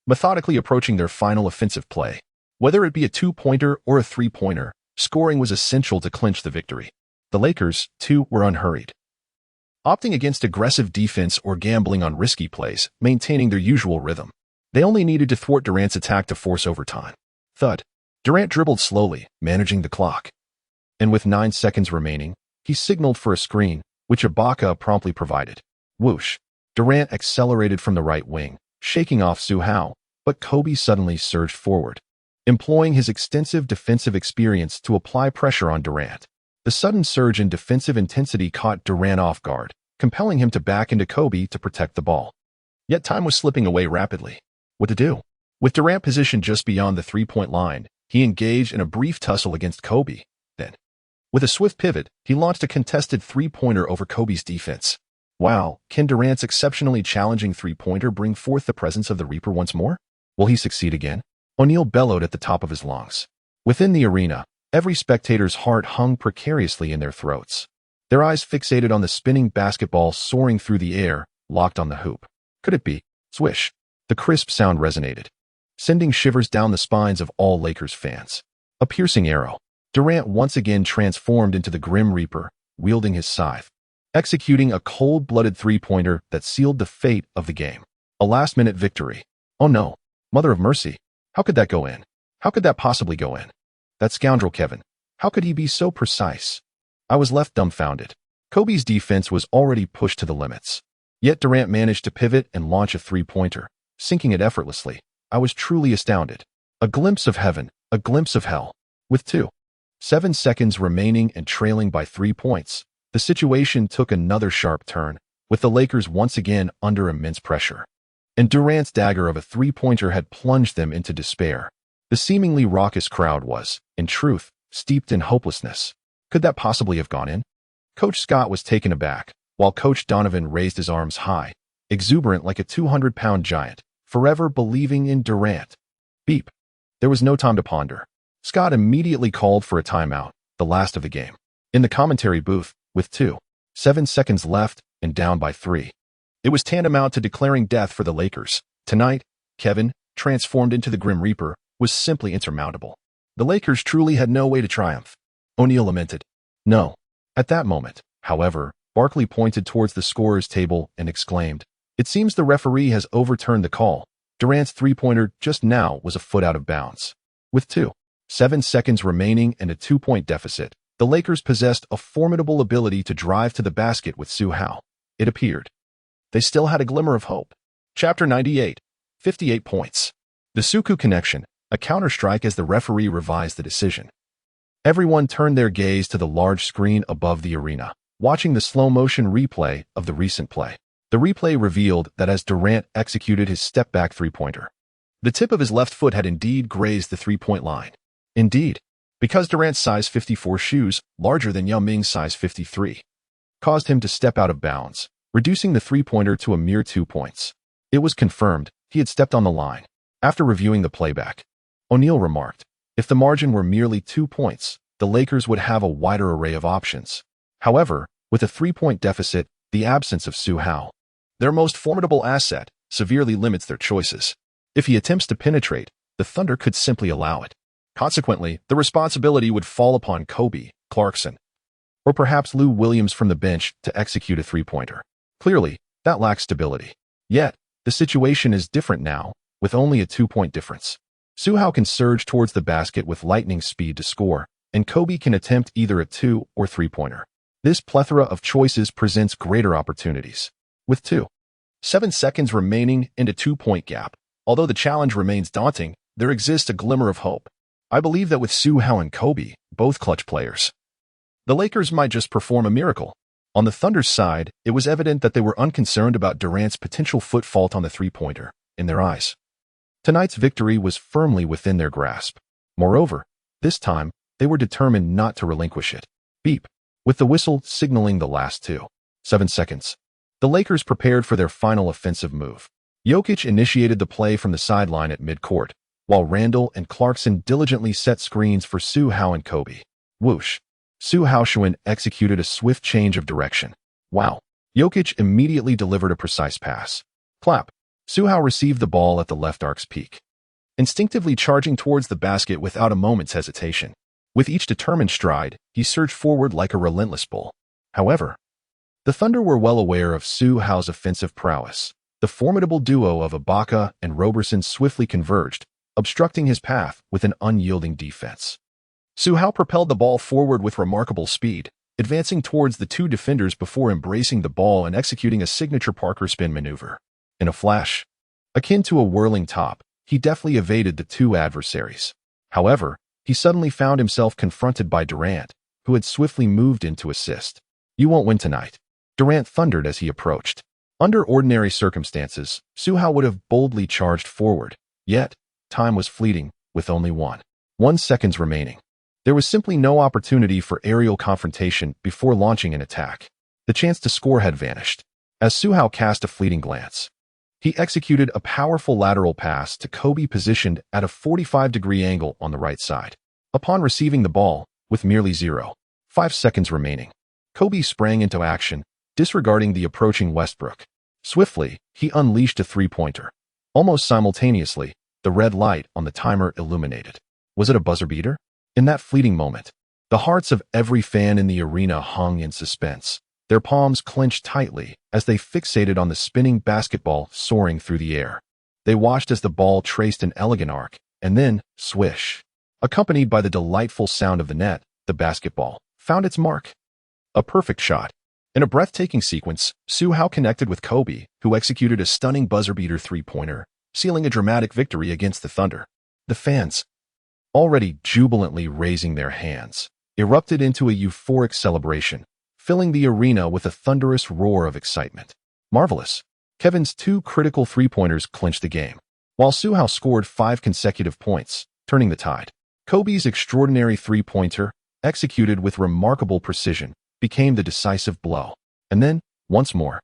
methodically approaching their final offensive play. Whether it be a two-pointer or a three-pointer, scoring was essential to clinch the victory. The Lakers, too, were unhurried, opting against aggressive defense or gambling on risky plays, maintaining their usual rhythm. They only needed to thwart Durant's attack to force overtime. Thud. Durant dribbled slowly, managing the clock. And with 9 seconds remaining, he signaled for a screen, which Ibaka promptly provided. Whoosh. Durant accelerated from the right wing, shaking off Su Hao, but Kobe suddenly surged forward, employing his extensive defensive experience to apply pressure on Durant. The sudden surge in defensive intensity caught Durant off guard, compelling him to back into Kobe to protect the ball. Yet time was slipping away rapidly. What to do? With Durant positioned just beyond the three-point line, he engaged in a brief tussle against Kobe. Then, with a swift pivot, he launched a contested three-pointer over Kobe's defense. Wow, can Durant's exceptionally challenging three-pointer bring forth the presence of the Reaper once more? Will he succeed again? O'Neal bellowed at the top of his lungs. Within the arena, every spectator's heart hung precariously in their throats, their eyes fixated on the spinning basketball soaring through the air, locked on the hoop. Could it be? Swish. The crisp sound resonated, sending shivers down the spines of all Lakers fans. A piercing arrow. Durant once again transformed into the Grim Reaper, wielding his scythe, executing a cold-blooded three-pointer that sealed the fate of the game. A last-minute victory. Oh no. Mother of mercy. How could that go in? How could that possibly go in? That scoundrel Kevin. How could he be so precise? I was left dumbfounded. Kobe's defense was already pushed to the limits. Yet Durant managed to pivot and launch a three-pointer, sinking it effortlessly. I was truly astounded. A glimpse of heaven, a glimpse of hell. With 7 seconds remaining and trailing by 3 points, the situation took another sharp turn, with the Lakers once again under immense pressure. And Durant's dagger of a three-pointer had plunged them into despair. The seemingly raucous crowd was, in truth, steeped in hopelessness. Could that possibly have gone in? Coach Scott was taken aback, while Coach Donovan raised his arms high, exuberant like a 200-pound giant, forever believing in Durant. Beep. There was no time to ponder. Scott immediately called for a timeout, the last of the game. In the commentary booth, with 7 seconds left and down by 3. It was tantamount to declaring death for the Lakers. Tonight, Kevin, transformed into the Grim Reaper, was simply insurmountable. The Lakers truly had no way to triumph. O'Neal lamented. No. At that moment, however, Barkley pointed towards the scorer's table and exclaimed, "It seems the referee has overturned the call. Durant's three-pointer just now was a foot out of bounds." With 7 seconds remaining and a 2-point deficit, the Lakers possessed a formidable ability to drive to the basket with Su Hao. It appeared they still had a glimmer of hope. Chapter 98. 58 points. The Suku connection, a counterstrike as the referee revised the decision. Everyone turned their gaze to the large screen above the arena, watching the slow-motion replay of the recent play. The replay revealed that as Durant executed his step-back three-pointer, the tip of his left foot had indeed grazed the three-point line. Indeed, because Durant's size 54 shoes, larger than Yao Ming's size 53, caused him to step out of bounds, reducing the three-pointer to a mere 2 points. It was confirmed he had stepped on the line. After reviewing the playback, O'Neal remarked, if the margin were merely 2 points, the Lakers would have a wider array of options. However, with a 3-point deficit, the absence of Su Hao, their most formidable asset, severely limits their choices. If he attempts to penetrate, the Thunder could simply allow it. Consequently, the responsibility would fall upon Kobe, Clarkson, or perhaps Lou Williams from the bench to execute a three-pointer. Clearly, that lacks stability. Yet, the situation is different now, with only a 2-point difference. Su Hao can surge towards the basket with lightning speed to score, and Kobe can attempt either a 2 or 3-pointer. This plethora of choices presents greater opportunities. With 7 seconds remaining and a 2-point gap, although the challenge remains daunting, there exists a glimmer of hope. I believe that with Su Hao and Kobe, both clutch players, The Lakers might just perform a miracle. On the Thunder's side, it was evident that they were unconcerned about Durant's potential foot fault on the three-pointer. In their eyes, tonight's victory was firmly within their grasp. Moreover, this time, they were determined not to relinquish it. Beep. With the whistle signaling the last 7 seconds, the Lakers prepared for their final offensive move. Jokic initiated the play from the sideline at midcourt, while Randall and Clarkson diligently set screens for Su Hao and Kobe. Whoosh. Su Hao executed a swift change of direction. Wow. Jokic immediately delivered a precise pass. Clap. Su Hao received the ball at the left arc's peak, instinctively charging towards the basket without a moment's hesitation. With each determined stride, he surged forward like a relentless bull. However, the Thunder were well aware of Su Hao's offensive prowess. The formidable duo of Ibaka and Roberson swiftly converged, obstructing his path with an unyielding defense. Su Hao propelled the ball forward with remarkable speed, advancing towards the two defenders before embracing the ball and executing a signature Parker spin maneuver. In a flash, akin to a whirling top, he deftly evaded the two adversaries. However, he suddenly found himself confronted by Durant, who had swiftly moved in to assist. "You won't win tonight," Durant thundered as he approached. Under ordinary circumstances, Su Hao would have boldly charged forward. Yet, time was fleeting, with only 1 second remaining. There was simply no opportunity for aerial confrontation before launching an attack. The chance to score had vanished. As Su Hao cast a fleeting glance, he executed a powerful lateral pass to Kobe positioned at a 45-degree angle on the right side. Upon receiving the ball, with merely 0.5 seconds remaining, Kobe sprang into action, disregarding the approaching Westbrook. Swiftly, he unleashed a three-pointer. Almost simultaneously, the red light on the timer illuminated. Was it a buzzer beater? In that fleeting moment, the hearts of every fan in the arena hung in suspense. Their palms clenched tightly as they fixated on the spinning basketball soaring through the air. They watched as the ball traced an elegant arc, and then, swish. Accompanied by the delightful sound of the net, the basketball found its mark. A perfect shot. In a breathtaking sequence, Su Hao connected with Kobe, who executed a stunning buzzer-beater three-pointer, sealing a dramatic victory against the Thunder. The fans, already jubilantly raising their hands, erupted into a euphoric celebration, filling the arena with a thunderous roar of excitement. Marvelous. Kevin's two critical three-pointers clinched the game, while Su Hao scored 5 consecutive points, turning the tide. Kobe's extraordinary three-pointer, executed with remarkable precision, became the decisive blow. And then, once more,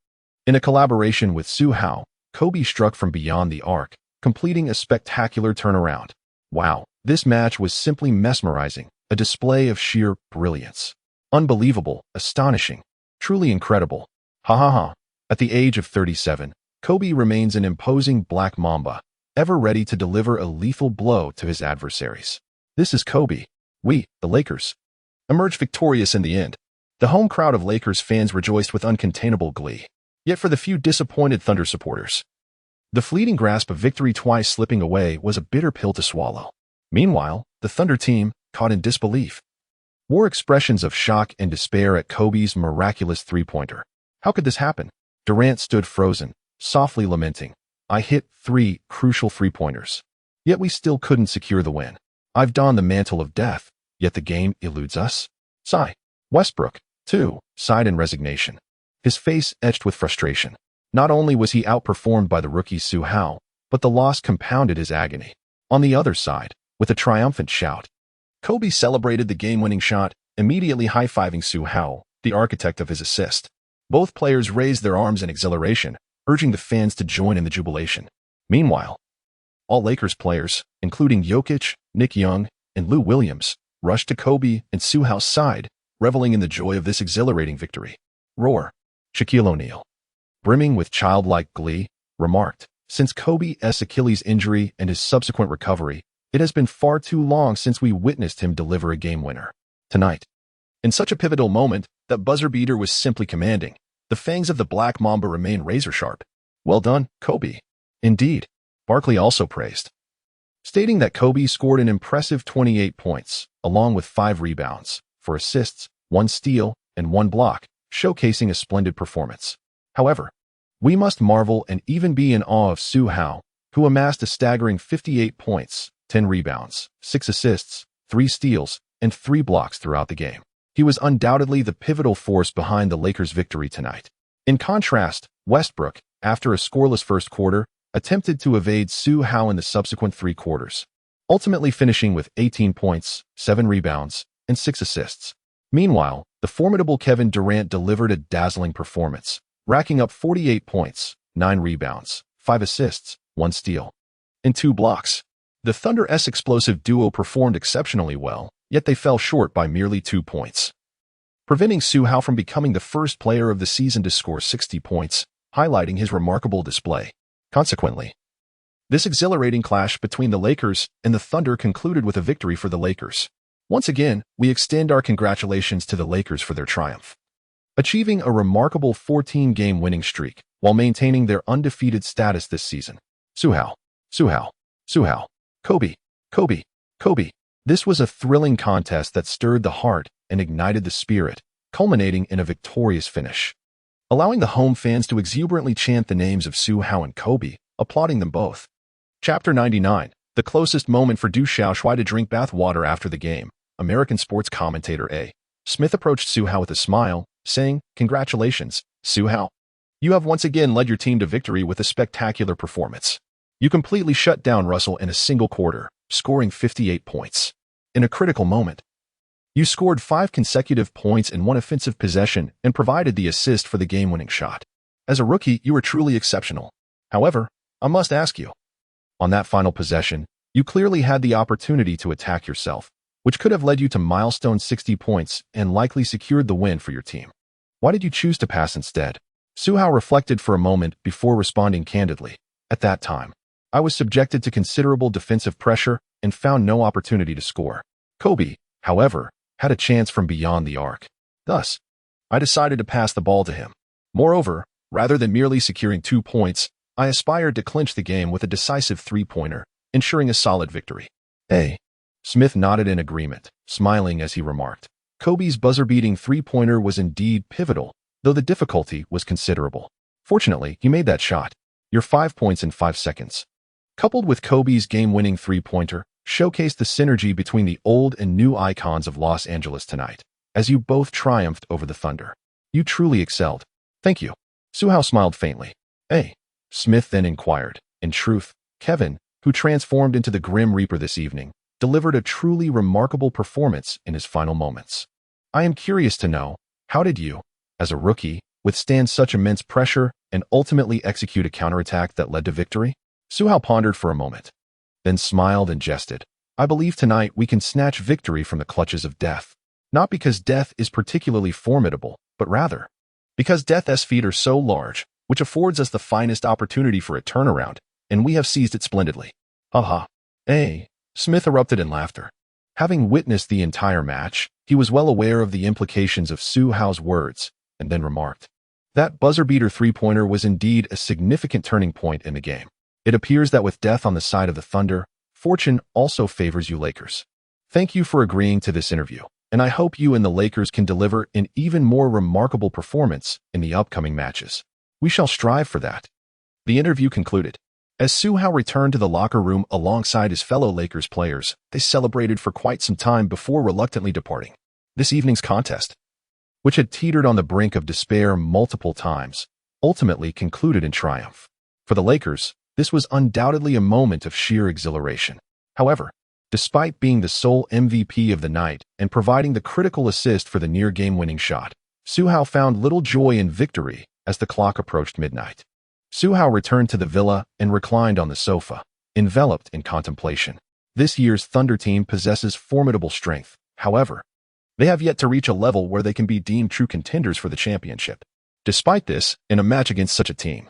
in a collaboration with Su Hao, Kobe struck from beyond the arc, completing a spectacular turnaround. Wow, this match was simply mesmerizing, a display of sheer brilliance. Unbelievable, astonishing, truly incredible. Ha ha ha. At the age of 37, Kobe remains an imposing black mamba, ever ready to deliver a lethal blow to his adversaries. This is Kobe. We, the Lakers, emerged victorious in the end. The home crowd of Lakers fans rejoiced with uncontainable glee. Yet for the few disappointed Thunder supporters, the fleeting grasp of victory twice slipping away was a bitter pill to swallow. Meanwhile, the Thunder team, caught in disbelief, wore expressions of shock and despair at Kobe's miraculous three-pointer. How could this happen? Durant stood frozen, softly lamenting. I hit 3 crucial three-pointers, yet we still couldn't secure the win. I've donned the mantle of death, yet the game eludes us. Sigh. Westbrook, too, sighed in resignation, his face etched with frustration. Not only was he outperformed by the rookie Su Hao, but the loss compounded his agony. On the other side, with a triumphant shout, Kobe celebrated the game-winning shot, immediately high-fiving Su Hao, the architect of his assist. Both players raised their arms in exhilaration, urging the fans to join in the jubilation. Meanwhile, all Lakers players, including Jokic, Nick Young, and Lou Williams, rushed to Kobe and Su Hao's side, reveling in the joy of this exhilarating victory. Roar. Shaquille O'Neal, brimming with childlike glee, remarked, since Kobe's Achilles injury and his subsequent recovery, it has been far too long since we witnessed him deliver a game winner. Tonight, in such a pivotal moment, that buzzer beater was simply commanding. The fangs of the Black Mamba remain razor-sharp. Well done, Kobe. Indeed, Barkley also praised, stating that Kobe scored an impressive 28 points, along with 5 rebounds, 4 assists, 1 steal, and 1 block, showcasing a splendid performance. However, we must marvel and even be in awe of Su Hao, who amassed a staggering 58 points, 10 rebounds, 6 assists, 3 steals, and 3 blocks throughout the game. He was undoubtedly the pivotal force behind the Lakers' victory tonight. In contrast, Westbrook, after a scoreless first quarter, attempted to evade Su Hao in the subsequent 3 quarters, ultimately finishing with 18 points, 7 rebounds, and 6 assists. Meanwhile, the formidable Kevin Durant delivered a dazzling performance, racking up 48 points, 9 rebounds, 5 assists, 1 steal, and 2 blocks. The Thunder's explosive duo performed exceptionally well, yet they fell short by merely 2 points, preventing Su Hao from becoming the first player of the season to score 60 points, highlighting his remarkable display. Consequently, this exhilarating clash between the Lakers and the Thunder concluded with a victory for the Lakers. Once again, we extend our congratulations to the Lakers for their triumph, achieving a remarkable 14-game winning streak while maintaining their undefeated status this season. Su Hao, Su Hao, Su Hao, Kobe, Kobe, Kobe. This was a thrilling contest that stirred the heart and ignited the spirit, culminating in a victorious finish, allowing the home fans to exuberantly chant the names of Su Hao and Kobe, applauding them both. Chapter 99. The closest moment for Su Hao to drink bath water after the game. American sports commentator A. Smith approached Su Hao with a smile, saying, "Congratulations, Su Hao. You have once again led your team to victory with a spectacular performance. You completely shut down Russell in a single quarter, scoring 58 points. In a critical moment, you scored 5 consecutive points in 1 offensive possession and provided the assist for the game-winning shot. As a rookie, you were truly exceptional. However, I must ask you, on that final possession, you clearly had the opportunity to attack yourself, which could have led you to milestone 60 points and likely secured the win for your team. Why did you choose to pass instead?" Su Hao reflected for a moment before responding candidly. "At that time, I was subjected to considerable defensive pressure and found no opportunity to score. Kobe, however, had a chance from beyond the arc. Thus, I decided to pass the ball to him. Moreover, rather than merely securing 2 points, I aspired to clinch the game with a decisive 3-pointer, ensuring a solid victory." A. Smith nodded in agreement, smiling as he remarked, "Kobe's buzzer-beating 3-pointer was indeed pivotal, though the difficulty was considerable. Fortunately, he made that shot. Your 5 points in 5 seconds, coupled with Kobe's game-winning 3-pointer, showcased the synergy between the old and new icons of Los Angeles tonight, as you both triumphed over the Thunder. You truly excelled." "Thank you." Su Hao smiled faintly. A. Smith then inquired, "In truth, Kevin, who transformed into the Grim Reaper this evening, delivered a truly remarkable performance in his final moments. I am curious to know, how did you, as a rookie, withstand such immense pressure and ultimately execute a counterattack that led to victory?" Su Hao pondered for a moment, then smiled and jested. "I believe tonight we can snatch victory from the clutches of death. Not because death is particularly formidable, but rather because death's feet are so large, which affords us the finest opportunity for a turnaround, and we have seized it splendidly." "Ha." A. Smith erupted in laughter. Having witnessed the entire match, he was well aware of the implications of Su Hao's words, and then remarked, "That buzzer-beater 3-pointer was indeed a significant turning point in the game. It appears that with death on the side of the Thunder, fortune also favors you Lakers. Thank you for agreeing to this interview, and I hope you and the Lakers can deliver an even more remarkable performance in the upcoming matches. We shall strive for that." The interview concluded. As Su Hao returned to the locker room alongside his fellow Lakers players, they celebrated for quite some time before reluctantly departing. This evening's contest, which had teetered on the brink of despair multiple times, ultimately concluded in triumph. For the Lakers, this was undoubtedly a moment of sheer exhilaration. However, despite being the sole MVP of the night and providing the critical assist for the near game-winning shot, Su Hao found little joy in victory as the clock approached midnight. Su Hao returned to the villa and reclined on the sofa, enveloped in contemplation. This year's Thunder team possesses formidable strength. However, they have yet to reach a level where they can be deemed true contenders for the championship. Despite this, in a match against such a team,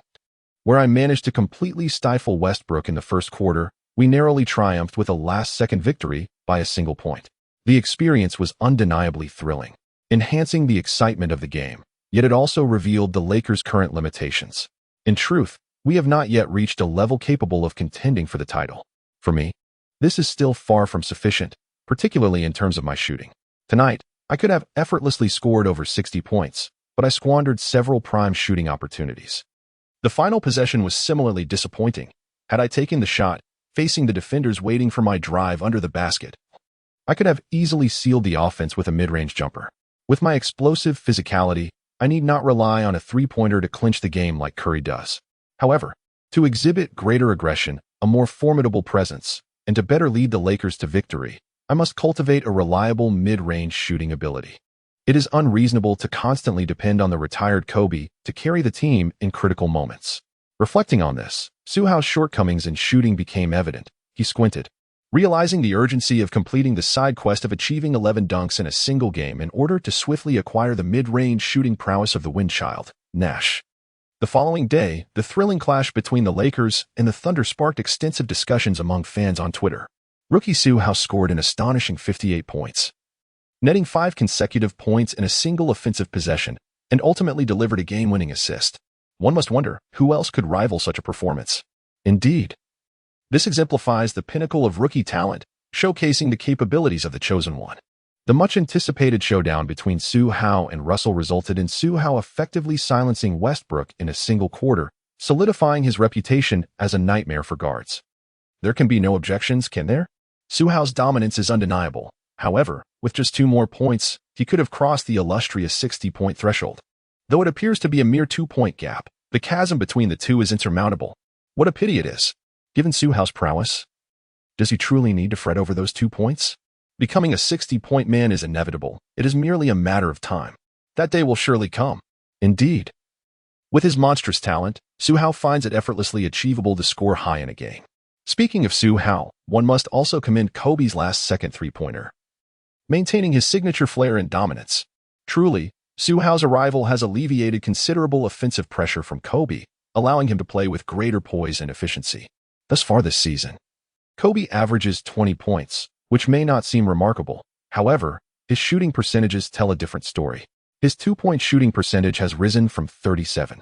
where I managed to completely stifle Westbrook in the first quarter, we narrowly triumphed with a last-second victory by a single point. The experience was undeniably thrilling, enhancing the excitement of the game, yet it also revealed the Lakers' current limitations. In truth, we have not yet reached a level capable of contending for the title. For me, this is still far from sufficient, particularly in terms of my shooting. Tonight, I could have effortlessly scored over 60 points, but I squandered several prime shooting opportunities. The final possession was similarly disappointing. Had I taken the shot, facing the defenders waiting for my drive under the basket, I could have easily sealed the offense with a mid-range jumper. With my explosive physicality, I need not rely on a three-pointer to clinch the game like Curry does. However, to exhibit greater aggression, a more formidable presence, and to better lead the Lakers to victory, I must cultivate a reliable mid-range shooting ability. It is unreasonable to constantly depend on the retired Kobe to carry the team in critical moments. Reflecting on this, Su Hao's shortcomings in shooting became evident. He squinted, realizing the urgency of completing the side quest of achieving 11 dunks in a single game in order to swiftly acquire the mid-range shooting prowess of the Windchild, Nash. The following day, the thrilling clash between the Lakers and the Thunder sparked extensive discussions among fans on Twitter. Rookie Su Hao scored an astonishing 58 points, netting 5 consecutive points in a single offensive possession, and ultimately delivered a game-winning assist. One must wonder, who else could rival such a performance? Indeed, this exemplifies the pinnacle of rookie talent, showcasing the capabilities of the chosen one. The much-anticipated showdown between Su Hao and Russell resulted in Su Hao effectively silencing Westbrook in a single quarter, solidifying his reputation as a nightmare for guards. There can be no objections, can there? Su Hao's dominance is undeniable. However, with just 2 more points, he could have crossed the illustrious 60-point threshold. Though it appears to be a mere 2-point gap, the chasm between the two is insurmountable. What a pity it is. Given Su Hao's prowess, does he truly need to fret over those 2 points? Becoming a 60-point man is inevitable. It is merely a matter of time. That day will surely come. Indeed. With his monstrous talent, Su Hao finds it effortlessly achievable to score high in a game. Speaking of Su Hao, one must also commend Kobe's last-second three-pointer, maintaining his signature flair and dominance. Truly, Su Hao's arrival has alleviated considerable offensive pressure from Kobe, allowing him to play with greater poise and efficiency. Thus far this season, Kobe averages 20 points, which may not seem remarkable. However, his shooting percentages tell a different story. His 2-point shooting percentage has risen from 37.3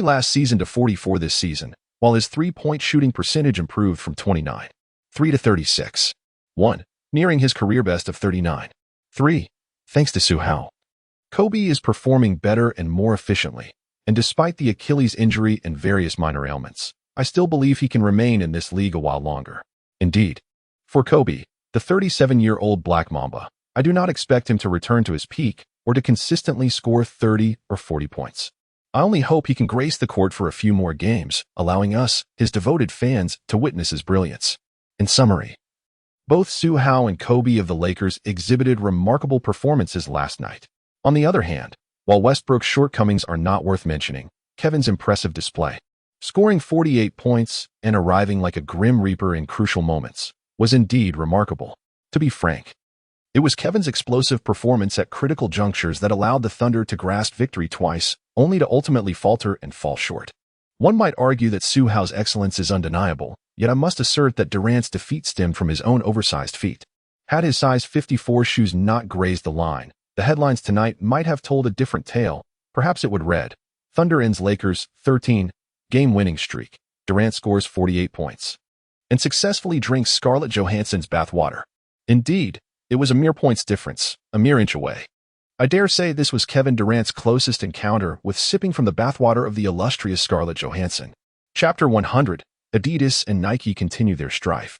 last season to 44 this season, while his 3-point shooting percentage improved from 29.3 to 36.1, nearing his career best of 39.3. Thanks to Su Hao, Kobe is performing better and more efficiently, and despite the Achilles injury and various minor ailments, I still believe he can remain in this league a while longer. Indeed, for Kobe, the 37-year-old Black Mamba, I do not expect him to return to his peak or to consistently score 30 or 40 points. I only hope he can grace the court for a few more games, allowing us, his devoted fans, to witness his brilliance. In summary, both Su Hao and Kobe of the Lakers exhibited remarkable performances last night. On the other hand, while Westbrook's shortcomings are not worth mentioning, Kevin's impressive display, scoring 48 points and arriving like a grim reaper in crucial moments, was indeed remarkable. To be frank, it was Kevin's explosive performance at critical junctures that allowed the Thunder to grasp victory twice, only to ultimately falter and fall short. One might argue that Su Hao's excellence is undeniable, yet I must assert that Durant's defeat stemmed from his own oversized feet. Had his size 54 shoes not grazed the line, the headlines tonight might have told a different tale. Perhaps it would read, Thunder ends Lakers' 13-game winning streak. Durant scores 48 points and successfully drinks Scarlett Johansson's bathwater. Indeed, it was a mere points difference, a mere inch away. I dare say this was Kevin Durant's closest encounter with sipping from the bathwater of the illustrious Scarlett Johansson. Chapter 100, Adidas and Nike continue their strife.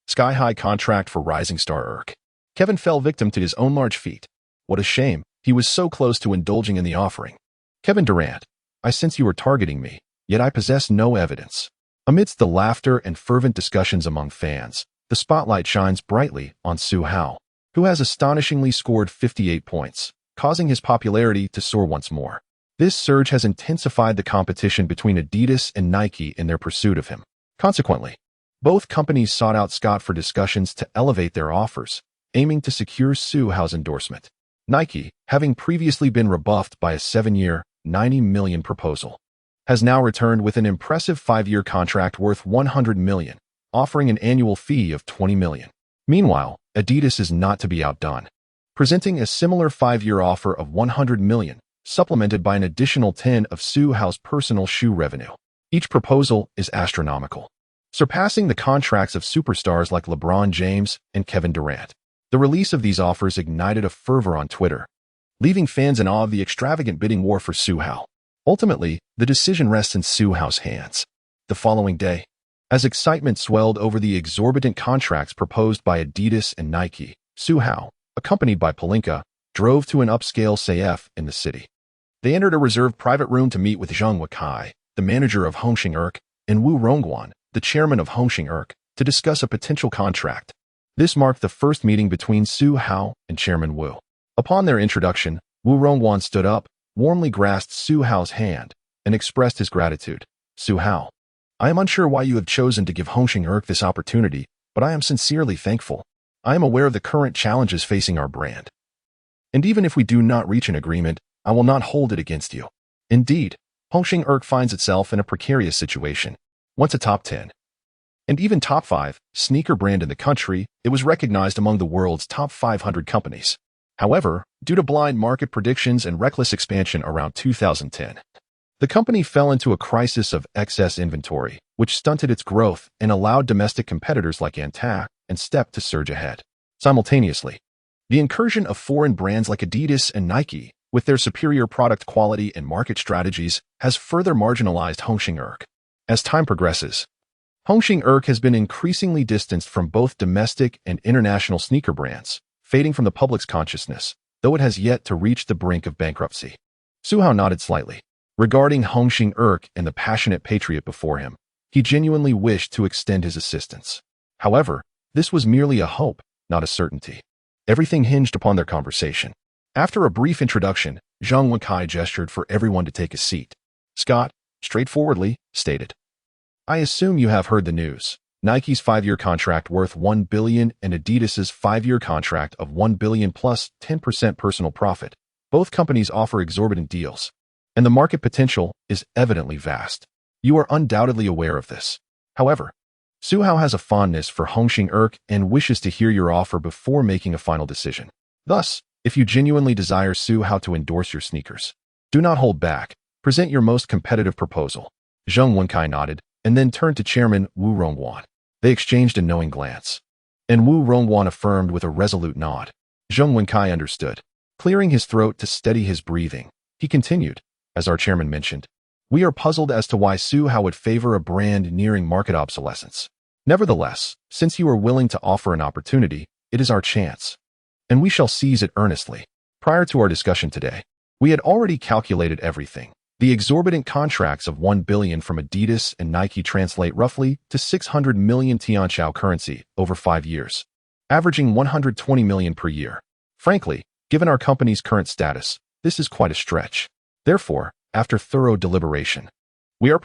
Sky-high contract for rising star Irk. Kevin fell victim to his own large feet. What a shame, he was so close to indulging in the offering. Kevin Durant, I sense you are targeting me, yet I possess no evidence. Amidst the laughter and fervent discussions among fans, the spotlight shines brightly on Su Hao, who has astonishingly scored 58 points, causing his popularity to soar once more. This surge has intensified the competition between Adidas and Nike in their pursuit of him. Consequently, both companies sought out Scott for discussions to elevate their offers, aiming to secure Su Hao's endorsement. Nike, having previously been rebuffed by a 7-year, $90 million proposal, has now returned with an impressive 5-year contract worth $100 million, offering an annual fee of $20 million. Meanwhile, Adidas is not to be outdone, presenting a similar 5-year offer of $100 million, supplemented by an additional 10 of Su Hao's personal shoe revenue. Each proposal is astronomical, surpassing the contracts of superstars like LeBron James and Kevin Durant. The release of these offers ignited a fervor on Twitter, leaving fans in awe of the extravagant bidding war for Su Hao. Ultimately, the decision rests in Su Hao's hands. The following day, as excitement swelled over the exorbitant contracts proposed by Adidas and Nike, Su Hao, accompanied by Pelinka, drove to an upscale CF in the city. They entered a reserved private room to meet with Zheng Wekai, the manager of Hongxing and Wu Rongguan, the chairman of Hongxing to discuss a potential contract. This marked the first meeting between Su Hao and Chairman Wu. Upon their introduction, Wu Rongguan stood up, warmly grasped Su Hao's hand, and expressed his gratitude. Su Hao, I am unsure why you have chosen to give Hongxing this opportunity, but I am sincerely thankful. I am aware of the current challenges facing our brand. And even if we do not reach an agreement, I will not hold it against you. Indeed, Hongxing finds itself in a precarious situation. Once a top 10, and even top 5 sneaker brand in the country, it was recognized among the world's top 500 companies. However, due to blind market predictions and reckless expansion around 2010, the company fell into a crisis of excess inventory, which stunted its growth and allowed domestic competitors like Anta and Step to surge ahead. Simultaneously, the incursion of foreign brands like Adidas and Nike, with their superior product quality and market strategies, has further marginalized Hongxing. As time progresses, Hongxing has been increasingly distanced from both domestic and international sneaker brands, fading from the public's consciousness, though it has yet to reach the brink of bankruptcy. Su Hao nodded slightly. Regarding Hongxing and the passionate patriot before him, he genuinely wished to extend his assistance. However, this was merely a hope, not a certainty. Everything hinged upon their conversation. After a brief introduction, Zheng Wekai gestured for everyone to take a seat. Scott, straightforwardly, stated, I assume you have heard the news. Nike's 5-year contract worth $1 billion and Adidas's 5-year contract of $1 billion plus 10% personal profit. Both companies offer exorbitant deals, and the market potential is evidently vast. You are undoubtedly aware of this. However, Su Hao has a fondness for Hongxing and wishes to hear your offer before making a final decision. Thus, if you genuinely desire Su Hao to endorse your sneakers, do not hold back. Present your most competitive proposal. Zheng Wekai nodded, and then turned to Chairman Wu Rongguan. They exchanged a knowing glance, and Wu Rongguan affirmed with a resolute nod. Zheng Wekai understood. Clearing his throat to steady his breathing, he continued, as our chairman mentioned, we are puzzled as to why Su Hao would favor a brand nearing market obsolescence. Nevertheless, since you are willing to offer an opportunity, it is our chance, and we shall seize it earnestly. Prior to our discussion today, we had already calculated everything. The exorbitant contracts of $1 billion from Adidas and Nike translate roughly to 600 million Tianqiao currency over 5 years, averaging 120 million per year. Frankly, given our company's current status, this is quite a stretch. Therefore, after thorough deliberation, we are